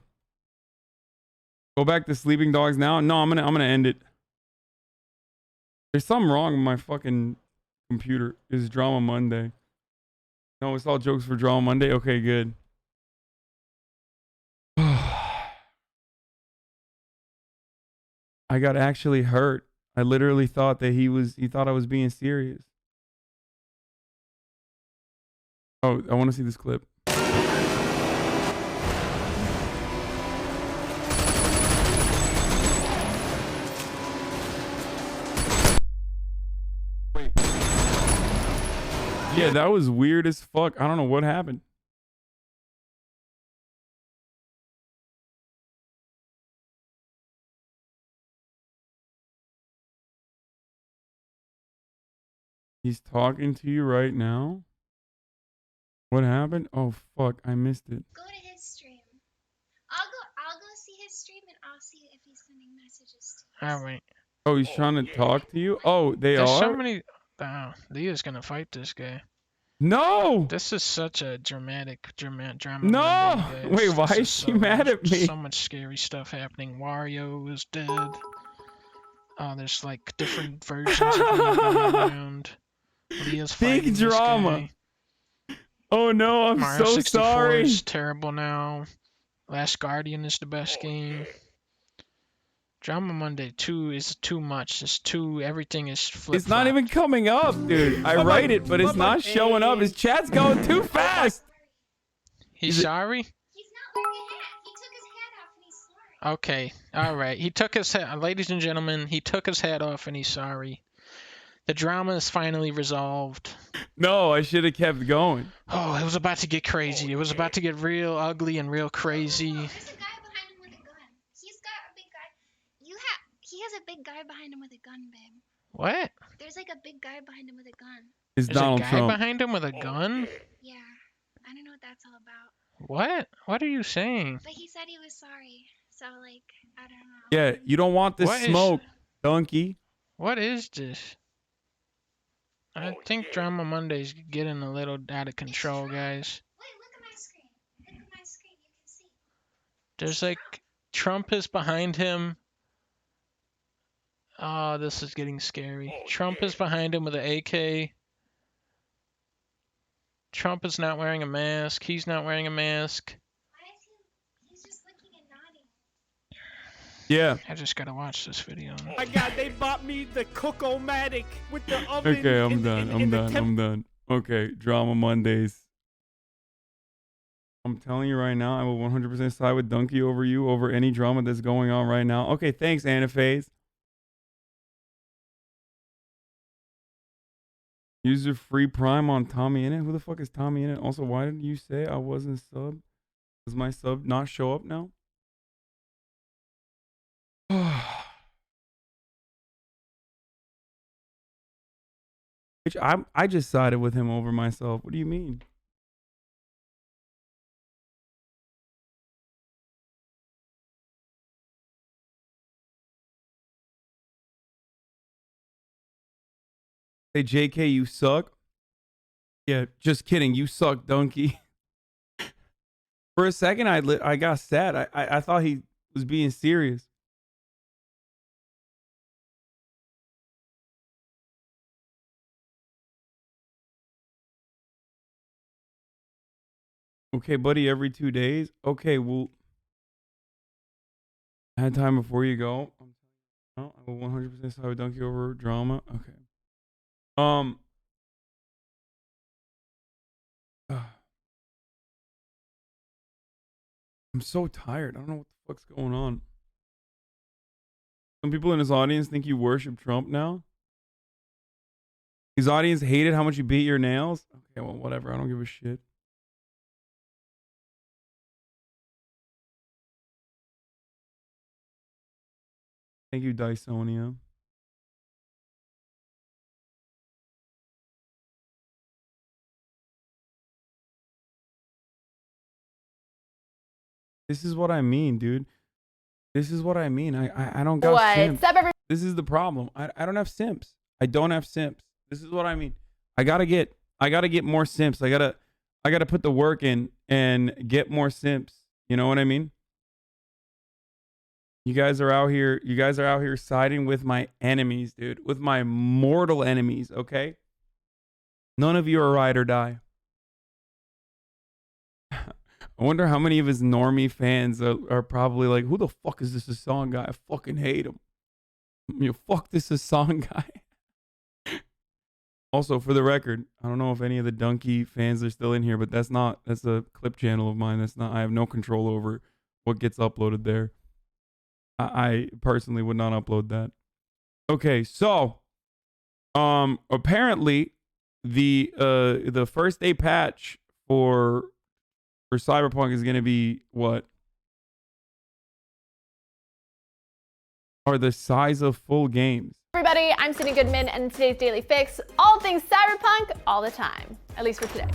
Speaker 2: back to sleeping dogs now. No, I'm gonna end it. There's something wrong with my fucking computer. It's Drama Monday. No, it's all jokes for Drama Monday. Okay, good. I got actually hurt. I literally thought that he thought I was being serious. Oh, I want to see this clip. Yeah, that was weird as fuck. I don't know what happened. He's talking to you right now. What happened? Oh fuck, I missed it.
Speaker 3: Go to his stream. I'll go see his stream and I'll see if he's sending messages to you.
Speaker 1: All right.
Speaker 2: Oh, he's trying to talk to you? Oh,
Speaker 1: There's
Speaker 2: are?
Speaker 1: so many. Wow, Leah's gonna fight this guy.
Speaker 2: No!
Speaker 1: This is such a drama.
Speaker 2: No! Wait, why is she mad at me?
Speaker 1: So much scary stuff happening. Wario is dead. Oh, there's like different versions of Leah going around. Leah's fighting
Speaker 2: Big drama. Oh no, I'm
Speaker 1: Mario
Speaker 2: so
Speaker 1: 64
Speaker 2: sorry.
Speaker 1: is terrible now. Last Guardian is the best game. Drama Monday 2 is too much. It's too. Everything is flip.
Speaker 2: It's not even coming up, dude. I write it, but it's not showing up. His chat's going too fast.
Speaker 1: He's sorry?
Speaker 3: He's not wearing a hat. He took his hat off and he's sorry.
Speaker 1: Okay. All right. He took his hat. Ladies and gentlemen, he took his hat off and he's sorry. The drama is finally resolved.
Speaker 2: No, I should have kept going.
Speaker 1: Oh, it was about to get crazy. It was about to get real ugly and real crazy.
Speaker 3: There's a guy behind him with a gun. He's got a big guy. He has a big guy behind him with a gun, babe.
Speaker 1: What?
Speaker 3: There's like a big guy behind him with a gun.
Speaker 2: It's
Speaker 1: There's
Speaker 2: Donald
Speaker 1: a guy
Speaker 2: Trump.
Speaker 1: behind him with a gun?
Speaker 3: Yeah. I don't know what that's all about.
Speaker 1: What? What are you saying?
Speaker 3: But he said he was sorry. So like, I don't know.
Speaker 2: Yeah, you don't want this
Speaker 1: What is-
Speaker 2: smoke, donkey.
Speaker 1: What is this? I think Drama Monday's getting a little out of control, guys.
Speaker 3: Wait, look at my screen. Look at my screen. You can see.
Speaker 1: There's like Trump is behind him. Oh, this is getting scary. Trump is behind him with an AK. Trump is not wearing a mask. He's not wearing a mask.
Speaker 3: He's just looking and nodding.
Speaker 2: Yeah.
Speaker 1: I just gotta watch this video.
Speaker 18: Oh my god, they bought me the Cook-O-Matic with the oven.
Speaker 2: Okay, I'm
Speaker 18: in the-
Speaker 2: done.
Speaker 18: in
Speaker 2: I'm
Speaker 18: the
Speaker 2: done. I'm done. Okay, Drama Mondays. I'm telling you right now, I will 100% side with Donkey over you over any drama that's going on right now. Okay, thanks, Anaphase. User free Prime on Tommy in it. Who the fuck is Tommy in it? Also, why did you say I wasn't sub? Does my sub not show up now? Which I just sided with him over myself. What do you mean? Hey, JK, you suck. Yeah, just kidding. You suck, donkey. For a second, I got sad. I thought he was being serious. Okay, buddy, every 2 days. Okay, well, I had time before you go. No, I will 100% side with Donkey over drama. Okay. I'm so tired. I don't know what the fuck's going on. Some people in his audience think you worship Trump now. His audience hated how much you beat your nails. Okay, well, whatever. I don't give a shit. Thank you, Dysonia. This is what I mean, dude. This is what I mean. I don't got simps. This is the problem. I don't have simps. I don't have simps. This is what I mean. I gotta get more simps. I gotta put the work in and get more simps. You know what I mean? You guys are out here siding with my enemies, dude. With my mortal enemies, okay? None of you are ride or die. I wonder how many of his normie fans are probably like, who the fuck is this Hasan guy? I fucking hate him. You know, fuck this Hasan guy. Also, for the record, I don't know if any of the Donkey fans are still in here, but that's a clip channel of mine. I have no control over what gets uploaded there. I personally would not upload that. Okay, so apparently the first day patch for Cyberpunk is going to be what? Are the size of full games.
Speaker 4: Everybody, I'm Sydney Goodman, and in today's Daily Fix, all things Cyberpunk, all the time. At least for today.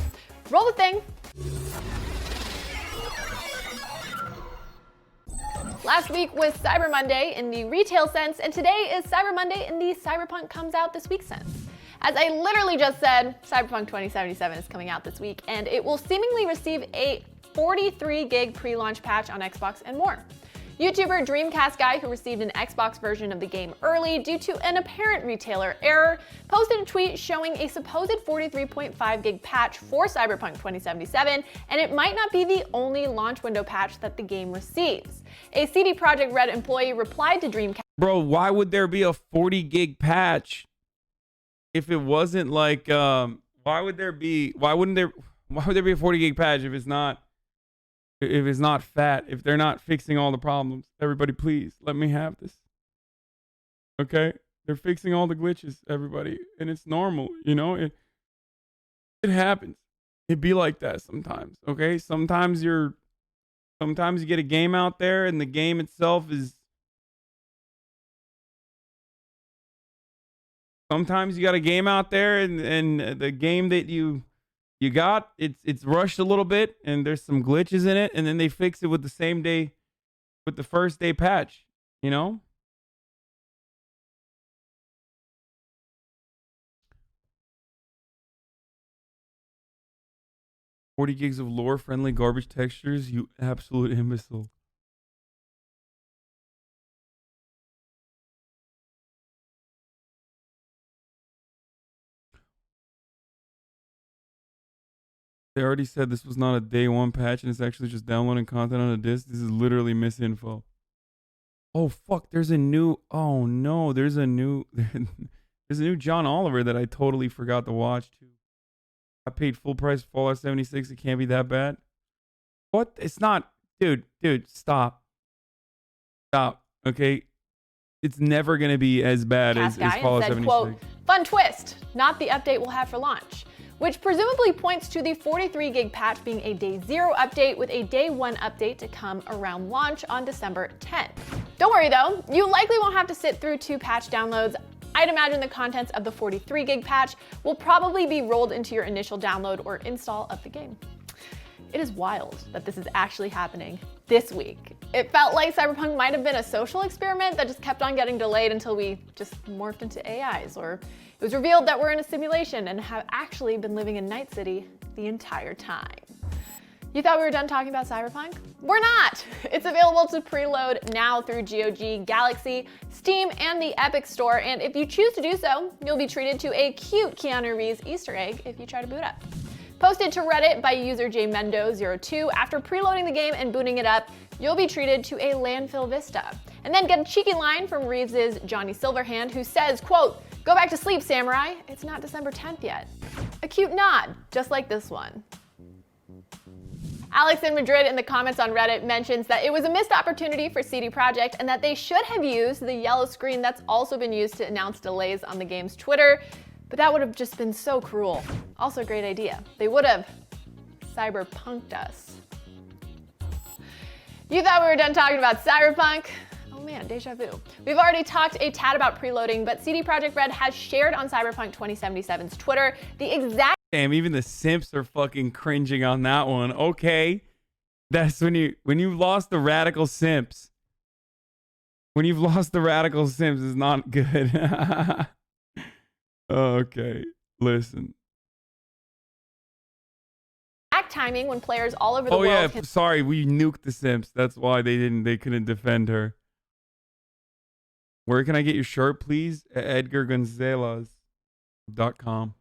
Speaker 4: Roll the thing. Last week was Cyber Monday in the retail sense, and today is Cyber Monday in the Cyberpunk comes out this week sense. As I literally just said, Cyberpunk 2077 is coming out this week, and it will seemingly receive a 43 gig pre-launch patch on Xbox and more. YouTuber Dreamcast Guy, who received an Xbox version of the game early due to an apparent retailer error, posted a tweet showing a supposed 43.5 gig patch for Cyberpunk 2077, and it might not be the only launch window patch that the game receives. A CD Projekt Red employee replied to Dreamcast.
Speaker 2: Bro, why would there be a 40 gig patch if it wasn't like why would there be a 40 gig patch if it's not fat, if they're not fixing all the problems? Everybody, please let me have this. Okay? They're fixing all the glitches, everybody, and it's normal, you know? It happens. It be like that sometimes, okay? Sometimes you get a game out there and the game itself is sometimes you got a game out there and the game that you got, it's rushed a little bit and there's some glitches in it, and then they fix it with the first day patch, you know? $40 gigs of lore-friendly garbage textures, you absolute imbecile. They already said this was not a day one patch and it's actually just downloading content on a disk. This is literally misinfo. Oh fuck, there's a new John Oliver that I totally forgot to watch too. I paid full price for Fallout 76. It can't be that bad. What? It's not, dude, stop. Okay? It's never gonna be as bad as Fallout 76.
Speaker 4: Quote, fun twist, not the update we'll have for launch, which presumably points to the 43 gig patch being a day 0 update with a day 1 update to come around launch on December 10th. Don't worry though, you likely won't have to sit through 2 patch downloads. I'd imagine the contents of the 43 gig patch will probably be rolled into your initial download or install of the game. It is wild that this is actually happening this week. It felt like Cyberpunk might have been a social experiment that just kept on getting delayed until we just morphed into AIs, or it was revealed that we're in a simulation and have actually been living in Night City the entire time. You thought we were done talking about Cyberpunk? We're not! It's available to preload now through GOG, Galaxy, Steam, and the Epic Store, and if you choose to do so, you'll be treated to a cute Keanu Reeves Easter egg if you try to boot up. Posted to Reddit by user jmendo02, after preloading the game and booting it up, you'll be treated to a landfill vista. And then get a cheeky line from Reeves' Johnny Silverhand, who says, quote, "Go back to sleep, samurai. It's not December 10th yet." A cute nod, just like this one. Alex in Madrid in the comments on Reddit mentions that it was a missed opportunity for CD Projekt and that they should have used the yellow screen that's also been used to announce delays on the game's Twitter, but that would have just been so cruel. Also a great idea. They would have cyberpunked us. You thought we were done talking about Cyberpunk? Oh man, deja vu. We've already talked a tad about preloading, but CD Projekt Red has shared on Cyberpunk 2077's Twitter the exact—
Speaker 2: Damn, even the simps are fucking cringing on that one. Okay. That's when you've lost the radical simps. When you've lost the radical simps, it's not good. Okay. Listen.
Speaker 4: timing when players all over the world can—
Speaker 2: sorry, we nuked the simps. That's why they couldn't defend her. Where can I get your shirt, please? EdgarGonzalez.com.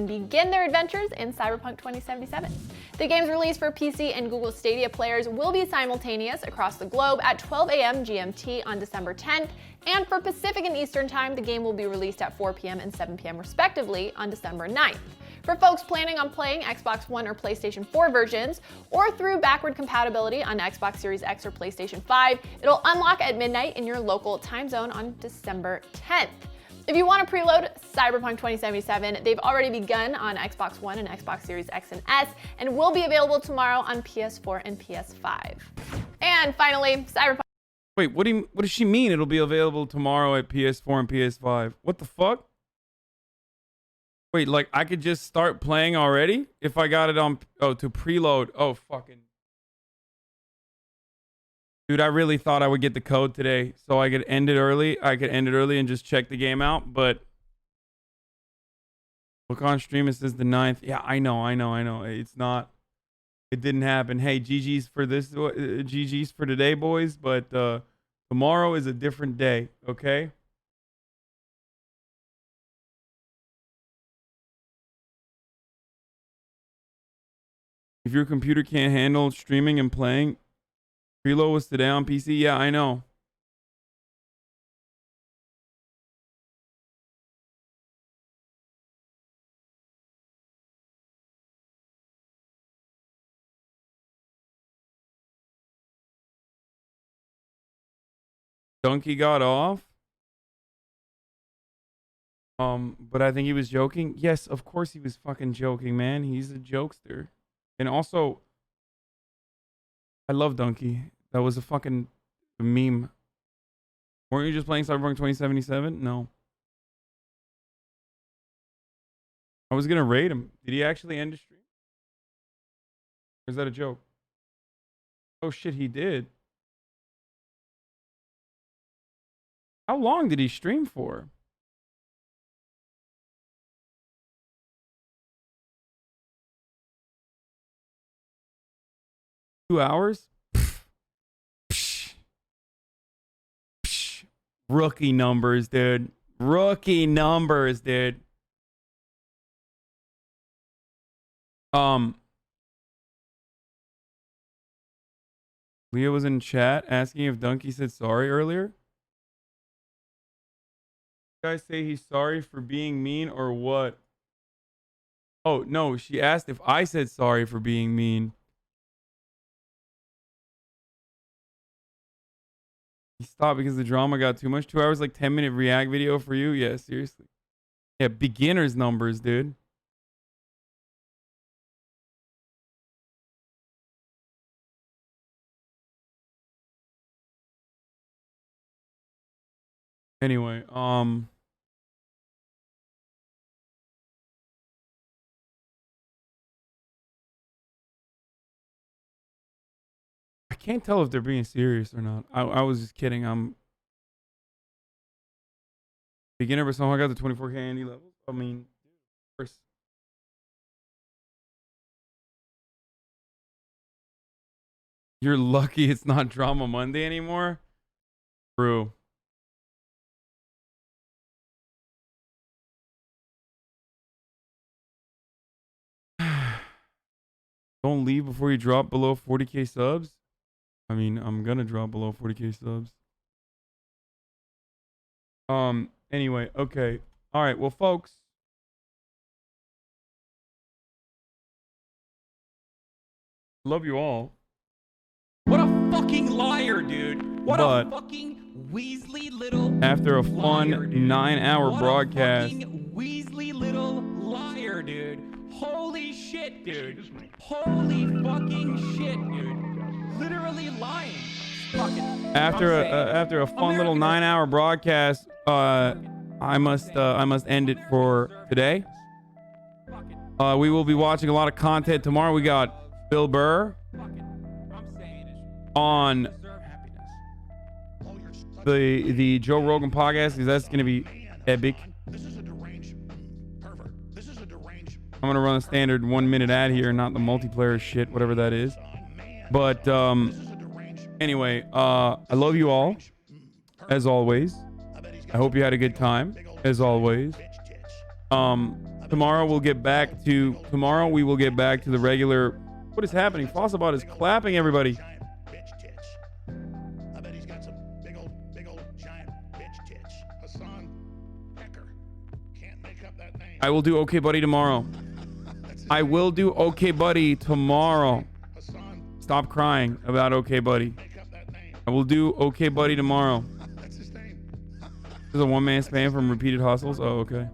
Speaker 4: begin their adventures in Cyberpunk 2077. The game's release for PC and Google Stadia players will be simultaneous across the globe at 12 a.m. GMT on December 10th, and for Pacific and Eastern Time, the game will be released at 4 p.m. and 7 p.m. respectively on December 9th. For folks planning on playing Xbox One or PlayStation 4 versions, or through backward compatibility on Xbox Series X or PlayStation 5, it'll unlock at midnight in your local time zone on December 10th. If you want to preload Cyberpunk 2077, they've already begun on Xbox One and Xbox Series X and S, and will be available tomorrow on PS4 and PS5. And finally, Cyberpunk—
Speaker 2: Wait, what does she mean it'll be available tomorrow at PS4 and PS5? What the fuck? Wait, like I could just start playing already if I got it on— oh, to preload. Oh, fucking. Dude, I really thought I would get the code today so I could end it early. I could end it early and just check the game out, but look on stream, it says the 9th. Yeah, I know. It's not— it didn't happen. Hey, GG's for this, GG's for today, boys, but tomorrow is a different day, okay? If your computer can't handle streaming and playing— preload was today on PC? Yeah, I know. Donkey got off. But I think he was joking. Yes, of course he was fucking joking, man. He's a jokester. And also, I love Donkey. That was a fucking meme. Weren't you just playing Cyberpunk 2077? No. I was gonna raid him. Did he actually end the stream? Or is that a joke? Oh shit, he did. How long did he stream for? Two hours? Rookie numbers, dude. Rookie numbers, dude. Leah was in chat asking if Donkey said sorry earlier. You guys say he's sorry for being mean or what? Oh, no, she asked if I said sorry for being mean. He stopped because the drama got too much. 2 hours, like 10-minute react video for you? Yeah, seriously. Yeah, beginner's numbers, dude. Anyway, I can't tell if they're being serious or not. I was just kidding. I'm beginner, but somehow I got the 24K Andy levels. I mean, of course. You're lucky it's not Drama Monday anymore. True. Don't leave before you drop below 40k subs. I mean, I'm gonna drop below 40k subs. Anyway, okay. All right, well, folks. Love you all.
Speaker 5: What a fucking liar, dude. What
Speaker 2: But
Speaker 5: a fucking Weasley little
Speaker 2: after a fun
Speaker 5: liar,
Speaker 2: 9-hour
Speaker 5: what
Speaker 2: broadcast.
Speaker 5: A fucking Weasley little liar, dude. Holy shit, dude. Holy fucking shit, dude. Literally lying. Fuck it.
Speaker 2: After a fun little 9-hour broadcast, I must end it for today. We will be watching a lot of content tomorrow. We got Bill Burr on the Joe Rogan podcast, because that's going to be epic. I'm going to run a standard 1-minute ad here, not the multiplayer shit, whatever that is. But anyway, I love you all, as always. I hope you had a good time, as always. Tomorrow we will get back to the regular. What is happening? Fossilbot is clapping, everybody. I will do Okay Buddy tomorrow. I will do Okay Buddy tomorrow. Stop crying about Okay Buddy. I will do Okay Buddy tomorrow. This is a one-man spam from Repeated Hustles. Oh, okay.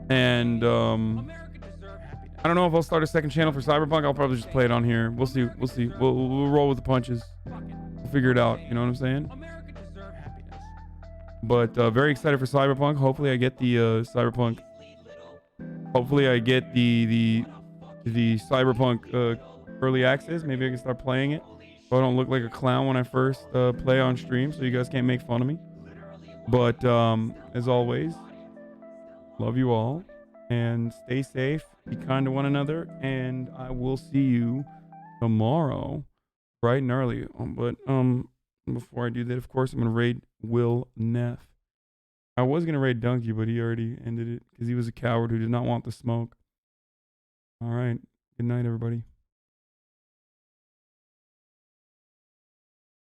Speaker 2: And I don't know if I'll start a second channel for Cyberpunk. I'll probably just play it on here. We'll see. We'll see. We'll roll with the punches. We'll figure it out. You know what I'm saying? But very excited for Cyberpunk. Hopefully I get the Cyberpunk. Hopefully I get the Cyberpunk early access. Maybe I can start playing it, so I don't look like a clown when I first play on stream, so you guys can't make fun of me. But as always, love you all, and stay safe. Be kind to one another, and I will see you tomorrow, bright and early. But before I do that, of course, I'm gonna raid Will Neff. I was gonna raid Donkey, but he already ended it because he was a coward who did not want the smoke. All right. Good night, everybody.